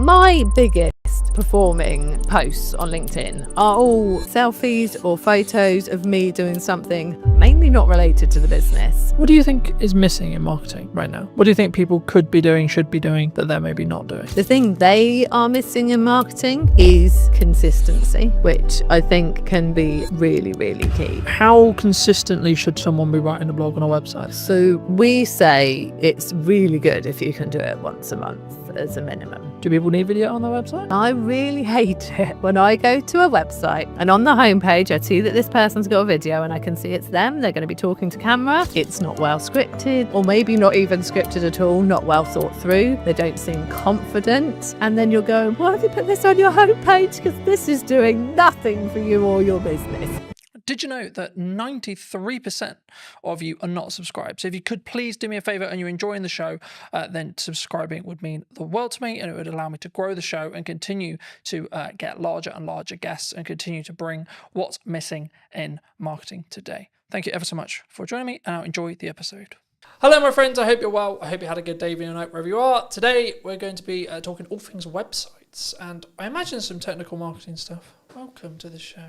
My biggest performing posts on LinkedIn are all selfies or photos of me doing something mainly not related to the business. What do you think is missing in marketing right now? What do you think people could be doing, should be doing, that they're maybe not doing? The thing they are missing in marketing is consistency, which I think can be really, really key. How consistently should someone be writing a blog on a website? So we say it's really good if you can do it once a month as a minimum. Do people need video on their website? I really hate it when I go to a website and on the homepage I see that this person's got a video and I can see it's them, they're going to be talking to camera. It's not well scripted, or maybe not even scripted at all, not well thought through. They don't seem confident. And then you're going, why have you put this on your homepage? Because this is doing nothing for you or your business. Did you know that 93% of you are not subscribed? So if you could please do me a favor and you're enjoying the show, then subscribing would mean the world to me, and it would allow me to grow the show and continue to get larger and larger guests and continue to bring what's missing in marketing today. Thank you ever so much for joining me, and I'll enjoy the episode. Hello, my friends. I hope you're well. I hope you had a good day, evening, or night, wherever you are. Today, we're going to be talking all things websites, and I imagine some technical marketing stuff. Welcome to the show.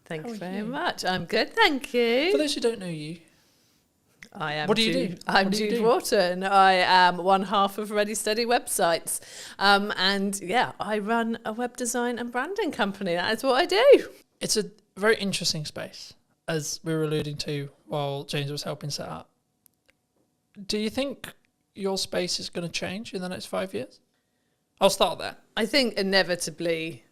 Thank you very much. I'm good, thank you. For those who don't know you, I am. What do you do? I'm Jude Wharton. I am one half of Ready Steady Websites. And yeah, I run a web design and branding company. That is what I do. It's a very interesting space, as we were alluding to while James was helping set up. Do you think your space is going to change in the next 5 years? I'll start there. I think inevitably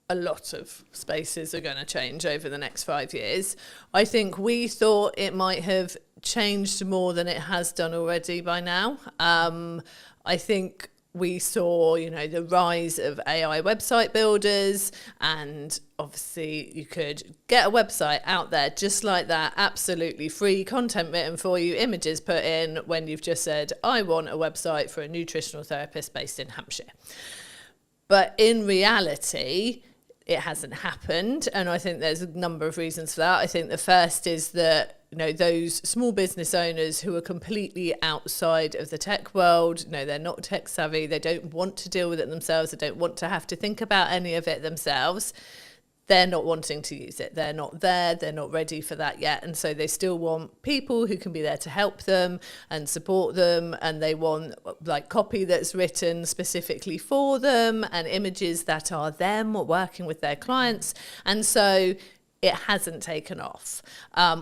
a lot of spaces are going to change over the next 5 years. I think we thought it might have changed more than it has done already by now. I think we saw, the rise of AI website builders, and obviously you could get a website out there just like that, absolutely free, content written for you, images put in, when you've just said, I want a website for a nutritional therapist based in Hampshire. But in reality, it hasn't happened, and I think there's a number of reasons for that. I think the first is that those small business owners who are completely outside of the tech world, they're not tech savvy, they don't want to deal with it themselves, they don't want to have to think about any of it themselves. They're not wanting to use it. They're not there. They're not ready for that yet. And so they still want people who can be there to help them and support them. And they want copy that's written specifically for them and images that are them working with their clients. And so it hasn't taken off,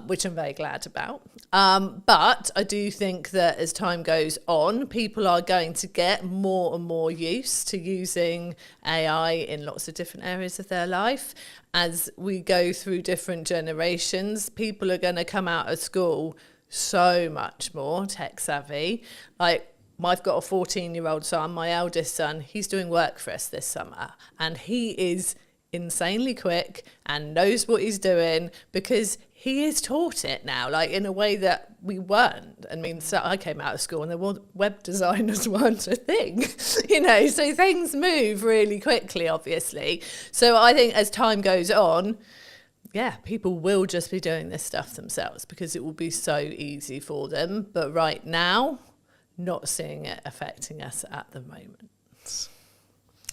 which I'm very glad about. But I do think that as time goes on, people are going to get more and more used to using AI in lots of different areas of their life. As we go through different generations, people are going to come out of school so much more tech savvy. I've got a 14-year-old son, my eldest son, he's doing work for us this summer, and he is insanely quick and knows what he's doing because he is taught it now, in a way that we weren't. So I came out of school and web designers weren't a thing, so things move really quickly, obviously. So I think as time goes on, people will just be doing this stuff themselves because it will be so easy for them. But right now, not seeing it affecting us at the moment.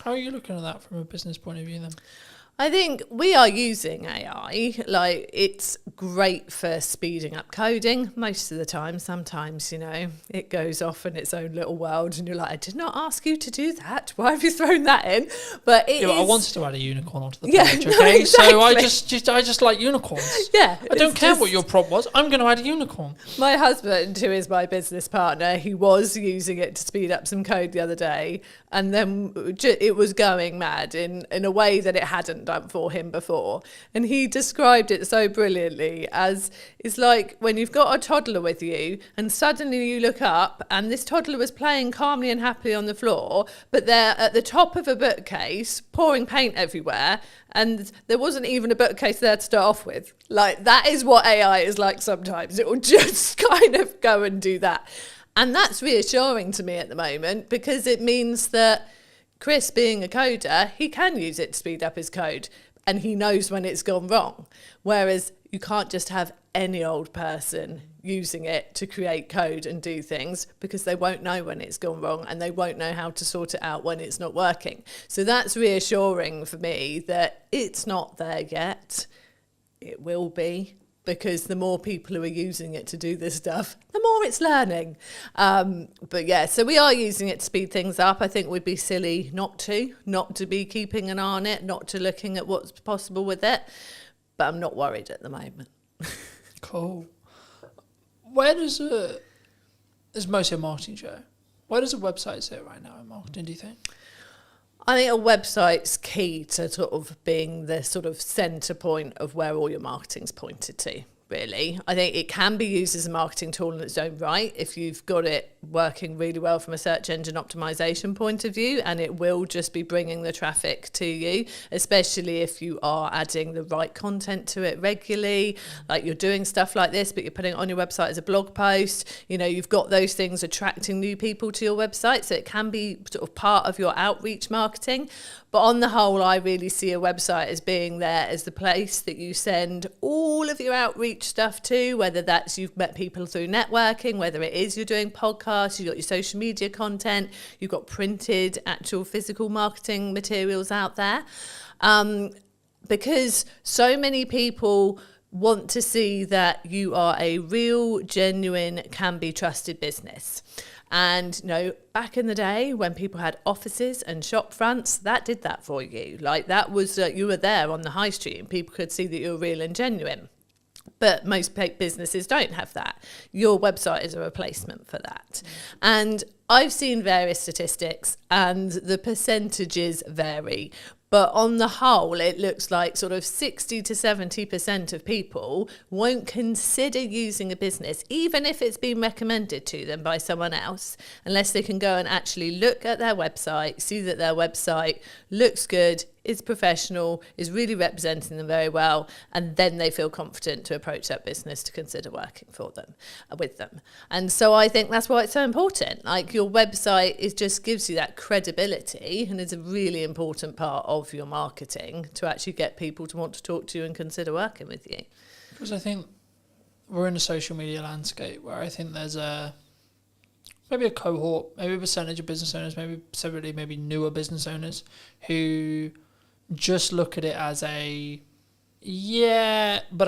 How are you looking at that from a business point of view then? I think we are using AI. It's great for speeding up coding most of the time. Sometimes, it goes off in its own little world and you're like, I did not ask you to do that. Why have you thrown that in? But I wanted to add a unicorn onto the page, okay? Exactly. So I just like unicorns. Yeah. I don't care what your prompt was. I'm going to add a unicorn. My husband, who is my business partner, he was using it to speed up some code the other day, and then it was going mad in a way that it hadn't done for him before. And he described it so brilliantly as, it's like when you've got a toddler with you and suddenly you look up and this toddler was playing calmly and happily on the floor, but they're at the top of a bookcase pouring paint everywhere, and there wasn't even a bookcase there to start off with. That is what AI is like sometimes. It will just kind of go and do that. And that's reassuring to me at the moment, because it means that Chris, being a coder, he can use it to speed up his code. and he knows when it's gone wrong. Whereas you can't just have any old person using it to create code and do things, because they won't know when it's gone wrong and they won't know how to sort it out when it's not working. So that's reassuring for me that it's not there yet. It will be, because the more people who are using it to do this stuff, the more it's learning. But yeah, so we are using it to speed things up. I think we'd be silly not to be keeping an eye on it, not to looking at what's possible with it. But I'm not worried at the moment. Cool. Where does it's mostly a marketing show. Where does a website sit right now in marketing, do you think? I think a website's key to sort of being the sort of centre point of where all your marketing's pointed to, really. I think it can be used as a marketing tool in its own right if you've got it working really well from a search engine optimization point of view, and it will just be bringing the traffic to you, especially if you are adding the right content to it regularly, like you're doing stuff like this, but you're putting it on your website as a blog post. You know, you've got those things attracting new people to your website, so it can be sort of part of your outreach marketing. But on the whole, I really see a website as being there as the place that you send all of your outreach stuff to, whether that's you've met people through networking, whether it is you're doing podcasts, you've got your social media content, you've got printed, actual physical marketing materials out there. Because so many people want to see that you are a real, genuine, can be trusted business. And, you know, back in the day when people had offices and shop fronts, that did that for you. Like that was, you were there on the high street and people could see that you were real and genuine. But most businesses don't have that. Your website is a replacement for that. And I've seen various statistics and the percentages vary. But on the whole, it looks like sort of 60 to 70% of people won't consider using a business, even if it's been recommended to them by someone else, unless they can go and actually look at their website, see that their website looks good, is professional, is really representing them very well, and then they feel confident to approach that business to consider working for them, with them. And so I think that's why it's so important. Like your website just gives you that credibility and is a really important part of your marketing to actually get people to want to talk to you and consider working with you. Because I think we're in a social media landscape where I think there's maybe a cohort, maybe a percentage of business owners, maybe newer business owners who just look at it as but I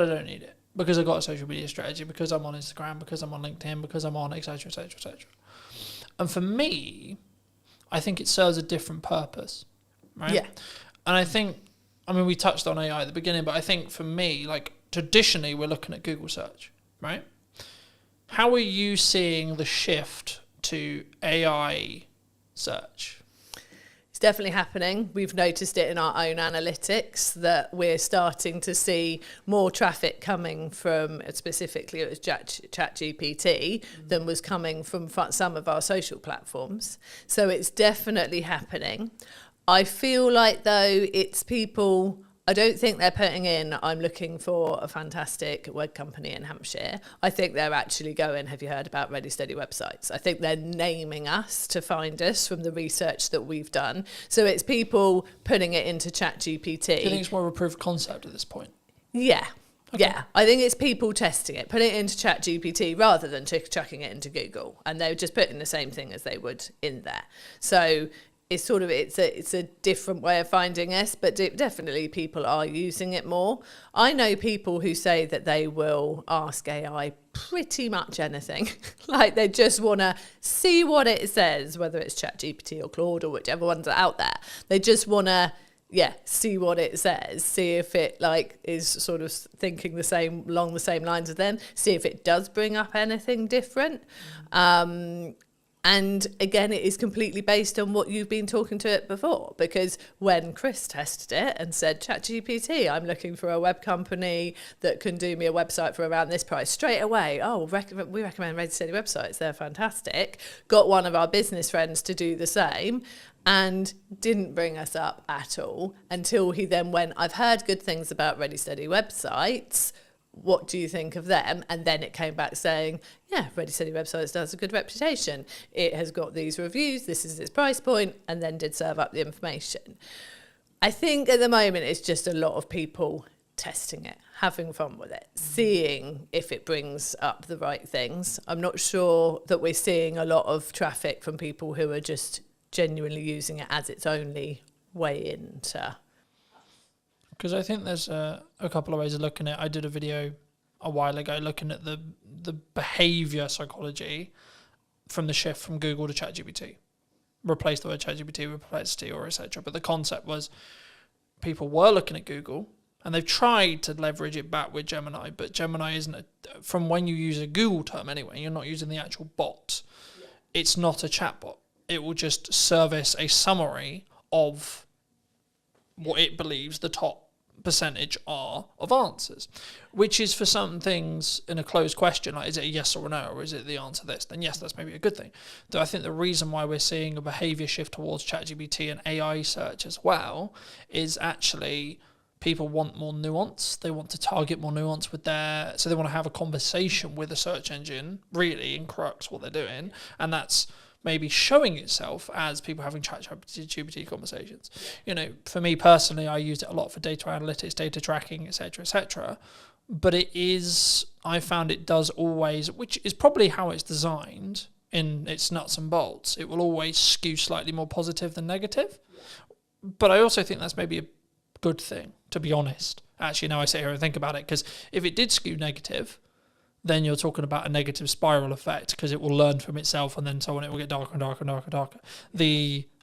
don't need it because I've got a social media strategy, because I'm on Instagram, because I'm on LinkedIn, because I'm on etc, etc, etc. And for me, I think it serves a different purpose, right? Yeah. And I think, we touched on AI at the beginning, but I think for me, like traditionally we're looking at Google search, right? How are you seeing the shift to AI search? It's definitely happening. We've noticed it in our own analytics that we're starting to see more traffic coming from, specifically it was ChatGPT, than was coming from some of our social platforms. So it's definitely happening. I feel like though it's people, I don't think they're putting in, I'm looking for a fantastic web company in Hampshire. I think they're actually going, have you heard about Ready Steady websites? I think they're naming us to find us from the research that we've done. So it's people putting it into ChatGPT. Do you think it's more of a proof of concept at this point? Yeah. Okay. Yeah, I think it's people testing it, putting it into ChatGPT rather than chucking it into Google. And they're just putting the same thing as they would in there. So it's sort of, it's a different way of finding us, but definitely people are using it more. I know people who say that they will ask AI pretty much anything. Like they just want to see what it says, whether it's ChatGPT or Claude or whichever ones are out there. They just want to, see what it says, see if it like is sort of thinking along the same lines as them, see if it does bring up anything different. And again, it is completely based on what you've been talking to it before, because when Chris tested it and said, ChatGPT, I'm looking for a web company that can do me a website for around this price, straight away, we recommend Ready Steady websites, they're fantastic. Got one of our business friends to do the same and didn't bring us up at all until he then went, I've heard good things about Ready Steady websites. What do you think of them? And then it came back saying, Ready Steady websites does a good reputation. It has got these reviews. This is its price point, and then did serve up the information. I think at the moment it's just a lot of people testing it, having fun with it, seeing if it brings up the right things. I'm not sure that we're seeing a lot of traffic from people who are just genuinely using it as its only way into. Because I think there's a couple of ways of looking at it. I did a video a while ago looking at the behaviour psychology from the shift from Google to ChatGPT. Replace the word ChatGPT with Perplexity or etc. But the concept was people were looking at Google and they've tried to leverage it back with Gemini, but Gemini isn't, from when you use a Google term anyway, you're not using the actual bot. Yeah. It's not a chatbot. It will just service a summary of what it believes the top percentage are of answers, which is for some things in a closed question, like is it a yes or a no, or is it the answer this, then yes, that's maybe a good thing. Though I think the reason why we're seeing a behaviour shift towards ChatGPT and AI search as well is actually people want more nuance. They want to target more nuance with so they want to have a conversation with a search engine, really, in crux what they're doing, and that's maybe showing itself as people having ChatGPT conversations. You know, for me personally, I used it a lot for data analytics, data tracking, etc. But I found it does always, which is probably how it's designed in its nuts and bolts, it will always skew slightly more positive than negative. But I also think that's maybe a good thing, to be honest. Actually, now I sit here and think about it, because if it did skew negative, then you're talking about a negative spiral effect, because it will learn from itself and then so on, it will get darker and darker and darker and darker.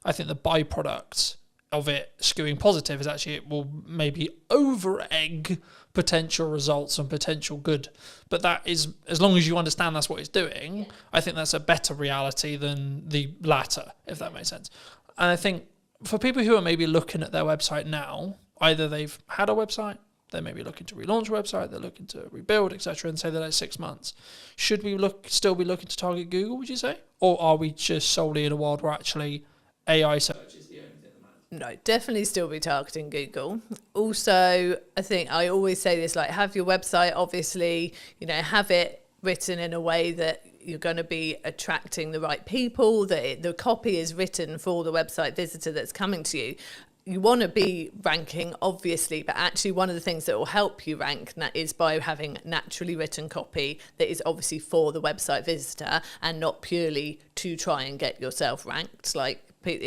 I think the byproduct of it skewing positive is actually it will maybe over-egg potential results and potential good. But that is, as long as you understand that's what it's doing, I think that's a better reality than the latter, if that makes sense. And I think for people who are maybe looking at their website now, either they've had a website, they're maybe looking to relaunch a website, they're looking to rebuild, etc., and say that it's 6 months. Should we still be looking to target Google, would you say? Or are we just solely in a world where actually AI search is the only thing that matters? No, definitely still be targeting Google. Also, I think I always say this, like, have your website, obviously, have it written in a way that you're going to be attracting the right people, that the copy is written for the website visitor that's coming to you. You want to be ranking, obviously, but actually one of the things that will help you rank is by having naturally written copy that is obviously for the website visitor and not purely to try and get yourself ranked, like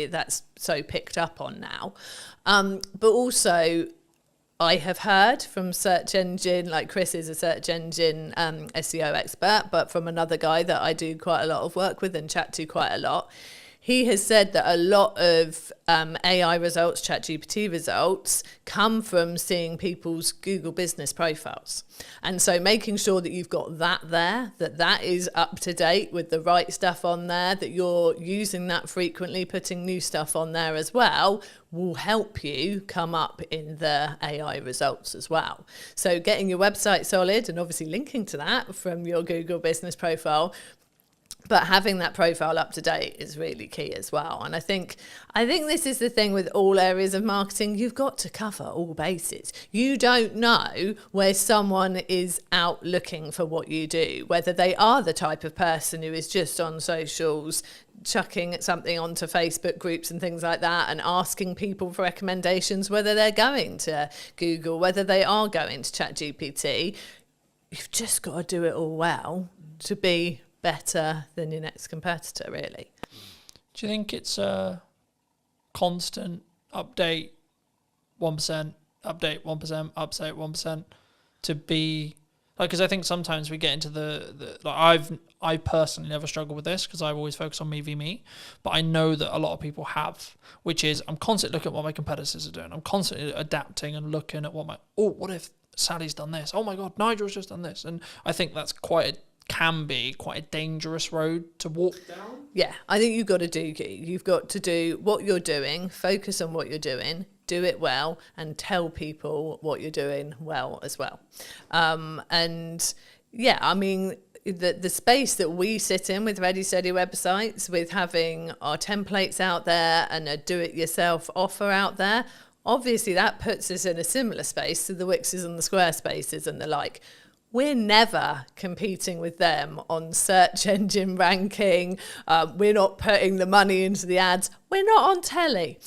that's so picked up on now. But also, I have heard from search engine, like Chris is a search engine SEO expert, but from another guy that I do quite a lot of work with and chat to quite a lot, he has said that a lot of AI results, ChatGPT results, come from seeing people's Google business profiles. And so making sure that you've got that there, that is up to date with the right stuff on there, that you're using that frequently, putting new stuff on there as well, will help you come up in the AI results as well. So getting your website solid and obviously linking to that from your Google business profile, but having that profile up to date is really key as well. And I think this is the thing with all areas of marketing. You've got to cover all bases. You don't know where someone is out looking for what you do, whether they are the type of person who is just on socials, chucking something onto Facebook groups and things like that and asking people for recommendations, whether they're going to Google, whether they are going to ChatGPT. You've just got to do it all well to be better than your next competitor, really. Do you think it's a constant update 1%, update 1%, update 1% to be like, because I think sometimes we get into the like I personally never struggle with this because I've always focused on me v me, but I know that a lot of people have, which is I'm constantly looking at what my competitors are doing. I'm constantly adapting and looking at what if Sally's done this? Oh my God, Nigel's just done this. And I think that's can be quite a dangerous road to walk down. Yeah, I think you've got to do you. You've got to do what you're doing, focus on what you're doing, do it well, and tell people what you're doing well as well. And yeah, I mean, the space that we sit in with Ready Steady websites, with having our templates out there and a do-it-yourself offer out there, obviously that puts us in a similar space to the Wixes and the Squarespaces and the like. we're never competing with them on search engine ranking. We're not putting the money into the ads. We're not on telly.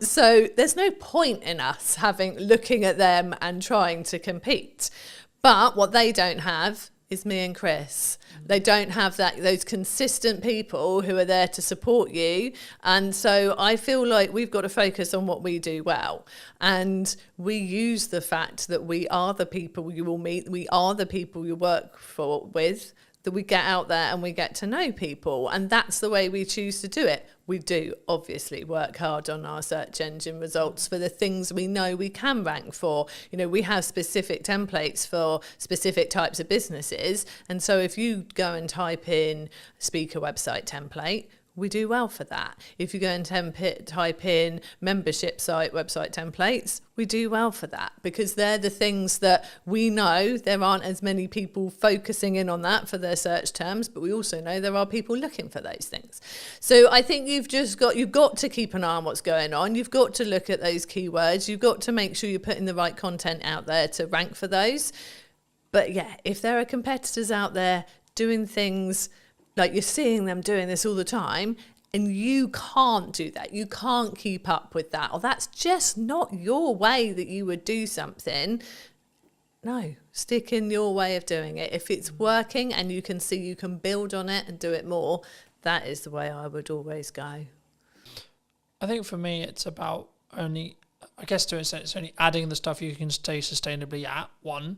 So there's no point in us looking at them and trying to compete. But what they don't have is me and Chris. They don't have those consistent people who are there to support you. And so I feel like we've got to focus on what we do well. And we use the fact that we are the people you will meet, we are the people you work with, that we get out there and we get to know people. And that's the way we choose to do it. We do obviously work hard on our search engine results for the things we know we can rank for. You know, we have specific templates for specific types of businesses. And so if you go and type in speaker website template, we do well for that. If you go and type in membership site website templates, we do well for that, because they're the things that we know there aren't as many people focusing in on that for their search terms, but we also know there are people looking for those things. So I think you've got to keep an eye on what's going on. You've got to look at those keywords. You've got to make sure you're putting the right content out there to rank for those. But yeah, if there are competitors out there doing things like you're seeing them doing this all the time, and you can't do that, you can't keep up with that, or that's just not your way that you would do something, no, stick in your way of doing it. If it's working and you can see you can build on it and do it more, that is the way I would always go. I think for me, it's about only, I guess to an extent, it's only adding the stuff you can stay sustainably at, 1.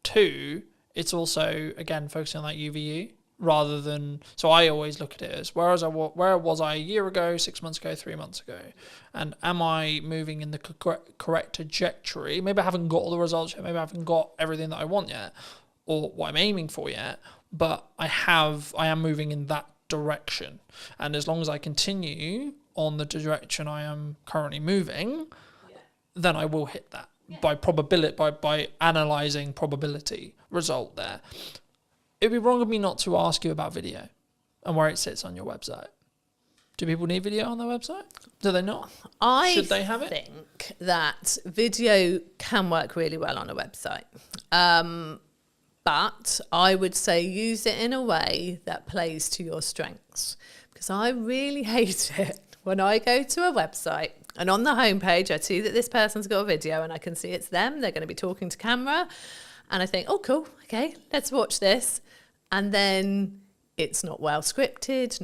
2, it's also, again, focusing on that UVU. Rather than, so I always look at it as where was I a year ago, 6 months ago, 3 months ago, and am I moving in the correct trajectory? Maybe I haven't got all the results yet, maybe I haven't got everything that I want yet, or what I'm aiming for yet, but I am moving in that direction. And as long as I continue on the direction I am currently moving, then I will hit that by probability, by analysing probability result there. It'd be wrong of me not to ask you about video and where it sits on your website. Do people need video on their website? Do they not? Should they have it? I think that video can work really well on a website. But I would say use it in a way that plays to your strengths. Because I really hate it when I go to a website and on the homepage I see that this person's got a video and I can see it's them, they're going to be talking to camera. And I think, oh, cool, okay, let's watch this. And then it's not well scripted,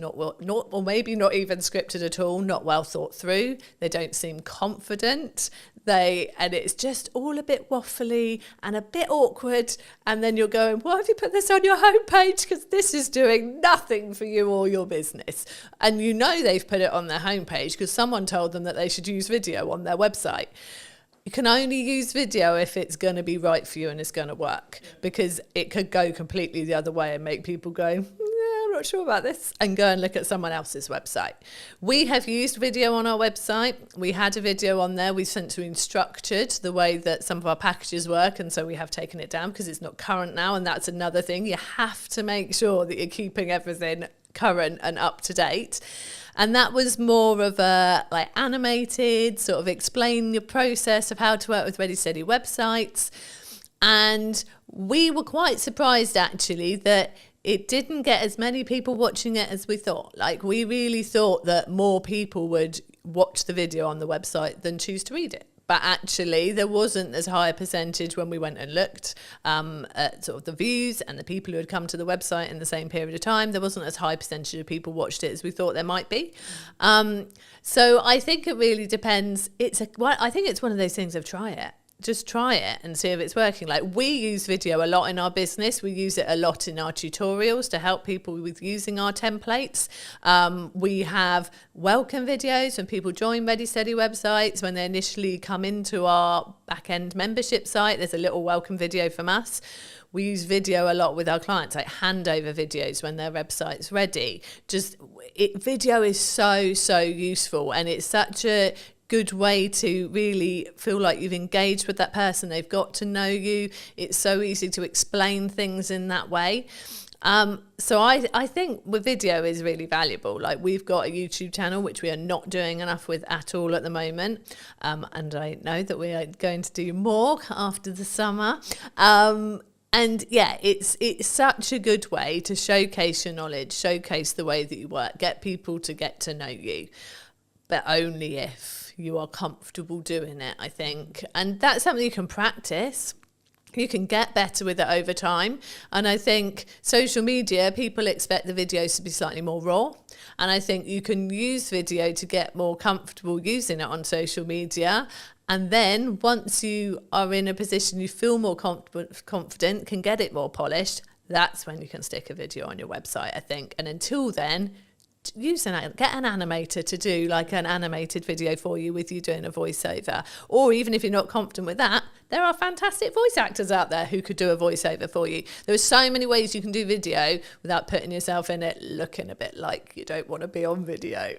or maybe not even scripted at all, not well thought through. They don't seem confident. And it's just all a bit waffly and a bit awkward. And then you're going, why have you put this on your homepage? Because this is doing nothing for you or your business. And you know they've put it on their homepage because someone told them that they should use video on their website. You can only use video if it's going to be right for you and it's going to work, because it could go completely the other way and make people go, I'm not sure about this, and go and look at someone else's website. We have used video on our website. We had a video on there. We sent to Instructured the way that some of our packages work, and so we have taken it down because it's not current now, and that's another thing. You have to make sure that you're keeping everything current and up to date. And that was more of a like animated, sort of explain your process of how to work with Ready Steady websites. And we were quite surprised actually that it didn't get as many people watching it as we thought. Like we really thought that more people would watch the video on the website than choose to read it. But actually, there wasn't as high a percentage when we went and looked at sort of the views and the people who had come to the website in the same period of time. There wasn't as high a percentage of people watched it as we thought there might be. So I think it really depends. I think it's one of those things of try it. Just try it and see if it's working. Like we use video a lot in our business. We use it a lot in our tutorials to help people with using our templates. We have welcome videos when people join Ready Steady websites. When they initially come into our back-end membership site, there's a little welcome video from us. We use video a lot with our clients, like handover videos when their website's ready. Video is so useful, and it's such a good way to really feel like you've engaged with that person. They've got to know you. It's so easy to explain things in that way. So I think with video is really valuable. Like we've got a YouTube channel, which we are not doing enough with at all at the moment. And I know that we are going to do more after the summer. And yeah, it's such a good way to showcase your knowledge, showcase the way that you work, get people to get to know you, but only if you are comfortable doing it, I think. And that's something you can practice. You can get better with it over time. And I think social media, people expect the videos to be slightly more raw. And I think you can use video to get more comfortable using it on social media. And then once you are in a position you feel more confident, can get it more polished, that's when you can stick a video on your website, I think. And until then, get an animator to do like an animated video for you with you doing a voiceover. Or even if you're not confident with that, there are fantastic voice actors out there who could do a voiceover for you. There are so many ways you can do video without putting yourself in it looking a bit like you don't want to be on video.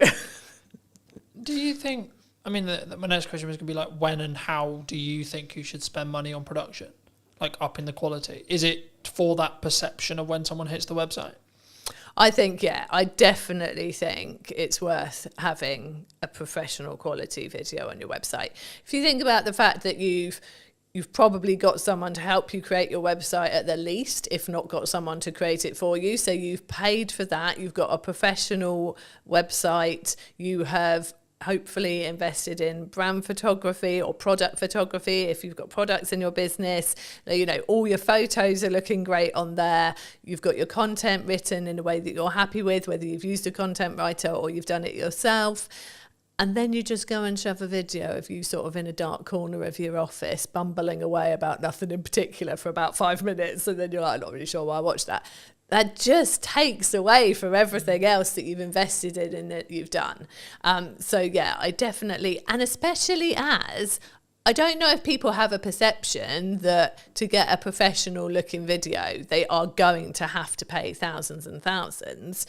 Do you think, I mean, my next question was going to be like, when and how do you think you should spend money on production? Like upping the quality? Is it for that perception of when someone hits the website? I think, yeah, I definitely think it's worth having a professional quality video on your website. If you think about the fact that you've probably got someone to help you create your website at the least, if not got someone to create it for you. So you've paid for that. You've got a professional website. You have hopefully invested in brand photography or product photography. If you've got products in your business, you know, all your photos are looking great on there. You've got your content written in a way that you're happy with, whether you've used a content writer or you've done it yourself. And then you just go and shove a video of you sort of in a dark corner of your office, bumbling away about nothing in particular for about 5 minutes. And then you're like, I'm not really sure why I watched that. That just takes away from everything else that you've invested in and that you've done. So yeah, I definitely, and especially as, I don't know if people have a perception that to get a professional looking video, they are going to have to pay thousands and thousands.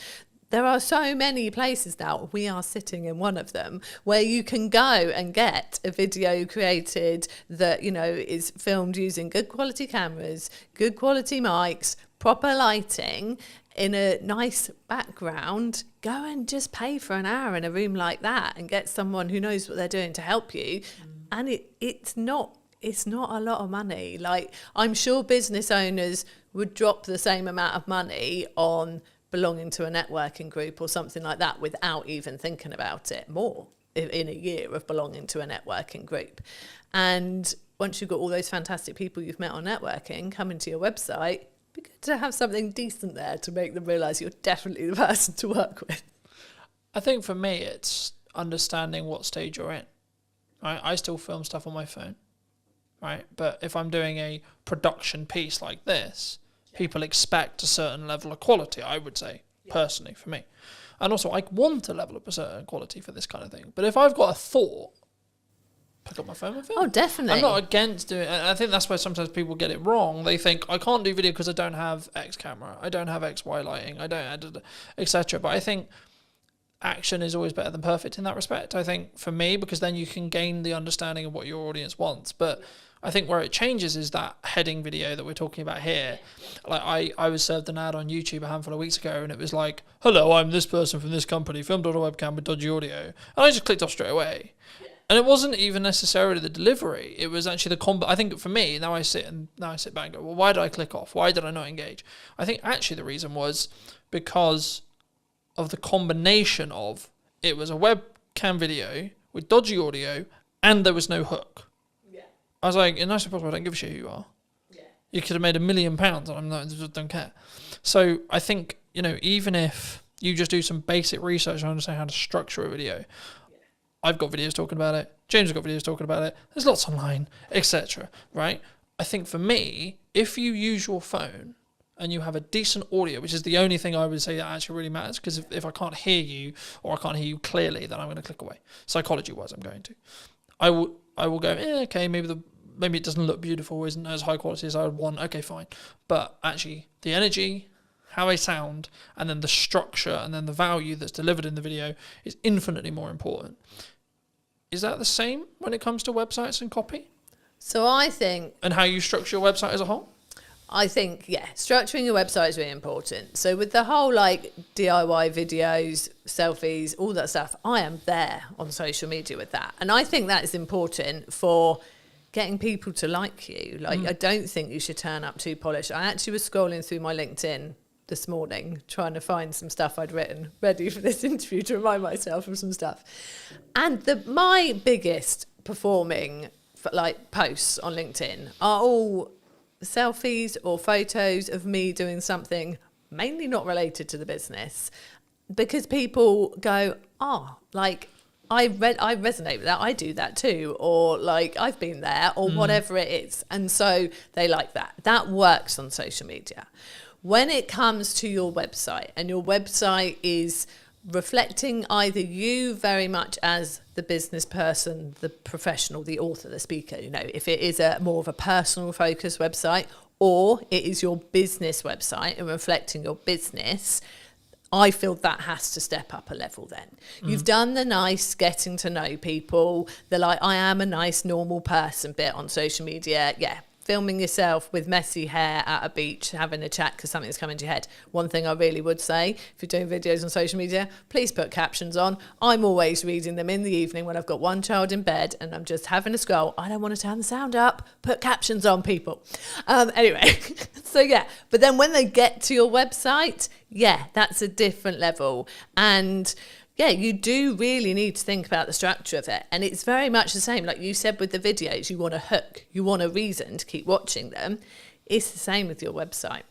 There are so many places now, we are sitting in one of them, where you can go and get a video created that, you know, is filmed using good quality cameras, good quality mics, proper lighting, in a nice background. Go and just pay for an hour in a room like that and get someone who knows what they're doing to help you. And it's not a lot of money. Like, I'm sure business owners would drop the same amount of money on belonging to a networking group or something like that without even thinking about it more in a year of belonging to a networking group. And once you've got all those fantastic people you've met on networking coming to your website, it'd be good to have something decent there to make them realise you're definitely the person to work with. I think for me, it's understanding what stage you're in. Right? I still film stuff on my phone, right? But if I'm doing a production piece like this, people expect a certain level of quality, I would say, personally, for me. And also, I want a level of a certain quality for this kind of thing. But if I've got a thought, pick up my phone and film. Oh, definitely. I'm not against doing it. And I think that's where sometimes people get it wrong. They think, I can't do video because I don't have X camera, I don't have X, Y lighting, I don't, etc. But I think action is always better than perfect in that respect. I think for me, because then you can gain the understanding of what your audience wants. But I think where it changes is that heading video that we're talking about here. Like I was served an ad on YouTube a handful of weeks ago, and it was like, hello, I'm this person from this company, filmed on a webcam with dodgy audio. And I just clicked off straight away. And it wasn't even necessarily the delivery. It was actually the I think for me, now I sit back and go, well, why did I click off? Why did I not engage? I think actually the reason was because of the combination of, it was a webcam video with dodgy audio and there was no hook. I was like, in no possible, I don't give a shit who you are. Yeah. You could have made £1 million and I'm not, don't care. So I think, you know, even if you just do some basic research and understand how to structure a video, I've got videos talking about it, James has got videos talking about it, there's lots online, etc. Right? I think for me, if you use your phone and you have a decent audio, which is the only thing I would say that actually really matters, because if I can't hear you or I can't hear you clearly, then I'm going to click away. Psychology-wise, I'm going to. I will go, okay, maybe it doesn't look beautiful, isn't as high quality as I would want. Okay, fine. But actually, the energy, how I sound, and then the structure, and then the value that's delivered in the video is infinitely more important. Is that the same when it comes to websites and copy? So I think... And how you structure your website as a whole? I think, yeah, structuring your website is really important. So with the whole like DIY videos, selfies, all that stuff, I am there on social media with that. And I think that is important for getting people to like you. Like, I don't think you should turn up too polished. I actually was scrolling through my LinkedIn this morning trying to find some stuff I'd written ready for this interview to remind myself of some stuff. And my biggest performing posts on LinkedIn are all selfies or photos of me doing something mainly not related to the business, because people go, oh, like, I resonate with that. I do that too. Or like, I've been there, or whatever it is. And so they like that. That works on social media. When it comes to your website, and your website is reflecting either you very much as the business person, the professional, the author, the speaker, you know, if it is a more of a personal focused website, or it is your business website and reflecting your business, I feel that has to step up a level then. You've done the nice getting to know people, the like, I am a nice normal person bit on social media. Yeah, filming yourself with messy hair at a beach, having a chat because something's coming to your head. One thing I really would say, if you're doing videos on social media, please put captions on. I'm always reading them in the evening when I've got one child in bed and I'm just having a scroll. I don't want to turn the sound up. Put captions on, people. Anyway, so yeah. But then when they get to your website, yeah, that's a different level. And yeah, you do really need to think about the structure of it. And it's very much the same. Like you said with the videos, you want a hook, you want a reason to keep watching them. It's the same with your website.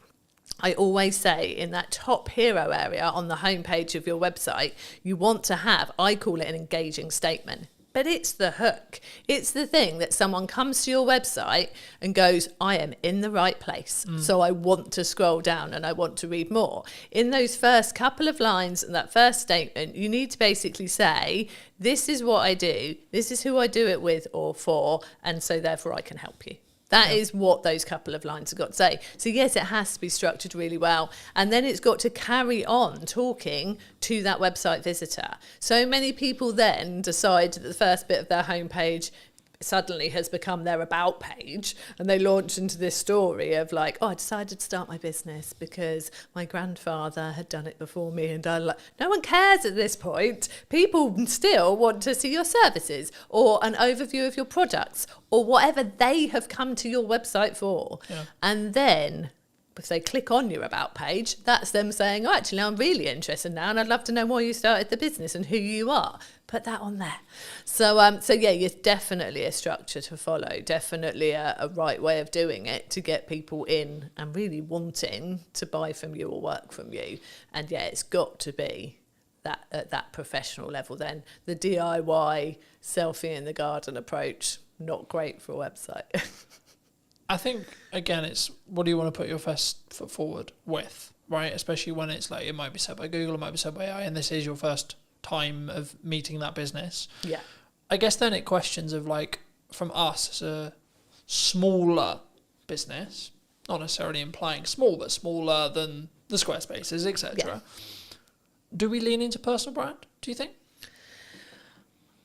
I always say in that top hero area on the homepage of your website, you want to have, I call it an engaging statement. But it's the hook. It's the thing that someone comes to your website and goes, I am in the right place. So I want to scroll down and I want to read more. In those first couple of lines and that first statement, you need to basically say, this is what I do. This is who I do it with or for. And so therefore I can help you. That is what those couple of lines have got to say. So yes, it has to be structured really well. And then it's got to carry on talking to that website visitor. So many people then decide that the first bit of their homepage suddenly has become their about page, and they launch into this story of like, oh, I decided to start my business because my grandfather had done it before me, and no one cares at this point. People still want to see your services or an overview of your products or whatever they have come to your website for. And then if they click on your about page, that's them saying, oh, actually, I'm really interested now and I'd love to know why you started the business and who you are. Put that on there. So yeah, it's definitely a structure to follow, definitely a right way of doing it to get people in and really wanting to buy from you or work from you. And yeah, it's got to be that at that professional level then. The DIY selfie in the garden approach, not great for a website. I think, again, it's what do you want to put your first foot forward with, right? Especially when it's like, it might be said by Google, it might be said by AI, and this is your first time of meeting that business. Yeah. I guess then it questions of like, from us as a smaller business, not necessarily implying small, but smaller than the Squarespaces, etc. Yeah. Do we lean into personal brand, do you think?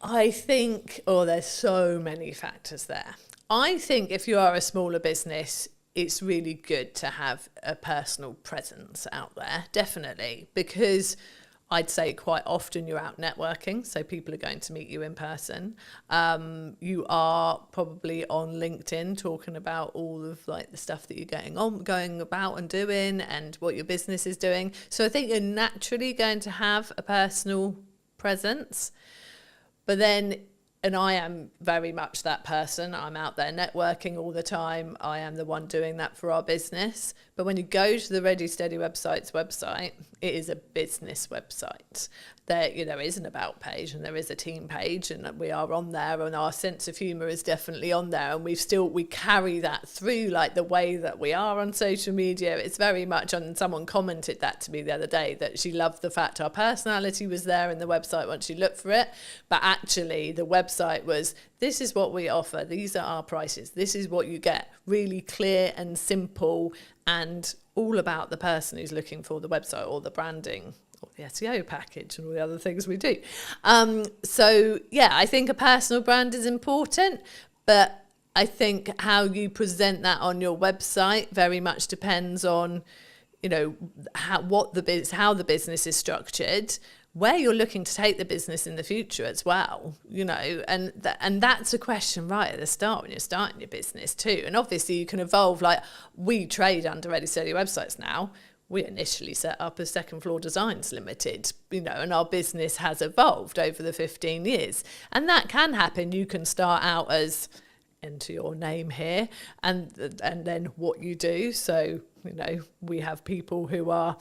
I think, there's so many factors there. I think if you are a smaller business, it's really good to have a personal presence out there, definitely, because I'd say quite often you're out networking, so people are going to meet you in person. You are probably on LinkedIn talking about all of like the stuff that you're going about and doing and what your business is doing. So I think you're naturally going to have a personal presence, but then, and I am very much that person. I'm out there networking all the time. I am the one doing that for our business. But when you go to the Ready Steady website's website, it is a business website. There is an about page and there is a team page, and we are on there, and our sense of humour is definitely on there, and we carry that through like the way that we are on social media. It's very much on. Someone commented that to me the other day, that she loved the fact our personality was there in the website once you look for it, but actually the website was, this is what we offer, these are our prices, this is what you get, really clear and simple, and all about the person who's looking for the website or the branding or the SEO package and all the other things we do. So yeah, I think a personal brand is important, but I think how you present that on your website very much depends on, how the business is structured, where you're looking to take the business in the future as well, and that's a question right at the start when you're starting your business too. And obviously you can evolve, like we trade under Ready Steady Websites now. We initially set up as Second Floor Designs Limited, and our business has evolved over the 15 years. And that can happen. You can start out as, enter your name here, and then what you do. So, we have people who are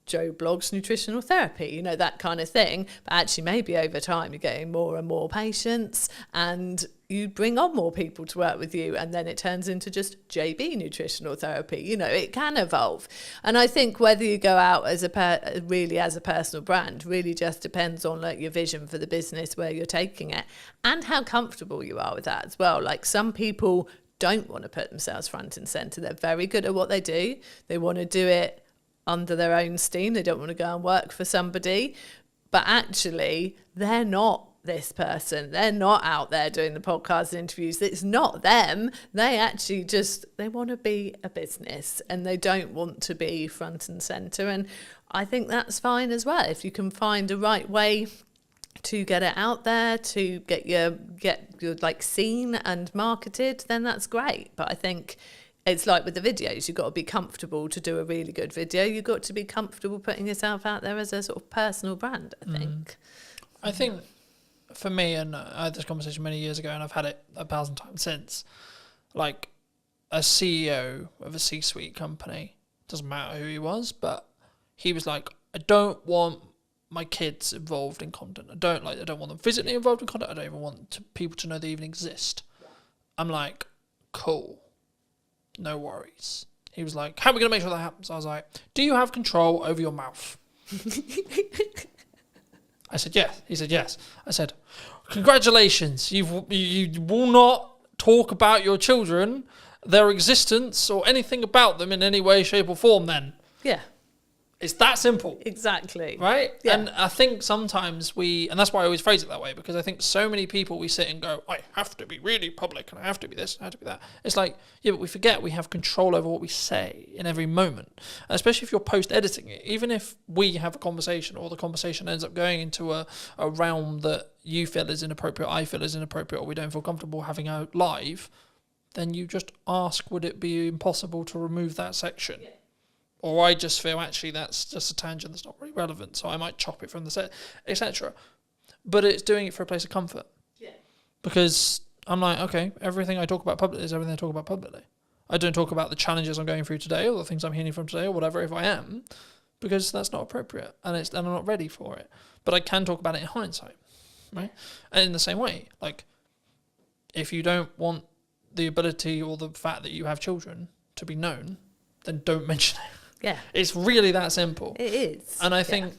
Joe Blogs Nutritional Therapy, that kind of thing. But actually maybe over time you're getting more and more patients and you bring on more people to work with you, and then it turns into just JB Nutritional Therapy. It can evolve. And I think whether you go out as a personal brand really just depends on like your vision for the business, where you're taking it, and how comfortable you are with that as well. Like some people don't want to put themselves front and center. They're very good at what they do. They want to do it under their own steam. They don't want to go and work for somebody. But actually, they're not this person. They're not out there doing the podcast interviews. It's not them. They actually they want to be a business and they don't want to be front and center. And I think that's fine as well. If you can find the right way to get it out there, to get your like seen and marketed, then that's great. But I think it's like with the videos, you've got to be comfortable to do a really good video. You've got to be comfortable putting yourself out there as a sort of personal brand, I think. I think for me, and I had this conversation many years ago and I've had it 1,000 times since, like a CEO of a C-suite company, doesn't matter who he was, but he was like, I don't want my kids involved in content. I don't want them physically involved in content. I don't even want people to know they even exist. I'm like, cool, no worries. He was like, how are we going to make sure that happens? I was like, do you have control over your mouth? I said, yes. He said, yes. I said, congratulations. You will not talk about your children, their existence, or anything about them in any way, shape, or form then. Yeah. It's that simple. Exactly. Right? Yeah. And I think sometimes and that's why I always phrase it that way, because I think so many people, we sit and go, I have to be really public and I have to be this and I have to be that. It's like, yeah, but we forget we have control over what we say in every moment. And especially if you're post-editing it, even if we have a conversation or the conversation ends up going into a realm that you feel is inappropriate, I feel is inappropriate, or we don't feel comfortable having out live, then you just ask, would it be impossible to remove that section? Yeah. Or I just feel actually that's just a tangent that's not really relevant, so I might chop it from the set, etc. But it's doing it for a place of comfort. Yeah. Because I'm like, okay, everything I talk about publicly is everything I talk about publicly. I don't talk about the challenges I'm going through today or the things I'm healing from today or whatever, if I am, because that's not appropriate and I'm not ready for it. But I can talk about it in hindsight, right? And in the same way, like, if you don't want the ability or the fact that you have children to be known, then don't mention it. Yeah. It's really that simple. It is. And I think,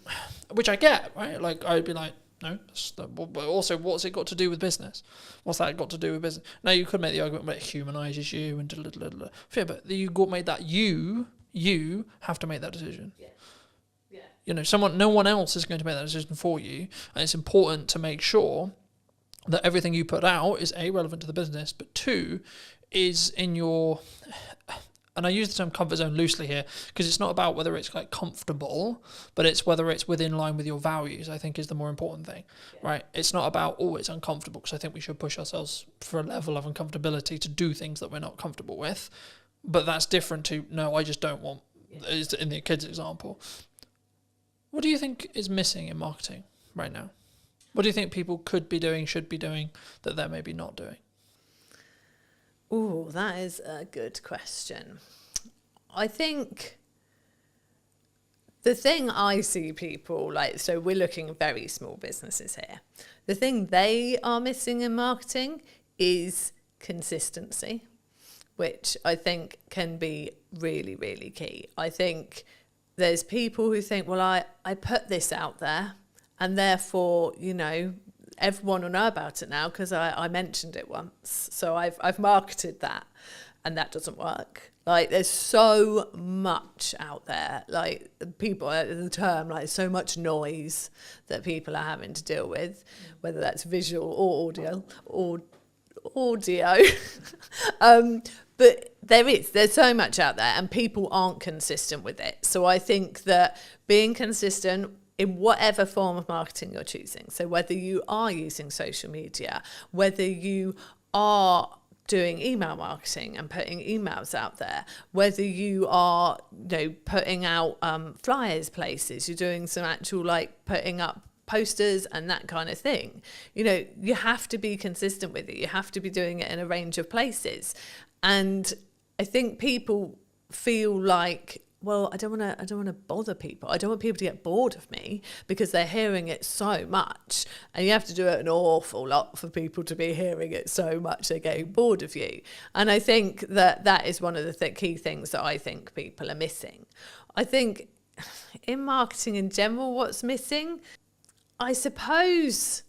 which I get, right? Like, I'd be like, no, but also, what's it got to do with business? What's that got to do with business? Now, you could make the argument, but it humanises you and yeah, but you made that you have to make that decision. Yeah. Yeah. No one else is going to make that decision for you. And it's important to make sure that everything you put out is A, relevant to the business, but 2, is in your... And I use the term comfort zone loosely here because it's not about whether it's like comfortable, but it's whether it's within line with your values, I think is the more important thing, right? It's not about, it's uncomfortable, because I think we should push ourselves for a level of uncomfortability to do things that we're not comfortable with. But that's different to, no, I just don't want, in the kids example. What do you think is missing in marketing right now? What do you think people could be doing, should be doing, that they're maybe not doing? Oh, that is a good question. I think the thing I see people so we're looking at very small businesses here. The thing they are missing in marketing is consistency, which I think can be really, really key. I think there's people who think, well, I put this out there and therefore, everyone will know about it now because I mentioned it once. So I've marketed that, and that doesn't work. Like, there's so much out there. Like, people, the term, like, so much noise that people are having to deal with, whether that's visual or audio. But there's so much out there, and people aren't consistent with it. So I think that being consistent in whatever form of marketing you're choosing. So whether you are using social media, whether you are doing email marketing and putting emails out there, whether you are, putting out flyers places, you're doing some actual like putting up posters and that kind of thing. You have to be consistent with it. You have to be doing it in a range of places. And I think people feel like, well, I don't want to bother people. I don't want people to get bored of me because they're hearing it so much. And you have to do it an awful lot for people to be hearing it so much they're getting bored of you. And I think that is one of the key things that I think people are missing. I think in marketing in general, what's missing, I suppose,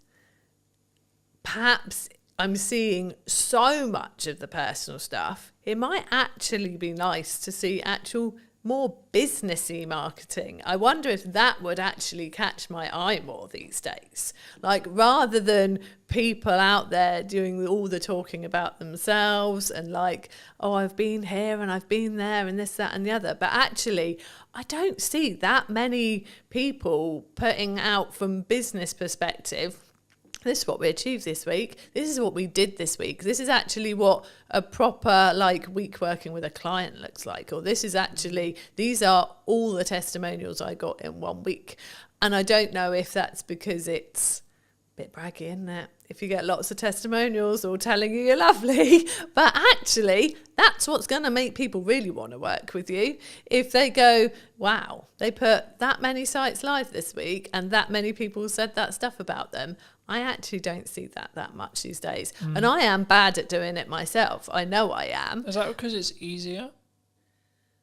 perhaps I'm seeing so much of the personal stuff. It might actually be nice to see actual more businessy marketing. I wonder if that would actually catch my eye more these days. Like, rather than people out there doing all the talking about themselves and like, oh, I've been here and I've been there and this, that and the other. But actually, I don't see that many people putting out from business perspective, this is what we achieved this week. This is what we did this week. This is actually what a proper week working with a client looks like. Or this is actually, these are all the testimonials I got in 1 week. And I don't know if that's because it's a bit braggy, isn't it? If you get lots of testimonials all telling you you're lovely. But actually, that's what's going to make people really want to work with you. If they go, wow, they put that many sites live this week and that many people said that stuff about them. I actually don't see that much these days. And I am bad at doing it myself. I know I am. Is that because it's easier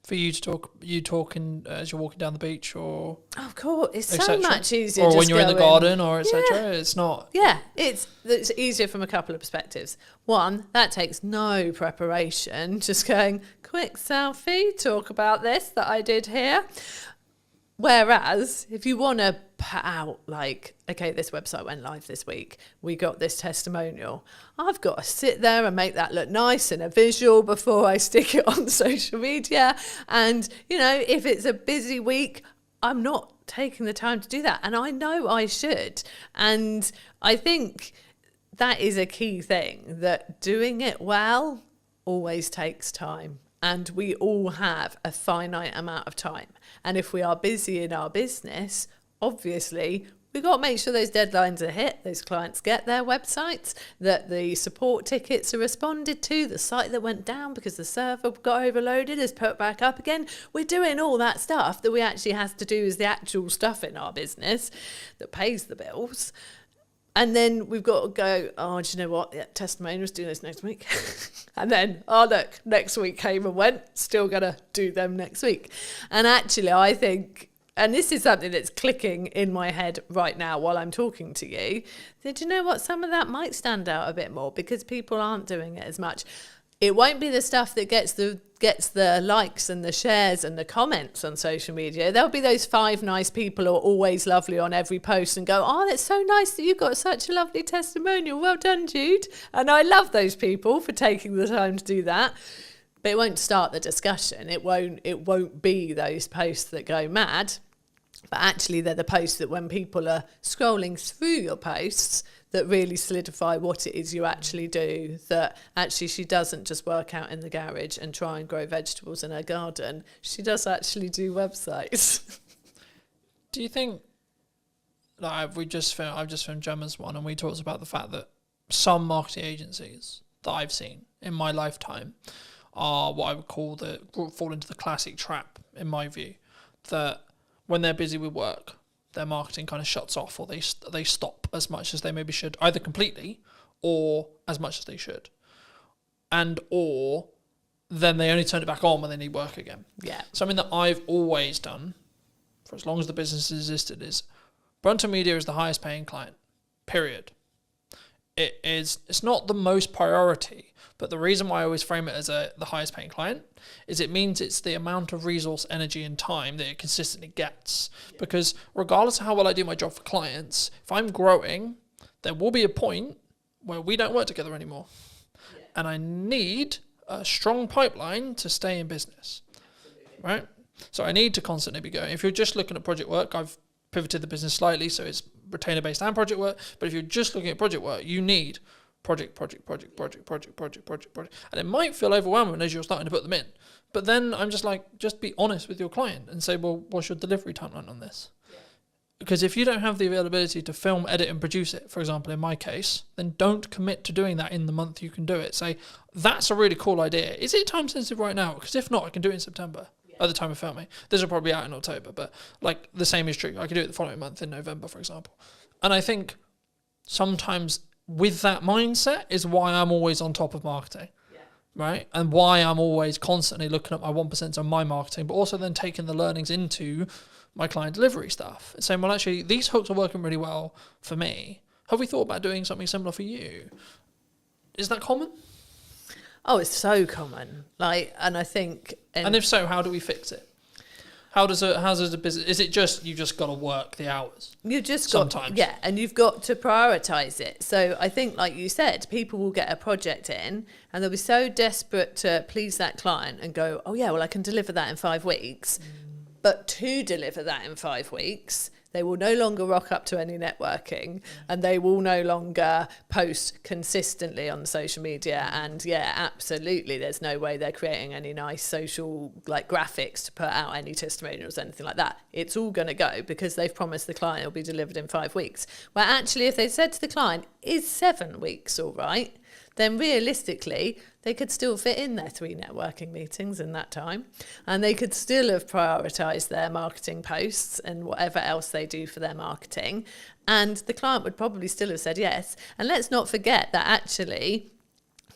for you to talk? You talking as you're walking down the beach, or of course, it's so much easier. Or just when you're in the garden, or etc. Yeah. It's not. Yeah, it's easier from a couple of perspectives. One, that takes no preparation. Just going quick selfie, talk about this that I did here. Whereas if you want to put out okay, this website went live this week, we got this testimonial, I've got to sit there and make that look nice in a visual before I stick it on social media. And, if it's a busy week, I'm not taking the time to do that. And I know I should. And I think that is a key thing, that doing it well always takes time. And we all have a finite amount of time. And if we are busy in our business, obviously, we've got to make sure those deadlines are hit, those clients get their websites, that the support tickets are responded to, the site that went down because the server got overloaded is put back up again. We're doing all that stuff that we actually have to do as the actual stuff in our business that pays the bills. And then we've got to go, oh, do you know what? Yeah, testimonials, do this next week. And then, oh, look, next week came and went, still going to do them next week. And actually, I think, and this is something that's clicking in my head right now while I'm talking to you, that, you know what? Some of that might stand out a bit more because people aren't doing it as much. It won't be the stuff that gets the likes and the shares and the comments on social media. There'll be those 5 nice people who are always lovely on every post and go, oh, that's so nice that you got such a lovely testimonial. Well done, Jude. And I love those people for taking the time to do that. But it won't start the discussion. It won't be those posts that go mad. But actually, they're the posts that when people are scrolling through your posts, that really solidify what it is you actually do, that actually she doesn't just work out in the garage and try and grow vegetables in her garden. She does actually do websites. Do you think, I've just filmed Gemma's one, and we talked about the fact that some marketing agencies that I've seen in my lifetime are what I would call fall into the classic trap, in my view, that when they're busy with work, their marketing kind of shuts off, or they stop as much as they maybe should, either completely or as much as they should. Or then they only turn it back on when they need work again. Yeah. Something that I've always done for as long as the business has existed is Brunton Media is the highest paying client, period. It's not the most priority, but the reason why I always frame it as the highest paying client is it means it's the amount of resource, energy and time that it consistently gets. Yeah. Because regardless of how well I do my job for clients, if I'm growing, there will be a point where we don't work together anymore. Yeah. And I need a strong pipeline to stay in business. Absolutely. Right? So I need to constantly be going. If you're just looking at project work, I've pivoted the business slightly, so it's retainer-based and project work. But if you're just looking at project work, you need project. And it might feel overwhelming as you're starting to put them in. But then I'm just like, just be honest with your client and say, well, what's your delivery timeline on this? Because if you don't have the availability to film, edit and produce it, for example, in my case, then don't commit to doing that in the month you can do it. Say, that's a really cool idea. Is it time sensitive right now? Because if not, I can do it in September at the time of filming. This will probably be out in October, but like the same is true. I can do it the following month in November, for example. And I think sometimes with that mindset is why I'm always on top of marketing. Right? And why I'm always constantly looking at my 1% on my marketing, but also then taking the learnings into my client delivery stuff and saying, well, actually, these hooks are working really well for me. Have we thought about doing something similar for you? Is that common? Oh, it's so common. And I think... And if so, how do we fix it? How does a business... Is it just, you just got to work the hours? You just sometimes. Yeah, and you've got to prioritise it. So I think, like you said, people will get a project in and they'll be so desperate to please that client and go, oh yeah, well, I can deliver that in 5 weeks. But to deliver that in 5 weeks, they will no longer rock up to any networking and they will no longer post consistently on social media. And yeah, absolutely, there's no way they're creating any nice social graphics to put out any testimonials, anything like that. It's all going to go because they've promised the client it'll be delivered in 5 weeks. Well, actually, if they said to the client, is 7 weeks all right? Then realistically, they could still fit in their 3 networking meetings in that time. And they could still have prioritised their marketing posts and whatever else they do for their marketing. And the client would probably still have said yes. And let's not forget that actually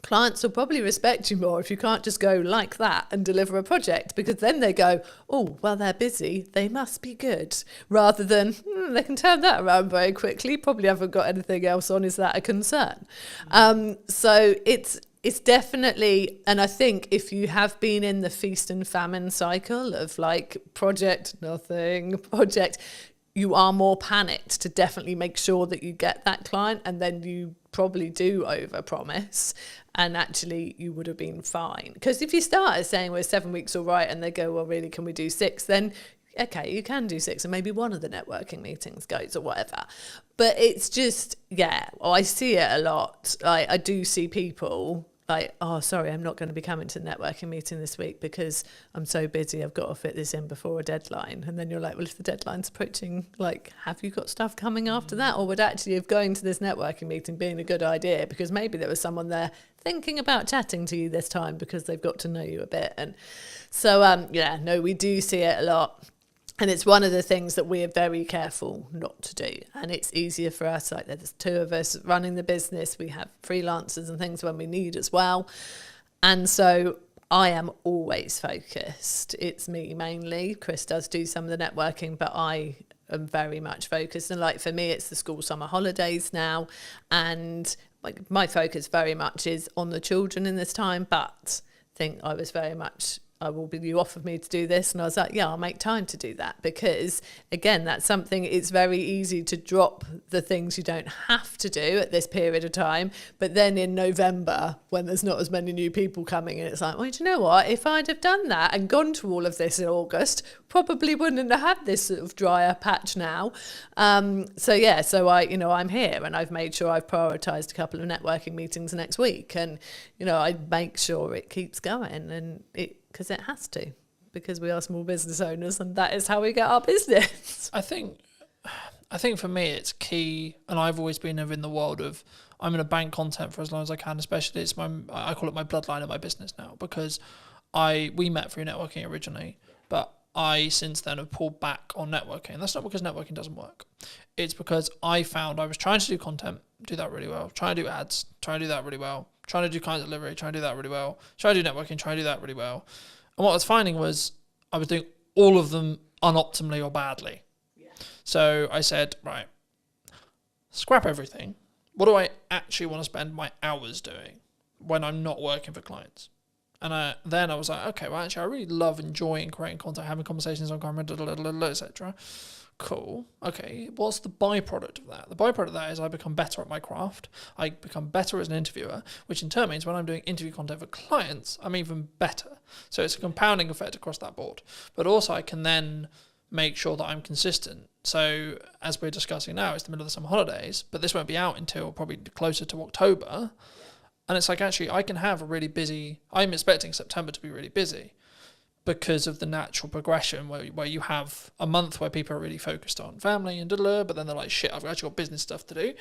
clients will probably respect you more if you can't just go like that and deliver a project, because then they go, oh, well, they're busy, they must be good, rather than they can turn that around very quickly, probably haven't got anything else on, is that a concern? So it's definitely, and I think if you have been in the feast and famine cycle of project, nothing, project, you are more panicked to definitely make sure that you get that client, and then you probably do overpromise, and actually you would have been fine. Because if you start saying, well, 7 weeks all right, and they go, well, really, can we do 6? Then, okay, you can do 6, and maybe one of the networking meetings goes or whatever. But it's just, I see it a lot. I do see people... oh, sorry, I'm not going to be coming to the networking meeting this week because I'm so busy, I've got to fit this in before a deadline. And then you're like, well, if the deadline's approaching, have you got stuff coming after that? Or would actually have going to this networking meeting being a good idea, because maybe there was someone there thinking about chatting to you this time because they've got to know you a bit. And so, no, we do see it a lot. And it's one of the things that we're very careful not to do. And it's easier for us, there's 2 of us running the business. We have freelancers and things when we need as well. And so I am always focused. It's me mainly. Chris does do some of the networking, but I am very much focused. And for me, it's the school summer holidays now. And my focus very much is on the children in this time. But I think I was very much... you offered me to do this, and I was like, yeah, I'll make time to do that, because again, that's something, it's very easy to drop the things you don't have to do at this period of time, but then in November, when there's not as many new people coming in, it's like, well, do you know what, if I'd have done that and gone to all of this in August, probably wouldn't have had this sort of drier patch now. So I'm here, and I've made sure I've prioritised a couple of networking meetings next week, and I make sure it keeps going, and because it has to, because we are small business owners, and that is how we get our business. I think for me it's key, and I've always been in the world of, I'm going to bank content for as long as I can, especially I call it my bloodline of my business now, because we met through networking originally, but I since then have pulled back on networking. And that's not because networking doesn't work. It's because I found I was trying to do content, do that really well, trying to do ads, trying to do that really well, trying to do client delivery, trying to do that really well, trying to do networking, trying to do that really well. And what I was finding was I was doing all of them unoptimally or badly. Yeah. So I said, right, scrap everything. What do I actually want to spend my hours doing when I'm not working for clients? And then I was like, okay, well, actually, I really love enjoying creating content, having conversations on camera, etc. Cool. Okay, what's the byproduct of that? The byproduct of that is I become better at my craft. I become better as an interviewer, which in turn means when I'm doing interview content for clients, I'm even better. So it's a compounding effect across that board. But also I can then make sure that I'm consistent. So as we're discussing now, it's the middle of the summer holidays, but this won't be out until probably closer to October. And it's like, actually, I can have a really busy, I'm expecting September to be really busy because of the natural progression where you have a month where people are really focused on family and but then they're like, shit, I've actually got business stuff to do.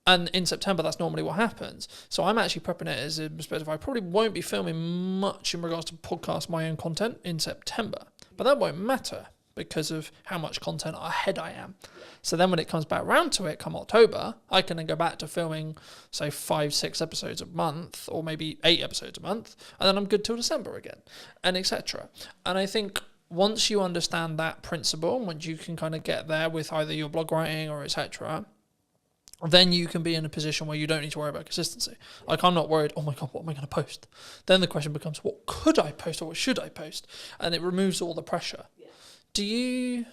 And in September, that's normally what happens. So I'm actually prepping it as a perspective. I probably won't be filming much in regards to podcast my own content in September, but that won't matter because of how much content ahead I am. So then when it comes back around to it come October, I can then go back to filming, say, 5-6 episodes a month, or maybe 8 episodes a month, and then I'm good till December again, and etc. And I think once you understand that principle, once you can kind of get there with either your blog writing or etc., then you can be in a position where you don't need to worry about consistency. Like, I'm not worried, oh my God, what am I going to post? Then the question becomes, what could I post or what should I post? And it removes all the pressure. Yeah. Do you,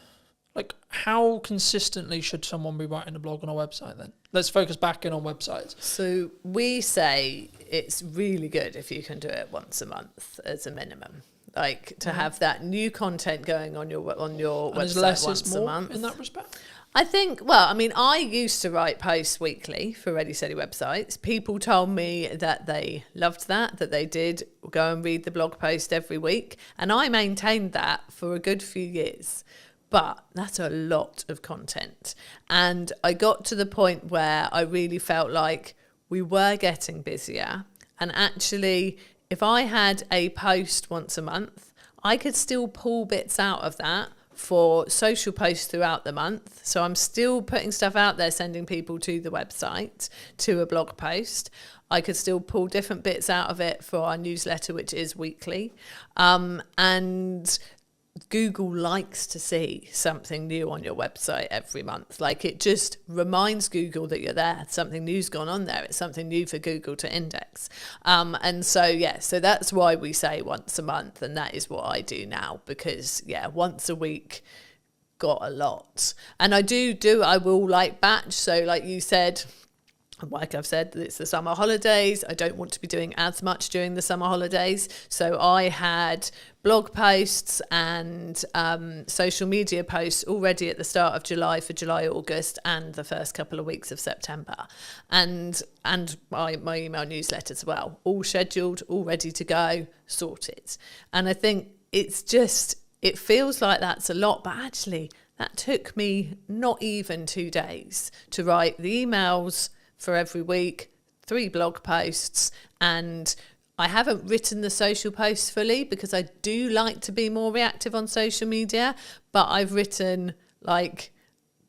like, how consistently should someone be writing a blog on a website then? Let's focus back in on websites. So we say it's really good if you can do it once a month as a minimum. Like, to have that new content going on your website less once is more a month. in that respect? I think, well, I mean, I used to write posts weekly for Ready Steady Websites. People told me that they loved that they did go and read the blog post every week. And I maintained that for a good few years. But that's a lot of content. And I got to the point where I really felt like we were getting busier. And actually, if I had a post once a month, I could still pull bits out of that for social posts throughout the month. So I'm still putting stuff out there, sending people to the website, to a blog post. I could still pull different bits out of it for our newsletter, which is weekly. And Google likes to see something new on your website every month. Like, it just reminds Google that you're there. Something new's gone on there. It's something new for Google to index. And so, yeah, so that's why we say once a month. And that is what I do now, because, yeah, once a week got a lot. And I will like batch. So like you said, like I've said, it's the summer holidays. I don't want to be doing as much during the summer holidays. So I had blog posts and social media posts already at the start of July for July, August, and the first couple of weeks of September. And my email newsletter as well, all scheduled, all ready to go, sorted. And I think it feels like that's a lot, but actually that took me not even 2 days to write the emails for every week, 3 blog posts, and I haven't written the social posts fully because I do like to be more reactive on social media, but I've written like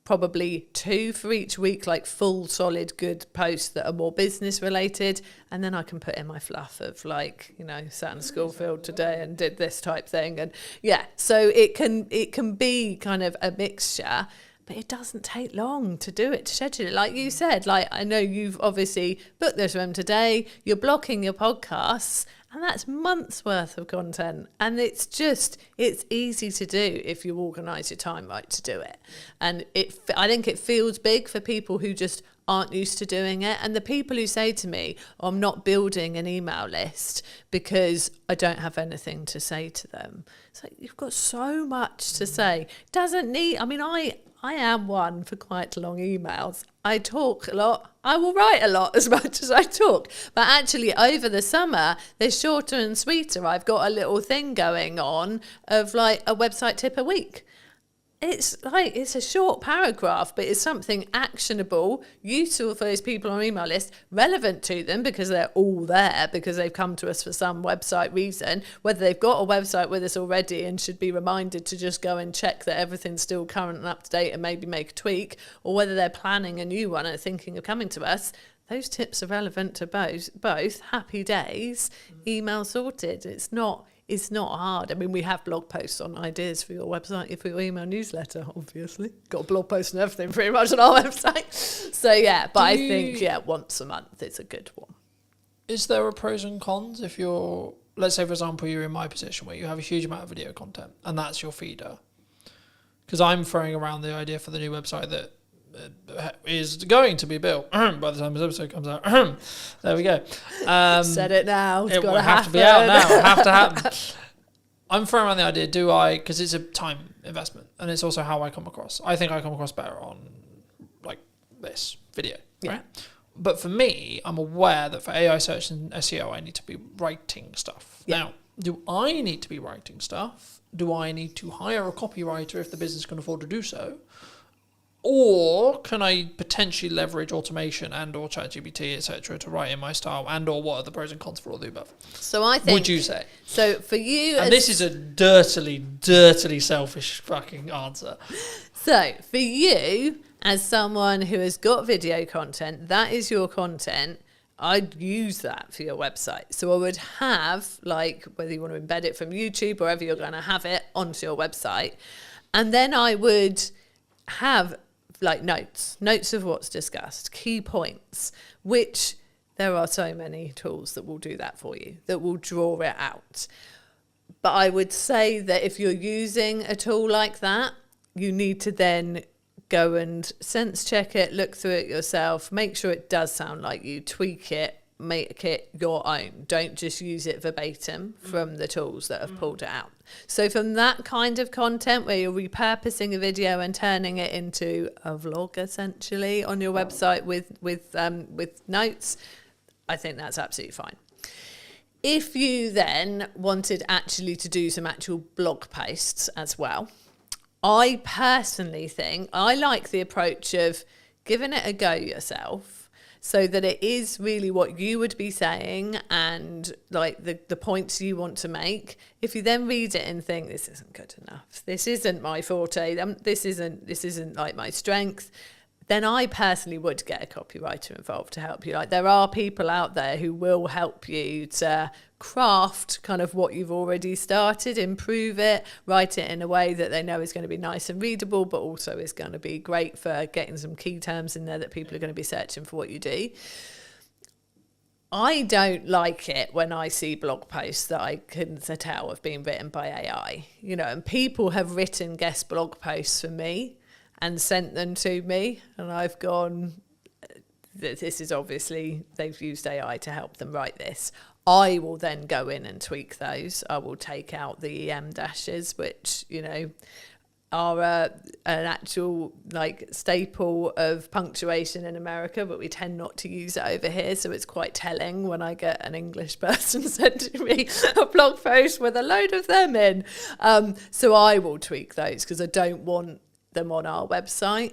probably 2 for each week, like full, solid, good posts that are more business related. And then I can put in my fluff of like, sat in the school field today and did this type thing. And yeah, so it can be kind of a mixture. But it doesn't take long to do it, to schedule it. Like you said, like I know you've obviously booked this room today, you're blocking your podcasts, and that's months worth of content. And it's easy to do if you organise your time right to do it. And I think it feels big for people who just aren't used to doing it. And the people who say to me, I'm not building an email list because I don't have anything to say to them. It's like, you've got so much to say. I am one for quite long emails. I talk a lot. I will write a lot as much as I talk. But actually, over the summer, they're shorter and sweeter. I've got a little thing going on of like a website tip a week. It's a short paragraph, but it's something actionable, useful for those people on our email list, relevant to them because they're all there, because they've come to us for some website reason, whether they've got a website with us already and should be reminded to just go and check that everything's still current and up to date and maybe make a tweak, or whether they're planning a new one and thinking of coming to us. Those tips are relevant to both. Happy days, email sorted. It's not hard. I mean, we have blog posts on ideas for your website, for your email newsletter, obviously. Got a blog post and everything pretty much on our website. So, yeah, but I think, once a month is a good one. Is there a pros and cons if let's say, for example, you're in my position where you have a huge amount of video content and that's your feeder? Because I'm throwing around the idea for the new website that is going to be built by the time this episode comes out. There we go. Said it now. It's it got will to have to be out now. Have to happen. I'm throwing around the idea, do I, because it's a time investment and it's also how I come across. I think I come across better on like this video, right? But for me, I'm aware that for AI search and SEO, I need to be writing stuff. Yeah. Now, do I need to be writing stuff? Do I need to hire a copywriter if the business can afford to do so? Or can I potentially leverage automation and or ChatGPT, etc., to write in my style, and or what are the pros and cons for all the above? So I think... Would you say? So for you... And this is a dirtily selfish fucking answer. So for you, as someone who has got video content, that is your content, I'd use that for your website. So I would have, like, whether you want to embed it from YouTube or wherever you're going to have it onto your website. And then I would have... like notes of what's discussed, key points, which there are so many tools that will do that for you, that will draw it out. But I would say that if you're using a tool like that, you need to then go and sense check it, look through it yourself, make sure it does sound like you, tweak it, make it your own. Don't just use it verbatim from the tools that have pulled it out. So from that kind of content where you're repurposing a video and turning it into a vlog essentially on your website with notes, I think that's absolutely fine. If you then wanted actually to do some actual blog posts as well, I personally think I like the approach of giving it a go yourself, so that it is really what you would be saying and like the points you want to make. If you then read it and think, this isn't good enough, this isn't my forte, this isn't like my strength, then I personally would get a copywriter involved to help you. Like, there are people out there who will help you to craft kind of what you've already started, improve it, write it in a way that they know is going to be nice and readable, but also is going to be great for getting some key terms in there that people are going to be searching for what you do. I don't like it when I see blog posts that I can tell have been written by AI, you know, and people have written guest blog posts for me and sent them to me, and I've gone, this is obviously, they've used AI to help them write this. I will then go in and tweak those. I will take out the EM dashes, which, you know, are an actual like staple of punctuation in America, but we tend not to use it over here. So it's quite telling when I get an English person sending me a blog post with a load of them in. So I will tweak those because I don't want them on our website.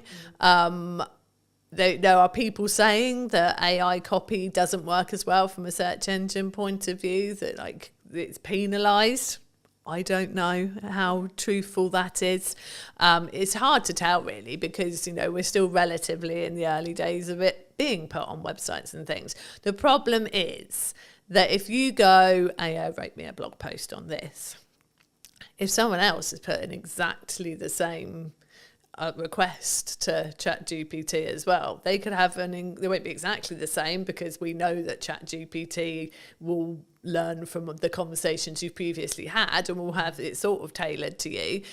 There are people saying that AI copy doesn't work as well from a search engine point of view, that like it's penalised. I don't know how truthful that is. It's hard to tell really, because, you know, we're still relatively in the early days of it being put on websites and things. The problem is that if you go, AI wrote me a blog post on this, if someone else is putting exactly the same request to ChatGPT as well, they could have they won't be exactly the same, because we know that ChatGPT will learn from the conversations you've previously had and will have it sort of tailored to you,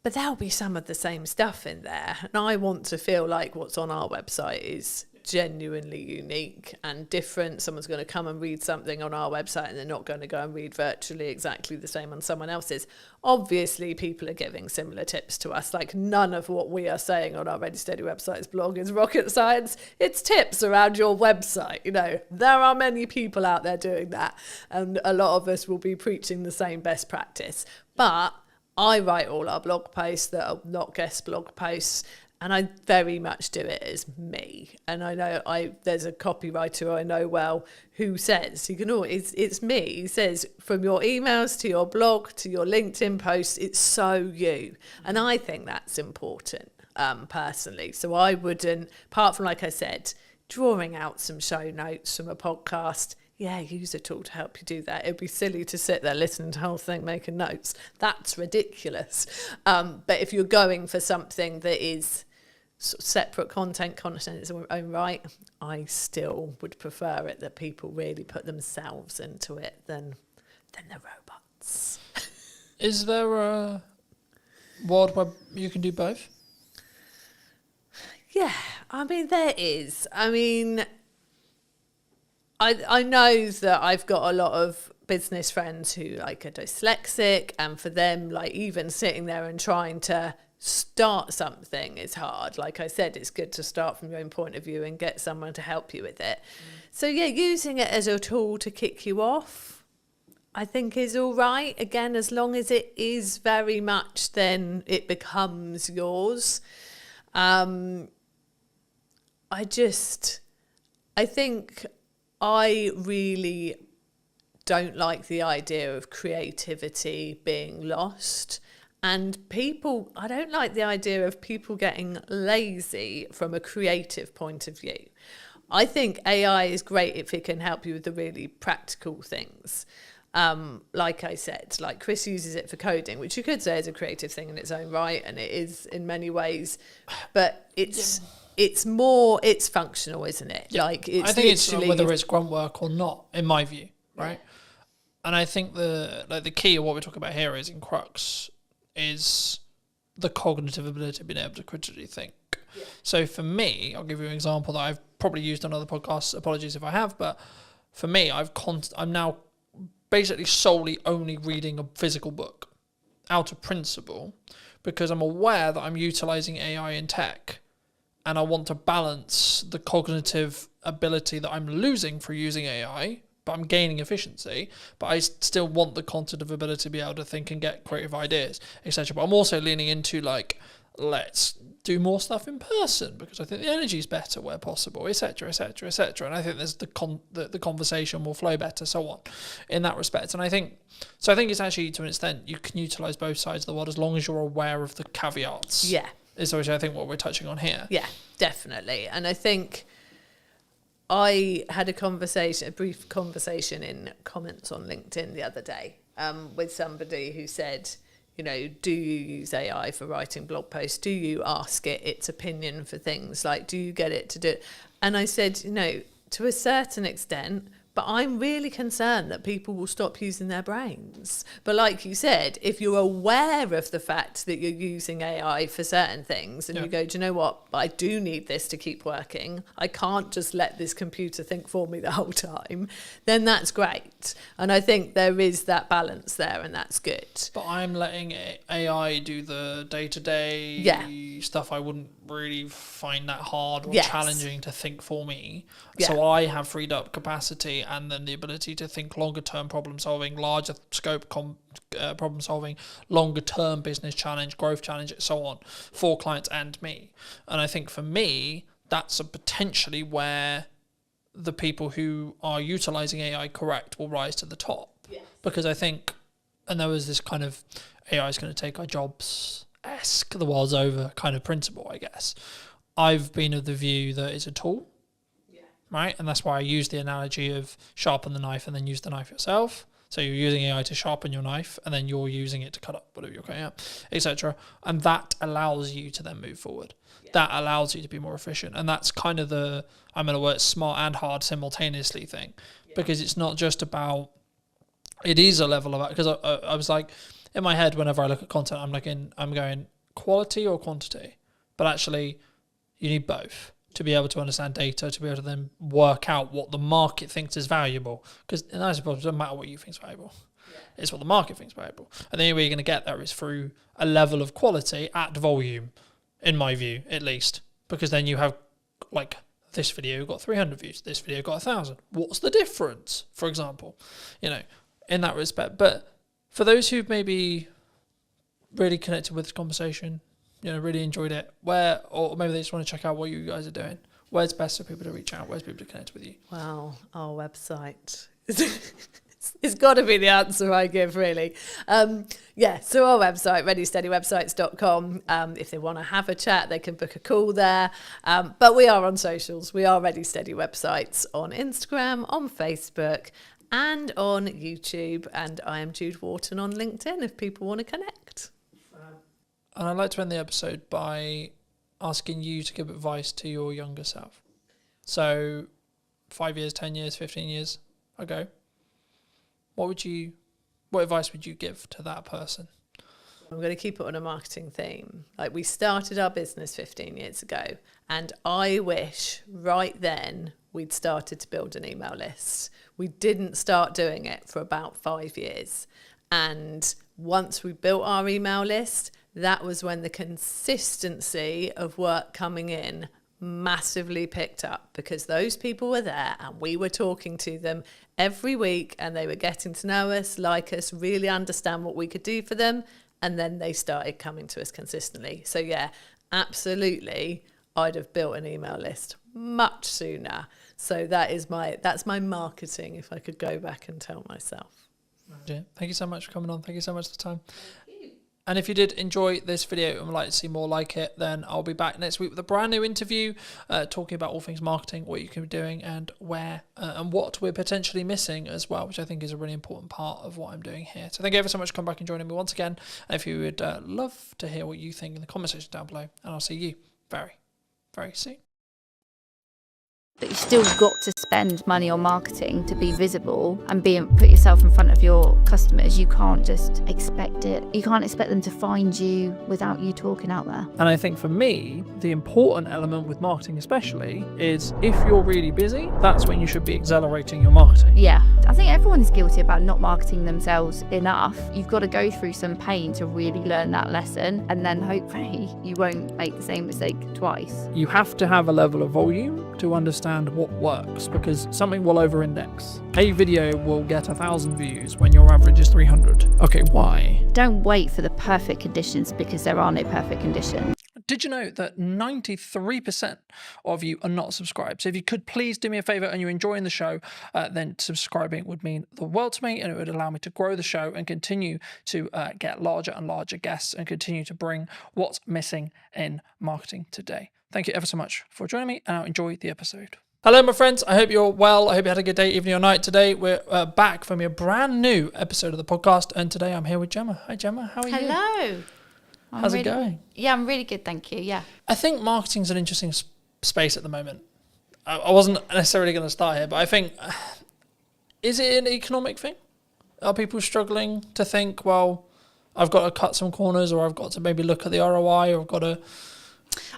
but there'll be some of the same stuff in there, and I want to feel like what's on our website is genuinely unique and different. Someone's going to come and read something on our website and they're not going to go and read virtually exactly the same on someone else's. Obviously, people are giving similar tips to us. Like, none of what we are saying on our Ready Steady Websites blog is rocket science. It's tips around your website. You know, there are many people out there doing that, and a lot of us will be preaching the same best practice. But I write all our blog posts that are not guest blog posts, and I very much do it as me. And I know there's a copywriter I know well who says, you can always, it's me. He says, from your emails to your blog to your LinkedIn posts, it's so you. And I think that's important, personally. So I wouldn't, apart from, like I said, drawing out some show notes from a podcast, yeah, use a tool to help you do that. It'd be silly to sit there listening to the whole thing, making notes. That's ridiculous. But if you're going for something that is sort of separate content in its own right, I still would prefer it that people really put themselves into it than the robots. Is there a world where you can do both? Yeah, I mean, there is. I mean, I know that I've got a lot of business friends who like are dyslexic, and for them, like even sitting there and trying to start something is hard. Like I said, it's good to start from your own point of view and get someone to help you with it. So yeah, using it as a tool to kick you off, I think is all right. Again, as long as it is very much, then it becomes yours. I think I really don't like the idea of creativity being lost. And I don't like the idea of people getting lazy from a creative point of view. I think AI is great if it can help you with the really practical things. Like I said, like Chris uses it for coding, which you could say is a creative thing in its own right, and it is in many ways, but it's functional, isn't it? Yeah. Like it's I think it's whether it's grunt work or not, in my view, right? Yeah. And I think the key of what we're talking about here is in crux is the cognitive ability of being able to critically think. Yeah. So for me, I'll give you an example that I've probably used on other podcasts. Apologies if I have, but for me, I'm now basically solely only reading a physical book out of principle, because I'm aware that I'm utilizing AI in tech, and I want to balance the cognitive ability that I'm losing through using AI, but I'm gaining efficiency, but I still want the cognitive ability to be able to think and get creative ideas, etc. But I'm also leaning into like, let's do more stuff in person because I think the energy is better where possible, etc., etc., etc. And I think there's the conversation will flow better, so on, in that respect. And I think it's actually, to an extent, you can utilize both sides of the world as long as you're aware of the caveats. Yeah. Is which I think what we're touching on here. Yeah, definitely. And I think I had a brief conversation in comments on LinkedIn the other day with somebody who said, you know, do you use AI for writing blog posts? Do you ask it its opinion for things? Like, do you get it to do it? And I said, you know, to a certain extent, but I'm really concerned that people will stop using their brains. But like you said, if you're aware of the fact that you're using AI for certain things and you go, do you know what, I do need this to keep working, I can't just let this computer think for me the whole time, then that's great. And I think there is that balance there, and that's good. But I'm letting AI do the day-to-day stuff I wouldn't really find that hard or challenging to think for me. So I have freed up capacity and then the ability to think longer term problem solving, larger scope problem solving, longer term business challenge, growth challenge, and so on for clients and me. And I think for me, that's potentially where the people who are utilizing AI correct will rise to the top. Yes. Because I think, and there was this kind of AI is going to take our jobs-esque, the world's over kind of principle, I guess. I've been of the view that it's a tool. Right, and that's why I use the analogy of sharpen the knife and then use the knife yourself. So you're using AI to sharpen your knife, and then you're using it to cut up whatever you're cutting up, etc. And that allows you to then move forward. Yeah. That allows you to be more efficient, and that's kind of the, I'm going to work smart and hard simultaneously thing, because it's not just about. It is a level of, because I was like, in my head whenever I look at content, I'm going quality or quantity, but actually you need both to be able to understand data, to be able to then work out what the market thinks is valuable. Because I suppose it doesn't matter what you think is valuable. Yeah. It's what the market thinks is valuable. And the only way you're going to get there is through a level of quality at volume, in my view, at least. Because then you have, like, this video got 300 views, this video got 1,000. What's the difference, for example? You know, in that respect. But for those who've maybe really connected with this conversation, you know, really enjoyed it, or maybe they just want to check out what you guys are doing, where's best for people to reach out? Where's people to connect with you? Well, our website. It's got to be the answer I give, really. So our website, readysteadywebsites.com. If they want to have a chat, they can book a call there. But we are on socials. We are Ready Steady Websites on Instagram, on Facebook, and on YouTube. And I am Jude Wharton on LinkedIn if people want to connect. And I'd like to end the episode by asking you to give advice to your younger self. So 5 years, 10 years, 15 years ago, what advice would you give to that person? I'm going to keep it on a marketing theme. Like, we started our business 15 years ago, and I wish right then we'd started to build an email list. We didn't start doing it for about 5 years. And once we built our email list, that was when the consistency of work coming in massively picked up, because those people were there and we were talking to them every week and they were getting to know us, like us, really understand what we could do for them. And then they started coming to us consistently. So yeah, absolutely, I'd have built an email list much sooner. So that's my marketing, if I could go back and tell myself. Yeah. Thank you so much for coming on. Thank you so much for the time. And if you did enjoy this video and would like to see more like it, then I'll be back next week with a brand new interview talking about all things marketing, what you can be doing and where and what we're potentially missing as well, which I think is a really important part of what I'm doing here. So thank you ever so much for coming back and joining me once again. And if you would love to hear what you think in the comment section down below, and I'll see you very, very soon. But you've still got to spend money on marketing to be visible and put yourself in front of your customers. You can't just expect it. You can't expect them to find you without you talking out there. And I think for me, the important element with marketing especially is if you're really busy, that's when you should be accelerating your marketing. Yeah, I think everyone is guilty about not marketing themselves enough. You've got to go through some pain to really learn that lesson, and then hopefully you won't make the same mistake twice. You have to have a level of volume to understand what works, because something will over-index. A video will get 1,000 views when your average is 300. Okay, why? Don't wait for the perfect conditions, because there are no perfect conditions. Did you know that 93% of you are not subscribed? So if you could please do me a favor and you're enjoying the show, then subscribing would mean the world to me, and it would allow me to grow the show and continue to get larger and larger guests and continue to bring what's missing in marketing today. Thank you ever so much for joining me, and I'll enjoy the episode. Hello, my friends. I hope you're well. I hope you had a good day, evening or night. Today, we're back from a brand new episode of the podcast, and today I'm here with Gemma. Hi, Gemma. How are you? Hello. How's it going? Yeah, I'm really good, thank you. Yeah. I think marketing's an interesting space at the moment. I wasn't necessarily going to start here, but I think, is it an economic thing? Are people struggling to think, well, I've got to cut some corners, or I've got to maybe look at the ROI, or I've got to...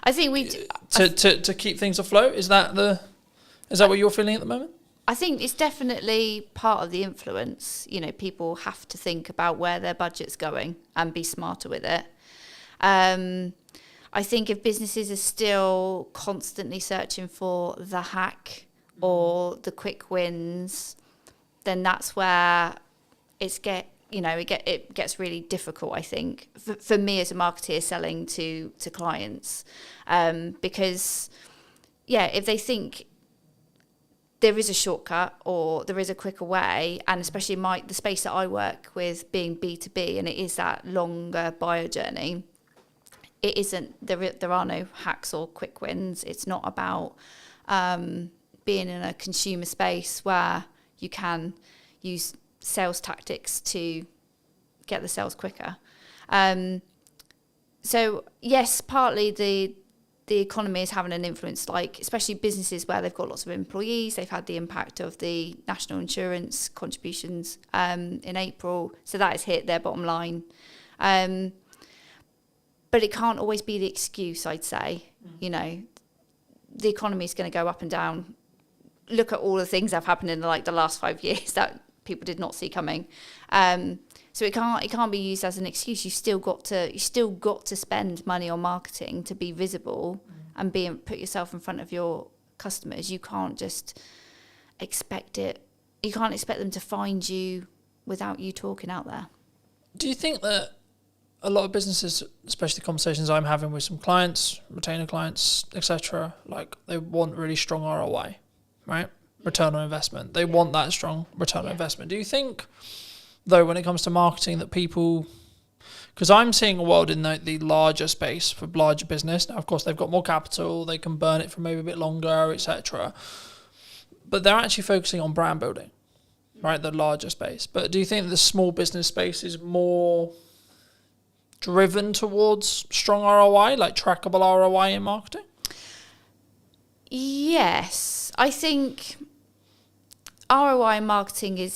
I think we... To keep things afloat? Is that what you're feeling at the moment? I think it's definitely part of the influence. You know, people have to think about where their budget's going and be smarter with it. I think if businesses are still constantly searching for the hack or the quick wins, then that's where it gets really difficult, I think, for me as a marketer selling to clients. Because, yeah, if they think there is a shortcut or there is a quicker way, and especially the space that I work with being B2B, and it is that longer buyer journey, it isn't, there are no hacks or quick wins. It's not about being in a consumer space where you can use sales tactics to get the sales quicker. So yes, partly the economy is having an influence, like especially businesses where they've got lots of employees. They've had the impact of the national insurance contributions in April, so that has hit their bottom line. But it can't always be the excuse, I'd say. You know, the economy is going to go up and down. Look at all the things that have happened in the last 5 years that people did not see coming. So it can't be used as an excuse. You've still got to spend money on marketing to be visible and put yourself in front of your customers. You can't just expect it. You can't expect them to find you without you talking out there. Do you think that a lot of businesses, especially the conversations I'm having with some clients, retainer clients, etc., like they want really strong ROI, right? Return on investment. They want that strong return on investment. Do you think, though, when it comes to marketing, that people, because I'm seeing a world in the larger space for larger business. Now, of course, they've got more capital, they can burn it for maybe a bit longer, etc. But they're actually focusing on brand building, right? The larger space. But do you think the small business space is more driven towards strong ROI, like trackable ROI in marketing? Yes, I think ROI marketing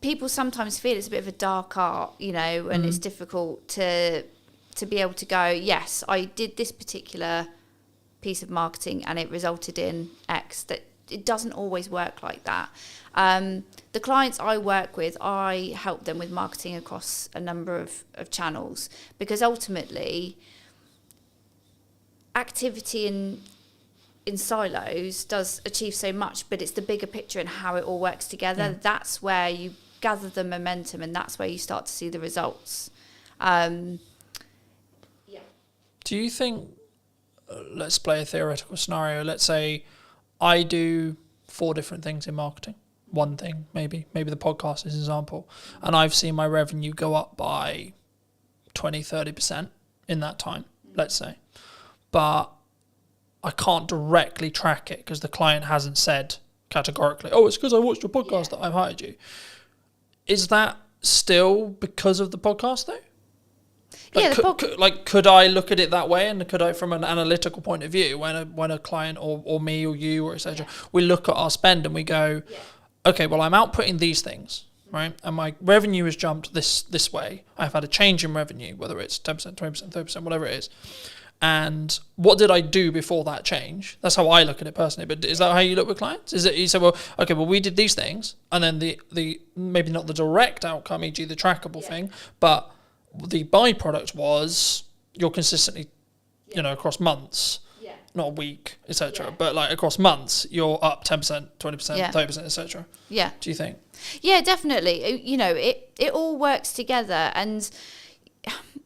people sometimes feel it's a bit of a dark art, you know, and it's difficult to be able to go, yes, I did this particular piece of marketing and it resulted in X. That it doesn't always work like that. The clients I work with, I help them with marketing across a number of channels, because ultimately activity in silos does achieve so much, but it's the bigger picture and how it all works together. Yeah. That's where you gather the momentum, and that's where you start to see the results. Do you think, let's play a theoretical scenario, let's say I do 4 different things in marketing, one thing maybe the podcast is an example, and I've seen my revenue go up by 20-30% in that time, let's say, but I can't directly track it because the client hasn't said categorically, oh, it's because I watched your podcast that I've hired you. Is that still because of the podcast though? Like, could I look at it that way, and could I, from an analytical point of view, when a client or me or you or etc., we look at our spend and we go, okay, well, I'm outputting these things, right, and my revenue has jumped this way. I've had a change in revenue, whether it's 10%, 20%, 30%, whatever it is. And what did I do before that change? That's how I look at it personally. But is that how you look with clients? Is it you say, well, okay, well, we did these things, and then the maybe not the direct outcome, e.g. the trackable thing, but the byproduct was you're consistently, across months, not a week, etc., but like across months, you're up 10%, 20%, 30%, etc. Yeah. Do you think? Yeah, definitely. It all works together, and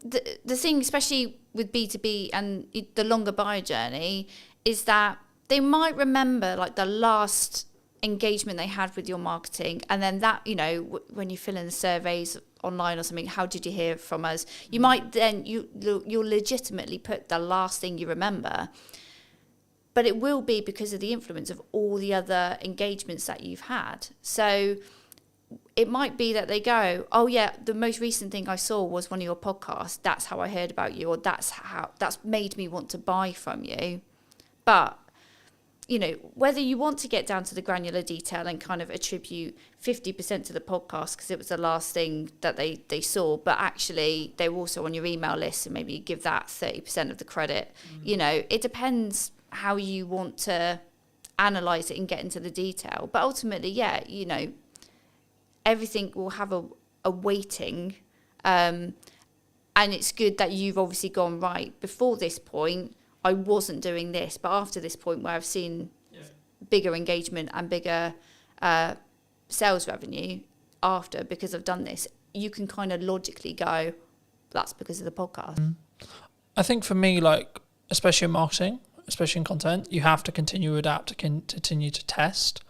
the thing, especially with B2B and the longer buyer journey, is that they might remember like the last engagement they had with your marketing, and then that, when you fill in the surveys online or something, how did you hear from us? You might then, you'll legitimately put the last thing you remember, but it will be because of the influence of all the other engagements that you've had. So it might be that they go, oh yeah, the most recent thing I saw was one of your podcasts. That's how I heard about you, or that's made me want to buy from you. But, whether you want to get down to the granular detail and kind of attribute 50% to the podcast because it was the last thing that they saw, but actually they were also on your email list, and maybe you give that 30% of the credit. It depends how you want to analyze it and get into the detail. But ultimately, everything will have a weighting, and it's good that you've obviously gone, right, before this point I wasn't doing this, but after this point where I've seen bigger engagement and bigger sales revenue after, because I've done this, you can kind of logically go, that's because of the podcast. I think for me, like, especially in marketing, especially in content, you have to continue to adapt, to continue to test.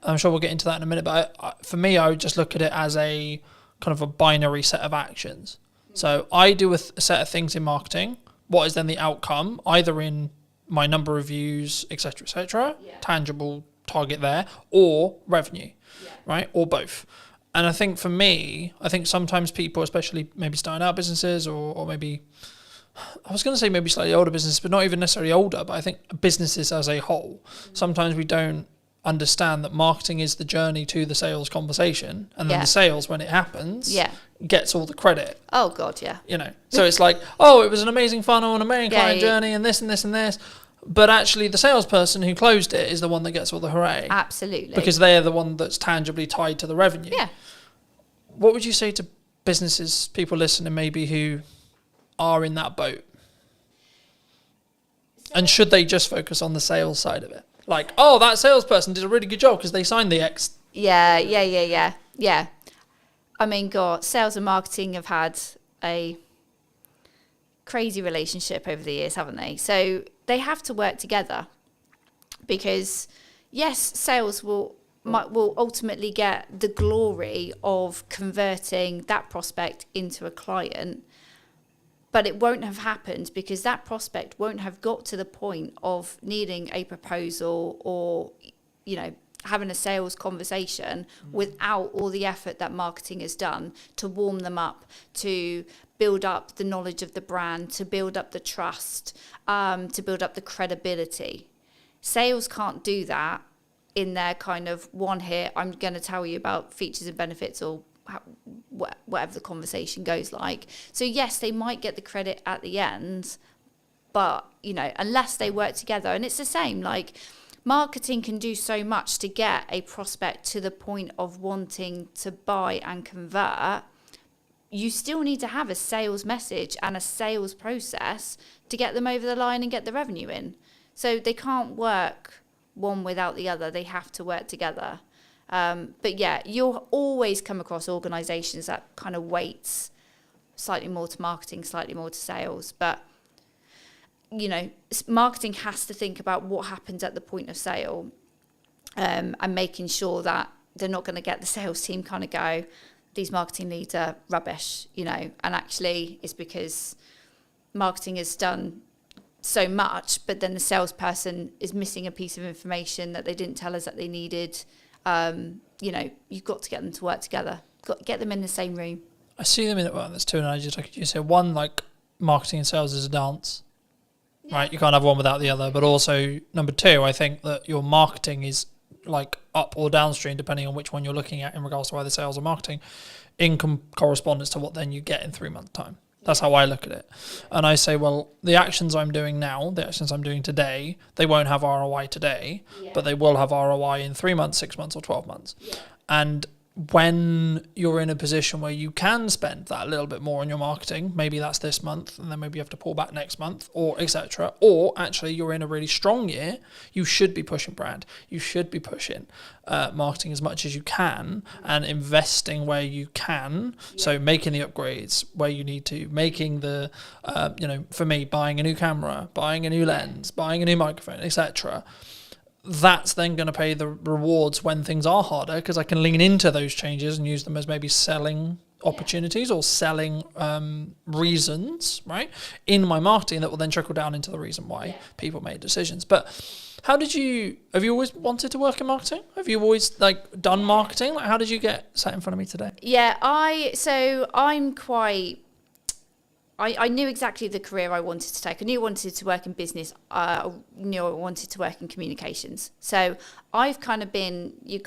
I'm sure we'll get into that in a minute, but for me, I would just look at it as a kind of a binary set of actions. So I do a set of things in marketing. What is then the outcome, either in my number of views, etc., tangible target there, or revenue, right, or both. And I think for me, sometimes people, especially maybe starting out businesses or maybe, I was going to say maybe slightly older businesses, but not even necessarily older, but I think businesses as a whole, sometimes we don't understand that marketing is the journey to the sales conversation, and then the sales, when it happens, gets all the credit. Oh God, yeah. So it's like, oh, it was an amazing funnel and amazing client journey and this and this and this, but actually the salesperson who closed it is the one that gets all the hooray. Absolutely. Because they're the one that's tangibly tied to the revenue. Yeah. What would you say to businesses, people listening maybe who are in that boat? And should they just focus on the sales side of it? Like, oh, that salesperson did a really good job because they signed the X. Yeah. I mean, God, sales and marketing have had a crazy relationship over the years, haven't they? So they have to work together, because, yes, sales will ultimately get the glory of converting that prospect into a client, but it won't have happened because that prospect won't have got to the point of needing a proposal or, having a sales conversation without all the effort that marketing has done to warm them up, to build up the knowledge of the brand, to build up the trust, to build up the credibility. Sales can't do that in their kind of one hit, I'm going to tell you about features and benefits, or whatever the conversation goes like. So yes, they might get the credit at the end, But, you know, unless they work together, and it's the same, like marketing can do so much to get a prospect to the point of wanting to buy and convert. You still need to have a sales message and a sales process to get them over the line and get the revenue in. So they can't work one without the other. They have to work together. But yeah, you'll always come across organisations that kind of weights slightly more to marketing, slightly more to sales. But, you know, marketing has to think about what happens at the point of sale, and making sure that they're not going to get the sales team kind of go, these marketing leads are rubbish, you know, and actually it's because marketing has done so much, but then the salesperson is missing a piece of information that they didn't tell us that they needed. You know, you've got to get them to work together. Got to get them in the same room. I see them in, well, there's two analogies I could use here. One, like marketing and sales is a dance, right? You can't have one without the other. But also, number two, I think that your marketing is like up or downstream, depending on which one you're looking at in regards to either sales or marketing, in correspondence to what then you get in 3 months' time. That's how I look at it. And I say, well, the actions I'm doing now, the actions I'm doing today, they won't have ROI today, but they will have ROI in 3 months, 6 months, or 12 months. Yeah. And when you're in a position where you can spend that little bit more on your marketing, maybe that's this month, and then maybe you have to pull back next month, or etc. Or actually you're in a really strong year, you should be pushing brand, you should be pushing marketing as much as you can, and investing where you can. Yeah. So making the upgrades where you need to, making the, you know, for me, buying a new camera, buying a new lens, buying a new microphone, etc. That's then going to pay the rewards when things are harder, because I can lean into those changes and use them as maybe selling opportunities or selling reasons, right, in my marketing that will then trickle down into the reason why people made decisions. But have you always wanted to work in marketing? Have you always like done marketing? Like, how did you get sat in front of me today? Yeah, I knew exactly the career I wanted to take. I knew I wanted to work in business. I knew I wanted to work in communications. So I've kind of been your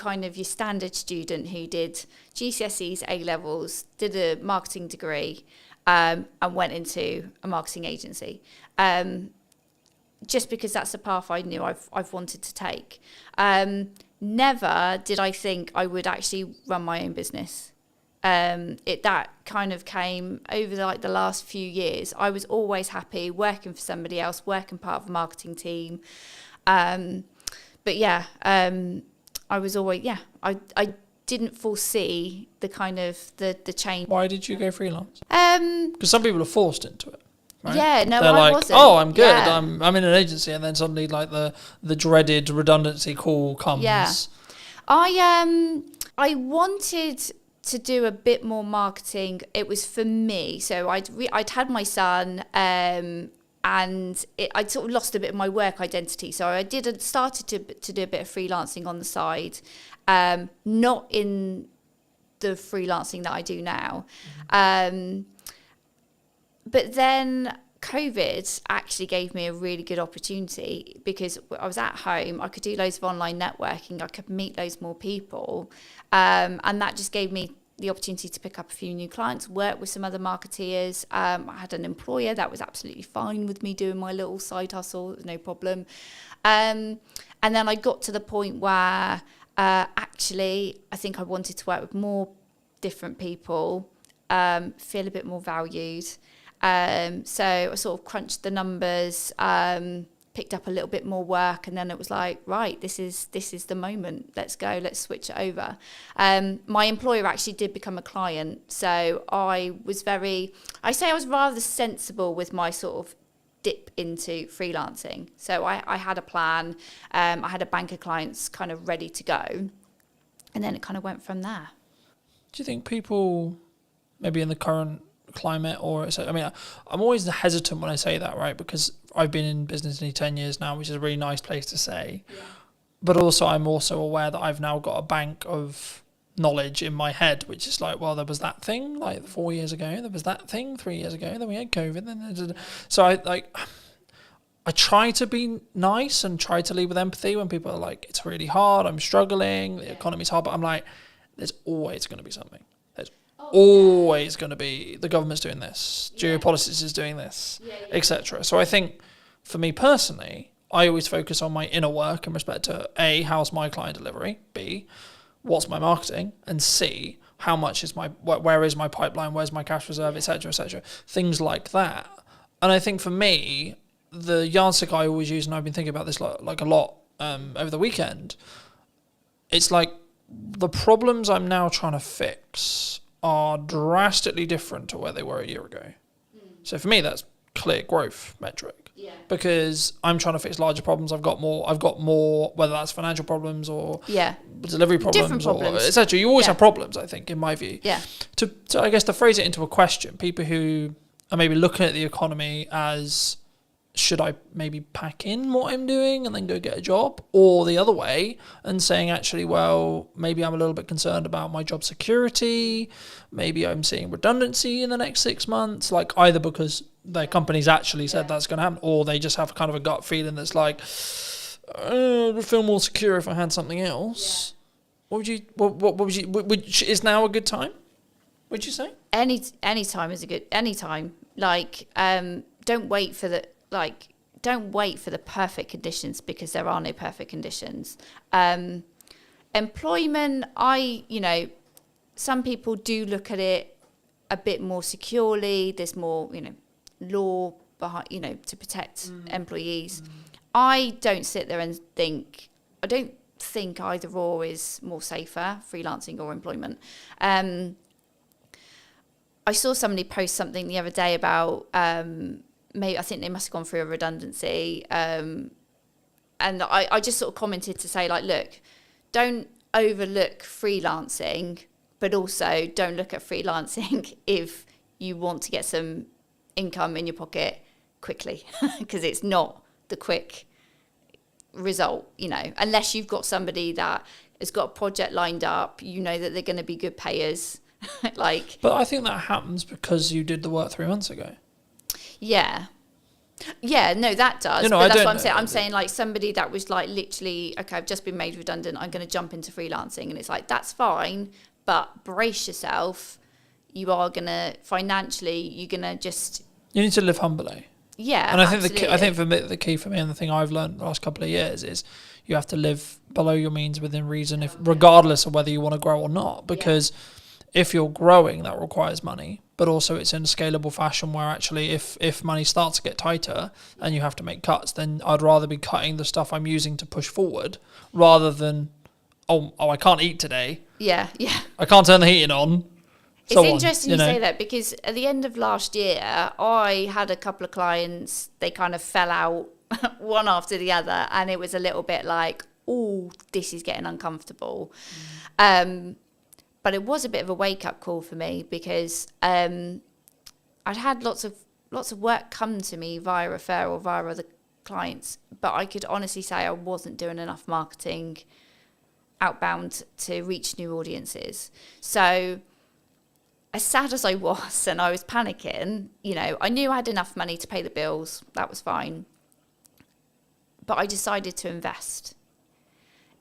standard student who did GCSEs, A-levels, did a marketing degree, and went into a marketing agency. Just because that's the path I knew I've wanted to take. Never did I think I would actually run my own business. That kind of came over the last few years. I was always happy working for somebody else, working part of a marketing team. But yeah, I was always, I didn't foresee the kind of the change. Why did you go freelance? Because some people are forced into it. Right? Yeah, no, they're I like, wasn't. oh, I'm good. Yeah. I'm in an agency, and then suddenly like the dreaded redundancy call comes. Yeah, I wanted to do a bit more marketing. It was for me. So I'd had my son, and I'd sort of lost a bit of my work identity. So I started to do a bit of freelancing on the side, not in the freelancing that I do now. But then COVID actually gave me a really good opportunity, because I was at home. I could do loads of online networking. I could meet loads more people. And that just gave me the opportunity to pick up a few new clients, work with some other marketeers. I had an employer that was absolutely fine with me doing my little side hustle, no problem. And then I got to the point where actually I think I wanted to work with more different people, feel a bit more valued. So I sort of crunched the numbers, picked up a little bit more work, and then it was like, right, this is the moment. Let's go. Let's switch it over. My employer actually did become a client, so I was rather sensible with my sort of dip into freelancing. So I had a plan. I had a bank of clients kind of ready to go, and then it kind of went from there. Do you think people, maybe in the current climate, I'm always hesitant when I say that, right? Because I've been in business nearly 10 years now, which is a really nice place to say. Yeah. But also, I'm also aware that I've now got a bank of knowledge in my head, which is like, well, there was that thing like 4 years ago, there was that thing 3 years ago, then we had COVID. So I try to be nice and try to lead with empathy when people are like, it's really hard, I'm struggling, the economy's hard, but I'm like, there's always going to be something. Always going to be, the government's doing this, geopolitics is doing this, etc. So I think for me personally, I always focus on my inner work in respect to A, how's my client delivery, B, what's my marketing, and C, how much is where is my pipeline, where's my cash reserve, etc., things like that. And I think for me, the yardstick I always use, and I've been thinking about this like a lot over the weekend, it's like the problems I'm now trying to fix are drastically different to where they were a year ago. So for me, that's clear growth metric. Yeah. Because I'm trying to fix larger problems. I've got more, whether that's financial problems or delivery problems or etc. You always have problems, I think, in my view. Yeah. To I guess to phrase it into a question, people who are maybe looking at the economy as, should I maybe pack in what I'm doing and then go get a job? Or the other way and saying, actually, well, maybe I'm a little bit concerned about my job security. Maybe I'm seeing redundancy in the next 6 months, like either because their company's actually said that's going to happen, or they just have kind of a gut feeling that's like, I would feel more secure if I had something else. Yeah. What would you, is now a good time, would you say? Any time is a good, any time. Like, don't wait for the perfect conditions, because there are no perfect conditions. Employment, some people do look at it a bit more securely. There's more, law behind, to protect employees. I don't sit there and think, I don't think either or is more safer, freelancing or employment. I saw somebody post something the other day about, maybe I think they must have gone through a redundancy, and I just sort of commented to say, like, look, don't overlook freelancing, but also don't look at freelancing if you want to get some income in your pocket quickly, because it's not the quick result, unless you've got somebody that has got a project lined up, that they're going to be good payers. But I think that happens because you did the work 3 months ago. Yeah, no, that does. But that's what I'm saying. I'm saying, like, somebody that was like literally, okay, I've just been made redundant, I'm going to jump into freelancing, and it's like, that's fine, but brace yourself. You are going to financially, you're going to just. You need to live humbly. Yeah, and I think for me, the key for me, and the thing I've learned the last couple of years is you have to live below your means within reason, regardless of whether you want to grow or not, because. Yeah. If you're growing, that requires money, but also it's in a scalable fashion where actually if money starts to get tighter and you have to make cuts, then I'd rather be cutting the stuff I'm using to push forward rather than, I can't eat today. Yeah. I can't turn the heating on. It's interesting you say that, because at the end of last year, I had a couple of clients, they kind of fell out one after the other, and it was a little bit like, oh, this is getting uncomfortable. But it was a bit of a wake-up call for me, because I'd had lots of work come to me via referral, via other clients, but I could honestly say I wasn't doing enough marketing outbound to reach new audiences. So as sad as I was and I was panicking, I knew I had enough money to pay the bills. That was fine. But I decided to invest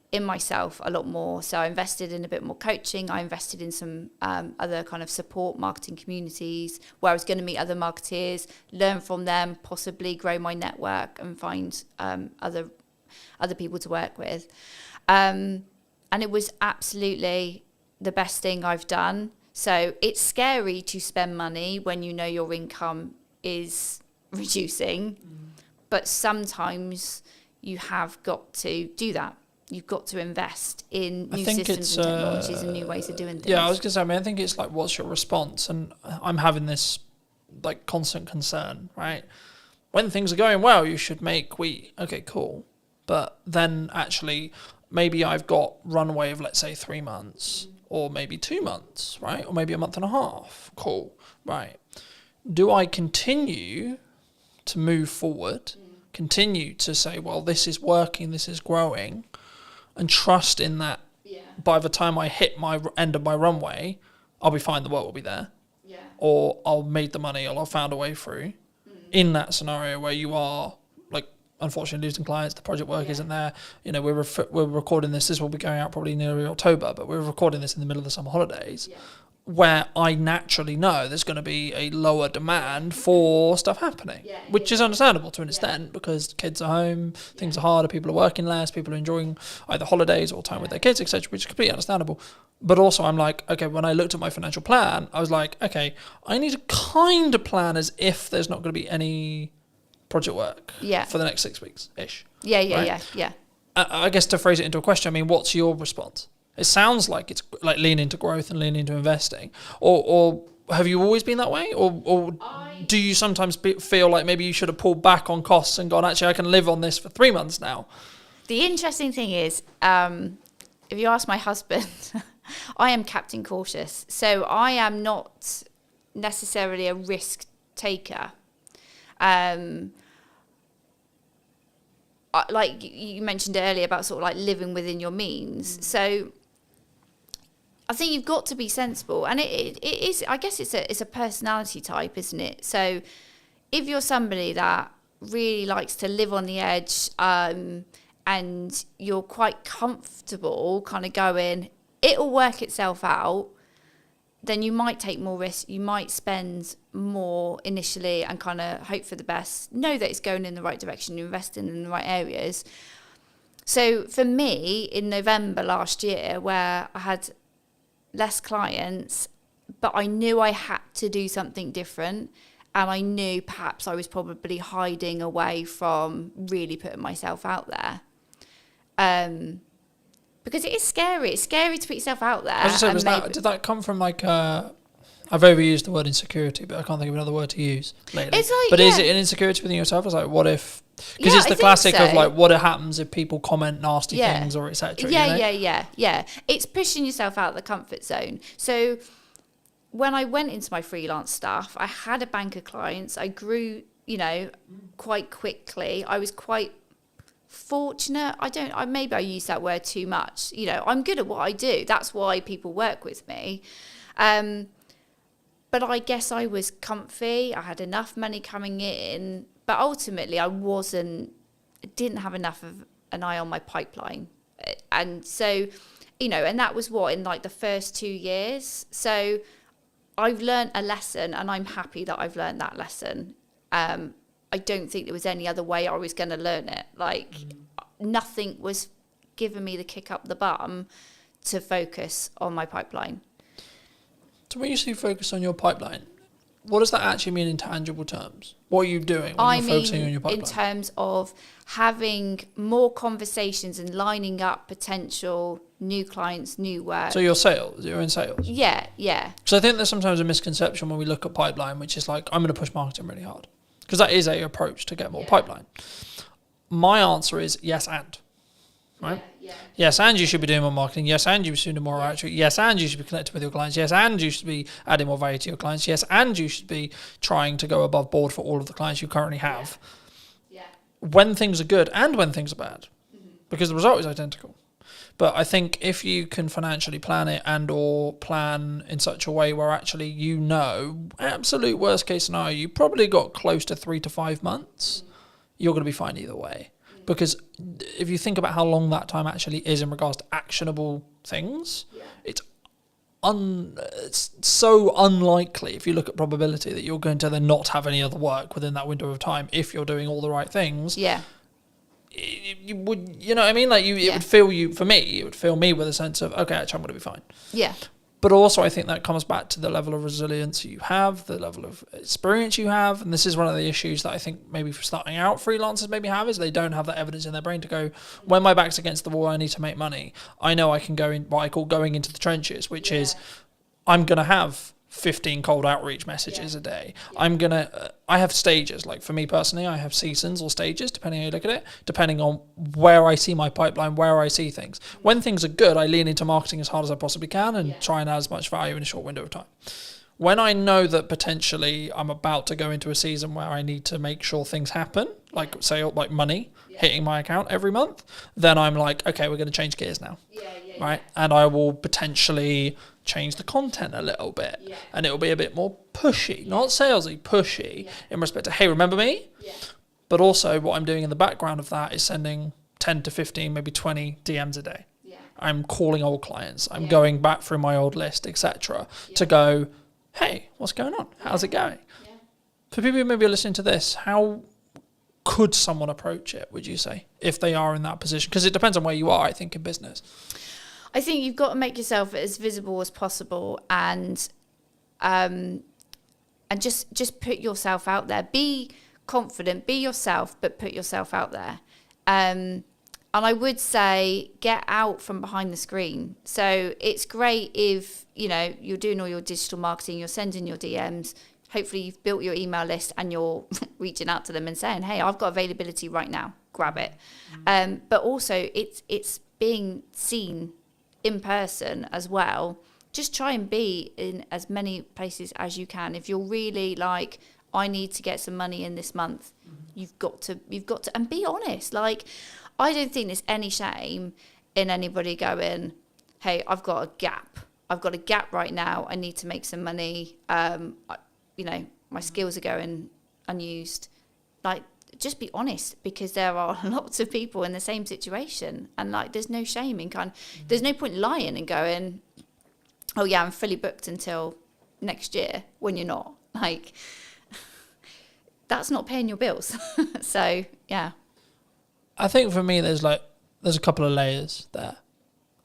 in myself a lot more. So I invested in a bit more coaching. I invested in some other kind of support marketing communities where I was going to meet other marketeers, learn from them, possibly grow my network and find other people to work with. And it was absolutely the best thing I've done. So it's scary to spend money when you know your income is reducing, but sometimes you have got to do that. You've got to invest in new systems and technologies and new ways of doing things. Yeah, I was going to say, I think it's like, what's your response? And I'm having this like constant concern, right? When things are going well, you should make wheat. Okay, cool. But then actually, maybe I've got runway of, let's say, 3 months or maybe 2 months, right? Or maybe a month and a half. Cool, right. Do I continue to move forward, continue to say, well, this is working, this is growing, and trust in that by the time I hit my end of my runway, I'll be fine, the work will be there. Yeah. Or I'll make the money, or I'll found a way through. In that scenario where you are, like, unfortunately losing clients, the project work isn't there. We're recording this will be going out probably nearly October, but we're recording this in the middle of the summer holidays. Yeah. where I naturally know there's going to be a lower demand for stuff happening, which is understandable to an extent because kids are home, things are harder, people are working less, people are enjoying either holidays or time with their kids, etc., which is completely understandable. But also I'm like, okay, when I looked at my financial plan, I was like, okay, I need to kind of plan as if there's not going to be any project work for the next 6 weeks-ish. Yeah. I guess to phrase it into a question, I mean, what's your response? It sounds like it's like lean into growth and lean into investing. Or have you always been that way? Or do you sometimes feel like maybe you should have pulled back on costs and gone, actually, I can live on this for 3 months now? The interesting thing is, if you ask my husband, I am captain cautious. So I am not necessarily a risk taker. Like you mentioned earlier about sort of like living within your means. So I think you've got to be sensible, and it is. I guess it's a personality type, isn't it? So if you're somebody that really likes to live on the edge, and you're quite comfortable, kind of going, it'll work itself out, then you might take more risk. You might spend more initially and kind of hope for the best. Know that it's going in the right direction. You're investing in the right areas. So for me, in November last year, where I had less clients, but I knew I had to do something different, and I knew perhaps I was probably hiding away from really putting myself out there. Because it is scary. It's scary to put yourself out there. I was going to say, did that come from like I've overused the word insecurity, but I can't think of another word to use lately. It's like, but is it an insecurity within yourself? It's like, what if... Because it's the classic of like, what happens if people comment nasty things or etc. Yeah. It's pushing yourself out of the comfort zone. So when I went into my freelance stuff, I had a bank of clients. I grew, quite quickly. I was quite fortunate. Maybe I use that word too much. I'm good at what I do. That's why people work with me. But I guess I was comfy. I had enough money coming in, but ultimately I didn't have enough of an eye on my pipeline. And so, and that was in like the first 2 years. So I've learned a lesson, and I'm happy that I've learned that lesson. I don't think there was any other way I was going to learn it. Like nothing was giving me the kick up the bum to focus on my pipeline. So when you say focus on your pipeline, what does that actually mean in tangible terms? What are you doing when you're focusing on your pipeline? In terms of having more conversations and lining up potential new clients, new work. So you're in sales? Yeah. So I think there's sometimes a misconception when we look at pipeline, which is like, I'm going to push marketing really hard. Because that is a approach to get more pipeline. My answer is yes and. Right? Yeah. Yes, and you should be doing more marketing. Yes, and you should do more outreach. Yes, and you should be connecting with your clients. Yes, and you should be adding more value to your clients. Yes, and you should be trying to go above board for all of the clients you currently have. Yeah. When things are good and when things are bad. Mm-hmm. Because the result is identical. But I think if you can financially plan it and or plan in such a way where actually absolute worst case scenario, you probably got close to 3 to 5 months, you're going to be fine either way. Because if you think about how long that time actually is in regards to actionable things, it's so unlikely, if you look at probability, that you're going to then not have any other work within that window of time if you're doing all the right things. Yeah. You would, you know what I mean? Like it would fill me with a sense of, okay, actually I'm going to be fine. Yeah. But also I think that comes back to the level of resilience you have, the level of experience you have. And this is one of the issues that I think maybe for starting out freelancers maybe have, is they don't have that evidence in their brain to go, when my back's against the wall, I need to make money. I know I can go in what I call going into the trenches, which is I'm going to have 15 cold outreach messages a day. I have stages. Like for me personally, I have seasons or stages, depending how you look at it, depending on where I see my pipeline, where I see things. When things are good, I lean into marketing as hard as I possibly can and try and add as much value in a short window of time. When I know that potentially I'm about to go into a season where I need to make sure things happen, like say like money hitting my account every month, then I'm like, okay, we're going to change gears now. Right? And I will potentially change the content a little bit, and it will be a bit more pushy, not salesy, pushy in respect to, hey, remember me? But also what I'm doing in the background of that is sending 10 to 15, maybe 20 DMs a day. I'm calling old clients, I'm going back through my old list, etc., to go, hey, what's going on? How's it going? Yeah. For people who maybe are listening to this, how could someone approach it, would you say, if they are in that position? Because it depends on where you are, I think, in business. I think you've got to make yourself as visible as possible, and just put yourself out there. Be confident, be yourself, but put yourself out there. And I would say get out from behind the screen. So it's great if, you know, you're doing all your digital marketing, you're sending your DMs. Hopefully you've built your email list and you're reaching out to them and saying, hey, I've got availability right now, grab it. But also it's being seen in person as well. Just try and be in as many places as you can. If you're really like, I need to get some money in this month, you've got to, and be honest. Like, I don't think there's any shame in anybody going, hey, I've got a gap. I've got a gap right now. I need to make some money. You know, my skills are going unused. Like, just be honest, because there are lots of people in the same situation. And like, there's no shame in there's no point lying and going, oh yeah, I'm fully booked until next year, when you're not. Like, that's not paying your bills. So, yeah. I think for me, there's a couple of layers there.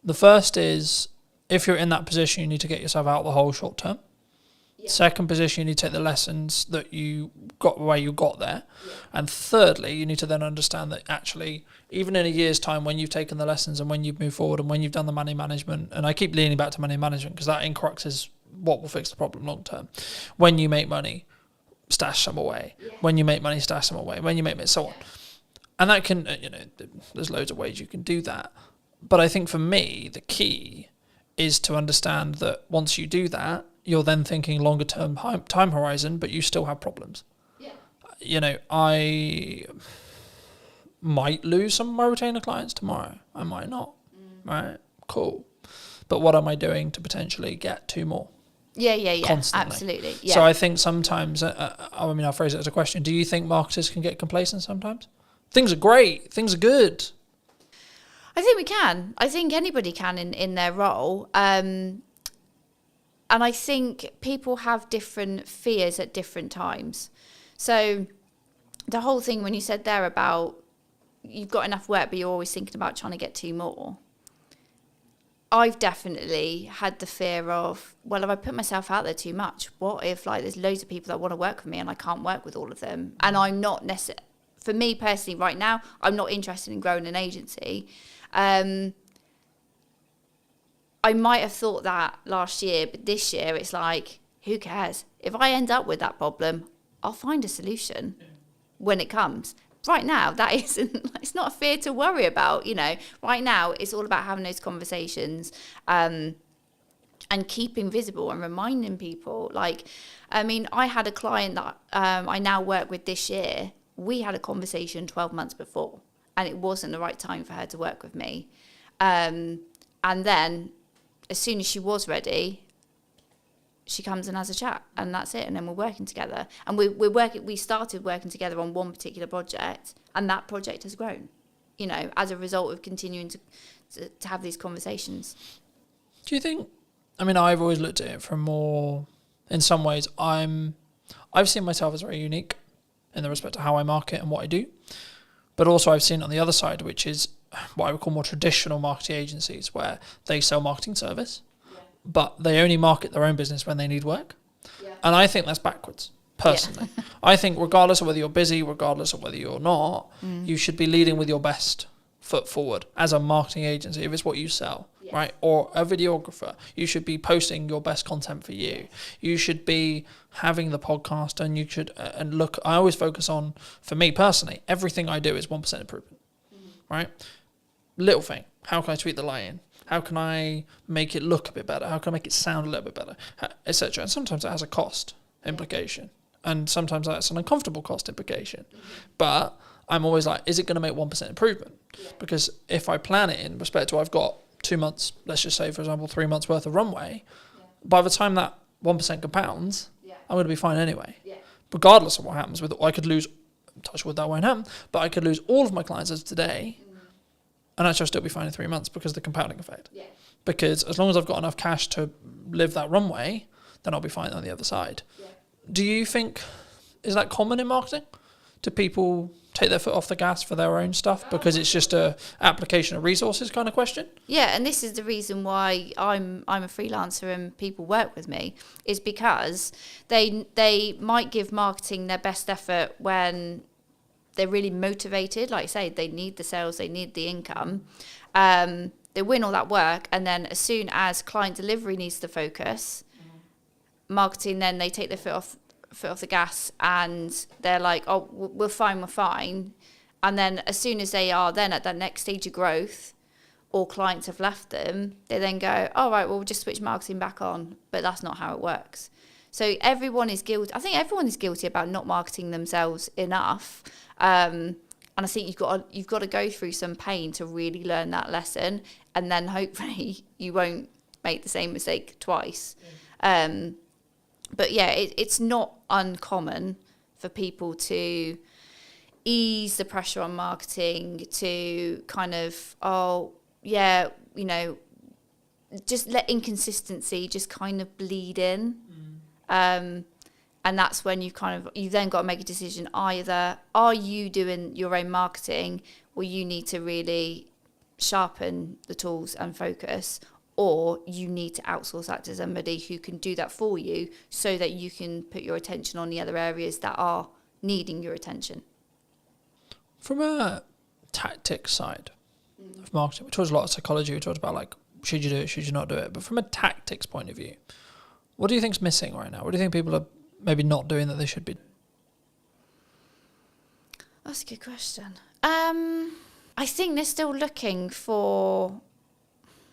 The first is, if you're in that position, you need to get yourself out the hole short term. Yeah. Second position, you need to take the lessons that you got where you got there. Yeah. And thirdly, you need to then understand that actually, even in a year's time, when you've taken the lessons and when you've moved forward and when you've done the money management, and I keep leaning back to money management because that in crux is what will fix the problem long term. When you make money, stash some away. Yeah. When you make money, stash some away. When you make money, so on. And that can, you know, there's loads of ways you can do that. But I think for me, the key is to understand that once you do that, you're then thinking longer term time horizon, but you still have problems. Yeah. You know, I might lose some of my retainer clients tomorrow. I might not. Right? Cool. But what am I doing to potentially get 2 more? Yeah. Constantly. Absolutely. Yeah. So I think sometimes, I'll phrase it as a question. Do you think marketers can get complacent sometimes? Things are great. Things are good. I think we can. I think anybody can in their role. And I think people have different fears at different times. So the whole thing when you said there about you've got enough work, but you're always thinking about trying to get 2 more. I've definitely had the fear of, well, if I put myself out there too much, what if like there's loads of people that want to work with me and I can't work with all of them? And I'm not necessarily, for me personally right now, I'm not interested in growing an agency. I might have thought that last year, but this year it's like, who cares? If I end up with that problem, I'll find a solution when it comes. Right now, that isn't, it's not a fear to worry about, you know. Right now, it's all about having those conversations and keeping visible and reminding people. Like, I mean, I had a client that I now work with this year. We had a conversation 12 months before, and it wasn't the right time for her to work with me. And then, as soon as she was ready, she comes and has a chat, and that's it. And then we're working together, and we started working together on one particular project, and that project has grown, you know, as a result of continuing to have these conversations. Do you think? I mean, I've always looked at it from more. In some ways, I've seen myself as very unique in the respect of how I market and what I do, but also I've seen it on the other side, which is what I would call more traditional marketing agencies, where they sell marketing service. But they only market their own business when they need work. Yeah. And I think that's backwards, personally. Yeah. I think regardless of whether you're busy, regardless of whether you're not, you should be leading with your best foot forward as a marketing agency, if it's what you sell, right? Or a videographer, you should be posting your best content for you. You should be having the podcast, and you should, and look, I always focus on, for me personally, everything I do is 1% improvement, right? Little thing, how can I tweak the lighting? How can I make it look a bit better? How can I make it sound a little bit better? Etc. And sometimes it has a cost implication. And sometimes that's an uncomfortable cost implication. But I'm always like, is it going to make 1% improvement? Yeah. Because if I plan it in respect to I've got 2 months, let's just say, for example, 3 months worth of runway, by the time that 1% compounds, I'm going to be fine anyway. Yeah. Regardless of what happens with it. I could lose, touch wood, that won't happen, but I could lose all of my clients as of today. and actually I'll still be fine in 3 months because of the compounding effect. Yeah. Because as long as I've got enough cash to live that runway, then I'll be fine on the other side. Yeah. Do you think, is that common in marketing? Do people take their foot off the gas for their own stuff because it's just a application of resources kind of question? Yeah, and this is the reason why I'm a freelancer and people work with me, is because they might give marketing their best effort when they're really motivated. Like I say, they need the sales, they need the income. They win all that work, and then as soon as client delivery needs to focus, marketing, then they take their foot off the gas, and they're like, oh, we're fine. And then as soon as they are then at that next stage of growth, or clients have left them, they then go, all right, well, we'll just switch marketing back on. But that's not how it works. So everyone is guilty. I think everyone is guilty about not marketing themselves enough. And I think you've got to go through some pain to really learn that lesson, and then hopefully you won't make the same mistake twice. But yeah, it's not uncommon for people to ease the pressure on marketing, to kind of, just let inconsistency just kind of bleed in. And that's when you've then got to make a decision. Either are you doing your own marketing, or you need to really sharpen the tools and focus, or you need to outsource that to somebody who can do that for you so that you can put your attention on the other areas that are needing your attention. From a tactics side of marketing, we talked a lot of psychology, we talked about like, should you do it, should you not do it? But from a tactics point of view, what do you think's missing right now? What do you think people are maybe not doing that they should be? That's a good question. I think they're still looking for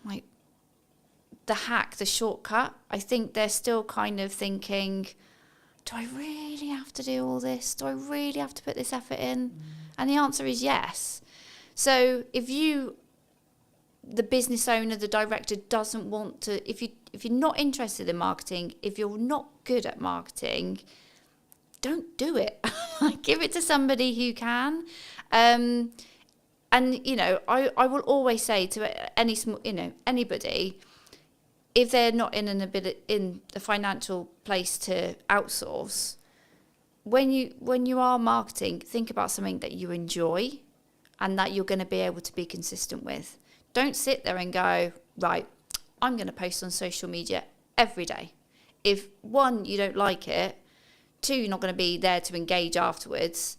like the hack, the shortcut. I think they're still kind of thinking, do I really have to do all this? Do I really have to put this effort in? And the answer is yes. So if the business owner, the director, doesn't want to, if you're not interested in marketing, if you're not good at marketing, don't do it. Give it to somebody who can. And I will always say to anybody, if they're not in the financial place to outsource, when you are marketing, think about something that you enjoy and that you're going to be able to be consistent with. Don't sit there and go, right, I'm going to post on social media every day. If 1, you don't like it, 2, you're not going to be there to engage afterwards,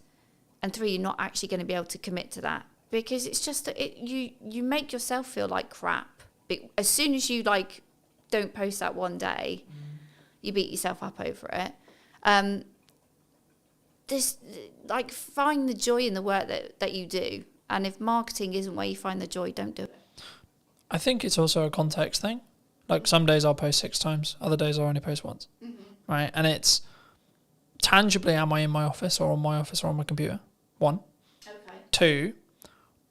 and 3, you're not actually going to be able to commit to that, because it's just that you make yourself feel like crap. As soon as you don't post that one day, you beat yourself up over it. Find the joy in the work that you do, and if marketing isn't where you find the joy, don't do it. I think it's also a context thing. Like some days I'll post 6 times, other days I'll only post once, right? And it's tangibly, am I in my office or on my office or on my computer? 1. Okay. 2,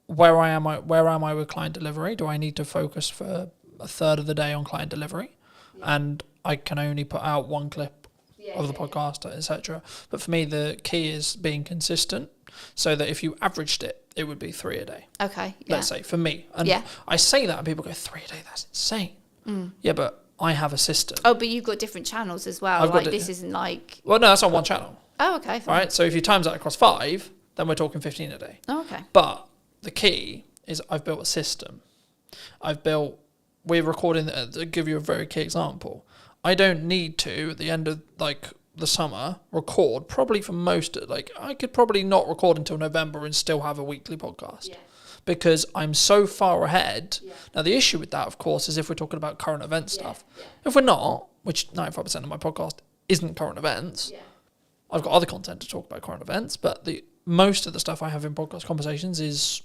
where am I with client delivery? Do I need to focus for a third of the day on client delivery? Yeah. And I can only put out 1 clip of the podcast, etc. But for me, the key is being consistent, so that if you averaged it, it would be 3 a day. Okay. Yeah. Let's say for me, and I say that, and people go 3 a day. That's insane. Yeah, but I have a system. Oh, but you've got different channels as well. This isn't like. Well, no, that's on 1 channel. Oh, okay. Fine. Right. So if you times that across 5, then we're talking 15 a day. Oh, okay. But the key is I've built a system. We're recording. To give you a very key example, I don't need to at the end of the summer record, probably for most, I could probably not record until November and still have a weekly podcast, because I'm so far ahead. Now the issue with that, of course, is if we're talking about current event stuff. If we're not, which 95% of my podcast isn't current events, I've got other content to talk about current events, but most of the stuff I have in podcast conversations is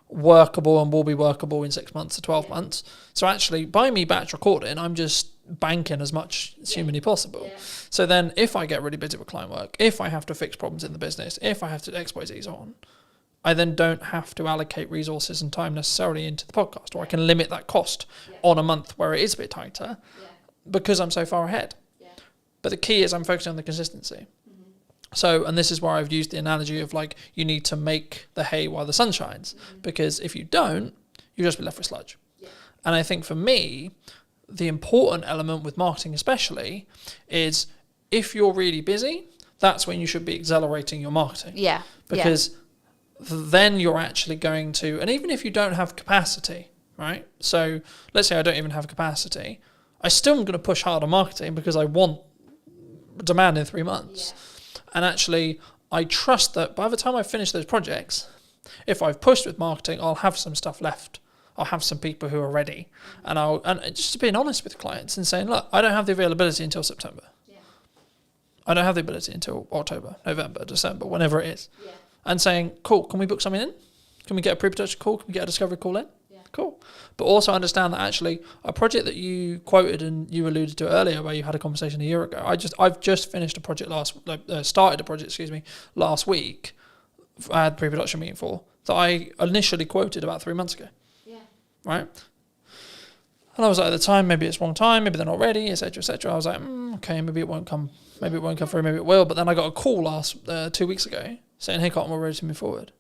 workable and will be workable in 6 months to 12 months. So actually, by me batch recording, I'm just banking as much as humanly possible. So then if I get really busy with client work, if I have to fix problems in the business, if I have to XYZ on, I then don't have to allocate resources and time necessarily into the podcast, or I can limit that cost on a month where it is a bit tighter because I'm so far ahead. But the key is I'm focusing on the consistency. So, and this is where I've used the analogy of like, you need to make the hay while the sun shines, because if you don't, you'll just be left with sludge. Yeah. And I think for me, the important element with marketing especially is if you're really busy, that's when you should be accelerating your marketing. Yeah. Because then you're actually going to, and even if you don't have capacity, right? So let's say I don't even have capacity, I still am going to push hard on marketing because I want demand in 3 months. Yeah. And actually, I trust that by the time I finish those projects, if I've pushed with marketing, I'll have some stuff left. I'll have some people who are ready. And just being honest with clients and saying, look, I don't have the availability until September. Yeah. I don't have the ability until October, November, December, whenever it is. Yeah. And saying, cool, can we book something in? Can we get a pre-production call? Can we get a discovery call in? Yeah. Cool. But also understand that actually a project that you quoted and you alluded to earlier, where you had a conversation a year ago, I've just finished a project started a project, last week. I had a pre-production meeting for that I initially quoted about 3 months ago. Yeah. Right. And I was like, at the time, maybe it's wrong time, maybe they're not ready, etc., etc. I was like, okay, maybe it won't come through, maybe it will. But then I got a call 2 weeks ago saying, hey, Cotton, we're ready to move forward.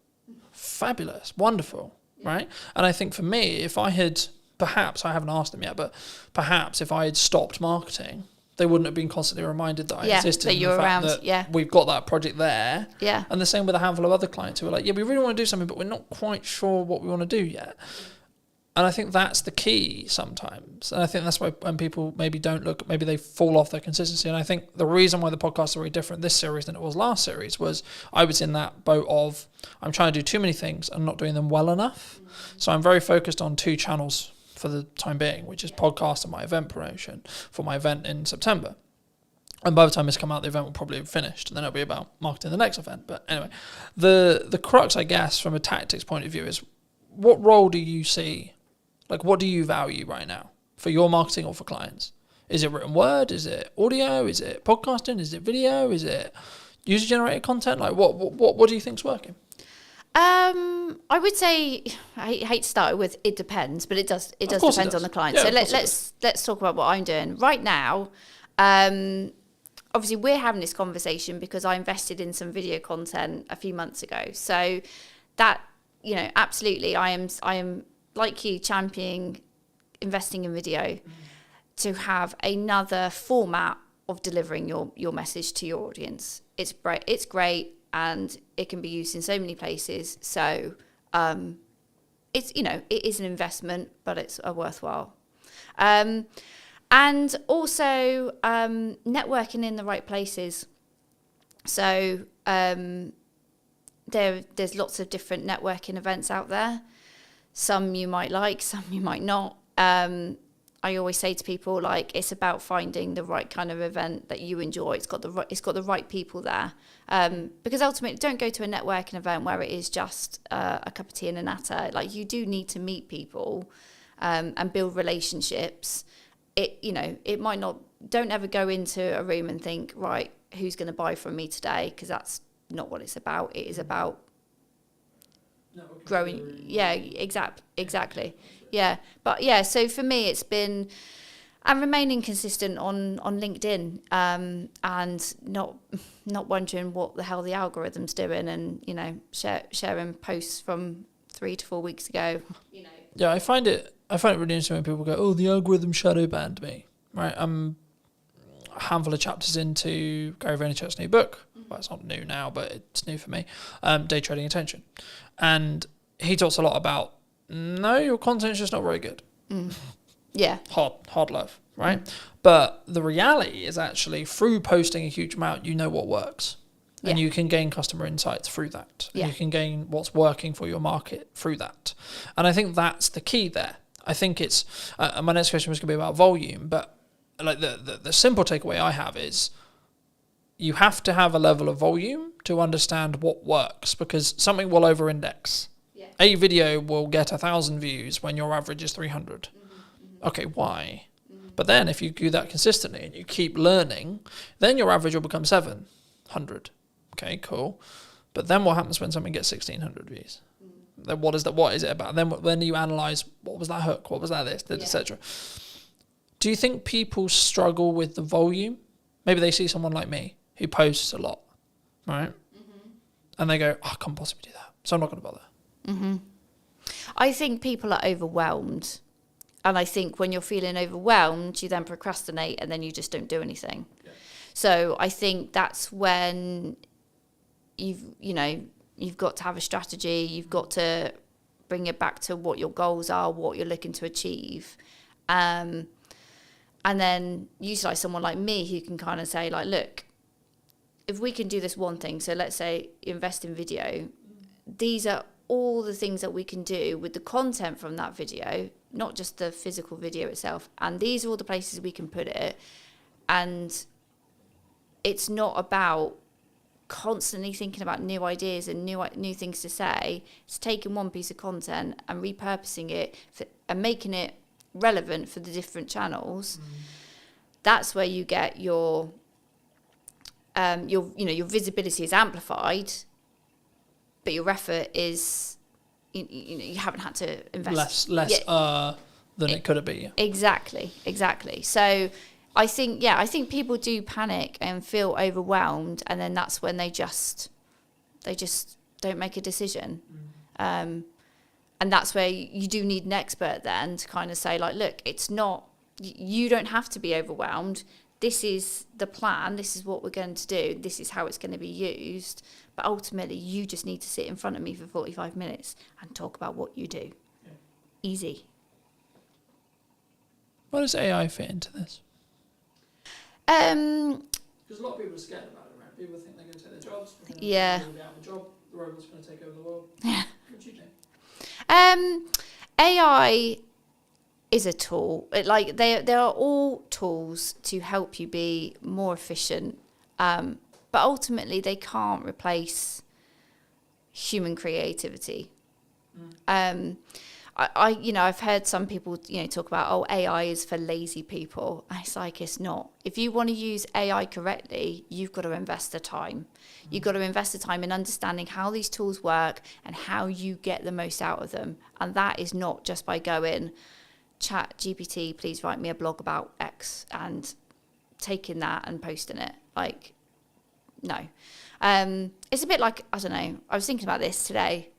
Fabulous, wonderful. Right. And I think for me, if I had, perhaps, I haven't asked them yet, but perhaps if I had stopped marketing, they wouldn't have been constantly reminded that I existed. That you're around. That we've got that project there. Yeah. And the same with a handful of other clients who are like, yeah, we really want to do something, but we're not quite sure what we want to do yet. And I think that's the key sometimes. And I think that's why when people maybe don't look, maybe they fall off their consistency. And I think the reason why the podcasts are very different this series than it was last series was I was in that boat of I'm trying to do too many things and not doing them well enough. So I'm very focused on 2 channels for the time being, which is podcast and my event promotion for my event in September. And by the time this come out, the event will probably have finished, and then it'll be about marketing the next event. But anyway, the crux, I guess, from a tactics point of view is what role do you see? Like, what do you value right now for your marketing or for clients? Is it written word? Is it audio? Is it podcasting? Is it video? Is it user-generated content? Like, what do you think's working? I would say I hate to start with it depends, but it does depend on the client. Yeah, so let's talk about what I'm doing right now. Obviously, we're having this conversation because I invested in some video content a few months ago. So that, absolutely, I am like you championing investing in video to have another format of delivering your message to your audience. It's great and it can be used in so many places. So it's it is an investment, but it's a worthwhile. And also networking in the right places. So there's lots of different networking events out there. Some you might like, some you might not. I always say to people, like, it's about finding the right kind of event that you enjoy. It's got the right people there. Because ultimately, don't go to a networking event where it is just a cup of tea and a natter. Like, you do need to meet people and build relationships. It might not. Don't ever go into a room and think, right, who's going to buy from me today? Because that's not what it's about. It is about growing. Yeah, exactly. Yeah, but yeah. So for me, it's been and remaining consistent on LinkedIn, and not wondering what the hell the algorithm's doing, and sharing posts from 3 to 4 weeks ago. Yeah, I find it really interesting when people go, "Oh, the algorithm shadow banned me." Right, I'm a handful of chapters into Gary Vaynerchuk's new book. Well, it's not new now, but it's new for me. Day Trading Attention, and he talks a lot about your content's just not very good. Yeah, hard love, right? But the reality is actually through posting a huge amount, you know what works. And you can gain customer insights through that. Yeah. You can gain what's working for your market through that. And I think that's the key there. I think it's, my next question was going to be about volume, but like the simple takeaway I have is you have to have a level of volume to understand what works, because something will over-index. Yeah. A video will get 1,000 views when your average is 300. Okay, why? But then if you do that consistently and you keep learning, then your average will become 700. Okay, cool. But then what happens when something gets 1,600 views? Then what is it about? Then when you analyze, what was that hook? What was that this, etc. Do you think people struggle with the volume? Maybe they see someone like me who posts a lot, right? And they go, I can't possibly do that, so I'm not going to bother. I think people are overwhelmed. And I think when you're feeling overwhelmed, you then procrastinate and then you just don't do anything. Yeah. So I think that's when you've got to have a strategy. You've got to bring it back to what your goals are, what you're looking to achieve. And then utilize someone like me who can kind of say, like, look, if we can do this one thing, so let's say invest in video, these are all the things that we can do with the content from that video, not just the physical video itself. And these are all the places we can put it. And it's not about constantly thinking about new ideas and new things to say. It's taking one piece of content and repurposing it and making it relevant for the different channels. That's where you get your visibility is amplified, but your effort is you haven't had to invest less than it could have been. Exactly. So I think people do panic and feel overwhelmed, and then that's when they just don't make a decision. And that's where you do need an expert then to kind of say, like, look, it's not, you don't have to be overwhelmed. This is the plan. This is what we're going to do. This is how it's going to be used. But ultimately, you just need to sit in front of me for 45 minutes and talk about what you do. Yeah. Easy. Where does AI fit into this? Because a lot of people are scared about it, right? People think they're going to take their jobs. Yeah. They're going to be out of a job. The robot's going to take over the world. Yeah. What do you think? AI is a tool. There are all tools to help you be more efficient, but ultimately they can't replace human creativity. I've heard some people talk about, AI is for lazy people. It's like, it's not. If you want to use AI correctly, you've got to invest the time. You've got to invest the time in understanding how these tools work and how you get the most out of them. And that is not just by going, chat GPT, please write me a blog about X, and taking that and posting it. Like, no. It's a bit like, I don't know, I was thinking about this today.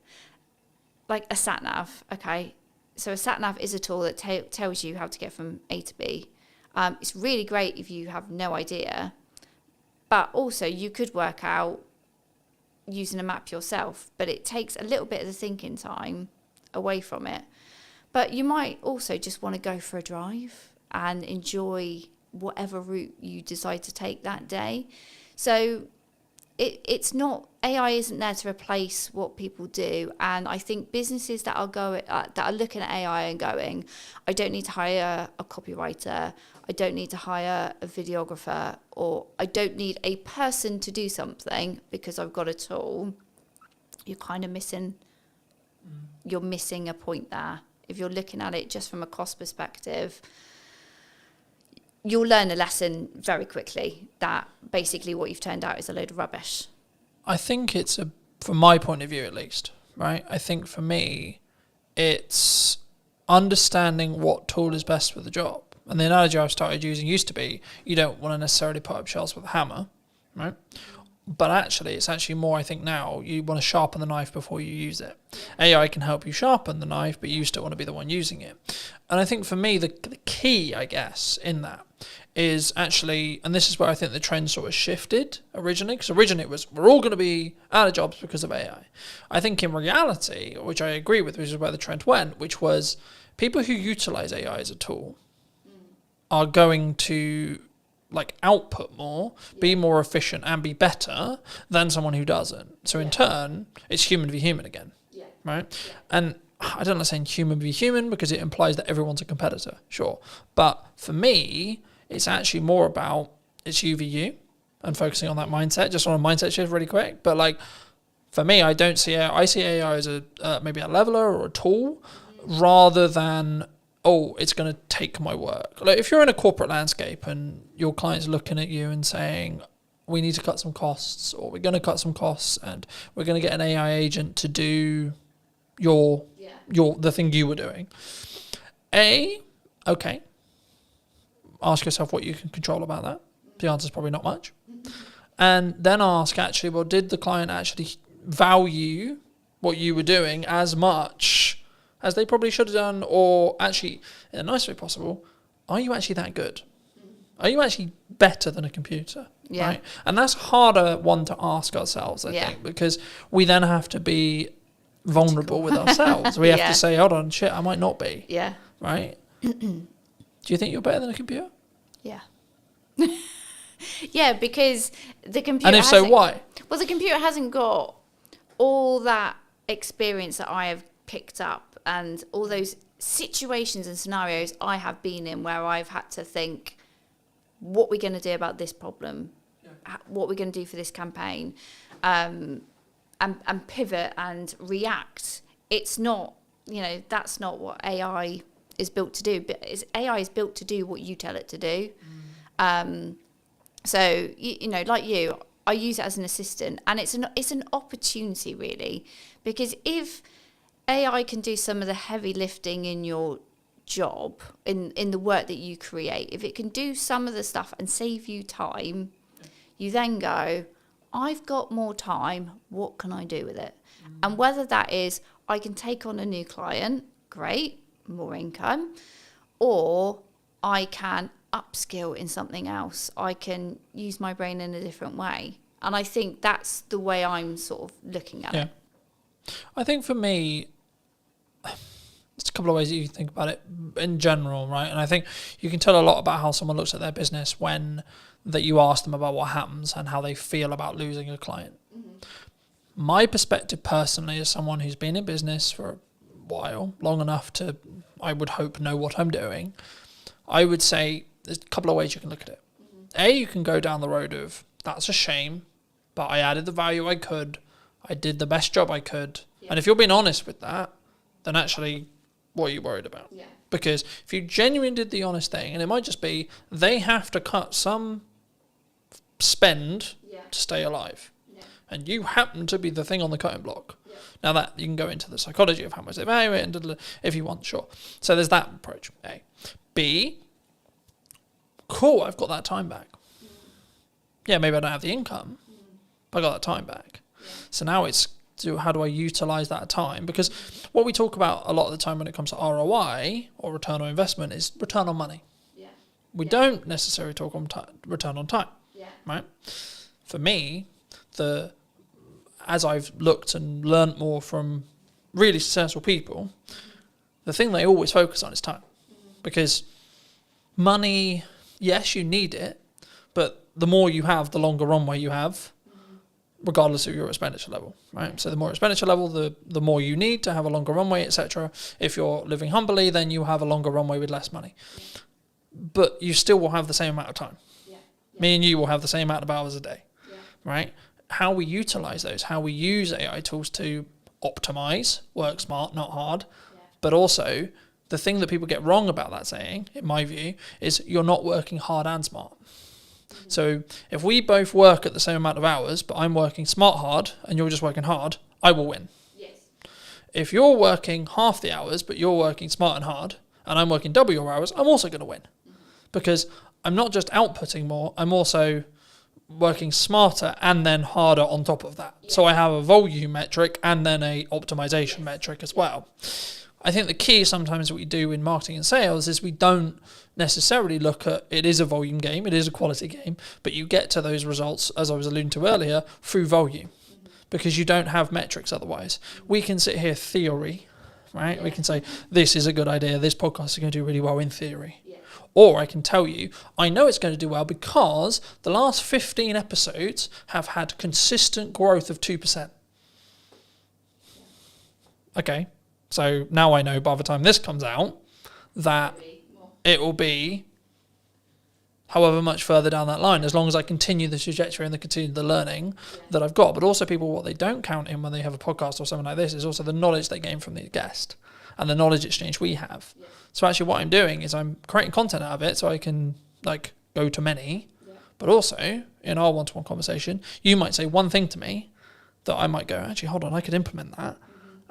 Like a sat nav, okay? So a sat nav is a tool that tells you how to get from A to B. It's really great if you have no idea, but also you could work out using a map yourself, but it takes a little bit of the thinking time away from it. But you might also just want to go for a drive and enjoy whatever route you decide to take that day. So it's not, AI isn't there to replace what people do. And I think businesses that are looking at AI and going, I don't need to hire a copywriter, I don't need to hire a videographer, or I don't need a person to do something because I've got a tool, you're kind of missing a point there. If you're looking at it just from a cost perspective, you'll learn a lesson very quickly that basically what you've turned out is a load of rubbish. I think it's from my point of view at least, right? I think for me, it's understanding what tool is best for the job. And the analogy I've started using used to be, you don't want to necessarily put up shelves with a hammer, right? But actually, it's actually more, I think now, you want to sharpen the knife before you use it. AI can help you sharpen the knife, but you still want to be the one using it. And I think for me, the key, I guess, in that is actually, and this is where I think the trend sort of shifted originally, because originally it was, we're all going to be out of jobs because of AI. I think in reality, which I agree with, which is where the trend went, which was people who utilize AI as a tool are going to output more, be more efficient and be better than someone who doesn't. So in turn, it's human v human again, right? Yeah. And I don't like saying human v human because it implies that everyone's a competitor, sure. But for me, it's actually more about it's you v you and focusing on that mindset, just on a mindset shift really quick. But for me, I see AI as maybe a leveler or a tool rather than, it's going to take my work. If you're in a corporate landscape and your client's looking at you and saying, we need to cut some costs, or we're going to cut some costs and we're going to get an AI agent to do the thing you were doing. Okay. Ask yourself what you can control about that. The answer is probably not much. and then ask, actually, well, did the client actually value what you were doing as much as they probably should have done? Or actually, in the nicest way possible, are you actually that good? Are you actually better than a computer? Yeah. Right? And that's harder one to ask ourselves, I think, because we then have to be vulnerable with ourselves. We have to say, hold on, shit, I might not be. Yeah. Right? Do you think you're better than a computer? Yeah. Yeah, because the computer. And if so, why? Well, the computer hasn't got all that experience that I have picked up and all those situations and scenarios I have been in where I've had to think, what we're going to do about this problem, what we're going to do for this campaign, and pivot and react. It's not, that's not what AI is built to do. But AI is built to do what you tell it to do. So, like you, I use it as an assistant, and it's an opportunity, really, because if AI can do some of the heavy lifting in your job, in the work that you create, if it can do some of the stuff and save you time, you then go, I've got more time, what can I do with it? And whether that is I can take on a new client, great, more income, or I can upskill in something else. I can use my brain in a different way. And I think that's the way I'm sort of looking at it. I think for me, there's a couple of ways that you can think about it in general, right? And I think you can tell a lot about how someone looks at their business when that you ask them about what happens and how they feel about losing a client. My perspective personally, as someone who's been in business for a while, long enough to, I would hope, know what I'm doing, I would say there's a couple of ways you can look at it. You can go down the road of, that's a shame, but I added the value I could, I did the best job I could. And if you're being honest with that, then actually, what are you worried about? Because if you genuinely did the honest thing, and it might just be they have to cut some spend to stay alive, and you happen to be the thing on the cutting block. Now that you can go into the psychology of how much they value it, and if you want, sure. So there's that approach. A. B. Cool, I've got that time back. Yeah, maybe I don't have the income, but I got that time back. So now it's, how do I utilize that time? Because what we talk about a lot of the time when it comes to ROI or return on investment is return on money. We don't necessarily talk on return on time, right? For me, as I've looked and learnt more from really successful people, the thing they always focus on is time. Because money, yes, you need it, but the more you have, the longer runway you have, regardless of your expenditure level, right? So the more expenditure level, the more you need to have a longer runway, etc. If you're living humbly, then you have a longer runway with less money. But you still will have the same amount of time. Me and you will have the same amount of hours a day, right? How we utilize those, how we use AI tools to optimize, work smart, not hard, but also the thing that people get wrong about that saying, in my view, is you're not working hard and smart. So if we both work at the same amount of hours, but I'm working smart hard and you're just working hard, I will win. If you're working half the hours, but you're working smart and hard, and I'm working double your hours, I'm also going to win. Because I'm not just outputting more, I'm also working smarter and then harder on top of that. So I have a volume metric and then a optimization metric as well. I think the key sometimes what we do in marketing and sales is we don't necessarily look at, it is a volume game, it is a quality game, but you get to those results, as I was alluding to earlier, through volume, because you don't have metrics otherwise. We can sit here theory, right? We can say, this is a good idea, this podcast is going to do really well in theory. Or I can tell you, I know it's going to do well because the last 15 episodes have had consistent growth of 2%. Okay. So now I know by the time this comes out that it will be however much further down that line, as long as I continue the trajectory and continue the learning that I've got. But also people, what they don't count in when they have a podcast or something like this is also the knowledge they gain from the guest and the knowledge exchange we have. So actually what I'm doing is I'm creating content out of it so I can go to many, but also in our one-to-one conversation, you might say one thing to me that I might go, actually, hold on, I could implement that.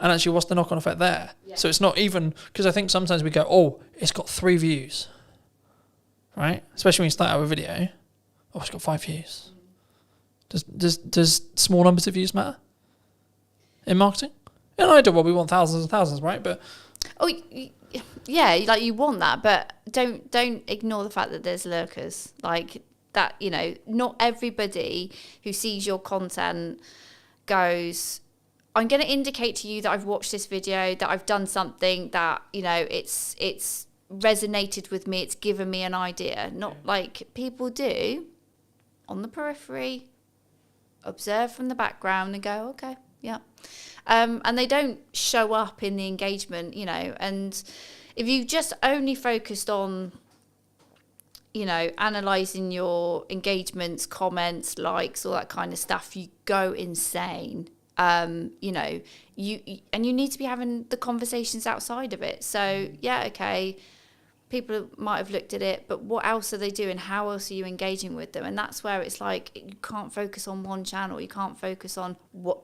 And actually, what's the knock-on effect there? So it's not even, because I think sometimes we go, oh, it's got 3 views, right? Especially when you start out a video. Oh, it's got 5 views. Does small numbers of views matter in marketing? In an ideal world, we want thousands and thousands, right? But yeah, like you want that, but don't ignore the fact that there's lurkers. Like that, you know, not everybody who sees your content goes, I'm going to indicate to you that I've watched this video, that I've done something that, you know, it's resonated with me, it's given me an idea. Not like people do on the periphery, observe from the background and go, okay, yeah. And they don't show up in the engagement, you know. And if you just only focused on, you know, analysing your engagements, comments, likes, all that kind of stuff, you go insane. You know, you need to be having the conversations outside of it. So, yeah, okay, people might have looked at it, but what else are they doing? How else are you engaging with them? And that's where it's like, you can't focus on one channel. You can't focus on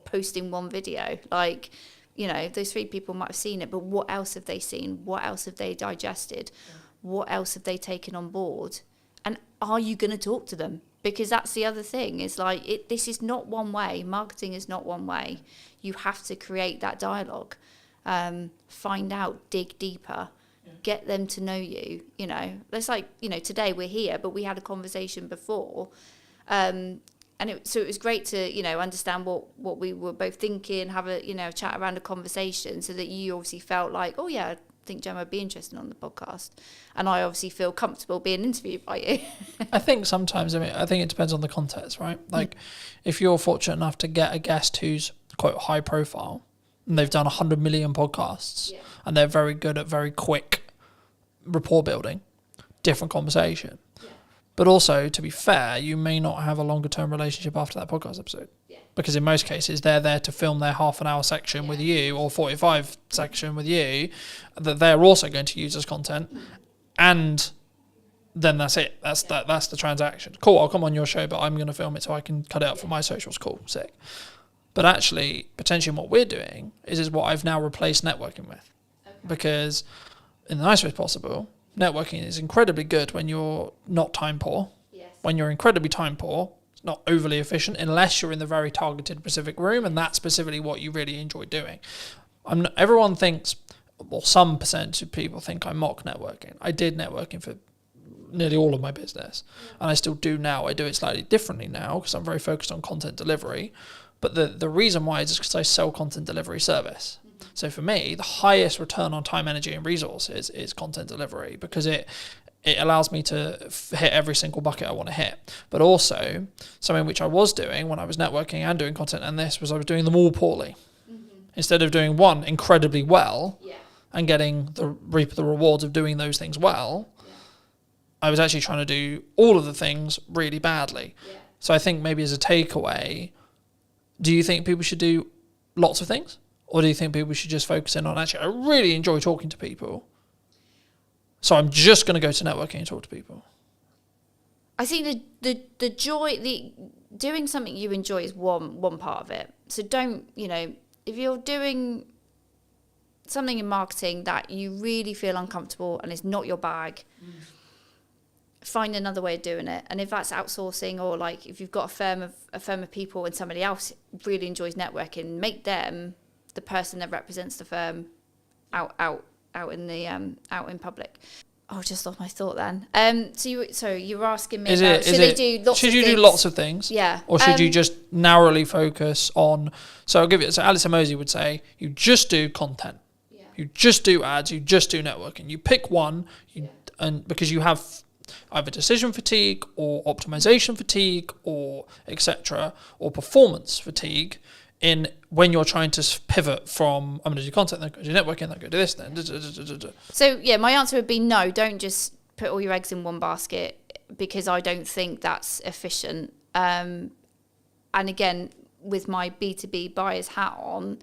posting one video. Like, you know, those 3 people might have seen it, but what else have they seen? What else have they digested? Yeah. What else have they taken on board? And are you going to talk to them? Because that's the other thing, is like, this is not one way. Marketing is not one way. You have to create that dialogue, find out, dig deeper. Get them to know you, you know. It's like, you know, today we're here, but we had a conversation before. So it was great to, you know, understand what we were both thinking, have a, you know, chat around a conversation, so that you obviously felt like, oh yeah, I think Gemma would be interested on the podcast. And I obviously feel comfortable being interviewed by you. I think sometimes, I think it depends on the context, right? Like if you're fortunate enough to get a guest who's quite high profile and they've done 100 million podcasts and they're very good at very quick rapport building, different conversation. But also, to be fair, you may not have a longer term relationship after that podcast episode. Because in most cases, they're there to film their half an hour section with you, or 45 section with you, that they're also going to use as content. And then that's it. That's the transaction. Cool, I'll come on your show, but I'm going to film it so I can cut it up for my socials. Cool, sick. But actually, potentially what we're doing is what I've now replaced networking with. Because in the nicest way possible, networking is incredibly good when you're not time poor. Yes. When you're incredibly time poor, it's not overly efficient unless you're in the very targeted specific room, and that's specifically what you really enjoy doing. Everyone thinks, well, some percentage of people think I mock networking. I did networking for nearly all of my business, and I still do now. I do it slightly differently now because I'm very focused on content delivery. But the reason why is because I sell content delivery service. So for me, the highest return on time, energy, and resources is content delivery, because it allows me to hit every single bucket I want to hit. But also, something which I was doing when I was networking and doing content, and this was I was doing them all poorly. Instead of doing one incredibly well and getting reap the rewards of doing those things well, I was actually trying to do all of the things really badly. So I think maybe as a takeaway, do you think people should do lots of things? Or do you think people should just focus in on, actually, I really enjoy talking to people, so I'm just going to go to networking and talk to people? I think the joy, doing something you enjoy is one part of it. So don't, you know, if you're doing something in marketing that you really feel uncomfortable and it's not your bag, find another way of doing it. And if that's outsourcing, or like if you've got a firm of people and somebody else really enjoys networking, make them the person that represents the firm out in public. Oh, just lost my thought then. So you were asking me about should they do lots of things? Should you do lots of things? Yeah. Or should you just narrowly focus on? So I'll give you. So Alice Mosey would say you just do content. Yeah. You just do ads. You just do networking. You pick one, and because you have either decision fatigue or optimization fatigue or etc. or performance fatigue. When you're trying to pivot from I'm going to do content, then go do networking, then go do this, then. So yeah, my answer would be no. Don't just put all your eggs in one basket, because I don't think that's efficient. And again, with my B2B buyer's hat on,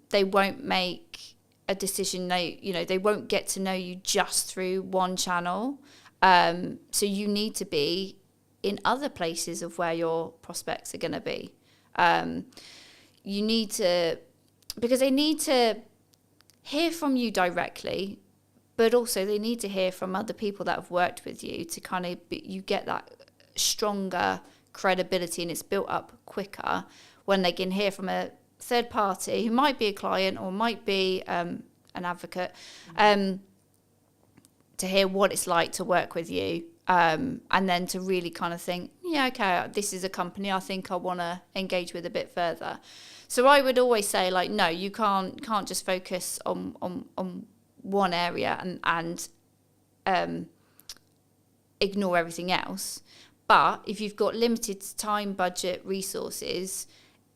they won't make a decision. They won't get to know you just through one channel. So you need to be in other places of where your prospects are going to be. You need to, because they need to hear from you directly, but also they need to hear from other people that have worked with you to kind of you get that stronger credibility and it's built up quicker when they can hear from a third party who might be a client or might be an advocate, to hear what it's like to work with you, and then to really kind of think, yeah, okay, this is a company I think I want to engage with a bit further. So I would always say, like, no, you can't just focus on one area and ignore everything else. But if you've got limited time, budget, resources,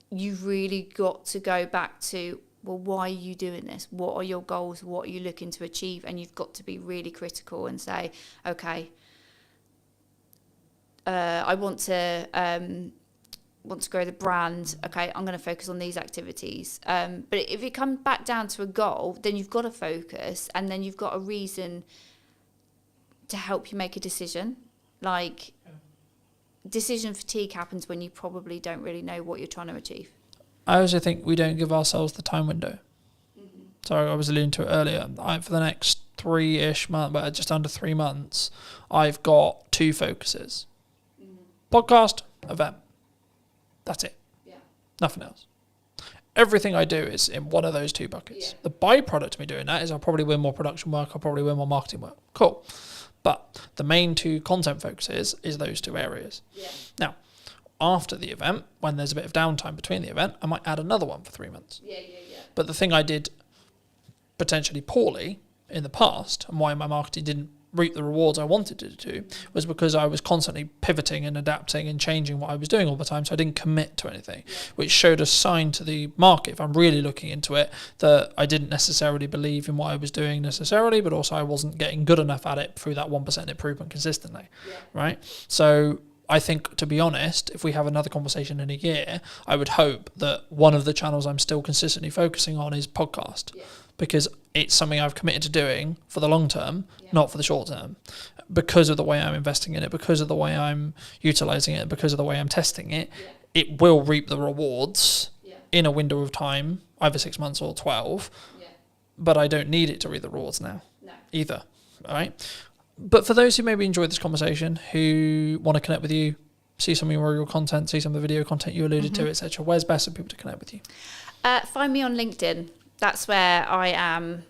you've really got to go back to, well, why are you doing this? What are your goals? What are you looking to achieve? And you've got to be really critical and say, okay, I want to grow the brand. Okay, I'm going to focus on these activities. But if it comes back down to a goal, then you've got to focus, and then you've got a reason to help you make a decision. Like, decision fatigue happens when you probably don't really know what you're trying to achieve. I also think we don't give ourselves the time window. So I was alluding to it earlier. For the next 3-ish months, but just under 3 months, I've got 2 focuses. Podcast, event. That's it. Yeah. Nothing else. Everything I do is in one of those 2 buckets. Yeah. The byproduct of me doing that is I'll probably win more production work, I'll probably win more marketing work. Cool. But the main 2 content focuses is those 2 areas. Yeah. Now, after the event, when there's a bit of downtime between the event, I might add another one for 3 months. Yeah. But the thing I did potentially poorly in the past, and why my marketing didn't reap the rewards I wanted it to, was because I was constantly pivoting and adapting and changing what I was doing all the time, so I didn't commit to anything, which showed a sign to the market, if I'm really looking into it, that I didn't necessarily believe in what I was doing necessarily, but also I wasn't getting good enough at it through that 1% improvement consistently, right? So I think, to be honest, if we have another conversation in a year, I would hope that one of the channels I'm still consistently focusing on is podcast, because it's something I've committed to doing for the long term, not for the short term, because of the way I'm investing in it, because of the way I'm utilizing it, because of the way I'm testing it. It will reap the rewards in a window of time, either 6 months or 12, but I don't need it to reap the rewards now either, all right? But for those who maybe enjoyed this conversation, who want to connect with you, see some of your content, see some of the video content you alluded to, etc., where's best for people to connect with you? Find me on LinkedIn. That's where I am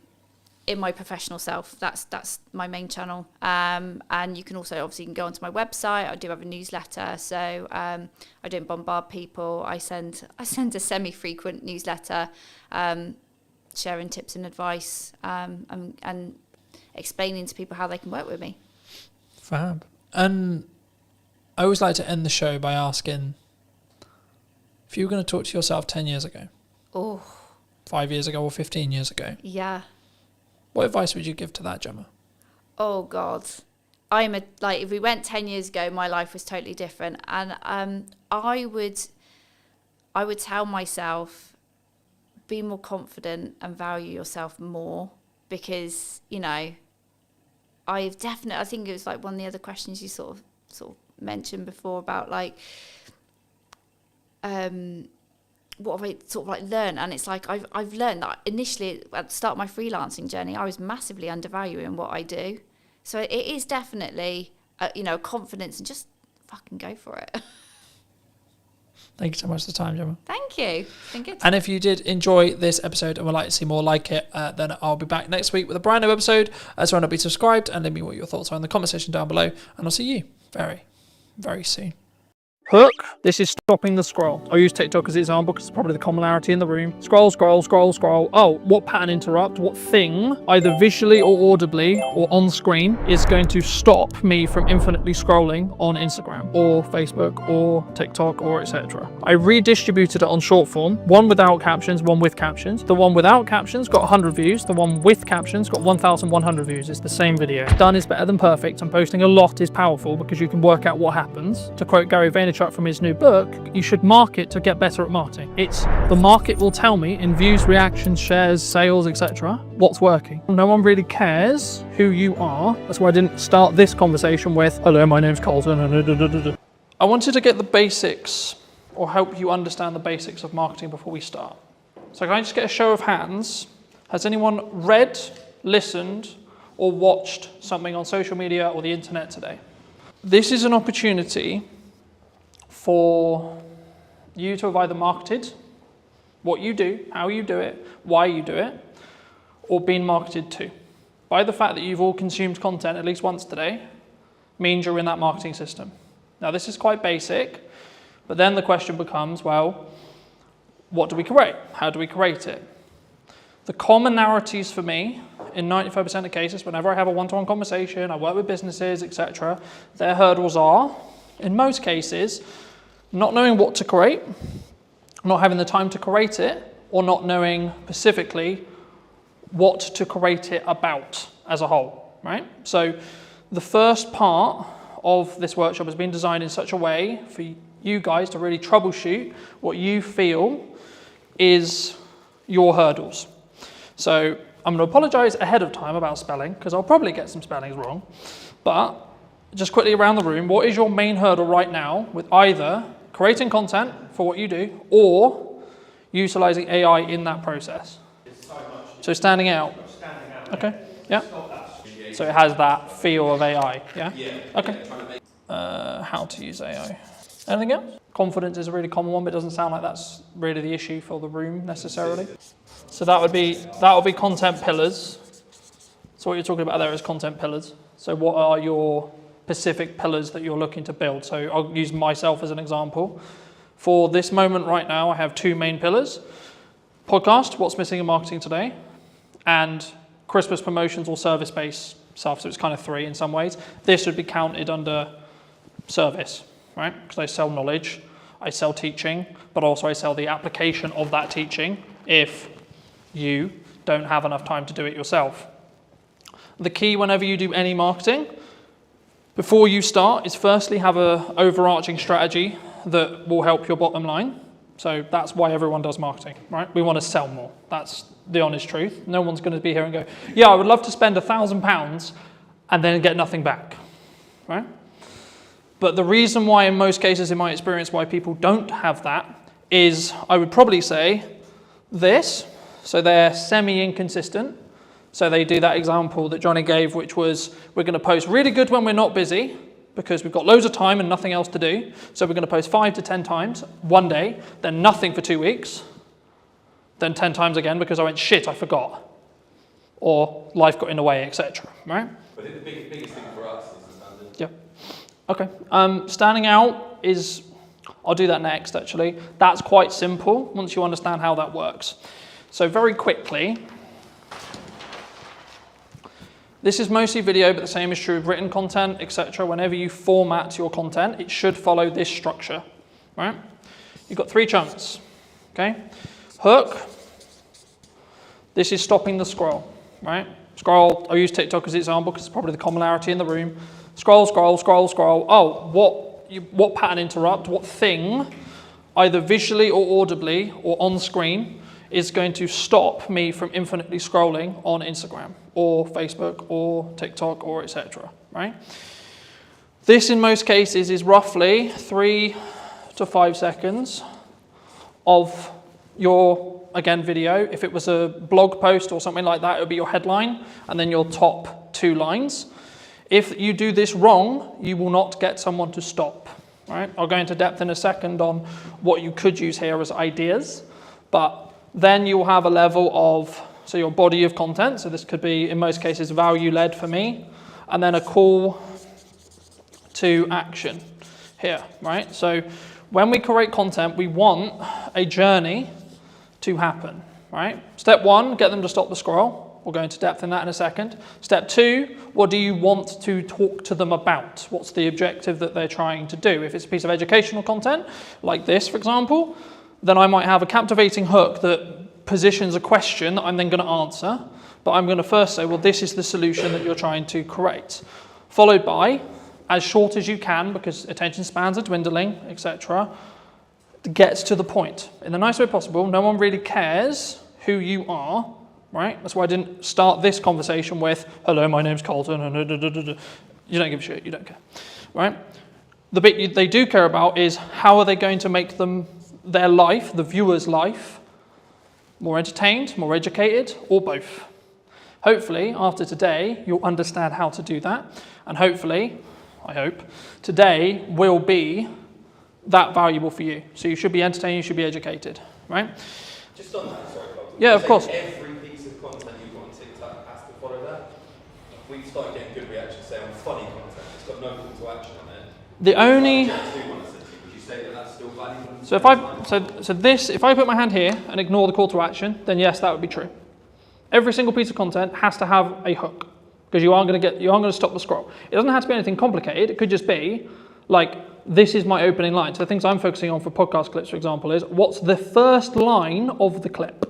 in my professional self. That's my main channel. And you can also obviously go onto my website. I do have a newsletter, so I don't bombard people. I send a semi-frequent newsletter, sharing tips and advice, and explaining to people how they can work with me. Fab. And I always like to end the show by asking, if you were going to talk to yourself 10 years ago, 5 years ago or 15 years ago, what advice would you give to that, Gemma? Oh God, if we went 10 years ago, my life was totally different, and I would tell myself, be more confident and value yourself more, because I think it was like one of the other questions you sort of mentioned before about like what have I sort of like learned, and it's like I've learned that initially at the start of my freelancing journey I was massively undervaluing what I do, so it is definitely confidence and just fucking go for it. Thank you so much for the time, Gemma. Thank you. It's been good. And if you did enjoy this episode and would like to see more like it, then I'll be back next week with a brand new episode. So why not be subscribed and let me know what your thoughts are in the comment section down below. And I'll see you very, very soon. Hook. This is stopping the scroll. I'll use TikTok as an example because it's probably the commonality in the room. Scroll, scroll, scroll, scroll. Oh, what pattern interrupt? What thing, either visually or audibly or on screen, is going to stop me from infinitely scrolling on Instagram or Facebook or TikTok or etc. I redistributed it on short form. One without captions, one with captions. The one without captions got 100 views. The one with captions got 1,100 views. It's the same video. Done is better than perfect, and posting a lot is powerful because you can work out what happens. To quote Gary Vaynerchuk from his new book, you should market to get better at marketing. It's the market will tell me in views, reactions, shares, sales, etc. what's working. No one really cares who you are. That's why I didn't start this conversation with, hello, my name's Colton. I wanted to get the basics, or help you understand the basics of marketing before we start. So can I just get a show of hands? Has anyone read, listened, or watched something on social media or the internet today? This is an opportunity for you to have either marketed what you do, how you do it, why you do it, or been marketed to. By the fact that you've all consumed content at least once today, means you're in that marketing system. Now this is quite basic, but then the question becomes, well, what do we create? How do we create it? The commonalities for me, in 95% of cases, whenever I have a one-to-one conversation, I work with businesses, etc., their hurdles are, in most cases, not knowing what to create, not having the time to create it, or not knowing specifically what to create it about as a whole, right? So the first part of this workshop has been designed in such a way for you guys to really troubleshoot what you feel is your hurdles. So I'm going to apologize ahead of time about spelling, because I'll probably get some spellings wrong, but just quickly around the room, what is your main hurdle right now with either creating content for what you do or utilizing AI in that process? So standing out. Okay, yeah. So it has that feel of AI, yeah? Okay. How to use AI. Anything else? Confidence is a really common one, but it doesn't sound like that's really the issue for the room necessarily. So that would be content pillars. So what you're talking about there is content pillars. So what are your specific pillars that you're looking to build? So I'll use myself as an example. For this moment right now, I have two main pillars. Podcast, what's missing in marketing today, and Christmas promotions or service-based stuff. So it's kind of three in some ways. This would be counted under service, right? Because I sell knowledge, I sell teaching, but also I sell the application of that teaching if you don't have enough time to do it yourself. The key whenever you do any marketing, before you start, is firstly have an overarching strategy that will help your bottom line. So that's why everyone does marketing, right? We want to sell more. That's the honest truth. No one's going to be here and go, yeah, I would love to spend £1,000 and then get nothing back, right? But the reason why in most cases, in my experience, why people don't have that is, I would probably say this. So they're semi-inconsistent. So they do that example that Johnny gave, which was, we're going to post really good when we're not busy, because we've got loads of time and nothing else to do. So we're going to post 5 to 10 times one day, then nothing for 2 weeks, then 10 times again because I went, shit, I forgot. Or life got in the way, etc. Right? But I think the biggest thing for us is the standard. Yeah. Okay. Standing out is, I'll do that next actually. That's quite simple once you understand how that works. So very quickly, this is mostly video, but the same is true of written content, etc. Whenever you format your content, it should follow this structure, right? You've got 3 chunks, okay? Hook, this is stopping the scroll, right? Scroll, I'll use TikTok as an example because it's probably the commonality in the room. Scroll, scroll, scroll, scroll. Oh, what pattern interrupt, what thing, either visually or audibly or on screen, is going to stop me from infinitely scrolling on Instagram or Facebook or TikTok or etc., right? This in most cases is roughly 3 to 5 seconds of your, again, video. If it was a blog post or something like that, it would be your headline and then your top 2 lines. If you do this wrong, you will not get someone to stop, right? I'll go into depth in a second on what you could use here as ideas, but then you'll have a level of, so your body of content, so this could be, in most cases, value-led for me, and then a call to action here, right? So when we create content, we want a journey to happen, right? Step 1, get them to stop the scroll. We'll go into depth in that in a second. Step 2, what do you want to talk to them about? What's the objective that they're trying to do? If it's a piece of educational content, like this, for example, then I might have a captivating hook that positions a question that I'm then going to answer, but I'm going to first say, well, this is the solution that you're trying to create. Followed by, as short as you can, because attention spans are dwindling, etc., get to the point. In the nicest way possible, no one really cares who you are, right? That's why I didn't start this conversation with, hello, my name's Colton, and you don't give a shit, you don't care, right? The bit they do care about is how are they going to make their life, the viewer's life, more entertained, more educated, or both. Hopefully, after today, you'll understand how to do that. And hopefully, I hope, today will be that valuable for you. So you should be entertained, you should be educated, right? Just on that, sorry, Bob. Yeah, of course. Every piece of content you've got on TikTok has to follow that. We've started getting good reactions, say on funny content. It's got no call to action on it. The only... Would you say that that's still valuable? So if I put my hand here and ignore the call to action, then yes, that would be true. Every single piece of content has to have a hook, because you aren't going to stop the scroll. It doesn't have to be anything complicated. It could just be like, this is my opening line. So the things I'm focusing on for podcast clips, for example, is what's the first line of the clip,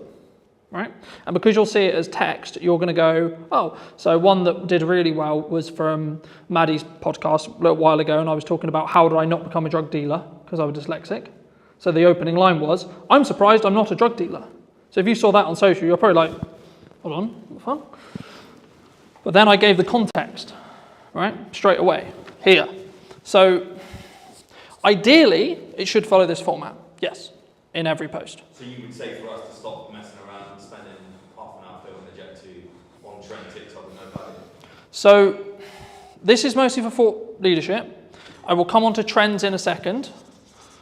right? And because you'll see it as text, you're going to go, oh, so one that did really well was from Maddie's podcast a little while ago, and I was talking about how did I not become a drug dealer because I was dyslexic. So the opening line was, I'm surprised I'm not a drug dealer. So if you saw that on social, you're probably like, hold on, what the fuck? But then I gave the context, right, straight away, here. So ideally, it should follow this format, yes, in every post. So you would say for us to stop messing around and spending half an hour filming a Jet 2 on trend TikTok with no value? So this is mostly for thought leadership. I will come on to trends in a second,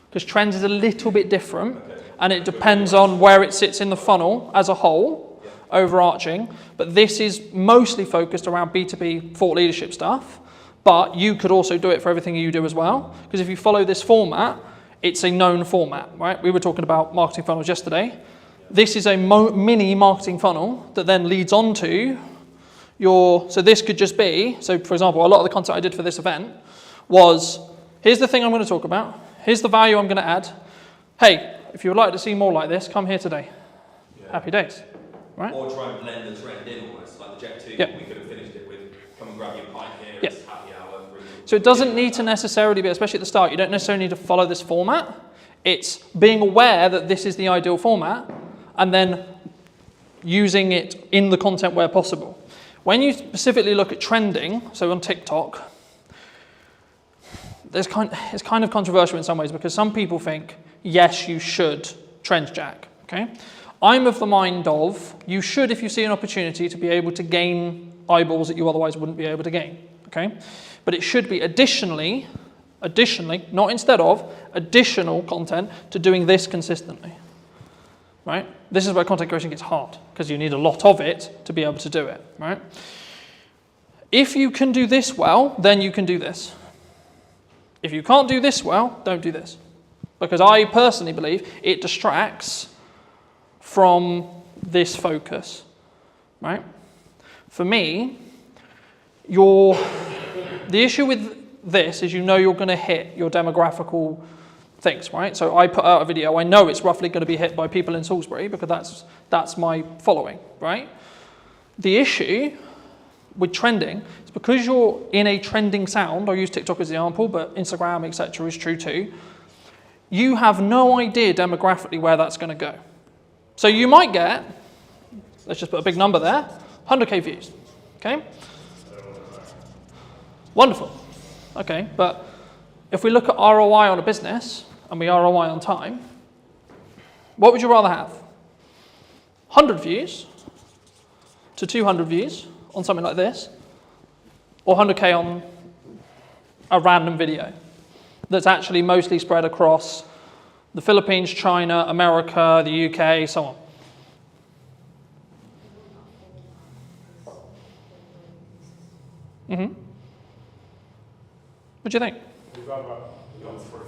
because trends is a little bit different, and it depends on where it sits in the funnel as a whole, overarching, but this is mostly focused around B2B thought leadership stuff, but you could also do it for everything you do as well, because if you follow this format, it's a known format, right? We were talking about marketing funnels yesterday. This is a mini marketing funnel that then leads on to so this could just be, so for example, a lot of the content I did for this event was, here's the thing I'm going to talk about, here's the value I'm going to add, hey, if you would like to see more like this, come here today. Yeah. Happy days. Right? Or try and blend the trend in almost, like the Jet 2, yeah. We could have finished it with, come and grab your pint here, yeah. It's happy hour. So it doesn't need to necessarily be, especially at the start, you don't necessarily need to follow this format. It's being aware that this is the ideal format, and then using it in the content where possible. When you specifically look at trending, so on TikTok, it's kind of controversial in some ways, because some people think, yes, you should trend jack, okay? I'm of the mind of, you should, if you see an opportunity, to be able to gain eyeballs that you otherwise wouldn't be able to gain, okay? But it should be additionally, not instead of, additional content to doing this consistently, right? This is where content creation gets hard, because you need a lot of it to be able to do it, right? If you can do this well, then you can do this. If you can't do this well, don't do this. Because I personally believe it distracts from this focus, right? For me, the issue with this is you're going to hit your demographical things, right? So I put out a video, I know it's roughly going to be hit by people in Salisbury because that's my following, right? The issue with trending is because you're in a trending sound, I'll use TikTok as an example, but Instagram, etc. is true too, you have no idea demographically where that's going to go. So you might get, let's just put a big number there, 100k views, okay? Wonderful, okay, but if we look at ROI on a business, and we ROI on time, what would you rather have? 100 views to 200 views on something like this, or 100k on a random video that's actually mostly spread across the Philippines, China, America, the UK, so on. Mm-hmm. What do you think? We'd rather go for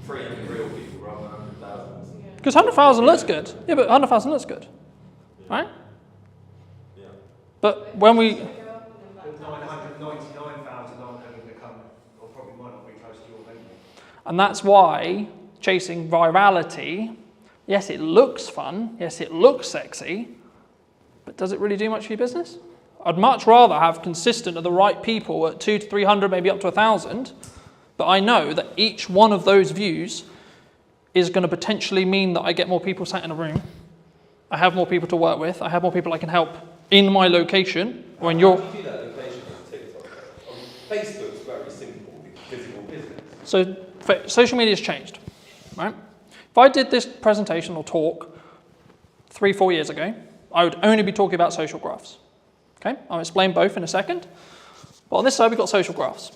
300 real people rather than 100,000. Because 100,000 looks good. Yeah, but 100,000 looks good. Yeah. Right? Yeah. But when we... 999,000 aren't going to become, or probably might not be close to your venue. And that's why chasing virality, yes, it looks fun, yes, it looks sexy, but does it really do much for your business? I'd much rather have consistent of the right people at 200 to 300, maybe up to 1,000, but I know that each one of those views is going to potentially mean that I get more people sat in a room, I have more people to work with, I have more people I can help in my location, or in your... How do you do that location on TikTok? Facebook's very simple, visible business. So social media's changed, right? If I did this presentation or talk 3-4 years ago, I would only be talking about social graphs. Okay, I'll explain both in a second. But on this side, we've got social graphs.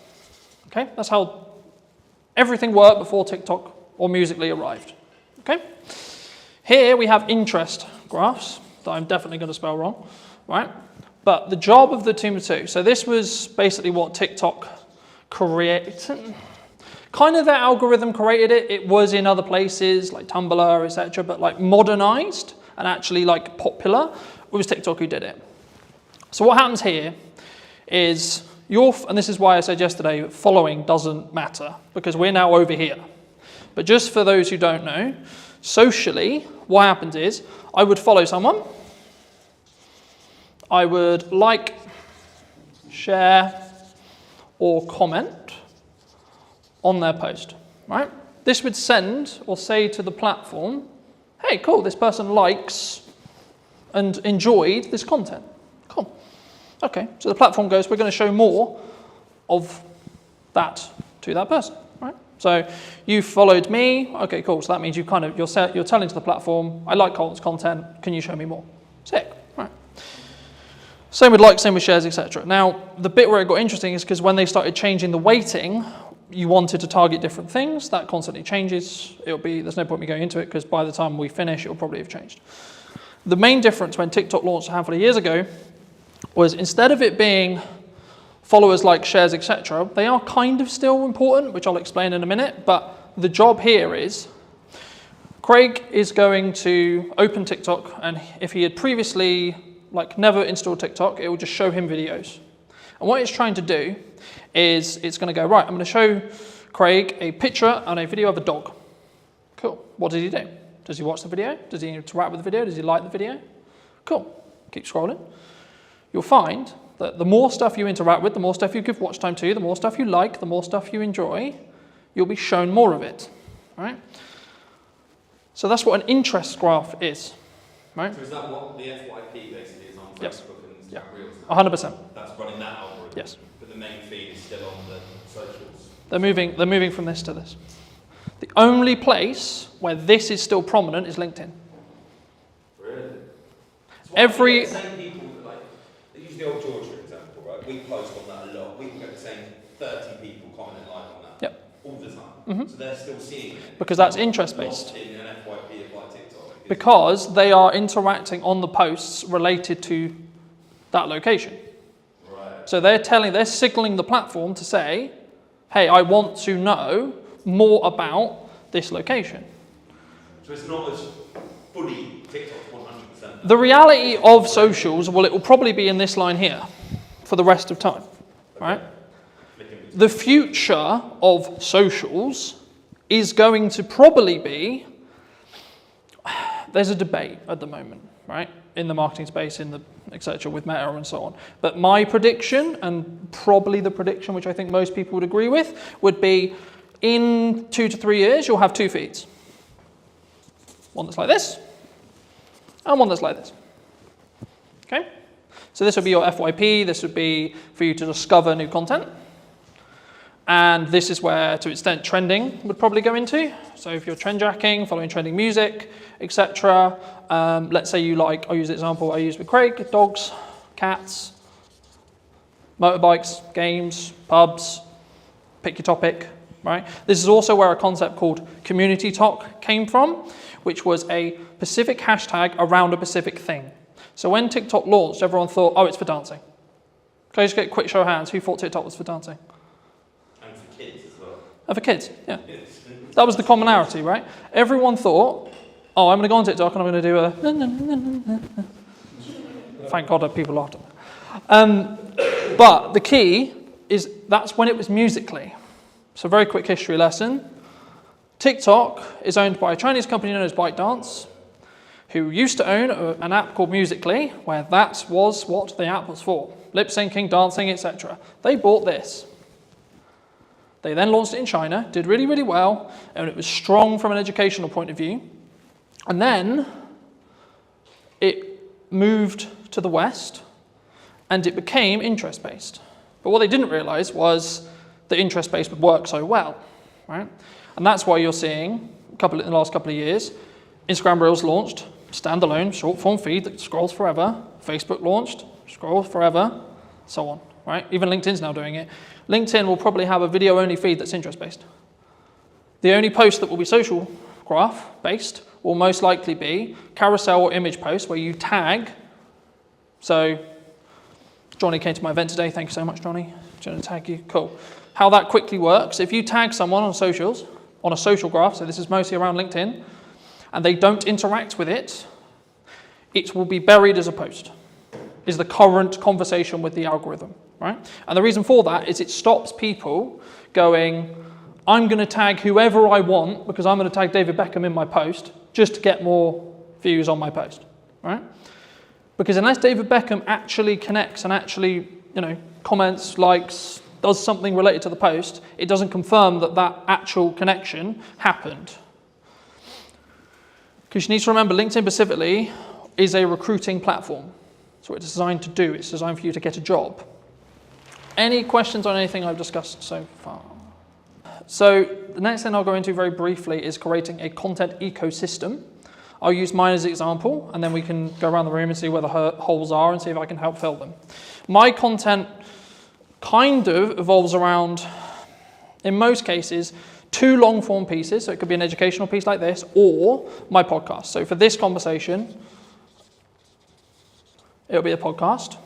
Okay, that's how Everything worked before TikTok or Musical.ly arrived. Okay? Here we have interest graphs that I'm definitely going to spell wrong, right? But the job of the team of two. So this was basically what TikTok created. Kind of their algorithm created it. It was in other places like Tumblr, etc. But like modernized and actually like popular, it was TikTok who did it. So what happens here is and this is why I said yesterday, following doesn't matter because we're now over here. But just for those who don't know, socially, what happens is I would follow someone. I would like, share, or comment on their post, right? This would send or say to the platform, hey, cool, this person likes and enjoyed this content. Cool. Okay, so the platform goes, we're going to show more of that to that person, right? So you followed me. Okay, cool. So that means you're telling to the platform, I like Colton's content. Can you show me more? Sick. Right. Same with likes, same with shares, etc. Now, the bit where it got interesting is because when they started changing the weighting, you wanted to target different things. That constantly changes. There's no point me going into it because by the time we finish, it will probably have changed. The main difference when TikTok launched a handful of years ago was instead of it being followers, like, shares, etc., they are kind of still important, which I'll explain in a minute, but the job here is Craig is going to open TikTok, and if he had previously never installed TikTok, it will just show him videos. And what it's trying to do is it's going to go, right, I'm going to show Craig a picture and a video of a dog. Cool. What does he do? Does he watch the video? Does he interact with the video? Does he like the video? Cool. Keep scrolling. You'll find that the more stuff you interact with, the more stuff you give watch time to, the more stuff you like, the more stuff you enjoy, you'll be shown more of it, right? So that's what an interest graph is, right? So is that what the FYP basically is on Facebook Yes. and Instagram Yeah. Reels? 100%. That's running that algorithm. Yes. But the main feed is still on the socials. They're moving from this to this. The only place where this is still prominent is LinkedIn. Really? So Every- the same people that use the old Georgia example, right? We post on that a lot. We can get the same 30 people comment and like on that. Yep. All the time. Mhm. So they're still seeing it. Because that's interest-based. Not in an FYP of like TikTok. Because they are interacting on the posts related to that location. Right. So they're signaling the platform to say, hey, I want to know more about this location. So it's not as fully TikTok 100%. The reality of socials, well, it will probably be in this line here for the rest of time, right? The future of socials is going to probably be, there's a debate at the moment, right? In the marketing space, in the etc. with Meta and so on. But my prediction, and probably the prediction which I think most people would agree with, would be in 2 to 3 years, you'll have two feeds. One that's like this, and one that's like this. Okay? So this would be your FYP, this would be for you to discover new content. And this is where, to an extent, trending would probably go into. So if you're trend jacking, following trending music, etc. Let's say you I'll use the example I used with Craig, dogs, cats, motorbikes, games, pubs, pick your topic, right? This is also where a concept called community talk came from, which was a specific hashtag around a specific thing. So when TikTok launched, everyone thought, oh, it's for dancing. Can I just get a quick show of hands? Who thought TikTok was for dancing? And for kids as well. Oh, for kids, yeah. That was the commonality, right? Everyone thought, oh, I'm going to go on TikTok and I'm going to do a... Thank God that people laughed at that. But the key is that's when it was Musical.ly. So very quick history lesson. TikTok is owned by a Chinese company known as ByteDance, who used to own an app called Musical.ly, where that was what the app was for. Lip syncing, dancing, etc. They bought this. They then launched it in China, did really, really well, and it was strong from an educational point of view. And then it moved to the West, and it became interest-based. But what they didn't realize was that interest-based would work so well, right? And that's why you're seeing, in the last couple of years, Instagram Reels launched, standalone, short-form feed that scrolls forever. Facebook launched, scrolls forever, so on, right? Even LinkedIn's now doing it. LinkedIn will probably have a video-only feed that's interest-based. The only post that will be social graph based will most likely be carousel or image posts where you tag. So Johnny came to my event today. Thank you so much, Johnny. Do you want to tag you? Cool. How that quickly works, if you tag someone on socials, on a social graph, so this is mostly around LinkedIn, and they don't interact with it, it will be buried as a post, is the current conversation with the algorithm, right? And the reason for that is it stops people going, I'm going to tag whoever I want because I'm going to tag David Beckham in my post just to get more views on my post, right? Because unless David Beckham actually connects and actually, comments, likes, does something related to the post, it doesn't confirm that that actual connection happened. Because you need to remember, LinkedIn specifically is a recruiting platform. That's what it's designed to do. It's designed for you to get a job. Any questions on anything I've discussed so far? So the next thing I'll go into very briefly is creating a content ecosystem. I'll use mine as an example, and then we can go around the room and see where the holes are and see if I can help fill them. My content kind of evolves around, in most cases, 2 long-form pieces. So it could be an educational piece like this, or my podcast. So for this conversation, it'll be a podcast.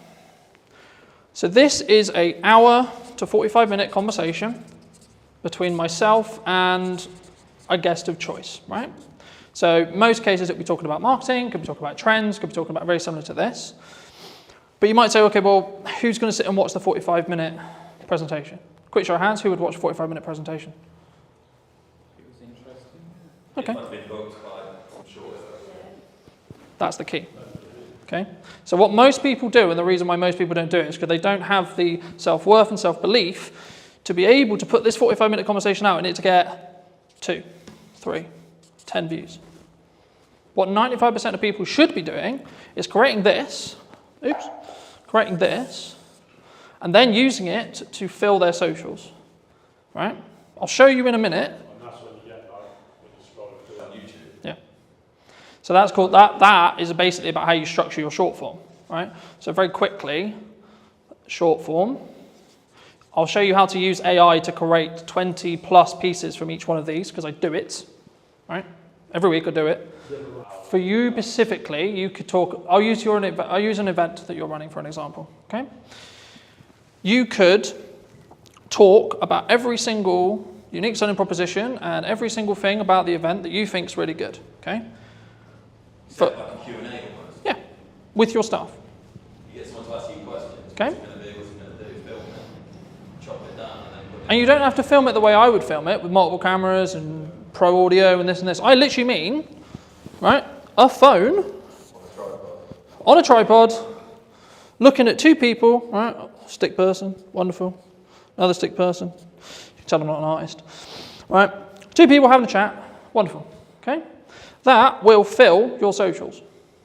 So this is an hour to 45-minute conversation between myself and a guest of choice, right? So most cases it'll be talking about marketing, could be talking about trends, could be talking about very similar to this. But you might say, okay, well, who's going to sit and watch the 45-minute presentation? Quick show of hands, who would watch a 45-minute presentation? It was interesting. Okay. It might have been booked by some short. That's the key. Okay. So what most people do, and the reason why most people don't do it, is because they don't have the self-worth and self-belief to be able to put this 45-minute conversation out and it to get 2, 3, 10 views. What 95% of people should be doing is creating this, and then using it to fill their socials, right? I'll show you in a minute. And that's when you get when you scroll through on YouTube. Yeah. So that's called, that is basically about how you structure your short form, right? So very quickly, short form. I'll show you how to use AI to create 20 plus pieces from each one of these, because I do it, right? Every week I do it. For you specifically, you could talk, I'll use an event that you're running for an example, okay? You could talk about every single unique selling proposition and every single thing about the event that you think is really good, okay? Like a Q&A almost. Yeah, with your staff. You get someone to ask you questions. Okay. What's it going to be? What's it going to do? Film it, chop it down, and then put it. And you don't have to film it the way I would film it, with multiple cameras and pro audio and this and this. I literally mean, right, a phone on a tripod, looking at 2 people, right, stick person, wonderful, another stick person, you can tell I'm not an artist, right, 2 people having a chat, wonderful, okay? That will fill your socials,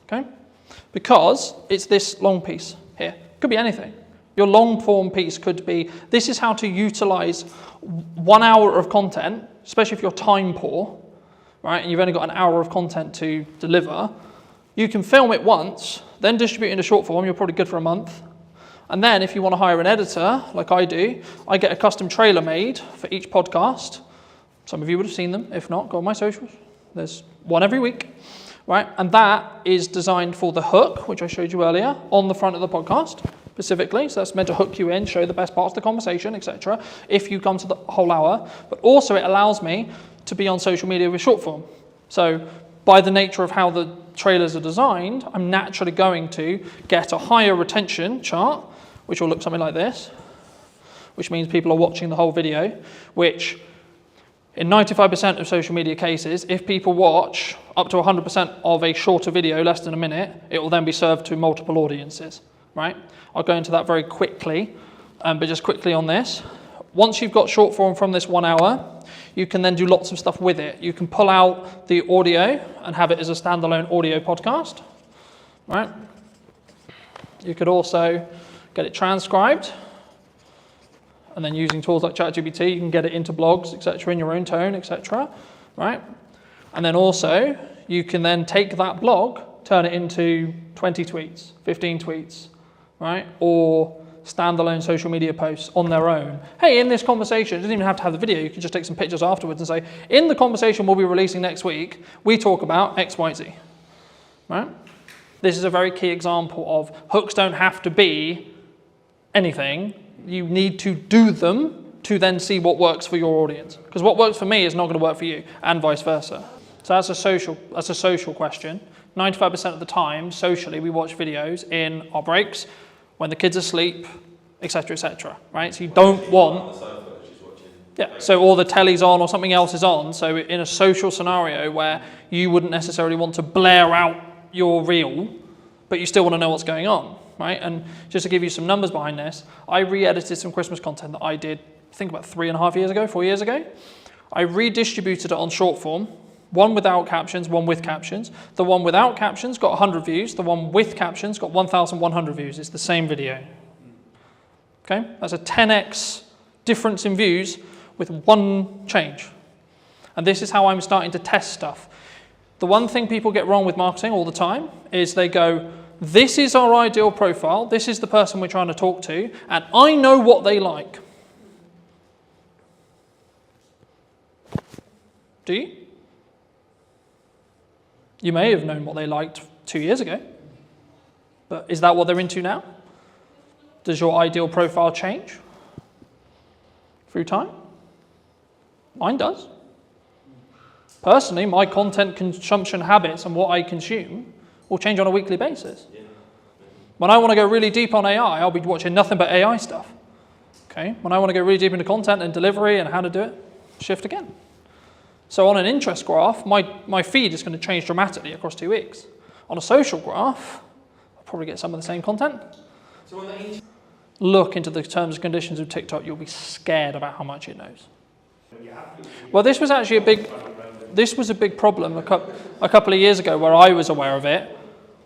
okay? Because it's this long piece here. Could be anything. Your long form piece could be, this is how to utilize 1 hour of content, especially if you're time poor, right, and you've only got an hour of content to deliver. You can film it once, then distribute it into short form. You're probably good for a month. And then if you want to hire an editor, like I do, I get a custom trailer made for each podcast. Some of you would have seen them. If not, go on my socials. There's one every week, right? And that is designed for the hook, which I showed you earlier, on the front of the podcast specifically. So that's meant to hook you in, show the best parts of the conversation, etc. if you come to the whole hour. But also it allows me to be on social media with short form. So by the nature of how the trailers are designed, I'm naturally going to get a higher retention chart, which will look something like this, which means people are watching the whole video, which in 95% of social media cases, if people watch up to 100% of a shorter video, less than a minute, it will then be served to multiple audiences, right? I'll go into that very quickly, but just quickly on this. Once you've got short form from this 1 hour, you can then do lots of stuff with it. You can pull out the audio and have it as a standalone audio podcast, right? You could also get it transcribed, and then using tools like ChatGPT, you can get it into blogs, etc., in your own tone, etc., right? And then also, you can then take that blog, turn it into 20 tweets, 15 tweets, right? Or standalone social media posts on their own. Hey, in this conversation, it doesn't even have to have the video, you can just take some pictures afterwards and say, in the conversation we'll be releasing next week, we talk about X, Y, Z, right? This is a very key example of hooks don't have to be anything. You need to do them to then see what works for your audience. Because what works for me is not going to work for you, and vice versa. So that's a social question. 95% of the time, socially, we watch videos in our breaks, when the kids are asleep, etc., right? So you don't want... Yeah, so or the telly's on or something else is on. So in a social scenario where you wouldn't necessarily want to blare out your reel, but you still want to know what's going on, right? And just to give you some numbers behind this, I re-edited some Christmas content that I did, I think about 4 years ago. I redistributed it on short form, one without captions, one with captions. The one without captions got 100 views. The one with captions got 1,100 views. It's the same video. Okay, that's a 10x difference in views with one change. And this is how I'm starting to test stuff. The one thing people get wrong with marketing all the time is they go, this is our ideal profile, this is the person we're trying to talk to, and I know what they like. Do you? You may have known what they liked 2 years ago, but is that what they're into now? Does your ideal profile change through time? Mine does. Personally, my content consumption habits and what I consume will change on a weekly basis. When I want to go really deep on AI, I'll be watching nothing but AI stuff. Okay? When I want to go really deep into content and delivery and how to do it, shift again. So on an interest graph, my feed is going to change dramatically across 2 weeks. On a social graph, I'll probably get some of the same content. So on the Look into the terms and conditions of TikTok, you'll be scared about how much it knows. Well, this was actually a big problem a couple of years ago where I was aware of it,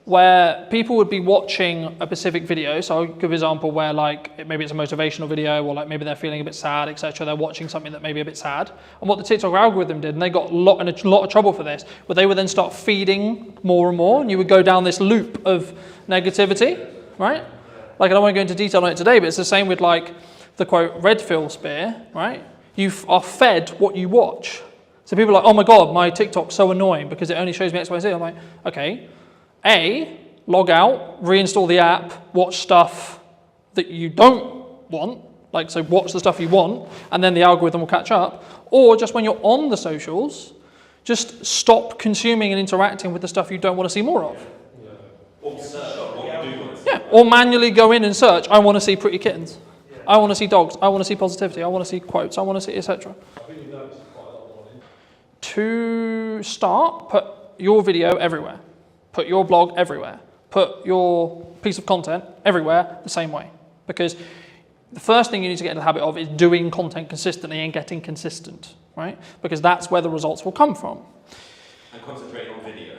where people would be watching a specific video. So I'll give an example where like maybe it's a motivational video or like maybe they're feeling a bit sad, etc. They're watching something that may be a bit sad. And what the TikTok algorithm did, and they got in a lot of trouble for this, but they would then start feeding more and more, and you would go down this loop of negativity, right? Like I don't want to go into detail on it today, but it's the same with like the quote Redfield spear, right? You are fed what you watch. So people are like, oh my God, my TikTok's so annoying because it only shows me X, Y, Z. I'm like, okay, log out, reinstall the app, watch stuff that you don't want, like so watch the stuff you want, and then the algorithm will catch up. Or just when you're on the socials, just stop consuming and interacting with the stuff you don't want to see more of. Or search what you do want to see. Yeah, or manually go in and search, I want to see pretty kittens. I want to see dogs, I want to see positivity, I want to see quotes, I want to see etc. To start, put your video everywhere. Put your blog everywhere. Put your piece of content everywhere the same way. Because the first thing you need to get into the habit of is doing content consistently and getting consistent, right? Because that's where the results will come from. And concentrating on video.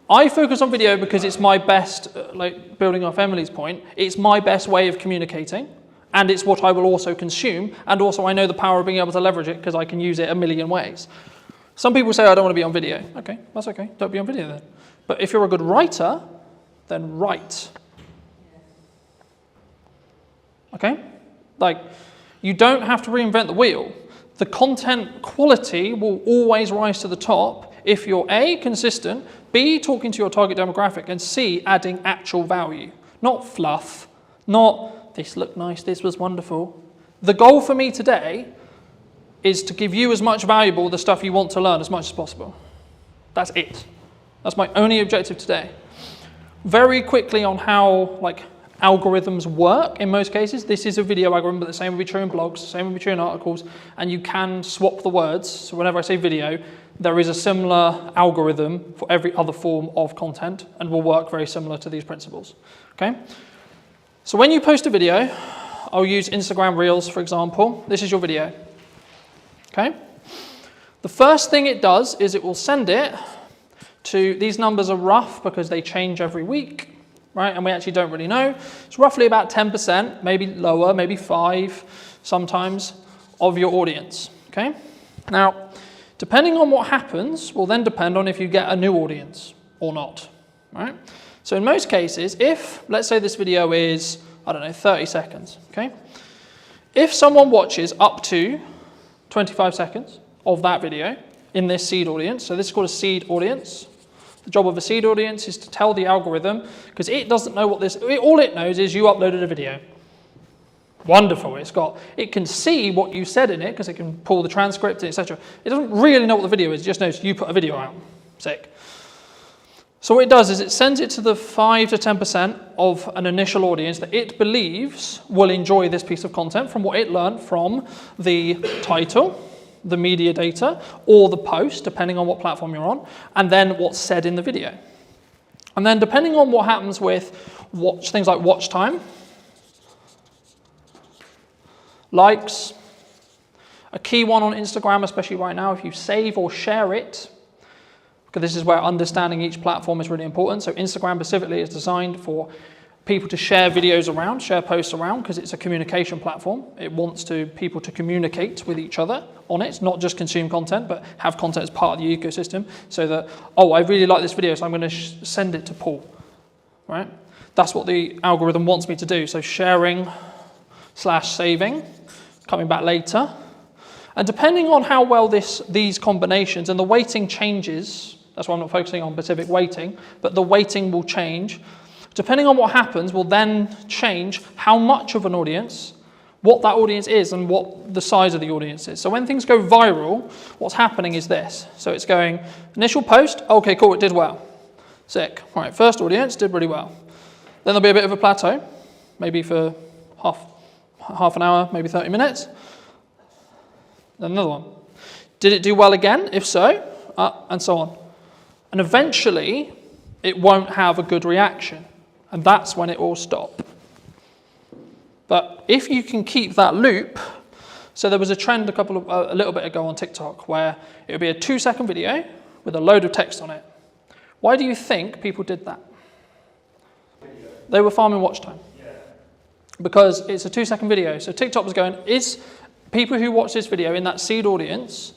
I focus on video because it's my best, like building off Emily's point, it's my best way of communicating, and it's what I will also consume, and also I know the power of being able to leverage it because I can use it a million ways. Some people say, I don't want to be on video. Okay, that's okay, don't be on video then. But if you're a good writer, then write. Okay? Like, you don't have to reinvent the wheel. The content quality will always rise to the top if you're A, consistent, B, talking to your target demographic, and C, adding actual value. Not fluff, not this looked nice, this was wonderful. The goal for me today is to give you as much valuable the stuff you want to learn as much as possible. That's it. That's my only objective today. Very quickly on how like algorithms work in most cases. This is a video algorithm, but the same will be true in blogs, the same will be true in articles, and you can swap the words. So whenever I say video, there is a similar algorithm for every other form of content and will work very similar to these principles. Okay? So when you post a video, I'll use Instagram Reels, for example. This is your video. Okay? The first thing it does is it will send it to, these numbers are rough because they change every week, right? And we actually don't really know. It's roughly about 10%, maybe lower, maybe 5% sometimes, of your audience. Okay? Now, depending on what happens will then depend on if you get a new audience or not, right? So in most cases, if, let's say this video is I don't know, 30 seconds, okay? If someone watches up to 25 seconds of that video in this seed audience, so this is called a seed audience. The job of a seed audience is to tell the algorithm, because it doesn't know what this, all it knows is you uploaded a video. Wonderful, it can see what you said in it, because it can pull the transcript, etc. It doesn't really know what the video is, it just knows you put a video out. Sick. So what it does is it sends it to the 5 to 10% of an initial audience that it believes will enjoy this piece of content from what it learned from the title, the media data, or the post, depending on what platform you're on, and then what's said in the video. And then depending on what happens with things like watch time, likes, a key one on Instagram, especially right now, if you save or share it, because this is where understanding each platform is really important. So Instagram specifically is designed for people to share videos around, share posts around, because it's a communication platform. It wants people to communicate with each other on it, not just consume content, but have content as part of the ecosystem, so that, oh, I really like this video, so I'm going to send it to Paul, right? That's what the algorithm wants me to do. So sharing/saving, coming back later. And depending on how well these combinations, and the weighting changes, that's why I'm not focusing on specific weighting, but the weighting will change. Depending on what happens will then change how much of an audience, what that audience is, and what the size of the audience is. So when things go viral, what's happening is this. So it's going, initial post, okay, cool, it did well. Sick. All right, first audience, did really well. Then there'll be a bit of a plateau, maybe for half an hour, maybe 30 minutes. Then another one. Did it do well again? If so, and so on. And eventually, it won't have a good reaction. And that's when it will stop. But if you can keep that loop, so there was a trend a little bit ago on TikTok where it would be a 2-second video with a load of text on it. Why do you think people did that? They were farming watch time. Because it's a 2-second video. So TikTok was going, is people who watch this video in that seed audience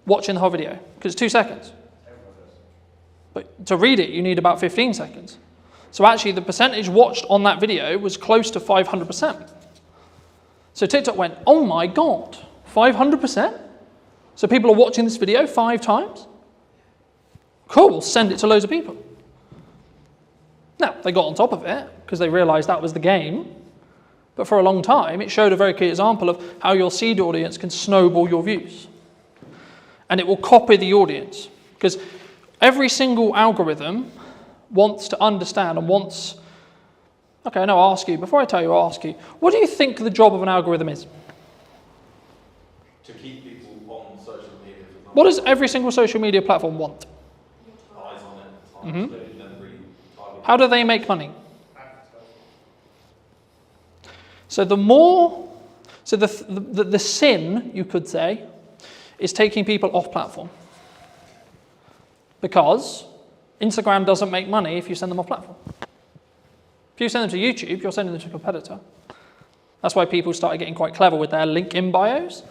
watching the whole video? Because it's 2 seconds. But to read it, you need about 15 seconds. So actually, the percentage watched on that video was close to 500%. So TikTok went, oh my God, 500%? So people are watching this video 5 times? Cool, we'll send it to loads of people. Now, they got on top of it because they realized that was the game. But for a long time, it showed a very clear example of how your seed audience can snowball your views. And it will copy the audience. Because every single algorithm wants to understand and wants... Okay, no, I'll ask you. Before I tell you, I'll ask you. What do you think the job of an algorithm is? To keep people on social media. What does every single social media platform want? Eyes on it. How do they make money? So the sin, you could say, is taking people off platform. Because Instagram doesn't make money if you send them off platform. If you send them to YouTube, you're sending them to a competitor. That's why people started getting quite clever with their link in bios,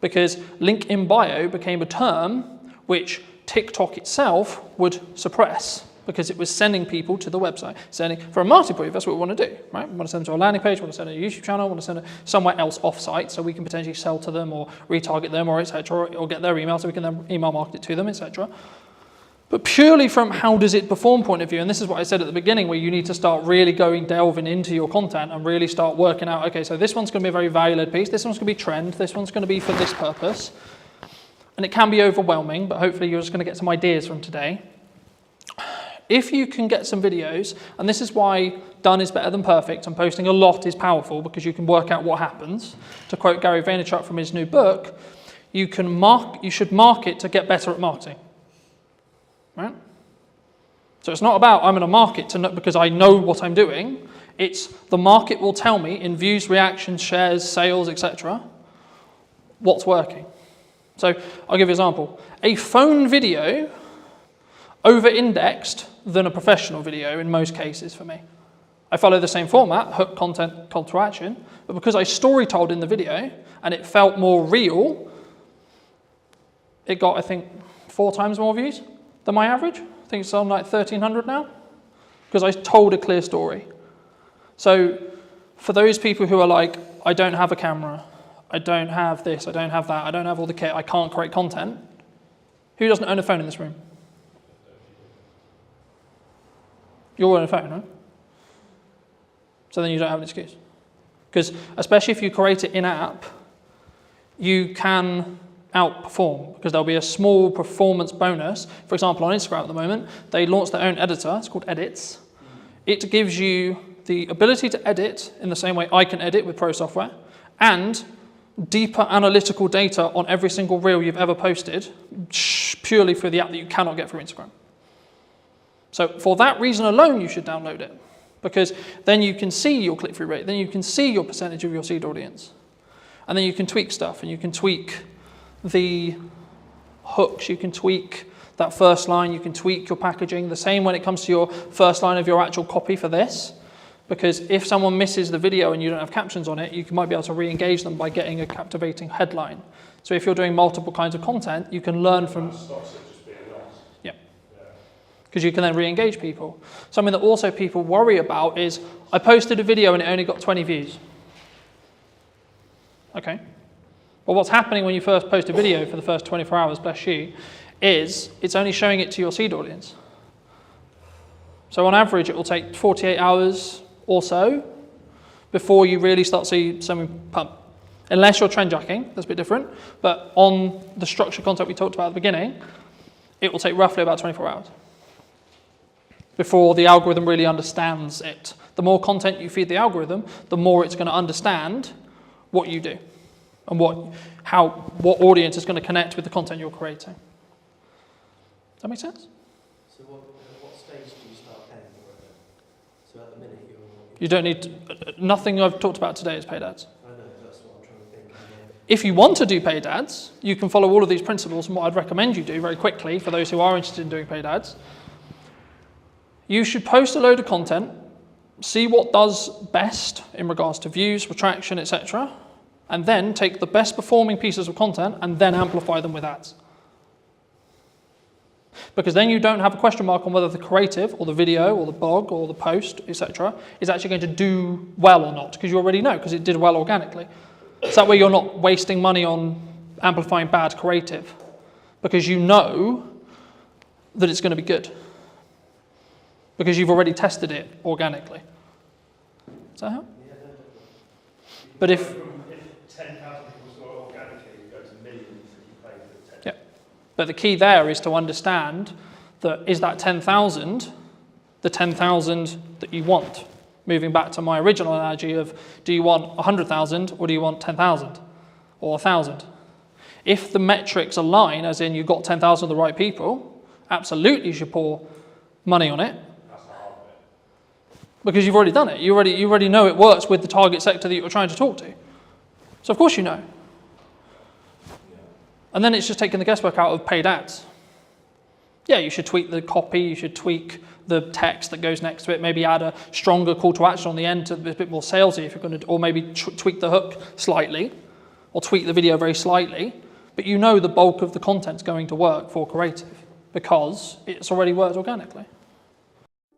because link in bio became a term which TikTok itself would suppress, because it was sending people to the website. For a marketing point, that's what we want to do, right? We want to send them to a landing page, we want to send them to a YouTube channel, we want to send them somewhere else off-site so we can potentially sell to them or retarget them or etc. or get their email so we can then email market it to them, etc. But purely from how does it perform point of view, and this is what I said at the beginning, where you need to start really delving into your content and really start working out, okay, so this one's going to be a very value-led piece, this one's going to be trend, this one's going to be for this purpose. And it can be overwhelming, but hopefully you're just going to get some ideas from today. If you can get some videos, and this is why done is better than perfect, and posting a lot is powerful because you can work out what happens. To quote Gary Vaynerchuk from his new book, you should market to get better at marketing. Right? So it's not about I'm going to market because I know what I'm doing. It's the market will tell me in views, reactions, shares, sales, etc. what's working. So I'll give you an example. A phone video over-indexed than a professional video in most cases for me. I follow the same format, hook, content, call to action, but because I story told in the video and it felt more real, it got, I think, 4 times more views than my average. I think it's on like 1,300 now, because I told a clear story. So for those people who are like, I don't have a camera, I don't have this, I don't have that, I don't have all the kit, I can't create content. Who doesn't own a phone in this room? You all own a phone, right? So then you don't have an excuse. Because especially if you create it in-app, you can outperform, because there'll be a small performance bonus. For example, on Instagram at the moment, they launched their own editor. It's called Edits. It gives you the ability to edit in the same way I can edit with pro software, and deeper analytical data on every single reel you've ever posted, purely through the app that you cannot get through Instagram. So for that reason alone, you should download it, because then you can see your click-through rate, then you can see your percentage of your seed audience, and then you can tweak stuff, and you can tweak the hooks, you can tweak that first line, you can tweak your packaging. The same when it comes to your first line of your actual copy for this, because if someone misses the video and you don't have captions on it, you might be able to re-engage them by getting a captivating headline. So if you're doing multiple kinds of content, you can learn from... Yeah. Because you can then re-engage people. Something that also people worry about is, I posted a video and it only got 20 views. Okay. Well, what's happening when you first post a video for the first 24 hours, bless you, is it's only showing it to your seed audience. So on average, it will take 48 hours or so before you really start to see something pump. Unless you're trend jacking, that's a bit different. But on the structured content we talked about at the beginning, it will take roughly about 24 hours before the algorithm really understands it. The more content you feed the algorithm, the more it's going to understand what you do and what audience is going to connect with the content you're creating. Does that make sense? So what stage do you start paying for it then? So at the minute You don't need, nothing I've talked about today is paid ads. I know, that's what I'm trying to think. If you want to do paid ads, you can follow all of these principles, and what I'd recommend you do very quickly for those who are interested in doing paid ads, you should post a load of content, see what does best in regards to views, retraction, etc., and then take the best performing pieces of content and then amplify them with ads. Because then you don't have a question mark on whether the creative or the video or the blog or the post, etc., is actually going to do well or not, because you already know, because it did well organically. So that way you're not wasting money on amplifying bad creative, because you know that it's going to be good, because you've already tested it organically. Does that help? Yeah, no, But if 10,000 people saw it organically, you go to millions if you pay for 10. yeah, but the key there is to understand that is that 10,000 the 10,000 that you want? Moving back to my original analogy of, do you want 100,000 or do you want 10,000 or 1,000? If the metrics align, as in you got 10,000 of the right people, absolutely you should pour money on it. Because you've already done it. You already know it works with the target sector that you're trying to talk to. So of course you know. And then it's just taking the guesswork out of paid ads. Yeah, you should tweak the copy, you should tweak the text that goes next to it, maybe add a stronger call to action on the end to be a bit more salesy if you're going to, or maybe tweak the hook slightly, or tweak the video very slightly. But you know the bulk of the content's going to work for creative because it's already worked organically.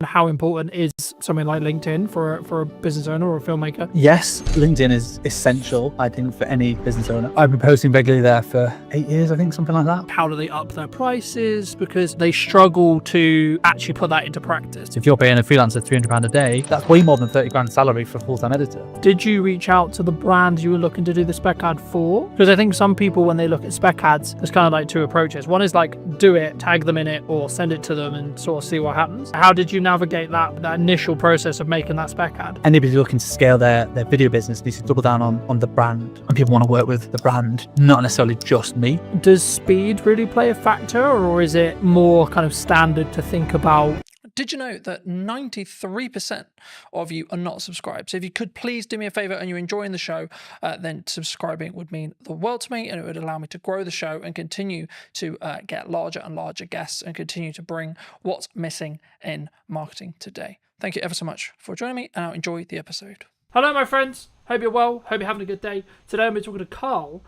How important is something like LinkedIn for a business owner or a filmmaker? Yes, LinkedIn is essential, I think, for any business owner. I've been posting regularly there for 8 years, I think, something like that. How do they up their prices? Because they struggle to actually put that into practice. If you're paying a freelancer £300 a day, that's way more than 30 grand salary for a full-time editor. Did you reach out to the brand you were looking to do the spec ad for? Because I think some people, when they look at spec ads, there's kind of like two approaches. One is like, do it, tag them in it, or send it to them and sort of see what happens. How did you navigate that initial process of making that spec ad? Anybody looking to scale their video business needs to double down on the brand, and people want to work with the brand, not necessarily just me. Does speed really play a factor, or is it more kind of standard to think about? Did you know that 93% of you are not subscribed? So if you could please do me a favor and you're enjoying the show, then subscribing would mean the world to me, and it would allow me to grow the show and continue to get larger and larger guests and continue to bring what's missing in marketing today. Thank you ever so much for joining me, and I'll enjoy the episode. Hello, my friends. Hope you're well. Hope you're having a good day. Today I'm talking to Carl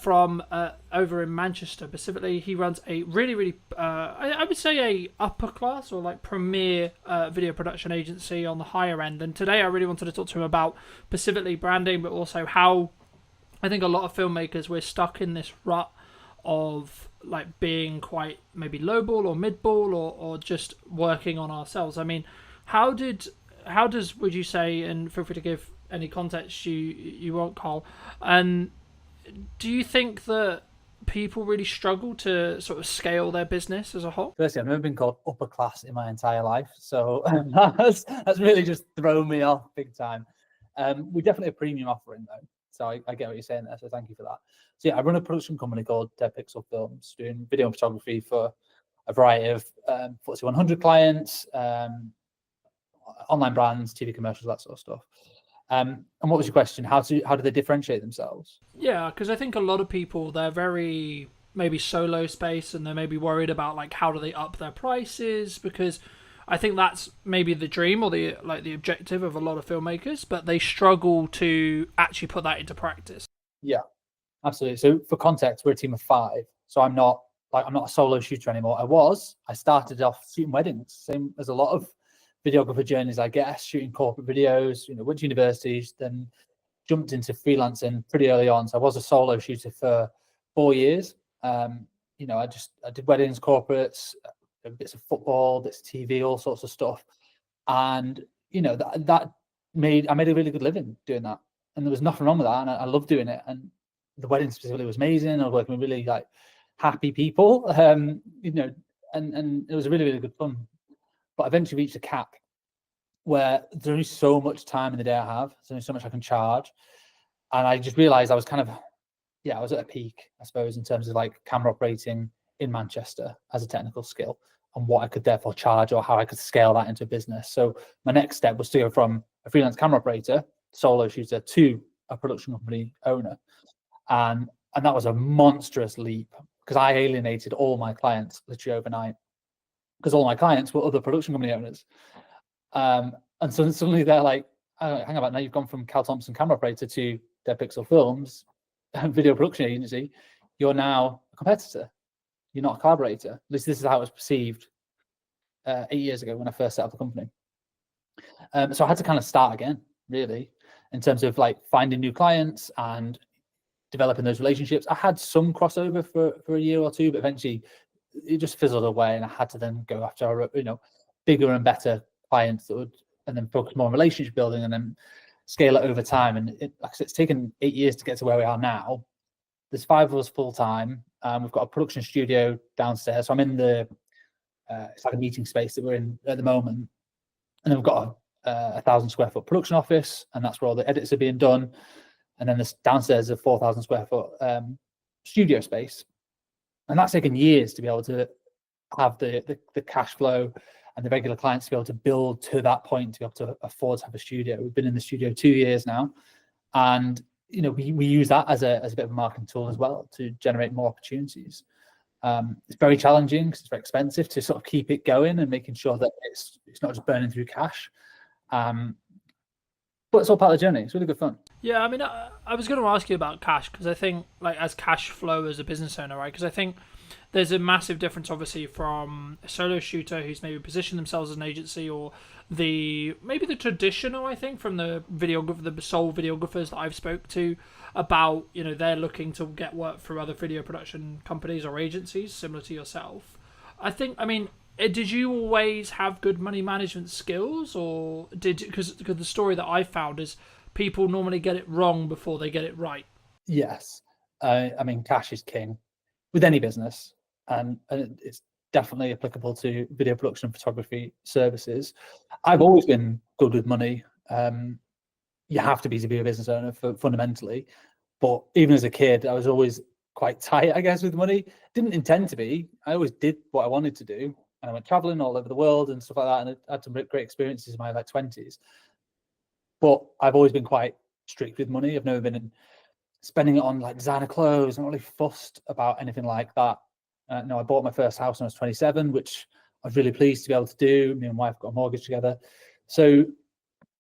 from over in Manchester specifically. He runs a really, I would say a upper class or like premier video production agency on the higher end. And today I really wanted to talk to him about specifically branding, but also how I think a lot of filmmakers, we're stuck in this rut of like being quite maybe lowball or midball or just working on ourselves. I mean, how does would you say, and feel free to give any context you want, Carl, and do you think that people really struggle to sort of scale their business as a whole? Firstly, I've never been called upper class in my entire life, so that's really just thrown me off big time. We're definitely a premium offering though, so I get what you're saying there, so thank you for that. So yeah, I run a production company called Dead Pixel Films, doing video and photography for a variety of FTSE 100 clients, online brands, TV commercials, that sort of stuff. And what was your question? How do they differentiate themselves? Yeah, because I think a lot of people, they're very maybe solo space, and they're maybe worried about like how do they up their prices, because I think that's maybe the dream or the objective of a lot of filmmakers, but they struggle to actually put that into practice. Yeah, absolutely. So for context, we're a team of 5. So I'm not a solo shooter anymore. I started off shooting weddings, same as a lot of videographer journeys, I guess, shooting corporate videos, went to universities, then jumped into freelancing pretty early on. So I was a solo shooter for 4 years. I did weddings, corporates, bits of football, bits of TV, all sorts of stuff. And, I made a really good living doing that. And there was nothing wrong with that. And I loved doing it. And the wedding specifically was amazing. I was working with really like happy people, and it was really, really good fun. But I eventually reached a cap where there's only so much time in the day I have. There's only so much I can charge. And I just realized I was I was at a peak, I suppose, in terms of like camera operating in Manchester as a technical skill and what I could therefore charge or how I could scale that into a business. So my next step was to go from a freelance camera operator, solo shooter, to a production company owner. And that was a monstrous leap because I alienated all my clients literally overnight, because all my clients were other production company owners. And so suddenly they're like, oh, hang about, now you've gone from Cal Thompson camera operator to Dead Pixel Films, video production agency. You're now a competitor. You're not a collaborator. At least this is how it was perceived 8 years ago when I first set up the company. So I had to kind of start again, really, in terms of like finding new clients and developing those relationships. I had some crossover for a year or two, but eventually it just fizzled away, and I had to then go after bigger and better clients that would, and then focus more on relationship building and then scale it over time. And it's taken 8 years to get to where we are now. There's 5 of us full time. We've got a production studio downstairs. So I'm in it's like a meeting space that we're in at the moment. And then we've got a 1,000 square foot production office, and that's where all the edits are being done. And then this downstairs is a 4,000 square foot studio space. And that's taken years to be able to have the cash flow and the regular clients to be able to build to that point, to be able to afford to have a studio. We've been in the studio 2 years now. And, we use that as a bit of a marketing tool as well to generate more opportunities. It's very challenging because it's very expensive to sort of keep it going and making sure that it's not just burning through cash. But it's all part of the journey. It's really good fun. Yeah, I mean, I was going to ask you about cash, because I think, like, as cash flow as a business owner, right? Because I think there's a massive difference, obviously, from a solo shooter who's maybe positioned themselves as an agency, or maybe the traditional, I think, from the sole videographers that I've spoke to about, they're looking to get work through other video production companies or agencies, similar to yourself. Did you always have good money management skills, or because the story that I found is people normally get it wrong before they get it right? Yes. Cash is king with any business, and it's definitely applicable to video production and photography services. I've always been good with money. You have to be a business owner fundamentally, but even as a kid, I was always quite tight, I guess, with money. Didn't intend to be. I always did what I wanted to do. And I went traveling all over the world and stuff like that, and I had some great experiences in my 20s. But I've always been quite strict with money. I've never been spending it on like designer clothes. I'm not really fussed about anything like that. I bought my first house when I was 27, which I was really pleased to be able to do. Me and my wife got a mortgage together. So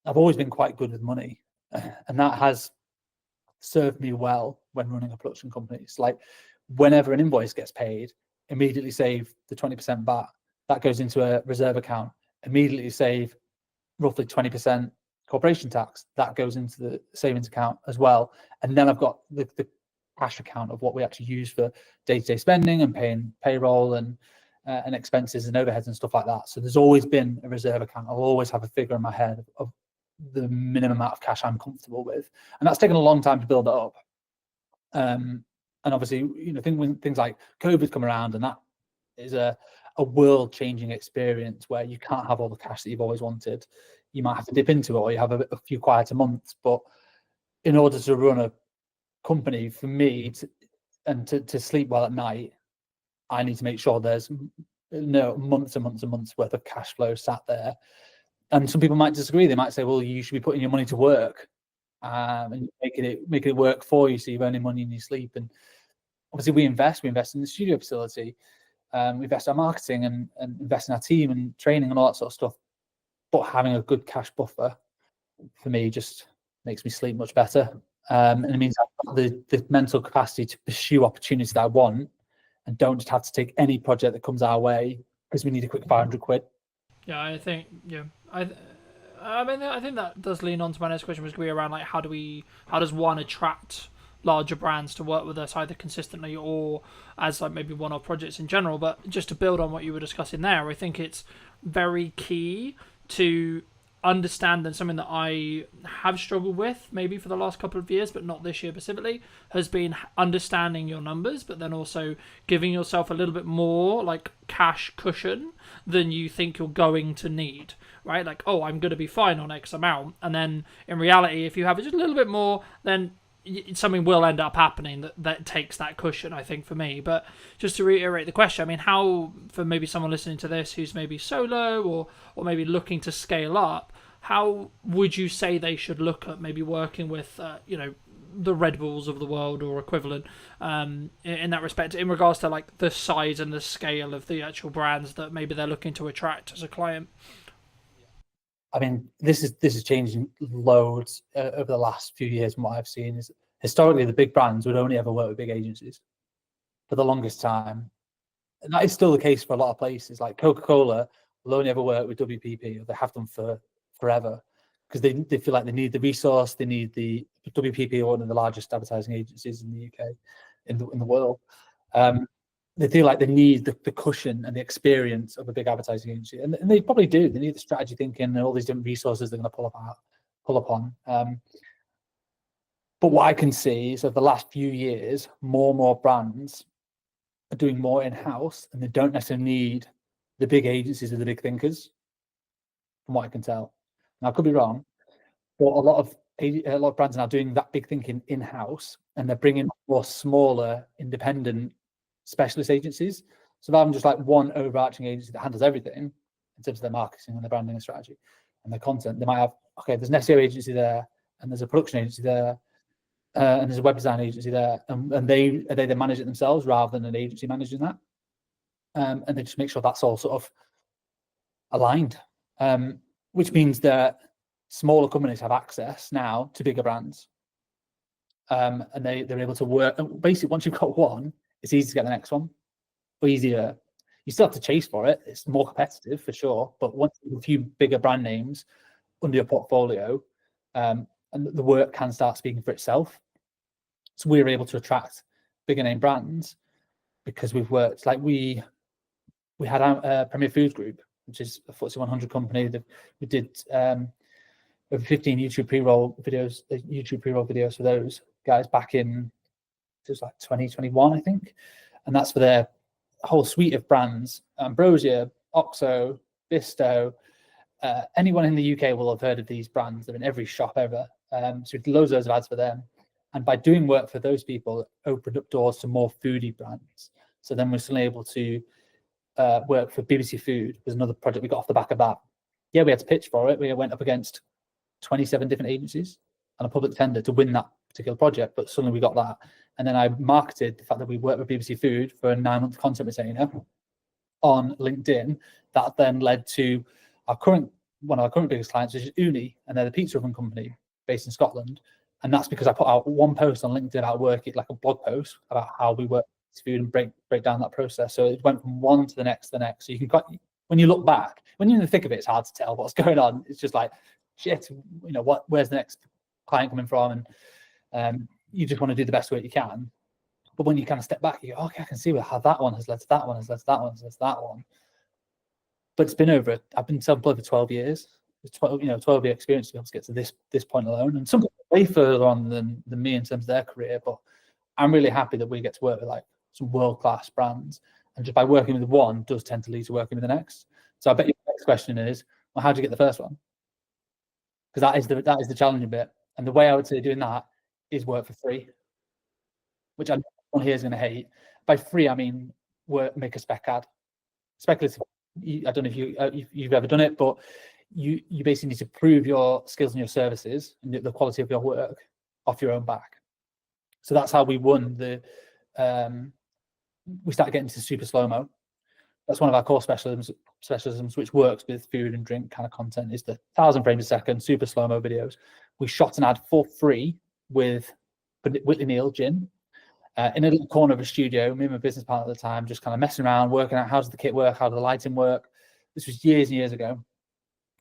I've always been quite good with money. And that has served me well when running a production company. It's like whenever an invoice gets paid, immediately save the 20% VAT. That goes into a reserve account. Immediately save roughly 20% corporation tax. That goes into the savings account as well. And then I've got the cash account of what we actually use for day-to-day spending and paying payroll and expenses and overheads and stuff like that. So there's always been a reserve account. I'll always have a figure in my head of the minimum amount of cash I'm comfortable with, and that's taken a long time to build it up. And obviously, you know, when things like COVID come around, and that is a world-changing experience where you can't have all the cash that you've always wanted. You might have to dip into it, or you have a few quieter months. But in order to run a company, for me, to sleep well at night, I need to make sure there's months and months and months worth of cash flow sat there. And some people might disagree. They might say, well, you should be putting your money to work and making it work for you, so you're earning money in your sleep. And obviously we invest in the studio facility, we invest in our marketing and invest in our team and training and all that sort of stuff. But having a good cash buffer for me just makes me sleep much better. And it means I've got the mental capacity to pursue opportunities that I want, and don't just have to take any project that comes our way because we need a quick 500 quid. Yeah, I think, yeah, I mean, I think that does lean on to my next question, was going to be around like how does one attract larger brands to work with us, either consistently or as like maybe one-off projects in general. But just to build on what you were discussing there, I think it's very key to understand, and something that I have struggled with maybe for the last couple of years, but not this year specifically, has been understanding your numbers, but then also giving yourself a little bit more like cash cushion than you think you're going to need, right? Like, oh, I'm going to be fine on X amount. And then in reality, if you have just a little bit more, then something will end up happening that takes that cushion, I think, for me. But just to reiterate the question, I mean, how, for maybe someone listening to this who's maybe solo or maybe looking to scale up, how would you say they should look at maybe working with, the Red Bulls of the world or equivalent in that respect, in regards to like the size and the scale of the actual brands that maybe they're looking to attract as a client? I mean, this is changing loads over the last few years. From what I've seen, is historically the big brands would only ever work with big agencies for the longest time, and that is still the case for a lot of places. Like Coca-Cola will only ever work with WPP, or they have done for forever, because they feel like they need the resource. They need the WPP, are one of the largest advertising agencies in the UK, in the world. They feel like they need the cushion and the experience of a big advertising agency, and they probably do. They need the strategy thinking and all these different resources they're going to pull upon. But what I can see is over the last few years, more and more brands are doing more in-house, and they don't necessarily need the big agencies or the big thinkers, from what I can tell. Now, I could be wrong, but a lot of brands are now doing that big thinking in-house, and they're bringing more smaller, independent specialist agencies. So rather than just like one overarching agency that handles everything in terms of their marketing and their branding and strategy and their content, they might have, okay, there's an SEO agency there, and there's a production agency there, and there's a web design agency there, and they manage it themselves rather than an agency managing that. And they just make sure that's all sort of aligned, which means that smaller companies have access now to bigger brands, and they're able to work. And basically, once you've got one, it's easy to get the next one, or easier. You still have to chase for it. It's more competitive for sure, but once you have a few bigger brand names under your portfolio, and the work can start speaking for itself. So we're able to attract bigger name brands because we've worked, like we had our Premier Foods Group, which is a FTSE 100 company that we did over 15 YouTube pre-roll videos for those guys back in, it was like 2021, I think. And that's for their whole suite of brands: Ambrosia, Oxo, Bisto. Anyone in the UK will have heard of these brands. They're in every shop ever. So we did loads of ads for them. And by doing work for those people, it opened up doors to more foodie brands. So then we're still able to work for BBC Food. There's another project we got off the back of that. Yeah, we had to pitch for it. We went up against 27 different agencies and a public tender to win that particular project, but suddenly we got that. And then I marketed the fact that we worked with BBC Food for a 9-month content retainer on LinkedIn. That then led to one of our current biggest clients, which is Uni, and they're the pizza oven company based in Scotland. And that's because I put out one post on LinkedIn about working, like a blog post about how we work with food and break down that process. So it went from one to the next to the next. So you can, when you look back, when you're in the thick of it, it's hard to tell what's going on. It's just like, shit, you know, where's the next client coming from? And you just want to do the best work you can. But when you kind of step back, you go, okay, I can see how that one has led to that one, has led to that one, has led to that one. But it's been I've been self-employed for 12 years. It's 12-year experience to be able to get to this point alone. And some people are way further on than me in terms of their career, but I'm really happy that we get to work with like some world-class brands. And just by working with one does tend to lead to working with the next. So I bet your next question is, well, how did you get the first one? Because that is the challenging bit. And the way I would say doing that is work for free, which I know everyone here is going to hate. By free, I mean make a spec ad. Speculative. I don't know if you've ever done it, but you basically need to prove your skills and your services and the quality of your work off your own back. So that's how we won we started getting to super slow-mo. That's one of our core specialisms, which works with food and drink kind of content, is the 1,000 frames a second super slow-mo videos. We shot an ad for free with Whitley Neal Gin in a little corner of a studio. Me and my business partner at the time just kind of messing around, working out how does the kit work, how does the lighting work. This was years and years ago.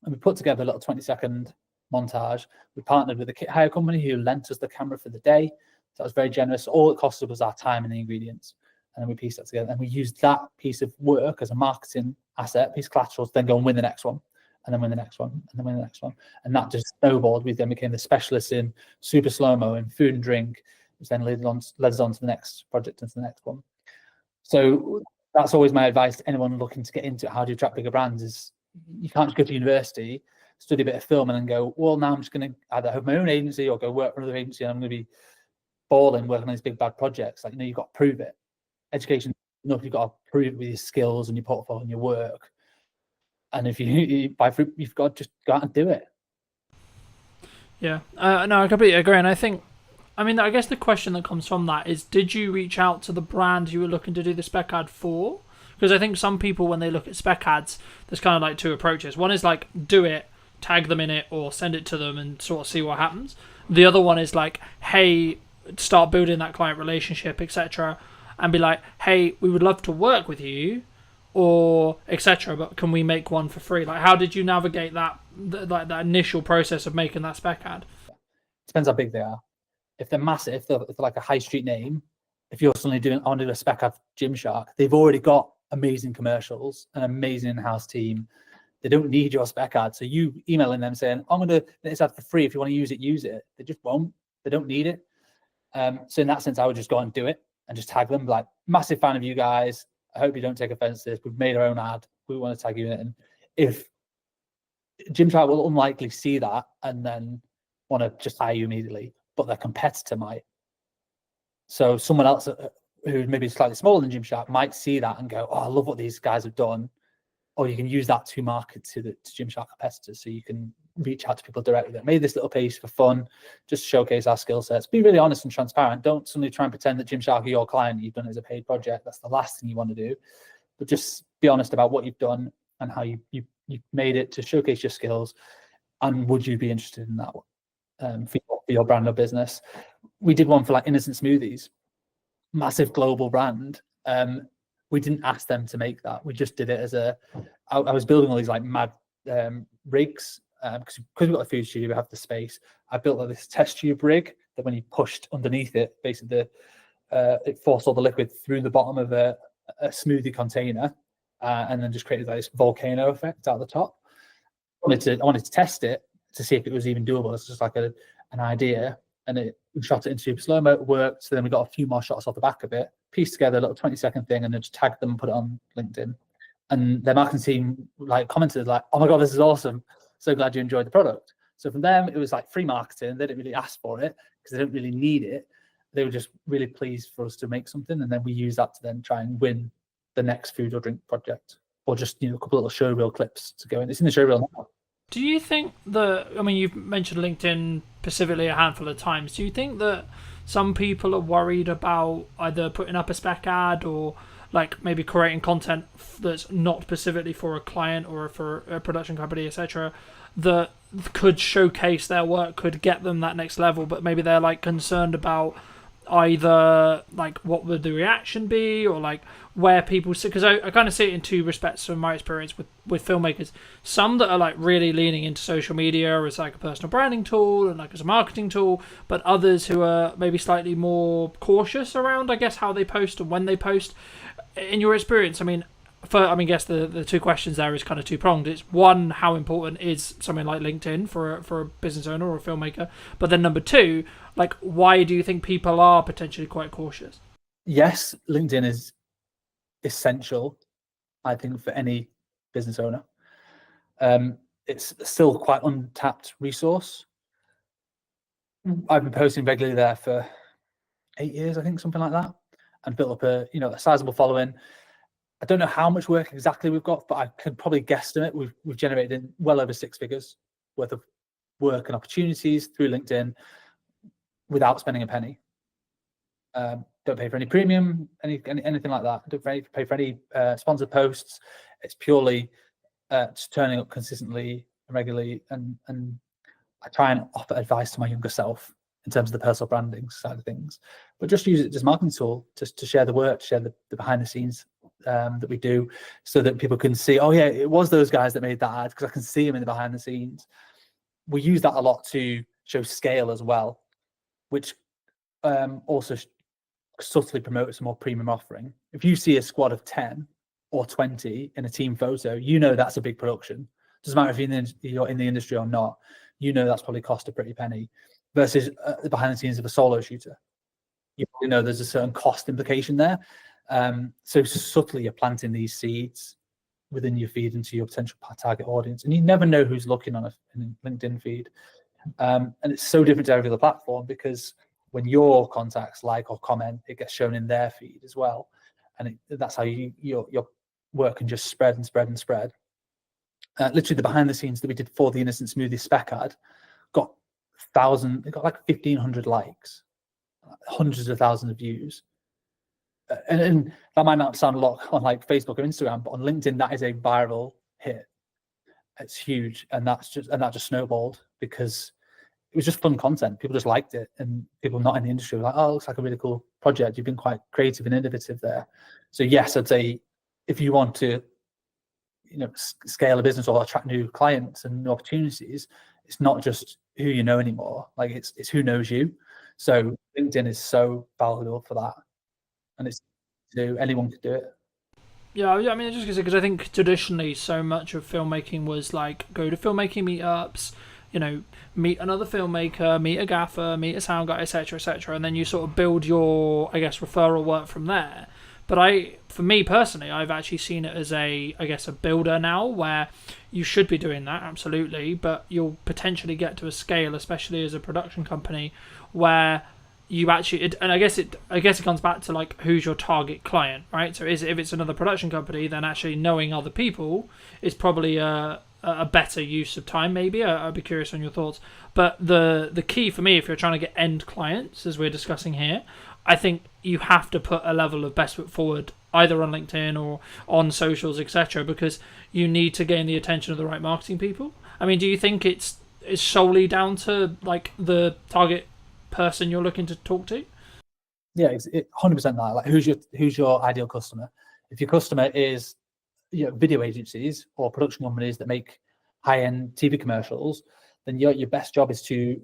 And we put together a little 20-second montage. We partnered with a kit hire company who lent us the camera for the day. So that was very generous. All it costed was our time and the ingredients. And then we pieced that together. And we used that piece of work as a marketing asset, piece of collateral, to then go and win the next one, and then win the next one, and then win the next one. And that just snowballed. We then became the specialists in super slow-mo and food and drink, which then led us on to the next project and to the next one. So that's always my advice to anyone looking to get into it. How do you attract bigger brands? Is you can't just go to university, study a bit of film, and then go, well, now I'm just going to either have my own agency or go work for another agency, and I'm going to be balling working on these big bad projects. Like, you've got to prove it. Education, you've got to prove it with your skills and your portfolio and your work. And if you've got to just go out and do it. Yeah, no, I completely agree. And I guess the question that comes from that is, did you reach out to the brand you were looking to do the spec ad for? Because I think some people, when they look at spec ads, there's kind of like two approaches. One is like, do it, tag them in it, or send it to them and sort of see what happens. The other one is like, hey, start building that client relationship, etc., and be like, hey, we would love to work with you, or etc., but can we make one for free? Like, how did you navigate that initial process of making that spec ad? Depends how big they are. If they're massive, if they're like a high street name, if you're suddenly I want to do a spec ad Gymshark, they've already got amazing commercials, an amazing in-house team. They don't need your spec ad. So you emailing them saying, I'm going to do this ad for free. If you want to use it, use it. They just won't. They don't need it. So in that sense, I would just go and do it and just tag them. Like, massive fan of you guys. I hope you don't take offense to this. We've made our own ad. We want to tag you in it. And if Gymshark will unlikely see that and then want to just hire you immediately, but their competitor might. So someone else who maybe slightly smaller than Gymshark might see that and go, oh, I love what these guys have done. Or you can use that to market to Gymshark competitors. So you can reach out to people directly that made this little piece for fun, just showcase our skill sets. Be really honest and transparent. Don't suddenly try and pretend that Gymshark are your client. You've done it as a paid project. That's the last thing you want to do. But just be honest about what you've done and how you made it to showcase your skills. And would you be interested in that one for your brand or business? We did one for like Innocent Smoothies, massive global brand. We didn't ask them to make that. We just did it as I was building all these like mad rigs because we've got a food studio, we have the space. I built like this test tube rig that when you pushed underneath it, basically it forced all the liquid through the bottom of a smoothie container and then just created like this volcano effect out the top. I wanted to test it to see if it was even doable. It's just like an idea, and we shot it in super slow-mo. It worked. So then we got a few more shots off the back of it, pieced together a little 20-second thing, and then just tagged them and put it on LinkedIn. And their marketing team like commented like, "Oh my god, this is awesome! So glad you enjoyed the product." So from them, it was like free marketing. They didn't really ask for it because they don't really need it. They were just really pleased for us to make something, and then we use that to then try and win the next food or drink project, or just a couple of little showreel clips to go in. It's in the showreel now. Do you think you've mentioned LinkedIn specifically a handful of times. Do you think that some people are worried about either putting up a spec ad or like maybe creating content that's not specifically for a client or for a production company, etc., that could showcase their work, could get them that next level, but maybe they're like concerned about either like what would the reaction be, or like where people see, because I kind of see it in two respects from my experience with filmmakers. Some that are like really leaning into social media as like a personal branding tool and like as a marketing tool, but others who are maybe slightly more cautious around, I guess, how they post and when they post. In your experience, I mean, I guess the two questions there is kind of two pronged. It's one, how important is something like LinkedIn for a business owner or a filmmaker? But then number two, like, why do you think people are potentially quite cautious? Yes, LinkedIn is essential, I think, for any business owner. It's still quite untapped resource. I've been posting regularly there for 8 years, I think, something like that, and built up a sizable following. I don't know how much work exactly we've got, but I could probably guesstimate we've generated well over 6 figures worth of work and opportunities through LinkedIn without spending a penny. Don't pay for any premium, anything like that. Don't pay for any sponsored posts. It's purely just turning up consistently and regularly, and I try and offer advice to my younger self in terms of the personal branding side of things, but just use it as a marketing tool just to share the work, to share the behind the scenes that we do, so that people can see, oh yeah, it was those guys that made that ad, because I can see them in the behind the scenes. We use that a lot to show scale as well, which also subtly promotes a more premium offering. If you see a squad of 10 or 20 in a team photo, you know that's a big production. Doesn't matter if you're in the industry or not, you know that's probably cost a pretty penny, versus the behind the scenes of a solo shooter. You probably know there's a certain cost implication there. So subtly you're planting these seeds within your feed into your potential target audience, and you never know who's looking on a LinkedIn feed. And it's so different to every other platform, because when your contacts like or comment, it gets shown in their feed as well, and that's how your work can just spread and spread and spread. Literally, the behind the scenes that we did for the Innocent Smoothie spec ad got like 1,500 likes, hundreds of thousands of views. And that might not sound a lot on like Facebook or Instagram, but on LinkedIn, that is a viral hit. It's huge, and that just snowballed because it was just fun content. People just liked it, and people not in the industry were like, "Oh, it looks like a really cool project. You've been quite creative and innovative there." So yes, I'd say if you want to, scale a business or attract new clients and new opportunities, it's not just who you know anymore. Like it's who knows you. So LinkedIn is so valuable for that, and anyone could do it. Yeah, I mean, just because I think traditionally so much of filmmaking was like go to filmmaking meetups, meet another filmmaker, meet a gaffer, meet a sound guy, etc., and then you sort of build your, I guess, referral work from there. But for me personally, I've actually seen it as a builder now, where you should be doing that, absolutely, but you'll potentially get to a scale, especially as a production company, where you actually, and I guess it comes back to like who's your target client, right? So if it's another production company, then actually knowing other people is probably a better use of time. Maybe I'd be curious on your thoughts. But the key for me, if you're trying to get end clients, as we're discussing here, I think you have to put a level of best foot forward, either on LinkedIn or on socials, etc., because you need to gain the attention of the right marketing people. I mean, do you think it's solely down to like the target person you're looking to talk to? Yeah, it's 100% that. Like, who's your ideal customer? If your customer is video agencies or production companies that make high-end TV commercials, then your best job is to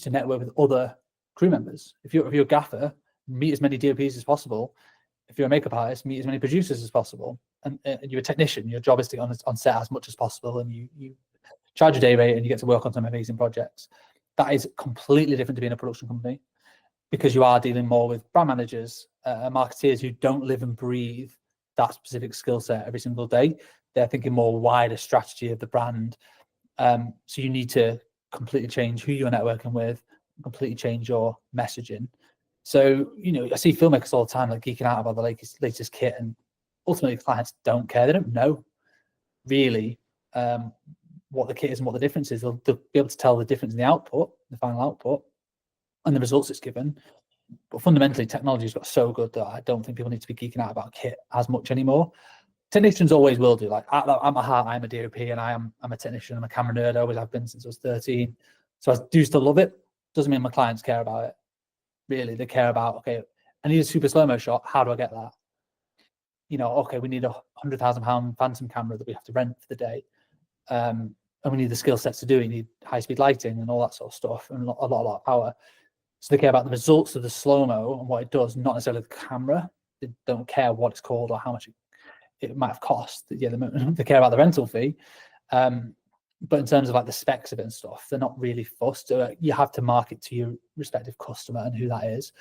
network with other crew members. If you're a gaffer, meet as many DOPs as possible. If you're a makeup artist, meet as many producers as possible. And you're a technician, your job is to get on set as much as possible, and you charge a day rate and you get to work on some amazing projects. That is completely different to being a production company, because you are dealing more with brand managers, marketeers who don't live and breathe that specific skill set every single day. They're thinking more wider strategy of the brand. So you need to completely change who you're networking with, completely change your messaging. So, I see filmmakers all the time like geeking out about the latest kit, and ultimately clients don't care. They don't know really what the kit is and what the difference is. They'll be able to tell the difference in the output, the final output, and the results it's given. But fundamentally, technology's got so good that I don't think people need to be geeking out about kit as much anymore. Technicians always will do. Like at my heart, I'm a DOP and I'm a technician. I'm a camera nerd. I always have been since I was 13. So I do still love it. Doesn't mean my clients care about it. Really, they care about, okay, I need a super slow-mo shot. How do I get that? You know, okay, we need a £100,000 phantom camera that we have to rent for the day. And we need the skill sets to do it. You need high-speed lighting and all that sort of stuff, and a lot of power. So they care about the results of the slow-mo and what it does, not necessarily the camera. They don't care what it's called or how much it might have cost. Yeah, they care about the rental fee. But in terms of like the specs of it and stuff, they're not really fussed. You have to market to your respective customer and who that is.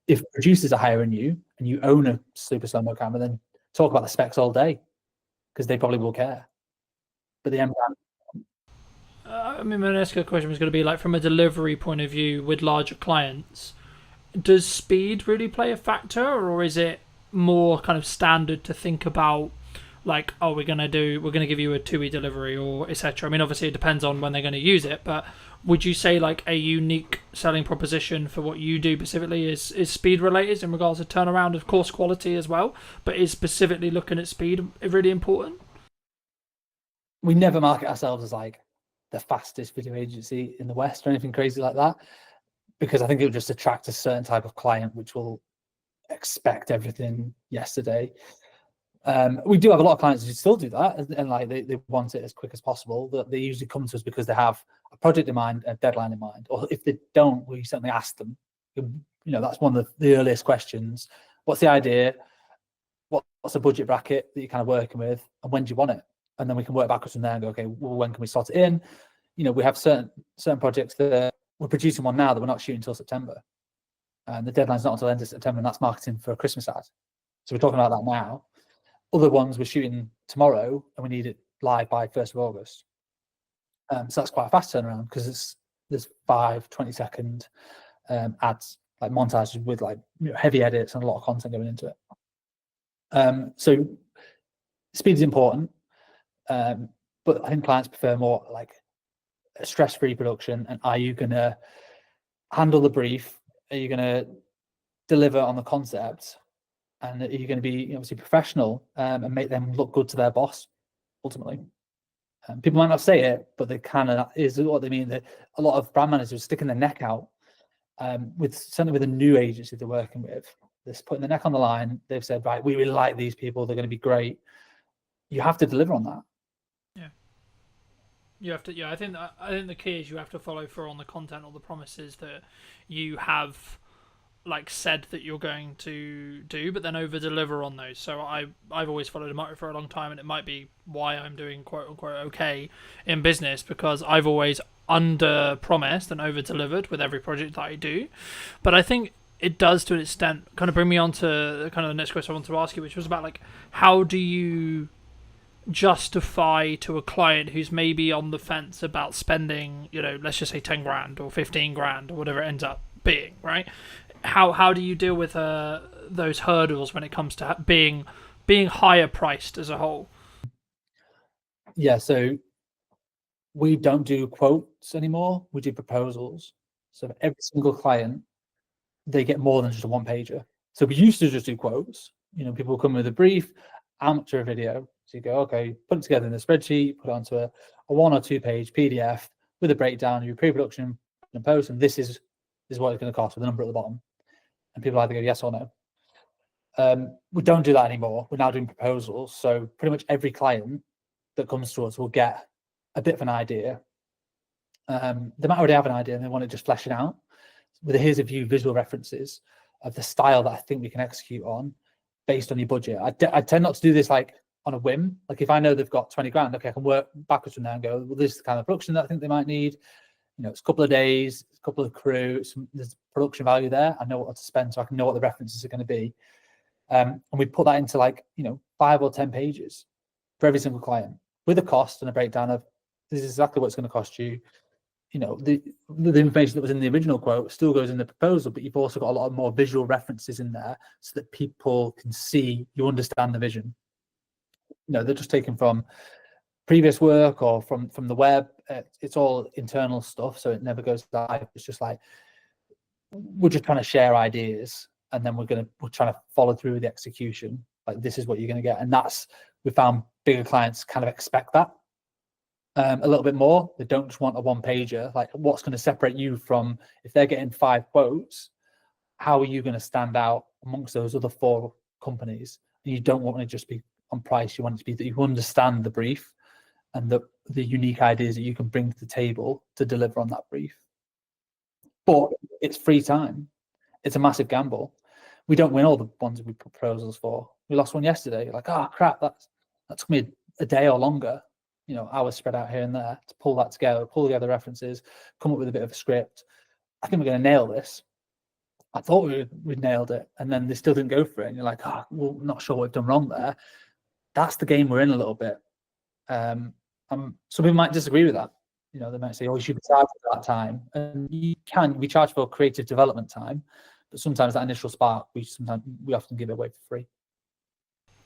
If producers are hiring you and you own a super slow-mo camera, then talk about the specs all day, because they probably will care. But the end I mean, my next question was going to be like, from a delivery point of view with larger clients, does speed really play a factor, or is it more kind of standard to think about like, oh, we're going to give you a 2-week delivery or etc.? I mean, obviously it depends on when they're going to use it, but would you say like a unique selling proposition for what you do specifically is speed related in regards to turnaround, of course quality as well, but is specifically looking at speed really important? We never market ourselves as like the fastest video agency in the West or anything crazy like that, because I think it would just attract a certain type of client which will expect everything yesterday. We do have a lot of clients who still do that, and like they want it as quick as possible. That they usually come to us because they have a project in mind, a deadline in mind, or if they don't, we certainly ask them. You know, that's one of the earliest questions. What's the idea? What's the budget bracket that you're kind of working with, and when do you want it? And then we can work backwards from there and go, okay, well, when can we slot it in? You know, we have certain projects that we're producing one now that we're not shooting until September, and the deadline's not until the end of September, and that's marketing for a Christmas ad. So we're talking about that now. Other ones we're shooting tomorrow and we need it live by 1st of August. So that's quite a fast turnaround, because there's 5 20-second ads, like montages with like heavy edits and a lot of content going into it. So speed is important, but I think clients prefer more like a stress-free production. And are you going to handle the brief? Are you going to deliver on the concept? And are you going to be obviously professional and make them look good to their boss, ultimately? People might not say it, but they kind of is what they mean. That a lot of brand managers are sticking their neck out certainly with a new agency they're working with. They're putting their neck on the line. They've said, right, we really like these people. They're going to be great. You have to deliver on that. Yeah. You have to. Yeah, I think the key is you have to follow through on the content or the promises that you have like said that you're going to do, but then over deliver on those. So I've always followed a motto for a long time, and it might be why I'm doing quote unquote okay in business, because I've always under promised and over delivered with every project that I do. But I think it does, to an extent, kind of bring me on to kind of the next question I want to ask you, which was about like, how do you justify to a client who's maybe on the fence about spending, you know, let's just say 10 grand or 15 grand or whatever it ends up being, right? How do you deal with those hurdles when it comes to being higher priced as a whole? Yeah, so we don't do quotes anymore. We do proposals. So for every single client, they get more than just a one-pager. So we used to just do quotes. You know, people come with a brief, amateur video. So you go, okay, put it together in a spreadsheet, put it onto a 1 or 2 page PDF with a breakdown of your pre-production and post, and this is what it's going to cost with a number at the bottom. And people either go yes or no. We don't do that anymore. We're now doing proposals. So pretty much every client that comes to us will get a bit of an idea. They might already have an idea and they want to just flesh it out. With here's a few visual references of the style that I think we can execute on based on your budget. I tend not to do this like on a whim. Like if I know they've got 20 grand, okay, I can work backwards from there and go, well, this is the kind of production that I think they might need. You know, it's a couple of days, a couple of crew, there's production value there. I know what to spend, so I can know what the references are going to be. And we put that into like, 5 or 10 pages for every single client with a cost and a breakdown of this is exactly what it's going to cost you. The information that was in the original quote still goes in the proposal, but you've also got a lot of more visual references in there so that people can see you understand the vision. They're just taken from previous work or from the web. It's all internal stuff, so it never goes live. It's just like we're just trying to share ideas, and then we're trying to follow through with the execution. Like, this is what you're going to get, and we found bigger clients kind of expect that a little bit more. They don't just want a one pager. Like, what's going to separate you from, if they're getting 5 quotes, how are you going to stand out amongst those other 4 companies? And you don't want to just be on price. You want it to be that you understand the brief and the unique ideas that you can bring to the table to deliver on that brief. But it's free time. It's a massive gamble. We don't win all the ones we put proposals for. We lost one yesterday. Like, oh crap, that took me a day or longer, hours spread out here and there to pull that together, pull together references, come up with a bit of a script. I think we're going to nail this. I thought we'd nailed it, and then they still didn't go for it. And you're like, oh, well, not sure what we've done wrong there. That's the game we're in a little bit. Some people might disagree with that. They might say, oh, you should be charged for that time. And we charge for creative development time, but sometimes that initial spark, we often give it away for free.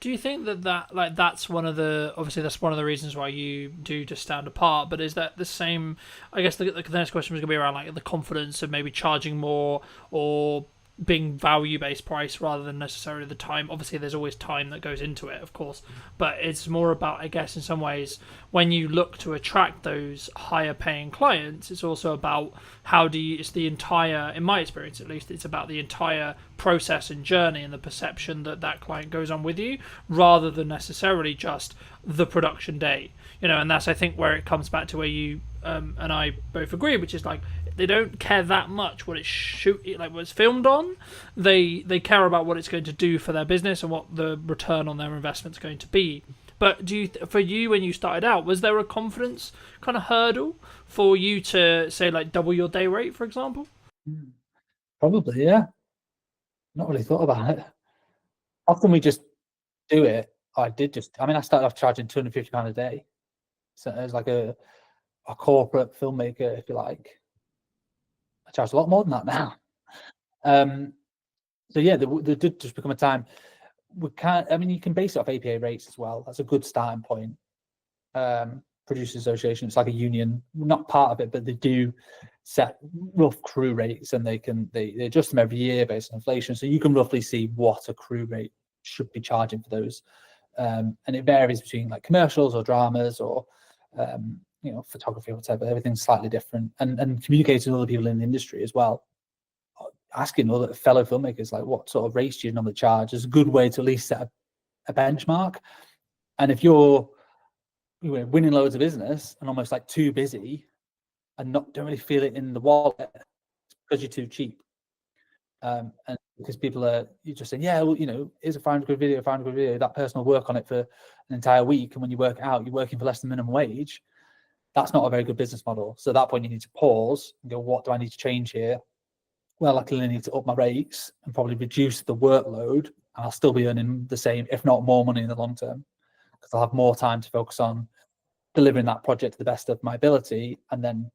Do you think that's one of the reasons why you do just stand apart? But is that the same? I guess the next question was going to be around like the confidence of maybe charging more or being value-based price rather than necessarily the time. Obviously, there's always time that goes into it, of course, but it's more about, I guess, in some ways, when you look to attract those higher-paying clients, it's also about it's the entire, in my experience at least, it's about the entire process and journey and the perception that client goes on with you, rather than necessarily just the production day. And that's, I think, where it comes back to where you and I both agree, which is like, they don't care that much what it's filmed on. They care about what it's going to do for their business and what the return on their investment is going to be. But for you, when you started out, was there a confidence kind of hurdle for you to say like double your day rate, for example? Probably, yeah. Not really thought about it. Often we just do it. I started off charging £250 a day. So it was like a corporate filmmaker, if you like. I charge a lot more than that now. So yeah, there did just become a time you can base it off APA rates as well. That's a good starting point. Producers Association, it's like a union, not part of it, but they do set rough crew rates, and they adjust them every year based on inflation. So you can roughly see what a crew rate should be charging for those. And it varies between like commercials or dramas or photography or whatever. Everything's slightly different, and communicating with other people in the industry as well, asking other fellow filmmakers like, what sort of rates do you normally charge, is a good way to at least set a benchmark. And if you're winning loads of business and almost like too busy and don't really feel it in the wallet, it's because you're too cheap, and because you're just saying, yeah, well, here's a £500 video, that person will work on it for an entire week, and when you work it out, you're working for less than minimum wage. That's not a very good business model. So at that point, you need to pause and go, what do I need to change here? Well, I clearly need to up my rates and probably reduce the workload, and I'll still be earning the same, if not more money in the long term, because I'll have more time to focus on delivering that project to the best of my ability, and then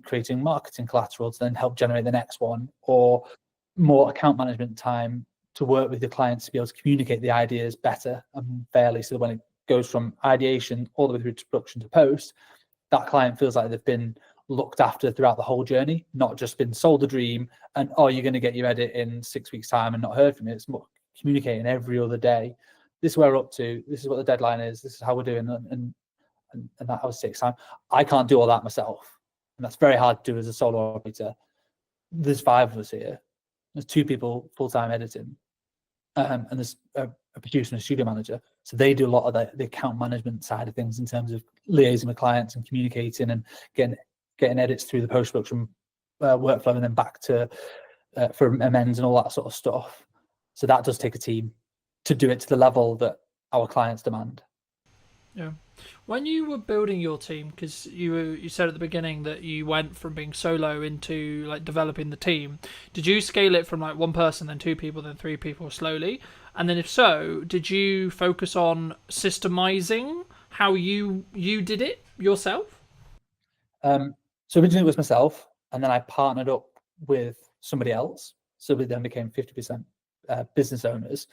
creating marketing collateral to then help generate the next one, or more account management time to work with the clients to be able to communicate the ideas better and fairly, so that when it goes from ideation all the way through to production to post, that client feels like they've been looked after throughout the whole journey, not just been sold a dream and, oh, you're going to get your edit in 6 weeks time and not heard from it. It's more communicating every other day. This is where we're up to. This is what the deadline is. This is how we're doing. And that was 6 time. I can't do all that myself. And that's very hard to do as a solo operator. There's 5 of us here. There's 2 people full-time editing. And there's a producer and a studio manager. So they do a lot of the account management side of things in terms of liaising with clients and communicating and getting edits through the post-production workflow, and then back to for amends and all that sort of stuff. So that does take a team to do it to the level that our clients demand. Yeah. When you were building your team, because you said at the beginning that you went from being solo into like developing the team, did you scale it from like 1 person, then 2 people, then 3 people slowly? And then if so, did you focus on systemizing how you did it yourself? So originally it was myself, and then I partnered up with somebody else. So we then became 50% business owners.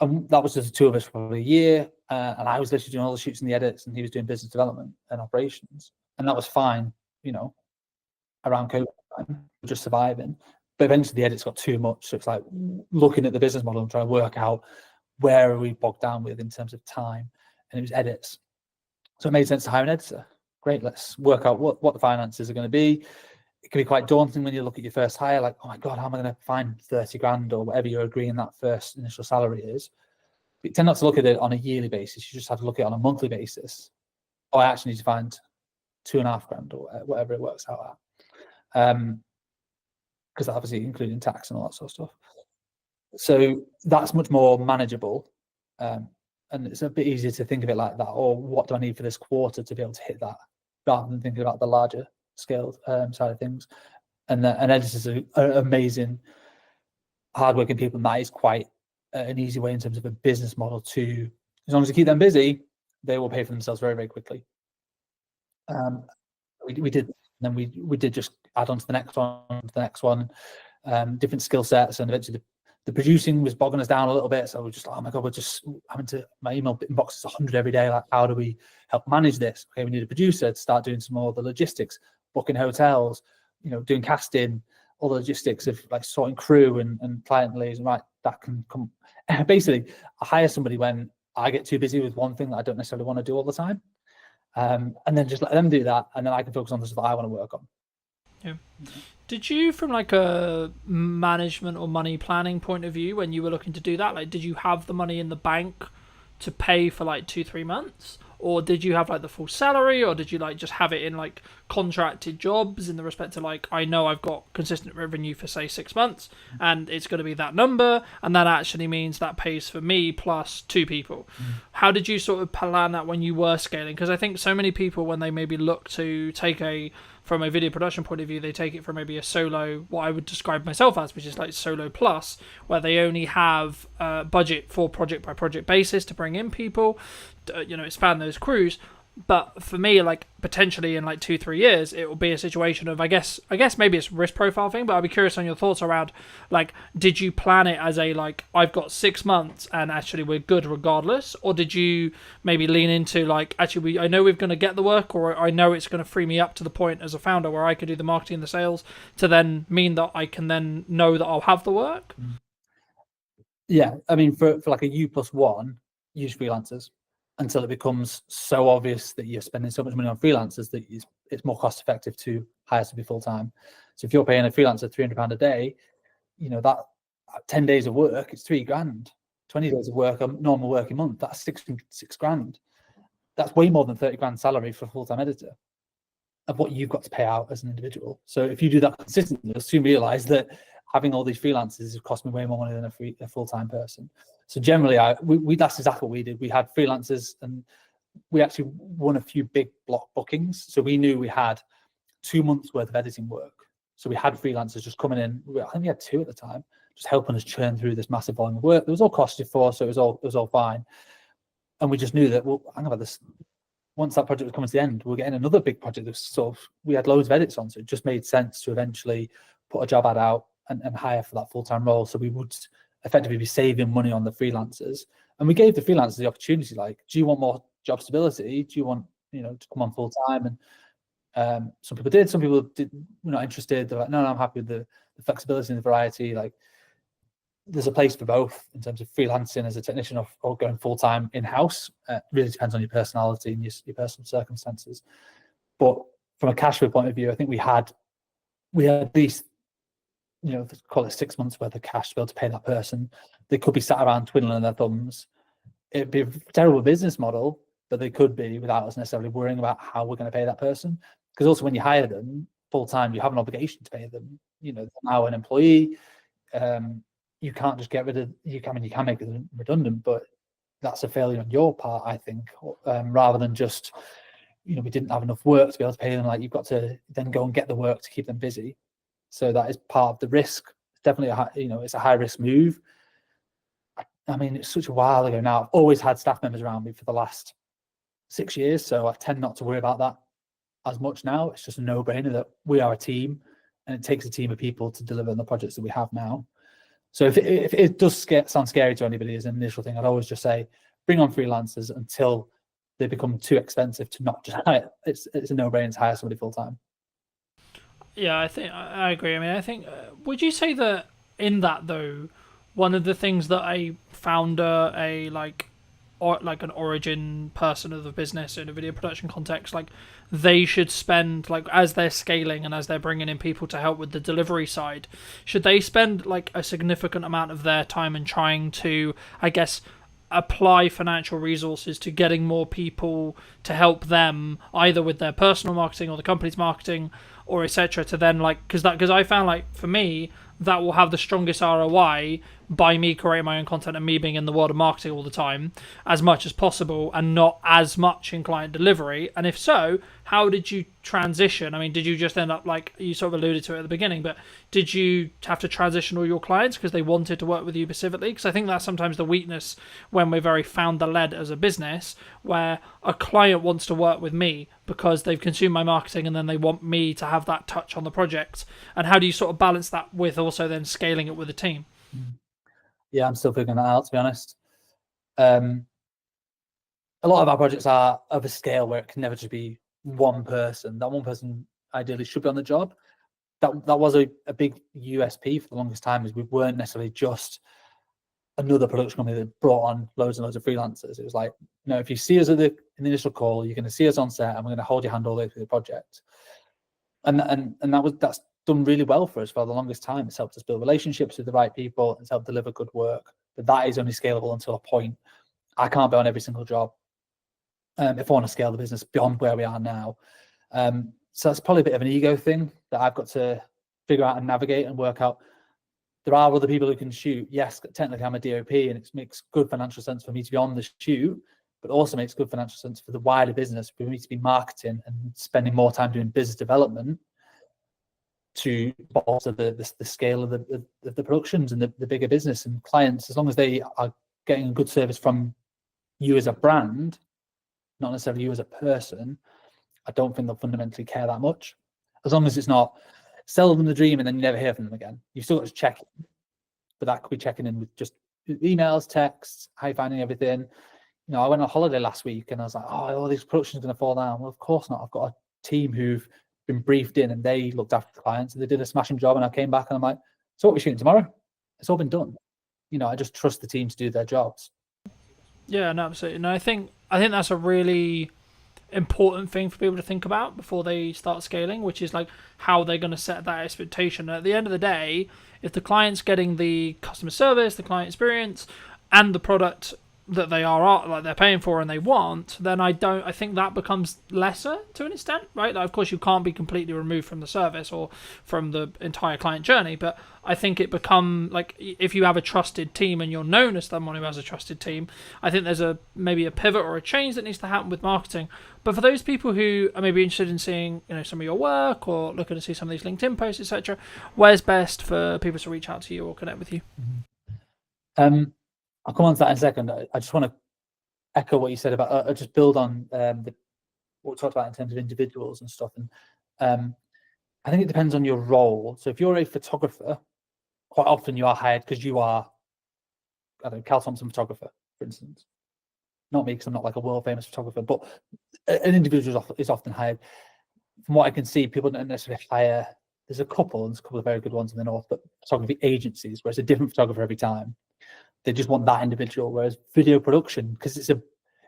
And that was just the 2 of us for probably a year. And I was literally doing all the shoots and the edits, and he was doing business development and operations. And that was fine, around COVID time, just surviving. But eventually the edits got too much. So it's like looking at the business model and trying to work out where are we bogged down with in terms of time. And it was edits. So it made sense to hire an editor. Great, let's work out what the finances are going to be. It can be quite daunting when you look at your first hire, like, oh my God, how am I going to find 30 grand or whatever you're agreeing that first initial salary is? But you tend not to look at it on a yearly basis. You just have to look at it on a monthly basis. Oh, I actually need to find 2.5 grand or whatever it works out at. Because obviously including tax and all that sort of stuff. So that's much more manageable. And it's a bit easier to think of it like that, or what do I need for this quarter to be able to hit that, rather than thinking about the larger scale side of things. And editors are amazing, hardworking people, and that is quite an easy way in terms of a business model to, as long as you keep them busy, they will pay for themselves very, very quickly. We did, and then we did just add on to the next one, different skill sets, and eventually the producing was bogging us down a little bit. So we're just like, oh my God, we're just having to, my email inbox is 100 every day. Like, how do we help manage this? Okay, we need a producer to start doing some more of the logistics, booking hotels, doing casting, all the logistics of like sorting crew and client liaison. Right, that can come. Basically, I hire somebody when I get too busy with one thing that I don't necessarily want to do all the time. And then just let them do that, and then I can focus on the stuff that I want to work on. Yeah. Did you, from like a management or money planning point of view, when you were looking to do that, like, did you have the money in the bank to pay for like 2-3 months, or did you have like the full salary, or did you like just have it in like contracted jobs in the respect to like, I know I've got consistent revenue for say 6 months and it's going to be that number, and that actually means that pays for me plus 2 people? How did you sort of plan that when you were scaling? Because I think so many people, when they maybe look to take from a video production point of view, they take it from maybe a solo, what I would describe myself as, which is like solo plus, where they only have budget for project by project basis to bring in people, expand those crews. But for me, like, potentially in like 2-3 years, it will be a situation of, I guess maybe it's risk profile thing, but I'd be curious on your thoughts around, like, did you plan it as a, like, I've got 6 months and actually we're good regardless? Or did you maybe lean into like, actually, I know we're going to get the work, or I know it's going to free me up to the point as a founder where I could do the marketing and the sales to then mean that I can then know that I'll have the work? Yeah, I mean, for like a U+1, use freelancers until it becomes so obvious that you're spending so much money on freelancers that it's more cost effective to hire somebody full time. So if you're paying a freelancer £300 a day, that 10 days of work, it's 3 grand. 20 days of work, a normal working month, that's 6 grand. That's way more than 30 grand salary for a full-time editor of what you've got to pay out as an individual. So if you do that consistently, you'll soon realize that having all these freelancers has cost me way more money than a full-time person. So generally, that's exactly what we did. We had freelancers, and we actually won a few big block bookings. So we knew we had 2 months worth of editing work. So we had freelancers just coming in. I think we had 2 at the time, just helping us churn through this massive volume of work. It was all costed for, so it was all fine. And we just knew that, well, hang about this. Once that project was coming to the end, we're getting another big project that sort of, we had loads of edits on. So it just made sense to eventually put a job ad out and hire for that full-time role. So we would effectively be saving money on the freelancers. And we gave the freelancers the opportunity, like, do you want more job stability? Do you want, to come on full-time? And some people did, some people were not interested. They're like, no, I'm happy with the flexibility and the variety. Like, there's a place for both in terms of freelancing as a technician or going full-time in-house. Really depends on your personality and your personal circumstances. But from a cash flow point of view, I think we had at least, call it 6 months worth of cash to be able to pay that person. They could be sat around twiddling their thumbs. It'd be a terrible business model, but they could be without us necessarily worrying about how we're going to pay that person. Because also when you hire them full-time, you have an obligation to pay them. They're now an employee. You can't just get rid of, you can make them redundant, but that's a failure on your part, I think, rather than just, we didn't have enough work to be able to pay them. Like, you've got to then go and get the work to keep them busy. So that is part of the risk. It's definitely it's a high risk move. I mean, it's such a while ago now. I've always had staff members around me for the last 6 years, so I tend not to worry about that as much now. It's just a no-brainer that we are a team, and it takes a team of people to deliver on the projects that we have now. So if it does sound scary to anybody as an initial thing, I'd always just say, bring on freelancers until they become too expensive to not just hire. It's a no-brainer to hire somebody full-time. Yeah, I think I agree. I mean, I think would you say that in that though, one of the things that a founder, a or like an origin person of the business in a video production context, like they should spend like as they're scaling and as they're bringing in people to help with the delivery side, should they spend like a significant amount of their time in trying to, I guess, apply financial resources to getting more people to help them either with their personal marketing or the company's marketing or etc. to then like because I found like for me that will have the strongest ROI by me creating my own content and me being in the world of marketing all the time as much as possible and not as much in client delivery. And if so, how did you transition? I mean, did you just end up like you sort of alluded to it at the beginning, but did you have to transition all your clients because they wanted to work with you specifically? Because I think that's sometimes the weakness when we're very founder-led as a business, where a client wants to work with me because they've consumed my marketing and then they want me to have that touch on the project. And how do you sort of balance that with also then scaling it with a team? Yeah, I'm still figuring that out, to be honest. A lot of our projects are of a scale where it can never just be one person. That one person ideally should be on the job. That was a big USP for the longest time, is we weren't necessarily just another production company that brought on loads and loads of freelancers. It was like, you know, if you see us in the initial call, you're going to see us on set, and we're going to hold your hand all the way through the project. And that's done really well for us for the longest time. It's helped us build relationships with the right people. It's helped deliver good work. But that is only scalable until a point. I can't be on every single job if I want to scale the business beyond where we are now. So that's probably a bit of an ego thing that I've got to figure out and navigate and work out. There are other people who can shoot. Yes, technically I'm a DOP, and it makes good financial sense for me to be on the shoot, but also makes good financial sense for the wider business for me to be marketing and spending more time doing business development to bolster the scale of the productions and the bigger business and clients. As long as they are getting a good service from you as a brand, not necessarily you as a person, I don't think they'll fundamentally care that much. As long as it's not sell them the dream and then you never hear from them again. You've still got to check in, but that could be checking in with just emails, texts, how you finding everything. You know, I went on holiday last week and I was like, oh, all these productions are going to fall down. Well, of course not. I've got a team who've been briefed in and they looked after the clients and they did a smashing job. And I came back and I'm like, so what are we shooting tomorrow? It's all been done. You know, I just trust the team to do their jobs. Yeah, no, absolutely. No, I think that's a really important thing for people to think about before they start scaling, which is like how they're going to set that expectation. And at the end of the day, if the client's getting the customer service, the client experience, and the product that they are like they're paying for and they want, then I think that becomes lesser to an extent, right? Like, of course, you can't be completely removed from the service or from the entire client journey, but I think it become like if you have a trusted team and you're known as someone who has a trusted team, I think there's maybe a pivot or a change that needs to happen with marketing. But for those people who are maybe interested in seeing, you know, some of your work or looking to see some of these LinkedIn posts, etc., where's best for people to reach out to you or connect with you? I'll come on to that in a second. I just want to echo what you said about, just build on what we talked about in terms of individuals and stuff. And I think it depends on your role. So if you're a photographer, quite often you are hired because you are, I don't know, Cal Thompson photographer, for instance. Not me, because I'm not like a world famous photographer, but an individual is often hired. From what I can see, people don't necessarily hire. There's a couple of very good ones in the north, but photography agencies where it's a different photographer every time. They just want that individual. Whereas video production, because it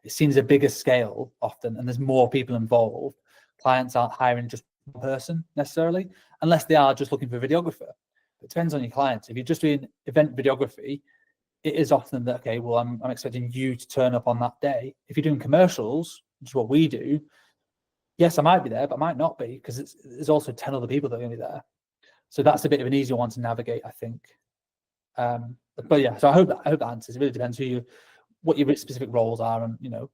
seems a bigger scale often, and there's more people involved. Clients aren't hiring just one person necessarily, unless they are just looking for a videographer. It depends on your clients. If you're just doing event videography, it is often that, okay, well, I'm expecting you to turn up on that day. If you're doing commercials, which is what we do, yes, I might be there, but I might not be, because there's also 10 other people that are going to be there. So that's a bit of an easier one to navigate, I think. But yeah, so I hope that answers. It really depends what your specific roles are, and you know,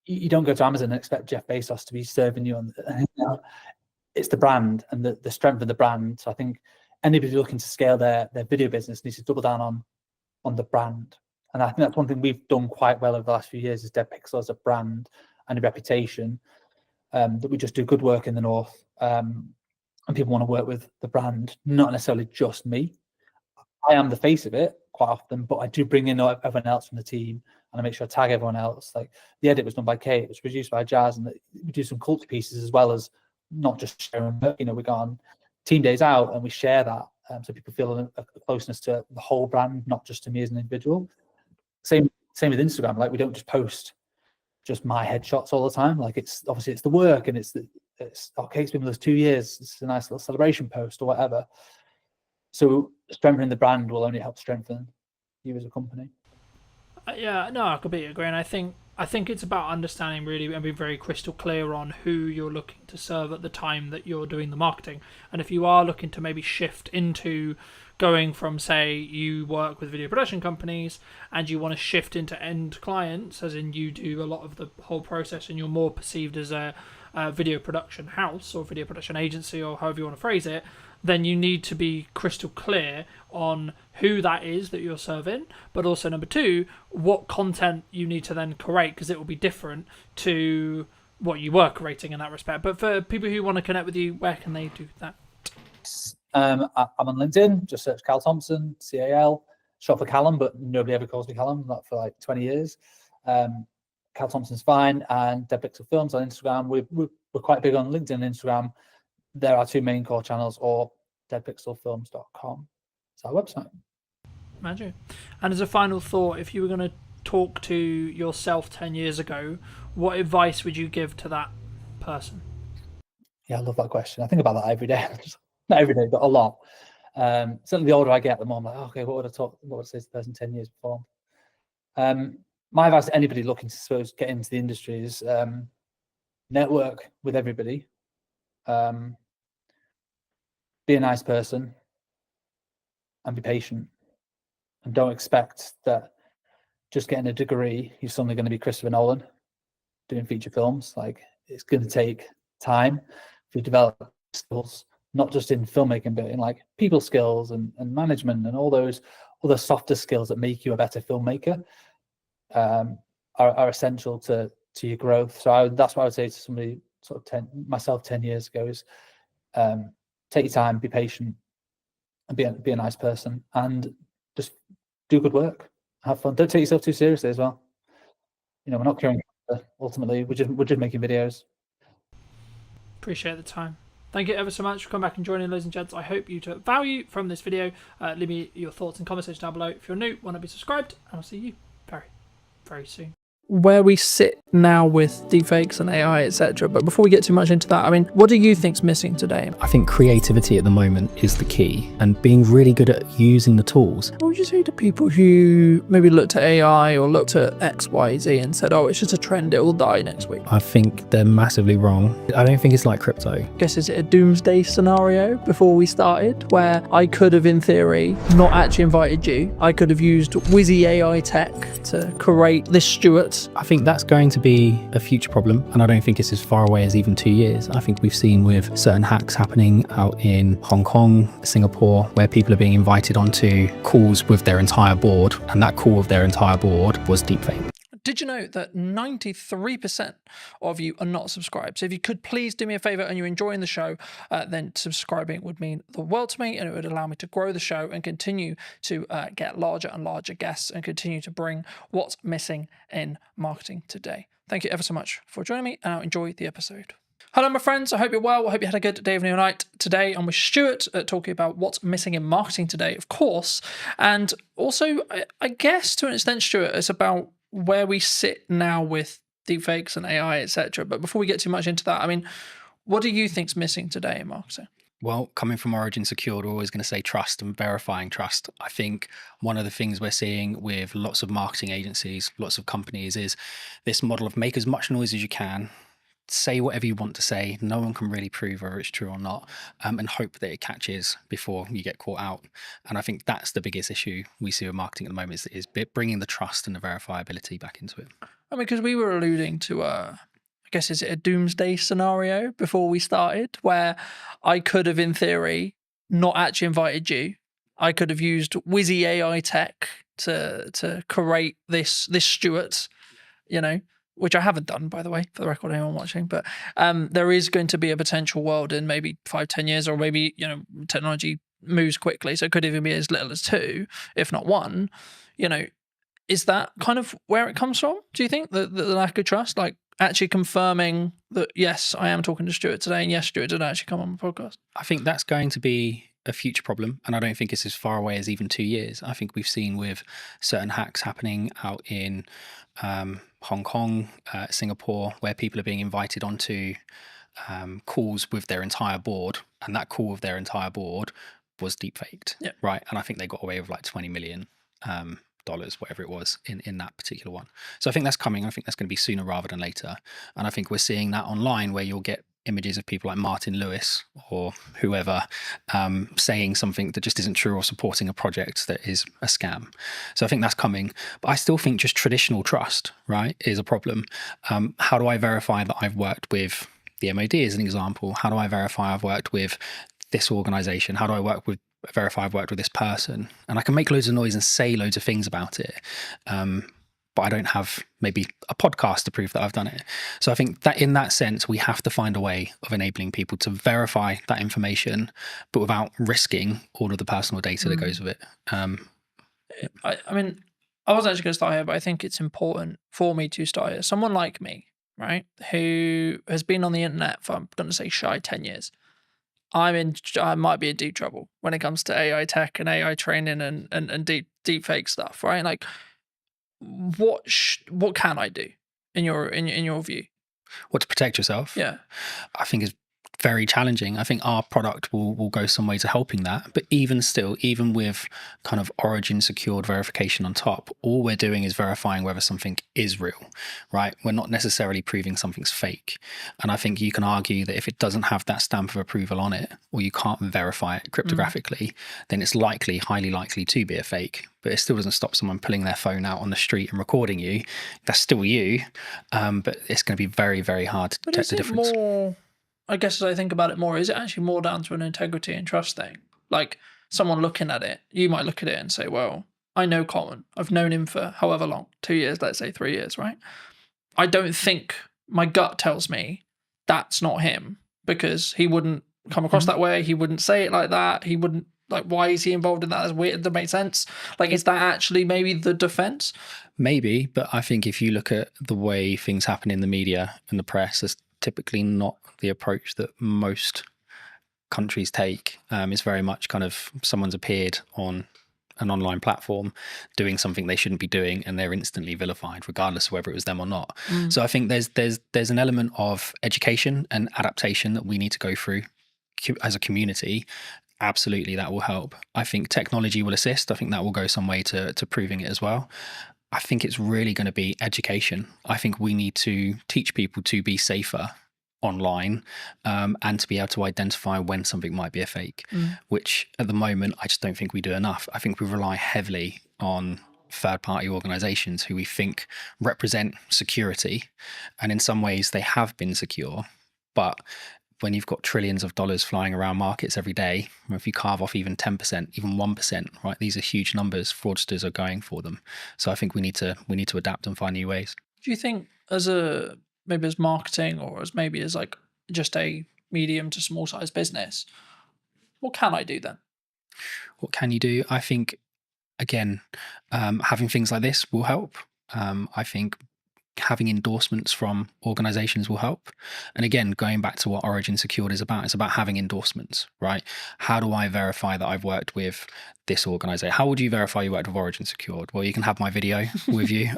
you don't go to Amazon and expect Jeff Bezos to be serving you on. You know, it's the brand and the strength of the brand. So I think anybody looking to scale their video business needs to double down on the brand, and I think that's one thing we've done quite well over the last few years is Dead Pixel as a brand and a reputation, that we just do good work in the north, and people want to work with the brand, not necessarily just me. I am the face of it quite often, but I do bring in everyone else from the team, and I make sure I tag everyone else. Like the edit was done by Kate, it was produced by Jazz, and we do some culture pieces as well as not just sharing. You know, we got on team days out and we share that, so people feel a closeness to the whole brand, not just to me as an individual. Same with Instagram. Like, we don't just post just my headshots all the time. Like, it's obviously it's the work, and it's okay, it's been with us 2 years, it's a nice little celebration post or whatever. So strengthening the brand will only help strengthen you as a company. Yeah, no, I completely agree, and I think it's about understanding really and being very crystal clear on who you're looking to serve at the time that you're doing the marketing. And if you are looking to maybe shift into going from, say, you work with video production companies and you want to shift into end clients, as in you do a lot of the whole process and you're more perceived as a video production house or video production agency or however you want to phrase it, then you need to be crystal clear on who that is that you're serving, but also, number two, what content you need to then create, because it will be different to what you were creating in that respect. But for people who want to connect with you, where can they do that? I'm on LinkedIn, just search Cal Thompson, CAL, short for Callum, but nobody ever calls me Callum, not for like 20 years. Cal Thompson's fine, and Dead Pixel Films on Instagram. We're quite big on LinkedIn and Instagram. There are two main core channels, or deadpixelfilms.com. It's our website. Magic. And as a final thought, if you were going to talk to yourself 10 years ago, what advice would you give to that person? Yeah, I love that question. I think about that every day. Not every day, but a lot. Certainly the older I get, the more I'm like, okay, what would I say to the person 10 years before? My advice to anybody looking to, suppose, get into the industry is network with everybody. Be a nice person and be patient, and don't expect that just getting a degree you're suddenly going to be Christopher Nolan doing feature films. Like, it's going to take time to develop skills, not just in filmmaking, but in like people skills and management and all those other softer skills that make you a better filmmaker, are essential to your growth. So that's what I would say to somebody sort of myself 10 years ago is, take your time, be patient, and be a nice person, and just do good work, have fun. Don't take yourself too seriously as well. You know, we're not curing cancer, ultimately. We're just making videos. Appreciate the time. Thank you ever so much for coming back and joining, ladies and gents. I hope you took value from this video. Leave me your thoughts and comments down below. If you're new, want to be subscribed, and I'll see you very, very soon. Where we sit now with deepfakes and AI, etc. But before we get too much into that, I mean, what do you think's missing today? I think creativity at the moment is the key, and being really good at using the tools. What would you say to people who maybe looked at AI or looked at X, Y, Z and said, oh, it's just a trend, it will die next week? I think they're massively wrong. I don't think it's like crypto. I guess, is it a doomsday scenario before we started, where I could have, in theory, not actually invited you? I could have used whizzy AI tech to create this Stuart. I think that's going to be a future problem, and I don't think it's as far away as even 2 years. I think we've seen with certain hacks happening out in Hong Kong, Singapore, where people are being invited onto calls with their entire board, and that call with their entire board was deepfake. Did you know that 93% of you are not subscribed? So if you could please do me a favor and you're enjoying the show, then subscribing would mean the world to me, and it would allow me to grow the show and continue to get larger and larger guests and continue to bring what's missing in marketing today. Thank you ever so much for joining me, and I'll enjoy the episode. Hello, my friends. I hope you're well. I hope you had a good day, evening, or night. Today, I'm with Stuart talking about what's missing in marketing today, of course. And also, I guess to an extent, Stuart, it's about where we sit now with deepfakes and AI, etc. But before we get too much into that, I mean, what do you think's missing today in marketing? Well, coming from Origin Secured, we're always going to say trust and verifying trust. I think one of the things we're seeing with lots of marketing agencies, lots of companies, is this model of make as much noise as you can, say whatever you want to say, no one can really prove whether it's true or not, and hope that it catches before you get caught out. And I think that's the biggest issue we see with marketing at the moment, is bringing the trust and the verifiability back into it. I mean, because we were alluding to, I guess, is it a doomsday scenario before we started, where I could have, in theory, not actually invited you. I could have used whizzy AI tech to create this Stuart, you know, which I haven't done, by the way, for the record, anyone watching. But there is going to be a potential world in maybe 5-10 years, or maybe, you know, technology moves quickly, so it could even be as little as 2, if not 1. You know, is that kind of where it comes from? Do you think the lack of trust? Like, actually confirming that, yes, I am talking to Stuart today, and yes, Stuart did actually come on the podcast? I think that's going to be a future problem, and I don't think it's as far away as even 2 years. I think we've seen with certain hacks happening out in Hong Kong, Singapore, where people are being invited onto calls with their entire board, and that call with their entire board was deepfaked, right? And I think they got away with like $20 million, whatever it was, in that particular one. So I think that's coming. I think that's going to be sooner rather than later. And I think we're seeing that online, where you'll get images of people like Martin Lewis or whoever saying something that just isn't true, or supporting a project that is a scam. So I think that's coming. But I still think just traditional trust, right, is a problem. How do I verify that I've worked with the MOD as an example? How do I verify I've worked with this organization? How do I verify I've worked with this person? And I can make loads of noise and say loads of things about it. But I don't have maybe a podcast to prove that I've done it. So I think that in that sense, we have to find a way of enabling people to verify that information, but without risking all of the personal data that goes with it. I mean, I wasn't actually going to start here, but I think it's important for me to start here. Someone like me, right, who has been on the internet for, I'm going to say, shy 10 years. I might be in deep trouble when it comes to AI tech and AI training and deep fake stuff, right? Like, what can I do in your view? What, to protect yourself? Yeah, I think is very challenging. I think our product will go some way to helping that. But even still, even with kind of origin secured verification on top, all we're doing is verifying whether something is real, right? We're not necessarily proving something's fake. And I think you can argue that if it doesn't have that stamp of approval on it, or you can't verify it cryptographically, then it's highly likely to be a fake. But it still doesn't stop someone pulling their phone out on the street and recording you. That's still you. But it's going to be very, very hard to detect the difference. More, I guess as I think about it more, is it actually more down to an integrity and trust thing? Like, someone looking at it, you might look at it and say, well, I know Colin. I've known him for however long, 2 years, let's say 3 years, right? I don't think, my gut tells me that's not him, because he wouldn't come across that way. He wouldn't say it like that. He wouldn't, like, why is he involved in that? That's weird. That makes sense. Like, is that actually maybe the defense? Maybe, but I think if you look at the way things happen in the media and the press, that's typically not the approach that most countries take. It's very much kind of someone's appeared on an online platform doing something they shouldn't be doing, and they're instantly vilified, regardless of whether it was them or not. So I think there's an element of education and adaptation that we need to go through as a community. Absolutely, that will help. I think technology will assist. I think that will go some way to proving it as well. I think it's really going to be education. I think we need to teach people to be safer online, and to be able to identify when something might be a fake, which at the moment I just don't think we do enough. I think we rely heavily on third-party organizations who we think represent security, and in some ways they have been secure, but when you've got trillions of dollars flying around markets every day, if you carve off even 10%, even 1%, right, these are huge numbers. Fraudsters are going for them. So I think we need to adapt and find new ways. Do you think maybe as marketing, or as maybe as like just a medium to small size business, what can I do then? What can you do? I think, again, having things like this will help. I think having endorsements from organizations will help. And again, going back to what Origin Secured is about, it's about having endorsements, right? How do I verify that I've worked with this organization? How would you verify you worked with Origin Secured? Well, you can have my video with you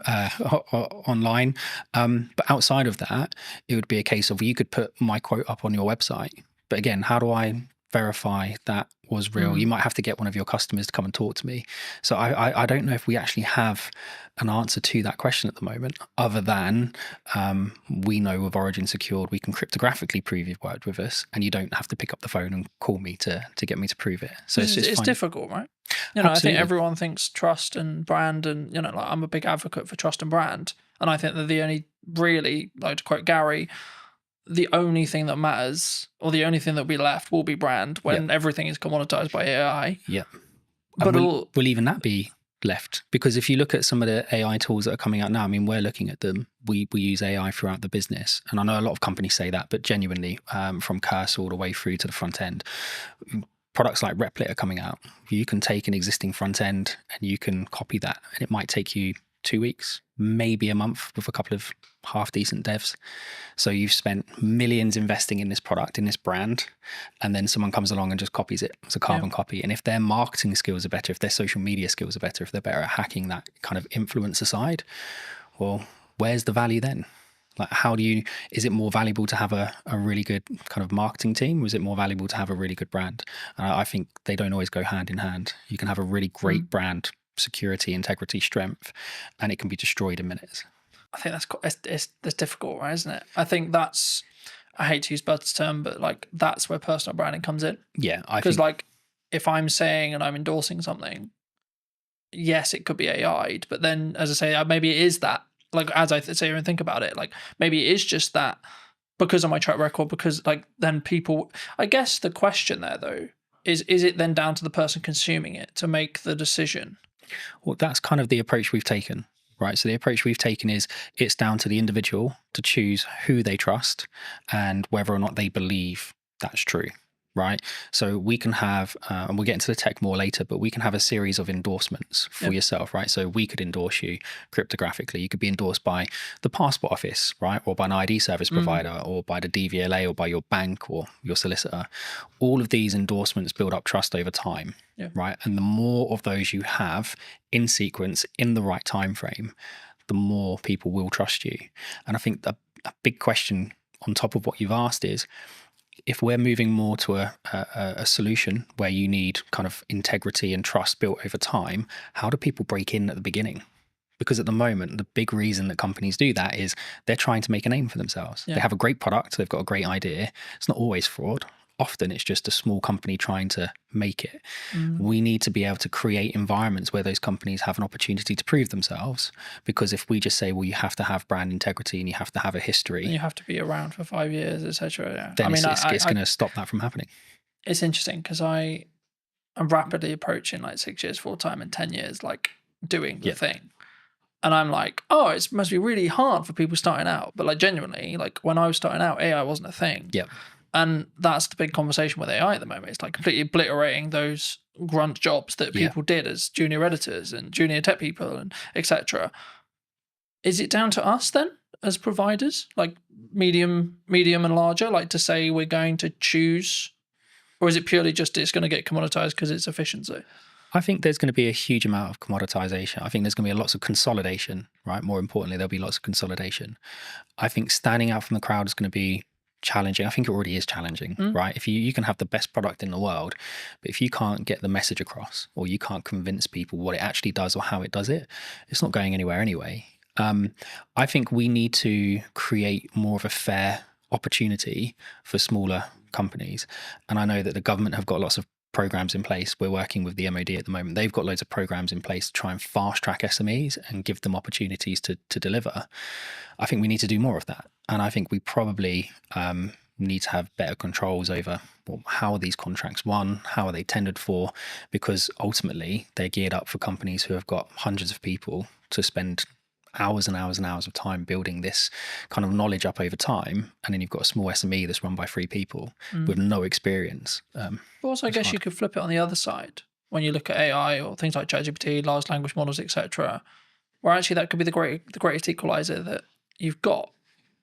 online. But outside of that, it would be a case of, you could put my quote up on your website. But again, how do I verify that was real? You might have to get one of your customers to come and talk to me. So I don't know if we actually have an answer to that question at the moment, other than we know with Origin Secured we can cryptographically prove you've worked with us, and you don't have to pick up the phone and call me to get me to prove it. So it's difficult, right? You know, Absolutely. I think everyone thinks trust and brand, and, you know, like, I'm a big advocate for trust and brand, and I think that the only really, like to quote Gary, the only thing that matters, or the only thing that will be left, will be brand when everything is commoditized by AI. Yeah. But will even that be left? Because if you look at some of the AI tools that are coming out now, I mean, we're looking at them. We use AI throughout the business. And I know a lot of companies say that, but genuinely, from cursor all the way through to the front end, products like Replit are coming out. You can take an existing front end and you can copy that, and it might take you 2 weeks, maybe a month with a couple of half decent devs. So you've spent millions investing in this product, in this brand, and then someone comes along and just copies it. It's a carbon copy. And if their marketing skills are better, if their social media skills are better, if they're better at hacking that kind of influencer side, well, where's the value then? Like, is it more valuable to have a really good kind of marketing team? Or is it more valuable to have a really good brand? I think they don't always go hand in hand. You can have a really great brand, security, integrity, strength, and it can be destroyed in minutes. I think that's difficult, right? Isn't it? I think that's, I hate to use Bud's term, but like that's where personal branding comes in. Yeah, because like if I'm saying and I'm endorsing something, yes, it could be AI'd, but then as I say, maybe it is that. Like as I say and think about it, like maybe it is just that because of my track record. Because like then people, I guess the question there though is it then down to the person consuming it to make the decision? Well, that's kind of the approach we've taken. Right. So the approach we've taken is it's down to the individual to choose who they trust and whether or not they believe that's true. Right. So we can have, and we'll get into the tech more later, but we can have a series of endorsements for yourself. Right. So we could endorse you cryptographically. You could be endorsed by the passport office, right, or by an ID service provider, or by the DVLA, or by your bank or your solicitor. All of these endorsements build up trust over time. Right. And the more of those you have in sequence in the right time frame, the more people will trust you. And I think a big question on top of what you've asked is, if we're moving more to a solution where you need kind of integrity and trust built over time, how do people break in at the beginning? Because at the moment, the big reason that companies do that is they're trying to make a name for themselves. They have a great product, they've got a great idea. It's not always fraud. Often it's just a small company trying to make it. We need to be able to create environments where those companies have an opportunity to prove themselves. Because if we just say, well, you have to have brand integrity and you have to have a history, and you have to be around for 5 years, etc. Then it's going to stop that from happening. It's interesting because I'm rapidly approaching like 6 years full time and 10 years like doing the thing. And I'm like, oh, it must be really hard for people starting out. But like genuinely, like when I was starting out, AI wasn't a thing. Yeah. And that's the big conversation with AI at the moment. It's like completely obliterating those grunt jobs that people did as junior editors and junior tech people and etc. Is it down to us then as providers, like medium and larger, like to say we're going to choose, or is it purely just it's going to get commoditized because it's efficiency? I think there's going to be a huge amount of commoditization. I think there's going to be lots of consolidation, right? More importantly, there'll be lots of consolidation. I think standing out from the crowd is going to be challenging. I think it already is challenging, right? If you can have the best product in the world, but if you can't get the message across, or you can't convince people what it actually does or how it does it, it's not going anywhere anyway. I think we need to create more of a fair opportunity for smaller companies. And I know that the government have got lots of programs in place. We're working with the MOD at the moment. They've got loads of programs in place to try and fast track SMEs and give them opportunities to deliver. I think we need to do more of that. And I think we probably need to have better controls over, well, how are these contracts won? How are they tendered for? Because ultimately they're geared up for companies who have got hundreds of people to spend hours and hours and hours of time building this kind of knowledge up over time, and then you've got a small SME that's run by 3 people with no experience. But also, I guess you could flip it on the other side when you look at AI or things like ChatGPT, large language models, etc., where actually that could be the greatest equalizer that you've got,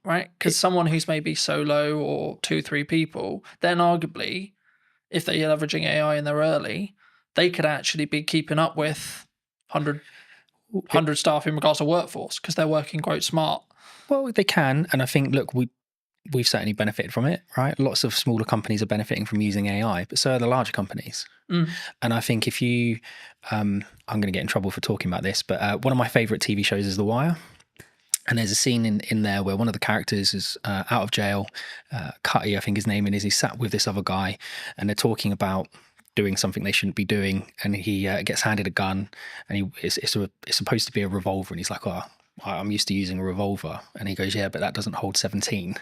right? Because someone who's maybe solo or 2-3 people, then arguably, if they're leveraging AI and they're early, they could actually be keeping up with 100 staff in regards to workforce because they're working quite smart. Well, they can. And I think, look, we've certainly benefited from it, right? Lots of smaller companies are benefiting from using AI, but so are the larger companies. And I think if you, I'm going to get in trouble for talking about this, but one of my favorite TV shows is The Wire. And there's a scene in there where one of the characters is out of jail. Cutty, I think his name is. He's sat with this other guy and they're talking about doing something they shouldn't be doing, and he gets handed a gun, and it's supposed to be a revolver, and he's like, oh, I'm used to using a revolver, and he goes, yeah, but that doesn't hold 17,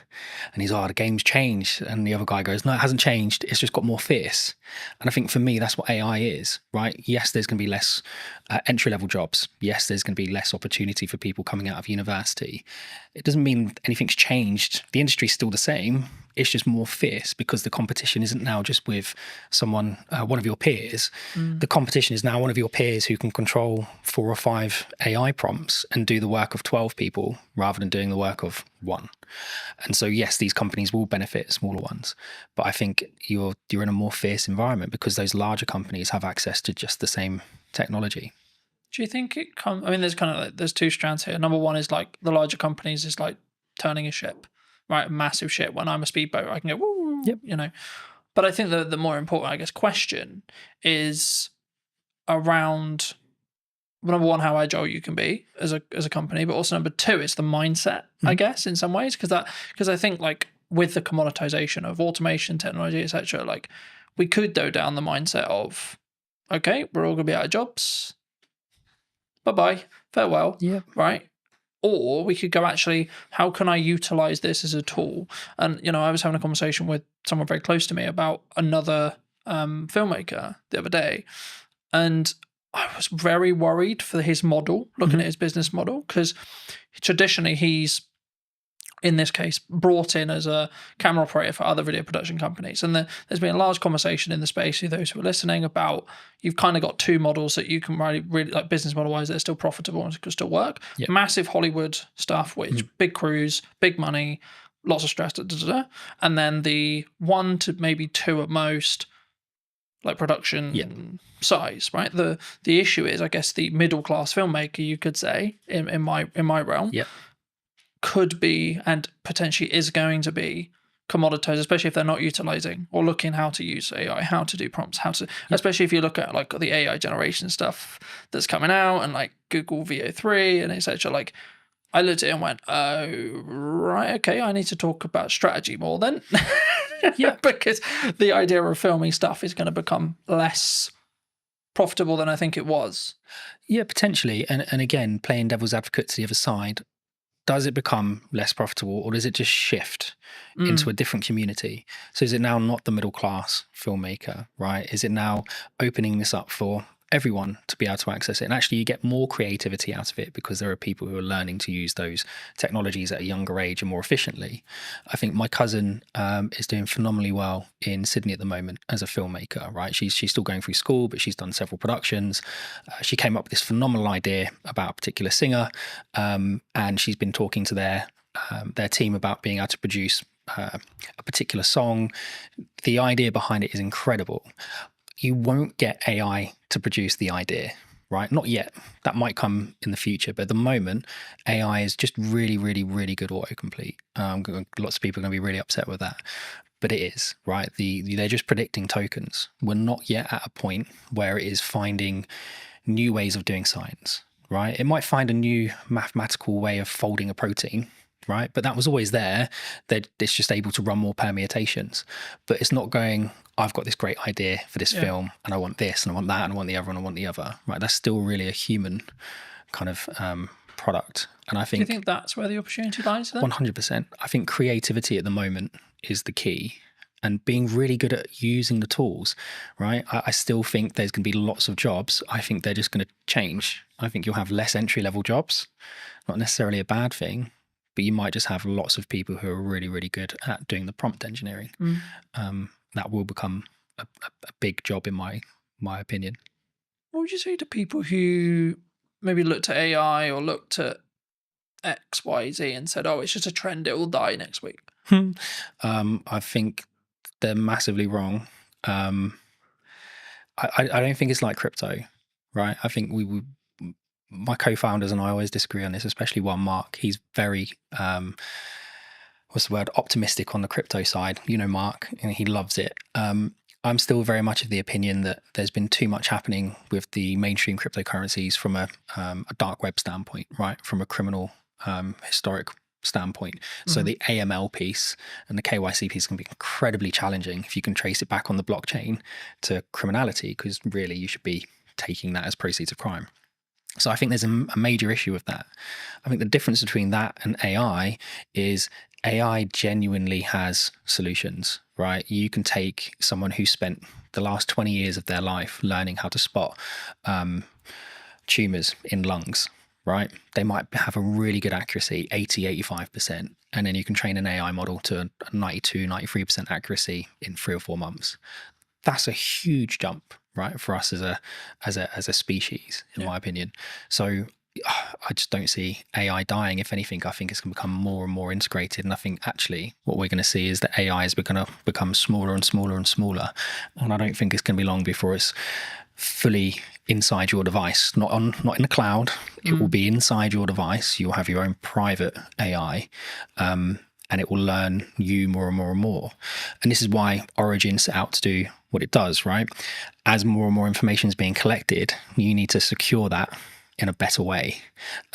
and he's, oh, the game's changed, and the other guy goes, no, it hasn't changed, it's just got more fierce. And I think for me that's what AI is, right? Yes, there's going to be less entry-level jobs. Yes, there's going to be less opportunity for people coming out of university. It doesn't mean anything's changed. The industry's still the same. it's just more fierce because the competition isn't now just with someone, one of your peers. The competition is now one of your peers who can control 4 or 5 AI prompts and do the work of 12 people rather than doing the work of one. And so, yes, these companies will benefit smaller ones, but I think you're in a more fierce environment because those larger companies have access to just the same technology. Do you think it comes? I mean, there's kind of like, there's 2 strands here. Number one is like the larger companies is like turning a ship, right? A massive ship. When I'm a speedboat, I can go, woo, you know. But I think the more important, I guess, question is around, number one, how agile you can be as a company, but also number 2, it's the mindset, I guess, in some ways, because I think like with the commoditization of automation, technology, etc., like we could go down the mindset of, okay, we're all gonna be out of jobs. Bye-bye, farewell, right? Or we could go, actually, how can I utilize this as a tool? And, you know, I was having a conversation with someone very close to me about another filmmaker the other day. And I was very worried for his model, looking at his business model, because traditionally he's, in this case, brought in as a camera operator for other video production companies. And there's been a large conversation in the space, for those who are listening, about you've kind of got 2 models that you can really like business model wise that are still profitable and can still work. Massive Hollywood stuff, which big crews, big money, lots of stress, and then the 1 to maybe 2 at most, like production size, right? The issue is, I guess, the middle class filmmaker, you could say, in my realm. Could be and potentially is going to be commoditized, especially if they're not utilizing or looking how to use AI, how to do prompts, how to, especially if you look at like the AI generation stuff that's coming out and like Google VO3 and etc. Like I looked at it and went, oh, right, okay, I need to talk about strategy more then. Because the idea of filming stuff is going to become less profitable than I think it was. Yeah, potentially. And again, playing devil's advocate to the other side, does it become less profitable or does it just shift into a different community? So is it now not the middle class filmmaker, right? Is it now opening this up for everyone to be able to access it? And actually you get more creativity out of it because there are people who are learning to use those technologies at a younger age and more efficiently. I think my cousin is doing phenomenally well in Sydney at the moment as a filmmaker, right? She's still going through school, but she's done several productions. She came up with this phenomenal idea about a particular singer, and she's been talking to their team about being able to produce a particular song. The idea behind it is incredible. You won't get AI to produce the idea, right? Not yet. That might come in the future. But at the moment, AI is just really, really, really good autocomplete. Lots of people are going to be really upset with that. But it is, right? They're just predicting tokens. We're not yet at a point where it is finding new ways of doing science, right? It might find a new mathematical way of folding a protein, right? But that was always there. It's just able to run more permutations. But it's not going, I've got this great idea for this film and I want this and I want that and I want the other and I want the other, right? That's still really a human kind of product. And I think... Do you think that's where the opportunity lies then? 100%. I think creativity at the moment is the key, and being really good at using the tools, right? I still think there's going to be lots of jobs. I think they're just going to change. I think you'll have less entry-level jobs, not necessarily a bad thing, but you might just have lots of people who are really, really good at doing the prompt engineering. That will become a big job in my opinion. What would you say to people who maybe looked at AI or looked at X, Y, Z and said, oh, it's just a trend, it will die next week? I think they're massively wrong. I don't think it's like crypto, right? I think my co-founders and I always disagree on this, especially one, Mark. He's very, optimistic on the crypto side. You know, Mark, and he loves it. I'm still very much of the opinion that there's been too much happening with the mainstream cryptocurrencies from a dark web standpoint, right? From a criminal historic standpoint. So the AML piece and the KYC piece can be incredibly challenging if you can trace it back on the blockchain to criminality, because really you should be taking that as proceeds of crime. So I think there's a major issue with that. I think the difference between that and AI is AI genuinely has solutions, right? You can take someone who spent the last 20 years of their life learning how to spot tumors in lungs, right? They might have a really good accuracy, 80, 85%. And then you can train an AI model to a 92, 93% accuracy in 3 or 4 months. That's a huge jump, right, for us as a species, in my opinion. So I just don't see AI dying. If anything, I think it's going to become more and more integrated. And I think actually what we're going to see is that AI is going to become smaller and smaller and smaller. And I don't think it's going to be long before it's fully inside your device, not in the cloud. It will be inside your device. You'll have your own private AI, and it will learn you more and more and more. And this is why Origin set out to do what it does, right? As more and more information is being collected, you need to secure that in a better way.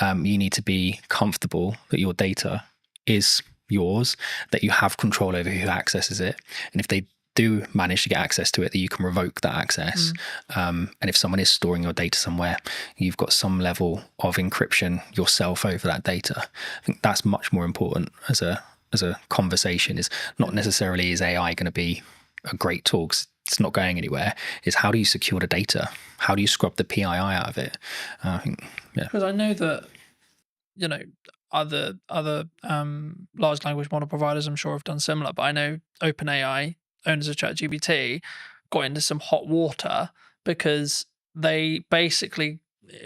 You need to be comfortable that your data is yours, that you have control over who accesses it. And if they do manage to get access to it, that you can revoke that access. And if someone is storing your data somewhere, you've got some level of encryption yourself over that data. I think that's much more important as a conversation. Is not necessarily is AI going to be a great tool, 'cause it's not going anywhere. Is how do you secure the data? How do you scrub the PII out of it? I think, because I know that, you know, other large language model providers, I'm sure, have done similar. But I know OpenAI, owners of ChatGPT, got into some hot water because they basically,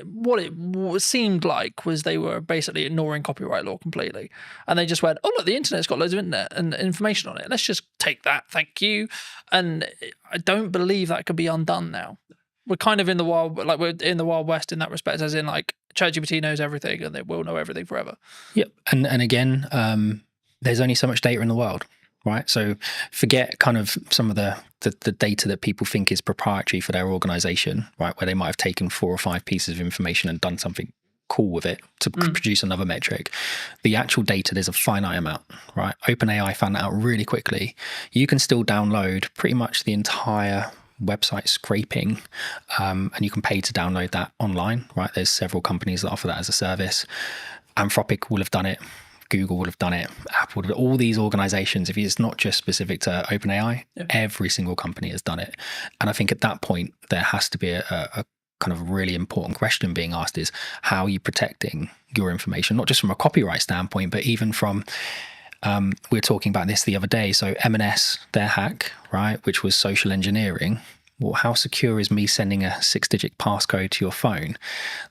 what it seemed like was they were basically ignoring copyright law completely. And they just went, oh, look, the internet's got loads of internet and information on it. Let's just take that. Thank you. And I don't believe that could be undone now. We're kind of in the wild, like we're in the Wild West in that respect, as in like ChatGPT knows everything and they will know everything forever. Yep. And again, there's only so much data in the world, right? So forget kind of some of the data that people think is proprietary for their organization, right? Where they might have taken 4 or 5 pieces of information and done something cool with it to produce another metric. The actual data, there's a finite amount, right? OpenAI found that out really quickly. You can still download pretty much the entire website scraping, and you can pay to download that online, right? There's several companies that offer that as a service. Anthropic will have done it. Google would have done it. Apple would have, all these organizations, if it's not just specific to OpenAI, every single company has done it. And I think at that point, there has to be a kind of really important question being asked is, how are you protecting your information? Not just from a copyright standpoint, but even from, we were talking about this the other day. So M&S, their hack, right, which was social engineering. Well, how secure is me sending a 6-digit passcode to your phone?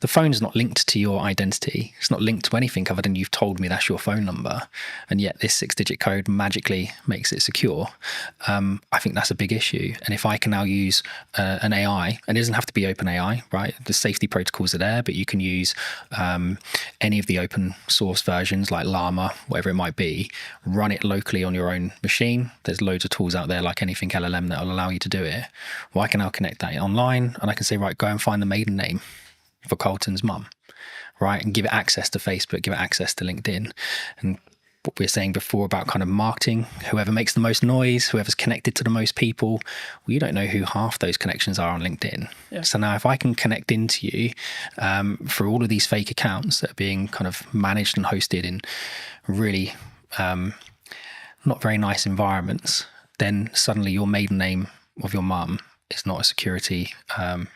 The phone's not linked to your identity. It's not linked to anything other than you've told me that's your phone number. And yet this 6-digit code magically makes it secure. I think that's a big issue. And if I can now use an AI, and it doesn't have to be OpenAI, right? The safety protocols are there, but you can use any of the open source versions like Llama, whatever it might be, run it locally on your own machine. There's loads of tools out there like anything LLM that will allow you to do it. Well, I can now connect that online and I can say, right, go and find the maiden name for Colton's mum, right? And give it access to Facebook, give it access to LinkedIn. And what we were saying before about kind of marketing, whoever makes the most noise, whoever's connected to the most people, well, you don't know who half those connections are on LinkedIn. Yeah. So now if I can connect into you through all of these fake accounts that are being kind of managed and hosted in really not very nice environments, then suddenly your maiden name of your mum is not a security kind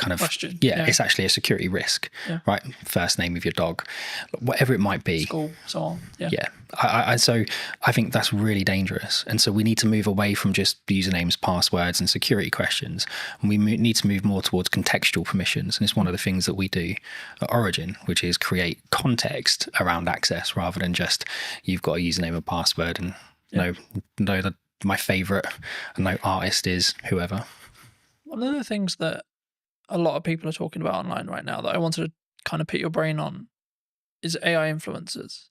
of question. Yeah, it's actually a security risk, right? First name of your dog, whatever it might be. School, so on. So I think that's really dangerous. And so we need to move away from just usernames, passwords, and security questions. And we need to move more towards contextual permissions. And it's one of the things that we do at Origin, which is create context around access rather than just you've got a username and password and know that my favorite artist is whoever. One of the things that a lot of people are talking about online right now that I wanted to kind of put your brain on is AI influencers.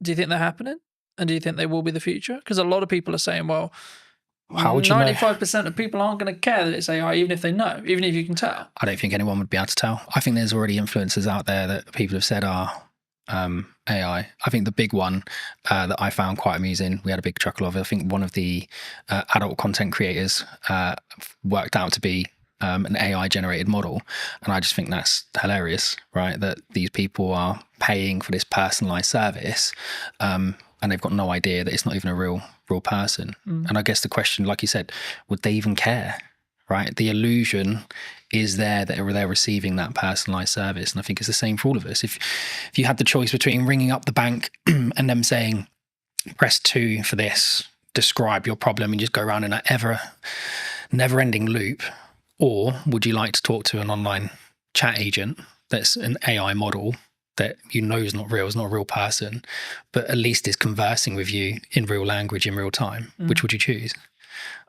Do you think they're happening? And do you think they will be the future? Because a lot of people are saying, well, how would you 95% of people aren't going to care that it's AI, even if they know, even if you can tell. I don't think anyone would be able to tell. I think there's already influencers out there that people have said are AI. I think the big one that I found quite amusing, we had a big chuckle of it. I think one of the adult content creators worked out to be an AI generated model. And I just think that's hilarious, right? That these people are paying for this personalized service and they've got no idea that it's not even a real person. And I guess the question, like you said, would they even care? Right? The illusion is there that they're receiving that personalized service. And I think it's the same for all of us. If you had the choice between ringing up the bank and them saying, press 2 for this, describe your problem, and just go around in an never-ending loop, or would you like to talk to an online chat agent that's an AI model that you know is not real, is not a real person, but at least is conversing with you in real language in real time? Which would you choose?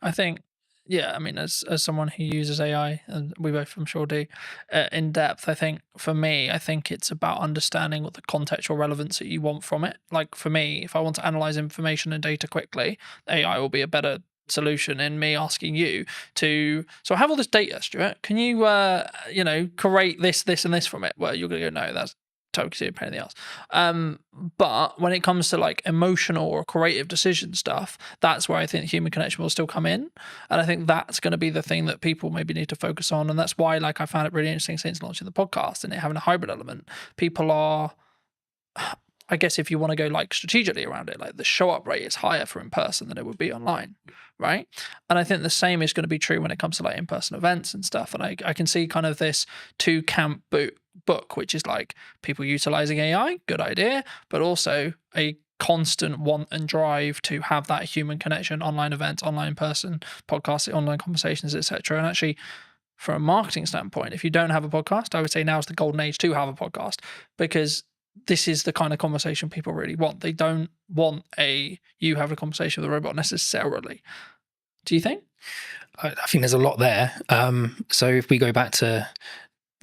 I think, yeah, I mean, as someone who uses AI, and we both, I'm sure, do in depth, I think for me, I think it's about understanding what the contextual relevance that you want from it. Like for me, if I want to analyze information and data quickly, AI will be a better solution in me asking you to, so I have all this data, Stuart, can you create this and this from it? Well, you're gonna go, no, that's totally a pain in the ass. But when it comes to like emotional or creative decision stuff, that's where I think human connection will still come in, and I think that's going to be the thing that people maybe need to focus on. And that's why, like, I found it really interesting since launching the podcast and it having a hybrid element. People are, I guess, if you want to go like strategically around it, like the show up rate is higher for in person than it would be online, right? And I think the same is going to be true when it comes to like in-person events and stuff. And I can see kind of this two camp book, which is like people utilizing AI, good idea, but also a constant want and drive to have that human connection, online events, online person, podcasts, online conversations, etc. And actually, from a marketing standpoint, if you don't have a podcast, I would say now is the golden age to have a podcast, because this is the kind of conversation people really want. They don't want you have a conversation with a robot necessarily. Do you think? I think there's a lot there. So if we go back to,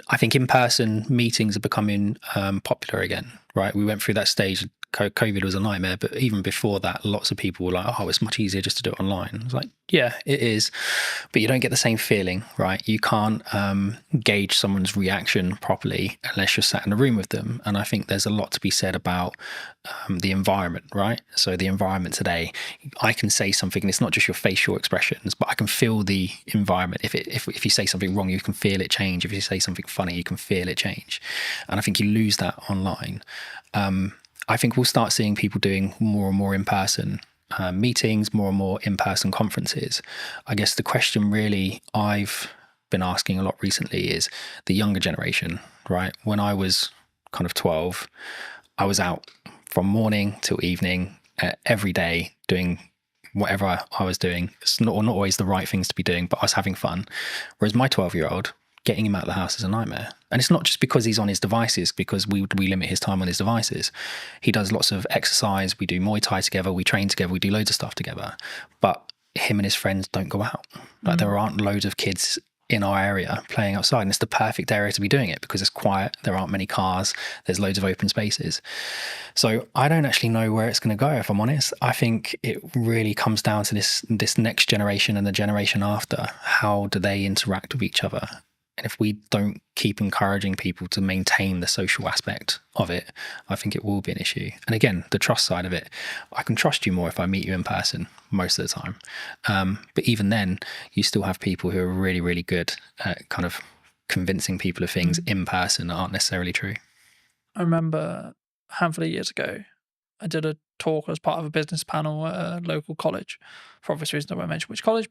I think in-person meetings are becoming popular again, right? We went through that stage. COVID was a nightmare, but even before that, lots of people were like, oh, it's much easier just to do it online. I was like, yeah, it is, but you don't get the same feeling, right? You can't gauge someone's reaction properly unless you're sat in a room with them. And I think there's a lot to be said about the environment, right? So the environment today, I can say something and it's not just your facial expressions, but I can feel the environment. If you say something wrong, you can feel it change. If you say something funny, you can feel it change. And I think you lose that online. I think we'll start seeing people doing more and more in-person meetings, more and more in-person conferences. I guess the question really I've been asking a lot recently is the younger generation, right? When I was kind of 12, I was out from morning till evening every day doing whatever I was doing. It's not always the right things to be doing, but I was having fun. Whereas my 12-year-old, getting him out of the house is a nightmare. And it's not just because he's on his devices, because we limit his time on his devices. He does lots of exercise. We do Muay Thai together. We train together. We do loads of stuff together. But him and his friends don't go out. Like there aren't loads of kids in our area playing outside. And it's the perfect area to be doing it because it's quiet. There aren't many cars. There's loads of open spaces. So I don't actually know where it's going to go, if I'm honest. I think it really comes down to this next generation and the generation after. How do they interact with each other? And if we don't keep encouraging people to maintain the social aspect of it, I think it will be an issue. And again, the trust side of it, I can trust you more if I meet you in person most of the time. But even then, you still have people who are really, really good at kind of convincing people of things in person that aren't necessarily true. I remember a handful of years ago, I did a talk as part of a business panel at a local college. For obvious reasons, I won't mention which college,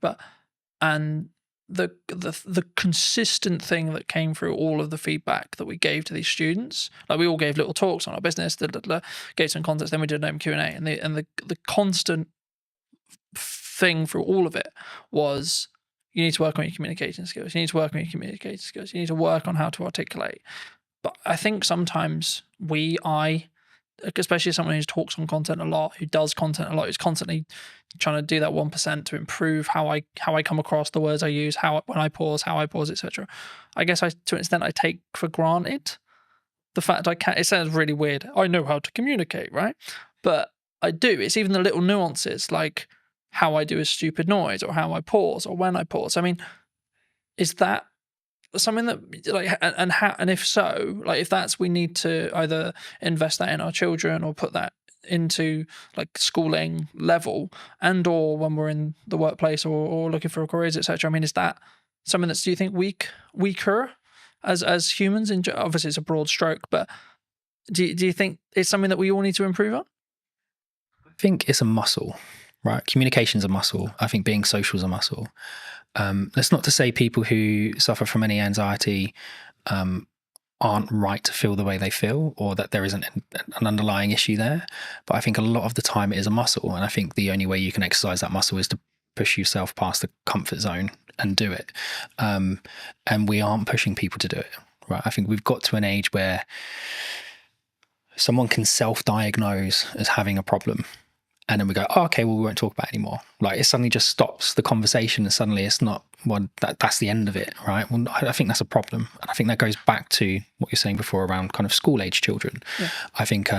and the consistent thing that came through all of the feedback that we gave to these students, like we all gave little talks on our business, gave some context, then we did an open Q&A, and the constant thing through all of it was, you need to work on your communication skills, you need to work on your communication skills, you need to work on how to articulate. But I think sometimes especially someone who talks on content a lot, who does content a lot, who's constantly trying to do that 1% to improve how I come across, the words I use, when I pause, etc. I guess to an extent I take for granted the fact I can't. It sounds really weird. I know how to communicate, right? But I do. It's even the little nuances, like how I do a stupid noise, or how I pause, or when I pause. I mean, is that something that, like, and if so, like, if that's, we need to either invest that in our children or put that into like schooling level, and or when we're in the workplace or looking for careers, etc. I mean, is that something that's, do you think, weaker as humans? Obviously it's a broad stroke, but do you think it's something that we all need to improve on? I think it's a muscle, right? Communication's a muscle. I think being social is a muscle. That's not to say people who suffer from any anxiety aren't right to feel the way they feel, or that there isn't an underlying issue there. But I think a lot of the time it is a muscle, and I think the only way you can exercise that muscle is to push yourself past the comfort zone and do it. And we aren't pushing people to do it, right? I think we've got to an age where someone can self-diagnose as having a problem, and then we go, oh, okay, well, we won't talk about it anymore. Like, it suddenly just stops the conversation, and suddenly it's not, well, that's the end of it, right? Well, I think that's a problem. And I think that goes back to what you're saying before around kind of school-age children. Yeah. I think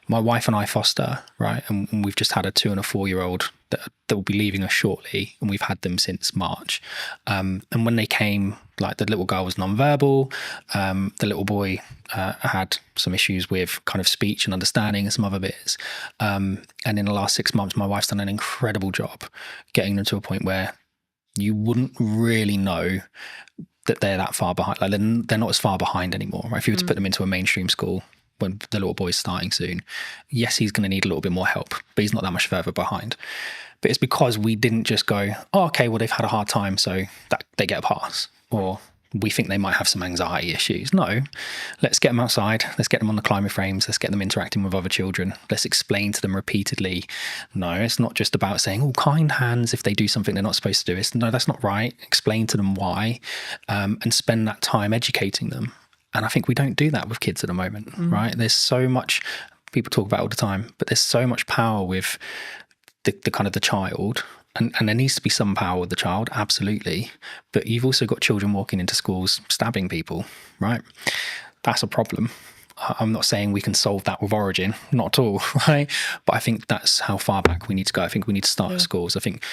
my wife and I foster, right? And we've just had a 2 and a 4-year-old that will be leaving us shortly, and we've had them since March. And when they came, like, the little girl was nonverbal, the little boy had some issues with kind of speech and understanding and some other bits. And in the last 6 months, my wife's done an incredible job getting them to a point where you wouldn't really know that they're that far behind. Like, they're not as far behind anymore, right? If you were to put them into a mainstream school when the little boy's starting soon, yes, he's going to need a little bit more help, but he's not that much further behind. But it's because we didn't just go, oh, okay, well, they've had a hard time, so that they get a pass, or we think they might have some anxiety issues. No, let's get them outside. Let's get them on the climber frames. Let's get them interacting with other children. Let's explain to them repeatedly. No, it's not just about saying, oh, kind hands if they do something they're not supposed to do. It's, no, that's not right. Explain to them why, and spend that time educating them. And I think we don't do that with kids at the moment, right? There's so much, people talk about it all the time, but there's so much power with the kind of the child. And there needs to be some power with the child, absolutely. But you've also got children walking into schools stabbing people, right? That's a problem. I'm not saying we can solve that with Origin, not at all, right? But I think that's how far back we need to go. I think we need to start at schools. I think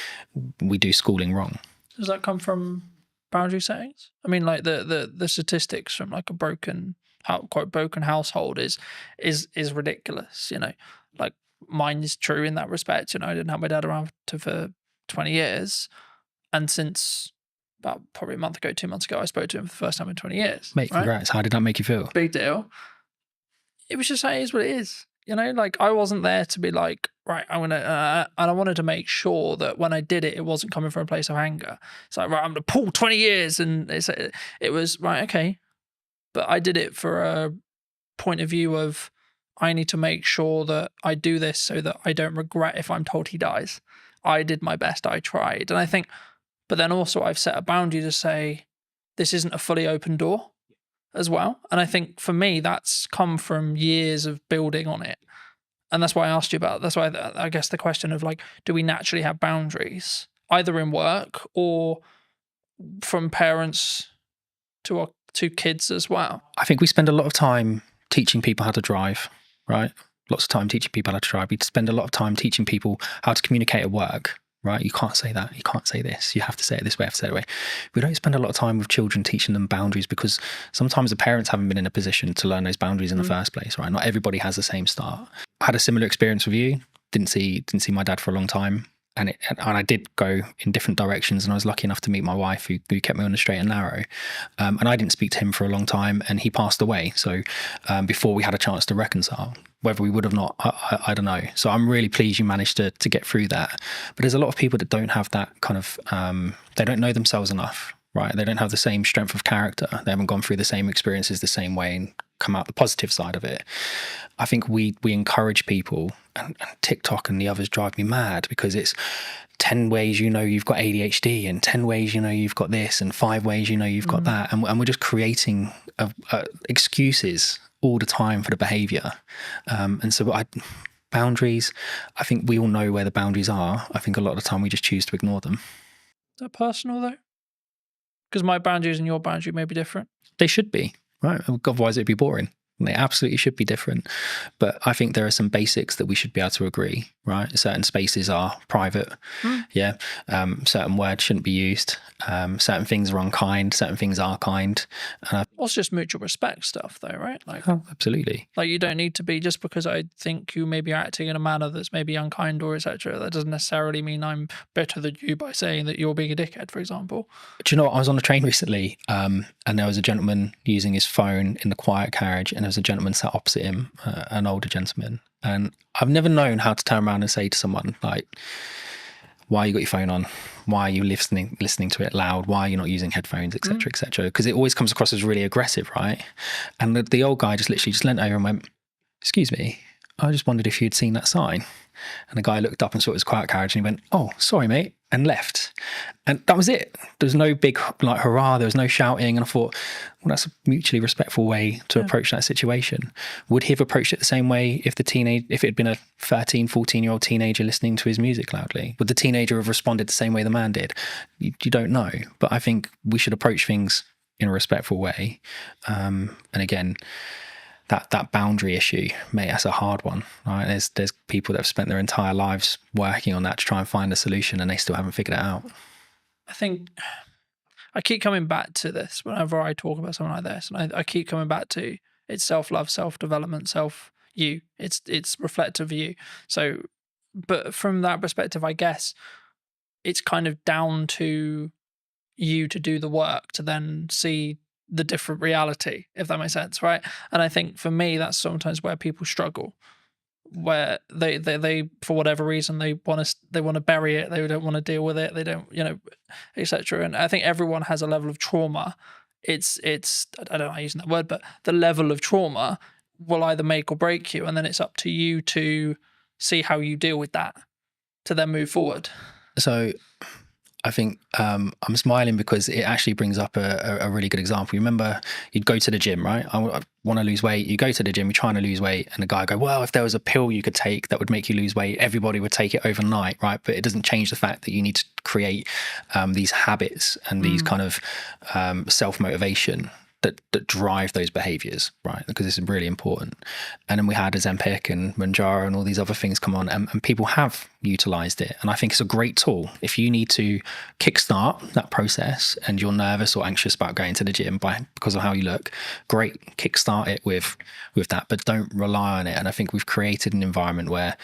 we do schooling wrong. Does that come from boundary settings? I mean, like the statistics from like a quote broken household is ridiculous, you know. Like, mine is true in that respect. You know, I didn't have my dad around for 20 years, and since about probably a month ago, 2 months ago, I spoke to him for the first time in 20 years. Mate, congrats. Right? How did that make you feel? Big deal. It was just, it is what it is. You know, like, I wasn't there to be like, right, I'm gonna, and I wanted to make sure that when I did it, it wasn't coming from a place of anger. It's like, right, I'm gonna pull 20 years, and it was right, okay, but I did it for a point of view of, I need to make sure that I do this so that I don't regret if I'm told he dies. I did my best, I tried. And I think, but then also I've set a boundary to say, this isn't a fully open door as well. And I think for me, that's come from years of building on it. And that's why I asked you about, that's why I guess the question of like, do we naturally have boundaries, either in work or from parents to kids as well? I think we spend a lot of time teaching people how to drive, right? Lots of time teaching people how to drive. We spend a lot of time teaching people how to communicate at work, right? You can't say that. You can't say this. You have to say it this way. You have to say it that way. We don't spend a lot of time with children teaching them boundaries, because sometimes the parents haven't been in a position to learn those boundaries in the first place, right? Not everybody has the same start. I had a similar experience with you. Didn't see my dad for a long time. And I did go in different directions, and I was lucky enough to meet my wife who kept me on the straight and narrow. And I didn't speak to him for a long time, and he passed away. So before we had a chance to reconcile, whether we would have not, I don't know. So I'm really pleased you managed to get through that. But there's a lot of people that don't have that kind of, they don't know themselves enough, right? They don't have the same strength of character. They haven't gone through the same experiences the same way and come out the positive side of it. I think we encourage people, and TikTok and the others drive me mad, because it's 10 ways you know you've got ADHD, and 10 ways you know you've got this, and 5 ways you know you've got that. And we're just creating excuses all the time for the behaviour. And so boundaries, I think we all know where the boundaries are. I think a lot of the time we just choose to ignore them. Is that personal though? Because my boundaries and your boundary may be different. They should be, right? Otherwise it'd be boring. They absolutely should be different. But I think there are some basics that we should be able to agree, right? Certain spaces are private. Yeah. Certain words shouldn't be used. Certain things are unkind. Certain things are kind. It's just mutual respect stuff though, right? Like, oh, absolutely. Like, you don't need to be, just because I think you may be acting in a manner that's maybe unkind or etc., that doesn't necessarily mean I'm better than you by saying that you're being a dickhead, for example. Do you know what? I was on a train recently, and there was a gentleman using his phone in the quiet carriage, and there was a gentleman sat opposite him, an older gentleman. And I've never known how to turn around and say to someone, like, why you got your phone on, why are you listening to it loud, why are you not using headphones, etc., etc. Because it always comes across as really aggressive, right? And the old guy just literally just leant over and went, "Excuse me, I just wondered if you'd seen that sign." And the guy looked up and saw it was quiet carriage, and he went, "Oh, sorry, mate," and left. And that was it. There was no big like hurrah. There was no shouting. And I thought, well, that's a mutually respectful way to approach that situation. Would he have approached it the same way if it had been a 13, 14-year-old teenager listening to his music loudly? Would the teenager have responded the same way the man did? You don't know. But I think we should approach things in a respectful way. And again, that boundary issue, mate, that's a hard one, right? There's people that have spent their entire lives working on that to try and find a solution, and they still haven't figured it out. I think I keep coming back to this whenever I talk about something like this, and I keep coming back to it's self-love, self-development, self-you. It's reflective of you. So, but from that perspective, I guess it's kind of down to you to do the work to then see the different reality, if that makes sense, right? And I think for me, that's sometimes where people struggle, where they for whatever reason they want to bury it, they don't want to deal with it, they don't, etc. And I think everyone has a level of trauma. It's I don't like using that word, but the level of trauma will either make or break you, and then it's up to you to see how you deal with that to then move forward. So I think I'm smiling because it actually brings up a really good example. You remember you'd go to the gym, right? I want to lose weight. You go to the gym, you're trying to lose weight, and the guy go, well, if there was a pill you could take that would make you lose weight, everybody would take it overnight, right? But it doesn't change the fact that you need to create these habits and these kind of self-motivation that drive those behaviors, right? Because this is really important. And then we had Ozempic and Mounjaro and all these other things come on, and people have utilized it. And I think it's a great tool. If you need to kickstart that process and you're nervous or anxious about going to the gym because of how you look, great, kickstart it with that, but don't rely on it. And I think we've created an environment where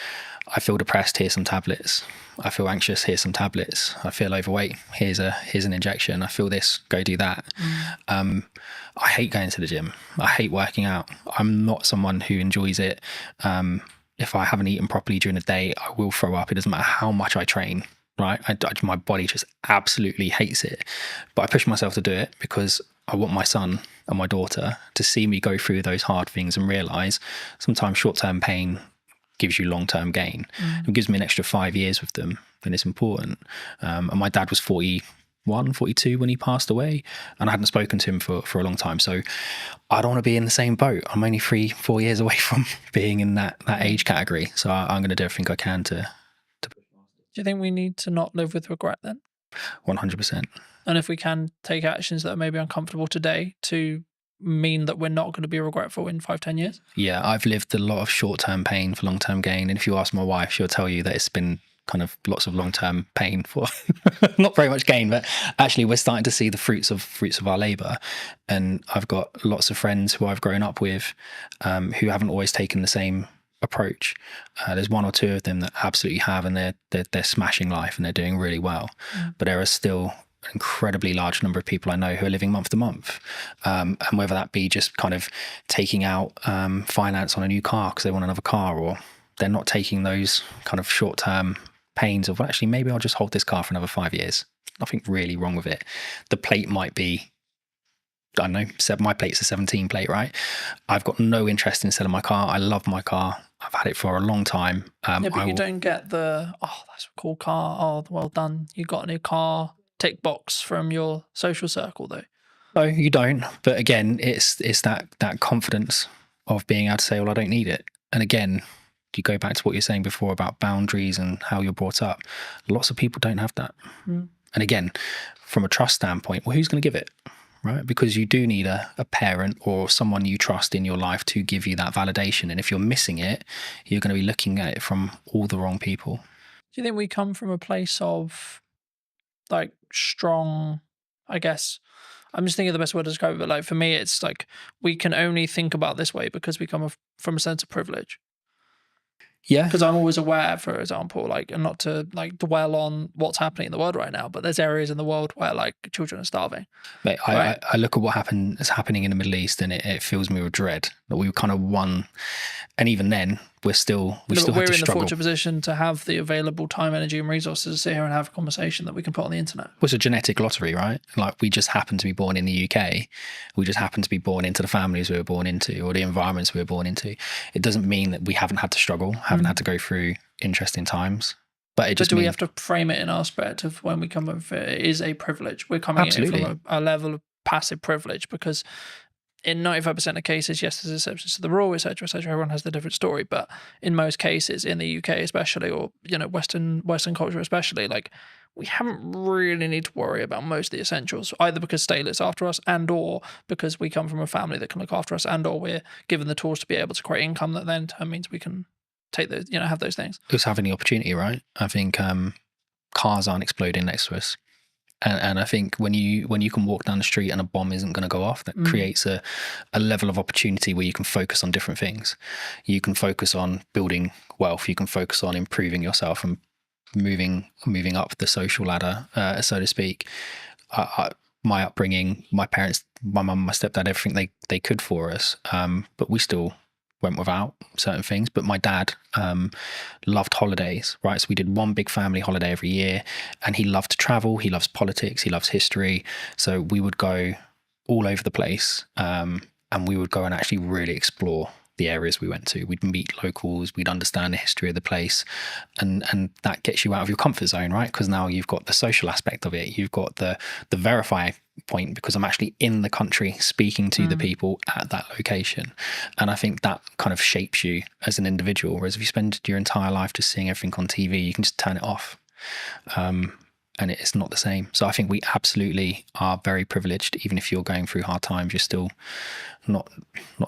I feel depressed, here's some tablets. I feel anxious, here's some tablets. I feel overweight, here's an injection. I feel this, go do that. I hate going to the gym. I hate working out. I'm not someone who enjoys it. If I haven't eaten properly during the day, I will throw up. It doesn't matter how much I train, right? My body just absolutely hates it. But I push myself to do it because I want my son and my daughter to see me go through those hard things and realize sometimes short-term pain gives you long-term gain. It gives me an extra 5 years with them, and it's important. And my dad was 41, 42 when he passed away, and I hadn't spoken to him for a long time. So I don't want to be in the same boat. I'm only 3-4 years away from being in that age category. So I'm going to do everything I can to. Do you think we need to not live with regret then? 100%. And if we can take actions that are maybe uncomfortable today to mean that we're not going to be regretful in 5-10 years? Yeah, I've lived a lot of short-term pain for long-term gain. And if you ask my wife, she'll tell you that it's been kind of lots of long-term pain for not very much gain, but actually we're starting to see the fruits of our labor. And I've got lots of friends who I've grown up with who haven't always taken the same approach. There's one or two of them that absolutely have, and they're smashing life and they're doing really well. But there are still an incredibly large number of people I know who are living month to month, and whether that be just kind of taking out finance on a new car because they want another car, or they're not taking those kind of short-term pains of, well, actually maybe I'll just hold this car for another 5 years. Nothing really wrong with it. The plate might be, I don't know, my plate's a 17 plate, right? I've got no interest in selling my car. I love my car. I've had it for a long time. But you don't get the, oh, that's a cool car. Oh, well done. You got a new car. Tick box from your social circle, though. No, you don't. But again, it's that confidence of being able to say, well, I don't need it. And again, you go back to what you're saying before about boundaries and how you're brought up. Lots of people don't have that. And again, from a trust standpoint, well, who's going to give it? Right? Because you do need a parent or someone you trust in your life to give you that validation. And if you're missing it, you're going to be looking at it from all the wrong people. Do you think we come from a place of like strong, I guess, I'm just thinking of the best word to describe it, but like for me, it's like we can only think about this way because we come from a sense of privilege. Yeah. Because I'm always aware, for example, like, and not to like dwell on what's happening in the world right now, but there's areas in the world where like children are starving. Mate, right? I look at what is happening in the Middle East, and it fills me with dread that we kind of won. And even then, we still but have we're to in the struggle. fortunate position to have the available time, energy, and resources to sit here and have a conversation that we can put on the internet. Well, it's a genetic lottery, right? Like, we just happen to be born in the UK. We just happen to be born into the families we were born into, or the environments we were born into. It doesn't mean that we haven't had to struggle, haven't had to go through interesting times. But it just do we means, have to frame it in our perspective when we come over? It is a privilege. We're coming in from a level of passive privilege, because in 95% of cases, yes, there's exceptions to the rule, etc., etc. Everyone has the different story, but in most cases, in the UK especially, or Western culture especially, like, we haven't really need to worry about most of the essentials, either because state looks after us, and or because we come from a family that can look after us, and or we're given the tools to be able to create income that then in turn means we can take those, have those things. It's having the opportunity, right? I think cars aren't exploding next to us. And I think when you can walk down the street and a bomb isn't going to go off, that creates a level of opportunity where you can focus on different things. You can focus on building wealth. You can focus on improving yourself and moving up the social ladder, so to speak. My upbringing, my parents, my mum, my stepdad, everything they could for us, but we still went without certain things. But my dad loved holidays, right? So we did one big family holiday every year, and he loved to travel. He loves politics. He loves history. So we would go all over the place, and we would go and actually really explore the areas we went to. We'd meet locals, we'd understand the history of the place, and that gets you out of your comfort zone, right? Because now you've got the social aspect of it, you've got the verify point, because I'm actually in the country speaking to the people at that location. And I think that kind of shapes you as an individual, whereas if you spend your entire life just seeing everything on TV, you can just turn it off, and it's not the same. So I think we absolutely are very privileged. Even if you're going through hard times, you're still not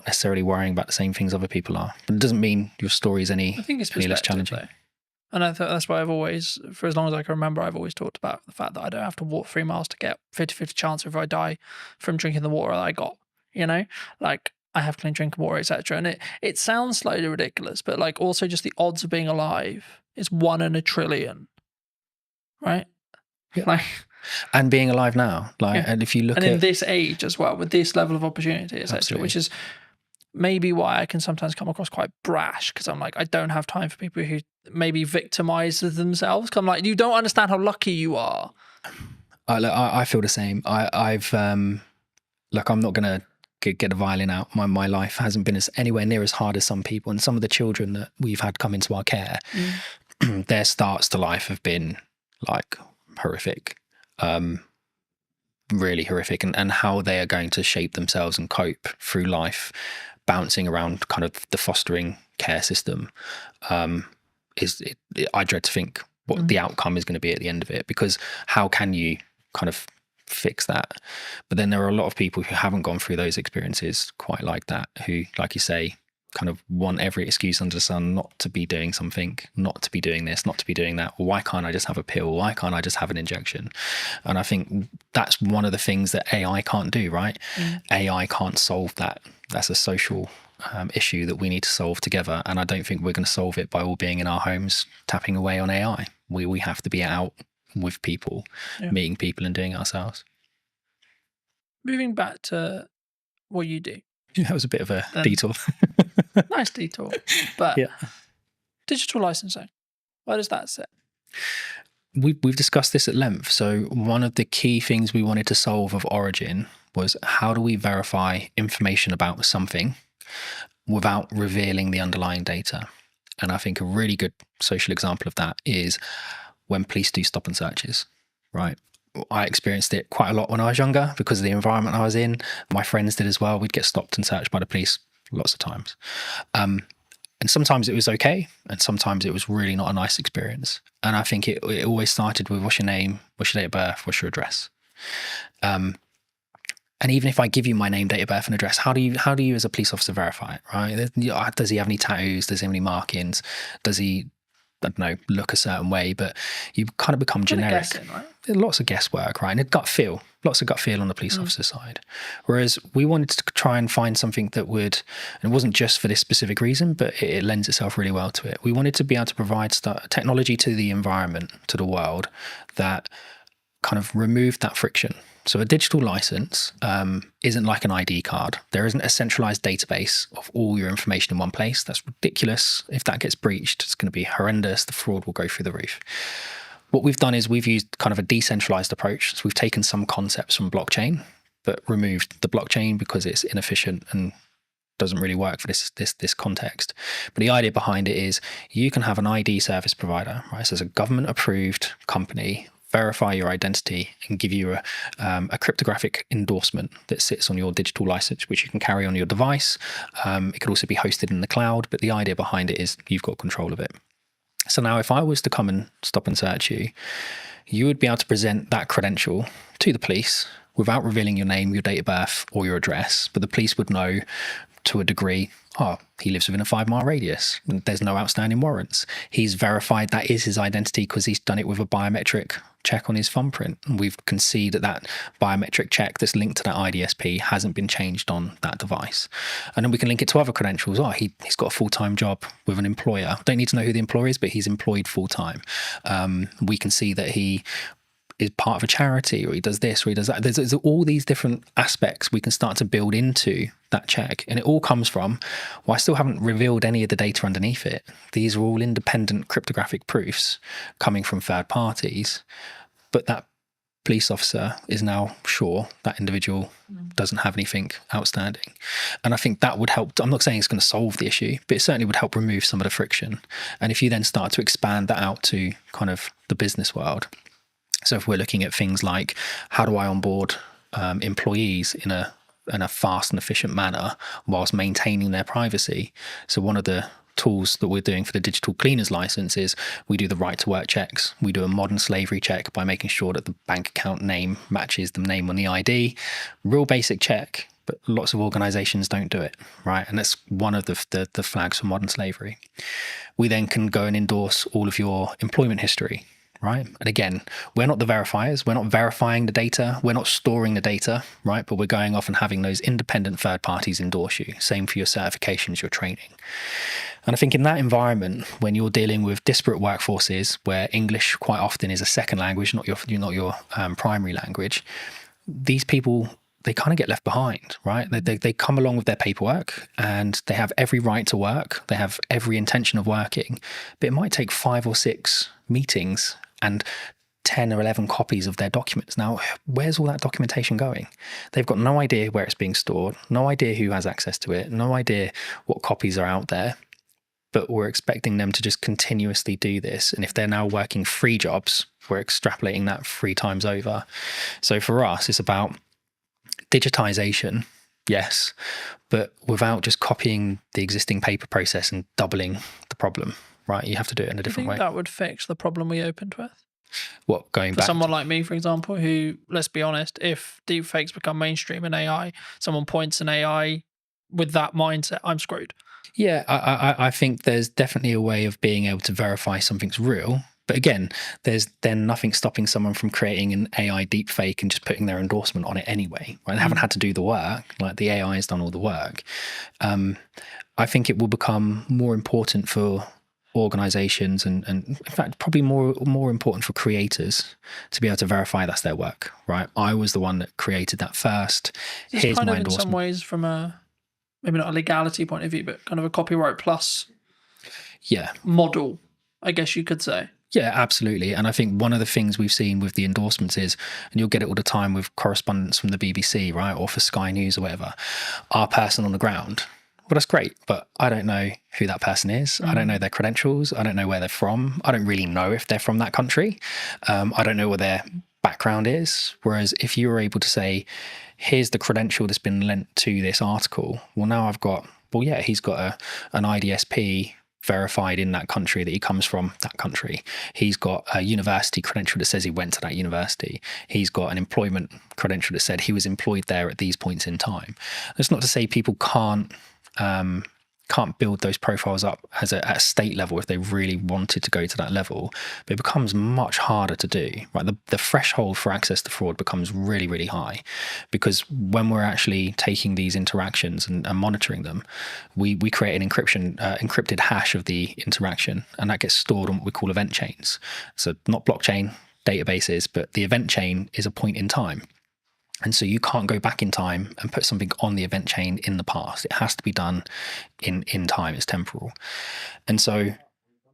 necessarily worrying about the same things other people are. But it doesn't mean your story is any less challenging. Though. And I thought that's why I've always, for as long as I can remember, I've always talked about the fact that I don't have to walk 3 miles to get 50-50 chance if I die from drinking the water that I got, like, I have clean drinking water, etc. And it sounds slightly ridiculous, but like, also just the odds of being alive is 1 in a trillion, right? Yeah. Like, and being alive now, like, yeah. And if you look and at in this age as well, with this level of opportunity, etc., Absolutely. which is maybe why I can sometimes come across quite brash, because I'm like, I don't have time for people who maybe victimize themselves. I'm like, you don't understand how lucky you are. I feel the same. I've look, I'm not gonna get a violin out. My life hasn't been anywhere near as hard as some people, and some of the children that we've had come into our care, their starts to life have been like horrific, really horrific, and how they are going to shape themselves and cope through life, bouncing around kind of the fostering care system, I dread to think what the outcome is going to be at the end of it, because how can you kind of fix that? But then there are a lot of people who haven't gone through those experiences quite like that, who, like you say, kind of want every excuse under the sun not to be doing something, not to be doing this, not to be doing that. Well, why can't I just have a pill? Why can't I just have an injection? And I think that's one of the things that AI can't do, right? AI can't solve that. That's a social issue that we need to solve together. And I don't think we're going to solve it by all being in our homes tapping away on AI. We have to be out with people, meeting people and doing it ourselves. Moving back to what you do. That was a bit of a detour. Nice detour. But digital licensing, where does that sit? We've discussed this at length. So one of the key things we wanted to solve of origin was, how do we verify information about something without revealing the underlying data? And I think a really good social example of that is when police do stop and searches, right? I experienced it quite a lot when I was younger because of the environment I was in. My friends did as well. We'd get stopped and searched by the police lots of times. And sometimes it was okay, and sometimes it was really not a nice experience. And I think it always started with, what's your name, what's your date of birth, what's your address? And even if I give you my name, date of birth and address, how do you as a police officer verify it, right? Does he have any tattoos? Does he have any markings? Does he, I don't know, look a certain way? But you kind of become generic. Guessing, right? Lots of guesswork, right? And lots of gut feel on the police officer side. Whereas we wanted to try and find something that would, and it wasn't just for this specific reason, but it lends itself really well to it. We wanted to be able to provide technology to the environment, to the world, that kind of removed that friction, So a digital license isn't like an ID card. There isn't a centralized database of all your information in one place. That's ridiculous. If that gets breached, it's going to be horrendous. The fraud will go through the roof. What we've done is we've used kind of a decentralized approach. So we've taken some concepts from blockchain, but removed the blockchain because it's inefficient and doesn't really work for this context. But the idea behind it is you can have an ID service provider, right? So it's a government approved company, verify your identity and give you a cryptographic endorsement that sits on your digital license, which you can carry on your device. It could also be hosted in the cloud, but the idea behind it is you've got control of it. So now if I was to come and stop and search you, you would be able to present that credential to the police without revealing your name, your date of birth, or your address, but the police would know to a degree, he lives within a 5-mile radius. There's no outstanding warrants. He's verified that is his identity because he's done it with a biometric check on his thumbprint. And we can see that biometric check that's linked to that IDSP hasn't been changed on that device. And then we can link it to other credentials. He's got a full-time job with an employer. Don't need to know who the employer is, but he's employed full-time. We can see that he is part of a charity, or he does this, or he does that. There's all these different aspects we can start to build into that check. And it all comes from, I still haven't revealed any of the data underneath it. These are all independent cryptographic proofs coming from third parties, but that police officer is now sure that individual doesn't have anything outstanding. And I think that would help. I'm not saying it's going to solve the issue, but it certainly would help remove some of the friction. And if you then start to expand that out to kind of the business world, so if we're looking at things like how do I onboard employees in a fast and efficient manner whilst maintaining their privacy. So one of the tools that we're doing for the digital cleaners license is we do the right to work checks. We do a modern slavery check by making sure that the bank account name matches the name on the ID. Real basic check, but lots of organizations don't do it, right? And that's one of the flags for modern slavery. We then can go and endorse all of your employment history. Right. And again, we're not the verifiers. We're not verifying the data. We're not storing the data. Right. But we're going off and having those independent third parties endorse you. Same for your certifications, your training. And I think in that environment, when you're dealing with disparate workforces where English quite often is a second language, not your primary language, these people, they kind of get left behind, right? They come along with their paperwork and they have every right to work. They have every intention of working, but it might take 5 or 6 meetings and 10 or 11 copies of their documents. Now, where's all that documentation going? They've got no idea where it's being stored, no idea who has access to it, no idea what copies are out there, but we're expecting them to just continuously do this. And if they're now working 3 jobs, we're extrapolating that 3 times over. So for us, it's about digitization, yes, but without just copying the existing paper process and doubling the problem, right? You have to do it in a different way. That would fix the problem we opened with? What, going for back? Someone like me, for example, who, let's be honest, if deepfakes become mainstream in AI, someone points an AI with that mindset, I'm screwed. Yeah, I think there's definitely a way of being able to verify something's real. But again, there's then nothing stopping someone from creating an AI deepfake and just putting their endorsement on it anyway. Right? They haven't had to do the work. Like the AI has done all the work. I think it will become more important for organizations and in fact probably more important for creators to be able to verify that's their work, right? I was the one that created that first. Here's my endorsement. In some ways from a maybe not a legality point of view, but kind of a copyright plus model, I guess you could say. Yeah, absolutely. And I think one of the things we've seen with the endorsements is, and you'll get it all the time with correspondence from the BBC, right? Or for Sky News or whatever, our person on the ground. Well, that's great, but I don't know who that person is. I don't know their credentials. I don't know where they're from. I don't really know if they're from that country. I don't know what their background is. Whereas if you were able to say, here's the credential that's been lent to this article, well, now I've got, well, yeah, he's got an IDSP verified in that country that he comes from that country. He's got a university credential that says he went to that university. He's got an employment credential that said he was employed there at these points in time. That's not to say people can't build those profiles up at a state level if they really wanted to go to that level, but it becomes much harder to do, right? The threshold for access to fraud becomes really, really high, because when we're actually taking these interactions and monitoring them, we create an encrypted hash of the interaction, and that gets stored on what we call event chains. So not blockchain databases, but the event chain is a point in time. And so you can't go back in time and put something on the event chain in the past. It has to be done in time. It's temporal. And so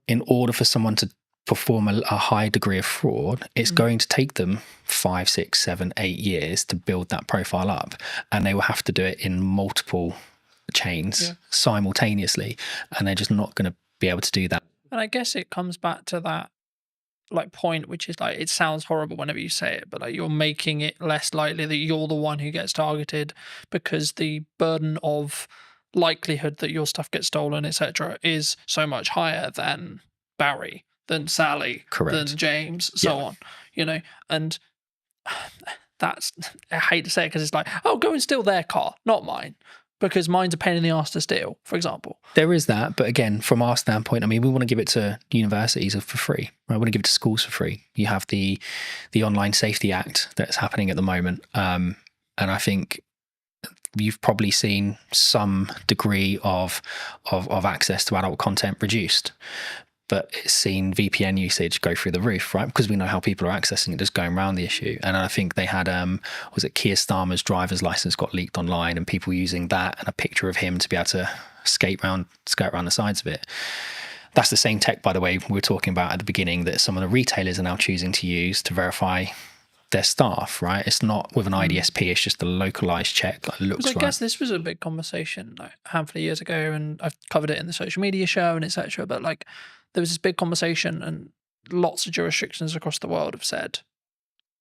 in order for someone to perform a high degree of fraud, it's going to take them 5, 6, 7, 8 years to build that profile up. And they will have to do it in multiple chains simultaneously. And they're just not going to be able to do that. And I guess it comes back to that like point, which is like, it sounds horrible whenever you say it, but like you're making it less likely that you're the one who gets targeted, because the burden of likelihood that your stuff gets stolen, etc., is so much higher than Barry, than Sally, Correct. than James, so on, you know. And that's, I hate to say it because it's like, oh, go and steal their car, not mine, because mine's a pain in the arse to steal, for example. There is that, but again, from our standpoint, I mean, we want to give it to universities for free. Right? We want to give it to schools for free. You have the Online Safety Act that's happening at the moment, and I think you've probably seen some degree of access to adult content reduced. But it's seen VPN usage go through the roof, right? Because we know how people are accessing it, just going around the issue. And I think they had, was it Keir Starmer's driver's license got leaked online, and people using that and a picture of him to be able to skirt around the sides of it. That's the same tech, by the way, we were talking about at the beginning that some of the retailers are now choosing to use to verify their staff, right? It's not with an IDSP, it's just a localized check that looks right. I guess this was a big conversation like a handful of years ago, and I've covered it in the social media show and etc. But like, there was this big conversation, and lots of jurisdictions across the world have said,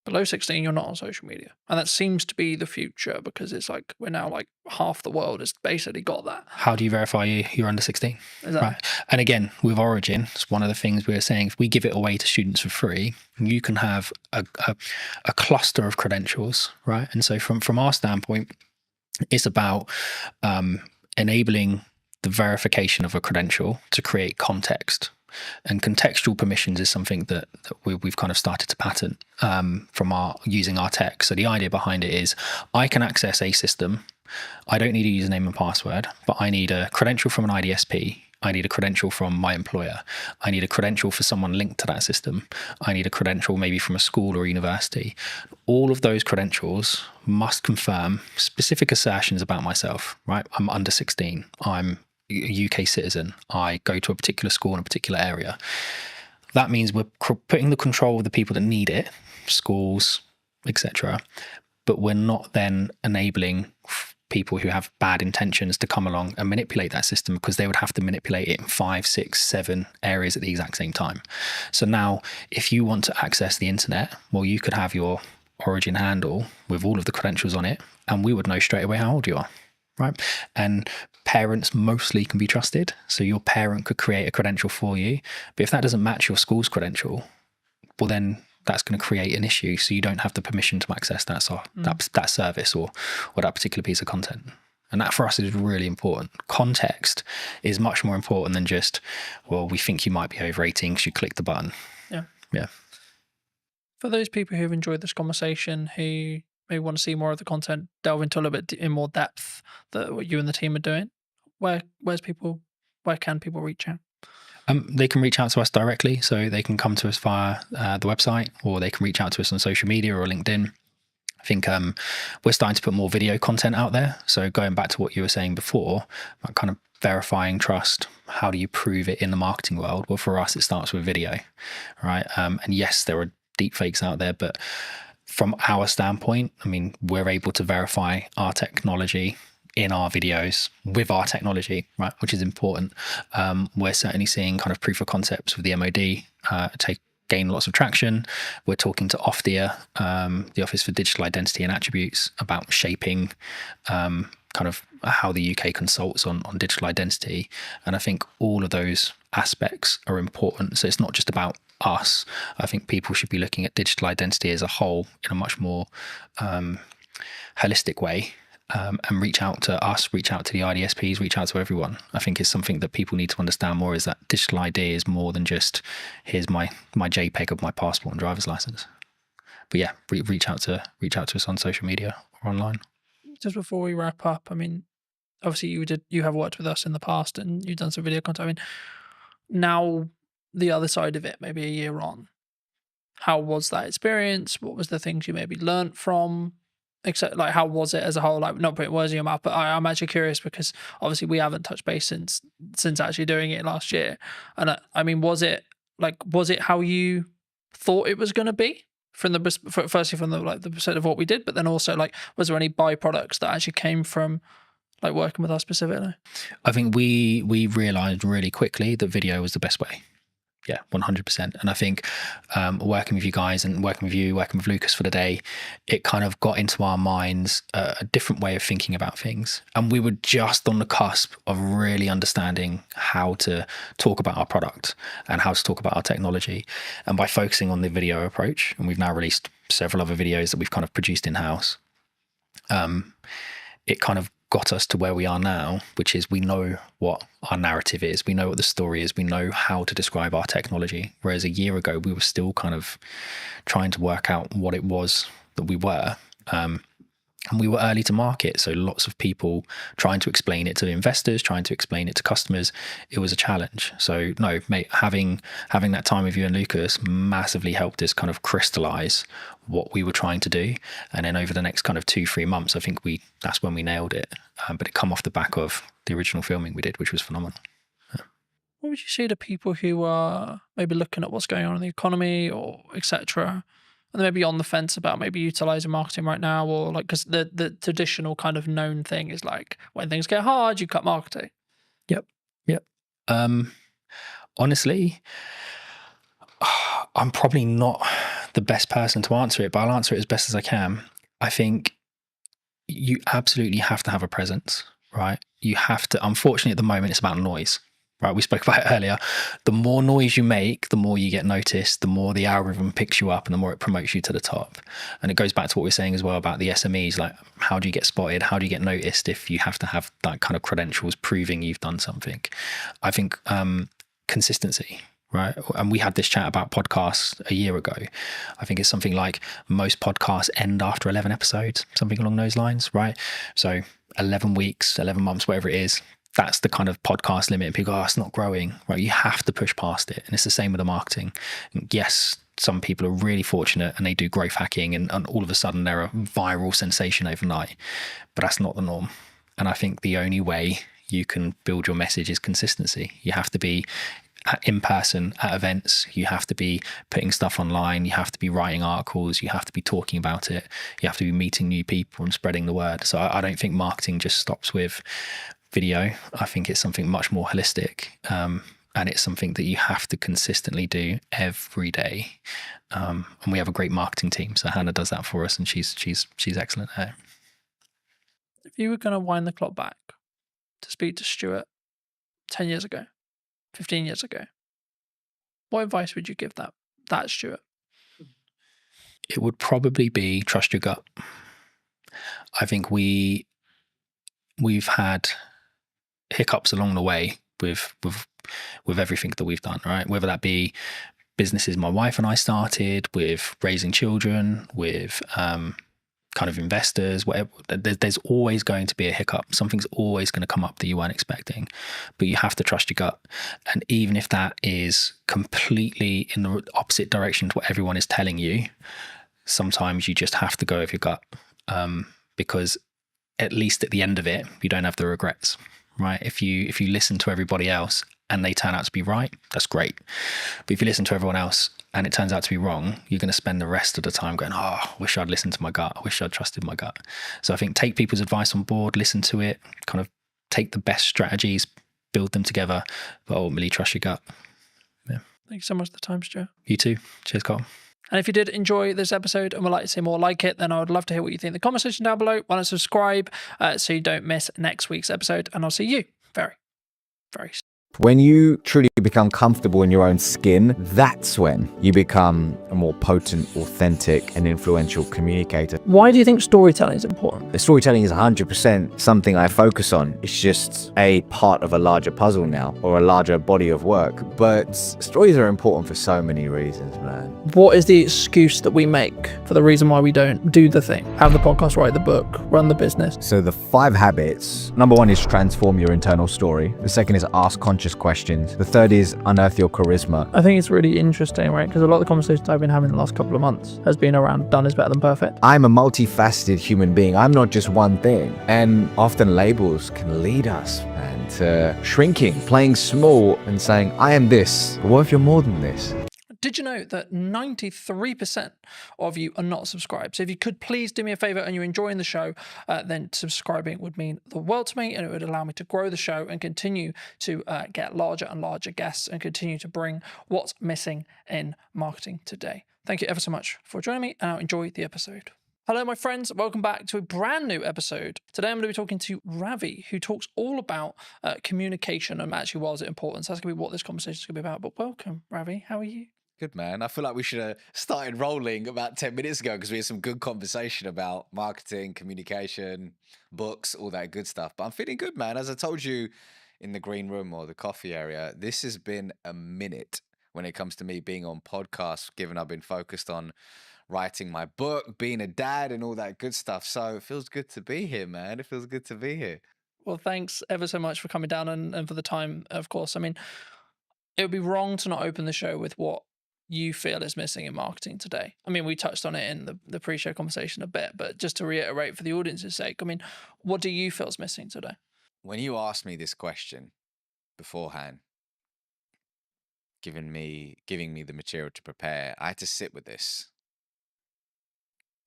below 16, you're not on social media. And that seems to be the future, because it's like, we're now like half the world has basically got that. How do you verify you're under 16? Exactly. Right. And again, with Origin, it's one of the things we were saying, if we give it away to students for free, you can have a cluster of credentials, right? And so from our standpoint, it's about enabling the verification of a credential to create context. And contextual permissions is something that we've kind of started to patent from using our tech. So the idea behind it is, I can access a system. I don't need a username and password, but I need a credential from an IDSP. I need a credential from my employer. I need a credential for someone linked to that system. I need a credential maybe from a school or university. All of those credentials must confirm specific assertions about myself, right? I'm under 16. I'm a UK citizen. I go to a particular school in a particular area. That means we're putting the control of the people that need it, schools, etc. But we're not then enabling people who have bad intentions to come along and manipulate that system, because they would have to manipulate it in 5, 6, 7 areas at the exact same time. So now, if you want to access the internet, well, you could have your Origin handle with all of the credentials on it, and we would know straight away how old you are, right? And parents mostly can be trusted. So your parent could create a credential for you. But if that doesn't match your school's credential, well, then that's going to create an issue. So you don't have the permission to access that service or that particular piece of content. And that for us is really important. Context is much more important than just, well, we think you might be over 18 because you clicked the button. Yeah. For those people who've enjoyed this conversation, who may want to see more of the content, delve into a little bit in more depth that what you and the team are doing, where can people reach out? They can reach out to us directly, so they can come to us via the website, or they can reach out to us on social media or LinkedIn. I think we're starting to put more video content out there. So going back to what you were saying before, about kind of verifying trust, how do you prove it in the marketing world? Well, for us, it starts with video, right? And yes, there are deep fakes out there, but from our standpoint, I mean, we're able to verify our technology in our videos with our technology, right, which is important. We're certainly seeing kind of proof of concepts with the MOD gain lots of traction. We're talking to Ofdia, the Office for Digital Identity and Attributes, about shaping kind of how the UK consults on digital identity. And I think all of those aspects are important. So it's not just about us. I think people should be looking at digital identity as a whole in a much more holistic way. And reach out to us, reach out to the IDSPs, reach out to everyone. I think is something that people need to understand more, is that digital ID is more than just, here's my JPEG of my passport and driver's license. But yeah, reach out to us on social media or online. Just before we wrap up, I mean, obviously you have worked with us in the past and you've done some video content. I mean, now the other side of it, maybe a year on, how was that experience? What was the things you maybe learnt from except like how was it as a whole? Like, not putting words in your mouth, but I'm actually curious because obviously we haven't touched base since actually doing it last year. And I mean, was it how you thought it was going to be from firstly from the perspective of what we did, but then also like, was there any byproducts that actually came from like working with us specifically? I think we realized really quickly that video was the best way. Yeah, 100%. And I think working with you guys and working with Lucas for the day, it kind of got into our minds a different way of thinking about things. And we were just on the cusp of really understanding how to talk about our product and how to talk about our technology. And by focusing on the video approach, and we've now released several other videos that we've kind of produced in-house, it kind of got us to where we are now, which is we know what our narrative is, we know what the story is, we know how to describe our technology. Whereas a year ago, we were still kind of trying to work out what it was that we were. And we were early to market, so lots of people trying to explain it to investors, trying to explain it to customers. It was a challenge. So no, mate, having that time with you and Lucas massively helped us kind of crystallize what we were trying to do. And then over the next kind of 2-3 months, I think that's when we nailed it. But it come off the back of the original filming we did, which was phenomenal. What would you say to people who are maybe looking at what's going on in the economy or etc., and maybe on the fence about maybe utilizing marketing right now, or like, because the traditional kind of known thing is like when things get hard, you cut marketing. Yep. Honestly, I'm probably not the best person to answer it, but I'll answer it as best as I can. I think you absolutely have to have a presence, right? You have to, unfortunately at the moment, it's about noise. Right, we spoke about it earlier. The more noise you make, the more you get noticed, the more the algorithm picks you up and the more it promotes you to the top. And it goes back to what we we're saying as well about the SMEs, like how do you get spotted? How do you get noticed if you have to have that kind of credentials proving you've done something? I think consistency, right? And we had this chat about podcasts a year ago. I think it's something like most podcasts end after 11 episodes, something along those lines, right? So 11 weeks, 11 months, whatever it is, that's the kind of podcast limit. And people go, oh, it's not growing, right? You have to push past it. And it's the same with the marketing. And yes, some people are really fortunate and they do growth hacking and all of a sudden they're a viral sensation overnight, but that's not the norm. And I think the only way you can build your message is consistency. You have to be in person at events. You have to be putting stuff online. You have to be writing articles. You have to be talking about it. You have to be meeting new people and spreading the word. So I don't think marketing just stops with video. I think it's something much more holistic, and it's something that you have to consistently do every day. And we have a great marketing team, so Hannah does that for us, and she's excellent at it. If you were going to wind the clock back to speak to Stuart 10 years ago, 15 years ago, what advice would you give that Stuart? It would probably be trust your gut. I think we've had hiccups along the way with everything that we've done, right? Whether that be businesses my wife and I started, with raising children, with kind of investors, whatever. There's always going to be a hiccup. Something's always going to come up that you weren't expecting, but you have to trust your gut. And even if that is completely in the opposite direction to what everyone is telling you, sometimes you just have to go with your gut, because at least at the end of it, you don't have the regrets, right? If you listen to everybody else and they turn out to be right, that's great. But if you listen to everyone else and it turns out to be wrong, you're going to spend the rest of the time going, oh, I wish I'd listened to my gut. I wish I'd trusted my gut. So I think take people's advice on board, listen to it, kind of take the best strategies, build them together, but ultimately trust your gut. Yeah. Thank you so much for the time, Stuart. You too. Cheers, Carl. And if you did enjoy this episode and would like to see more like it, then I would love to hear what you think in the comment section down below. Why not subscribe so you don't miss next week's episode? And I'll see you very, very soon. When you truly become comfortable in your own skin, that's when you become a more potent, authentic, and influential communicator. Why do you think storytelling is important? The storytelling is 100% something I focus on. It's just a part of a larger puzzle now, or a larger body of work. But stories are important for so many reasons, man. What is the excuse that we make for the reason why we don't do the thing? Have the podcast, write the book, run the business. So the 5 habits, number 1 is transform your internal story. The second is ask conscious just questions. The third is unearth your charisma. I think it's really interesting, right? Because a lot of the conversations I've been having the last couple of months has been around done is better than perfect. I'm a multifaceted human being. I'm not just one thing. And often labels can lead us, man, to shrinking, playing small and saying, I am this. But what if you're more than this? Did you know that 93% of you are not subscribed? So if you could please do me a favor and you're enjoying the show, then subscribing would mean the world to me, and it would allow me to grow the show and continue to get larger and larger guests and continue to bring what's missing in marketing today. Thank you ever so much for joining me, and I'll enjoy the episode. Hello, my friends. Welcome back to a brand new episode. Today, I'm going to be talking to Ravi, who talks all about communication and actually why is it important. So that's going to be what this conversation is going to be about. But welcome, Ravi. How are you? Good, man. I feel like we should have started rolling about 10 minutes ago because we had some good conversation about marketing, communication, books, all that good stuff. But I'm feeling good, man. As I told you in the green room or the coffee area, this has been a minute when it comes to me being on podcasts, given I've been focused on writing my book, being a dad, and all that good stuff. So it feels good to be here, man. It feels good to be here. Well, thanks ever so much for coming down and for the time, of course. I mean, it would be wrong to not open the show with what you feel is missing in marketing today. I mean, we touched on it in the pre-show conversation a bit, but just to reiterate for the audience's sake, I mean, what do you feel is missing today? When you asked me this question beforehand, giving me the material to prepare, I had to sit with this.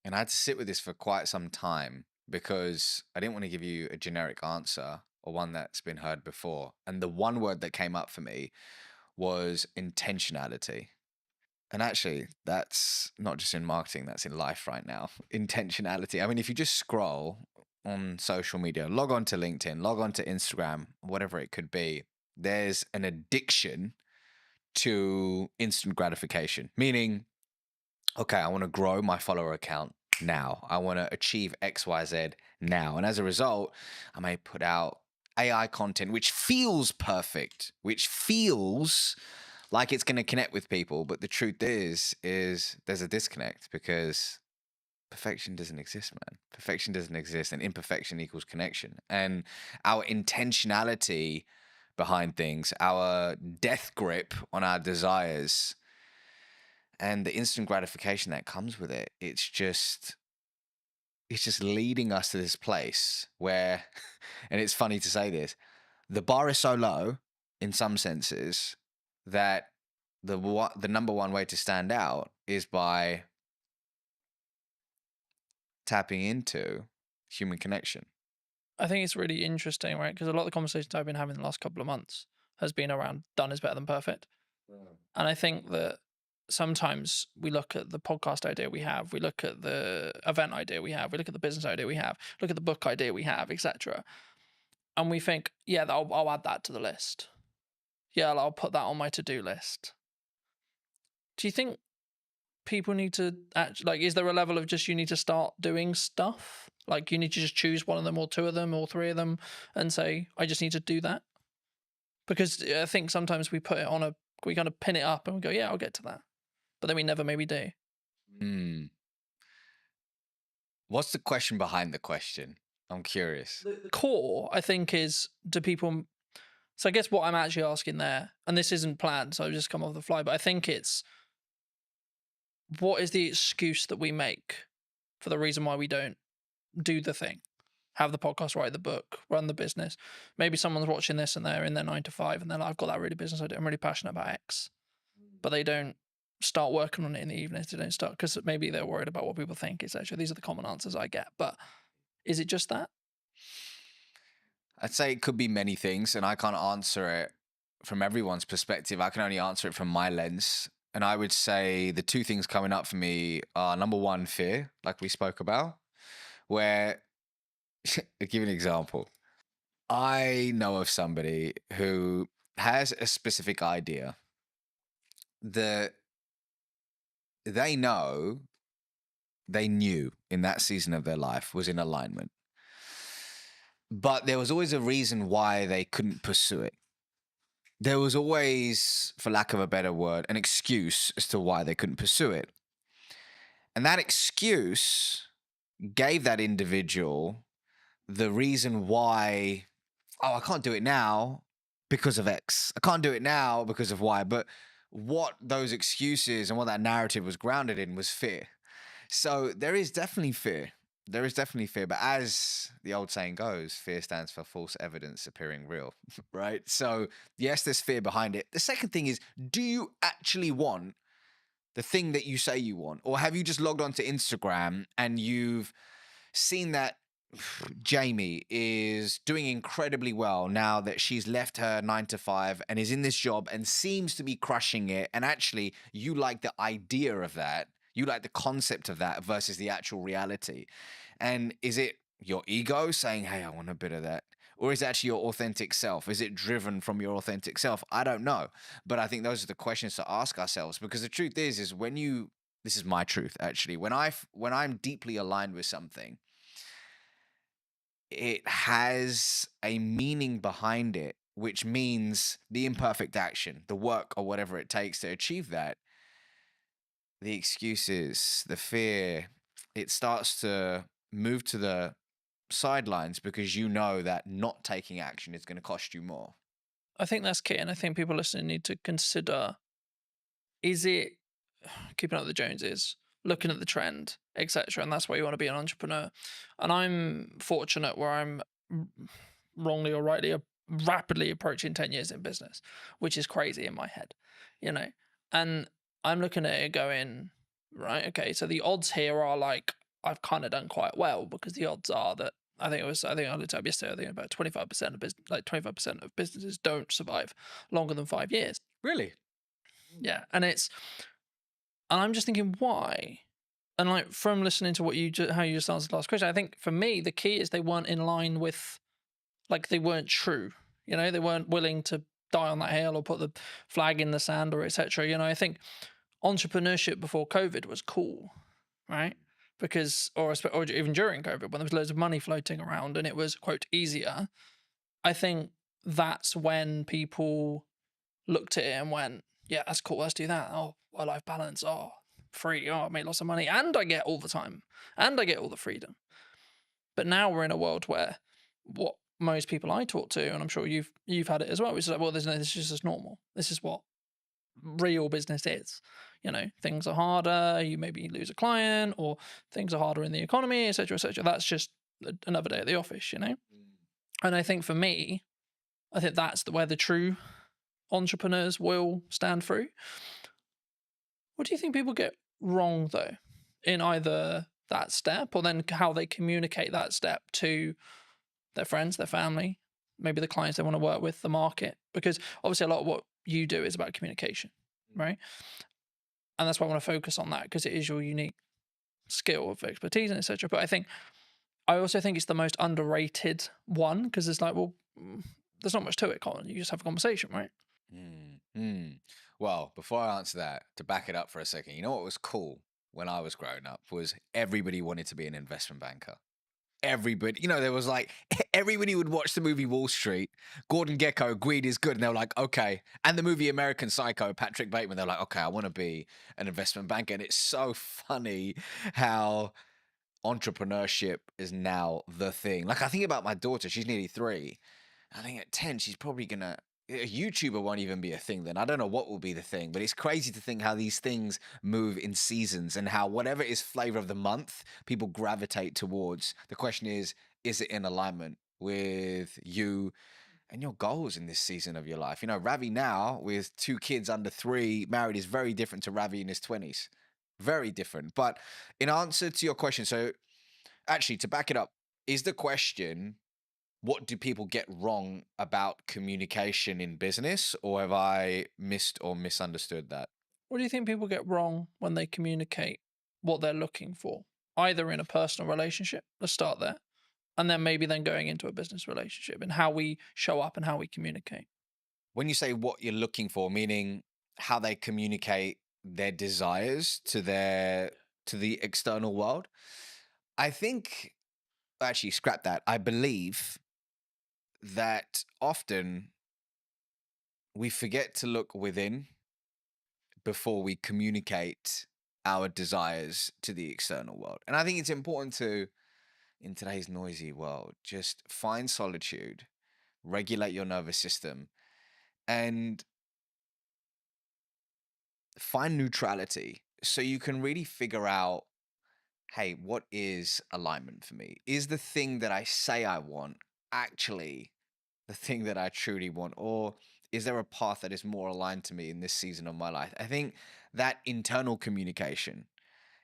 And I had to sit with this for quite some time because I didn't want to give you a generic answer or one that's been heard before. And the one word that came up for me was intentionality. And actually, that's not just in marketing, that's in life right now. Intentionality. I mean, if you just scroll on social media, log on to LinkedIn, log on to Instagram, whatever it could be, there's an addiction to instant gratification, meaning, okay, I want to grow my follower account now. I want to achieve XYZ now. And as a result, I may put out AI content, which feels perfect, which feels like it's going to connect with people. But the truth is there's a disconnect because perfection doesn't exist, man. Perfection doesn't exist, and imperfection equals connection. And our intentionality behind things, our death grip on our desires, and the instant gratification that comes with it, it's just leading us to this place where, and it's funny to say this, the bar is so low in some senses that the number one way to stand out is by tapping into human connection. I think it's really interesting, right? Because a lot of the conversations I've been having the last couple of months has been around done is better than perfect. And I think that sometimes we look at the podcast idea we have, we look at the event idea we have, we look at the business idea we have, look at the book idea we have, etc. And we think, yeah, I'll add that to the list. Yeah, I'll put that on my to-do list. Do you think people need to is there a level of just you need to start doing stuff? Like you need to just choose one of them or two of them or three of them and say, I just need to do that? Because I think sometimes we put it on we kind of pin it up and we go, yeah, I'll get to that. But then we never maybe do. What's the question behind the question? I'm curious. The core, I think, is do people... So I guess what I'm actually asking there, and this isn't planned, so I've just come off the fly, but I think it's what is the excuse that we make for the reason why we don't do the thing? Have the podcast, write the book, run the business. Maybe someone's watching this and they're in their 9 to 5 and they're like, I've got that really business idea. I'm really passionate about X. But they don't start working on it in the evenings. They don't start because maybe they're worried about what people think. It's actually, these are the common answers I get. But is it just that? I'd say it could be many things, and I can't answer it from everyone's perspective. I can only answer it from my lens. And I would say the two things coming up for me are, number one, fear, like we spoke about, where, I'll give you an example. I know of somebody who has a specific idea that they knew in that season of their life was in alignment. But there was always a reason why they couldn't pursue it. There was always, for lack of a better word, an excuse as to why they couldn't pursue it. And that excuse gave that individual the reason why, I can't do it now because of X. I can't do it now because of Y. But what those excuses and what that narrative was grounded in was fear. So there is definitely fear. There is definitely fear. But as the old saying goes, fear stands for false evidence appearing real, right? So yes, there's fear behind it. The second thing is, do you actually want the thing that you say you want? Or have you just logged onto Instagram and you've seen that Jamie is doing incredibly well now that she's left her 9 to 5 and is in this job and seems to be crushing it? And actually, you like the idea of that. You like the concept of that versus the actual reality. And is it your ego saying, hey, I want a bit of that? Or is it actually your authentic self? Is it driven from your authentic self? I don't know. But I think those are the questions to ask ourselves, because the truth is when you, this is my truth actually, when I'm deeply aligned with something, it has a meaning behind it, which means the imperfect action, the work or whatever it takes to achieve that, the excuses, the fear, it starts to move to the sidelines because you know that not taking action is going to cost you more. I think that's key, and I think people listening need to consider, is it keeping up with the Joneses, looking at the trend, etc., and that's why you want to be an entrepreneur. And I'm fortunate where I'm wrongly or rightly rapidly approaching 10 years in business, which is crazy in my head, you know. And I'm looking at it going, right, okay, so the odds here are like, I've kind of done quite well, because the odds are that I think I looked up yesterday, I think about 25% of business, like 25% of businesses don't survive longer than 5 years. Really? Yeah. And I'm just thinking, why? And like, from listening to what how you just answered the last question, I think for me, the key is they weren't in line with, like, they weren't true. You know, they weren't willing to die on that hill or put the flag in the sand or etc. You know, I think entrepreneurship before COVID was cool, right? Because, or even during COVID, when there was loads of money floating around and it was, quote, easier, I think that's when people looked at it and went, yeah, that's cool, let's do that. Oh, work-life balance, oh, free, oh, I make lots of money, and I get all the time, and I get all the freedom. But now we're in a world where what most people I talk to, and I'm sure you've had it as well, which is like, well, this is just normal. This is what real business is. You know, things are harder, you maybe lose a client, or things are harder in the economy, etc., etc. That's just another day at the office, you know? And I think for me, I think that's where the true entrepreneurs will stand through. What do you think people get wrong, though, in either that step or then how they communicate that step to their friends, their family, maybe the clients they want to work with, the market? Because obviously a lot of what you do is about communication, right? And that's why I want to focus on that, because it is your unique skill of expertise and etc. But I also think it's the most underrated one, because it's like, well, there's not much to it, Colin. You just have a conversation, right? Well, before I answer that, to back it up for a second, you know what was cool when I was growing up was everybody wanted to be an investment banker. Everybody, you know, there was like, everybody would watch the movie Wall Street, Gordon Gekko, greed is good, and they were like, okay. And the movie American Psycho, Patrick Bateman, they're like, okay, I want to be an investment banker. And it's so funny how entrepreneurship is now the thing. Like, I think about my daughter, she's nearly 3. I think at 10, she's probably gonna, a YouTuber won't even be a thing then. I don't know what will be the thing, but it's crazy to think how these things move in seasons and how whatever is flavor of the month, people gravitate towards. The question is it in alignment with you and your goals in this season of your life? You know, Ravi now with 2 kids under 3, married, is very different to Ravi in his 20s. Very different. But in answer to your question, so actually to back it up, is the question, what do people get wrong about communication in business, or have I missed or misunderstood that? What do you think people get wrong when they communicate what they're looking for, either in a personal relationship, let's start there, and then maybe then going into a business relationship, and how we show up and how we communicate? When you say what you're looking for, meaning how they communicate their desires to the external world, I think, actually scrap that. I believe that often we forget to look within before we communicate our desires to the external world. And I think it's important to, in today's noisy world, just find solitude, regulate your nervous system, and find neutrality so you can really figure out, hey, what is alignment for me? Is the thing that I say I want actually the thing that I truly want? Or is there a path that is more aligned to me in this season of my life? I think that internal communication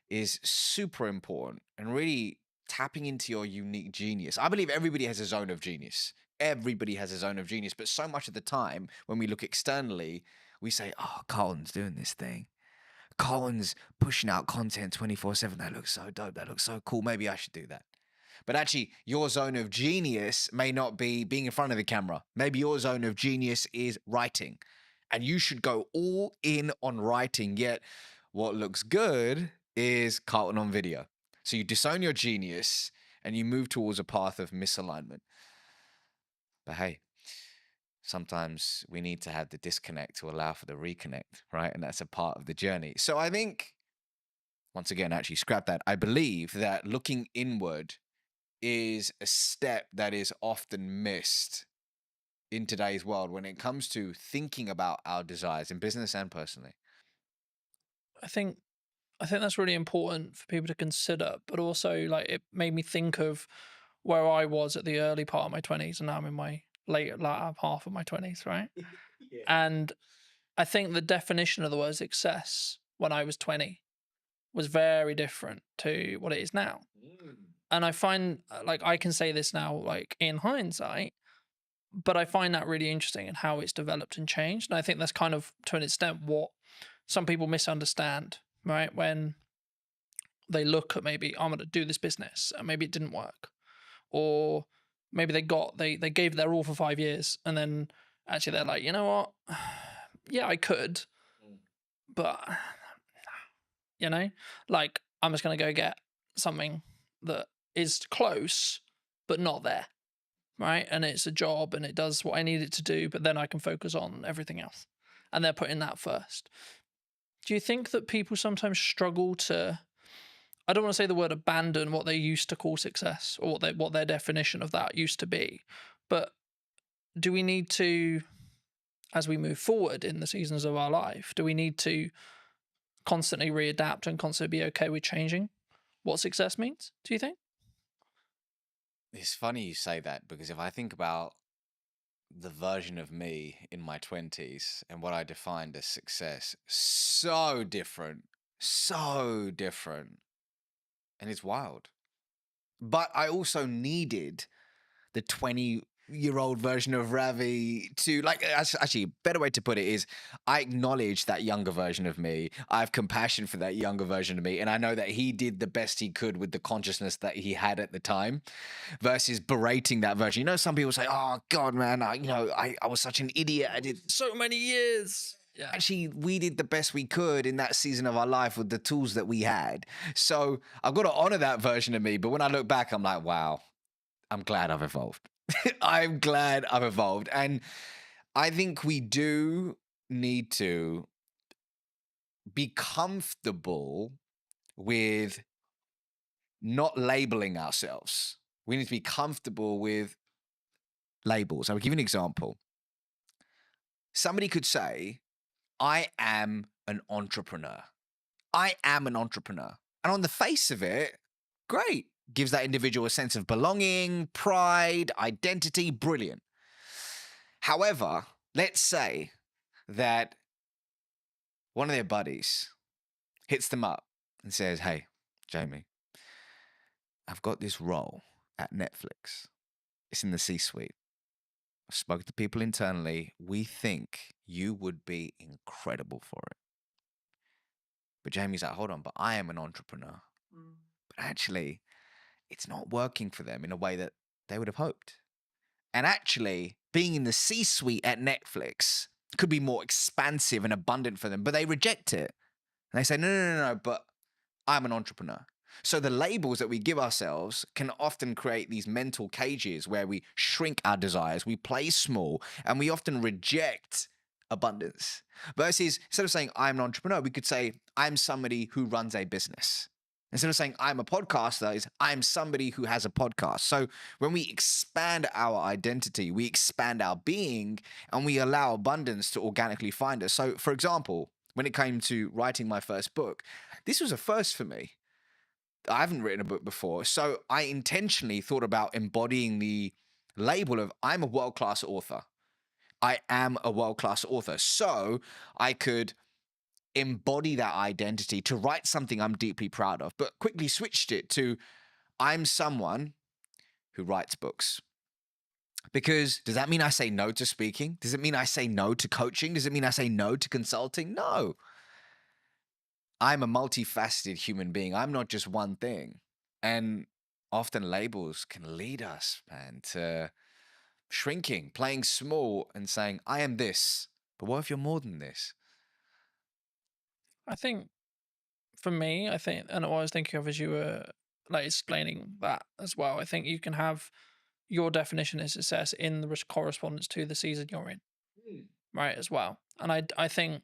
is super important and really tapping into your unique genius. I believe everybody has a zone of genius. Everybody has a zone of genius. But so much of the time, when we look externally, we say, oh, Carlton's doing this thing. Colin's pushing out content 24/7. That looks so dope. That looks so cool. Maybe I should do that. But actually, your zone of genius may not be being in front of the camera. Maybe your zone of genius is writing. And you should go all in on writing. Yet, what looks good is Carlton on video. So you disown your genius and you move towards a path of misalignment. But hey, sometimes we need to have the disconnect to allow for the reconnect, right? And that's a part of the journey. So I think, once again, actually scrap that. I believe that looking inward is a step that is often missed in today's world when it comes to thinking about our desires in business and personally. I think that's really important for people to consider, but also like it made me think of where I was at the early part of my 20s, and now I'm in my later half of my 20s, right? Yeah. And I think the definition of the word success when I was 20 was very different to what it is now. And I find, like, I can say this now, like, in hindsight, but I find that really interesting in how it's developed and changed. And I think that's kind of, to an extent, what some people misunderstand, right? When they look at maybe, I'm going to do this business, and maybe it didn't work. Or maybe they gave their all for 5 years, and then actually they're like, you know what? Yeah, I could, but, you know, like, I'm just going to go get something that is close, but not there, right? And it's a job and it does what I need it to do, but then I can focus on everything else. And they're putting that first. Do you think that people sometimes struggle to, I don't want to say the word abandon what they used to call success, or what their definition of that used to be, but do we need to, as we move forward in the seasons of our life, do we need to constantly readapt and constantly be okay with changing what success means, do you think? It's funny you say that, because if I think about the version of me in my 20s and what I defined as success, so different. And it's wild. But I also needed the 20-year-old version of Ravi to, like, actually, a better way to put it is I acknowledge that younger version of me. I have compassion for that younger version of me. And I know that he did the best he could with the consciousness that he had at the time, versus berating that version. You know, some people say, oh, God, man, I was such an idiot. I did so many years. Yeah. Actually, we did the best we could in that season of our life with the tools that we had. So I've got to honor that version of me. But when I look back, I'm like, wow, I'm glad I've evolved. I'm glad I've evolved. And I think we do need to be comfortable with not labeling ourselves. We need to be comfortable with labels. I'll give you an example. Somebody could say, I am an entrepreneur. I am an entrepreneur. And on the face of it, great. Gives that individual a sense of belonging, pride, identity, brilliant. However, let's say that one of their buddies hits them up and says, hey, Jamie, I've got this role at Netflix. It's in the C-suite. I've spoken to people internally. We think you would be incredible for it. But Jamie's like, hold on, but I am an entrepreneur. But actually, it's not working for them in a way that they would have hoped. And actually, being in the C-suite at Netflix could be more expansive and abundant for them, but they reject it. And they say, no, but I'm an entrepreneur. So the labels that we give ourselves can often create these mental cages where we shrink our desires, we play small, and we often reject abundance. Versus, instead of saying I'm an entrepreneur, we could say I'm somebody who runs a business. Instead of saying I'm a podcaster, is I'm somebody who has a podcast. So when we expand our identity, we expand our being, and we allow abundance to organically find us. So, for example, when it came to writing my first book, this was a first for me. I haven't written a book before, so I intentionally thought about embodying the label of I'm a world-class author. I am a world-class author. So I could embody that identity to write something I'm deeply proud of, but quickly switched it to I'm someone who writes books. Because does that mean I say no to speaking? Does it mean I say no to coaching? Does it mean I say no to consulting? No. I'm a multifaceted human being. I'm not just one thing. And often labels can lead us, man, to shrinking, playing small and saying, I am this. But what if you're more than this? I think for me, and what I was thinking of as you were like explaining that as well, I think you can have your definition of success in the correspondence to the season you're in, right, as well. And I think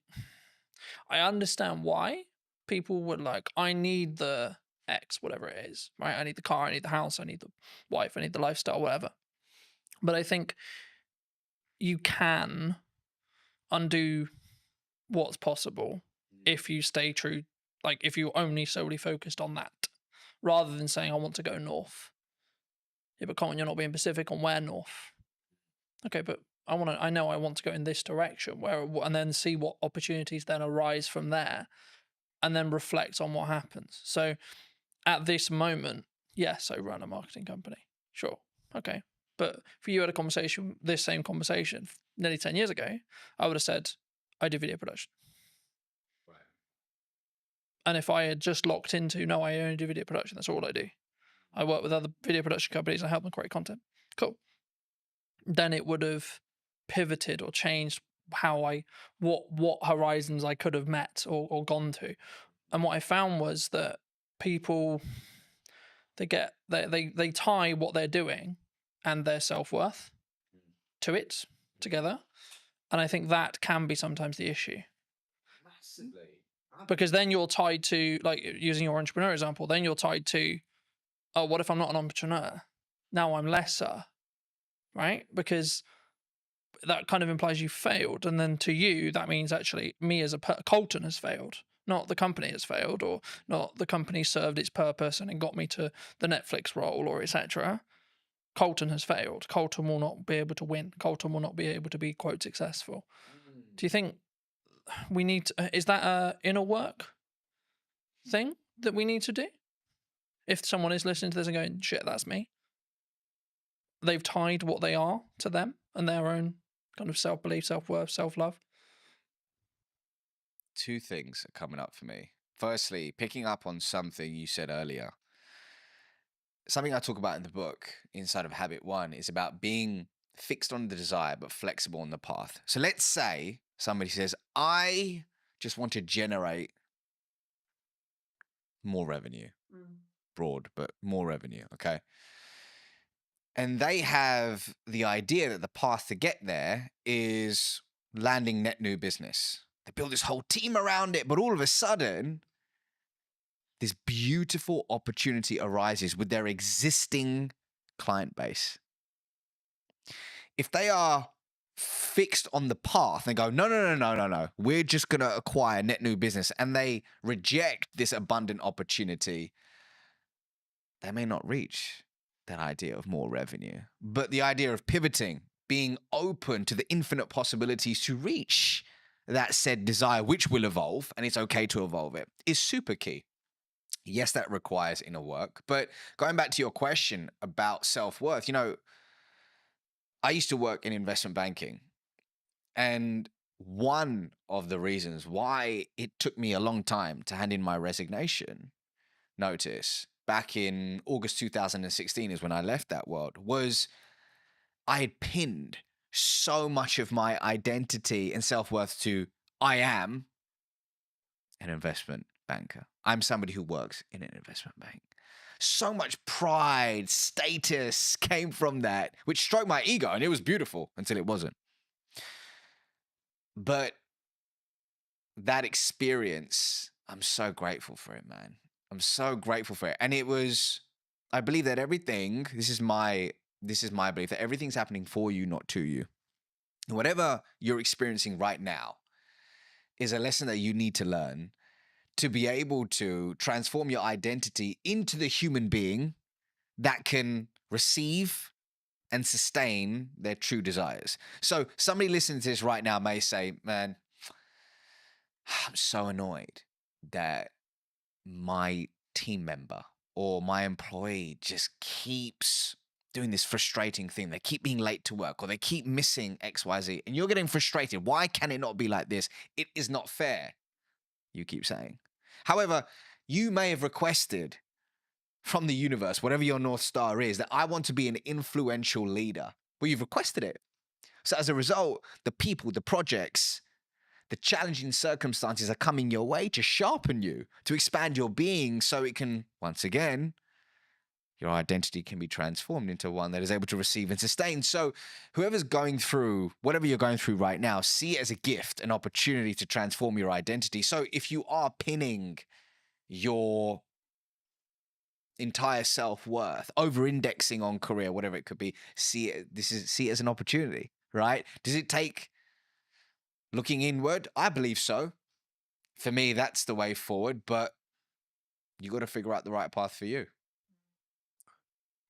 I understand why people would like, I need the X, whatever it is, right? I need the car, I need the house, I need the wife, I need the lifestyle, whatever. But I think you can undo what's possible if you stay true, like if you only solely focused on that, rather than saying, I want to go north. Yeah, but come on, you're not being specific on where north. Okay, but I know I want to go in this direction, and then see what opportunities then arise from there, and then reflect on what happens. So at this moment, yes, I run a marketing company. Sure. Okay. But if you had a conversation, this same conversation nearly 10 years ago, I would have said, I do video production. Right. And if I had just locked into, no, I only do video production, that's all I do. I work with other video production companies and I help them create content. Cool. Then it would have pivoted or changed what horizons I could have met or gone to. And what I found was that people, they tie what they're doing and their self-worth to it together. And I think that can be sometimes the issue. Massively. Because then you're tied to, like using your entrepreneur example, then you're tied to, oh, what if I'm not an entrepreneur? Now I'm lesser, right? Because that kind of implies you failed. And then to you, that means actually me as Colton has failed. Not the company has failed, or not the company served its purpose and it got me to the Netflix role, or etc. Colton has failed. Colton will not be able to win. Colton will not be able to be, quote, successful. Do you think we need to, is that a inner work thing that we need to do? If someone is listening to this and going, shit, that's me. They've tied what they are to them and their own kind of self-belief, self-worth, self-love. Two things are coming up for me. Firstly, picking up on something you said earlier. Something I talk about in the book, inside of Habit 1, is about being fixed on the desire, but flexible on the path. So let's say somebody says, I just want to generate more revenue. Broad, but more revenue, okay? And they have the idea that the path to get there is landing net new business. They build this whole team around it, but all of a sudden, this beautiful opportunity arises with their existing client base. If they are fixed on the path and go, no, we're just going to acquire net new business, and they reject this abundant opportunity, they may not reach that idea of more revenue. But the idea of pivoting, being open to the infinite possibilities to reach that said desire, which will evolve, and it's okay to evolve it, is super key. Yes, that requires inner work. But going back to your question about self-worth, I used to work in investment banking. And one of the reasons why it took me a long time to hand in my resignation notice back in August 2016 is when I left that world, was I had pinned so much of my identity and self-worth to I am an investment banker. I'm somebody who works in an investment bank. So much pride, status came from that, which stroked my ego, and it was beautiful until it wasn't. But that experience, I'm so grateful for it, man. I'm so grateful for it. And it was, I believe that everything, this is my belief, that everything's happening for you, not to you. Whatever you're experiencing right now is a lesson that you need to learn to be able to transform your identity into the human being that can receive and sustain their true desires. So somebody listening to this right now may say, man, I'm so annoyed that my team member or my employee just keeps doing this frustrating thing. They keep being late to work or they keep missing XYZ. And you're getting frustrated. Why can it not be like this? It is not fair, you keep saying. However, you may have requested from the universe, whatever your North Star is, that I want to be an influential leader. Well, you've requested it. So as a result, the people, the projects, the challenging circumstances are coming your way to sharpen you, to expand your being so it can, once again, your identity can be transformed into one that is able to receive and sustain. So whoever's going through, whatever you're going through right now, see it as a gift, an opportunity to transform your identity. So if you are pinning your entire self-worth, over-indexing on career, whatever it could be, see it as an opportunity, right? Does it take looking inward? I believe so. For me, that's the way forward, but you got to figure out the right path for you.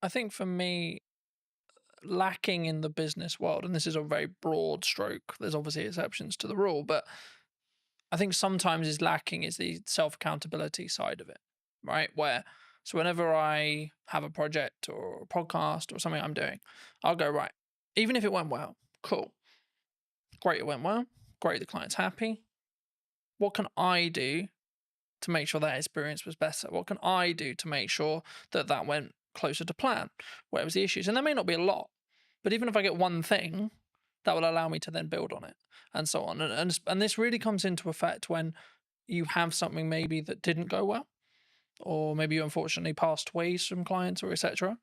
I think for me, lacking in the business world, and this is a very broad stroke, there's obviously exceptions to the rule, but I think sometimes is lacking is the self-accountability side of it, right? So whenever I have a project or a podcast or something I'm doing, I'll go, right, even if it went well, cool. Great, it went well. Great, the client's happy. What can I do to make sure that experience was better? What can I do to make sure that that went closer to plan? Where was the issues? And there may not be a lot, but even if I get one thing, that will allow me to then build on it and so on. And this really comes into effect when you have something maybe that didn't go well, or maybe you unfortunately passed ways from clients or etc.,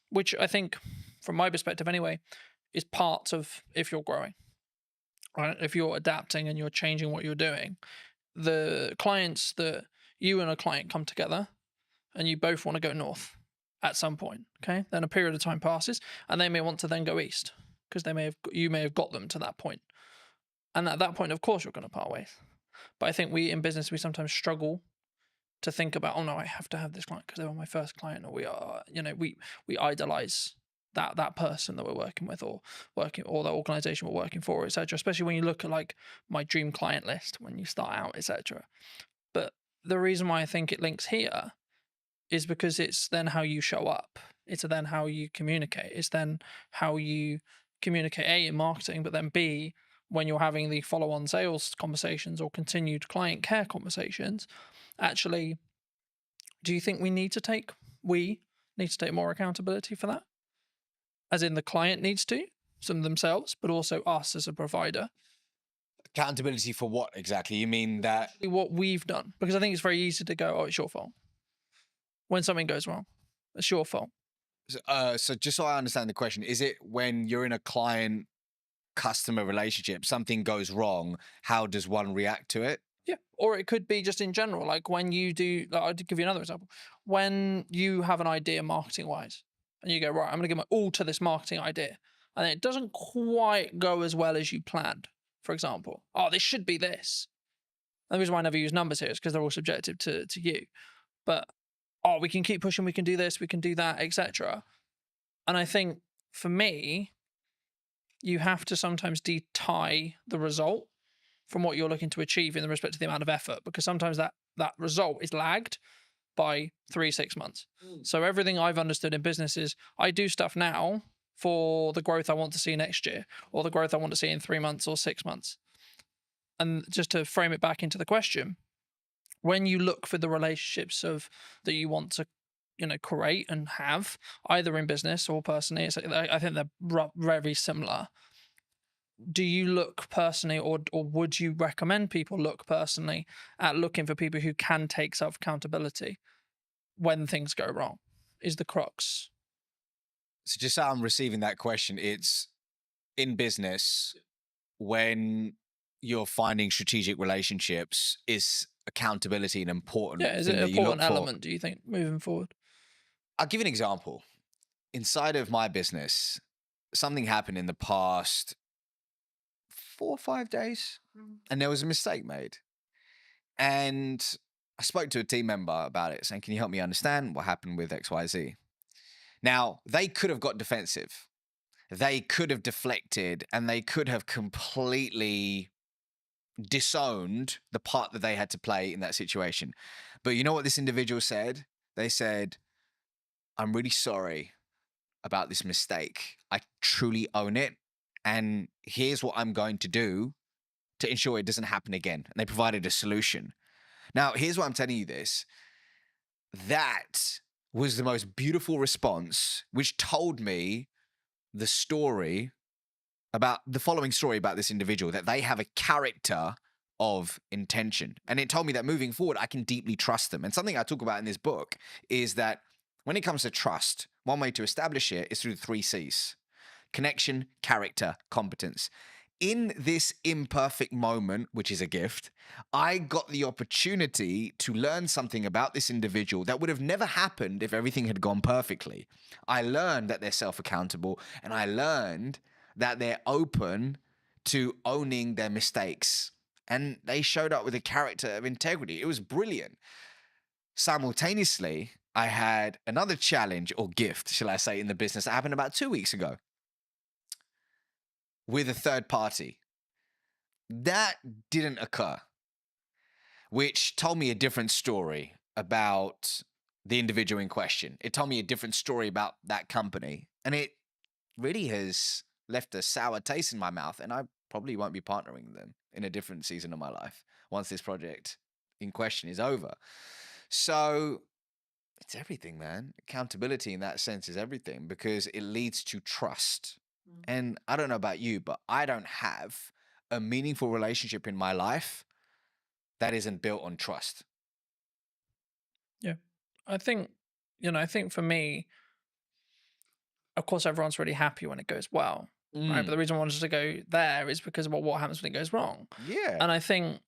which I think, from my perspective anyway, is part of if you're growing, right? If you're adapting and you're changing what you're doing, the clients that you and a client come together and you both want to go north at some point, okay? Then a period of time passes and they may want to then go east because you may have got them to that point. And at that point, of course, you're going to part ways. But I think in business, we sometimes struggle to think about, oh no, I have to have this client because they were my first client, or we idolize that person that we're working with or the organization we're working for, etc. Especially when you look at like my dream client list when you start out, etc. But the reason why I think it links here is because it's then how you show up. It's then how you communicate. It's then how you communicate, A, in marketing, but then B, when you're having the follow-on sales conversations or continued client care conversations. Actually, do you think we need to take more accountability for that? As in the client needs to, some of themselves, but also us as a provider. Accountability for what exactly? You mean that? What we've done. Because I think it's very easy to go, oh, it's your fault. When something goes wrong, it's your fault. So just so I understand the question, is it when you're in a client-customer relationship, something goes wrong, how does one react to it? Yeah, or it could be just in general, like when you do, I'll give you another example. When you have an idea marketing-wise, and you go, right, I'm going to give my all to this marketing idea, and it doesn't quite go as well as you planned, for example. Oh, this should be this. And the reason why I never use numbers here is because they're all subjective to you. But, oh, we can keep pushing, we can do this, we can do that, etc. And I think, for me, you have to sometimes tie the result from what you're looking to achieve in respect to the amount of effort, because sometimes that result is lagged by 3-6 months. So everything I've understood in business is I do stuff now for the growth I want to see next year, or the growth I want to see in 3 months or 6 months. And just to frame it back into the question, when you look for the relationships that you want to create and have, either in business or personally, I think they're very similar. Do you look personally, or would you recommend people look personally at looking for people who can take self-accountability when things go wrong? Is the crux. So just so I'm receiving that question, it's in business when you're finding strategic relationships, is accountability an important Yeah, is thing it an that you look important for? element, do you think, moving forward? I'll give you an example. Inside of my business, something happened in the past 4 or 5 days, and there was a mistake made. And I spoke to a team member about it, saying, "Can you help me understand what happened with XYZ?" Now, they could have got defensive. They could have deflected, and they could have completely disowned the part that they had to play in that situation. But you know what this individual said? They said, "I'm really sorry about this mistake. I truly own it. And here's what I'm going to do to ensure it doesn't happen again." And they provided a solution. Now, here's why I'm telling you this. That was the most beautiful response, which told me the story about the following story about this individual, that they have a character of intention. And it told me that moving forward, I can deeply trust them. And something I talk about in this book is that when it comes to trust, one way to establish it is through the 3 C's: connection, character, competence. In this imperfect moment, which is a gift, I got the opportunity to learn something about this individual that would have never happened if everything had gone perfectly. I learned that they're self-accountable, and I learned that they're open to owning their mistakes. And they showed up with a character of integrity. It was brilliant. Simultaneously, I had another challenge, or gift, shall I say, in the business that happened about 2 weeks ago with a third party. That didn't occur, which told me a different story about the individual in question. It told me a different story about that company, and it really has left a sour taste in my mouth, and I probably won't be partnering with them in a different season of my life once this project in question is over. So it's everything, man. Accountability in that sense is everything, because it leads to trust. And I don't know about you, but I don't have a meaningful relationship in my life that isn't built on trust. Yeah. I think, I think for me, of course, everyone's really happy when it goes well, right? But the reason I wanted to go there is because of what happens when it goes wrong. Yeah. And I think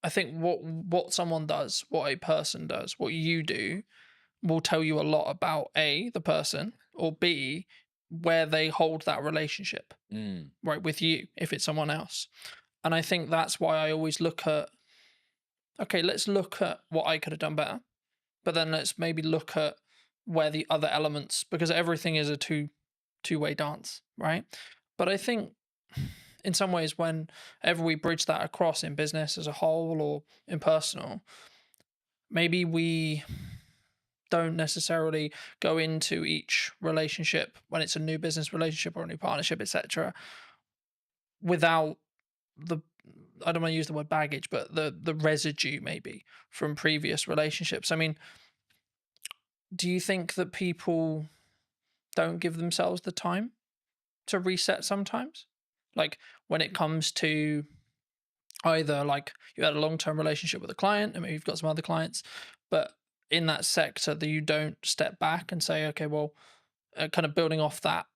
what someone does, what a person does, what you do, will tell you a lot about A, the person, or B, where they hold that relationship, right, with you, if it's someone else. And I think that's why I always look at, okay, let's look at what I could have done better, but then let's maybe look at where the other elements, because everything is a two-way dance, right? But I think in some ways, whenever we bridge that across in business as a whole or in personal, maybe we don't necessarily go into each relationship when it's a new business relationship or a new partnership, etc., without the, I don't want to use the word baggage, but the residue maybe from previous relationships. I mean, do you think that people don't give themselves the time to reset sometimes? Like when it comes to either like you had a long-term relationship with a client and maybe you've got some other clients, but in that sector that you don't step back and say, okay, well, kind of building off that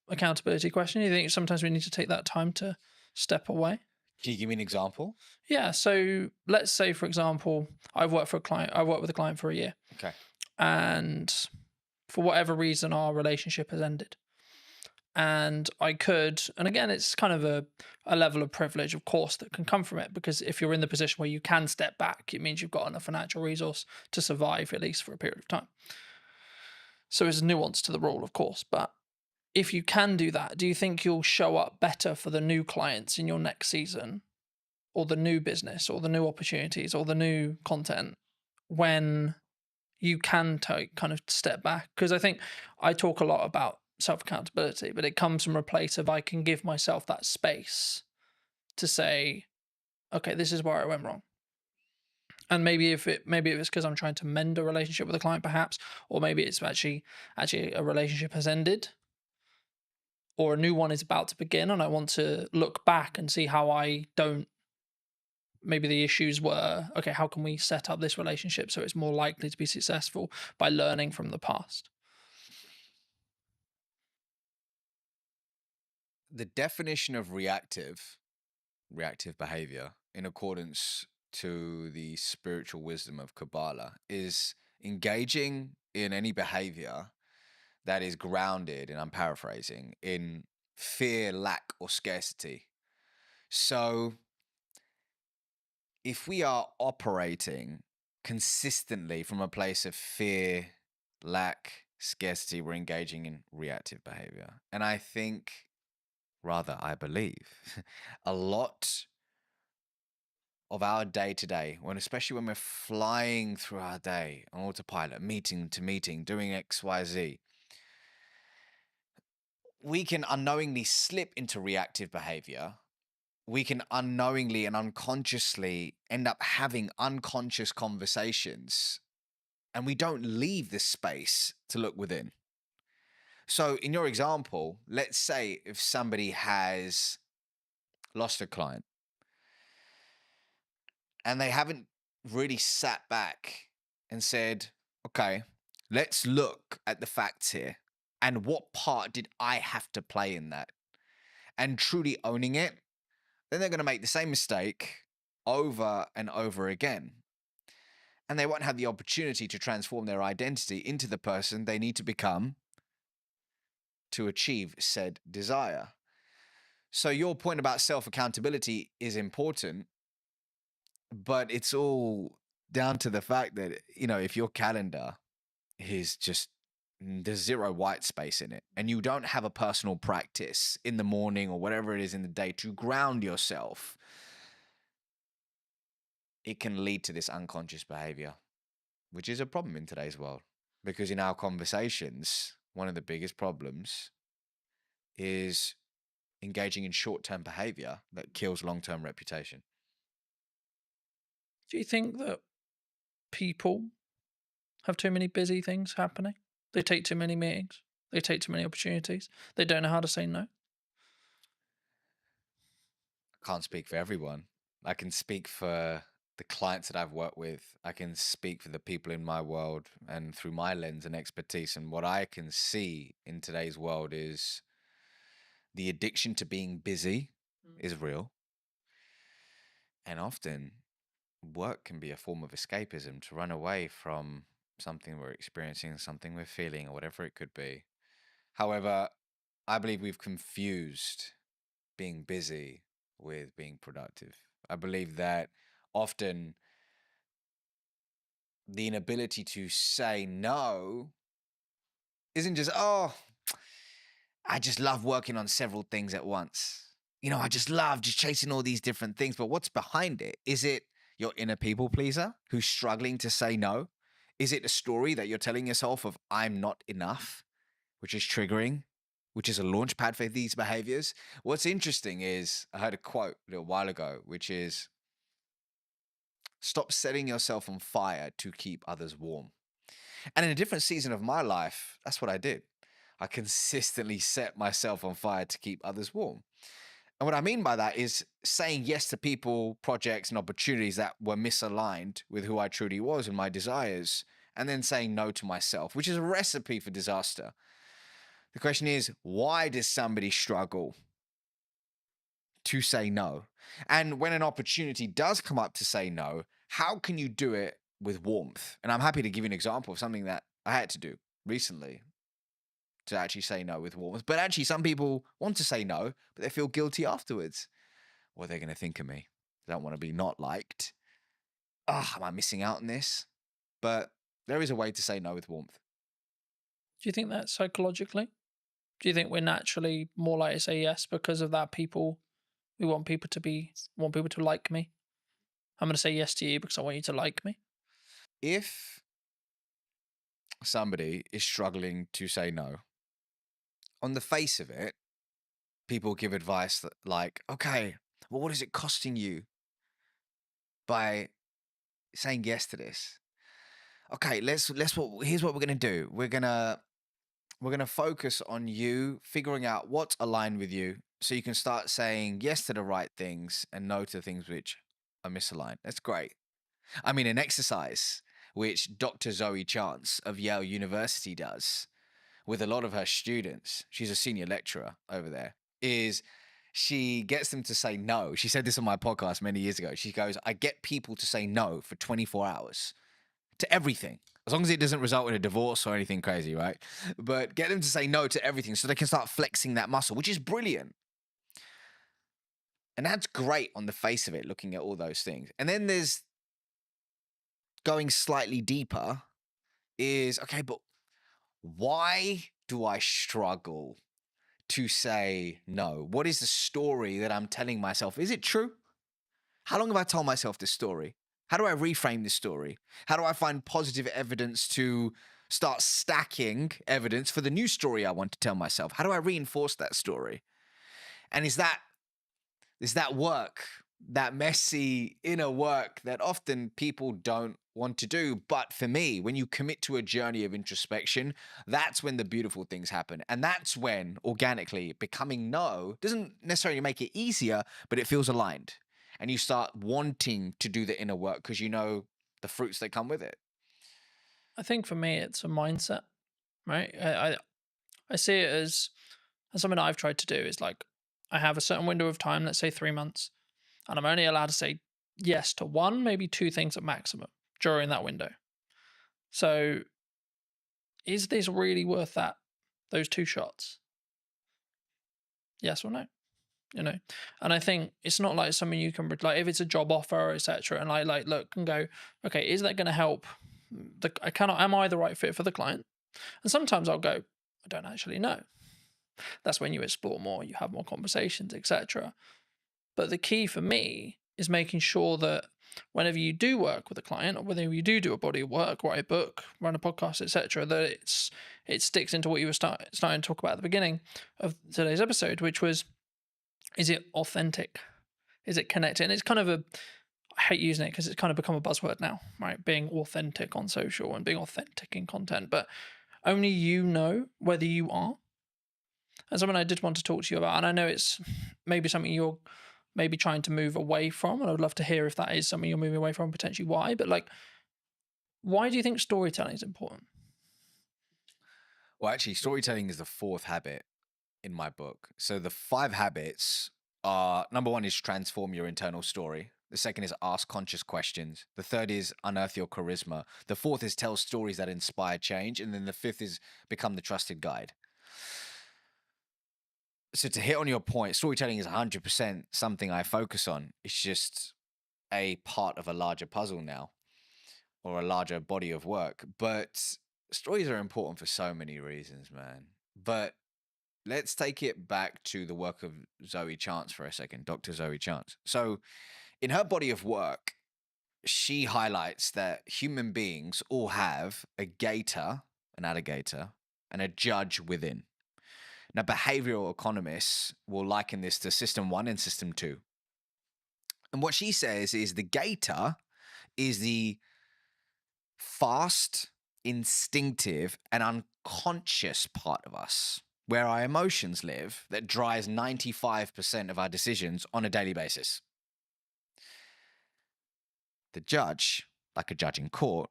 accountability question, you think sometimes we need to take that time to step away? Can you give me an example? Yeah. So let's say, for example, I've worked with a client for a year. Okay. And for whatever reason, our relationship has ended. And I could, and again, it's kind of a level of privilege, of course, that can come from it, because if you're in the position where you can step back, it means you've got enough financial resource to survive, at least for a period of time. So there's nuance to the rule, of course. But if you can do that, do you think you'll show up better for the new clients in your next season, or the new business, or the new opportunities, or the new content, when you can kind of step back? Because I think I talk a lot about self-accountability, but it comes from a place of I can give myself that space to say, okay, this is where I went wrong. And maybe if it's because I'm trying to mend a relationship with a client, perhaps, or maybe it's actually a relationship has ended, or a new one is about to begin, and I want to look back and see how I don't. Maybe the issues were, okay, how can we set up this relationship so it's more likely to be successful by learning from the past? The definition of reactive reactive behavior in accordance to the spiritual wisdom of Kabbalah is engaging in any behavior that is grounded, and I'm paraphrasing, in fear, lack, or scarcity. So if we are operating consistently from a place of fear, lack, scarcity, we're engaging in reactive behavior. And I think, rather, I believe, a lot of our day to day, especially when we're flying through our day on autopilot, meeting to meeting, doing XYZ, we can unknowingly slip into reactive behavior. We can unknowingly and unconsciously end up having unconscious conversations, and we don't leave this space to look within. So, in your example, let's say if somebody has lost a client and they haven't really sat back and said, okay, let's look at the facts here and what part did I have to play in that, and truly owning it, then they're going to make the same mistake over and over again. And they won't have the opportunity to transform their identity into the person they need to become to achieve said desire. So your point about self-accountability is important, but it's all down to the fact that, if your calendar is just, there's zero white space in it, and you don't have a personal practice in the morning or whatever it is in the day to ground yourself, it can lead to this unconscious behavior, which is a problem in today's world. Because in our conversations, one of the biggest problems is engaging in short-term behavior that kills long-term reputation. Do you think that people have too many busy things happening? They take too many meetings. They take too many opportunities. They don't know how to say no. I can't speak for everyone. I can speak for the clients that I've worked with. I can speak for the people in my world and through my lens and expertise. And what I can see in today's world is the addiction to being busy is real. And often work can be a form of escapism to run away from something we're experiencing, something we're feeling, or whatever it could be. However, I believe we've confused being busy with being productive. I believe that often the inability to say no isn't just, I just love working on several things at once. I just love just chasing all these different things. But what's behind it? Is it your inner people pleaser who's struggling to say no? Is it a story that you're telling yourself of I'm not enough, which is triggering, which is a launch pad for these behaviors? What's interesting is I heard a quote a little while ago, which is, stop setting yourself on fire to keep others warm. And in a different season of my life, that's what I did. I consistently set myself on fire to keep others warm. And what I mean by that is saying yes to people, projects, and opportunities that were misaligned with who I truly was and my desires, and then saying no to myself, which is a recipe for disaster. The question is, why does somebody struggle to say no? And when an opportunity does come up to say no, how can you do it with warmth? And I'm happy to give you an example of something that I had to do recently to actually say no with warmth. But actually, some people want to say no, but they feel guilty afterwards. What are they going to think of me? They don't want to be not liked. Am I missing out on this? But there is a way to say no with warmth. Do you think that psychologically? Do you think we're naturally more likely to say yes because of that? We want people to like me. I'm going to say yes to you because I want you to like me. If somebody is struggling to say no, on the face of it, people give advice that like, okay, well, what is it costing you by saying yes to this? Okay, here's what we're gonna do. We're gonna focus on you figuring out what's aligned with you, so you can start saying yes to the right things and no to things which are misaligned. That's great. I mean, an exercise which Dr. Zoe Chance of Yale University does with a lot of her students, she's a senior lecturer over there, is she gets them to say no. She said this on my podcast many years ago. She goes, I get people to say no for 24 hours to everything, as long as it doesn't result in a divorce or anything crazy, right? But get them to say no to everything so they can start flexing that muscle, which is brilliant. And that's great on the face of it, looking at all those things. And then there's going slightly deeper is, okay, but why do I struggle to say no? What is the story that I'm telling myself? Is it true? How long have I told myself this story? How do I reframe this story? How do I find positive evidence to start stacking evidence for the new story I want to tell myself? How do I reinforce that story? And is that work, that messy inner work that often people don't want to do? But for me, when you commit to a journey of introspection, that's when the beautiful things happen. And that's when organically becoming no doesn't necessarily make it easier, but it feels aligned. And you start wanting to do the inner work because you know the fruits that come with it. I think for me, it's a mindset, right? I see it as something that I've tried to do is like, I have a certain window of time, let's say 3 months, and I'm only allowed to say yes to 1, maybe 2 things at maximum during that window. So is this really worth those 2 shots? Yes or no? You know, and I think it's not like something you can like if it's a job offer, etc. And like look and go, okay, is that going to help? Am I the right fit for the client? And sometimes I'll go, I don't actually know. That's when you explore more, you have more conversations, etc. But the key for me is making sure that whenever you do work with a client, or whether you do a body of work, write a book, run a podcast, etc., that it sticks into what you were starting to talk about at the beginning of today's episode, which was, is it authentic? Is it connected? And it's kind of I hate using it because it's kind of become a buzzword now, right? Being authentic on social and being authentic in content, but only you know whether you are. And something I did want to talk to you about, and I know it's maybe something you're maybe trying to move away from, and I would love to hear if that is something you're moving away from, potentially why, but like, why do you think storytelling is important? Well, actually, storytelling is the 4th habit in my book. So the 5 habits are, number 1 is transform your internal story. The 2nd is ask conscious questions. The 3rd is unearth your charisma. The 4th is tell stories that inspire change. And then the 5th is become the trusted guide. So to hit on your point, storytelling is 100% something I focus on. It's just a part of a larger puzzle now, or a larger body of work. But stories are important for so many reasons, man. But let's take it back to the work of Zoe Chance for a second, Dr. Zoe Chance. So in her body of work, she highlights that human beings all have a gator, an alligator, and a judge within. Now, behavioral economists will liken this to system 1 and system 2. And what she says is the gator is the fast, instinctive, and unconscious part of us, where our emotions live, that drives 95% of our decisions on a daily basis. The judge, like a judge in court,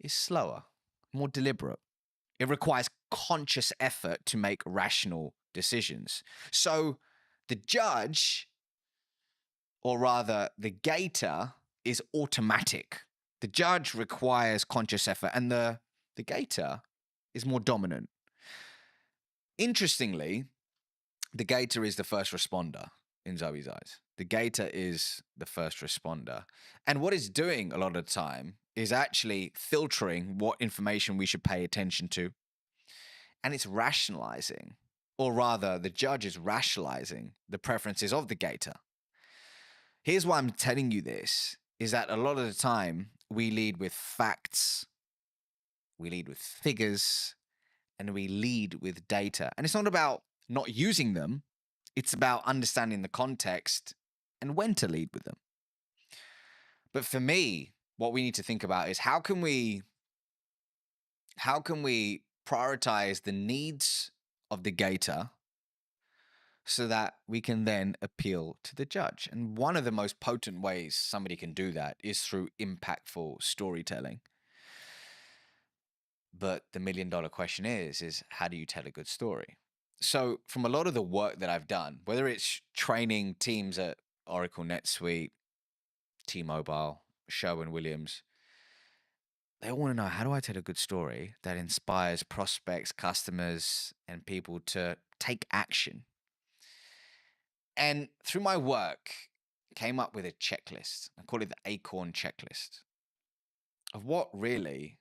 is slower, more deliberate. It requires conscious effort to make rational decisions. So the judge, or rather the gator, is automatic. The judge requires conscious effort, and the gator is more dominant. Interestingly, the gator is the first responder in Zoe's eyes. The gator is the first responder. And what it's doing a lot of the time is actually filtering what information we should pay attention to. And it's rationalizing, or rather, the judge is rationalizing the preferences of the gator. Here's why I'm telling you this, is that a lot of the time we lead with facts, we lead with figures, and we lead with data. And it's not about not using them, it's about understanding the context and when to lead with them. But for me, what we need to think about is how can we prioritize the needs of the gator so that we can then appeal to the judge. And one of the most potent ways somebody can do that is through impactful storytelling. But the $1 million question is how do you tell a good story? So from a lot of the work that I've done, whether it's training teams at Oracle NetSuite, T-Mobile, Sherwin-Williams, they all want to know, how do I tell a good story that inspires prospects, customers, and people to take action? And through my work, came up with a checklist. I call it the Acorn checklist of what really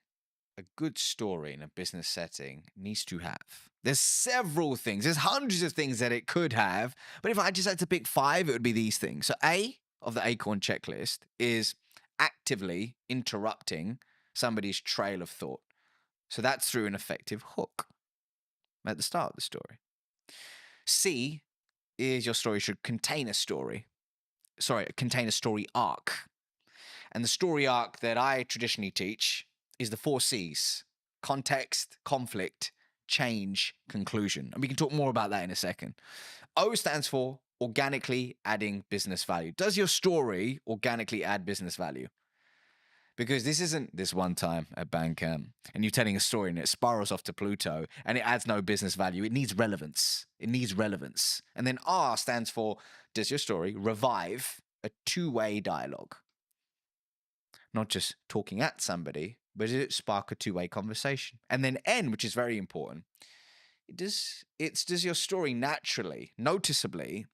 a good story in a business setting needs to have. There's several things. There's hundreds of things that it could have. But if I just had to pick 5, it would be these things. So A of the Acorn checklist is actively interrupting somebody's trail of thought. So that's through an effective hook at the start of the story. C is your story should contain a story. Contain a story arc. And the story arc that I traditionally teach is the 4 C's: context, conflict, change, conclusion. And we can talk more about that in a second. O stands for organically adding business value. Does your story organically add business value? Because this isn't this one time at Bandcamp and you're telling a story and it spirals off to Pluto and it adds no business value. It needs relevance. It needs relevance. And then R stands for, does your story revive a 2-way dialogue? Not just talking at somebody, but does it spark a 2-way conversation? And then N, which is very important, does your story naturally, noticeably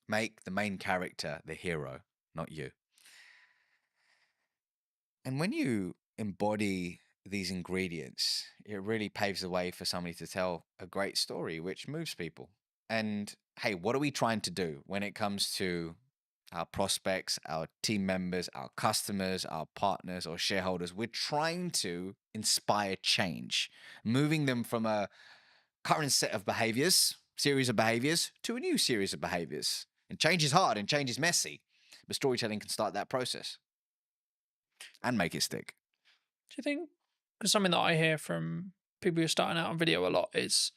make the main character the hero, not you? And when you embody these ingredients, it really paves the way for somebody to tell a great story, which moves people. And hey, what are we trying to do when it comes to our prospects, our team members, our customers, our partners or shareholders? We're trying to inspire change, moving them from a current set of series of behaviors, to a new series of behaviors. And change is hard and change is messy, but storytelling can start that process and make it stick. Do you think, because something that I hear from people who are starting out on video a lot is,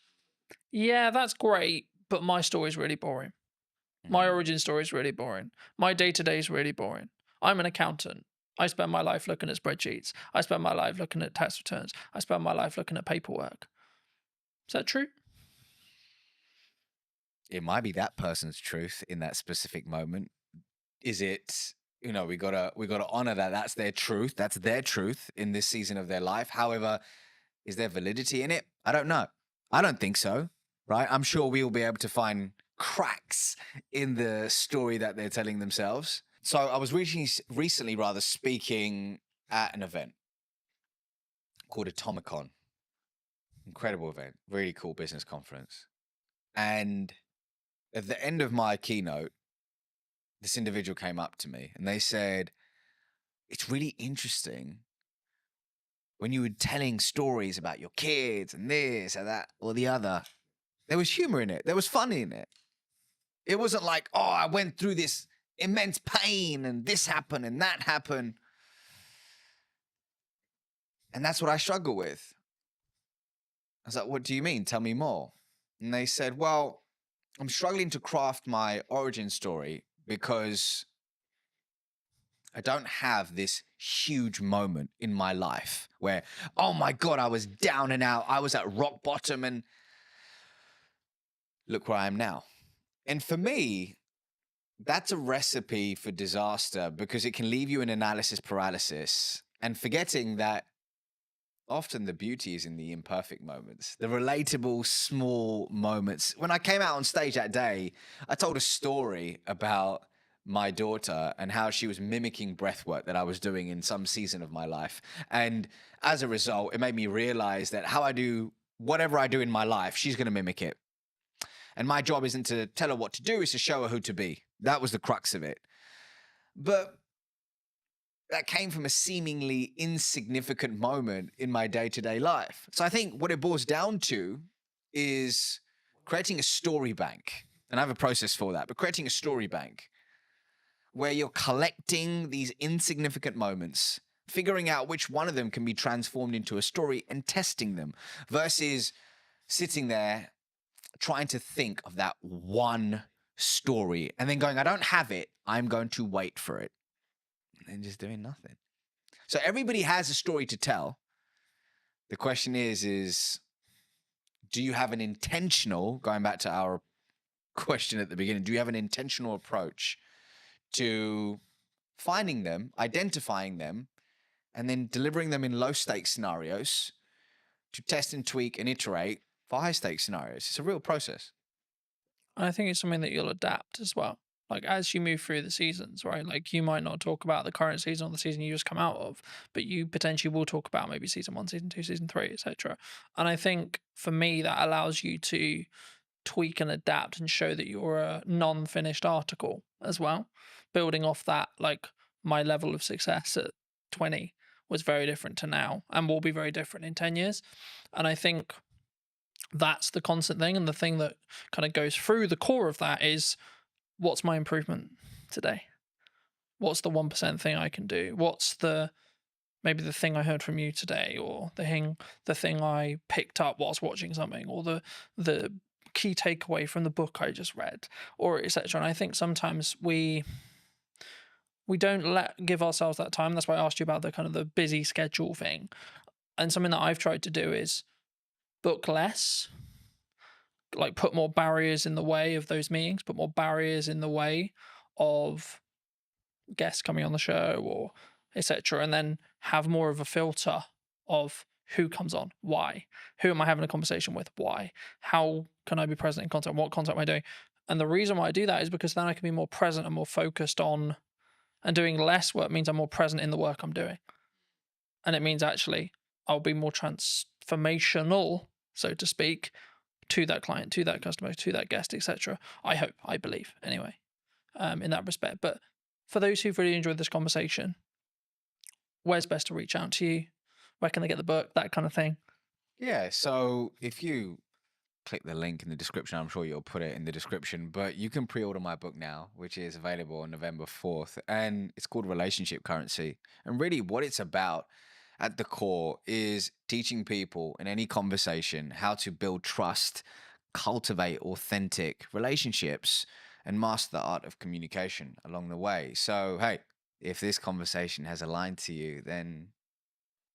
yeah, that's great, but my story is really boring. My origin story is really boring. My day-to-day is really boring. I'm an accountant. I spend my life looking at spreadsheets. I spend my life looking at tax returns. I spend my life looking at paperwork. Is that true? It might be that person's truth in that specific moment. Is it, we gotta honor that that's their truth. That's their truth in this season of their life. However, is there validity in it? I don't know. I don't think so, right? I'm sure we'll be able to find cracks in the story that they're telling themselves. So I was recently speaking at an event called Atomicon. Incredible event, really cool business conference. And at the end of my keynote, this individual came up to me and they said, it's really interesting when you were telling stories about your kids and this and that or the other, there was humor in it. There was fun in it. It wasn't like, oh, I went through this immense pain and this happened and that happened. And that's what I struggle with. I was like, what do you mean? Tell me more. And they said, well, I'm struggling to craft my origin story because I don't have this huge moment in my life where, oh my God, I was down and out. I was at rock bottom and look where I am now. And for me, that's a recipe for disaster because it can leave you in analysis paralysis and forgetting that often the beauty is in the imperfect moments, the relatable small moments. When I came out on stage that day, I told a story about my daughter and how she was mimicking breathwork that I was doing in some season of my life. And as a result, it made me realize that how I do whatever I do in my life, she's going to mimic it. And my job isn't to tell her what to do, it's to show her who to be. That was the crux of it. But that came from a seemingly insignificant moment in my day-to-day life. So I think what it boils down to is creating a story bank. And I have a process for that, but creating a story bank where you're collecting these insignificant moments, figuring out which one of them can be transformed into a story and testing them versus sitting there trying to think of that one story and then going, I don't have it. I'm going to wait for it. And then just doing nothing. So everybody has a story to tell. The question is do you have an intentional, going back to our question at the beginning, do you have an intentional approach to finding them, identifying them, and then delivering them in low stakes scenarios to test and tweak and iterate for high stakes scenarios? It's a real process. And I think it's something that you'll adapt as well. Like as you move through the seasons, right? Like you might not talk about the current season or the season you just come out of, but you potentially will talk about maybe season 1, season 2, season 3, etc. And I think for me that allows you to tweak and adapt and show that you're a non-finished article as well. Building off that, like my level of success at 20 was very different to now and will be very different in 10 years. And I think that's the constant thing. And the thing that kind of goes through the core of that is, what's my improvement today? What's the 1% thing I can do? What's maybe the thing I heard from you today, or the thing I picked up whilst watching something, or the key takeaway from the book I just read, or etc. And I think sometimes we don't give ourselves that time. That's why I asked you about the kind of the busy schedule thing. And something that I've tried to do is book less, like put more barriers in the way of those meetings, put more barriers in the way of guests coming on the show or etc. And then have more of a filter of who comes on, why, who am I having a conversation with, why, how can I be present in content, what content am I doing? And the reason why I do that is because then I can be more present and more focused on, and doing less work means I'm more present in the work I'm doing. And it means actually I'll be more transformational, so to speak, to that client, to that customer, to that guest, etc. I hope, I believe, anyway, in that respect. But for those who've really enjoyed this conversation, where's best to reach out to you? Where can they get the book? That kind of thing. Yeah, so if you click the link in the description, I'm sure you'll put it in the description, but you can pre-order my book now, which is available on November 4th, and it's called Relationship Currency. And really what it's about at the core is teaching people in any conversation how to build trust, cultivate authentic relationships, and master the art of communication along the way. So, hey, if this conversation has aligned to you, then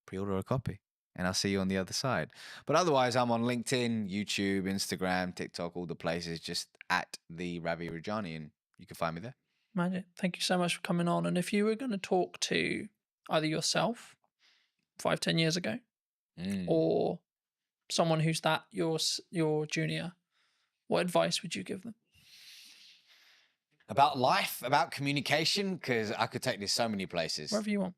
pre-order a copy and I'll see you on the other side. But otherwise, I'm on LinkedIn, YouTube, Instagram, TikTok, all the places, just at the Ravi Rajani, and you can find me there. Magic. Thank you so much for coming on. And if you were going to talk to either yourself 5-10 years ago or someone who's your junior, what advice would you give them? About life, about communication, because I could take this so many places. Wherever you want.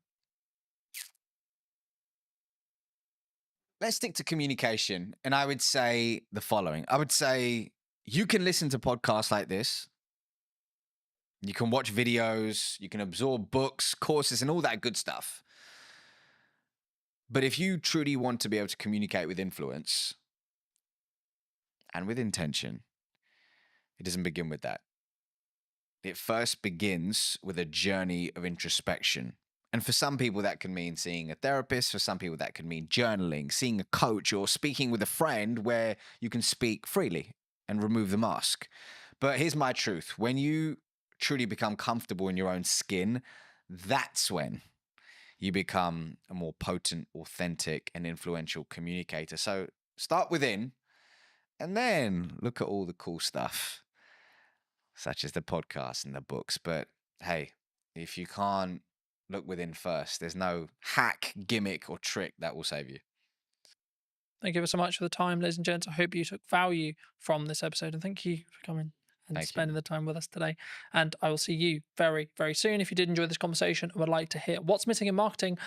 Let's stick to communication. And I would say the following. I would say you can listen to podcasts like this. You can watch videos. You can absorb books, courses, and all that good stuff. But if you truly want to be able to communicate with influence and with intention, it doesn't begin with that. It first begins with a journey of introspection. And for some people, that can mean seeing a therapist. For some people, that could mean journaling, seeing a coach, or speaking with a friend where you can speak freely and remove the mask. But here's my truth. When you truly become comfortable in your own skin, that's when you become a more potent, authentic, and influential communicator. So start within and then look at all the cool stuff, such as the podcasts and the books. But hey, if you can't look within first, there's no hack, gimmick, or trick that will save you. Thank you so much for the time, ladies and gents. I hope you took value from this episode, and thank you for coming and spending the time with us today. And I will see you very, very soon. If you did enjoy this conversation and would like to hear what's missing in marketing,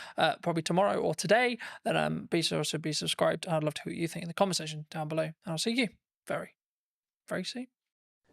probably tomorrow or today, then be sure to be subscribed. I'd love to hear what you think in the comment section down below. And I'll see you very, very soon.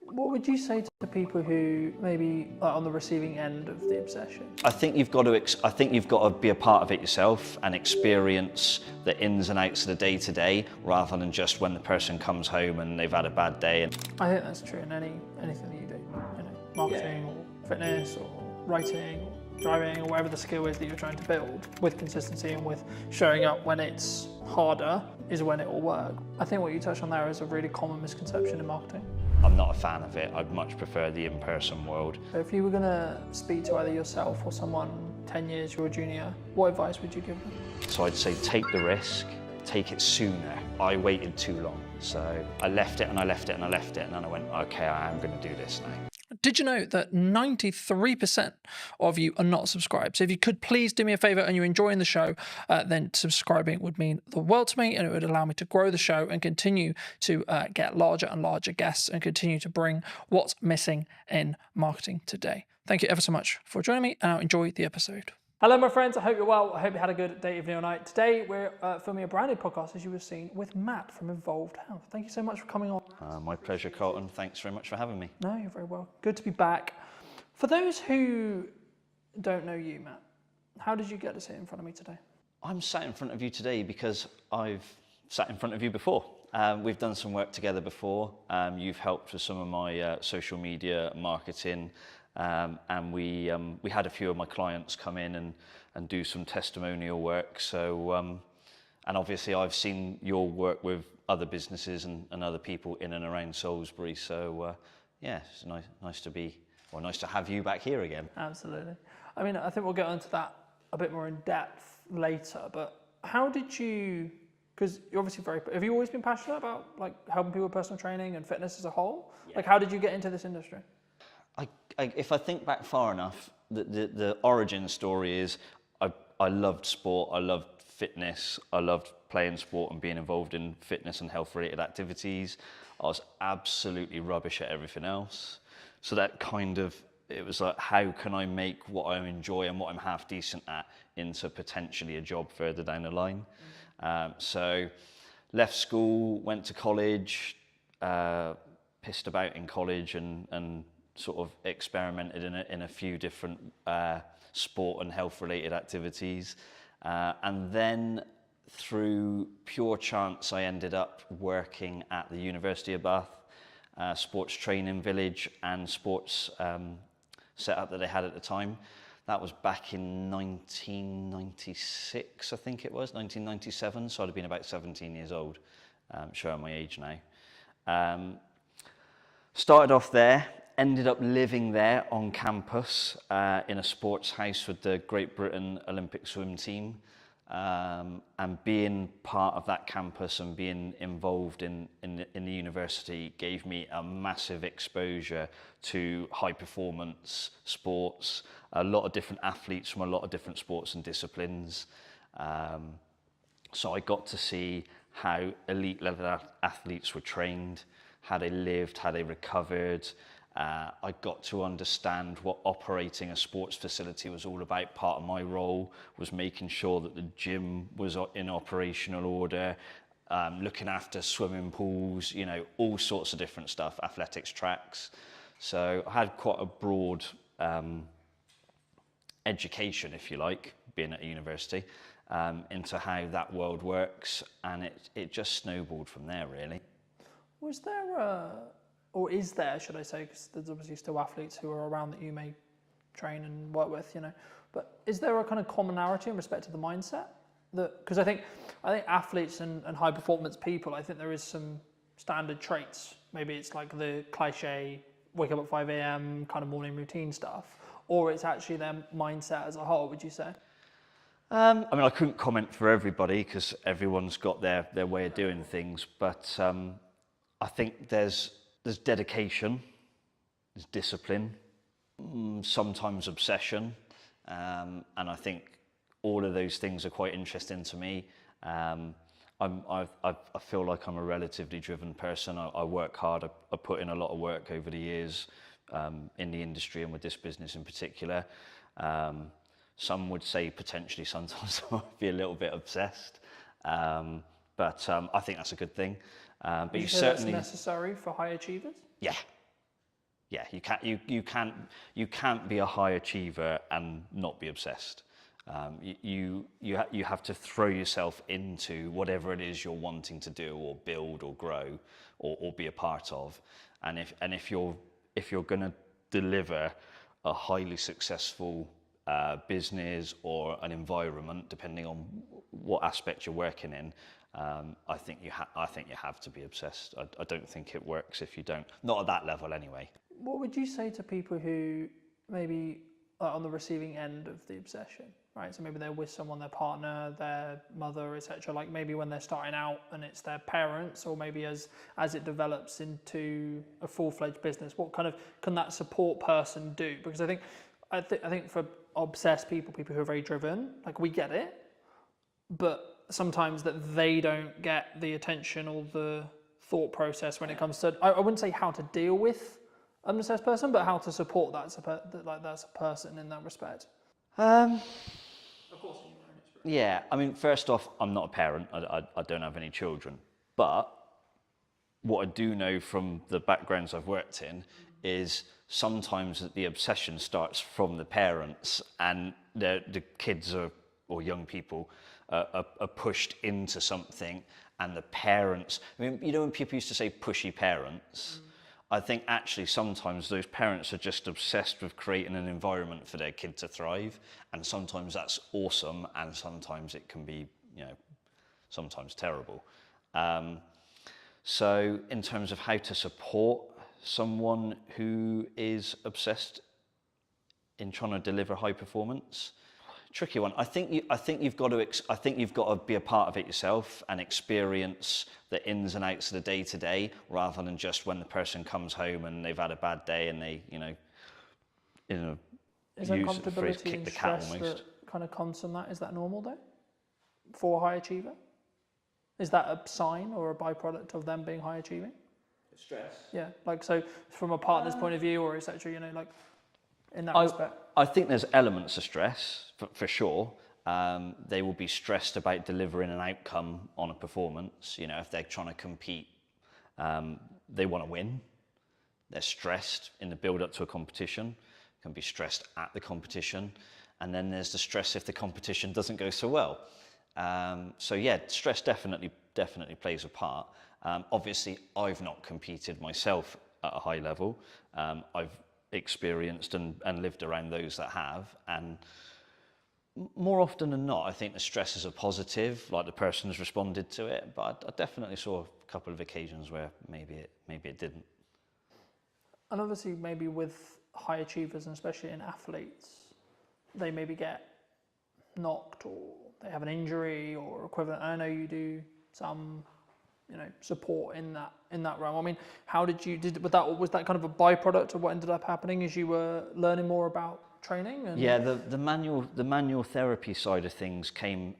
What would you say to people who maybe are on the receiving end of the obsession? I think you've got to be a part of it yourself and experience the ins and outs of the day to day, rather than just when the person comes home and they've had a bad day. I think that's true in anything that you do. You know, marketing or fitness or writing or driving or whatever the skill is that you're trying to build. With consistency and with showing up when it's harder is when it will work. I think what you touched on there is a really common misconception in marketing. I'm not a fan of it. I'd much prefer the in-person world. So if you were going to speak to either yourself or someone 10 years your junior, what advice would you give them? So I'd say take the risk, take it sooner. I waited too long. So I left it and I left it and I left it, and then I went, okay, I am going to do this now. Did you know that 93% of you are not subscribed? So if you could please do me a favor and you're enjoying the show, then subscribing would mean the world to me, and it would allow me to grow the show and continue to get larger and larger guests and continue to bring what's missing in marketing today. Thank you ever so much for joining me, and I'll enjoy the episode. Hello, my friends. I hope you're well. I hope you had a good day, evening, or night. Today, we're filming a brand new podcast, as you have seen, with Matt from Involved Health. Thank you so much for coming on. My pleasure, Colton. Thanks very much for having me. No, you're very well. Good to be back. For those who don't know you, Matt, how did you get to sit in front of me today? I'm sat in front of you today because I've sat in front of you before. We've done some work together before. You've helped with some of my social media marketing. And we had a few of my clients come in and do some testimonial work. So, and obviously I've seen your work with other businesses and other people in and around Salisbury. So, yeah, it's nice to have you back here again. Absolutely. I mean, I think we'll get into that a bit more in depth later, but how did you, because you're obviously have you always been passionate about like helping people with personal training and fitness as a whole? Yeah. Like, how did you get into this industry? If I think back far enough, the origin story is I loved sport, I loved fitness, I loved playing sport and being involved in fitness and health related activities. I was absolutely rubbish at everything else. So that it was like, how can I make what I enjoy and what I'm half decent at into potentially a job further down the line? So left school, went to college, pissed about in college and sort of experimented in a few different sport and health related activities. And then through pure chance, I ended up working at the University of Bath, sports training village and sports setup that they had at the time. That was back in 1996, I think it was, 1997. So I'd have been about 17 years old, showing my age now. Started off there. Ended up living there on campus in a sports house with the Great Britain Olympic swim team, and being part of that campus and being involved in the university gave me a massive exposure to high performance sports, a lot of different athletes from a lot of different sports and disciplines. So I got to see how elite level athletes were trained, how they lived, how they recovered. I got to understand what operating a sports facility was all about. Part of my role was making sure that the gym was in operational order, looking after swimming pools, all sorts of different stuff, athletics tracks. So I had quite a broad education, if you like, being at a university, into how that world works, and it just snowballed from there, really. Was there or is there, should I say, because there's obviously still athletes who are around that you may train and work with, but is there a kind of commonality in respect to the mindset? Because I think athletes and high performance people, I think there is some standard traits. Maybe it's like the cliche, wake up at 5 a.m. kind of morning routine stuff, or it's actually their mindset as a whole, would you say? I mean, I couldn't comment for everybody because everyone's got their way of doing things, but I think there's dedication, there's discipline, sometimes obsession, and I think all of those things are quite interesting to me. I feel like I'm a relatively driven person. I work hard. I put in a lot of work over the years in the industry and with this business in particular. Some would say potentially sometimes I might be a little bit obsessed, but I think that's a good thing. But you certainly that's necessary for high achievers. Yeah. You can't be a high achiever and not be obsessed. You have to throw yourself into whatever it is you're wanting to do or build or grow or be a part of. And if you're going to deliver a highly successful business or an environment, depending on what aspect you're working in, I think you have to be obsessed. I don't think it works if you don't. Not at that level, anyway. What would you say to people who maybe are on the receiving end of the obsession? right? So maybe they're with someone, their partner, their mother, etc. Like maybe when they're starting out and it's their parents, or maybe as it develops into a full-fledged business, what kind of can that support person do? Because I think for obsessed people who are very driven, like we get it, but sometimes that they don't get the attention or the thought process when it comes to, I wouldn't say how to deal with an obsessed person, but how to support that's a person in that respect. Of course, in your own experience. Yeah, I mean, first off, I'm not a parent. I don't have any children. But what I do know from the backgrounds I've worked in is sometimes the obsession starts from the parents, and the kids or young people are pushed into something, and the parents, I mean, you know when people used to say pushy parents? I think actually sometimes those parents are just obsessed with creating an environment for their kid to thrive, and sometimes that's awesome, and sometimes it can be, sometimes terrible. So in terms of how to support someone who is obsessed in trying to deliver high performance, tricky one. I think you've got to be a part of it yourself and experience the ins and outs of the day to day, rather than just when the person comes home and they've had a bad day and they, Is use the phrase uncomfortability kick and the cat stress almost. that kind of comes from that? Is that normal though, for a high achiever? Is that a sign or a byproduct of them being high achieving? Stress. Yeah, like so from a partner's point of view, or etc. Like in that respect. I think there's elements of stress for sure. They will be stressed about delivering an outcome on a performance. If they're trying to compete, they want to win. They're stressed in the build up to a competition, can be stressed at the competition. And then there's the stress if the competition doesn't go so well. So yeah, stress definitely plays a part. Obviously, I've not competed myself at a high level. I've experienced and lived around those that have, and more often than not, I think the stress is a positive, like the person has responded to it. But I definitely saw a couple of occasions where maybe it didn't. And obviously, maybe with high achievers, and especially in athletes, they maybe get knocked or they have an injury or equivalent. I know you do some, support in that realm. I mean, how was that kind of a byproduct of what ended up happening as you were learning more about training? And yeah, the manual therapy side of things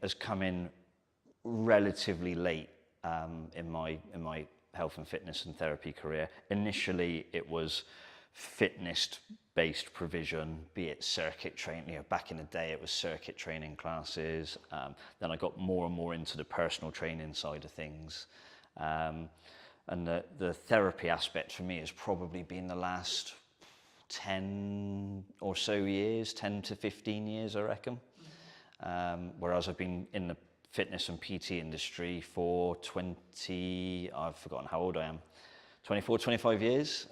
has come in relatively late in my health and fitness and therapy career. Initially, it was fitness-based provision, be it circuit training. Back in the day, it was circuit training classes. Then I got more and more into the personal training side of things. And the therapy aspect for me has probably been the last 10 or so years, 10 to 15 years, I reckon. Whereas I've been in the fitness and PT industry for I've forgotten how old I am, 24, 25 years.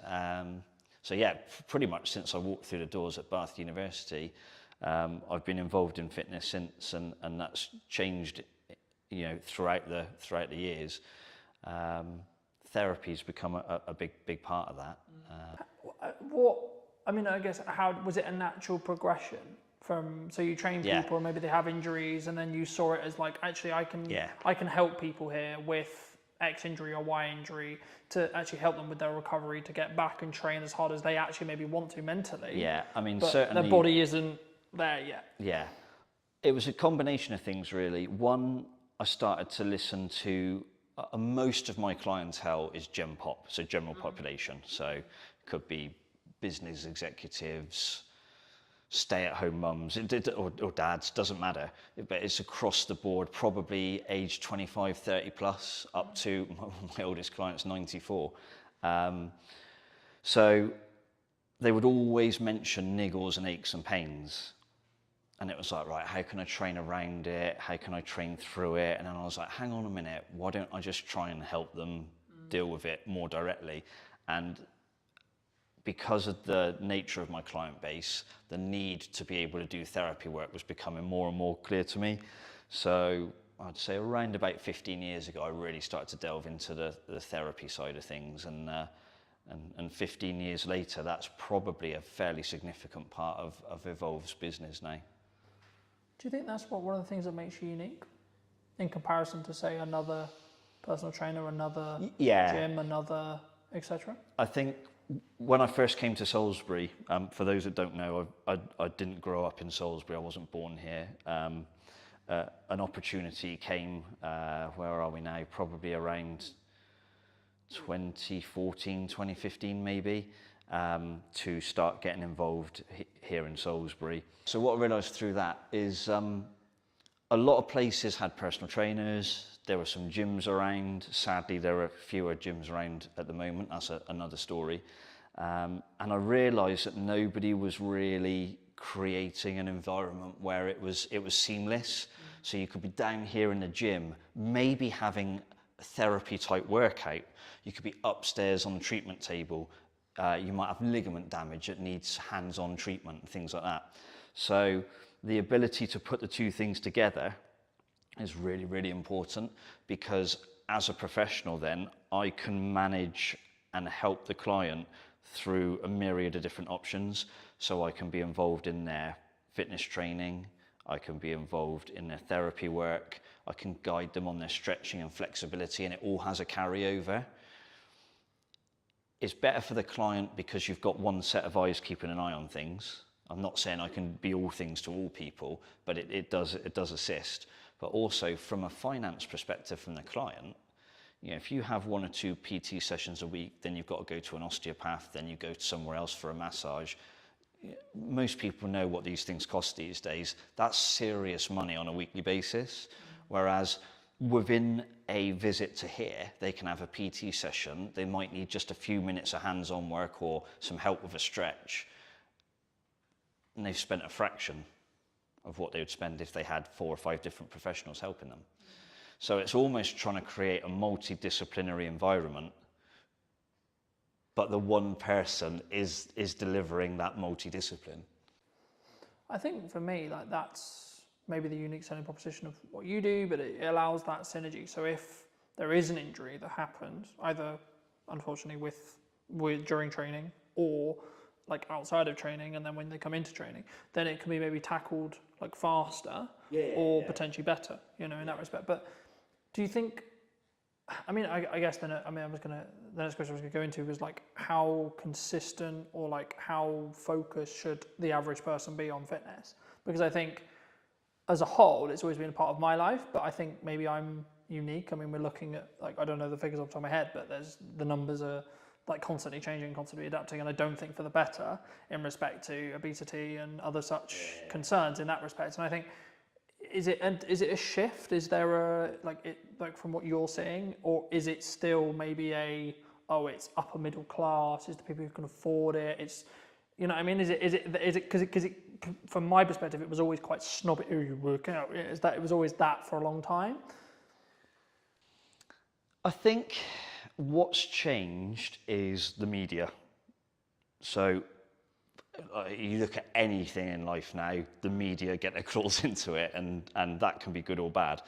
So yeah, pretty much since I walked through the doors at Bath University, I've been involved in fitness since, and that's changed, throughout the years. Therapy's become a big part of that. I guess, how was it a natural progression from, so you train people and maybe they have injuries, and then you saw it as like, actually I can help people here with X injury or Y injury to actually help them with their recovery to get back and train as hard as they actually maybe want to mentally. Yeah, I mean, but certainly their body isn't there yet. Yeah, it was a combination of things really. One, I started to listen to, most of my clientele is Gen Pop, so general population. So it could be business executives, stay-at-home mums, or dads, doesn't matter. But it's across the board, probably age 25, 30 plus, up to my oldest client's 94. So they would always mention niggles and aches and pains. And it was like, right, how can I train around it? How can I train through it? And then I was like, hang on a minute, why don't I just try and help them deal with it more directly? And because of the nature of my client base, the need to be able to do therapy work was becoming more and more clear to me. So I'd say around about 15 years ago, I really started to delve into the therapy side of things. And 15 years later, that's probably a fairly significant part of Evolve's business now. Do you think that's one of the things that makes you unique in comparison to, say, another personal trainer, another gym, another etc.? I think when I first came to Salisbury, for those that don't know, I didn't grow up in Salisbury. I wasn't born here. An opportunity came, where are we now? Probably around 2014, 2015 maybe, to start getting involved here in Salisbury. So what I realised through that is a lot of places had personal trainers. There were some gyms around. Sadly, there are fewer gyms around at the moment. That's another story. And I realised that nobody was really creating an environment where it was seamless. So you could be down here in the gym, maybe having a therapy type workout. You could be upstairs on the treatment table. You might have ligament damage that needs hands-on treatment and things like that. So the ability to put the two things together is really, really important, because as a professional then, I can manage and help the client through a myriad of different options. So I can be involved in their fitness training, I can be involved in their therapy work, I can guide them on their stretching and flexibility, and it all has a carryover. It's better for the client because you've got one set of eyes keeping an eye on things. I'm not saying I can be all things to all people, but it does assist. But also from a finance perspective from the client, you know, if you have 1 or 2 PT sessions a week, then you've got to go to an osteopath, then you go to somewhere else for a massage. Most people know what these things cost these days. That's serious money on a weekly basis. Whereas within a visit to here, they can have a PT session. They might need just a few minutes of hands-on work or some help with a stretch. And they've spent a fraction of what they would spend if they had 4 or 5 different professionals helping them. So it's almost trying to create a multidisciplinary environment, but the one person is delivering that multidiscipline. I think for me, like, that's maybe the unique selling proposition of what you do, but it allows that synergy. So if there is an injury that happens, either unfortunately with during training or like outside of training, and then when they come into training, then it can be maybe tackled like faster or potentially better, you know, in that respect. But do you think, I mean, I guess then, the next question I was going to go into was like how consistent or like how focused should the average person be on fitness? Because I think as a whole, it's always been a part of my life, but I think maybe I'm unique. I mean, we're looking at, like, I don't know the figures off the top of my head, but the numbers are like constantly changing, constantly adapting, and I don't think for the better in respect to obesity and other such concerns in that respect. And I think, is it a shift? Is there like from what you're saying, or is it still maybe it's upper middle class, it's the people who can afford it, it's, you know what I mean, is it because from my perspective it was always quite snobby, you work out, is that it was always that for a long time? I think what's changed is the media. So you look at anything in life now, the media get their claws into it, and that can be good or bad.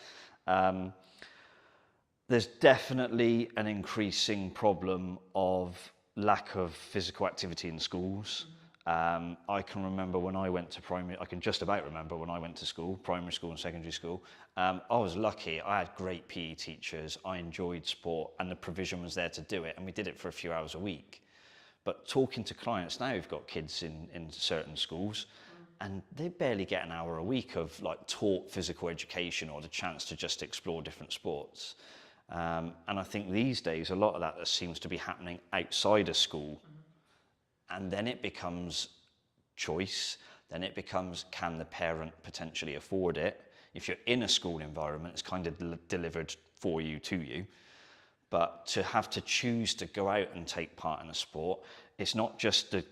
There's definitely an increasing problem of lack of physical activity in schools. I can remember when I went to I can just about remember when I went to school, primary school and secondary school. I was lucky. I had great PE teachers. I enjoyed sport, and the provision was there to do it, and we did it for a few hours a week. But talking to clients now who've got kids in certain schools, and they barely get an hour a week of like taught physical education or the chance to just explore different sports. And I think these days, a lot of that seems to be happening outside of school. And then it becomes choice. Then it becomes, can the parent potentially afford it? If you're in a school environment, it's kind of delivered for you, to you. But to have to choose to go out and take part in a sport, it's not just the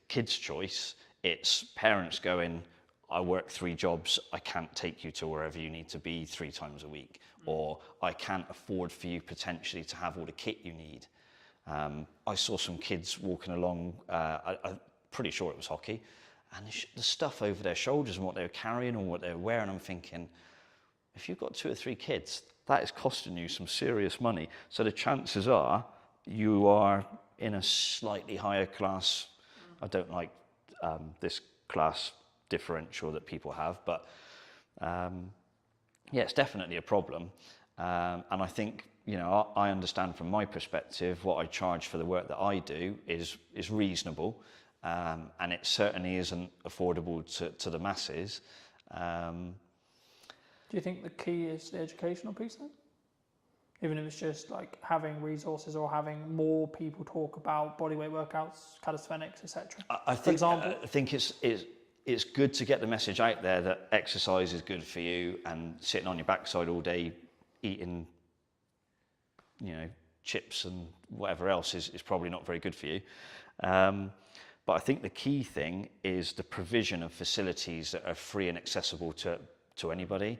kid's choice, it's parents going, I work 3 jobs, I can't take you to wherever you need to be 3 times a week, or I can't afford for you potentially to have all the kit you need. I saw some kids walking along, I'm pretty sure it was hockey, and the stuff over their shoulders and what they were carrying and what they were wearing, I'm thinking, if you've got 2 or 3 kids, that is costing you some serious money. So the chances are you are in a slightly higher class. I don't like this class differential that people have, but Yeah, it's definitely a problem. And I think, you know, I understand from my perspective what I charge for the work that I do is reasonable, and it certainly isn't affordable to the masses. Do you think the key is the educational piece then? Even if it's just like having resources or having more people talk about bodyweight workouts, calisthenics, etc. For example, I think it's good to get the message out there that exercise is good for you, and sitting on your backside all day eating, you know, chips and whatever else is probably not very good for you. But I think the key thing is the provision of facilities that are free and accessible to anybody.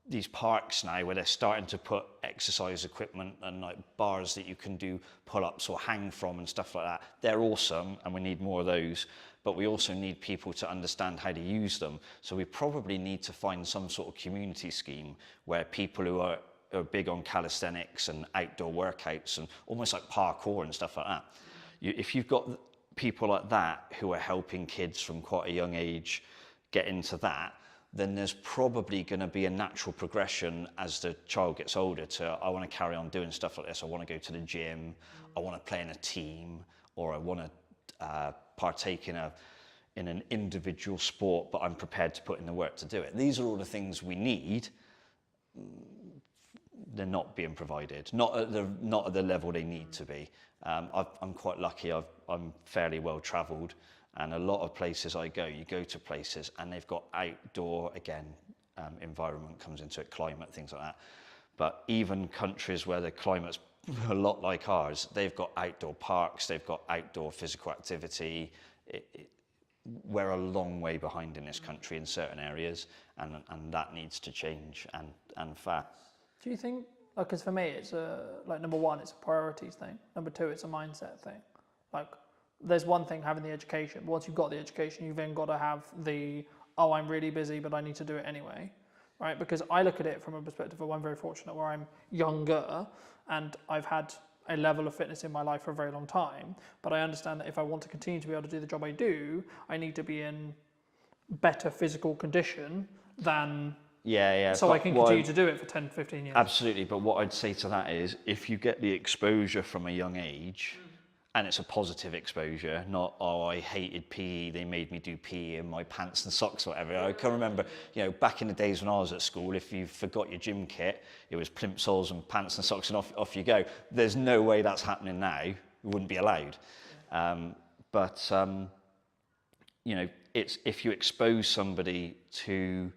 These parks now where they're starting to put exercise equipment and like bars that you can do pull-ups or hang from and stuff like that. They're awesome, and we need more of those, but we also need people to understand how to use them. So we probably need to find some sort of community scheme where people who are big on calisthenics and outdoor workouts and almost like parkour and stuff like that. If you've got people like that who are helping kids from quite a young age get into that, then there's probably going to be a natural progression as the child gets older to, I want to carry on doing stuff like this. I want to go to the gym. I want to play in a team, or I want to partake in an individual sport, but I'm prepared to put in the work to do it. These are all the things we need. They're not being provided, not at the level they need to be. I'm quite lucky. I'm fairly well travelled. And a lot of places I go, you go to places and they've got outdoor, again, environment comes into it, climate, things like that. But even countries where the climate's a lot like ours, they've got outdoor parks, they've got outdoor physical activity. We're a long way behind in this country in certain areas, and that needs to change, and fast. Do you think, because for me, it's like number one, it's a priorities thing. Number two, it's a mindset thing. Like, there's one thing having the education. Once you've got the education, you've then got to have I'm really busy, but I need to do it anyway, right? Because I look at it from a perspective of I'm very fortunate where I'm younger and I've had a level of fitness in my life for a very long time. But I understand that if I want to continue to be able to do the job I do, I need to be in better physical condition than... So I can continue to do it for 10, 15 years. Absolutely, but what I'd say to that is, if you get the exposure from a young age... And it's a positive exposure, not, oh, I hated PE, they made me do PE in my pants and socks or whatever. I can remember, you know, back in the days when I was at school, if you forgot your gym kit, it was plimsolls and pants and socks and off you go. There's no way that's happening now. It wouldn't be allowed. You know, it's if you expose somebody to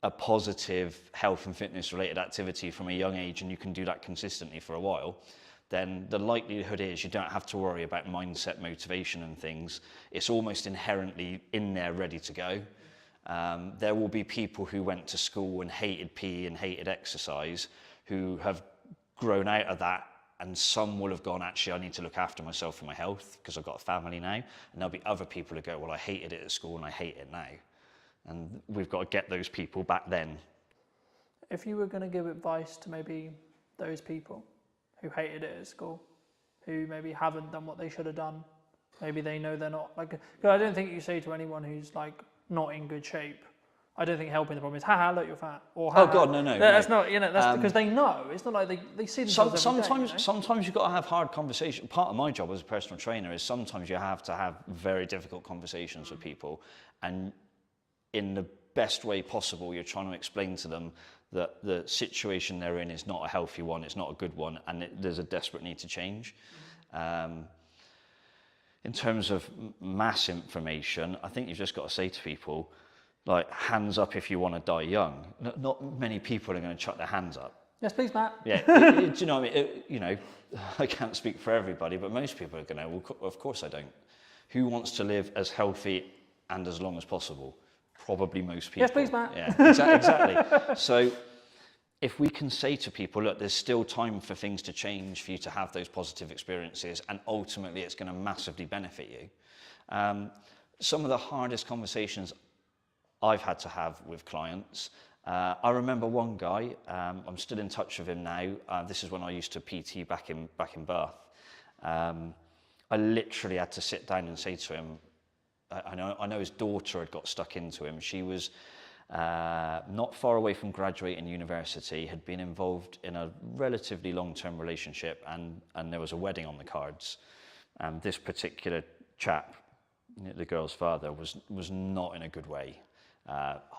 a positive health and fitness related activity from a young age, and you can do that consistently for a while, then the likelihood is you don't have to worry about mindset, motivation and things. It's almost inherently in there, ready to go. There will be people who went to school and hated PE and hated exercise who have grown out of that, and some will have gone, actually, I need to look after myself and my health because I've got a family now. And there'll be other people who go, well, I hated it at school and I hate it now. And we've got to get those people back then. If you were going to give advice to maybe those people who hated it at school, who maybe haven't done what they should have done, maybe they know they're not, like, because I don't think you say to anyone who's like not in good shape, I don't think helping the problem is, haha, look, you're fat, or haha. Oh God, no. That's not, you know, that's because they know. It's not like they see themselves every day, you know? Sometimes you've got to have hard conversations. Part of my job as a personal trainer is sometimes you have to have very difficult conversations with people, and in the best way possible, you're trying to explain to them that the situation they're in is not a healthy one, it's not a good one, and there's a desperate need to change. In terms of mass information, I think you've just got to say to people, like, hands up if you want to die young. Not many people are going to chuck their hands up. Yes, please, Matt. Yeah, do you know what I mean? You know, I can't speak for everybody, but most people are going to, well, of course I don't. Who wants to live as healthy and as long as possible? Probably most people. Yes, please, Matt. Yeah, exactly. So if we can say to people, look, there's still time for things to change, for you to have those positive experiences, and ultimately it's going to massively benefit you. Some of the hardest conversations I've had to have with clients, I remember one guy, I'm still in touch with him now. This is when I used to PT back in Bath. I literally had to sit down and say to him, I know his daughter had got stuck into him. She was not far away from graduating university, had been involved in a relatively long-term relationship, and there was a wedding on the cards. And this particular chap, the girl's father, was not in a good way.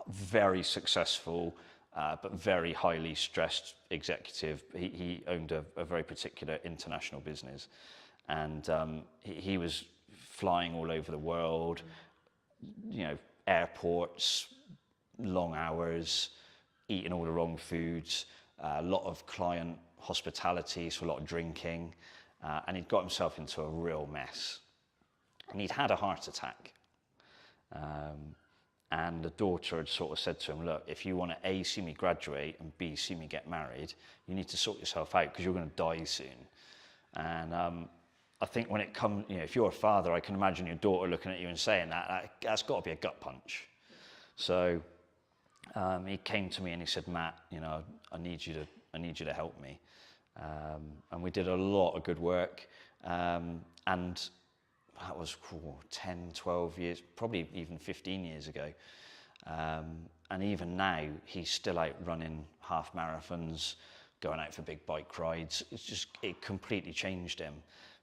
Very successful, but very highly stressed executive. He owned a very particular international business, and he was flying all over the world, airports, long hours, eating all the wrong foods, a lot of client hospitality, so a lot of drinking, and he'd got himself into a real mess. And he'd had a heart attack. And the daughter had sort of said to him, look, if you want to A, see me graduate, and B, see me get married, you need to sort yourself out because you're going to die soon. And I think when it comes, if you're a father, I can imagine your daughter looking at you and saying that's got to be a gut punch. So he came to me and he said, Matt, I need you to help me. And we did a lot of good work. And that was 10, 12 years, probably even 15 years ago. And even now, he's still out running half marathons, going out for big bike rides. It completely changed him.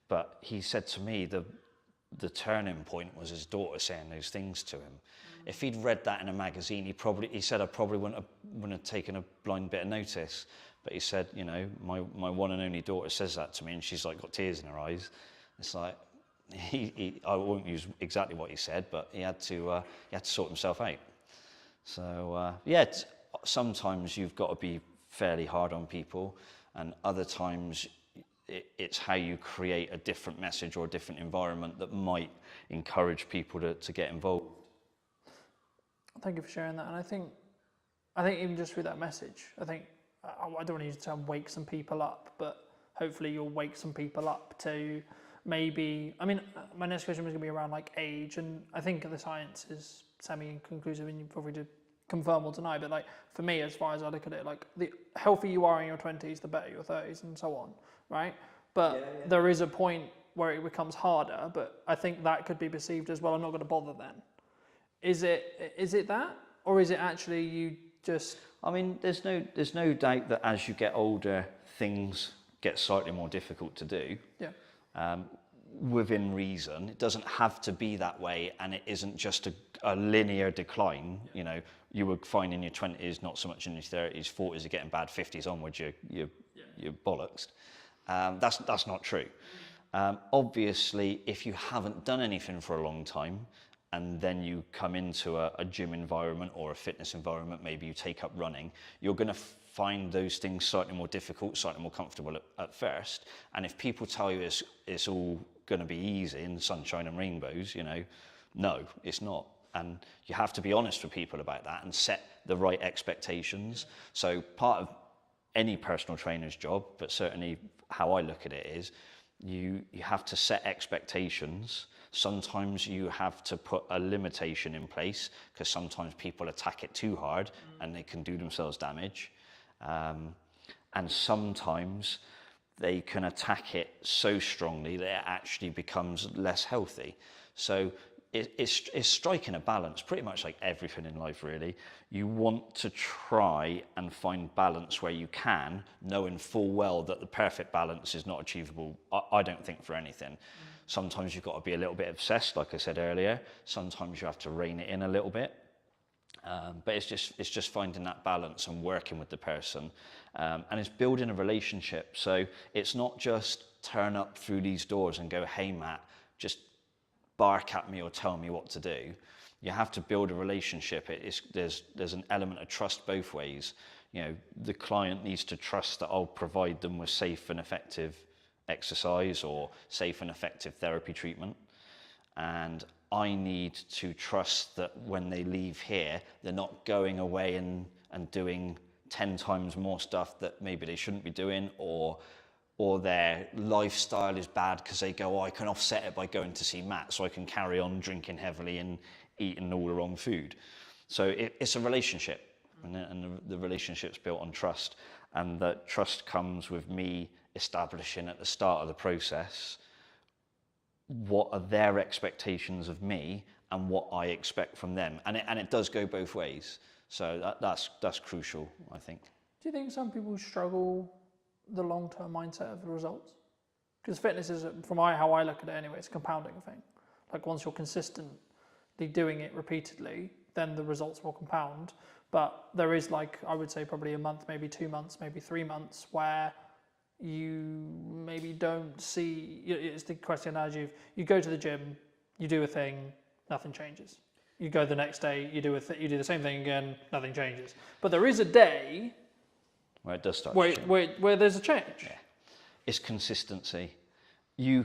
But he said to me, the turning point was his daughter saying those things to him. If he'd read that in a magazine, he said I probably wouldn't have taken a blind bit of notice. But he said, my one and only daughter says that to me, and she's like got tears in her eyes. It's like, I won't use exactly what he said, but he had to sort himself out. So sometimes you've got to be fairly hard on people, and other times it's how you create a different message or a different environment that might encourage people to get involved. Thank you for sharing that. And I think even just through that message, I don't want to use the term wake some people up, but hopefully you'll wake some people up to maybe, my next question was going to be around like age, and I think the science is semi-conclusive and you probably did confirm or deny, but like for me, as far as I look at it, like the healthier you are in your 20s, the better your 30s and so on, right? But there is a point where it becomes harder, but I think that could be perceived as, well, I'm not going to bother then. Is it that, or is it actually you just... there's no doubt that as you get older, things get slightly more difficult to do. Yeah. Within reason. It doesn't have to be that way, and it isn't just a linear decline. You would find in your 20s, not so much in your 30s, 40s are getting bad, 50s onwards, you're bollocks. That's not true. Obviously, if you haven't done anything for a long time, and then you come into a gym environment or a fitness environment, maybe you take up running, you're going to find those things slightly more difficult, slightly more comfortable at first. And if people tell you it's all going to be easy and sunshine and rainbows, no, it's not. And you have to be honest with people about that and set the right expectations. So part of any personal trainer's job, but certainly how I look at it is, you have to set expectations. Sometimes you have to put a limitation in place because sometimes people attack it too hard and they can do themselves damage. And sometimes they can attack it so strongly that it actually becomes less healthy. So it's striking a balance, pretty much like everything in life, really. You want to try and find balance where you can, knowing full well that the perfect balance is not achievable, I don't think, for anything. Sometimes you've got to be a little bit obsessed, like I said earlier. Sometimes you have to rein it in a little bit. But it's just finding that balance and working with the person. And it's building a relationship. So it's not just turn up through these doors and go, hey, Matt, just bark at me or tell me what to do. You have to build a relationship. There's an element of trust both ways. The client needs to trust that I'll provide them with safe and effective exercise or safe and effective therapy treatment. And I need to trust that when they leave here, they're not going away and doing 10 times more stuff that maybe they shouldn't be doing, or their lifestyle is bad because they go, I can offset it by going to see Matt, so I can carry on drinking heavily and eating all the wrong food. So it's a relationship, and the relationship's built on trust. And that trust comes with me establishing at the start of the process what are their expectations of me and what I expect from them. And it does go both ways. So that's crucial, I think. Do you think some people struggle the long-term mindset of the results? Because fitness is, from how I look at it anyway, it's a compounding thing. Like once you're consistently doing it repeatedly, then the results will compound. But there is, like, I would say probably a month, maybe 2 months, maybe 3 months where you maybe don't see, it's the question as you go to the gym, you do a thing, nothing changes. You go the next day, you do the same thing again, nothing changes. But there is a day where it does start where there's a change. Yeah. It's consistency. I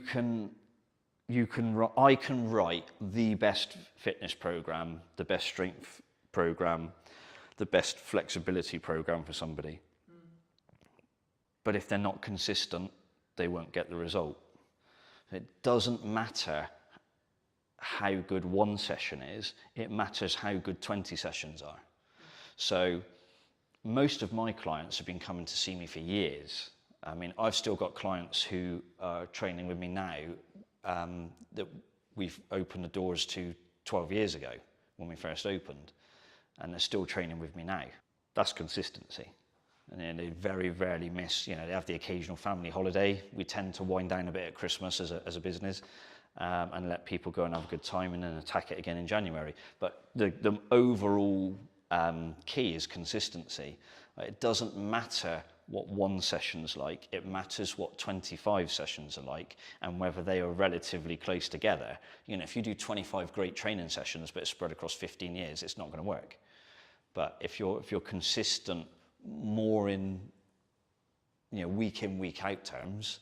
can write the best fitness program, the best strength program, the best flexibility program for somebody. But if they're not consistent, they won't get the result. It doesn't matter how good one session is, it matters how good 20 sessions are. So most of my clients have been coming to see me for years. I mean, I've still got clients who are training with me now that we've opened the doors to 12 years ago when we first opened, and they're still training with me now. That's consistency. And they very rarely miss, they have the occasional family holiday. We tend to wind down a bit at Christmas as a business and let people go and have a good time and then attack it again in January. But the overall key is consistency. It doesn't matter what one session's like, it matters what 25 sessions are like and whether they are relatively close together. If you do 25 great training sessions but it's spread across 15 years, it's not going to work. But if you're consistent more in week in, week out terms,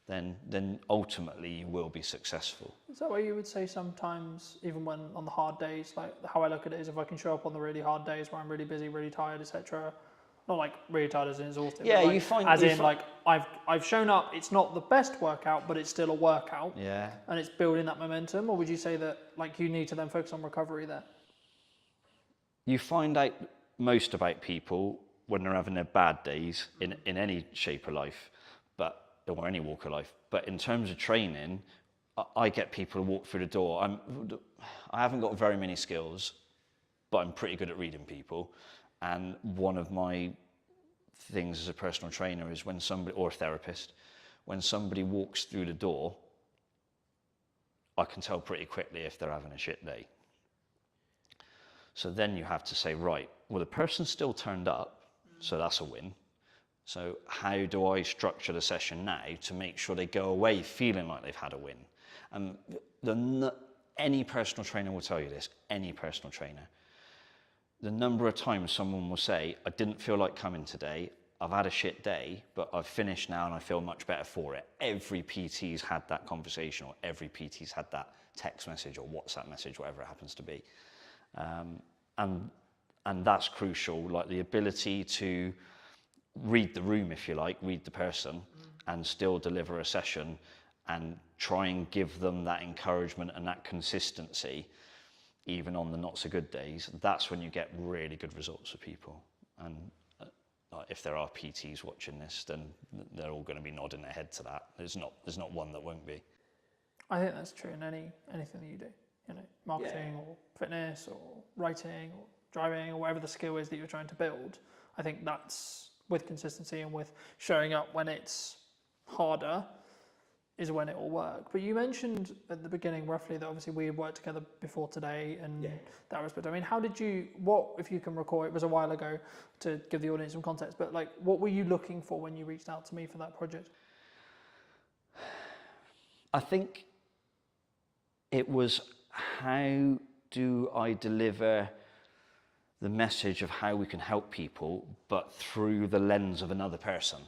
then ultimately you will be successful. Is that what you would say sometimes, even when on the hard days, like how I look at it is if I can show up on the really hard days where I'm really busy, really tired, etc. Not like really tired as in exhausted. Yeah, like, you find I've shown up. It's not the best workout, but it's still a workout. Yeah. And it's building that momentum. Or would you say that you need to then focus on recovery there? You find out most about people when they're having their bad days in any shape of life, or any walk of life. But in terms of training, I get people to walk through the door. I haven't got very many skills, but I'm pretty good at reading people. And one of my things as a personal trainer is when somebody, or a therapist, when somebody walks through the door, I can tell pretty quickly if they're having a shit day. So then you have to say, right, well, the person still turned up, so that's a win. So how do I structure the session now to make sure they go away feeling like they've had a win? And any personal trainer will tell you this, any personal trainer. The number of times someone will say, I didn't feel like coming today, I've had a shit day, but I've finished now and I feel much better for it. Every PT's had that conversation, or every PT's had that text message or WhatsApp message, whatever it happens to be. And that's crucial, like the ability to read the room, if you like, read the person, and still deliver a session and try and give them that encouragement and that consistency, even on the not so good days. That's when you get really good results for people. And if there are PTs watching this, then they're all going to be nodding their head to that. There's not one that won't be. I think that's true in anything that you do, marketing or fitness or writing or driving or whatever the skill is that you're trying to build. I think that's with consistency and with showing up when it's harder is when it will work. But you mentioned at the beginning roughly that obviously we had worked together before today and that respect. I mean, what, if you can recall, it was a while ago to give the audience some context, but what were you looking for when you reached out to me for that project? I think it was, how do I deliver the message of how we can help people, but through the lens of another person?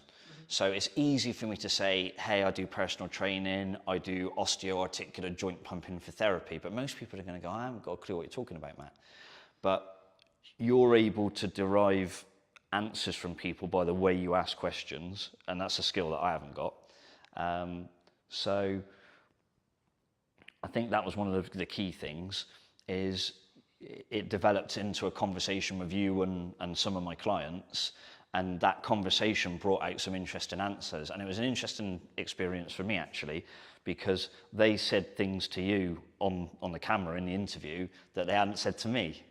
So it's easy for me to say, hey, I do personal training, I do osteoarticular joint pumping for therapy, but most people are going to go, I haven't got a clue what you're talking about, Matt. But you're able to derive answers from people by the way you ask questions, and that's a skill that I haven't got. So I think that was one of the key things, is it developed into a conversation with you and some of my clients, And that conversation brought out some interesting answers. And it was an interesting experience for me, actually, because they said things to you on the camera in the interview that they hadn't said to me.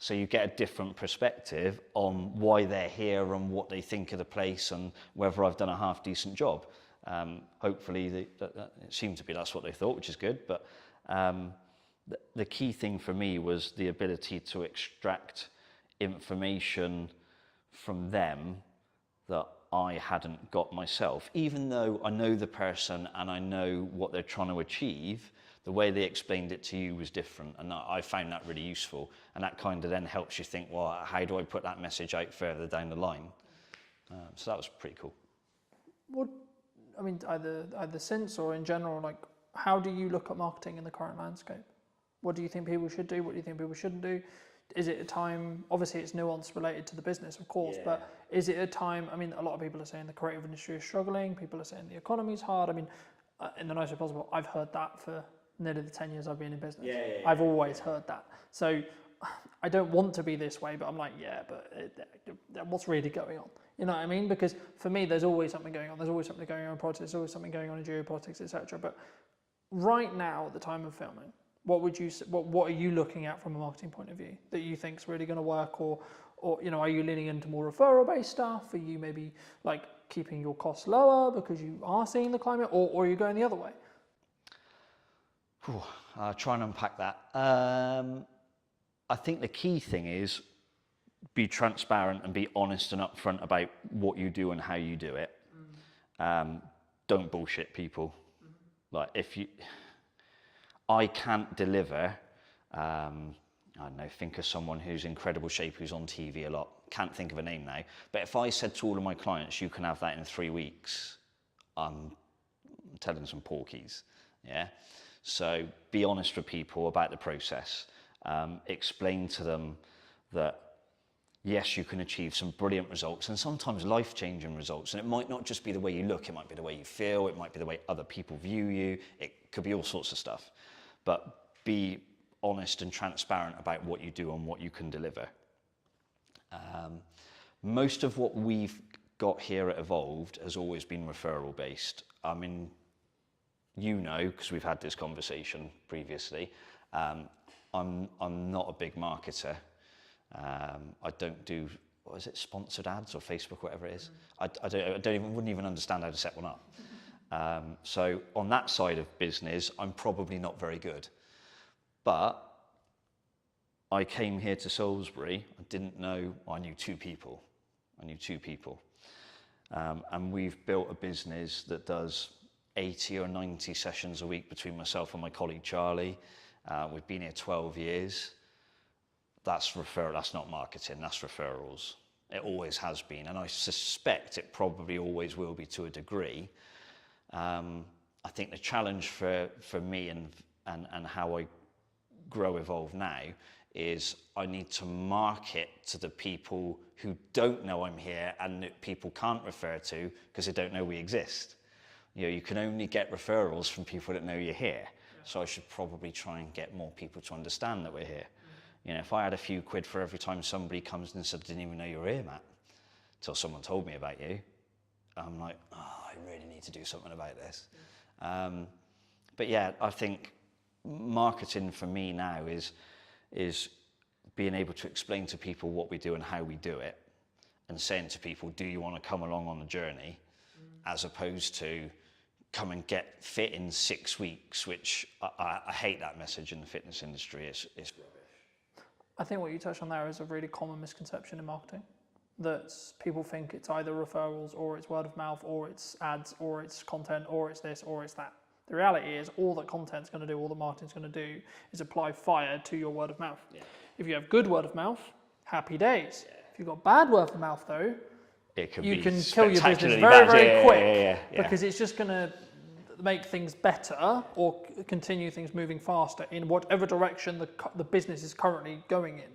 So you get a different perspective on why they're here and what they think of the place and whether I've done a half decent job. Hopefully, it seemed to be that's what they thought, which is good. But the key thing for me was the ability to extract information from them that I hadn't got myself. Even though I know the person and I know what they're trying to achieve, the way they explained it to you was different, and I found that really useful. And that kind of then helps you think, well, how do I put that message out further down the line? So that was pretty cool. What, I mean, either since or in general, like, how do you look at marketing in the current landscape? What do you think people should do? What do you think people shouldn't do? Is it a time, obviously it's nuance related to the business, of course, but is it a time, I mean, a lot of people are saying the creative industry is struggling, people are saying the economy's hard. I mean, in the nicest way possible, I've heard that for nearly the 10 years I've been in business. I've always heard that. So I don't want to be this way, but I'm like, but what's really going on? You know what I mean? Because for me, there's always something going on. There's always something going on in politics. There's always something going on in geopolitics, etc. But right now, at the time of filming, what are you looking at from a marketing point of view that you think is really going to work, or you know, are you leaning into more referral-based stuff? Are you maybe like keeping your costs lower because you are seeing the climate, or are you going the other way? I'll try and unpack that. I think the key thing is be transparent and be honest and upfront about what you do and how you do it. Don't bullshit people. Like I can't deliver, I don't know, think of someone who's in incredible shape, who's on TV a lot, can't think of a name now, but if I said to all of my clients, you can have that in 3 weeks, I'm telling some porkies, yeah? So be honest with people about the process. Explain to them that yes, you can achieve some brilliant results and sometimes life-changing results. And it might not just be the way you look, it might be the way you feel, it might be the way other people view you, it could be all sorts of stuff. But be honest and transparent about what you do and what you can deliver. Most of what we've got here at Evolved has always been referral-based. I mean, you know, because we've had this conversation previously, I'm not a big marketer. I don't do, what is it, sponsored ads or Facebook, whatever it is. I wouldn't even understand how to set one up. So on that side of business, I'm probably not very good. But I came here to Salisbury, I didn't know, well, I knew two people. And we've built a business that does 80 or 90 sessions a week between myself and my colleague Charlie. We've been here 12 years. That's referral, that's not marketing, that's referrals. It always has been, and I suspect it probably always will be to a degree. I think the challenge for me and how I grow Evolve now is I need to market to the people who don't know I'm here and that people can't refer to because they don't know we exist. You know, you can only get referrals from people that know you're here. So I should probably try and get more people to understand that we're here. You know, if I had a few quid for every time somebody comes and said, I didn't even know you were here, Matt, till someone told me about you, I'm like, oh, I really need to do something about this. But yeah, I think marketing for me now is being able to explain to people what we do and how we do it, and saying to people, do you want to come along on the journey, as opposed to come and get fit in 6 weeks, which I hate that message in the fitness industry. It's rubbish. I think what you touched on there is a really common misconception in marketing, that people think it's either referrals or it's word of mouth or it's ads or it's content or it's this or it's that. The reality is all that content's going to do, all that marketing's going to do is apply fire to your word of mouth. Yeah. If you have good word of mouth, happy days. Yeah. If you've got bad word of mouth though, you can kill your business very quick because it's just going to make things better or continue things moving faster in whatever direction the business is currently going in.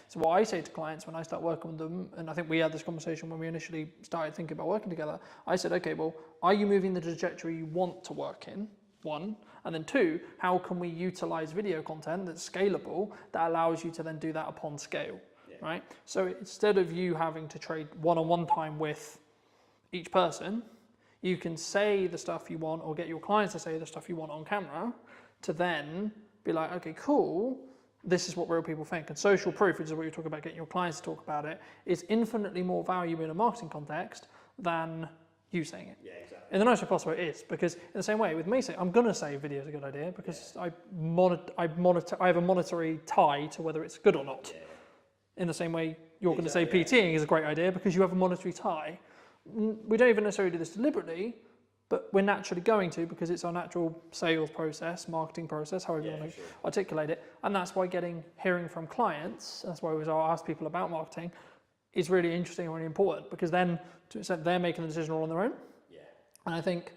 So what I say to clients when I start working with them, and I think we had this conversation when we initially started thinking about working together, I said, okay, well, are you moving the trajectory you want to work in? One, and then two, how can we utilize video content that's scalable that allows you to then do that upon scale? Yeah. right? So instead of you having to trade one-on-one time with each person, you can say the stuff you want or get your clients to say the stuff you want on camera to then be like, okay, cool, this is what real people think. And social proof, which is what you're talking about, getting your clients to talk about it, is infinitely more value in a marketing context than you saying it. Yeah, exactly. In the nicest possible way it is, because in the same way with me saying, I'm going to say video is a good idea because I have a monetary tie to whether it's good or not. Yeah. In the same way you're going to say PTing is a great idea because you have a monetary tie. We don't even necessarily do this deliberately, but we're naturally going to because it's our natural sales process, marketing process, however you want to articulate it. And that's why hearing from clients, that's why I ask people about marketing, is really interesting and really important, because then to an extent they're making the decision all on their own. Yeah. And I think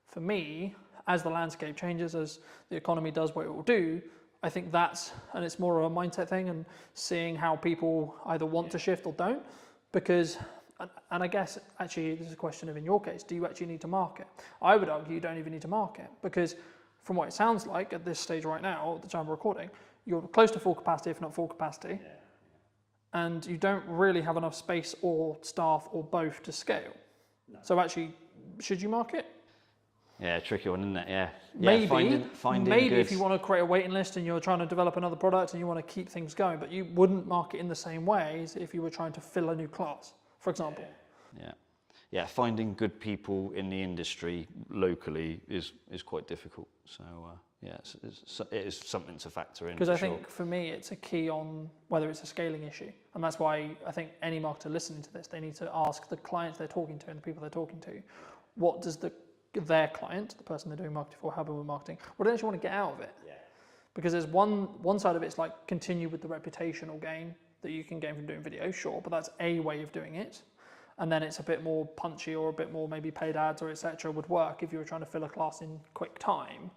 for me, as the landscape changes, as the economy does what it will do, I think and it's more of a mindset thing and seeing how people either want to shift or don't, because, and I guess actually this is a question of, in your case, do you actually need to market? I would argue you don't even need to market, because from what it sounds like at this stage right now, at the time of recording, you're close to full capacity, if not full capacity, and you don't really have enough space or staff or both to scale. No. So actually, should you market? Yeah, tricky one, isn't it? Yeah. Maybe, finding maybe good... if you want to create a waiting list and you're trying to develop another product and you want to keep things going, but you wouldn't market in the same way as if you were trying to fill a new class, for example. Yeah, finding good people in the industry locally is quite difficult. So it is something to factor in. Because I think for me, it's a key on whether it's a scaling issue. And that's why I think any marketer listening to this, they need to ask the clients they're talking to and the people they're talking to, what does their client, the person they're doing marketing for, helping with marketing, what do they actually want to get out of it? Yeah. Because there's one side of it's like continue with the reputational gain that you can gain from doing video, sure, but that's a way of doing it. And then it's a bit more punchy or a bit more maybe paid ads or etc. would work if you were trying to fill a class in quick time.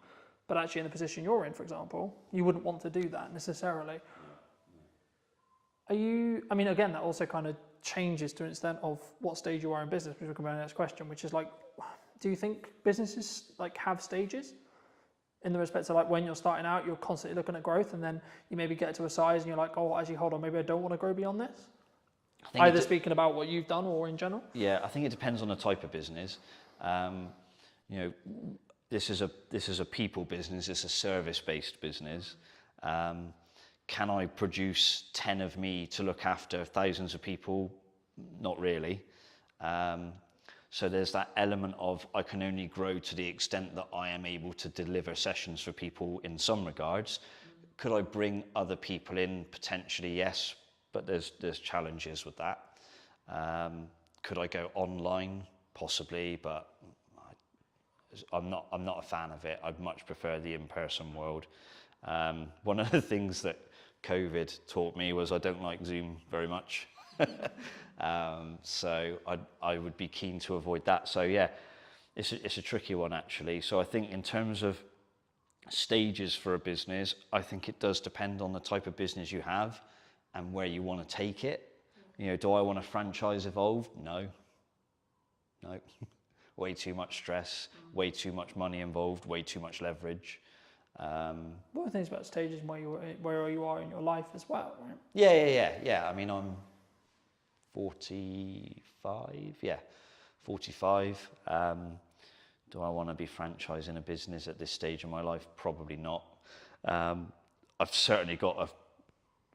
But actually in the position you're in, for example, you wouldn't want to do that necessarily. I mean, again, that also kind of changes to an extent of what stage you are in business, which will come to the next question, which is like, do you think businesses like have stages? In the respect of like when you're starting out, you're constantly looking at growth, and then you maybe get to a size and you're like, oh, actually, hold on, maybe I don't want to grow beyond this? Either speaking about what you've done or in general? Yeah, I think it depends on the type of business. This is a people business, it's a service-based business. Can I produce 10 of me to look after thousands of people? Not really. So there's that element of I can only grow to the extent that I am able to deliver sessions for people in some regards. Could I bring other people in? Potentially, yes, but there's challenges with that. Could I go online? Possibly, but I'm not a fan of it. I'd much prefer the in-person world. One of the things that COVID taught me was I don't like Zoom very much. So I would be keen to avoid that. So yeah, it's a tricky one actually. So I think in terms of stages for a business, I think it does depend on the type of business you have and where you want to take it. Do I want a franchise evolved? No. Way too much stress, way too much money involved, way too much leverage. What are the things about stages where you are in your life as well, right? Yeah. I mean, I'm 45. Yeah, 45. Do I want to be franchising a business at this stage of my life? Probably not. I've certainly got a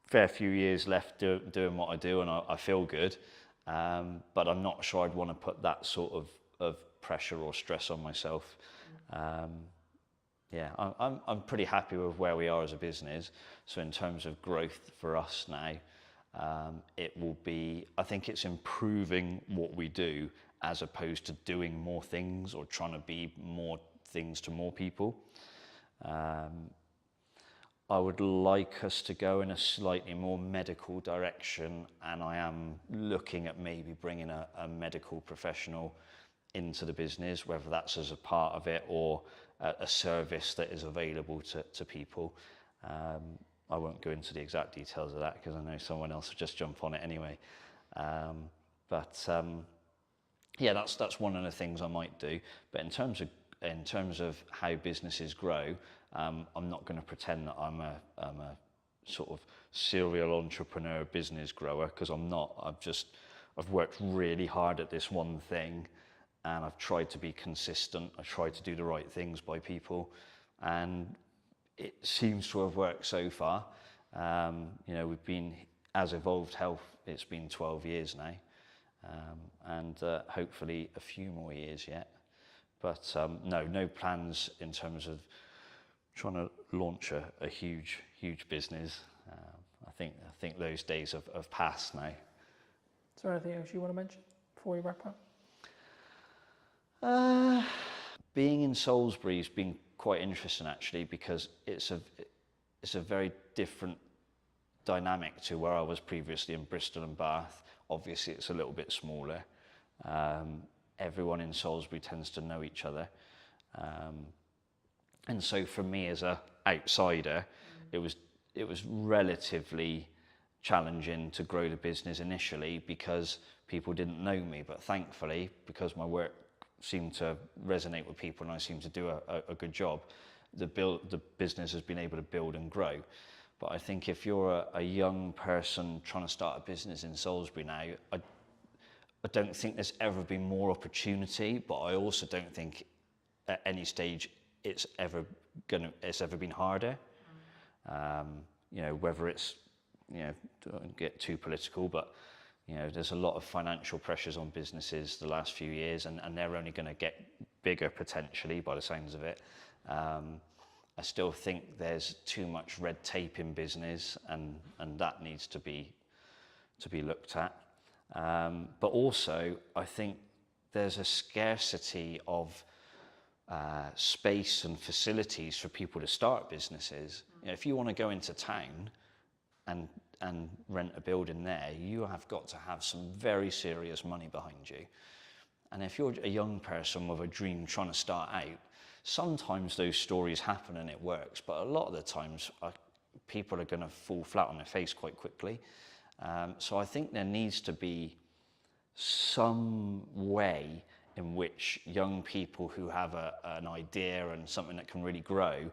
fair few years left doing what I do, and I feel good. But I'm not sure I'd want to put that sort of pressure or stress on myself. I'm pretty happy with where we are as a business. So in terms of growth for us now, it will be, I think it's improving what we do as opposed to doing more things or trying to be more things to more people. I would like us to go in a slightly more medical direction, and I am looking at maybe bringing a medical professional into the business, whether that's as a part of it or a service that is available to people. I won't go into the exact details of that because I know someone else will just jump on it anyway. That's one of the things I might do. But in terms of how businesses grow, I'm not going to pretend that I'm a sort of serial entrepreneur business grower, because I'm not. I've worked really hard at this one thing, and I've tried to be consistent. I tried to do the right things by people, and it seems to have worked so far. You know, we've been, as Evolved Health, it's been 12 years now, and hopefully a few more years yet. But no plans in terms of trying to launch a huge business. I think those days have passed now. Is there anything else you want to mention before we wrap up? Being in Salisbury has been quite interesting, actually, because it's a very different dynamic to where I was previously in Bristol and Bath. Obviously, it's a little bit smaller. Everyone in Salisbury tends to know each other. And so for me as an outsider, it was relatively challenging to grow the business initially because people didn't know me. But thankfully, because my work seemed to resonate with people and I seemed to do a good job, the business has been able to build and grow. But I think if you're a young person trying to start a business in Salisbury now, I don't think there's ever been more opportunity, but I also don't think at any stage it's ever been harder. You know, whether it's, you know, don't get too political, but you know, there's a lot of financial pressures on businesses the last few years, and they're only going to get bigger potentially by the sounds of it. I still think there's too much red tape in business, and that needs to be looked at. But also, I think there's a scarcity of space and facilities for people to start businesses. You know, if you want to go into town and rent a building there, you have got to have some very serious money behind you. And if you're a young person with a dream trying to start out, sometimes those stories happen and it works, but a lot of the times people are going to fall flat on their face quite quickly. So I think there needs to be some way in which young people who have an idea and something that can really grow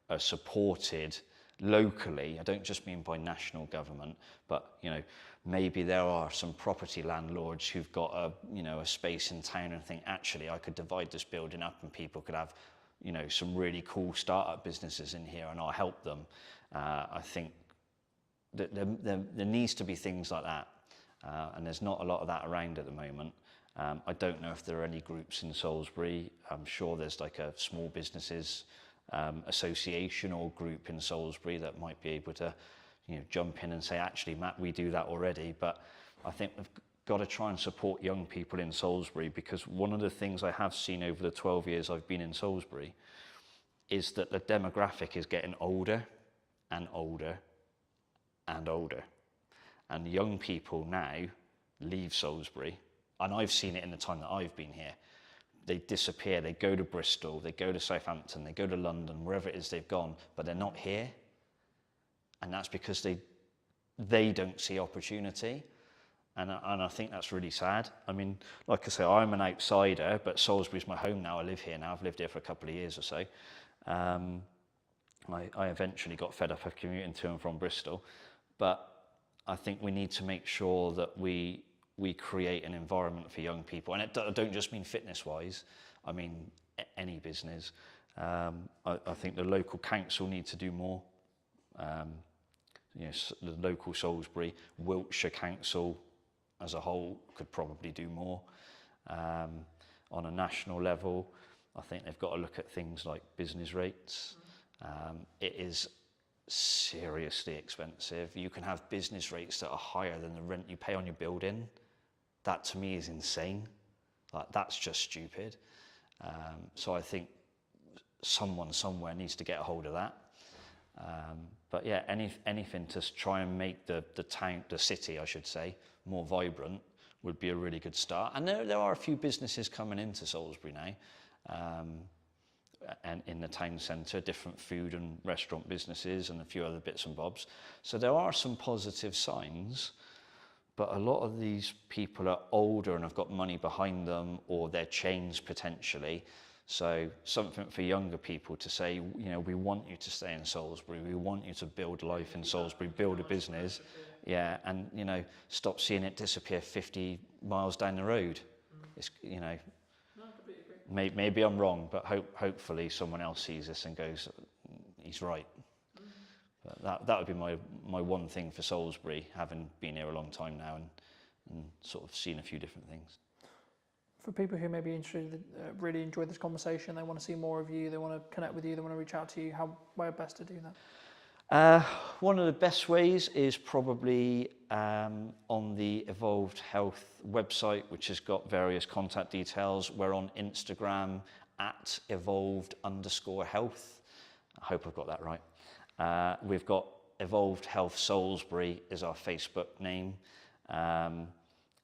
are supported locally. I don't just mean by national government, but you know, maybe there are some property landlords who've got a space in town and think, actually, I could divide this building up and people could have, you know, some really cool startup businesses in here, and I'll help them. I think that there needs to be things like that, and there's not a lot of that around at the moment. I don't know if there are any groups in Salisbury. I'm sure there's like a small businesses association or group in Salisbury that might be able to, you know, jump in and say, actually, Matt, we do that already. But I think we've got to try and support young people in Salisbury, because one of the things I have seen over the 12 years I've been in Salisbury is that the demographic is getting older and older and older. And young people now leave Salisbury, and I've seen it in the time that I've been here. They disappear, they go to Bristol, they go to Southampton, they go to London, wherever it is they've gone, but they're not here. And that's because they don't see opportunity. And I think that's really sad. I mean, like I say, I'm an outsider, but Salisbury's my home now. I live here now. I've lived here for a couple of years or so. I eventually got fed up of commuting to and from Bristol. But I think we need to make sure that we create an environment for young people. And I don't just mean fitness-wise. I mean any business. I think the local council needs to do more. You know, the local Salisbury, Wiltshire Council as a whole could probably do more. On a national level, I think they've got to look at things like business rates. It is seriously expensive. You can have business rates that are higher than the rent you pay on your building. That to me is insane. Like, that's just stupid. So I think someone somewhere needs to get a hold of that. But yeah, anything to try and make the city, I should say, more vibrant would be a really good start. And there are a few businesses coming into Salisbury now, and in the town centre, different food and restaurant businesses and a few other bits and bobs. So there are some positive signs, But a lot of these people are older and have got money behind them, or they're chains potentially. So something for younger people to say, you know, we want you to stay in Salisbury, we want you to build life in Salisbury, build a business, yeah, and, you know, stop seeing it disappear 50 miles down the road. It's, you know, maybe I'm wrong, but hopefully someone else sees this and goes, he's right. But that would be my one thing for Salisbury, having been here a long time now and sort of seen a few different things. For people who may be interested, really enjoy this conversation, they want to see more of you, they want to connect with you, they want to reach out to you, where best to do that? One of the best ways is probably on the Evolved Health website, which has got various contact details. We're on Instagram at evolved_health. I hope I've got that right. We've got Evolved Health Salisbury is our Facebook name.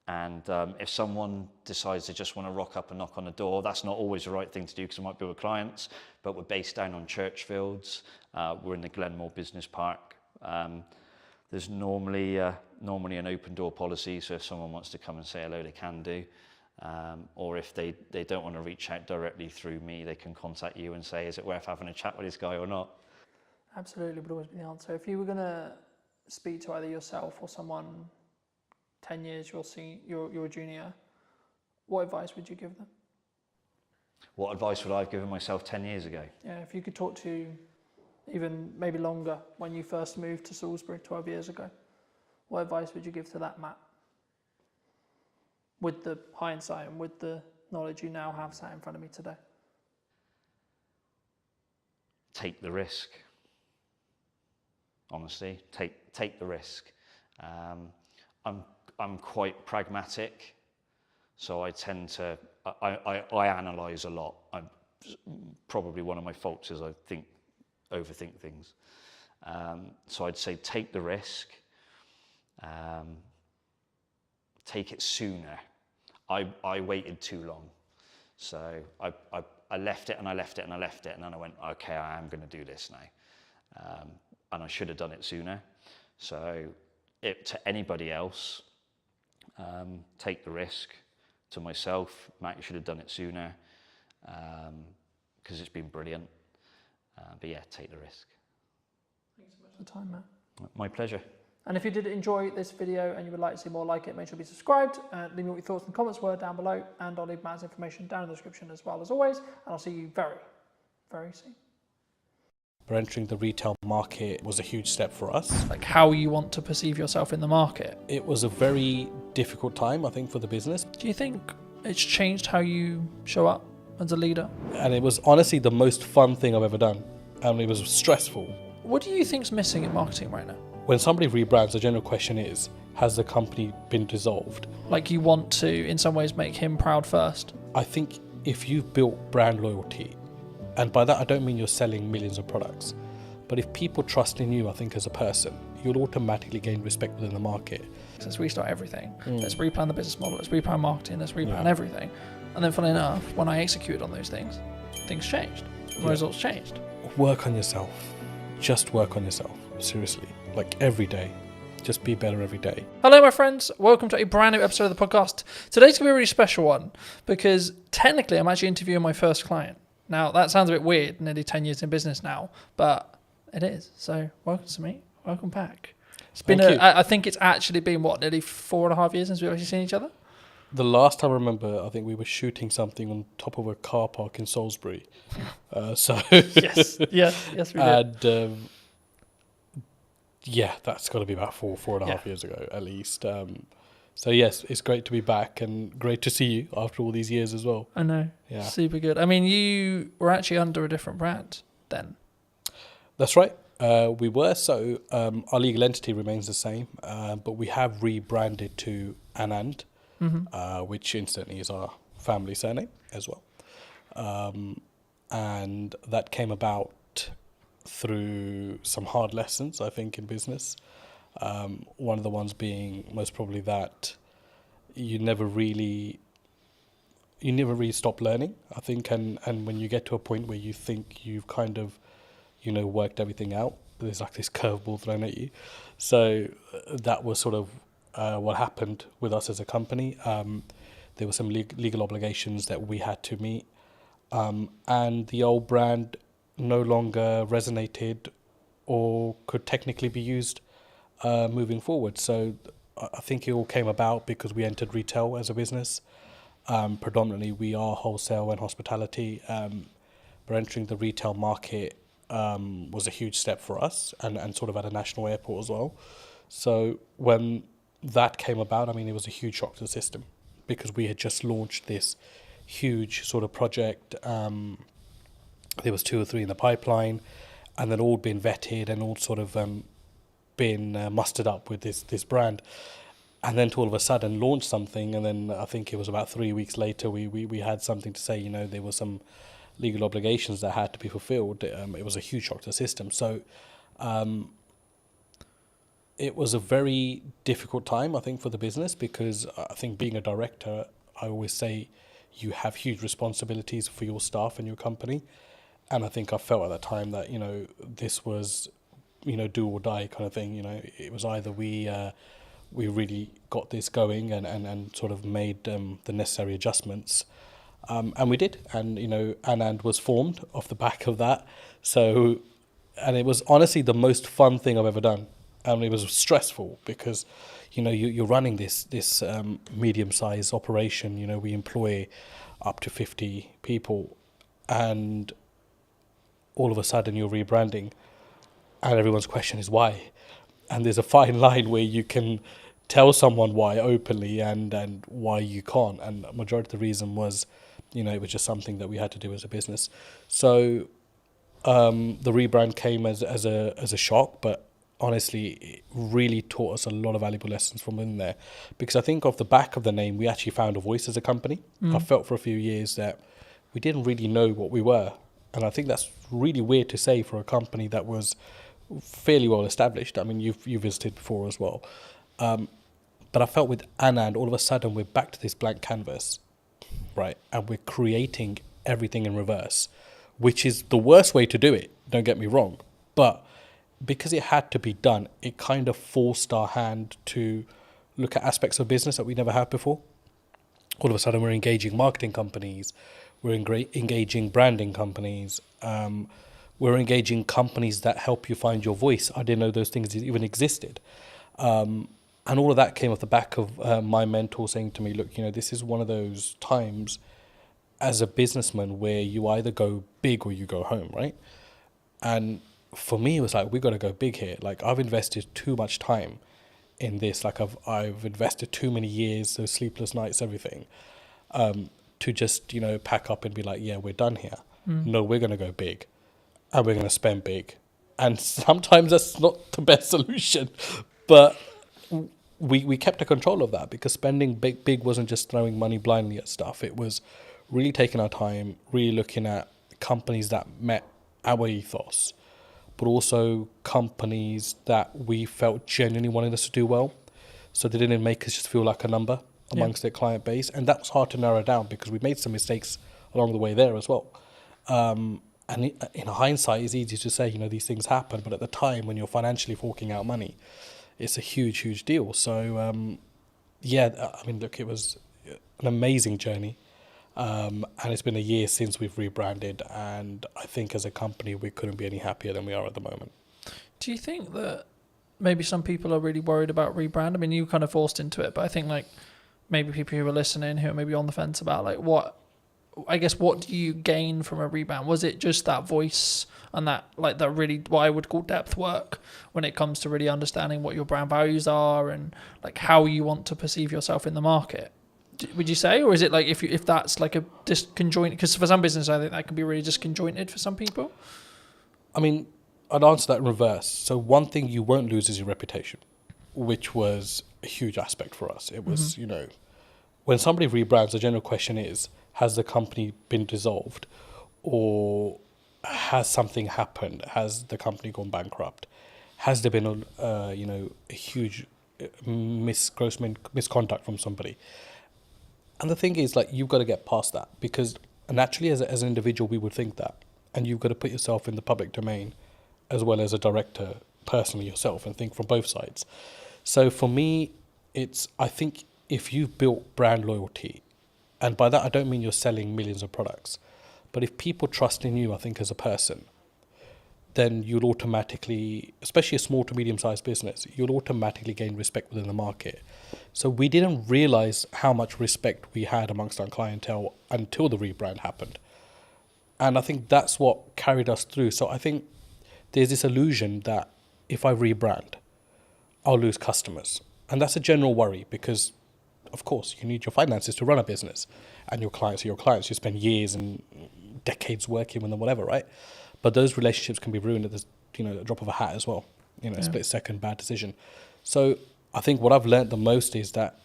And if someone decides they just want to rock up and knock on the door, that's not always the right thing to do because it might be with clients, but we're based down on Churchfields. We're in the Glenmore Business Park. There's normally an open door policy, so if someone wants to come and say hello, they can do. Or if they don't want to reach out directly through me, they can contact you and say, is it worth having a chat with this guy or not? Absolutely, would always be the answer. If you were going to speak to either yourself or someone 10 years you're a junior, what advice would you give them? What advice would I have given myself 10 years ago? Yeah, if you could talk to even maybe longer, when you first moved to Salisbury 12 years ago, what advice would you give to that Matt? With the hindsight and with the knowledge you now have sat in front of me today. Take the risk. Honestly, take the risk. I'm quite pragmatic, so I tend to, I analyse a lot. Probably one of my faults is I overthink things. So I'd say take the risk, take it sooner. I waited too long. So I left it and I left it and I left it, and then I went, okay, I am going to do this now. And I should have done it sooner. So to anybody else, take the risk. To myself, Matt, you should have done it sooner, because it's been brilliant. But yeah, take the risk. Thanks so much for the time, Matt. My pleasure. And if you did enjoy this video and you would like to see more like it, make sure to be subscribed. Leave me what your thoughts and comments were down below, and I'll leave Matt's information down in the description as well as always. And I'll see you very, very soon. But entering the retail market was a huge step for us. Like how you want to perceive yourself in the market. It was a very difficult time, I think, for the business. Do you think it's changed how you show up as a leader? And it was honestly the most fun thing I've ever done. And it was stressful. What do you think's missing in marketing right now? When somebody rebrands, the general question is, has the company been dissolved? Like you want to, in some ways, make him proud first. I think if you've built brand loyalty, and by that I don't mean you're selling millions of products, but if people trust in you, I think as a person, you'll automatically gain respect within the market. Let's restart everything. Let's replan the business model. Let's replan marketing. Let's replan everything. And then funnily enough, when I executed on those things changed. The results changed. Work on yourself. Just work on yourself. Seriously. Like every day. Just be better every day. Hello, my friends. Welcome to a brand new episode of the podcast. Today's going to be a really special one because technically I'm actually interviewing my first client. Now, that sounds a bit weird, nearly 10 years in business now, but it is. So welcome to me. Welcome back. It's been, I think it's actually been, nearly 4.5 years since we've actually seen each other? The last time I remember, I think we were shooting something on top of a car park in Salisbury. Yes, we did. And yeah, that's got to be about 4.5 years ago at least. So yes, it's great to be back and great to see you after all these years as well. I know. Yeah. Super good. I mean, you were actually under a different brand then. That's right. We were. So our legal entity remains the same, but we have rebranded to Anand, which incidentally is our family surname as well. And that came about through some hard lessons, I think, in business. One of the ones being most probably that you never really stop learning, I think, and when you get to a point where you think you've kind of, worked everything out, there's like this curveball thrown at you. So that was sort of what happened with us as a company. There were some legal obligations that we had to meet, and the old brand no longer resonated or could technically be used moving forward. So I think it all came about because we entered retail as a business. Predominantly, we are wholesale and hospitality. But entering the retail market was a huge step for us, and sort of at a national airport as well. So when that came about, I mean, it was a huge shock to the system because we had just launched this huge sort of project. There was 2 or 3 in the pipeline, and then all been vetted and all sort of been mustered up with this brand. And then to all of a sudden launch something, and then I think it was about 3 weeks later we had something to say, there were some legal obligations that had to be fulfilled. It was a huge shock to the system. So it was a very difficult time, I think, for the business, because I think being a director, I always say you have huge responsibilities for your staff and your company. And I think I felt at that time that, this was, do or die kind of thing. It was either we really got this going and sort of made the necessary adjustments. And we did. And, Anand was formed off the back of that. So, and it was honestly the most fun thing I've ever done. And it was stressful because, you're running this medium-sized operation. We employ up to 50 people, and all of a sudden you're rebranding, and everyone's question is why. And there's a fine line where you can tell someone why openly and why you can't. And the majority of the reason was, it was just something that we had to do as a business. So the rebrand came as a shock, but honestly, it really taught us a lot of valuable lessons from in there, because I think off the back of the name, we actually found a voice as a company. I felt for a few years that we didn't really know what we were. And I think that's really weird to say for a company that was fairly well established. I mean, you visited before as well. But I felt with Anand, all of a sudden, we're back to this blank canvas, right? And we're creating everything in reverse, which is the worst way to do it, don't get me wrong. But because it had to be done, it kind of forced our hand to look at aspects of business that we never had before. All of a sudden, we're engaging marketing companies, we're engaging branding companies, we're engaging companies that help you find your voice. I didn't know those things even existed. And all of that came off the back of my mentor saying to me, look, this is one of those times as a businessman where you either go big or you go home, right? And for me, it was like, we've got to go big here. Like, I've invested too much time in this. Like, I've invested too many years, those sleepless nights, everything, to just, pack up and be like, yeah, we're done here. No, we're going to go big, and we're going to spend big. And sometimes that's not the best solution, but we kept a control of that, because spending big wasn't just throwing money blindly at stuff. It was really taking our time, really looking at companies that met our ethos, but also companies that we felt genuinely wanted us to do well. So they didn't make us just feel like a number amongst their client base. And that was hard to narrow down, because we made some mistakes along the way there as well. And in hindsight, it's easy to say, these things happen. But at the time, when you're financially forking out money, it's a huge, huge deal. So, I mean, look, it was an amazing journey. And it's been a year since we've rebranded, and I think as a company we couldn't be any happier than we are at the moment. Do you think that maybe some people are really worried about rebrand? I mean, you kind of forced into it, but I think like maybe people who are listening who are maybe on the fence about like what do you gain from a rebrand? Was it just that voice and that like that really what I would call depth work when it comes to really understanding what your brand values are and like how you want to perceive yourself in the market? Would you say, or is it like if that's like a disconjointed? Because for some business, I think that can be really disconjointed for some people. I mean, I'd answer that in reverse. So one thing you won't lose is your reputation, which was a huge aspect for us. It was, when somebody rebrands, the general question is, has the company been dissolved, or has something happened? Has the company gone bankrupt? Has there been a huge gross misconduct from somebody? And the thing is, like, you've got to get past that, because naturally as an individual, we would think that. And you've got to put yourself in the public domain as well as a director personally yourself and think from both sides. So for me, I think if you've built brand loyalty, and by that I don't mean you're selling millions of products, but if people trust in you, I think as a person, then you'll automatically, especially a small to medium-sized business, you'll automatically gain respect within the market. So we didn't realize how much respect we had amongst our clientele until the rebrand happened. And I think that's what carried us through. So I think there's this illusion that if I rebrand, I'll lose customers. And that's a general worry because, of course, you need your finances to run a business. And your clients are your clients. You spend years and decades working with them, whatever, right? But those relationships can be ruined at the drop of a hat as well. A split-second bad decision. So I think what I've learned the most is that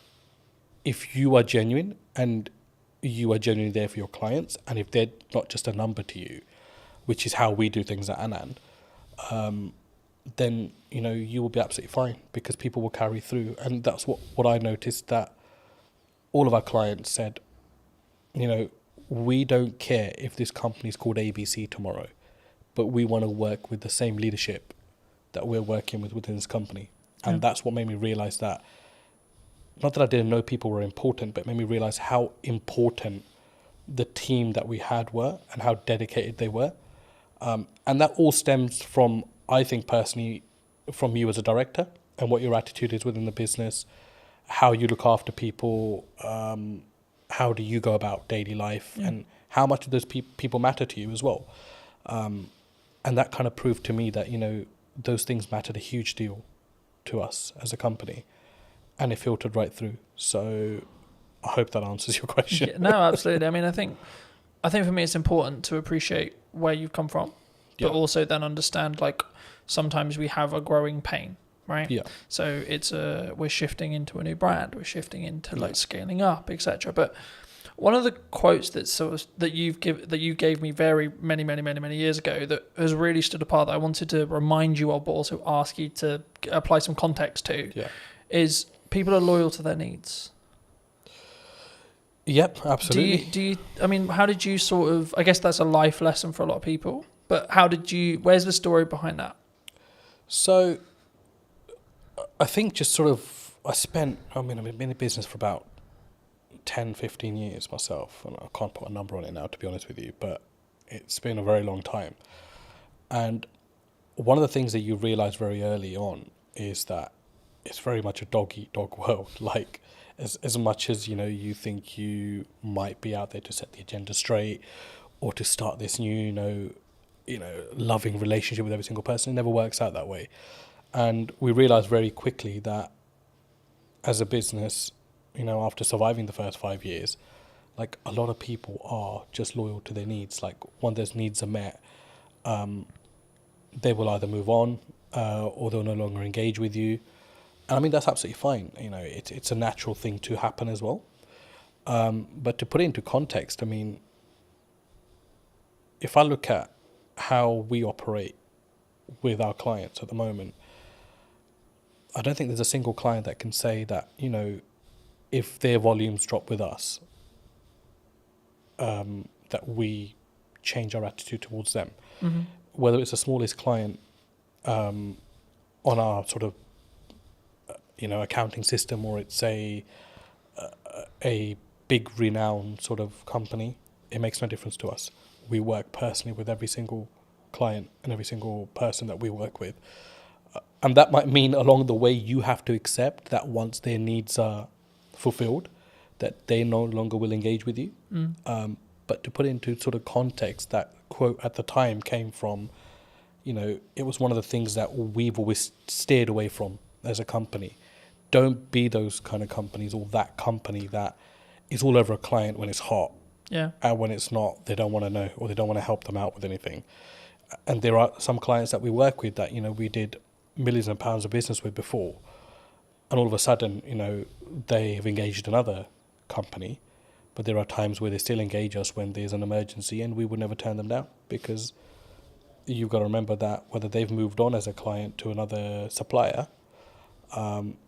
if you are genuine and you are genuinely there for your clients, and if they're not just a number to you, which is how we do things at Anand, then you will be absolutely fine because people will carry through. And that's what I noticed, that all of our clients said, we don't care if this company is called ABC tomorrow, but we want to work with the same leadership that we're working with within this company. And that's what made me realize that, not that I didn't know people were important, but it made me realize how important the team that we had were and how dedicated they were. And that all stems from, I think personally, from you as a director and what your attitude is within the business, how you look after people, how do you go about daily life, and how much do those people matter to you as well. And that kind of proved to me that, those things mattered a huge deal to us as a company, and it filtered right through. So I hope that answers your question. Yeah, no, absolutely. I mean, I think for me it's important to appreciate where you've come from, but also then understand, like, sometimes we have a growing pain, right? Yeah. So it's we're shifting into a new brand, we're shifting into like scaling up, etc. But one of the quotes that you gave me very many years ago that has really stood apart, that I wanted to remind you of, but also ask you to apply some context to, is people are loyal to their needs. Yep, absolutely. I mean, how did you sort of, I guess that's a life lesson for a lot of people, but where's the story behind that? So I think just sort of, I've been in business for about 10, 15 years myself, and I can't put a number on it now, to be honest with you, but it's been a very long time. And one of the things that you realize very early on is that it's very much a dog-eat-dog world. Like, as much as, you think you might be out there to set the agenda straight or to start this new, loving relationship with every single person, it never works out that way. And we realized very quickly that as a business, after surviving the first 5 years, like, a lot of people are just loyal to their needs. Like, when those needs are met, they will either move on or they'll no longer engage with you. And I mean, that's absolutely fine. It's a natural thing to happen as well. But to put it into context, I mean, if I look at how we operate with our clients at the moment, I don't think there's a single client that can say that, if their volumes drop with us, that we change our attitude towards them. Mm-hmm. Whether it's the smallest client on our sort of, accounting system, or it's a big renowned sort of company, it makes no difference to us. We work personally with every single client and every single person that we work with. And that might mean along the way you have to accept that once their needs are fulfilled, that they no longer will engage with you. But to put it into sort of context, that quote at the time came from, it was one of the things that we've always steered away from as a company. Don't be those kind of companies, or that company that is all over a client when it's hot. Yeah. And when it's not, they don't want to know, or they don't want to help them out with anything. And there are some clients that we work with that, we did millions of pounds of business with before, and all of a sudden, they have engaged another company, but there are times where they still engage us when there's an emergency, and we would never turn them down, because you've got to remember that whether they've moved on as a client to another supplier,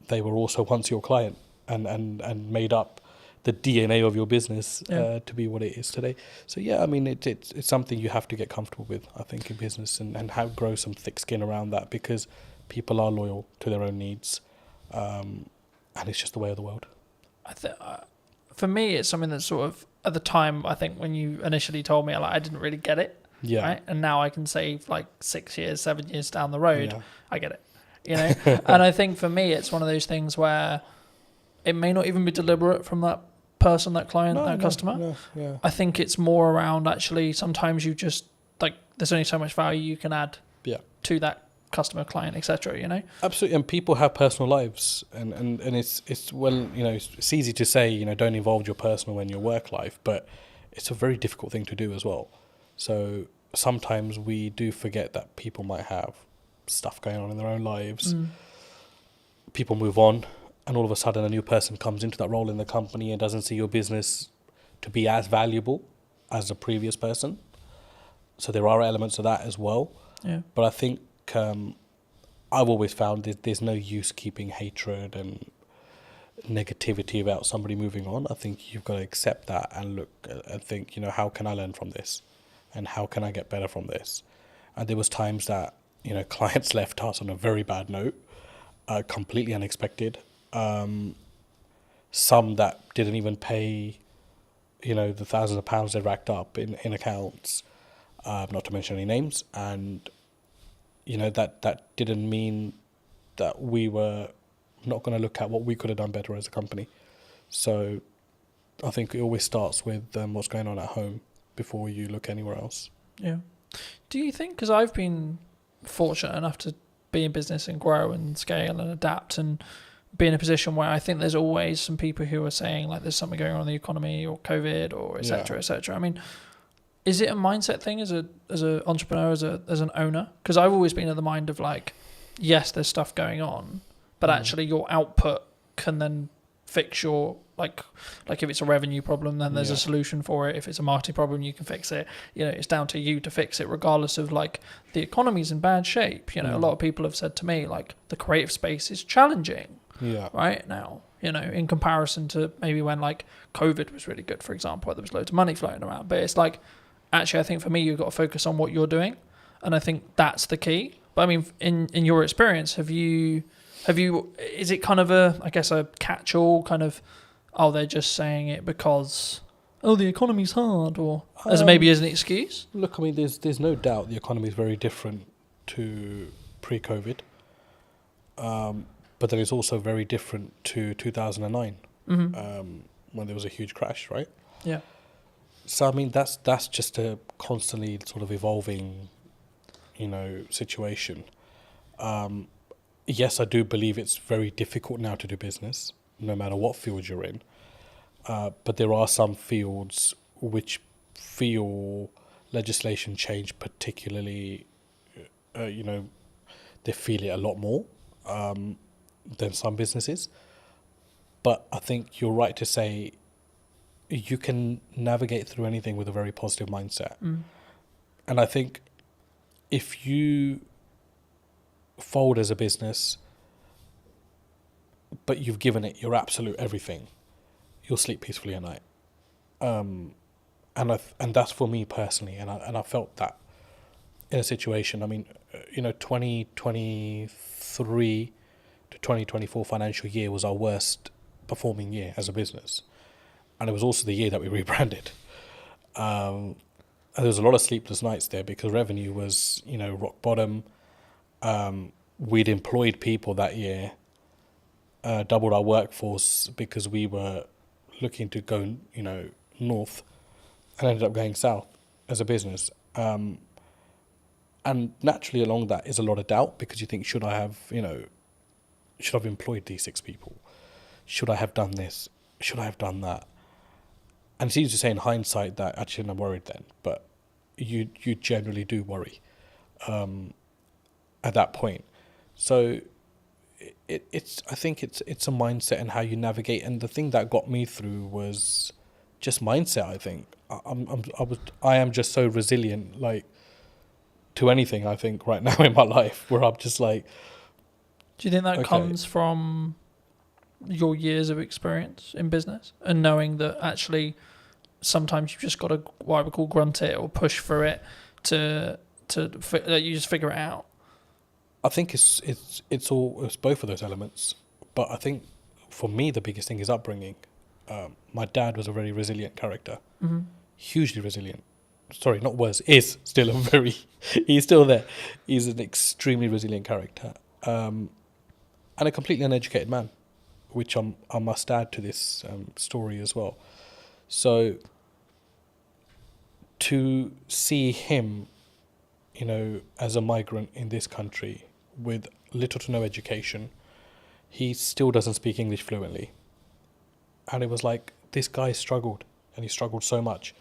they were also once your client and made up the DNA of your business to be what it is today. So yeah, I mean, it's something you have to get comfortable with, I think, in business, and grow some thick skin around that, because people are loyal to their own needs. and it's just the way of the world. For me, it's something that sort of, at the time, I think when you initially told me, I didn't really get it. Yeah. Right? And now I can say 6 years, 7 years down the road, Yeah. I get it. And I think for me, it's one of those things where it may not even be deliberate from that person, that client, customer. No, yeah. I think it's more around actually sometimes you just there's only so much value you can add to that customer, client, etc. Absolutely. And people have personal lives, and it's well, it's easy to say, don't involve your personal in your work life, but it's a very difficult thing to do as well. So sometimes we do forget that people might have stuff going on in their own lives. People move on, and all of a sudden a new person comes into that role in the company and doesn't see your business to be as valuable as the previous person. So there are elements of that as well. Yeah. But I think I've always found there's no use keeping hatred and negativity about somebody moving on. I think you've got to accept that and look and think, how can I learn from this? And how can I get better from this? And there was times that, clients left us on a very bad note, completely unexpected. Some that didn't even pay, the thousands of pounds they racked up in accounts, not to mention any names. And, that didn't mean that we were not going to look at what we could have done better as a company. So I think it always starts with what's going on at home before you look anywhere else. Yeah. Do you think, because I've been fortunate enough to be in business and grow and scale and adapt and be in a position where I think there's always some people who are saying there's something going on in the economy or COVID or et cetera, et cetera. I mean, is it a mindset thing as an entrepreneur, as an owner? Because I've always been of the mind of yes, there's stuff going on, but actually your output can then fix your if it's a revenue problem, then there's a solution for it. If it's a marketing problem, you can fix it. It's down to you to fix it, regardless of the economy's in bad shape. A lot of people have said to me the creative space is challenging. Yeah. Right now, in comparison to maybe when COVID was really good, for example, where there was loads of money floating around. But it's actually, I think for me, you've got to focus on what you're doing, and I think that's the key. But I mean, in your experience, have you? Is it kind of a catch-all kind of? Oh, they're just saying it because the economy's hard, or as maybe as an excuse? Look, I mean, there's no doubt the economy is very different to pre-COVID, but then it's also very different to 2009, when there was a huge crash, right? Yeah. So I mean, that's just a constantly sort of evolving, situation. Yes, I do believe it's very difficult now to do business, no matter what field you're in. But there are some fields which feel legislation change particularly, they feel it a lot more than some businesses. But I think you're right to say you can navigate through anything with a very positive mindset. And I think if you fold as a business, but you've given it your absolute everything, you'll sleep peacefully at night. And that's for me personally, and I felt that in a situation. I mean, 2023 to 2024 financial year was our worst performing year as a business, and it was also the year that we rebranded. And there was a lot of sleepless nights there because revenue was, rock bottom. We'd employed people that year, doubled our workforce because we were looking to go, north, and ended up going south as a business. And naturally along that is a lot of doubt because you think, should I have employed these 6 people? Should I have done this? Should I have done that? And it's easy to say in hindsight that actually I'm worried then, but you generally do worry at that point. So I think it's a mindset and how you navigate. And the thing that got me through was just mindset. I think I am just so resilient, to anything. I think right now in my life, where I'm just do you think that comes from your years of experience in business and knowing that actually sometimes you've just got to what I would call grunt it or push for it to you just figure it out? I think it's both of those elements, but I think for me, the biggest thing is upbringing. My dad was a very resilient character, hugely resilient. Sorry, not was, is still a very, he's still there. He's an extremely resilient character, and a completely uneducated man, which I must add to this story as well. So to see him, you know, as a migrant in this country with little to no education, he still doesn't speak English fluently. And it was like, this guy struggled, and he struggled so much,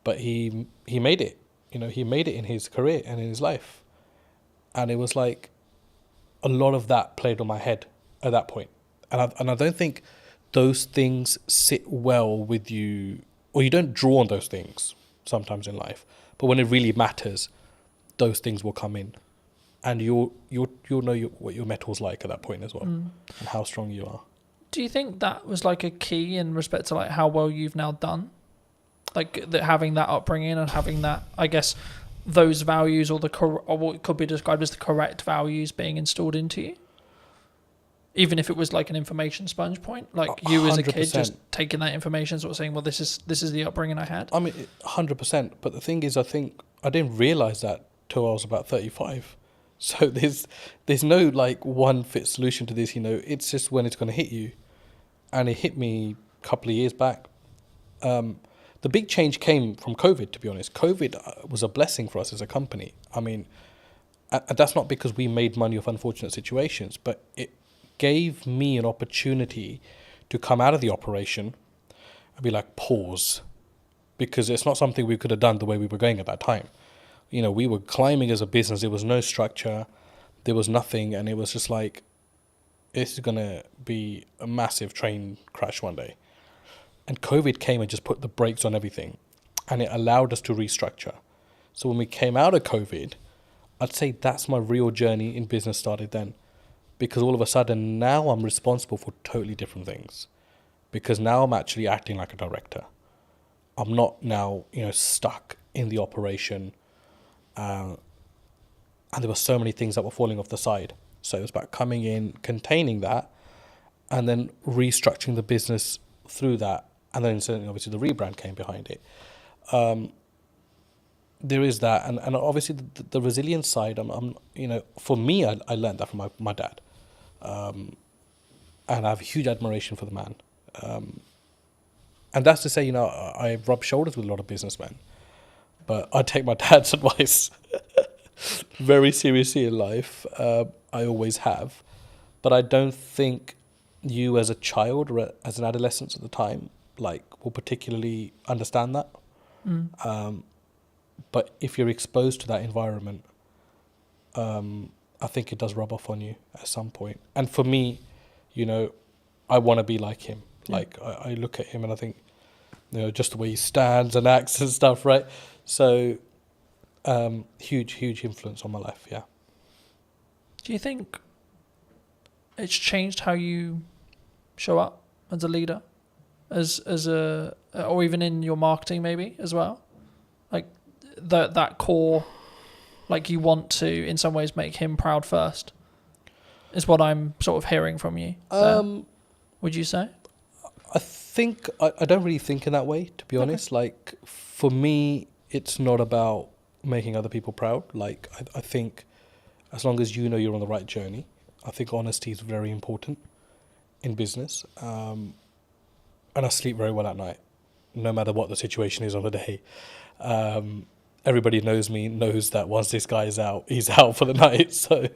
but he made it. You know, he made it in his career and in his life. And it was like a lot of that played on my head at that point. And I don't think those things sit well with you, or you don't draw on those things sometimes in life. But when it really matters, those things will come in, and you'll know what your metal's like at that point as well, and how strong you are. Do you think that was like a key in respect to like how well you've now done? Like that, having that upbringing and having that, I guess, those values, or or what could be described as the correct values being installed into you? Even if it was like an information sponge point, like you as a kid 100%. just taking that information, sort of saying, well, this is the upbringing I had. I mean, 100%. But the thing is, I think I didn't realize that till I was about 35. So there's no like one fit solution to this. You know, it's just when it's going to hit you, and it hit me a couple of years back. The big change came from COVID, to be honest. COVID was a blessing for us as a company. I mean, and that's not because we made money off unfortunate situations, but it gave me an opportunity to come out of the operation and be like, pause, because it's not something we could have done the way we were going at that time. You know, we were climbing as a business. There was no structure. There was nothing. And it was just like, this is going to be a massive train crash one day. And COVID came and just put the brakes on everything. And it allowed us to restructure. So when we came out of COVID, I'd say that's my real journey in business started then. Because all of a sudden now I'm responsible for totally different things. Because now I'm actually acting like a director. I'm not now, you know, stuck in the operation. And there were so many things that were falling off the side. So it was about coming in, containing that, and then restructuring the business through that. And then certainly, obviously, the rebrand came behind it. There is that, and obviously the resilience side. I'm you know, for me, I learned that from my dad, and I have a huge admiration for the man. And that's to say, you know, I rub shoulders with a lot of businessmen, but I take my dad's advice very seriously in life. I always have, but I don't think you as a child or as an adolescent at the time, like, will particularly understand that. But if you're exposed to that environment, I think it does rub off on you at some point. And for me, you know, I want to be like him. Like, I look at him and I think, you know, just the way he stands and acts and stuff, right? So, huge influence on my life, yeah. Do you think it's changed how you show up as a leader, as a, or even in your marketing maybe as well? Like that core, like you want to in some ways make him proud first, is what I'm sort of hearing from you. Would you say? I think I don't really think in that way, to be honest. Like, for me, it's not about making other people proud. Like, I think as long as you know you're on the right journey, I think honesty is very important in business. And I sleep very well at night, no matter what the situation is on the day. Everybody knows me, knows that once this guy is out, he's out for the night. So,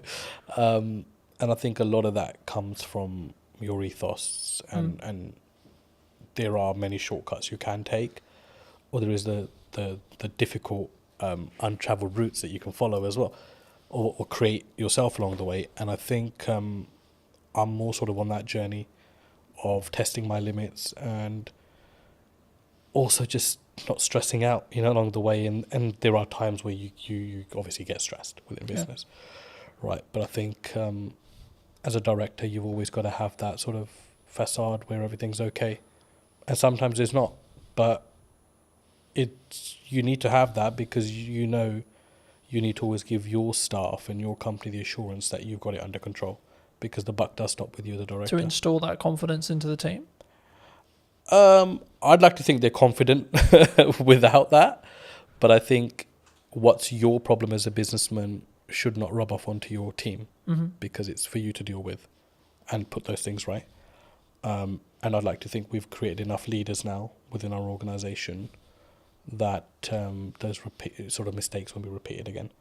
and I think a lot of that comes from your ethos, and there are many shortcuts you can take, or there is the difficult untraveled routes that you can follow as well, or create yourself along the way. And I think I'm more sort of on that journey of testing my limits and also just not stressing out, you know, along the way. And there are times where you obviously get stressed within business, right? But I think as a director, you've always got to have that sort of facade where everything's okay. And sometimes it's not, but you need to have that, because you know you need to always give your staff and your company the assurance that you've got it under control. because the buck does stop with you, the director. To install that confidence into the team? I'd like to think they're confident without that, but I think what's your problem as a businessman should not rub off onto your team, because it's for you to deal with and put those things right. And I'd like to think we've created enough leaders now within our organisation that those sort of mistakes won't be repeated again.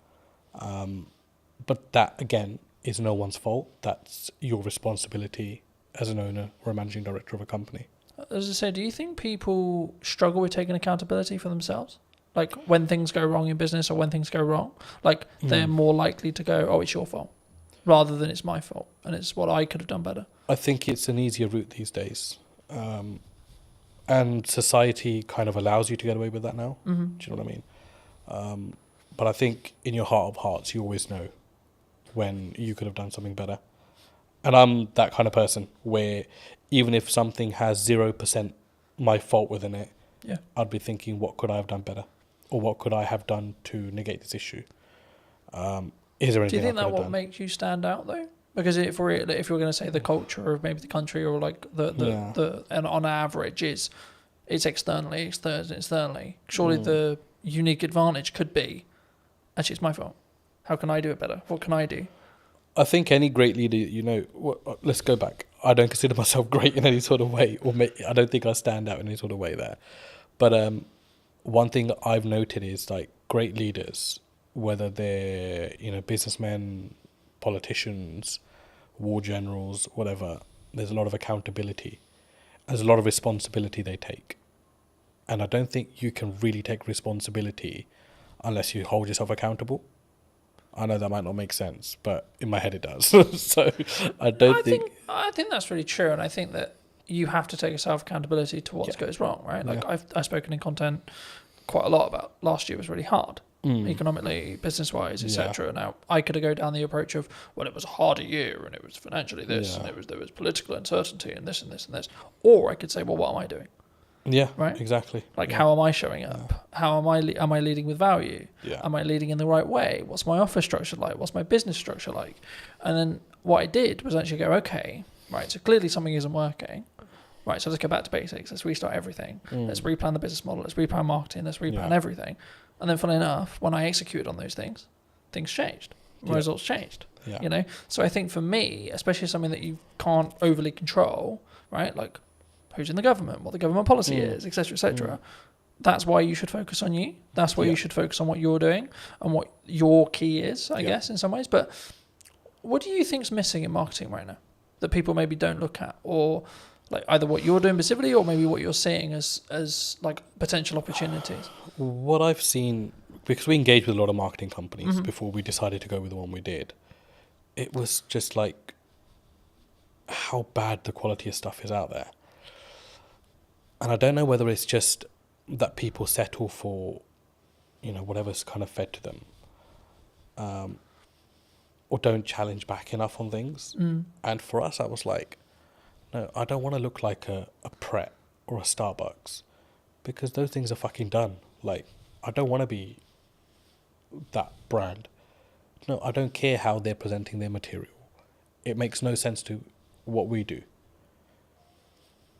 But that, again, is no one's fault. That's your responsibility as an owner or a managing director of a company. As I say, do you think people struggle with taking accountability for themselves? Like when things go wrong in business or when things go wrong, like they're more likely to go, oh, it's your fault, rather than it's my fault and it's what I could have done better. I think it's an easier route these days. And society kind of allows you to get away with that now. Do you know what I mean? But I think in your heart of hearts, you always know when you could have done something better. And I'm that kind of person where even if something has 0% my fault within it, I'd be thinking, what could I have done better? Or what could I have done to negate this issue? Is there anything Do you think I could that have what done? makes you stand out though? Because if you're going to say the culture of maybe the country or like the and on average it's externally. Surely the unique advantage could be, actually it's my fault. How can I do it better? What can I do? I think any great leader, let's go back. I don't consider myself great in any sort of way, I don't think I stand out in any sort of way there. But one thing that I've noted is like great leaders, whether they're businessmen, politicians, war generals, whatever, there's a lot of accountability. There's a lot of responsibility they take. And I don't think you can really take responsibility unless you hold yourself accountable. I know that might not make sense, but in my head it does. So I think that's really true, and I think that you have to take a self-accountability to what goes wrong, right? Like I've spoken in content quite a lot about last year was really hard, economically, business-wise, etc. Now I could go down the approach of, well, it was a harder year, and it was financially this, and there was political uncertainty, and this and this and this, or I could say, well, what am I doing? Yeah, right. Exactly. Like, how am I showing up? How am I leading with value? Yeah. Am I leading in the right way? What's my office structure like? What's my business structure like? And then what I did was actually go, okay, right. So clearly something isn't working. Right. So let's go back to basics. Let's restart everything. Let's replan the business model. Let's replan marketing. Let's replan everything. And then, funnily enough, when I executed on those things changed. My results changed. Yeah. So I think for me, especially something that you can't overly control, right? Like, who's in the government, what the government policy is, etc., etc. That's why you should focus on you. That's why you should focus on what you're doing and what your key is, I guess, in some ways. But what do you think's missing in marketing right now that people maybe don't look at, or like either what you're doing specifically, or maybe what you're seeing as like potential opportunities? What I've seen, because we engaged with a lot of marketing companies before we decided to go with the one we did, it was just like how bad the quality of stuff is out there. And I don't know whether it's just that people settle for, whatever's kind of fed to them, or don't challenge back enough on things. And for us, I was like, no, I don't want to look like a Pret or a Starbucks, because those things are fucking done. Like, I don't want to be that brand. No, I don't care how they're presenting their material. It makes no sense to what we do.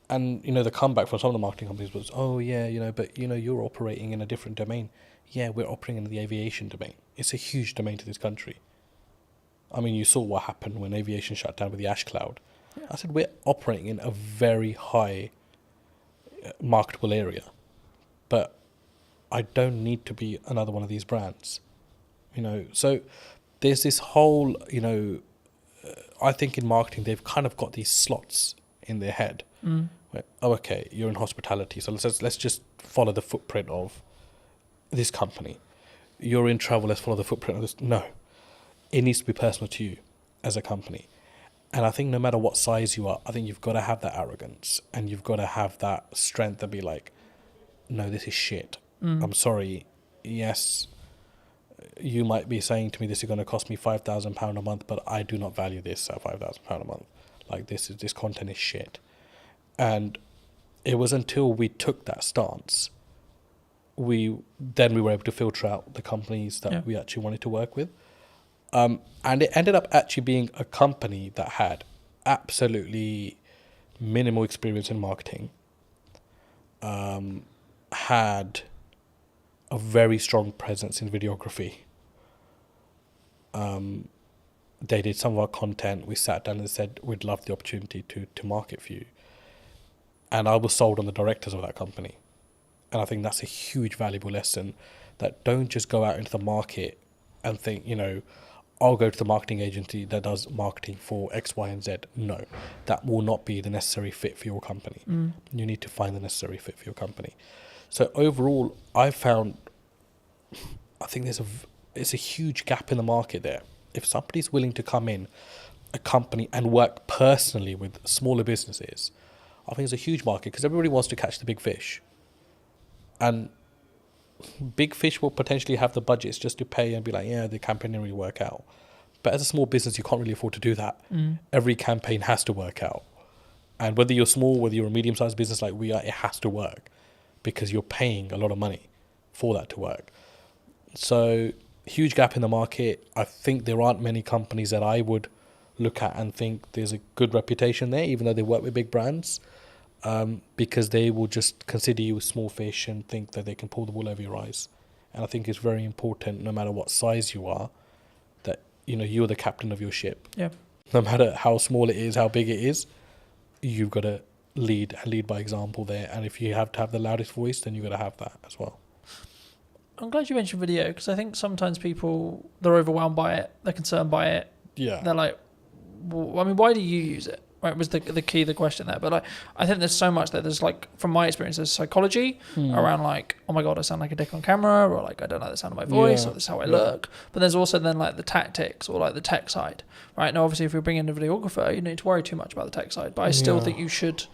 And, the comeback from some of the marketing companies was, oh, yeah, but, you're operating in a different domain. Yeah, we're operating in the aviation domain. It's a huge domain to this country. I mean, you saw what happened when aviation shut down with the ash cloud. Yeah. I said, we're operating in a very high marketable area. But I don't need to be another one of these brands. So there's this whole, I think in marketing, they've kind of got these slots in their head. Where, oh, okay, you're in hospitality, so let's just follow the footprint of this company. You're in travel, let's follow the footprint of this. No, it needs to be personal to you as a company. And I think no matter what size you are, I think you've got to have that arrogance and you've got to have that strength to be like, no, this is shit. I'm sorry. Yes, you might be saying to me this is going to cost me £5,000 a month, but I do not value this at £5,000 a month. Like, this content is shit. And it was until we took that stance, we were able to filter out the companies that we actually wanted to work with. And it ended up actually being a company that had absolutely minimal experience in marketing, had a very strong presence in videography. They did some of our content. We sat down and said, we'd love the opportunity to market for you. And I was sold on the directors of that company. And I think that's a huge valuable lesson, that don't just go out into the market and think, I'll go to the marketing agency that does marketing for X, Y, and Z. No, that will not be the necessary fit for your company. You need to find the necessary fit for your company. So overall, I think it's a huge gap in the market there. If somebody's willing to come in a company and work personally with smaller businesses, I think it's a huge market, because everybody wants to catch the big fish. And big fish will potentially have the budgets just to pay and be like, yeah, the campaign didn't really work out. But as a small business, you can't really afford to do that. Every campaign has to work out. And whether you're small, whether you're a medium-sized business like we are, it has to work, because you're paying a lot of money for that to work. So huge gap in the market. I think there aren't many companies that I would look at and think there's a good reputation there, even though they work with big brands, because they will just consider you a small fish and think that they can pull the wool over your eyes. And I think it's very important, no matter what size you are, that you're the captain of your ship. Yeah. No matter how small it is, how big it is, you've got to lead by example there. And if you have to have the loudest voice, then you've got to have that as well. I'm glad you mentioned video, because I think sometimes people, they're overwhelmed by it, they're concerned by it. Yeah. They're like, well, why do you use it? Right, was the key, the question there. But I think there's so much that there's from my experience, there's psychology around oh my God, I sound like a dick on camera, or I don't like the sound of my voice, or this is how I look. But there's also then the tactics, or the tech side, right? Now, obviously, if you're bringing in a videographer, you don't need to worry too much about the tech side. But I still think you should,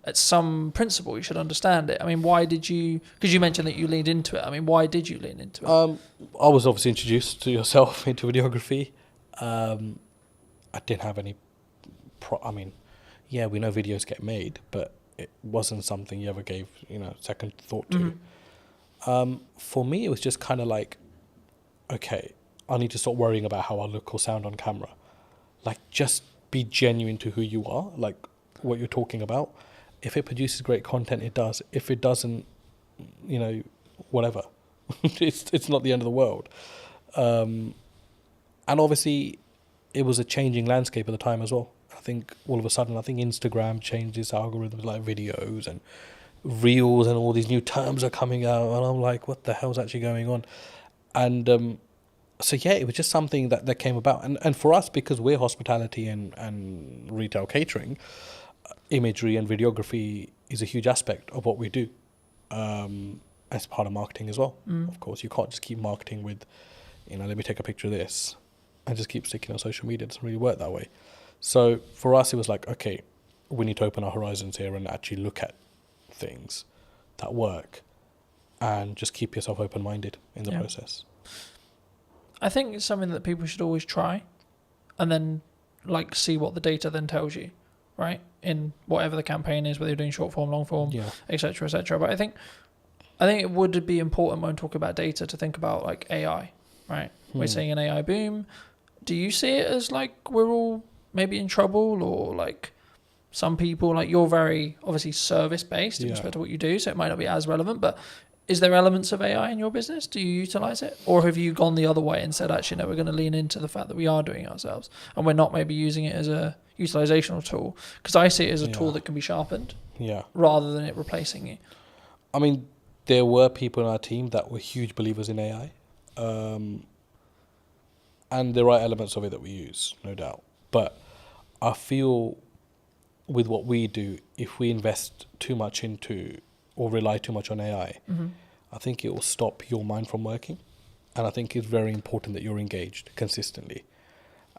at some principle, you should understand it. I mean, why did you? Because you mentioned that you leaned into it. I mean, why did you lean into it? I was obviously introduced to yourself into videography. I didn't have any. We know videos get made, but it wasn't something you ever gave, second thought to. For me, it was just kind of okay, I need to stop worrying about how I look or sound on camera. Just be genuine to who you are, what you're talking about. If it produces great content, it does. If it doesn't, whatever. It's not the end of the world. And obviously, it was a changing landscape at the time as well. I think all of a sudden, Instagram changed its algorithms, videos and reels, and all these new terms are coming out, and I'm like, what the hell's actually going on? And it was just something that came about. And for us, because we're hospitality and retail catering, imagery and videography is a huge aspect of what we do, as part of marketing as well. Of course, you can't just keep marketing with, let me take a picture of this and just keep sticking on social media. It doesn't really work that way. So for us, it was okay, we need to open our horizons here and actually look at things that work, and just keep yourself open-minded in the process. I think it's something that people should always try, and then see what the data then tells you, right? In whatever the campaign is, whether you're doing short form, long form, etc., etc. But I think it would be important when talking about data to think about AI, right? We're seeing an AI boom. Do you see it as we're all maybe in trouble, or some people, you're very obviously service based in respect to what you do, so it might not be as relevant, but is there elements of AI in your business? Do you utilize it, or have you gone the other way and said, actually no, we're going to lean into the fact that we are doing it ourselves and we're not maybe using it as a utilizational tool? Because I see it as a tool that can be sharpened rather than it replacing you. I mean, there were people in our team that were huge believers in AI, and there are elements of it that we use, no doubt. But I feel with what we do, if we invest too much into or rely too much on AI, I think it will stop your mind from working. And I think it's very important that you're engaged consistently.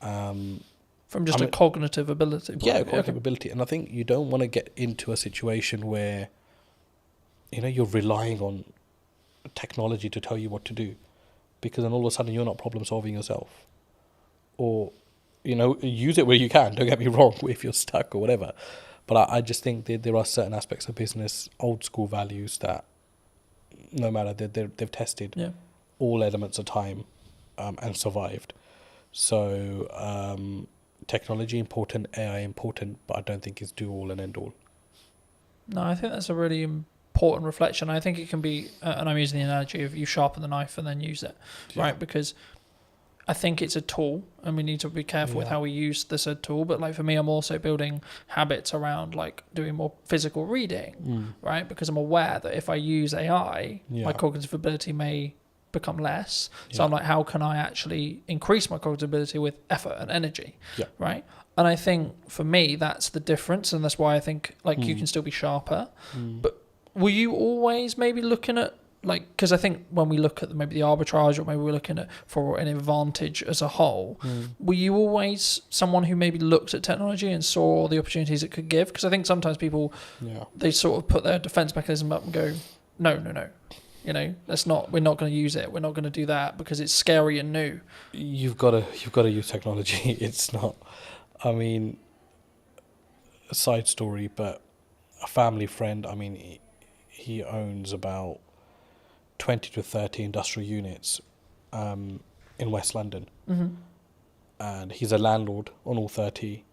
From just a cognitive ability. Cognitive ability. And I think you don't want to get into a situation where, you're relying on technology to tell you what to do, because then all of a sudden you're not problem solving yourself. Or, use it where you can, don't get me wrong, if you're stuck or whatever. But I just think that there are certain aspects of business, old school values, that no matter, they've tested all elements of time and survived. So technology important, AI important, but I don't think it's do all and end all. No, I think that's a really important reflection. I think it can be, and I'm using the analogy of you sharpen the knife and then use it, right? Because I think it's a tool, and we need to be careful with how we use the said tool. But like for me, I'm also building habits around like doing more physical reading, right? Because I'm aware that if I use AI, my cognitive ability may become less. So I'm like, how can I actually increase my cognitive ability with effort and energy, right? And I think for me, that's the difference, and that's why I think like you can still be sharper. But were you always maybe looking at like, because I think when we look at maybe the arbitrage, or maybe we're looking at for an advantage as a whole, were you always someone who maybe looked at technology and saw the opportunities it could give? Because I think sometimes people, they sort of put their defense mechanism up and go, no, you know, we're not going to use it. We're not going to do that because it's scary and new. You've got to use technology. It's not, I mean, a side story, but a family friend, I mean, he owns about 20 to 30 industrial units in West London. And he's a landlord on all 30,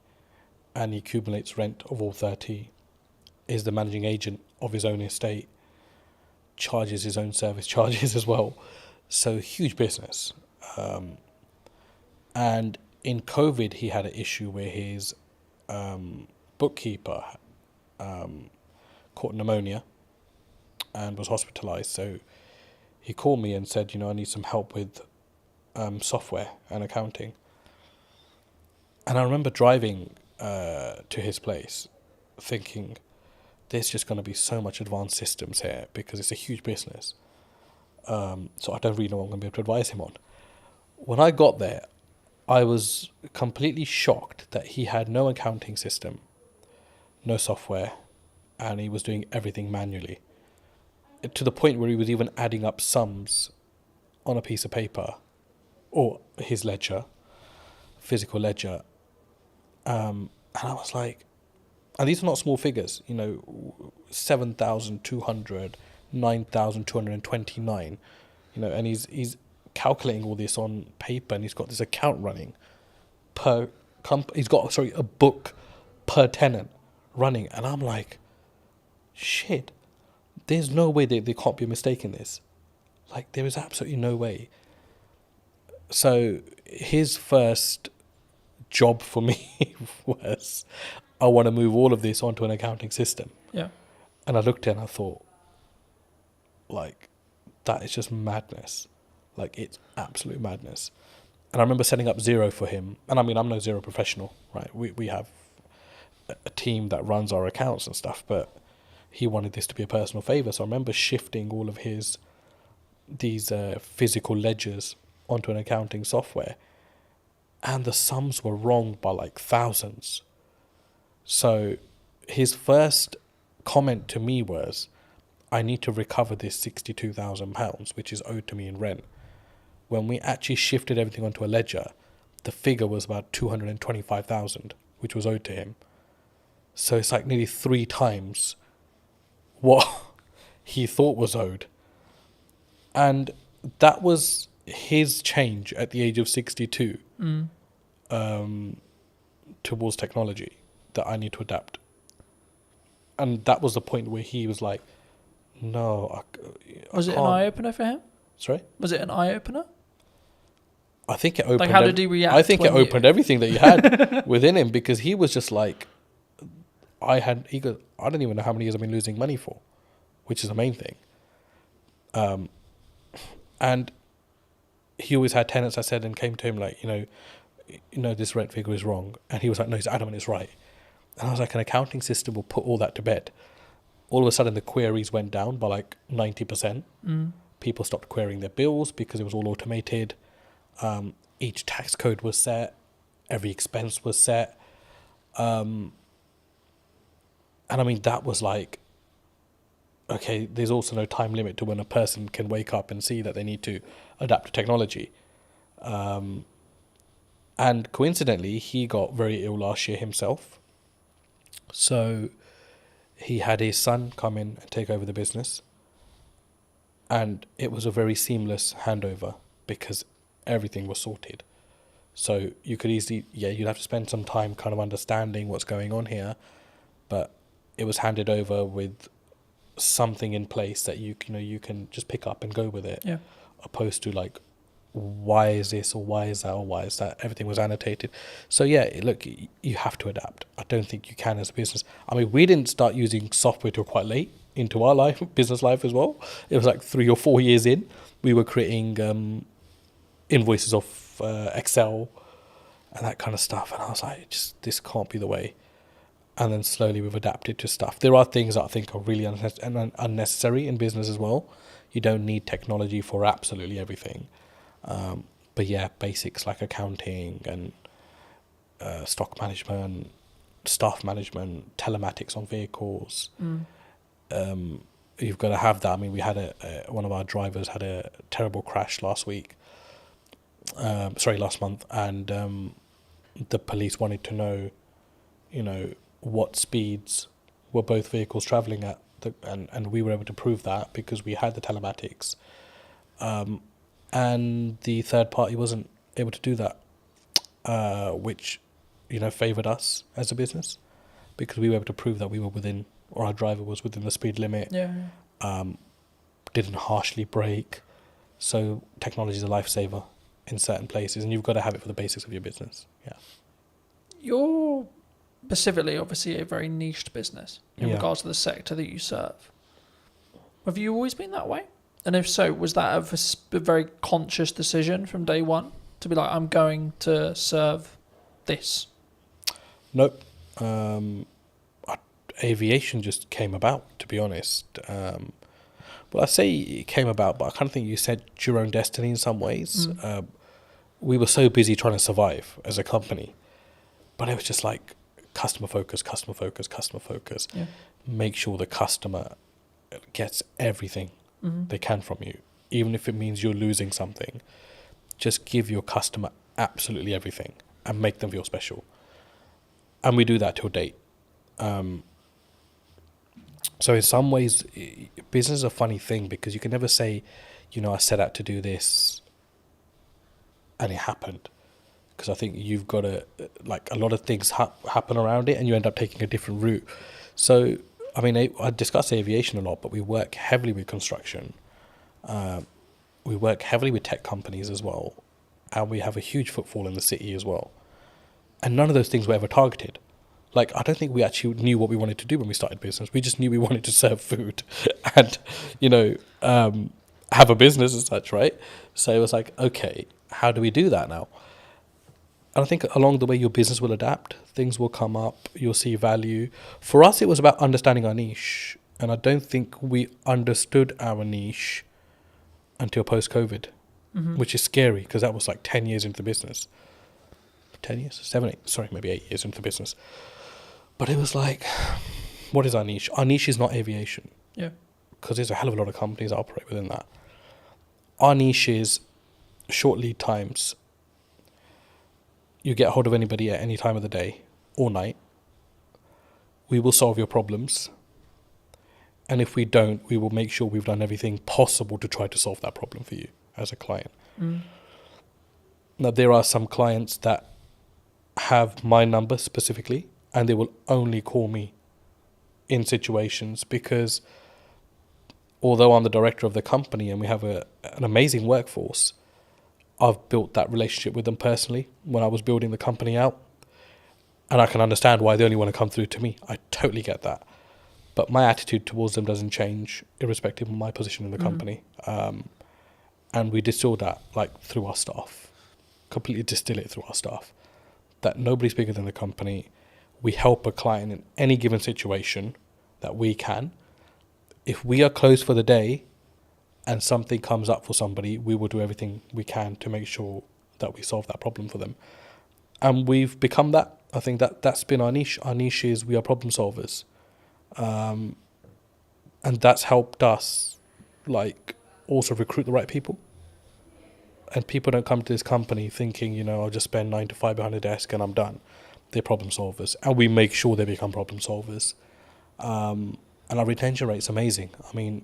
and he accumulates rent of all 30, is the managing agent of his own estate, charges his own service charges as well. So huge business. And in COVID, he had an issue where his bookkeeper caught pneumonia and was hospitalized. So he called me and said, I need some help with software and accounting. And I remember driving to his place thinking, there's just going to be so much advanced systems here because it's a huge business. So I don't really know what I'm going to be able to advise him on. When I got there, I was completely shocked that he had no accounting system, no software, and he was doing everything manually. To the point where he was even adding up sums on a piece of paper or his ledger, physical ledger. And I was like, and these are not small figures, 7,200, 9,229, and he's calculating all this on paper, and he's got this account running he's got a book per tenant running, and I'm like, shit, there's no way they can't be mistaking this. Like, there is absolutely no way. So his first job for me was, I want to move all of this onto an accounting system. Yeah. And I looked at it and I thought, like, that is just madness. Like, it's absolute madness. And I remember setting up Xero for him. And I mean, I'm no Xero professional, right? We have a team that runs our accounts and stuff, but he wanted this to be a personal favor. So I remember shifting all of these physical ledgers onto an accounting software. And the sums were wrong by like thousands. So his first comment to me was, I need to recover this £62,000, which is owed to me in rent. When we actually shifted everything onto a ledger, the figure was about 225,000, which was owed to him. So it's like nearly 3 times what he thought was owed. And that was his change at the age of 62 towards technology, that I need to adapt. And that was the point where he was like, no, Was it an eye-opener for him? Sorry? Was it an eye-opener? I think it opened... Like, how did he react? I think it opened everything that he had within him, because he was just like, he goes, I don't even know how many years I've been losing money for, which is the main thing. And he always had tenants, I said, and came to him like, this rent figure is wrong. And he was like, no, he's adamant it's right. And I was like, an accounting system will put all that to bed. All of a sudden, the queries went down by like 90%. People stopped querying their bills because it was all automated. Each tax code was set. Every expense was set. And I mean, that was like, okay, there's also no time limit to when a person can wake up and see that they need to adapt to technology. And coincidentally, he got very ill last year himself. So he had his son come in and take over the business. And it was a very seamless handover because everything was sorted. So you could easily, you'd have to spend some time kind of understanding what's going on here, but it was handed over with something in place that you can just pick up and go with it, opposed to like, why is this or why is that or why is that? Everything was annotated. So look, you have to adapt. I don't think you can as a business. I mean, we didn't start using software till quite late into our business life as well. It was like 3 or 4 years in. We were creating invoices off Excel and that kind of stuff, and I was like, this can't be the way. And then slowly we've adapted to stuff. There are things that I think are really unnecessary in business as well. You don't need technology for absolutely everything. But basics like accounting and stock management, staff management, telematics on vehicles. You've got to have that. I mean, we had one of our drivers had a terrible crash last month, and the police wanted to know, what speeds were both vehicles travelling at, and we were able to prove that because we had the telematics. And the third party wasn't able to do that, which, favoured us as a business, because we were able to prove that we were within, or our driver was within the speed limit. Didn't harshly brake. So technology is a lifesaver in certain places, and you've got to have it for the basics of your business. You're specifically, obviously, a very niched business in regards to the sector that you serve. Have you always been that way? And if so, was that a very conscious decision from day one to be like, I'm going to serve this? Nope. Aviation just came about, to be honest. Well, I say it came about, but I kind of think you set your own destiny in some ways. We were so busy trying to survive as a company, but it was just like customer focus. Make sure the customer gets everything they can from you, even if it means you're losing something. Just give your customer absolutely everything and make them feel special. And we do that till date. So in some ways, business is a funny thing, because you can never say, I set out to do this and it happened. Because I think you've got to, a lot of things happen around it and you end up taking a different route. So, I mean, I discuss aviation a lot, but we work heavily with construction. We work heavily with tech companies as well. And we have a huge footfall in the city as well. And none of those things were ever targeted. I don't think we actually knew what we wanted to do when we started business. We just knew we wanted to serve food and, have a business as such, right? So it was like, okay, how do we do that now? And I think along the way, your business will adapt. Things will come up. You'll see value. For us, it was about understanding our niche. And I don't think we understood our niche until post-COVID, which is scary, because that was 10 years into the business. 10 years? 7, 8, sorry, maybe 8 years into the business. But it was like, what is our niche? Our niche is not aviation. Yeah. Because there's a hell of a lot of companies that operate within that. Our niche is short lead times. You get hold of anybody at any time of the day or night. We will solve your problems. And if we don't, we will make sure we've done everything possible to try to solve that problem for you as a client. Now, there are some clients that have my number specifically, and they will only call me in situations, because although I'm the director of the company and we have an amazing workforce, I've built that relationship with them personally when I was building the company out. And I can understand why they only want to come through to me. I totally get that. But my attitude towards them doesn't change, irrespective of my position in the company. And we distill that through our staff, completely distill it through our staff, that nobody's bigger than the company. We help a client in any given situation that we can. If we are closed for the day and something comes up for somebody, we will do everything we can to make sure that we solve that problem for them. And we've become that. I think that's been our niche. Our niche is we are problem solvers. And that's helped us also recruit the right people. And people don't come to this company thinking, I'll just spend 9 to 5 behind a desk and I'm done. They're problem solvers. And we make sure they become problem solvers. And our retention rate's amazing. I mean,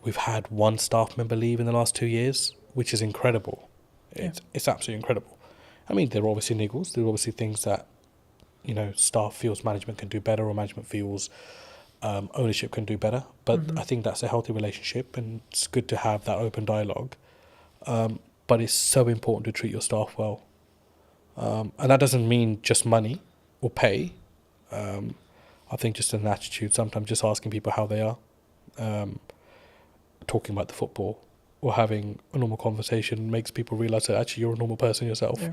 we've had one staff member leave in the last 2 years, which is incredible. It's absolutely incredible. I mean, there are obviously niggles. There are obviously things that, staff feels management can do better, or management feels ownership can do better. But I think that's a healthy relationship, and it's good to have that open dialogue. But it's so important to treat your staff well. And that doesn't mean just money or pay. I think just an attitude, sometimes just asking people how they are, talking about the football, or having a normal conversation makes people realise that actually you're a normal person yourself. Yeah.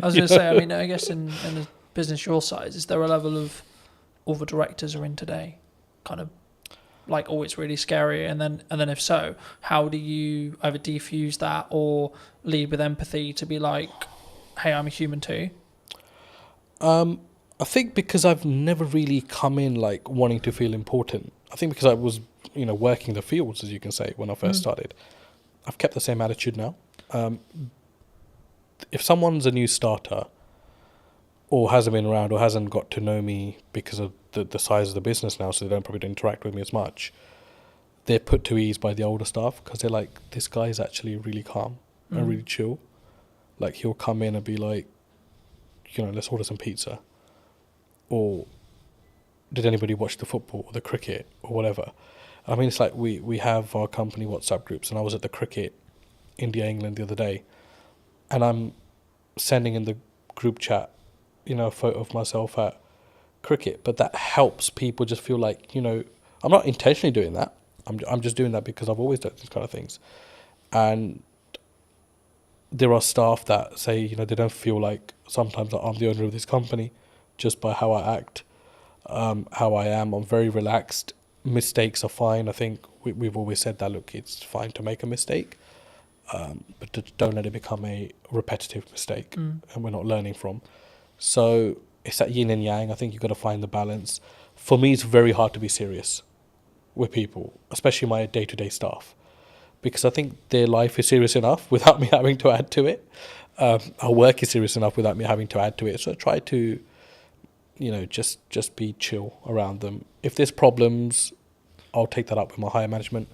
I was going to say, I mean, I guess in a business your size, is there a level of all the directors are in today, kind of like, oh, it's really scary, and then if so, how do you either defuse that or lead with empathy to be like, hey, I'm a human too? I think because I've never really come in like wanting to feel important. I think because I was, working the fields, as you can say, when I first started. I've kept the same attitude now. If someone's a new starter, or hasn't been around, or hasn't got to know me because of the size of the business now, so they don't probably interact with me as much, they're put to ease by the older staff, because they're like, this guy is actually really calm and really chill. Like, he'll come in and be like, let's order some pizza. Or, did anybody watch the football or the cricket or whatever? I mean, it's like we have our company WhatsApp groups, and I was at the cricket India-England the other day, and I'm sending in the group chat, a photo of myself at cricket, but that helps people just feel like, I'm not intentionally doing that. I'm just doing that because I've always done these kind of things. And there are staff that say, they don't feel like sometimes that I'm the owner of this company just by how I act, how I am. I'm very relaxed. Mistakes are fine. I think we've always said that, look, it's fine to make a mistake, but don't let it become a repetitive mistake and we're not learning from. So it's that yin and yang. I think you've got to find the balance. For me, it's very hard to be serious with people, especially my day-to-day staff, because I think their life is serious enough without me having to add to it. Our work is serious enough without me having to add to it. So I try to, just be chill around them. If there's problems, I'll take that up with my higher management,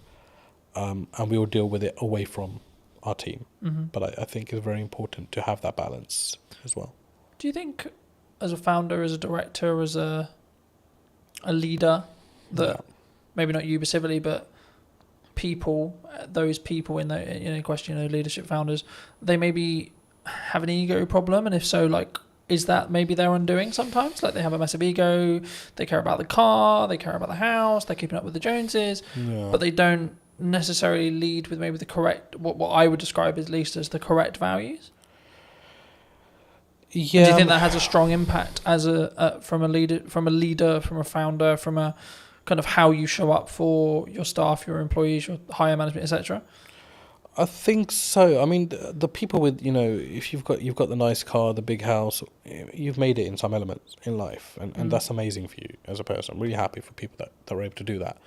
and we'll deal with it away from our team. But I think it's very important to have that balance as well. Do you think, as a founder, as a director, as a leader, that maybe not you specifically, but those people in the question, leadership founders, they maybe have an ego problem, and if so, like, is that maybe their undoing sometimes? Like, they have a massive ego, they care about the car, they care about the house, they're keeping up with the Joneses, but they don't necessarily lead with maybe the correct, what I would describe at least as the correct values? Yeah. Do you think that has a strong impact as from a leader, from a founder, from a kind of how you show up for your staff, your employees, your higher management, etc.? I think so. I mean, the people with, if you've got the nice car, the big house, you've made it in some elements in life, and that's amazing for you as a person. I'm really happy for people that are able to do that.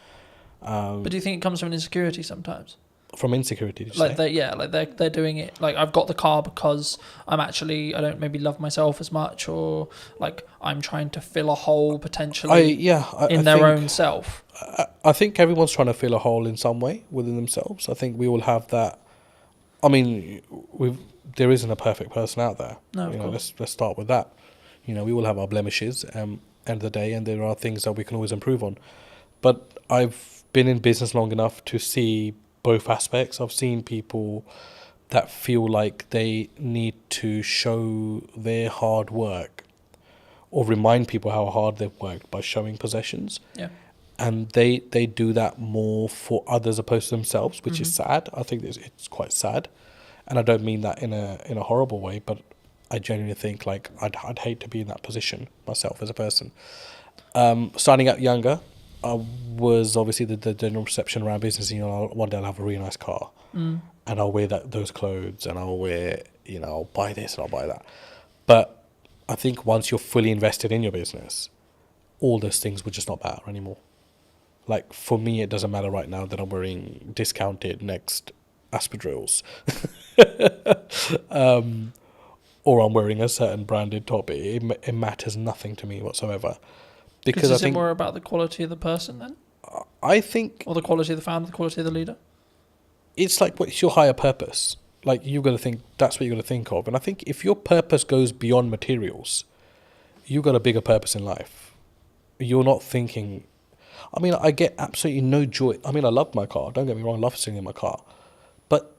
But do you think it comes from an insecurity sometimes? From insecurity, did you like say? They're doing it like, I've got the car because I don't maybe love myself as much, or like I'm trying to fill a hole potentially in their own self. I think everyone's trying to fill a hole in some way within themselves. I think we all have that. I mean, there isn't a perfect person out there. No, of course. Let's start with that. We all have our blemishes end of the day, and there are things that we can always improve on. But I've been in business long enough to see both aspects. I've seen people that feel like they need to show their hard work or remind people how hard they've worked by showing possessions. Yeah. And they do that more for others opposed to themselves, which is sad. I think it's quite sad. And I don't mean that in a horrible way, but I genuinely think like I'd hate to be in that position myself as a person. Starting out younger, I was obviously the general perception around business, one day I'll have a really nice car and I'll wear those clothes, and I'll wear, I'll buy this and I'll buy that. But I think once you're fully invested in your business, all those things would just not matter anymore. Like, for me, it doesn't matter right now that I'm wearing discounted Next Aspidrills or I'm wearing a certain branded top. It matters nothing to me whatsoever. Because is it more about the quality of the person then? I think... Or the quality of the founder, the quality of the leader? It's like, what's your higher purpose? Like, you've got to think, that's what you've got to think of. And I think if your purpose goes beyond materials, you've got a bigger purpose in life. You're not thinking, I mean, I get absolutely no joy. I mean, I love my car. Don't get me wrong, I love sitting in my car. But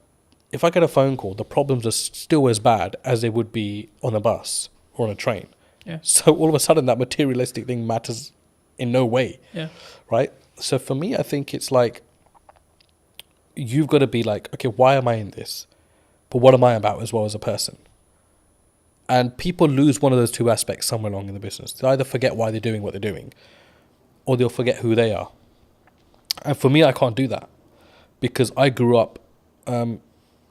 if I get a phone call, the problems are still as bad as they would be on a bus or on a train. Yeah. So all of a sudden, that materialistic thing matters in no way. Yeah. Right? So for me, I think it's like, you've got to be like, okay, why am I in this? But what am I about as well as a person? And people lose one of those two aspects somewhere along in the business. They either forget why they're doing what they're doing, or they'll forget who they are. And for me, I can't do that, because I grew up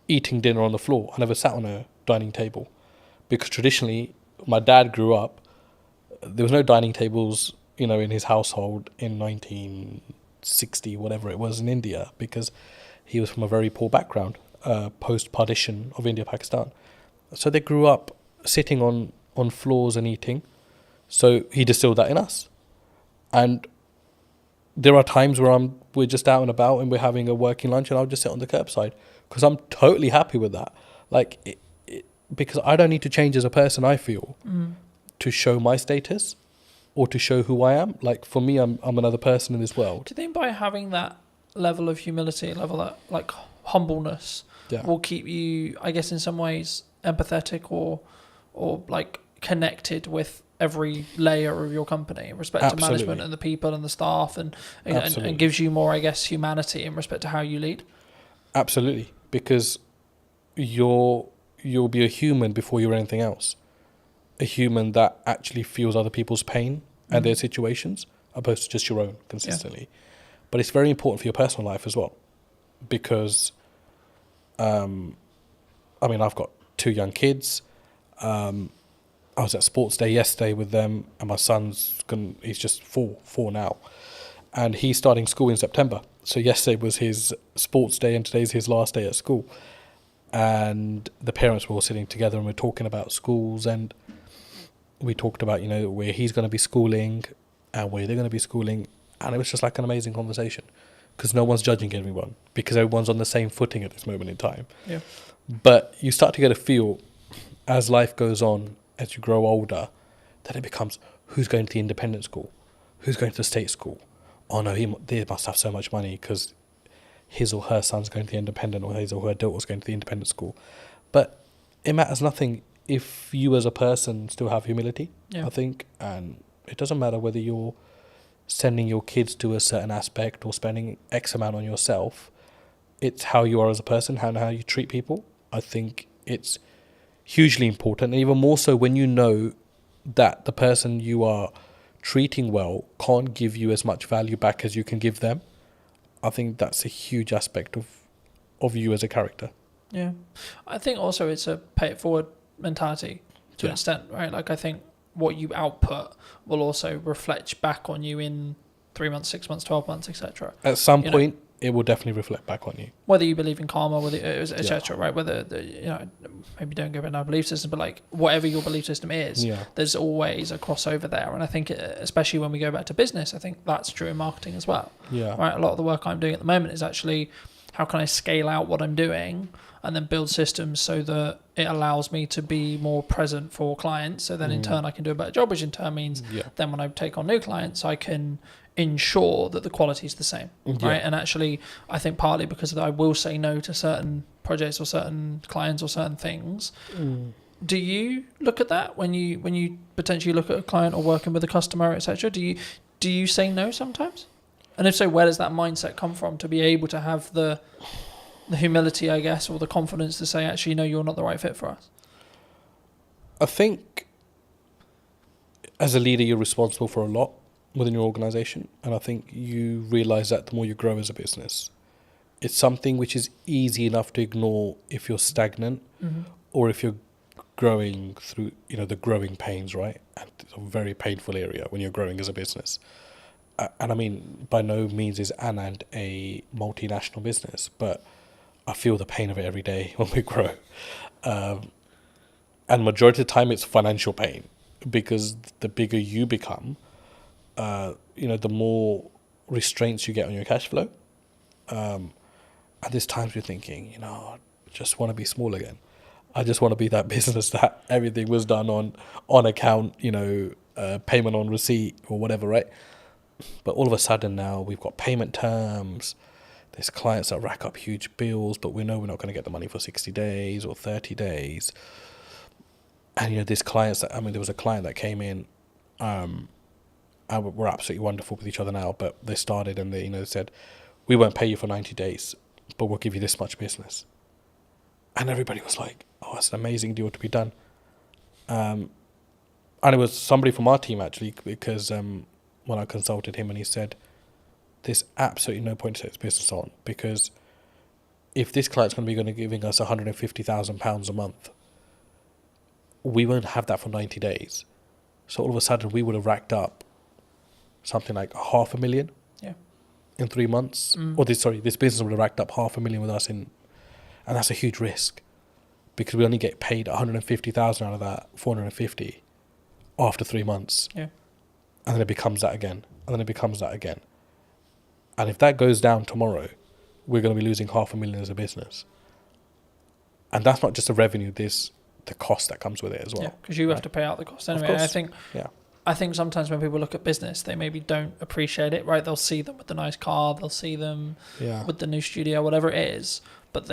eating dinner on the floor. I never sat on a dining table, because traditionally, my dad grew up, there was no dining tables, in his household in 1960, whatever it was, in India, because he was from a very poor background, post-partition of India, Pakistan. So they grew up sitting on floors and eating. So he distilled that in us. And there are times where we're just out and about and we're having a working lunch, and I'll just sit on the curbside, because I'm totally happy with that. Like, because I don't need to change as a person, I feel, to show my status or to show who I am. Like, for me, I'm another person in this world. Do you think by having that level of humility, that like humbleness, will keep you, I guess, in some ways empathetic or like connected with every layer of your company in respect to management and the people and the staff, and gives you more, I guess, humanity in respect to how you lead? Absolutely, because you'll be a human before you're anything else. A human that actually feels other people's pain and their situations, opposed to just your own consistently. Yeah. But it's very important for your personal life as well, because I've got 2 young kids. I was at sports day yesterday with them, and my he's just four now, and he's starting school in September. So yesterday was his sports day, and today's his last day at school. And the parents were all sitting together, and we're talking about schools, and we talked about, where he's going to be schooling and where they're going to be schooling. And it was just like an amazing conversation, because no one's judging anyone, because everyone's on the same footing at this moment in time. Yeah. But you start to get a feel as life goes on, as you grow older, that it becomes, who's going to the independent school? Who's going to the state school? Oh no, they must have so much money because his or her son's going to the independent, or his or her daughter's going to the independent school. But it matters nothing if you as a person still have humility, I think. And it doesn't matter whether you're sending your kids to a certain aspect or spending X amount on yourself. It's how you are as a person, how you treat people. I think it's hugely important, and even more so when you know that the person you are treating well can't give you as much value back as you can give them. I think that's a huge aspect of you as a character. Yeah. I think also it's a pay it forward mentality to an extent, right? Like, I think what you output will also reflect back on you in 3 months, 6 months, 12 months, etc. At some point, it will definitely reflect back on you. Whether you believe in karma, whether etc. Right? Whether maybe don't go about our belief system, but like whatever your belief system is, there's always a crossover there. And I think, especially when we go back to business, I think that's true in marketing as well. Yeah. Right. A lot of the work I'm doing at the moment is actually, how can I scale out what I'm doing and then build systems so that it allows me to be more present for clients. So then in turn I can do a better job, which in turn means then when I take on new clients, I can ensure that the quality is the same, right? And actually, I think partly because I will say no to certain projects or certain clients or certain things. Do you look at that when you potentially look at a client or working with a customer, etc.? Do you say no sometimes? And if so, where does that mindset come from to be able to have the humility, I guess, or the confidence to say, actually, no, you're not the right fit for us? I think as a leader, you're responsible for a lot within your organization. And I think you realize that the more you grow as a business. It's something which is easy enough to ignore if you're stagnant or if you're growing through, the growing pains, right? And it's a very painful area when you're growing as a business. And I mean, by no means is Anand a multinational business, but I feel the pain of it every day when we grow. And majority of the time it's financial pain, because the bigger you become, the more restraints you get on your cash flow. And there's times you're thinking, just want to be small again. I just want to be that business that everything was done on account, payment on receipt or whatever, right? But all of a sudden now we've got payment terms. There's clients that rack up huge bills, but we know we're not going to get the money for 60 days or 30 days. And, there's clients there was a client that came in, and we're absolutely wonderful with each other now, but they started and they, said, we won't pay you for 90 days, but we'll give you this much business. And everybody was like, oh, that's an amazing deal to be done. And it was somebody from our team, actually, because when I consulted him and he said, there's absolutely no point to take this business on, because if this client's going to be giving us £150,000 a month, we won't have that for 90 days. So all of a sudden we would have racked up something like $500,000 in 3 months. Or this business would have racked up $500,000 with us and that's a huge risk, because we only get paid 150,000 out of that 450 after 3 months. Yeah. And then it becomes that again. And then it becomes that again. And if that goes down tomorrow, we're going to be losing $500,000 as a business. And that's not just the revenue, there's the cost that comes with it as well. Yeah, because you have to pay out the cost anyway. Of course. I think sometimes when people look at business, they maybe don't appreciate it, right? They'll see them with the nice car, they'll see them with the new studio, whatever it is. But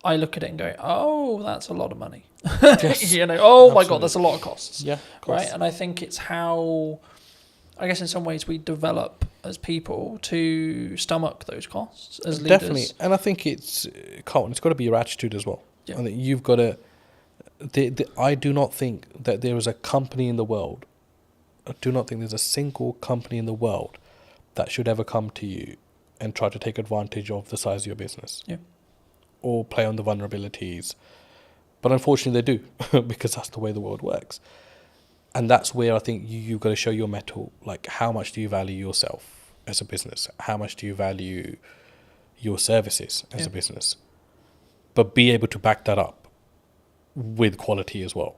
I look at it and go, oh, that's a lot of money. Yes. My God, that's a lot of costs. Yeah, of course. Right? And I think it's how, I guess in some ways we develop as people to stomach those costs as leaders. Definitely. And I think Carlton, it's got to be your attitude as well. Yeah. I think you've got to, I do not think that there is a company in the world, I do not think there's a single company in the world that should ever come to you and try to take advantage of the size of your business. Yeah. Or play on the vulnerabilities. But unfortunately they do, because that's the way the world works. And that's where I think you've got to show your mettle. Like, how much do you value yourself as a business? How much do you value your services as a business? But be able to back that up with quality as well,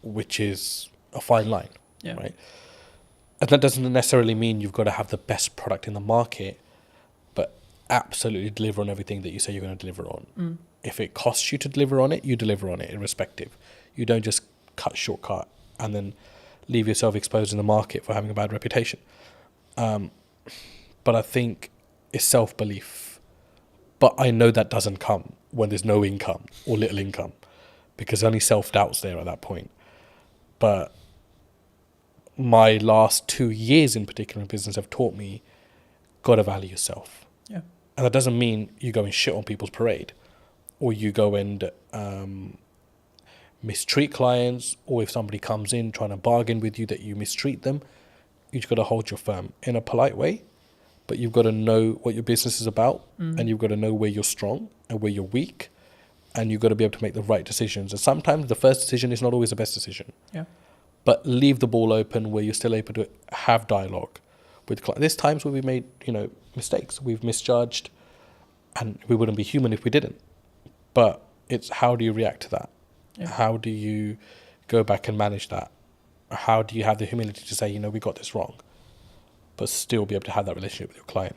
which is a fine line, right? And that doesn't necessarily mean you've got to have the best product in the market, but absolutely deliver on everything that you say you're going to deliver on. If it costs you to deliver on it, you deliver on it irrespective. You don't just shortcut and then leave yourself exposed in the market for having a bad reputation. But I think it's self-belief. But I know that doesn't come when there's no income or little income, because only self-doubt's there at that point. But my last 2 years in particular in business have taught me, got to value yourself. Yeah. And that doesn't mean you go and shit on people's parade, or you go and mistreat clients, or if somebody comes in trying to bargain with you that you mistreat them. You've got to hold your firm in a polite way, but you've got to know what your business is about, and you've got to know where you're strong and where you're weak, and you've got to be able to make the right decisions. And sometimes the first decision is not always the best decision. Yeah. But leave the ball open where you're still able to have dialogue with clients. There's times where we've made, mistakes. We've misjudged, and we wouldn't be human if we didn't. But it's how do you react to that? Yeah. How do you go back and manage that? How do you have the humility to say, we got this wrong, but still be able to have that relationship with your client?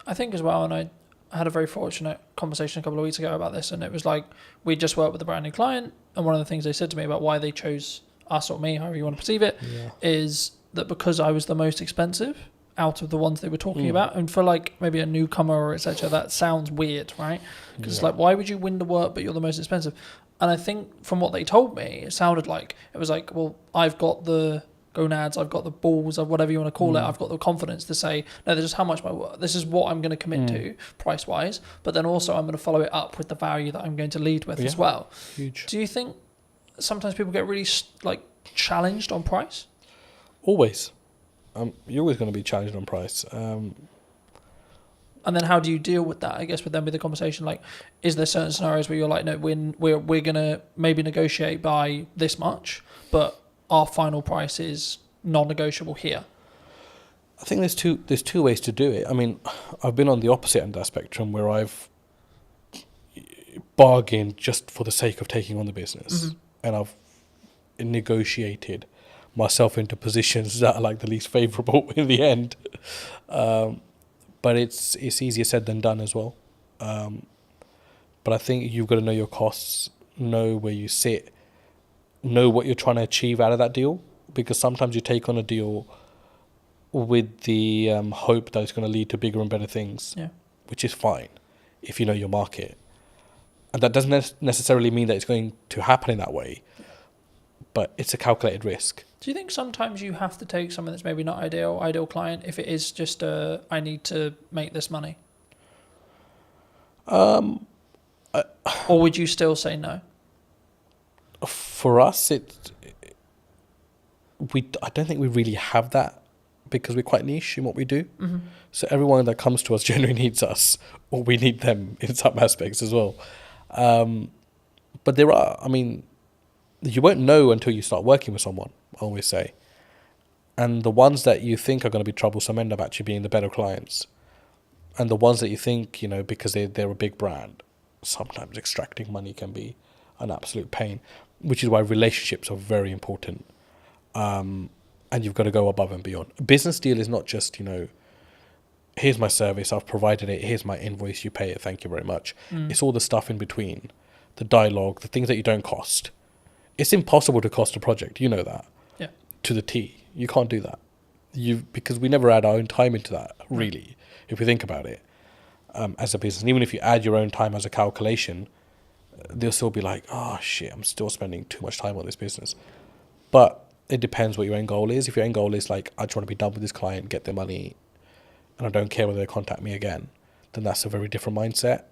I think as well, and I had a very fortunate conversation a couple of weeks ago about this, and it was like, we just worked with a brand new client, and one of the things they said to me about why they chose us or me, however you want to perceive it, is that because I was the most expensive out of the ones they were talking about, and for like maybe a newcomer or etc., that sounds weird, right? Because it's like, why would you win the work but you're the most expensive? And I think from what they told me, it sounded like it was like, well, I've got the gonads, I've got the balls, or whatever you want to call it, I've got the confidence to say, no, this is how much this is what I'm going to commit to price wise, but then also I'm going to follow it up with the value that I'm going to lead with as well. Huge. Do you think sometimes people get really challenged on price? Always. You're always going to be challenged on price. And then how do you deal with that? I guess with them with the conversation, like, is there certain scenarios where you're like, no, we're going to maybe negotiate by this much, but our final price is non-negotiable here? I think there's two ways to do it. I mean, I've been on the opposite end of that spectrum where I've bargained just for the sake of taking on the business, and I've negotiated myself into positions that are like the least favourable in the end. But it's easier said than done as well. But I think you've got to know your costs, know where you sit, know what you're trying to achieve out of that deal, because sometimes you take on a deal with the hope that it's going to lead to bigger and better things, which is fine if you know your market. And that doesn't necessarily mean that it's going to happen in that way, but it's a calculated risk. Do you think sometimes you have to take something that's maybe not ideal client, if it is just I need to make this money? Or would you still say no? For us, I don't think we really have that, because we're quite niche in what we do. Mm-hmm. So everyone that comes to us generally needs us, or we need them in some aspects as well. But there are, I mean, you won't know until you start working with someone, I always say. And the ones that you think are going to be troublesome end up actually being the better clients. And the ones that you think, you know, because they're a big brand, sometimes extracting money can be an absolute pain, which is why relationships are very important. And you've got to go above and beyond. A business deal is not just, you know, here's my service, I've provided it, here's my invoice, you pay it, thank you very much. It's all the stuff in between, the dialogue, the things that you don't cost. It's impossible to cost a project, you know that. Yeah. To the T. You can't do that. Because we never add our own time into that, really, if we think about it, as a business. And even if you add your own time as a calculation, they'll still be like, oh shit, I'm still spending too much time on this business. But it depends what your end goal is. If your end goal is like, I just want to be done with this client, get their money, and I don't care whether they contact me again, then that's a very different mindset.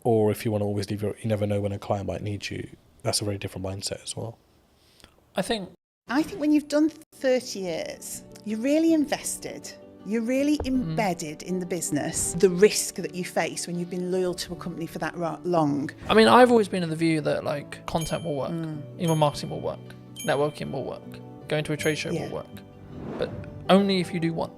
Or if you want to always leave you never know when a client might need you, that's a very different mindset as well. I think when you've done 30 years, you're really invested. You're really embedded in the business, the risk that you face when you've been loyal to a company for that long. I mean, I've always been of the view that like content will work, email marketing will work, networking will work, going to a trade show will work, but only if you do one.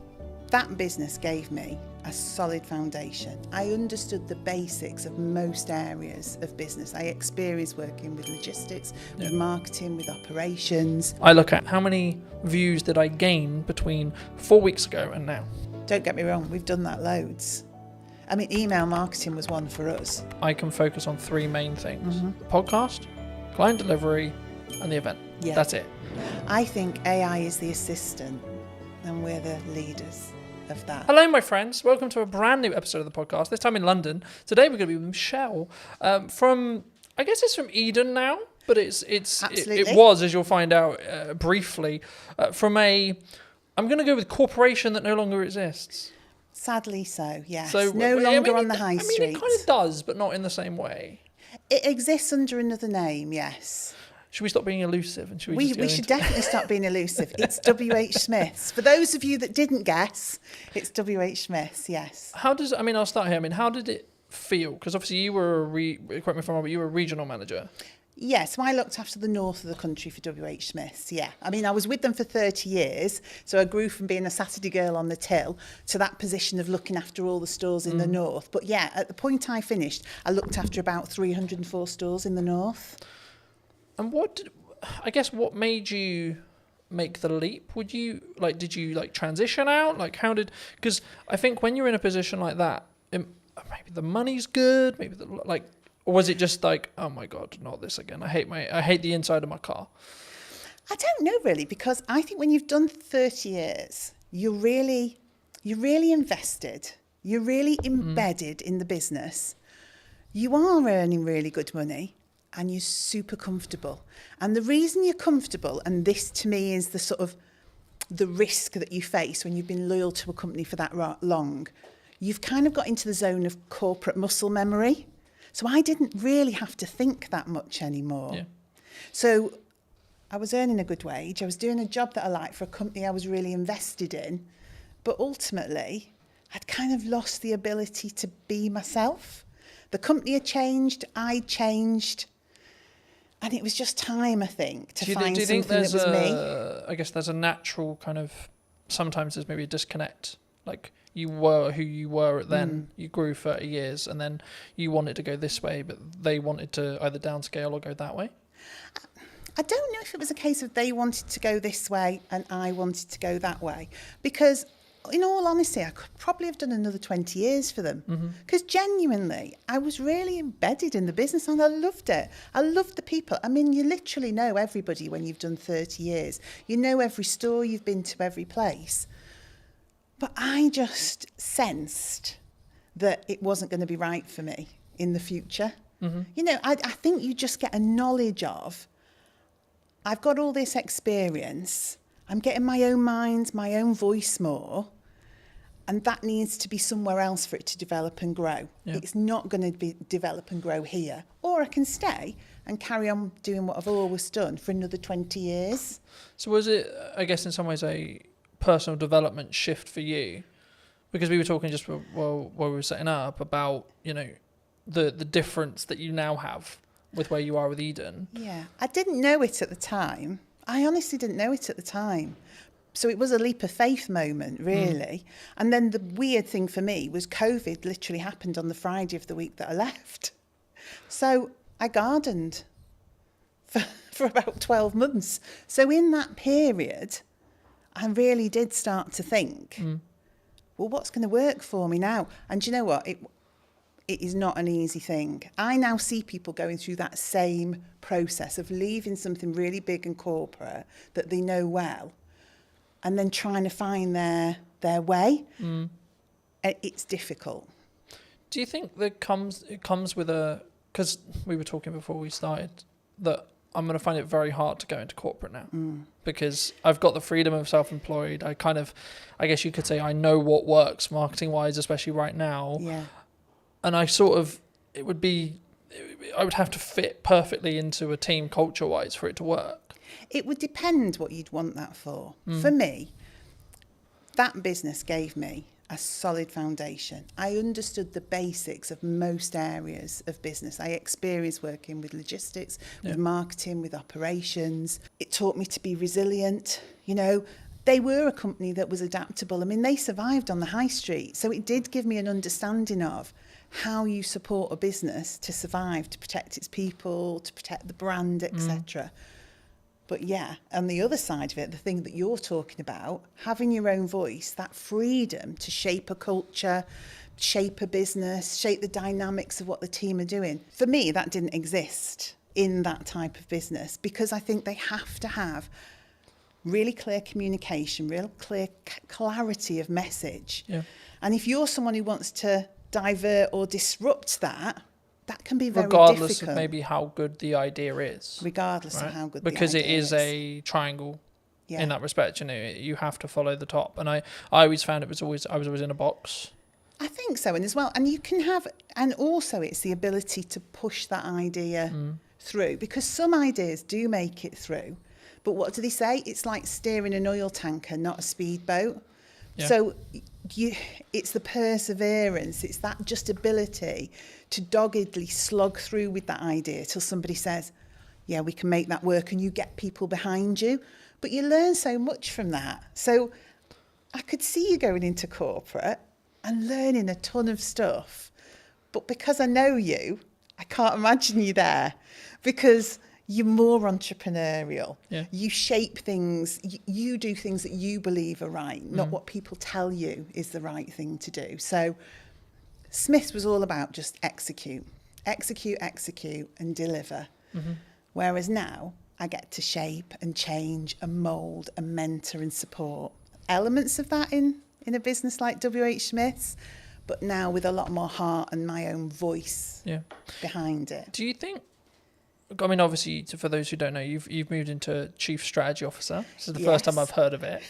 That business gave me a solid foundation. I understood the basics of most areas of business. I experienced working with logistics, with marketing, with operations. I look at how many views did I gain between 4 weeks ago and now. Don't get me wrong, we've done that loads. I mean, email marketing was one for us. I can focus on three main things: the podcast, client delivery, and the event. Yeah. That's it. I think AI is the assistant and we're the leaders of that. Hello, my friends. Welcome to a brand new episode of the podcast, this time in London. Today we're going to be with Michelle from, I guess it's from Eden now, but it was, as you'll find out briefly, from I'm going to go with corporation that no longer exists. Sadly so, yes. So, no longer on the high street. I mean, it kind of does, but not in the same way. It exists under another name, yes. Should we stop being elusive? And we should definitely stop being elusive. It's W.H. Smith's. For those of you that didn't guess, it's W.H. Smith's, yes. I'll start here. I mean, how did it feel? Because obviously you were, correct me if I'm wrong, but you were a regional manager. Yeah, so I looked after the north of the country for W.H. Smith's, yeah. I mean, I was with them for 30 years, so I grew from being a Saturday girl on the till to that position of looking after all the stores in the north. But yeah, at the point I finished, I looked after about 304 stores in the north. And what made you make the leap? Did you transition out? Because I think when you're in a position like that, maybe the money's good, or was it just like, oh my God, not this again. I hate the inside of my car. I don't know really, because I think when you've done 30 years, you're really invested. You're really embedded in the business. You are earning really good money. And you're super comfortable. And the reason you're comfortable, and this to me is the sort of the risk that you face when you've been loyal to a company for that long, you've kind of got into the zone of corporate muscle memory. So I didn't really have to think that much anymore. Yeah. So I was earning a good wage. I was doing a job that I liked for a company I was really invested in. But ultimately, I'd kind of lost the ability to be myself. The company had changed, I'd changed. And it was just time, I think, to find something that was me. I guess there's a natural kind of, sometimes there's maybe a disconnect. Like you were who you were then, you grew 30 years and then you wanted to go this way, but they wanted to either downscale or go that way. I don't know if it was a case of they wanted to go this way and I wanted to go that way. Because in all honesty, I could probably have done another 20 years for them. Because genuinely, I was really embedded in the business and I loved it. I loved the people. I mean, you literally know everybody when you've done 30 years. You know every store, you've been to every place. But I just sensed that it wasn't going to be right for me in the future. You know, I think you just get a knowledge of, I've got all this experience, I'm getting my own mind, my own voice more, and that needs to be somewhere else for it to develop and grow. Yeah. It's not going to be develop and grow here. Or I can stay and carry on doing what I've always done for another 20 years. So was it, I guess, in some ways a personal development shift for you? Because we were talking just while we were setting up about, you know, the difference that you now have with where you are with Eden. Yeah, I didn't know it at the time. I honestly didn't know it at the time. So it was a leap of faith moment, really. And then the weird thing for me was COVID literally happened on the Friday of the week that I left. So I gardened for about 12 months. So in that period, I really did start to think, well, what's going to work for me now? And do you know what? It is not an easy thing. I now see people going through that same process of leaving something really big and corporate that they know well and then trying to find their way. It's difficult. Do you think that it comes with a... Because we were talking before we started that I'm going to find it very hard to go into corporate now because I've got the freedom of self-employed. I guess you could say I know what works marketing-wise, especially right now. Yeah. And I would have to fit perfectly into a team culture-wise for it to work. It would depend what you'd want that for. For me, that business gave me a solid foundation. I understood the basics of most areas of business. I experienced working with logistics, with marketing, with operations. It taught me to be resilient. You know, they were a company that was adaptable. I mean, they survived on the high street. So it did give me an understanding of how you support a business to survive, to protect its people, to protect the brand, etc. But yeah, on the other side of it, the thing that you're talking about, having your own voice, that freedom to shape a culture, shape a business, shape the dynamics of what the team are doing. For me, that didn't exist in that type of business because I think they have to have really clear communication, real clear clarity of message. Yeah. And if you're someone who wants to divert or disrupt that can be very regardless difficult. Of maybe how good the idea is. Regardless right? of how good because the idea is. Because it is a triangle in that respect. You know, you have to follow the top. And I always found I was always in a box. I think so. And as well, and you can have, and also it's the ability to push that idea through because some ideas do make it through. But what do they say? It's like steering an oil tanker, not a speedboat. Yeah. So it's the perseverance, it's that just ability to doggedly slog through with that idea till somebody says, yeah, we can make that work, and you get people behind you. But you learn so much from that. So I could see you going into corporate and learning a ton of stuff. But because I know you, I can't imagine you there because you're more entrepreneurial. Yeah. You shape things. You do things that you believe are right, not what people tell you is the right thing to do. So Smith's was all about just execute, and deliver. Whereas now I get to shape and change and mould and mentor and support elements of that in a business like WH Smith's, but now with a lot more heart and my own voice behind it. Do you think, I mean, obviously, for those who don't know, you've moved into Chief Strategy Officer. This is the first time I've heard of it.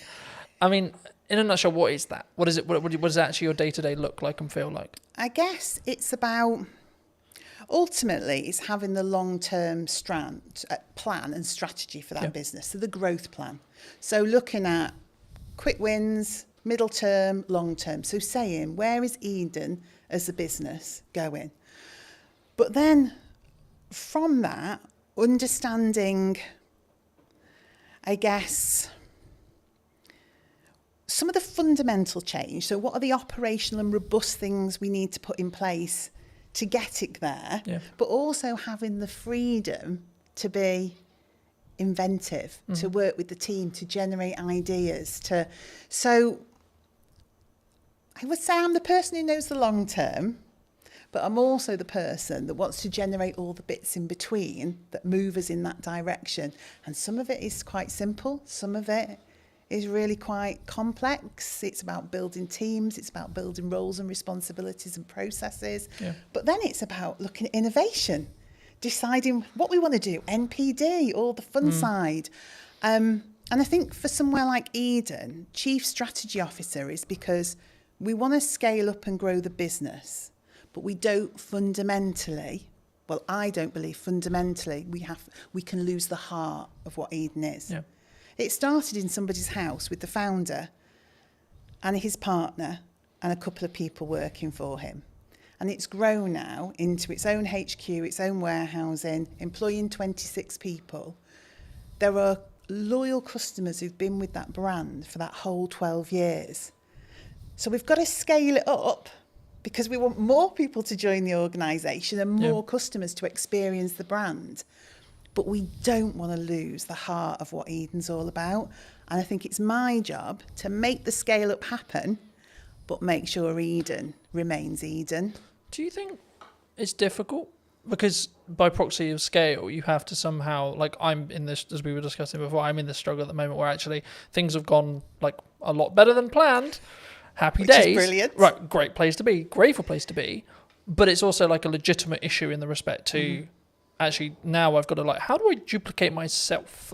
I mean, in a nutshell, what is that? What is it? What does actually your day-to-day look like and feel like? I guess it's about, ultimately, it's having the long-term plan and strategy for that business, so the growth plan. So looking at quick wins, middle term, long term. So saying, where is Eden as a business going? But then from that, understanding, I guess, some of the fundamental change. So what are the operational and robust things we need to put in place to get it there? Yeah. But also having the freedom to be inventive, to work with the team, to generate ideas. So I would say I'm the person who knows the long term, but I'm also the person that wants to generate all the bits in between that move us in that direction. And some of it is quite simple. Some of it is really quite complex. It's about building teams. It's about building roles and responsibilities and processes. Yeah. But then it's about looking at innovation, deciding what we want to do, NPD, all the fun side. And I think for somewhere like Eden, Chief Strategy Officer is because we want to scale up and grow the business, but we don't fundamentally, well, I don't believe fundamentally we can lose the heart of what Eden is. Yeah. It started in somebody's house with the founder and his partner and a couple of people working for him. And it's grown now into its own HQ, its own warehousing, employing 26 people. There are loyal customers who've been with that brand for that whole 12 years. So we've got to scale it up because we want more people to join the organisation and more customers to experience the brand. But we don't want to lose the heart of what Eden's all about. And I think it's my job to make the scale up happen, but make sure Eden remains Eden. Do you think it's difficult? Because by proxy of scale, you have to somehow, like I'm in this, as we were discussing before, I'm in this struggle at the moment where actually things have gone like a lot better than planned. Happy Which days. is brilliant. Right, great place to be, grateful place to be. But it's also like a legitimate issue in the respect to actually now I've got to like, how do I duplicate myself?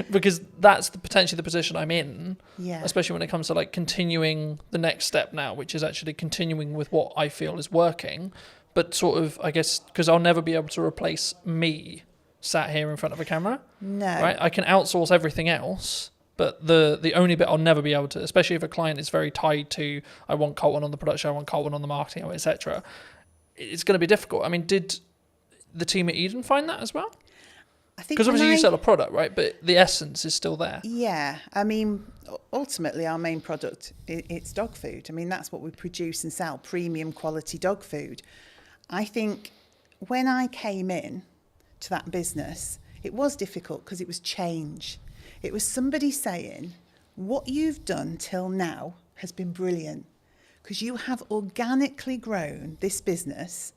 Because that's potentially the position I'm in, especially when it comes to like continuing the next step now, which is actually continuing with what I feel is working. But sort of, I guess, because I'll never be able to replace me sat here in front of a camera. No. Right? I can outsource everything else, but the only bit I'll never be able to, especially if a client is very tied to, I want Colton on the production, I want Colton on the marketing, etc. It's going to be difficult. I mean, did the team at Eden find that as well? I think because obviously you sell a product, right? But the essence is still there. Yeah, I mean, ultimately our main product, it's dog food. I mean, that's what we produce and sell, premium quality dog food. I think when I came in to that business, it was difficult because it was change. It was somebody saying, what you've done till now has been brilliant because you have organically grown this business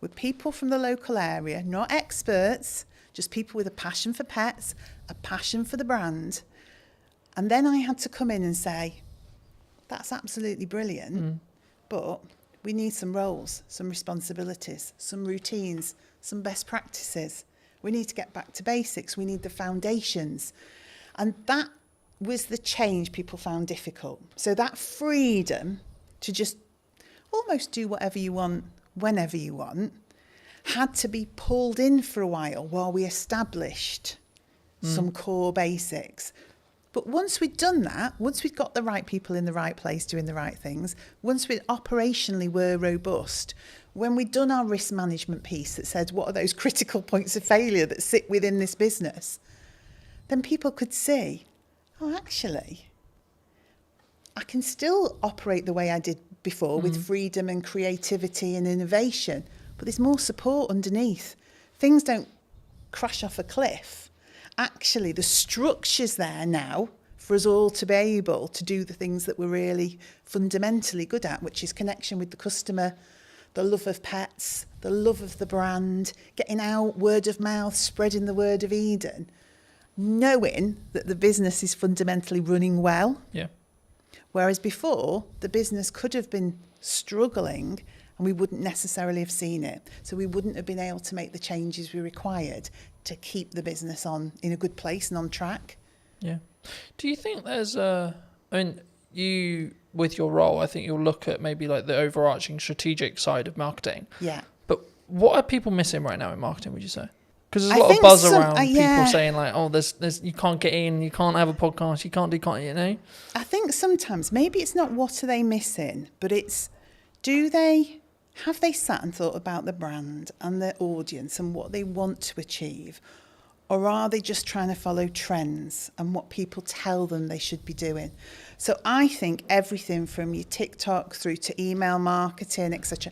with people from the local area, not experts, just people with a passion for pets, a passion for the brand. And then I had to come in and say, that's absolutely brilliant, but we need some roles, some responsibilities, some routines, some best practices. We need to get back to basics. We need the foundations. And that was the change people found difficult. So that freedom to just almost do whatever you want, whenever you want, had to be pulled in for a while we established some core basics. But once we'd done that, once we'd got the right people in the right place doing the right things, once we operationally were robust, when we'd done our risk management piece that said what are those critical points of failure that sit within this business, then people could see, oh, actually, I can still operate the way I did before with freedom and creativity and innovation, but there's more support underneath. Things don't crash off a cliff. Actually, the structure's there now for us all to be able to do the things that we're really fundamentally good at, which is connection with the customer, the love of pets, the love of the brand, getting out, word of mouth, spreading the word of Eden, knowing that the business is fundamentally running well. Yeah. Whereas before, the business could have been struggling and we wouldn't necessarily have seen it. So we wouldn't have been able to make the changes we required to keep the business on in a good place and on track. Yeah. Do you think there's you, with your role, I think you'll look at maybe like the overarching strategic side of marketing. Yeah. But what are people missing right now in marketing, would you say? Because there's a lot of buzz around people saying like, oh, there's you can't get in, you can't have a podcast, you can't, you know? I think sometimes maybe it's not what are they missing, but it's have they sat and thought about the brand and their audience and what they want to achieve? Or are they just trying to follow trends and what people tell them they should be doing? So I think everything from your TikTok through to email marketing, etc.,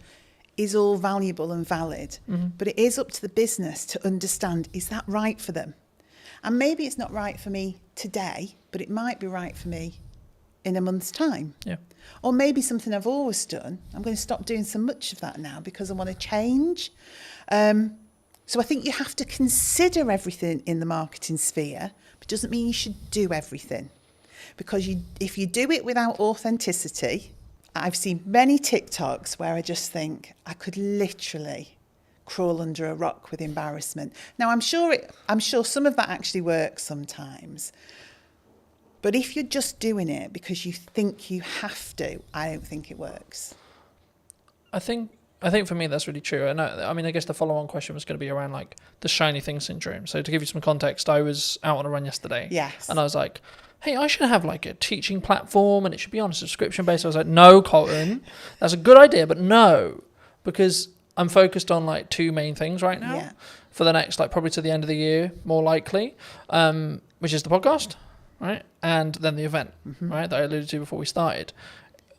is all valuable and valid. But it is up to the business to understand, is that right for them? And maybe it's not right for me today, but it might be right for me in a month's time. Yeah. Or maybe something I've always done, I'm going to stop doing so much of that now because I want to change. So I think you have to consider everything in the marketing sphere, but it doesn't mean you should do everything. Because if you do it without authenticity, I've seen many TikToks where I just think I could literally crawl under a rock with embarrassment. Now, I'm sure some of that actually works sometimes. But if you're just doing it because you think you have to, I don't think it works. I think for me that's really true. And I mean, I guess the follow-on question was going to be around like the shiny thing syndrome. So to give you some context, I was out on a run yesterday. Yes. And I was like, hey, I should have like a teaching platform and it should be on a subscription base. I was like, no, Colton, that's a good idea, but no, because I'm focused on like two main things right now for the next, like probably to the end of the year, more likely, which is the podcast, right? And then the event, right? That I alluded to before we started.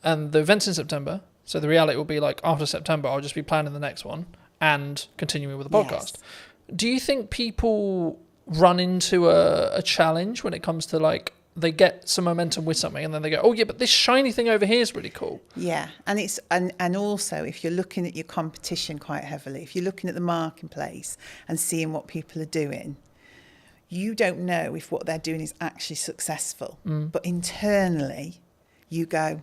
And the event's in September. So the reality will be like after September, I'll just be planning the next one and continuing with the podcast. Yes. Do you think people run into a challenge when it comes to like, they get some momentum with something and then they go, oh yeah, but this shiny thing over here is really cool. Yeah. And it's and also if you're looking at your competition quite heavily, if you're looking at the marketplace and seeing what people are doing, you don't know if what they're doing is actually successful. But internally you go,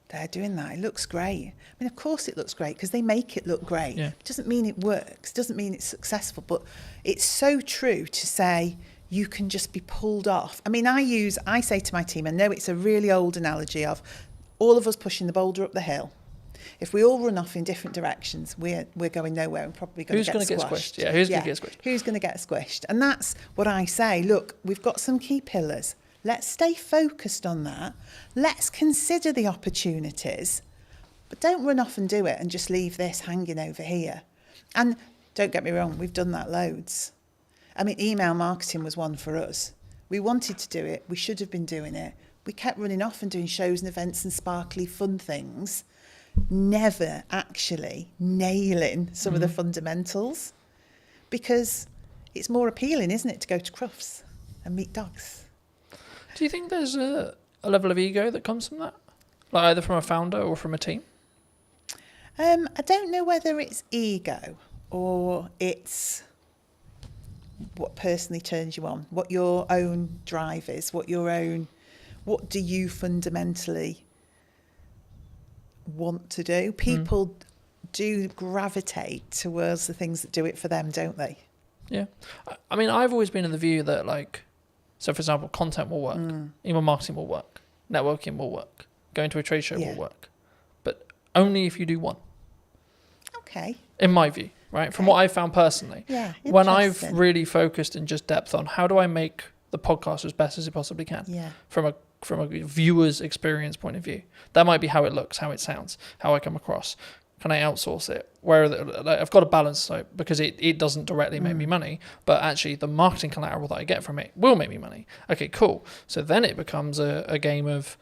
they're doing that. It looks great. I mean, of course it looks great because they make it look great. Yeah. It doesn't mean it works. Doesn't mean it's successful. But it's so true to say you can just be pulled off. I mean, I say to my team, I know it's a really old analogy of all of us pushing the boulder up the hill. If we all run off in different directions, we're going nowhere and probably going to get squashed. Yeah, who's going to get squished? Who's going to get squished? And that's what I say. Look, we've got some key pillars. Let's stay focused on that. Let's consider the opportunities, but don't run off and do it and just leave this hanging over here. And don't get me wrong, we've done that loads. I mean, email marketing was one for us. We wanted to do it. We should have been doing it. We kept running off and doing shows and events and sparkly fun things, never actually nailing some of the fundamentals, because it's more appealing, isn't it, to go to Crufts and meet dogs. Do you think there's a level of ego that comes from that? Like either from a founder or from a team? I don't know whether it's ego or it's what personally turns you on, what your own drive is, what do you fundamentally want to do? People do gravitate towards the things that do it for them, don't they? Yeah. I mean, I've always been in the view that like, so for example, content will work, email marketing will work, networking will work, going to a trade show will work, but only if you do one. Okay. In my view, right? From what I've found personally. Yeah. When I've really focused in just depth on how do I make the podcast as best as it possibly can. Yeah. From a viewer's experience point of view. That might be how it looks, how it sounds, how I come across. Can I outsource it? I've got a balance so because it doesn't directly make me money, but actually the marketing collateral that I get from it will make me money. Okay, cool. So then it becomes a game of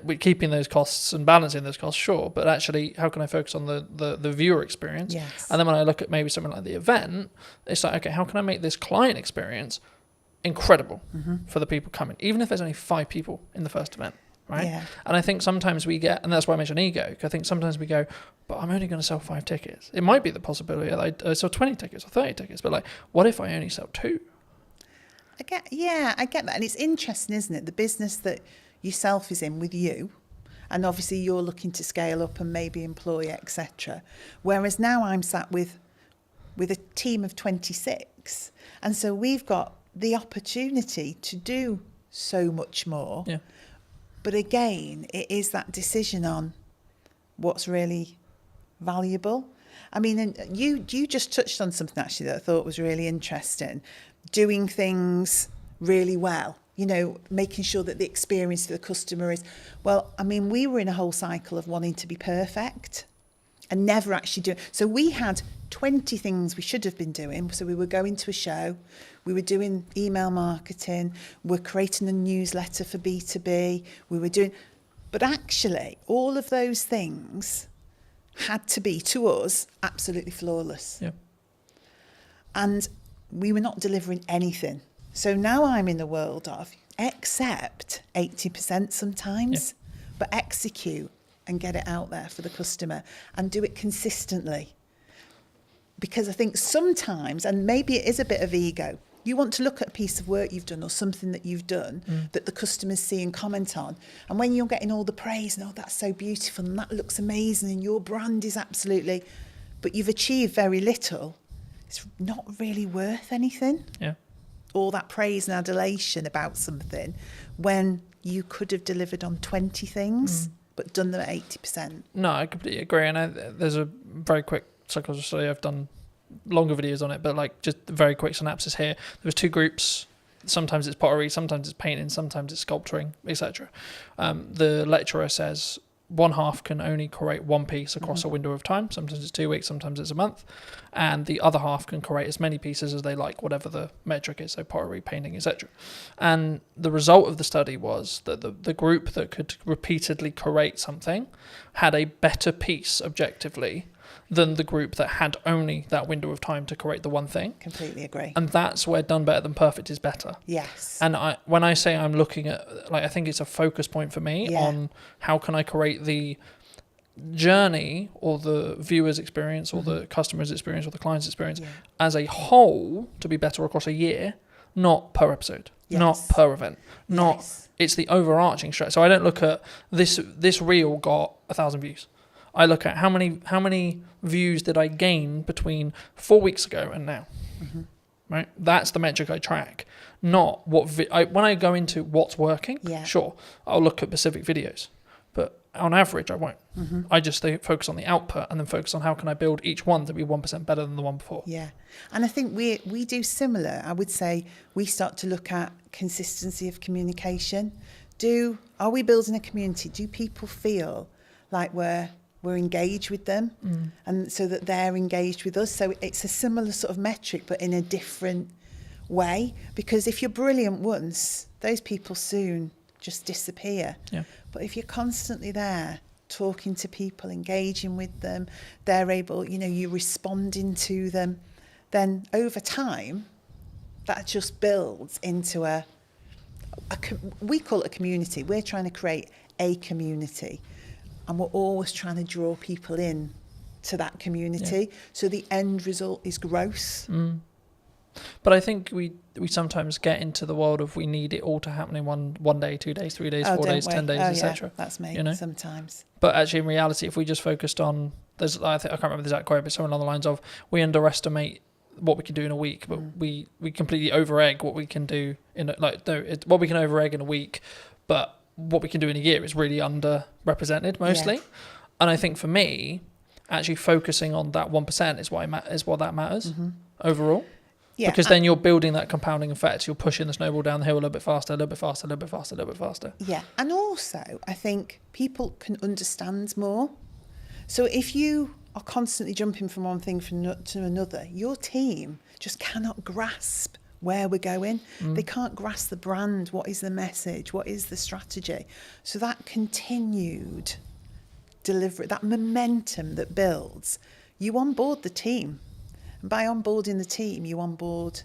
we're keeping those costs and balancing those costs, sure, but actually how can I focus on the viewer experience? Yes. And then when I look at maybe something like the event, it's like, okay, how can I make this client experience incredible for the people coming, even if there's only 5 people in the first event, right? Yeah. And I think sometimes we get, and that's why I mentioned ego, I think sometimes we go, but I'm only going to sell 5 tickets. It might be the possibility that I sell 20 tickets or 30 tickets, but like, what if I only sell 2? I get that. And it's interesting, isn't it? The business that yourself is in with you, and obviously you're looking to scale up and maybe employ, etc. Whereas now I'm sat with a team of 26. And so we've got the opportunity to do so much more. Yeah. But again, it is that decision on what's really valuable. I mean, and you just touched on something actually that I thought was really interesting. Doing things really well, making sure that the experience for the customer is, well, I mean, we were in a whole cycle of wanting to be perfect and never actually doing. So we had 20 things we should have been doing. So we were going to a show, we were doing email marketing, we're creating a newsletter for B2B, but actually all of those things had to be, to us, absolutely flawless. Yeah. And we were not delivering anything. So now I'm in the world of, accept 80% sometimes, but execute and get it out there for the customer and do it consistently. Because I think sometimes, and maybe it is a bit of ego, you want to look at a piece of work you've done or something that you've done that the customers see and comment on. And when you're getting all the praise and, oh, that's so beautiful and that looks amazing and your brand is absolutely, but you've achieved very little, it's not really worth anything. Yeah. All that praise and adulation about something when you could have delivered on 20 things but done them at 80%. No, I completely agree. And there's a very quick psychology study. I've done longer videos on it, but like just a very quick synopsis here. There was 2 groups. Sometimes it's pottery, sometimes it's painting, sometimes it's sculpturing, etc. The lecturer says one half can only create one piece across a window of time. Sometimes it's 2 weeks, sometimes it's a month. And the other half can create as many pieces as they like, whatever the metric is, so pottery, painting, etc. And the result of the study was that the group that could repeatedly create something had a better piece objectively than the group that had only that window of time to create the one thing. Completely agree. And that's where done better than perfect is better. Yes. And when I say I'm looking at, like, I think it's a focus point for me on how can I create the journey or the viewer's experience or the customer's experience or the client's experience as a whole to be better across a year, not per episode, not per event, not it's the overarching strategy. So I don't look at this reel got 1,000 views. I look at how many views did I gain between 4 weeks ago and now, right? That's the metric I track, not what when I go into what's working. Sure, I'll look at specific videos, but on average I won't. I just focus on the output and then focus on how can I build each one to be 1% better than the one before. Yeah, and I think we do similar. I would say we start to look at consistency of communication. Are we building a community? Do people feel like we're engaged with them and so that they're engaged with us? So it's a similar sort of metric but in a different way, because if you're brilliant once, those people soon just disappear. But if you're constantly there talking to people, engaging with them, they're able, you're responding to them, then over time that just builds into we call it a community. We're trying to create a community. And we're always trying to draw people in to that community. So the end result is growth. But I think we sometimes get into the world of we need it all to happen in one day, 2 days, 3 days, 4 days, 10 days, etc. That's me sometimes. But actually in reality, if we just focused on, I can't remember the exact quote, but something along the lines of we underestimate what we can do in a week, but we completely over-egg what we can do what we can over-egg in a week, but what we can do in a year is really underrepresented mostly. And I think for me, actually focusing on that 1% is what that matters overall. Because then you're building that compounding effect. You're pushing the snowball down the hill a little bit faster, a little bit faster, a little bit faster, a little bit faster. Yeah, and also I think people can understand more. So if you are constantly jumping from one thing to another, your team just cannot grasp where we're going. They can't grasp the brand. What is the message? What is the strategy? So that continued delivery, that momentum that builds, you onboard the team. And by onboarding the team, you onboard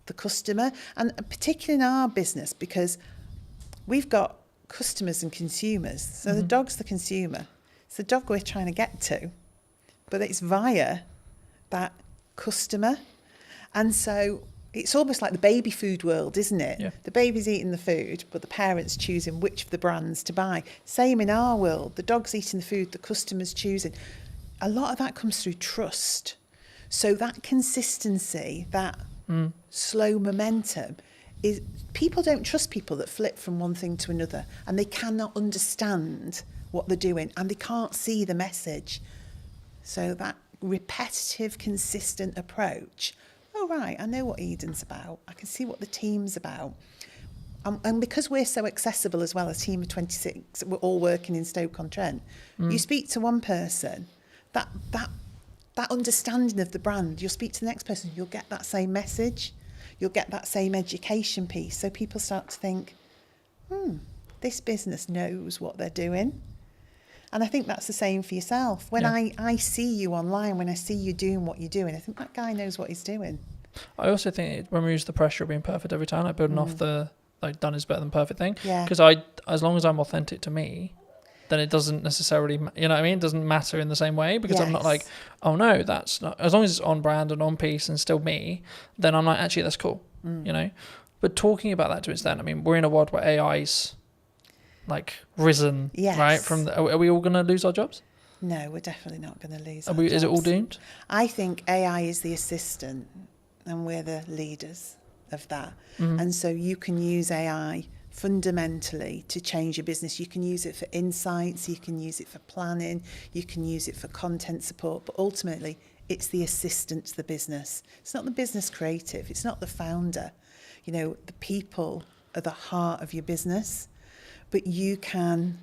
the customer. And particularly in our business, because we've got customers and consumers. So the dog's the consumer. It's the dog we're trying to get to, but it's via that customer. And so it's almost like the baby food world, isn't it? Yeah. The baby's eating the food, but the parent's choosing which of the brands to buy. Same in our world. The dog's eating the food, the customer's choosing. A lot of that comes through trust. So that consistency, that slow momentum, is people don't trust people that flip from one thing to another, and they cannot understand what they're doing, and they can't see the message. So that repetitive, consistent approach. Oh, right, I know what Eden's about. I can see what the team's about. And because we're so accessible as well, a team of 26, we're all working in Stoke-on-Trent. You speak to one person, that understanding of the brand, you'll speak to the next person, you'll get that same message. You'll get that same education piece. So people start to think, this business knows what they're doing. And I think that's the same for yourself. When I see you online, when I see you doing what you're doing, I think that guy knows what he's doing. I also think it removes the pressure of being perfect every time, like building off the like done is better than perfect thing. Yeah. Because as long as I'm authentic to me, then it doesn't necessarily, you know what I mean? It doesn't matter in the same way, because I'm not like, oh no, that's not, as long as it's on brand and on piece and still me, then I'm like, actually, that's cool, you know? But talking about that to its extent, I mean, we're in a world where AI's like risen, right? Are we all going to lose our jobs? No, we're definitely not going to lose Is it all doomed? I think AI is the assistant and we're the leaders of that. And so you can use AI fundamentally to change your business. You can use it for insights, you can use it for planning, you can use it for content support, but ultimately it's the assistant to the business. It's not the business creative, it's not the founder. You know, the people are the heart of your business, but you can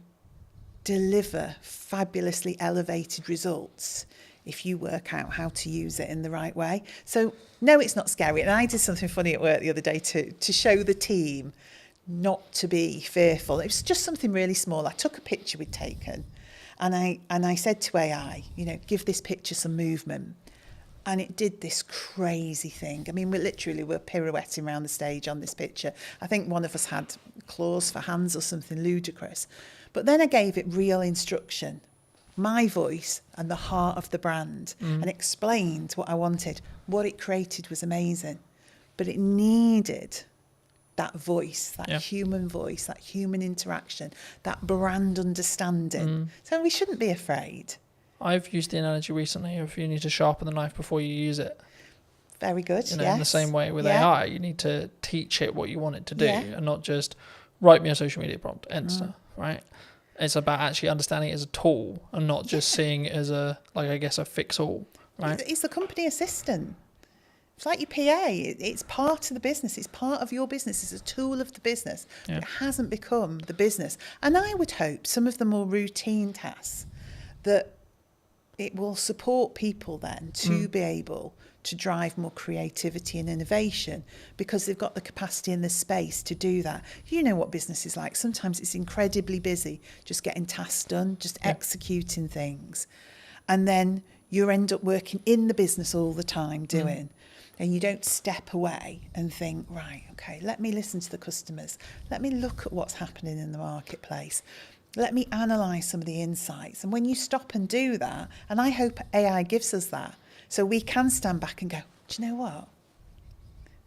deliver fabulously elevated results if you work out how to use it in the right way. So no, it's not scary. And I did something funny at work the other day to show the team not to be fearful. It was just something really small. I took a picture we'd taken and I said to AI, you know, give this picture some movement. And it did this crazy thing. I mean, we're pirouetting around the stage on this picture. I think one of us had claws for hands or something ludicrous. But then I gave it real instruction, my voice and the heart of the brand, and explained what I wanted. What it created was amazing, but it needed that voice, that human voice, that human interaction, that brand understanding. So we shouldn't be afraid. I've used the analogy recently of you need to sharpen the knife before you use it. Very good, you know, in the same way with AI, you need to teach it what you want it to do and not just write me a social media prompt, Insta, right? It's about actually understanding it as a tool and not just seeing it as a, like, I guess, a fix-all, right? It's the company assistant. It's like your PA. It's part of the business. It's part of your business. It's a tool of the business. But it hasn't become the business. And I would hope some of the more routine tasks that it will support people then to be able to drive more creativity and innovation because they've got the capacity and the space to do that. You know what business is like. Sometimes it's incredibly busy just getting tasks done, just executing things. And then you end up working in the business all the time doing. And you don't step away and think, right, okay, let me listen to the customers. Let me look at what's happening in the marketplace. Let me analyse some of the insights. And when you stop and do that, and I hope AI gives us that, so we can stand back and go, do you know what?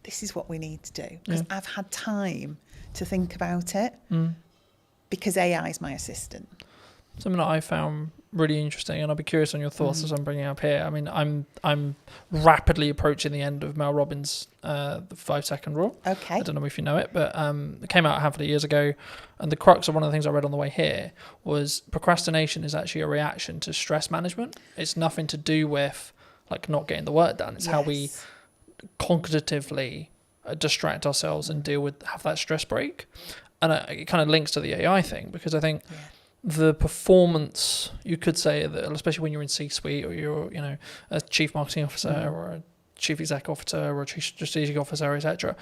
This is what we need to do. Because I've had time to think about it because AI is my assistant. Something that I found really interesting, and I'll be curious on your thoughts as I'm bringing it up here. I mean, I'm rapidly approaching the end of Mel Robbins' the 5-second rule. Okay. I don't know if you know it, but it came out a handful of years ago, and the crux of one of the things I read on the way here was procrastination is actually a reaction to stress management. It's nothing to do with like not getting the work done. It's how we cognitively distract ourselves and have that stress break. And it kind of links to the AI thing because I think the performance, you could say that, especially when you're in C-suite or you're, you know, a chief marketing officer or a chief exec officer or a chief strategic officer, etc.,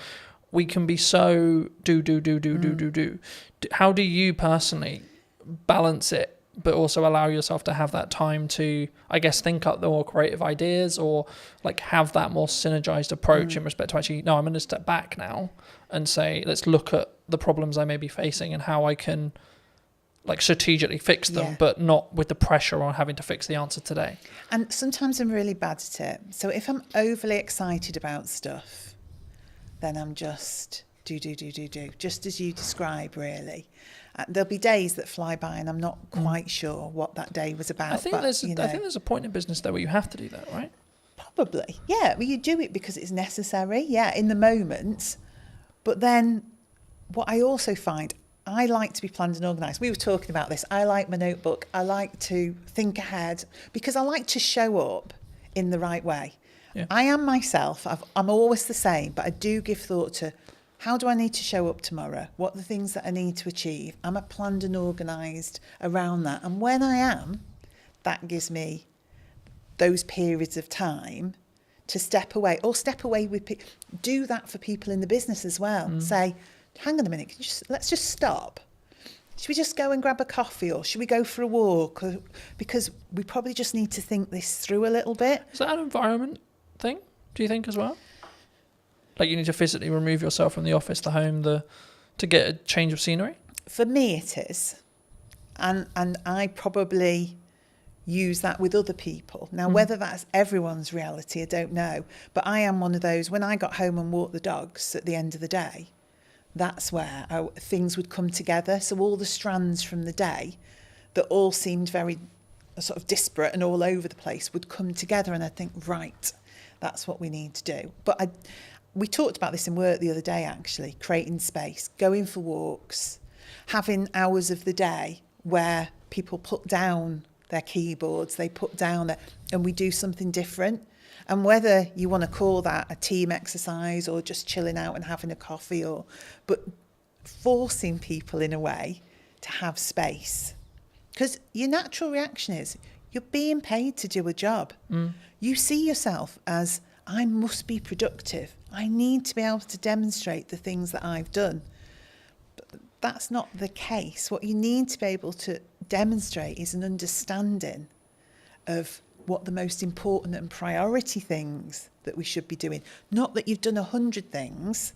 we can be so do. How do you personally balance it, but also allow yourself to have that time to, I guess, think up the more creative ideas or like have that more synergized approach in respect to actually, no, I'm going to step back now and say, let's look at the problems I may be facing and how I can like strategically fix them, but not with the pressure on having to fix the answer today. And sometimes I'm really bad at it. So if I'm overly excited about stuff, then I'm just do, just as you describe, really. There'll be days that fly by and I'm not quite sure what that day was about. I think there's a point in business though where you have to do that, right? Probably, yeah. Well, you do it because it's necessary, in the moment. But then what I also find, I like to be planned and organised. We were talking about this. I like my notebook. I like to think ahead because I like to show up in the right way. Yeah. I am myself. I'm always the same, but I do give thought to how do I need to show up tomorrow? What are the things that I need to achieve? Am I planned and organised around that? And when I am, that gives me those periods of time to step away with people. Do that for people in the business as well. Say, hang on a minute, let's just stop. Should we just go and grab a coffee or should we go for a walk? Because we probably just need to think this through a little bit. Is that an environment thing, do you think, as well? Like you need to physically remove yourself from the office, the home, the to get a change of scenery? For me, it is. And I probably use that with other people. Now, whether that's everyone's reality, I don't know. But I am one of those, when I got home and walked the dogs at the end of the day, that's where things would come together. So all the strands from the day that all seemed very sort of disparate and all over the place would come together, and I'd think, right, that's what we need to do. But we talked about this in work the other day, actually, creating space, going for walks, having hours of the day where people put down their keyboards, they put down and we do something different. And whether you want to call that a team exercise or just chilling out and having a coffee, but forcing people in a way to have space. Because your natural reaction is you're being paid to do a job. You see yourself as, I must be productive. I need to be able to demonstrate the things that I've done. But that's not the case. What you need to be able to demonstrate is an understanding of what the most important and priority things that we should be doing. Not that you've done 100 things,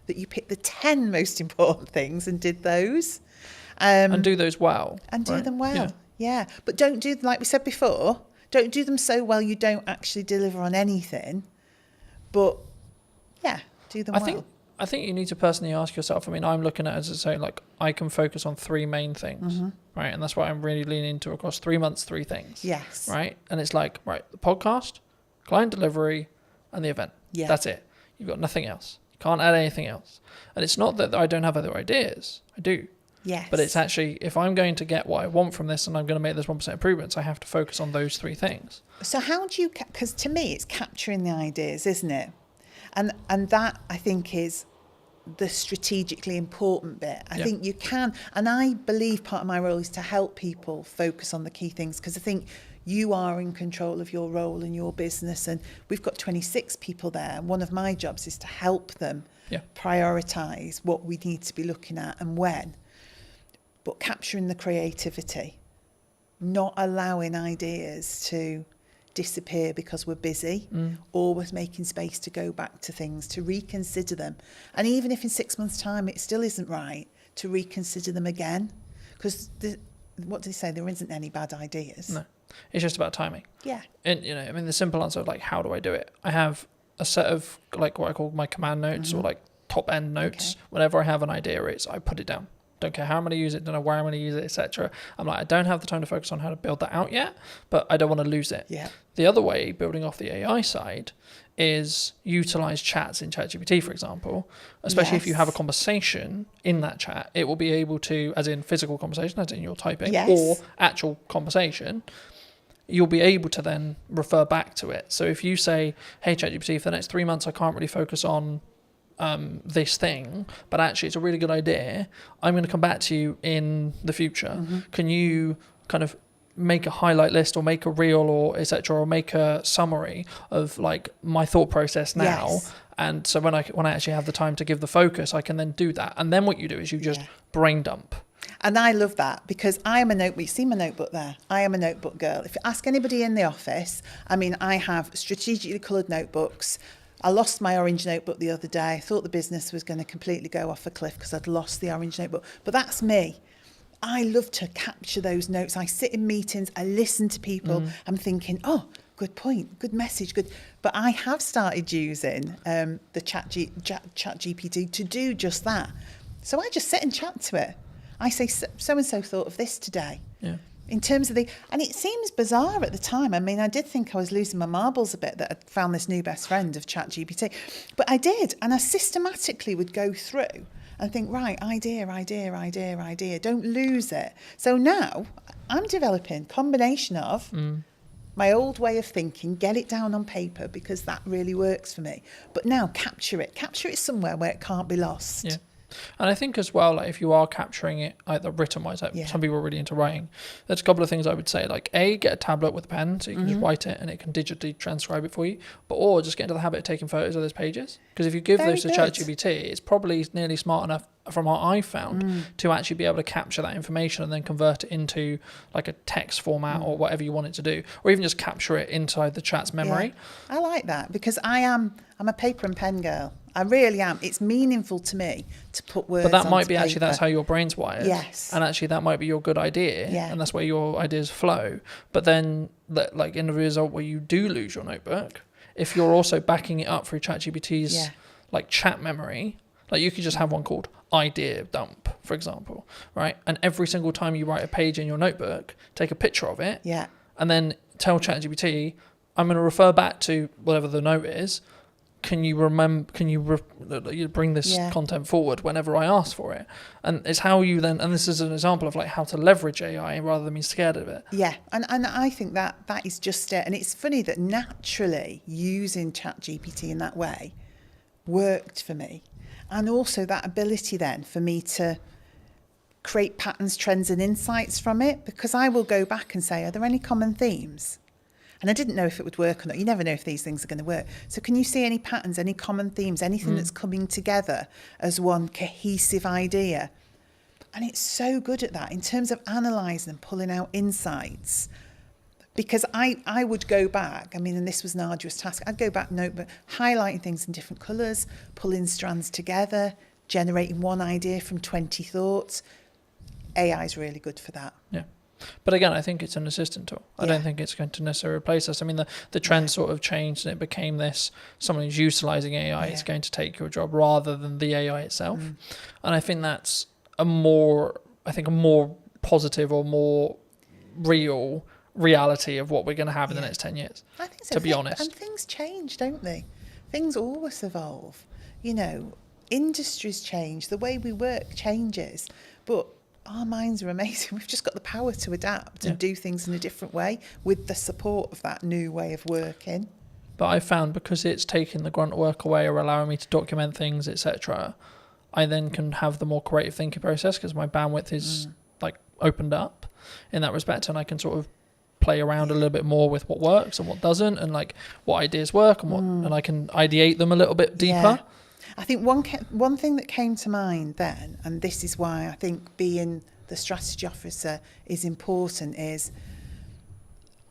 that you picked the 10 most important things and did those. And do those well. And do them well, yeah. But don't do, like we said before, don't do them so well you don't actually deliver on anything. But, yeah, do them well. I think you need to personally ask yourself, I mean, I'm looking at it as I say, like, I can focus on 3 main things, right? And that's what I'm really leaning into across 3 months, 3 things. Yes. Right? And it's like, right, the podcast, client delivery, and the event. Yeah. That's it. You've got nothing else. You can't add anything else. And it's not that I don't have other ideas. I do. Yes. But it's actually, if I'm going to get what I want from this and I'm going to make those 1% improvements, I have to focus on those 3 things. So how do you, because to me it's capturing the ideas, isn't it? And that, I think, is the strategically important bit. I think you can, and I believe part of my role is to help people focus on the key things, because I think you are in control of your role and your business, and we've got 26 people there, and one of my jobs is to help them prioritise what we need to be looking at and when. But capturing the creativity, not allowing ideas to disappear because we're busy, always making space to go back to things, to reconsider them. And even if in 6 months' time it still isn't right, to reconsider them again. Because what do they say? There isn't any bad ideas. No, it's just about timing. Yeah. And, you know, I mean, the simple answer of like, how do I do it? I have a set of like what I call my command notes or like top end notes. Okay. Whenever I have an idea, I put it down. Don't care how I'm going to use it, don't know where I'm going to use it, etc. I'm like, I don't have the time to focus on how to build that out yet, but I don't want to lose it. Yeah. The other way, building off the AI side, is utilize chats in ChatGPT, for example, especially if you have a conversation in that chat, it will be able to, as in physical conversation, as in you're typing, or actual conversation, you'll be able to then refer back to it. So if you say, hey, ChatGPT, for the next 3 months, I can't really focus on this thing, but actually it's a really good idea, I'm going to come back to you in the future. Can you kind of make a highlight list or make a reel or etc., or make a summary of like my thought process now? And so when I actually have the time to give the focus, I can then do that. And then what you do is you just brain dump. And I love that, because I am a notebook. You see my notebook there? I am a notebook girl. If you ask anybody in the office, I mean, I have strategically coloured notebooks. I lost my orange notebook the other day. I thought the business was going to completely go off a cliff because I'd lost the orange notebook. But that's me. I love to capture those notes. I sit in meetings, I listen to people. I'm thinking, oh, good point, good message, good. But I have started using the chat GPT to do just that. So I just sit and chat to it. I say, so-and-so thought of this today. Yeah. In terms of and it seems bizarre at the time. I mean, I did think I was losing my marbles a bit that I'd found this new best friend of ChatGPT. But I did. And I systematically would go through and think, right, idea. Don't lose it. So now I'm developing a combination of my old way of thinking, get it down on paper because that really works for me. But now capture it somewhere where it can't be lost. Yeah. And I think as well, like if you are capturing it either written wise, like some people are really into writing, there's a couple of things I would say, like get a tablet with a pen so you can just write it and it can digitally transcribe it for you, or just get into the habit of taking photos of those pages, because if you give those to ChatGPT, it's probably nearly smart enough from what I've found to actually be able to capture that information and then convert it into like a text format or whatever you want it to do, or even just capture it inside the chat's memory. I like that, because I'm a paper and pen girl. I really am. It's meaningful to me to put words. But that might onto be actually paper. that's how your brain's wired. Yes. And actually that might be your good idea. Yeah. And that's where your ideas flow. But then, like in the result where you do lose your notebook, if you're also backing it up through ChatGPT's Yeah. like chat memory, like you could just have one called idea dump, for example, right? And every single time you write a page in your notebook, take a picture of it. Yeah. And then tell ChatGPT, I'm going to refer back to whatever the note is. Can you remember? Can you bring this Yeah. content forward whenever I ask for it? And it's how you then. And this is an example of like how to leverage AI rather than being scared of it. Yeah, and I think that is just it. And it's funny that naturally using ChatGPT in that way worked for me, and also that ability then for me to create patterns, trends, and insights from it, because I will go back and say, are there any common themes? And I didn't know if it would work or not. You never know if these things are going to work. So can you see any patterns, any common themes, anything that's coming together as one cohesive idea? And it's so good at that in terms of analysing and pulling out insights. Because I would go back, I mean, and this was an arduous task, I'd go back notebook, highlighting things in different colours, pulling strands together, generating one idea from 20 thoughts. AI is really good for that. Yeah. But again, I think it's an assistant tool. I don't think it's going to necessarily replace us. I mean, the trend sort of changed and it became this, someone who's utilising AI is going to take your job rather than the AI itself. And I think that's a more positive or more real reality of what we're going to have in the next 10 years. I think so. To be honest. And things change, don't they? Things always evolve. You know, industries change, the way we work changes. But our minds are amazing. We've just got the power to adapt and do things in a different way with the support of that new way of working. But I found because it's taking the grunt work away or allowing me to document things, etc., I then can have the more creative thinking process because my bandwidth is like opened up in that respect, and I can sort of play around a little bit more with what works and what doesn't, and like what ideas work and what, and I can ideate them a little bit deeper. Yeah. I think one thing that came to mind then, and this is why I think being the strategy officer is important, is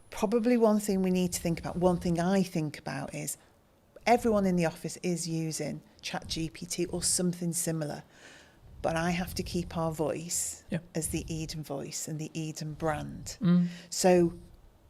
probably one thing we need to think about. One thing I think about is everyone in the office is using ChatGPT or something similar, but I have to keep our voice as the Eden voice and the Eden brand. So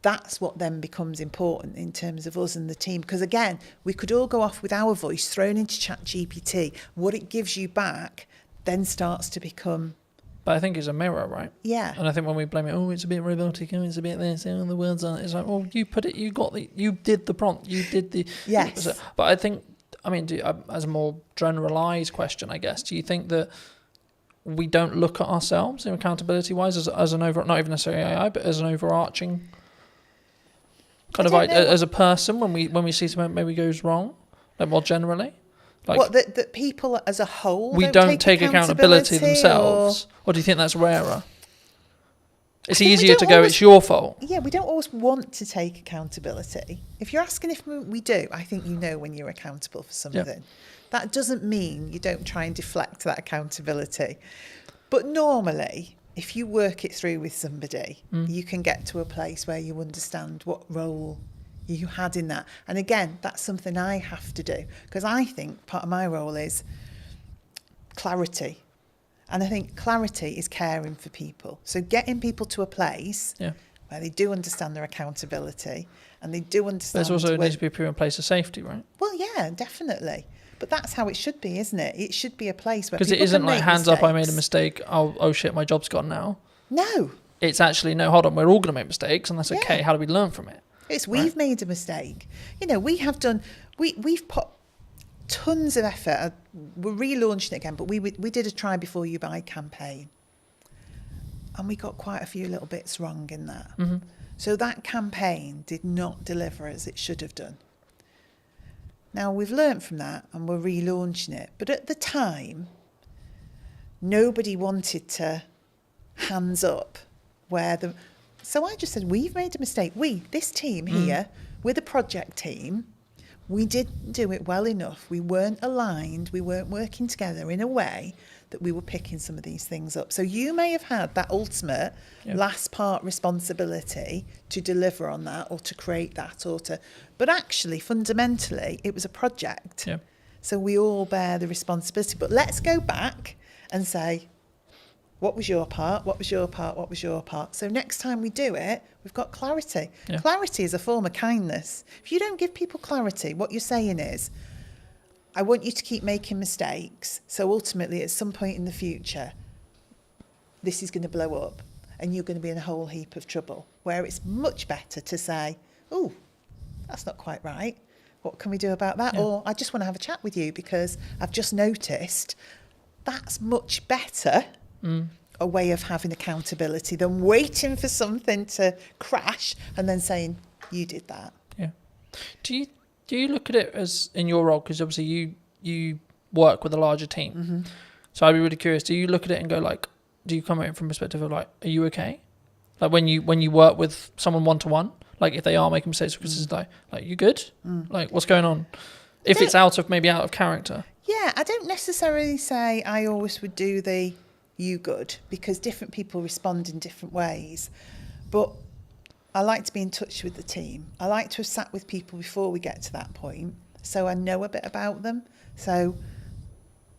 that's what then becomes important in terms of us and the team. Because again, we could all go off with our voice thrown into ChatGPT. What it gives you back then starts to become... But I think it's a mirror, right? Yeah. And I think when we blame it, oh, it's a bit robotic, oh, it's a bit this, oh, the words aren't, it's like, oh, you put it, you did the prompt, you did the... Yes. But I think, I mean, as a more generalised question, I guess, do you think that we don't look at ourselves in accountability-wise as an over, not even necessarily AI, but as an overarching... kind of like as a person when we see something maybe goes wrong, like more generally, like what that people as a whole we don't take accountability themselves, or do you think that's rarer? It's easier to go, it's your fault. Yeah, we don't always want to take accountability. If you're asking if we do, I think you know when you're accountable for something. Yeah. That doesn't mean you don't try and deflect that accountability, but normally, if you work it through with somebody, you can get to a place where you understand what role you had in that. And again, that's something I have to do, because I think part of my role is clarity. And I think clarity is caring for people. So getting people to a place where they do understand their accountability and they do understand... There's also needs to be a proven place of safety, right? Well, yeah, definitely. But that's how it should be, isn't it? It should be a place where because it isn't like hands up, I made a mistake. Oh shit, my job's gone now. No. It's actually no. Hold on, we're all going to make mistakes, and that's okay. How do we learn from it? It's we've made a mistake. You know, we have done. We've put tons of effort. We're relaunching it again, but we did a try before you buy campaign, and we got quite a few little bits wrong in that. So that campaign did not deliver as it should have done. Now, we've learnt from that and we're relaunching it. But at the time, nobody wanted to hands up So I just said, we've made a mistake. This team here, we're the project team. We didn't do it well enough. We weren't aligned. We weren't working together in a way that we were picking some of these things up. So you may have had that ultimate last part responsibility to deliver on that or to create that but actually fundamentally it was a project. So we all bear the responsibility. But let's go back and say, what was your part? What was your part? What was your part? So next time we do it, we've got clarity. Yeah. Clarity is a form of kindness. If you don't give people clarity, what you're saying is, I want you to keep making mistakes. So ultimately, at some point in the future, this is going to blow up and you're going to be in a whole heap of trouble. Where it's much better to say, oh, that's not quite right. What can we do about that? Yeah. Or I just want to have a chat with you because I've just noticed. That's much better a way of having accountability than waiting for something to crash and then saying, you did that. Yeah. Do you look at it as in your role, because obviously you work with a larger team. Mm-hmm. So I'd be really curious. Do you look at it and go like, do you come at it from a perspective of like, are you okay? Like when you work with someone one-to-one, like if they are making mistakes, because it's like you good? Like what's going on? If it's out of character. Yeah, I don't necessarily say I always would do the you good, because different people respond in different ways. But I like to be in touch with the team. I like to have sat with people before we get to that point, so I know a bit about them. So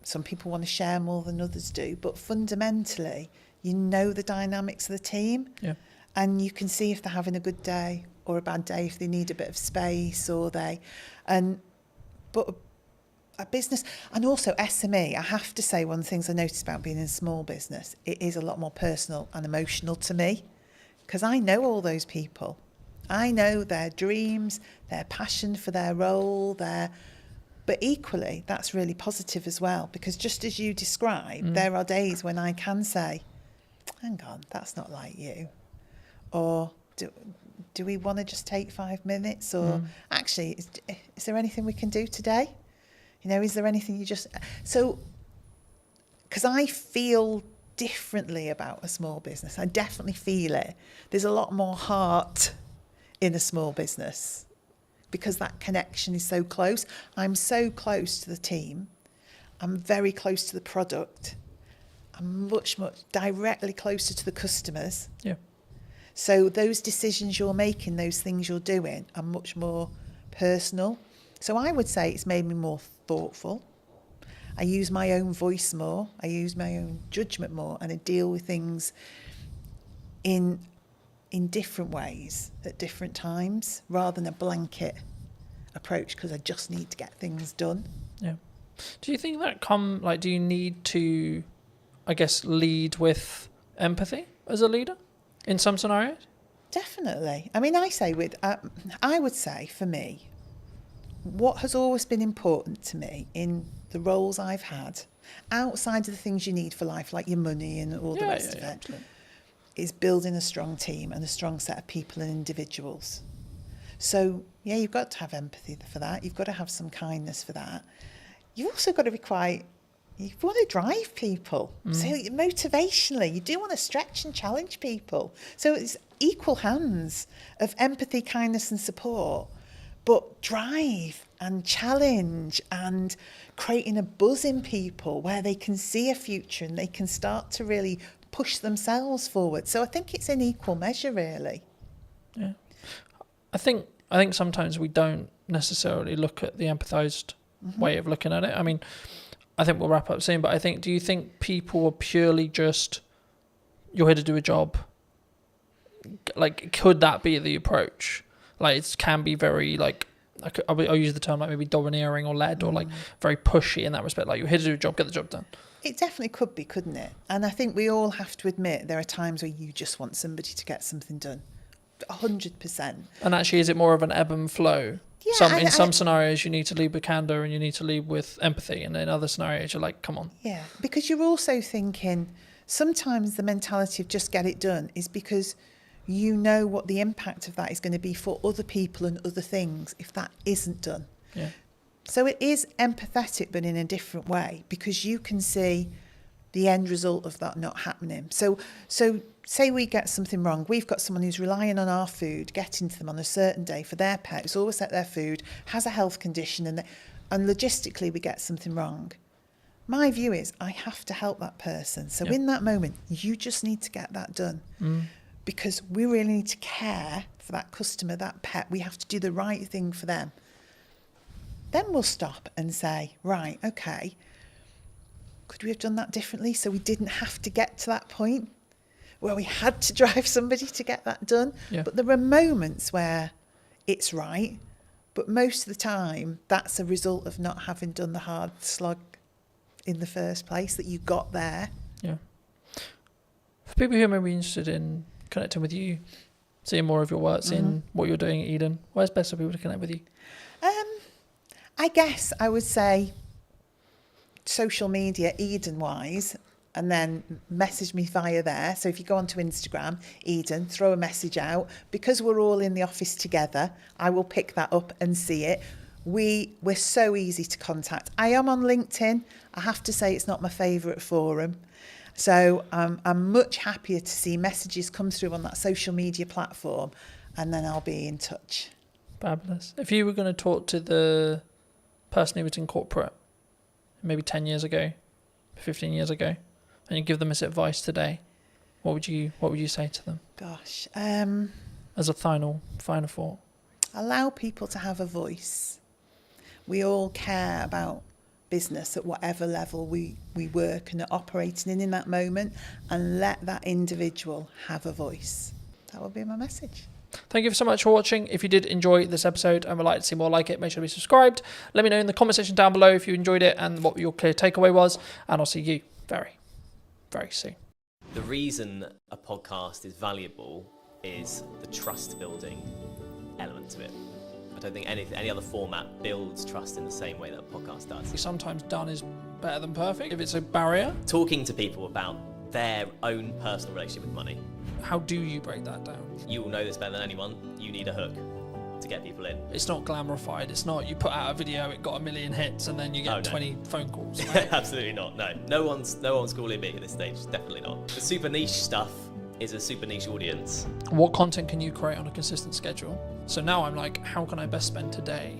some people want to share more than others do, but fundamentally, you know the dynamics of the team. Yeah. And you can see if they're having a good day or a bad day, if they need a bit of space but a business, and also SME, I have to say, one of the things I noticed about being in a small business, it is a lot more personal and emotional to me, because I know all those people. I know their dreams, their passion for their role, but equally, that's really positive as well, because just as you described, there are days when I can say, hang on, that's not like you. Or do we want to just take 5 minutes? Or actually, is there anything we can do today? You know, is there anything you just... So, because I feel differently about a small business. I definitely feel it. There's a lot more heart in a small business because that connection is so close. I'm so close to the team. I'm very close to the product. I'm much directly closer to the customers. Yeah. So those decisions you're making, those things you're doing are much more personal. So I would say it's made me more thoughtful. I use my own voice more. I use my own judgment more, and I deal with things in different ways at different times, rather than a blanket approach because I just need to get things done. Yeah. Do you think that do you need to, I guess, lead with empathy as a leader in some scenarios? Definitely. I mean, I would say for me, what has always been important to me in the roles I've had, outside of the things you need for life, like your money and all the rest of it, absolutely. is building a strong team and a strong set of people and individuals. So, yeah, you've got to have empathy for that. You've got to have some kindness for that. You've also got to you want to drive people. So motivationally, you do want to stretch and challenge people. So it's equal hands of empathy, kindness and support, but drive and challenge and creating a buzz in people where they can see a future and they can start to really push themselves forward. So I think it's in equal measure, really. Yeah. I think sometimes we don't necessarily look at the empathized way of looking at it. I mean, I think we'll wrap up soon, but do you think people are purely just, you're here to do a job? Like, could that be the approach? Like, it can be very, like, I'll use the term like maybe domineering or led or like very pushy in that respect. Like, you're here to do a job, get the job done. It definitely could be, couldn't it? And I think we all have to admit there are times where you just want somebody to get something done. 100%. And actually, is it more of an ebb and flow? Yeah, in some scenarios, you need to lead with candor and you need to lead with empathy. And in other scenarios, you're like, come on. Yeah, because you're also thinking sometimes the mentality of just get it done is because you know what the impact of that is going to be for other people and other things if that isn't done. Yeah. So it is empathetic, but in a different way, because you can see the end result of that not happening. So say we get something wrong. We've got someone who's relying on our food, getting to them on a certain day for their pet, who's always at their food, has a health condition, and logistically we get something wrong. My view is I have to help that person. So in that moment, you just need to get that done. Because we really need to care for that customer, that pet. We have to do the right thing for them. then we'll stop and say, right, okay, could we have done that differently so we didn't have to get to that point where we had to drive somebody to get that done? Yeah. But there are moments where it's right, but most of the time that's a result of not having done the hard slog in the first place, that you got there. Yeah. For people who may be interested in connecting with you, seeing more of your work, seeing what you're doing at Eden, where's best for people to connect with you? I guess I would say social media, Eden-wise, and then message me via there. So if you go onto Instagram, Eden, throw a message out. Because we're all in the office together, I will pick that up and see it. We're so easy to contact. I am on LinkedIn. I have to say it's not my favourite forum. So I'm much happier to see messages come through on that social media platform, and then I'll be in touch. Fabulous. If you were going to talk to the person who was in corporate maybe 10 years ago, 15 years ago, and you give them this advice today, what would you say to them? Gosh. As a final thought. Allow people to have a voice. We all care about business at whatever level we work and are operating in that moment, and let that individual have a voice. That would be my message. Thank you so much for watching. If you did enjoy this episode and would like to see more like it, make sure to be subscribed. Let me know in the comment section down below if you enjoyed it and what your clear takeaway was, and I'll see you very, very soon. The reason a podcast is valuable is the trust building element to it. I don't think any other format builds trust in the same way that a podcast does. Sometimes done is better than perfect if it's a barrier. Talking to people about their own personal relationship with money. How do you break that down? You will know this better than anyone. You need a hook to get people in. It's not glamorified. It's not you put out a video, it got 1 million hits, and then you get 20 phone calls. Right? Absolutely not. No one's calling me at this stage. Definitely not. The super niche stuff is a super niche audience. What content can you create on a consistent schedule? So now I'm like, how can I best spend today?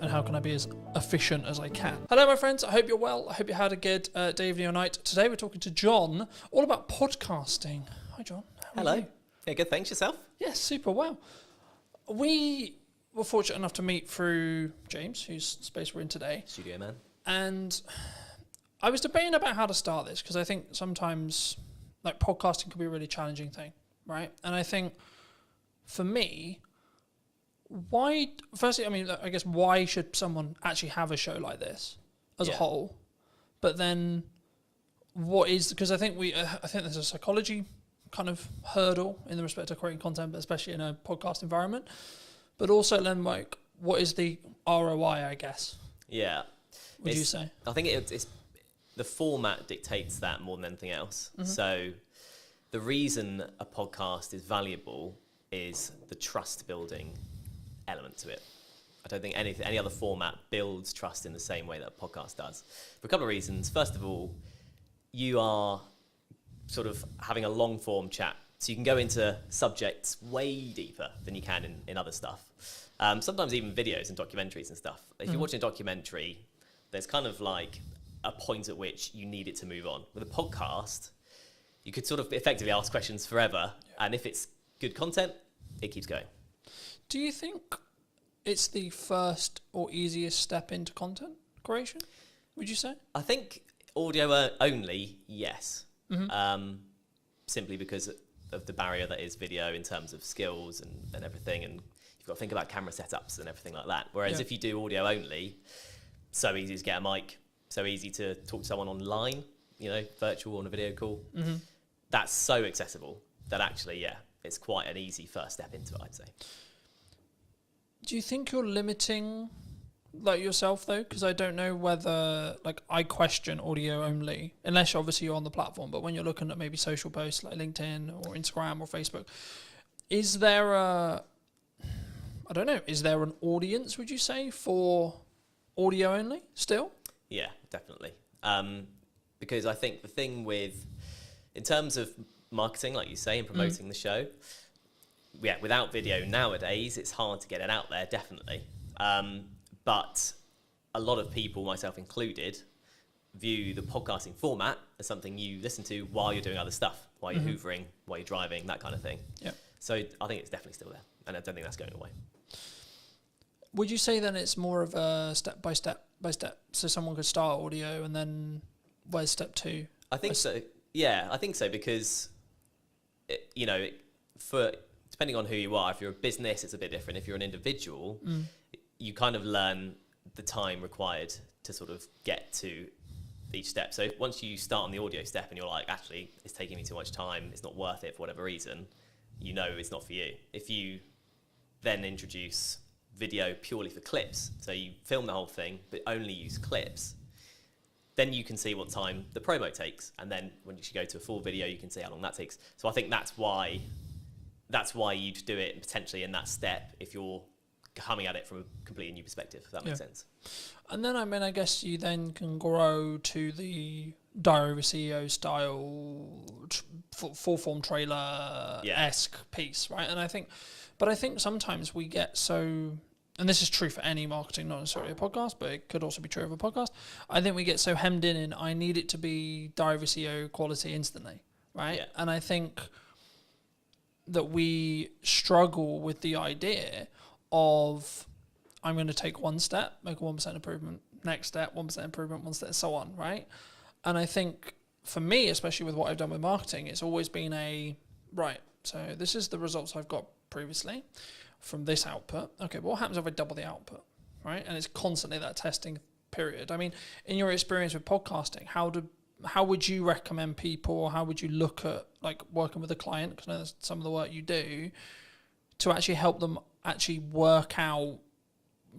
And how can I be as efficient as I can? Hello, my friends. I hope you're well. I hope you had a good day, evening, or night. Today we're talking to John all about podcasting. Hi, John. Hello. Yeah, good. Thanks. Yourself? Yes, super well. We were fortunate enough to meet through James, whose space we're in today. Studio man. And I was debating about how to start this, because I think sometimes like podcasting could be a really challenging thing, right? And I think for me, firstly, I mean, I guess why should someone actually have a show like this as a whole? But then because I think there's a psychology kind of hurdle in the respect of creating content, but especially in a podcast environment. But also then, like, what is the ROI, I guess? Yeah. Would you say? I think it's the format dictates that more than anything else. Mm-hmm. So the reason a podcast is valuable is the trust building element to it. I don't think any other format builds trust in the same way that a podcast does. For a couple of reasons. First of all, you are sort of having a long form chat. So you can go into subjects way deeper than you can in other stuff. Sometimes even videos and documentaries and stuff. If you're watching a documentary, there's kind of like a point at which you need it to move on. With a podcast, you could sort of effectively ask questions forever. And if it's good content, it keeps going. Do you think it's the first or easiest step into content creation, would you say? I think audio only, yes. Mm-hmm. Simply because of the barrier that is video in terms of skills and everything, and you've got to think about camera setups and everything like that. Whereas if you do audio only, so easy to get a mic, so easy to talk to someone online, virtual on a video call. Mm-hmm. That's so accessible that actually, it's quite an easy first step into it, I'd say. Do you think you're limiting like yourself though? Because I don't know whether I question audio only, unless obviously you're on the platform, but when you're looking at maybe social posts like LinkedIn or Instagram or Facebook, is there an audience, would you say, for audio only still? Yeah, definitely. Because I think the thing in terms of marketing, like you say, and promoting the show, without video nowadays, it's hard to get it out there, definitely. But a lot of people, myself included, view the podcasting format as something you listen to while you're doing other stuff, while you're hoovering, while you're driving, that kind of thing. Yeah. So I think it's definitely still there, and I don't think that's going away. Would you say then it's more of a step by step? So someone could start audio and then where's step 2? I think so. Yeah, I think so because, for depending on who you are, if you're a business, it's a bit different. If you're an individual, you kind of learn the time required to sort of get to each step. So once you start on the audio step and you're like, actually, it's taking me too much time, it's not worth it for whatever reason, it's not for you. If you then introduce video purely for clips, so you film the whole thing but only use clips, then you can see what time the promo takes, and then when you should go to a full video, you can see how long that takes. So I think that's why you'd do it potentially in that step if you're coming at it from a completely new perspective, if that makes sense. And then, I guess you then can grow to the Diary of a CEO style, full form trailer-esque piece, right? And I think sometimes we get so, and this is true for any marketing, not necessarily a podcast, but it could also be true of a podcast. I think we get so hemmed in I need it to be Diary of a CEO quality instantly, right? Yeah. And I think that we struggle with the idea of, I'm going to take one step, make a 1% improvement, next step, 1% improvement, one step, so on, right? And I think for me, especially with what I've done with marketing, it's always been so this is the results I've got previously from this output. Okay, but what happens if I double the output, right? And it's constantly that testing period. I mean, in your experience with podcasting, how would you recommend people, or how would you look at like working with a client, because I know that's some of the work you do, to actually help them actually work out,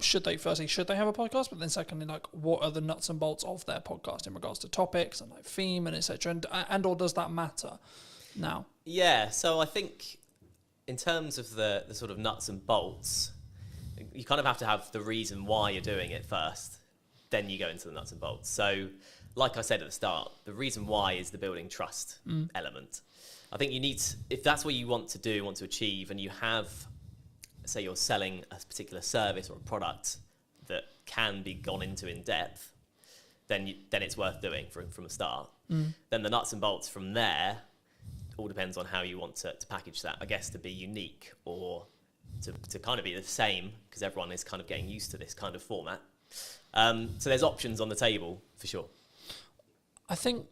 should they have a podcast, but then secondly, like, what are the nuts and bolts of their podcast in regards to topics and like theme and etc. And or does that matter now? Yeah, so I think in terms of the sort of nuts and bolts, you kind of have to have the reason why you're doing it first, then you go into the nuts and bolts. So like I said at the start, the reason why is the building trust element. I think you need to, if that's what you want to achieve, and you have, say you're selling a particular service or a product that can be gone into in depth, then it's worth doing from the start. Then the nuts and bolts from there all depends on how you want to package that, I guess, to be unique or to kind of be the same, because everyone is kind of getting used to this kind of format. So there's options on the table for sure. I think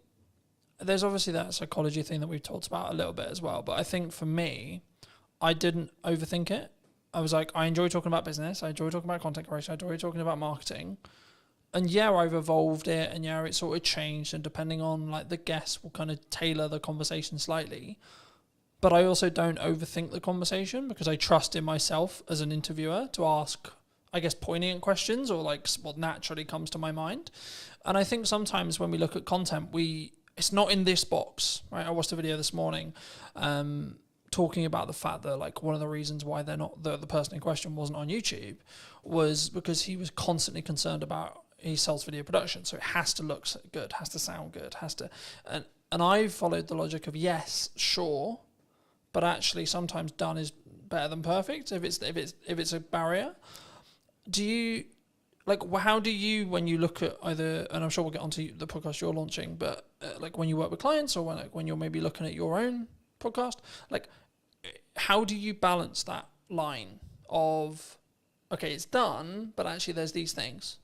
there's obviously that psychology thing that we've talked about a little bit as well, but I think for me, I didn't overthink it. I was like, I enjoy talking about business, I enjoy talking about content creation, I enjoy talking about marketing. And yeah, I've evolved it, and yeah, it's sort of changed, and depending on like the guest, will kind of tailor the conversation slightly. But I also don't overthink the conversation, because I trust in myself as an interviewer to ask, I guess, poignant questions, or like what naturally comes to my mind. And I think sometimes when we look at content, it's not in this box, right? I watched a video this morning talking about the fact that like one of the reasons why the person in question wasn't on YouTube was because he was constantly concerned about, he sells video production, so it has to look good, has to sound good, and I followed the logic of yes, sure, but actually sometimes done is better than perfect if it's a barrier. Do you, like, how do you, when you look at either, and I'm sure we'll get onto the podcast you're launching, but like when you work with clients, or when you're maybe looking at your own podcast, like, how do you balance that line of, okay, it's done, but actually there's these things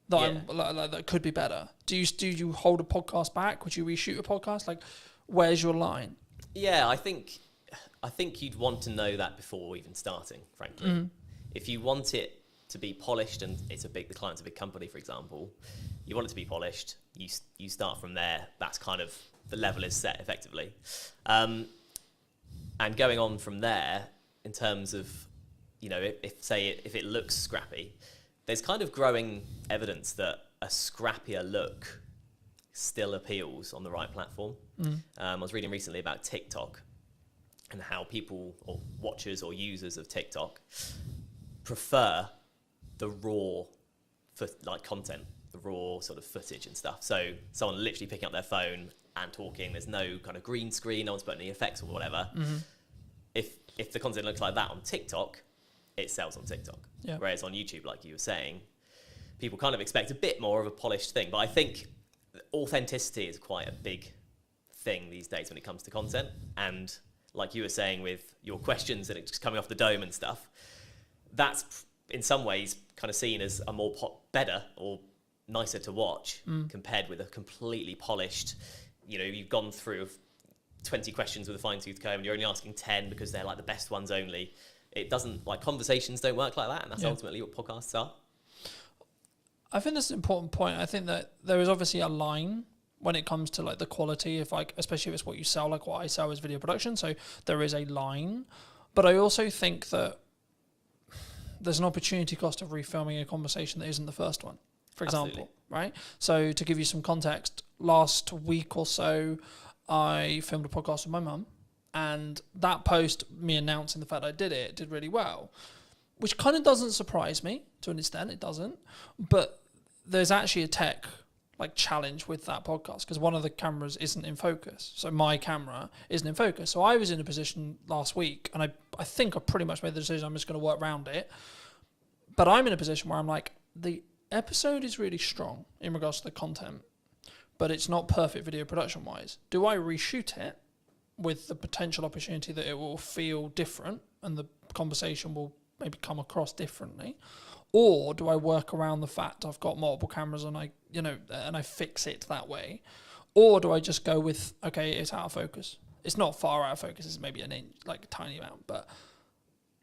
that that could be better? Do you hold a podcast back? Would you reshoot a podcast? Like, where's your line? Yeah, I think you'd want to know that before even starting, frankly. If you want it to be polished, and the client's a big company, for example, you want it to be polished, you start from there. That's kind of, the level is set effectively. And going on from there, in terms of, if it looks scrappy, there's kind of growing evidence that a scrappier look still appeals on the right platform. I was reading recently about TikTok and how people, or watchers or users of TikTok, prefer the raw content, the raw sort of footage and stuff. So someone literally picking up their phone and talking, there's no kind of green screen, no one's putting any effects or whatever. If the content looks like that on TikTok, it sells on TikTok. Yeah. Whereas on YouTube, like you were saying, people kind of expect a bit more of a polished thing. But I think authenticity is quite a big thing these days when it comes to content. And like you were saying with your questions and it's just coming off the dome and stuff, that's in some ways kind of seen as a more better or nicer to watch compared with a completely polished, you know, you've gone through 20 questions with a fine-tooth comb and you're only asking 10 because they're like the best ones only. It doesn't, like, conversations don't work like that, and that's ultimately what podcasts are. I think that's an important point. I think that there is obviously a line when it comes to like the quality of, like, especially if it's what you sell, like what I sell is video production. So there is a line, but I also think that there's an opportunity cost of refilming a conversation that isn't the first one, for example. Absolutely. Right? So to give you some context, last week or so, I filmed a podcast with my mum, and that post, me announcing the fact I did it, did really well, which kind of doesn't surprise me to an extent. It doesn't, but there's actually a tech like challenge with that podcast because one of the cameras isn't in focus. So my camera isn't in focus. So I was in a position last week, and I think I pretty much made the decision I'm just going to work around it. But I'm in a position where I'm like, the episode is really strong in regards to the content, but it's not perfect video production wise. Do I reshoot it with the potential opportunity that it will feel different and the conversation will maybe come across differently? Or do I work around the fact I've got multiple cameras and I fix it that way? Or do I just go with, okay, it's out of focus. It's not far out of focus. It's maybe an inch, like a tiny amount. But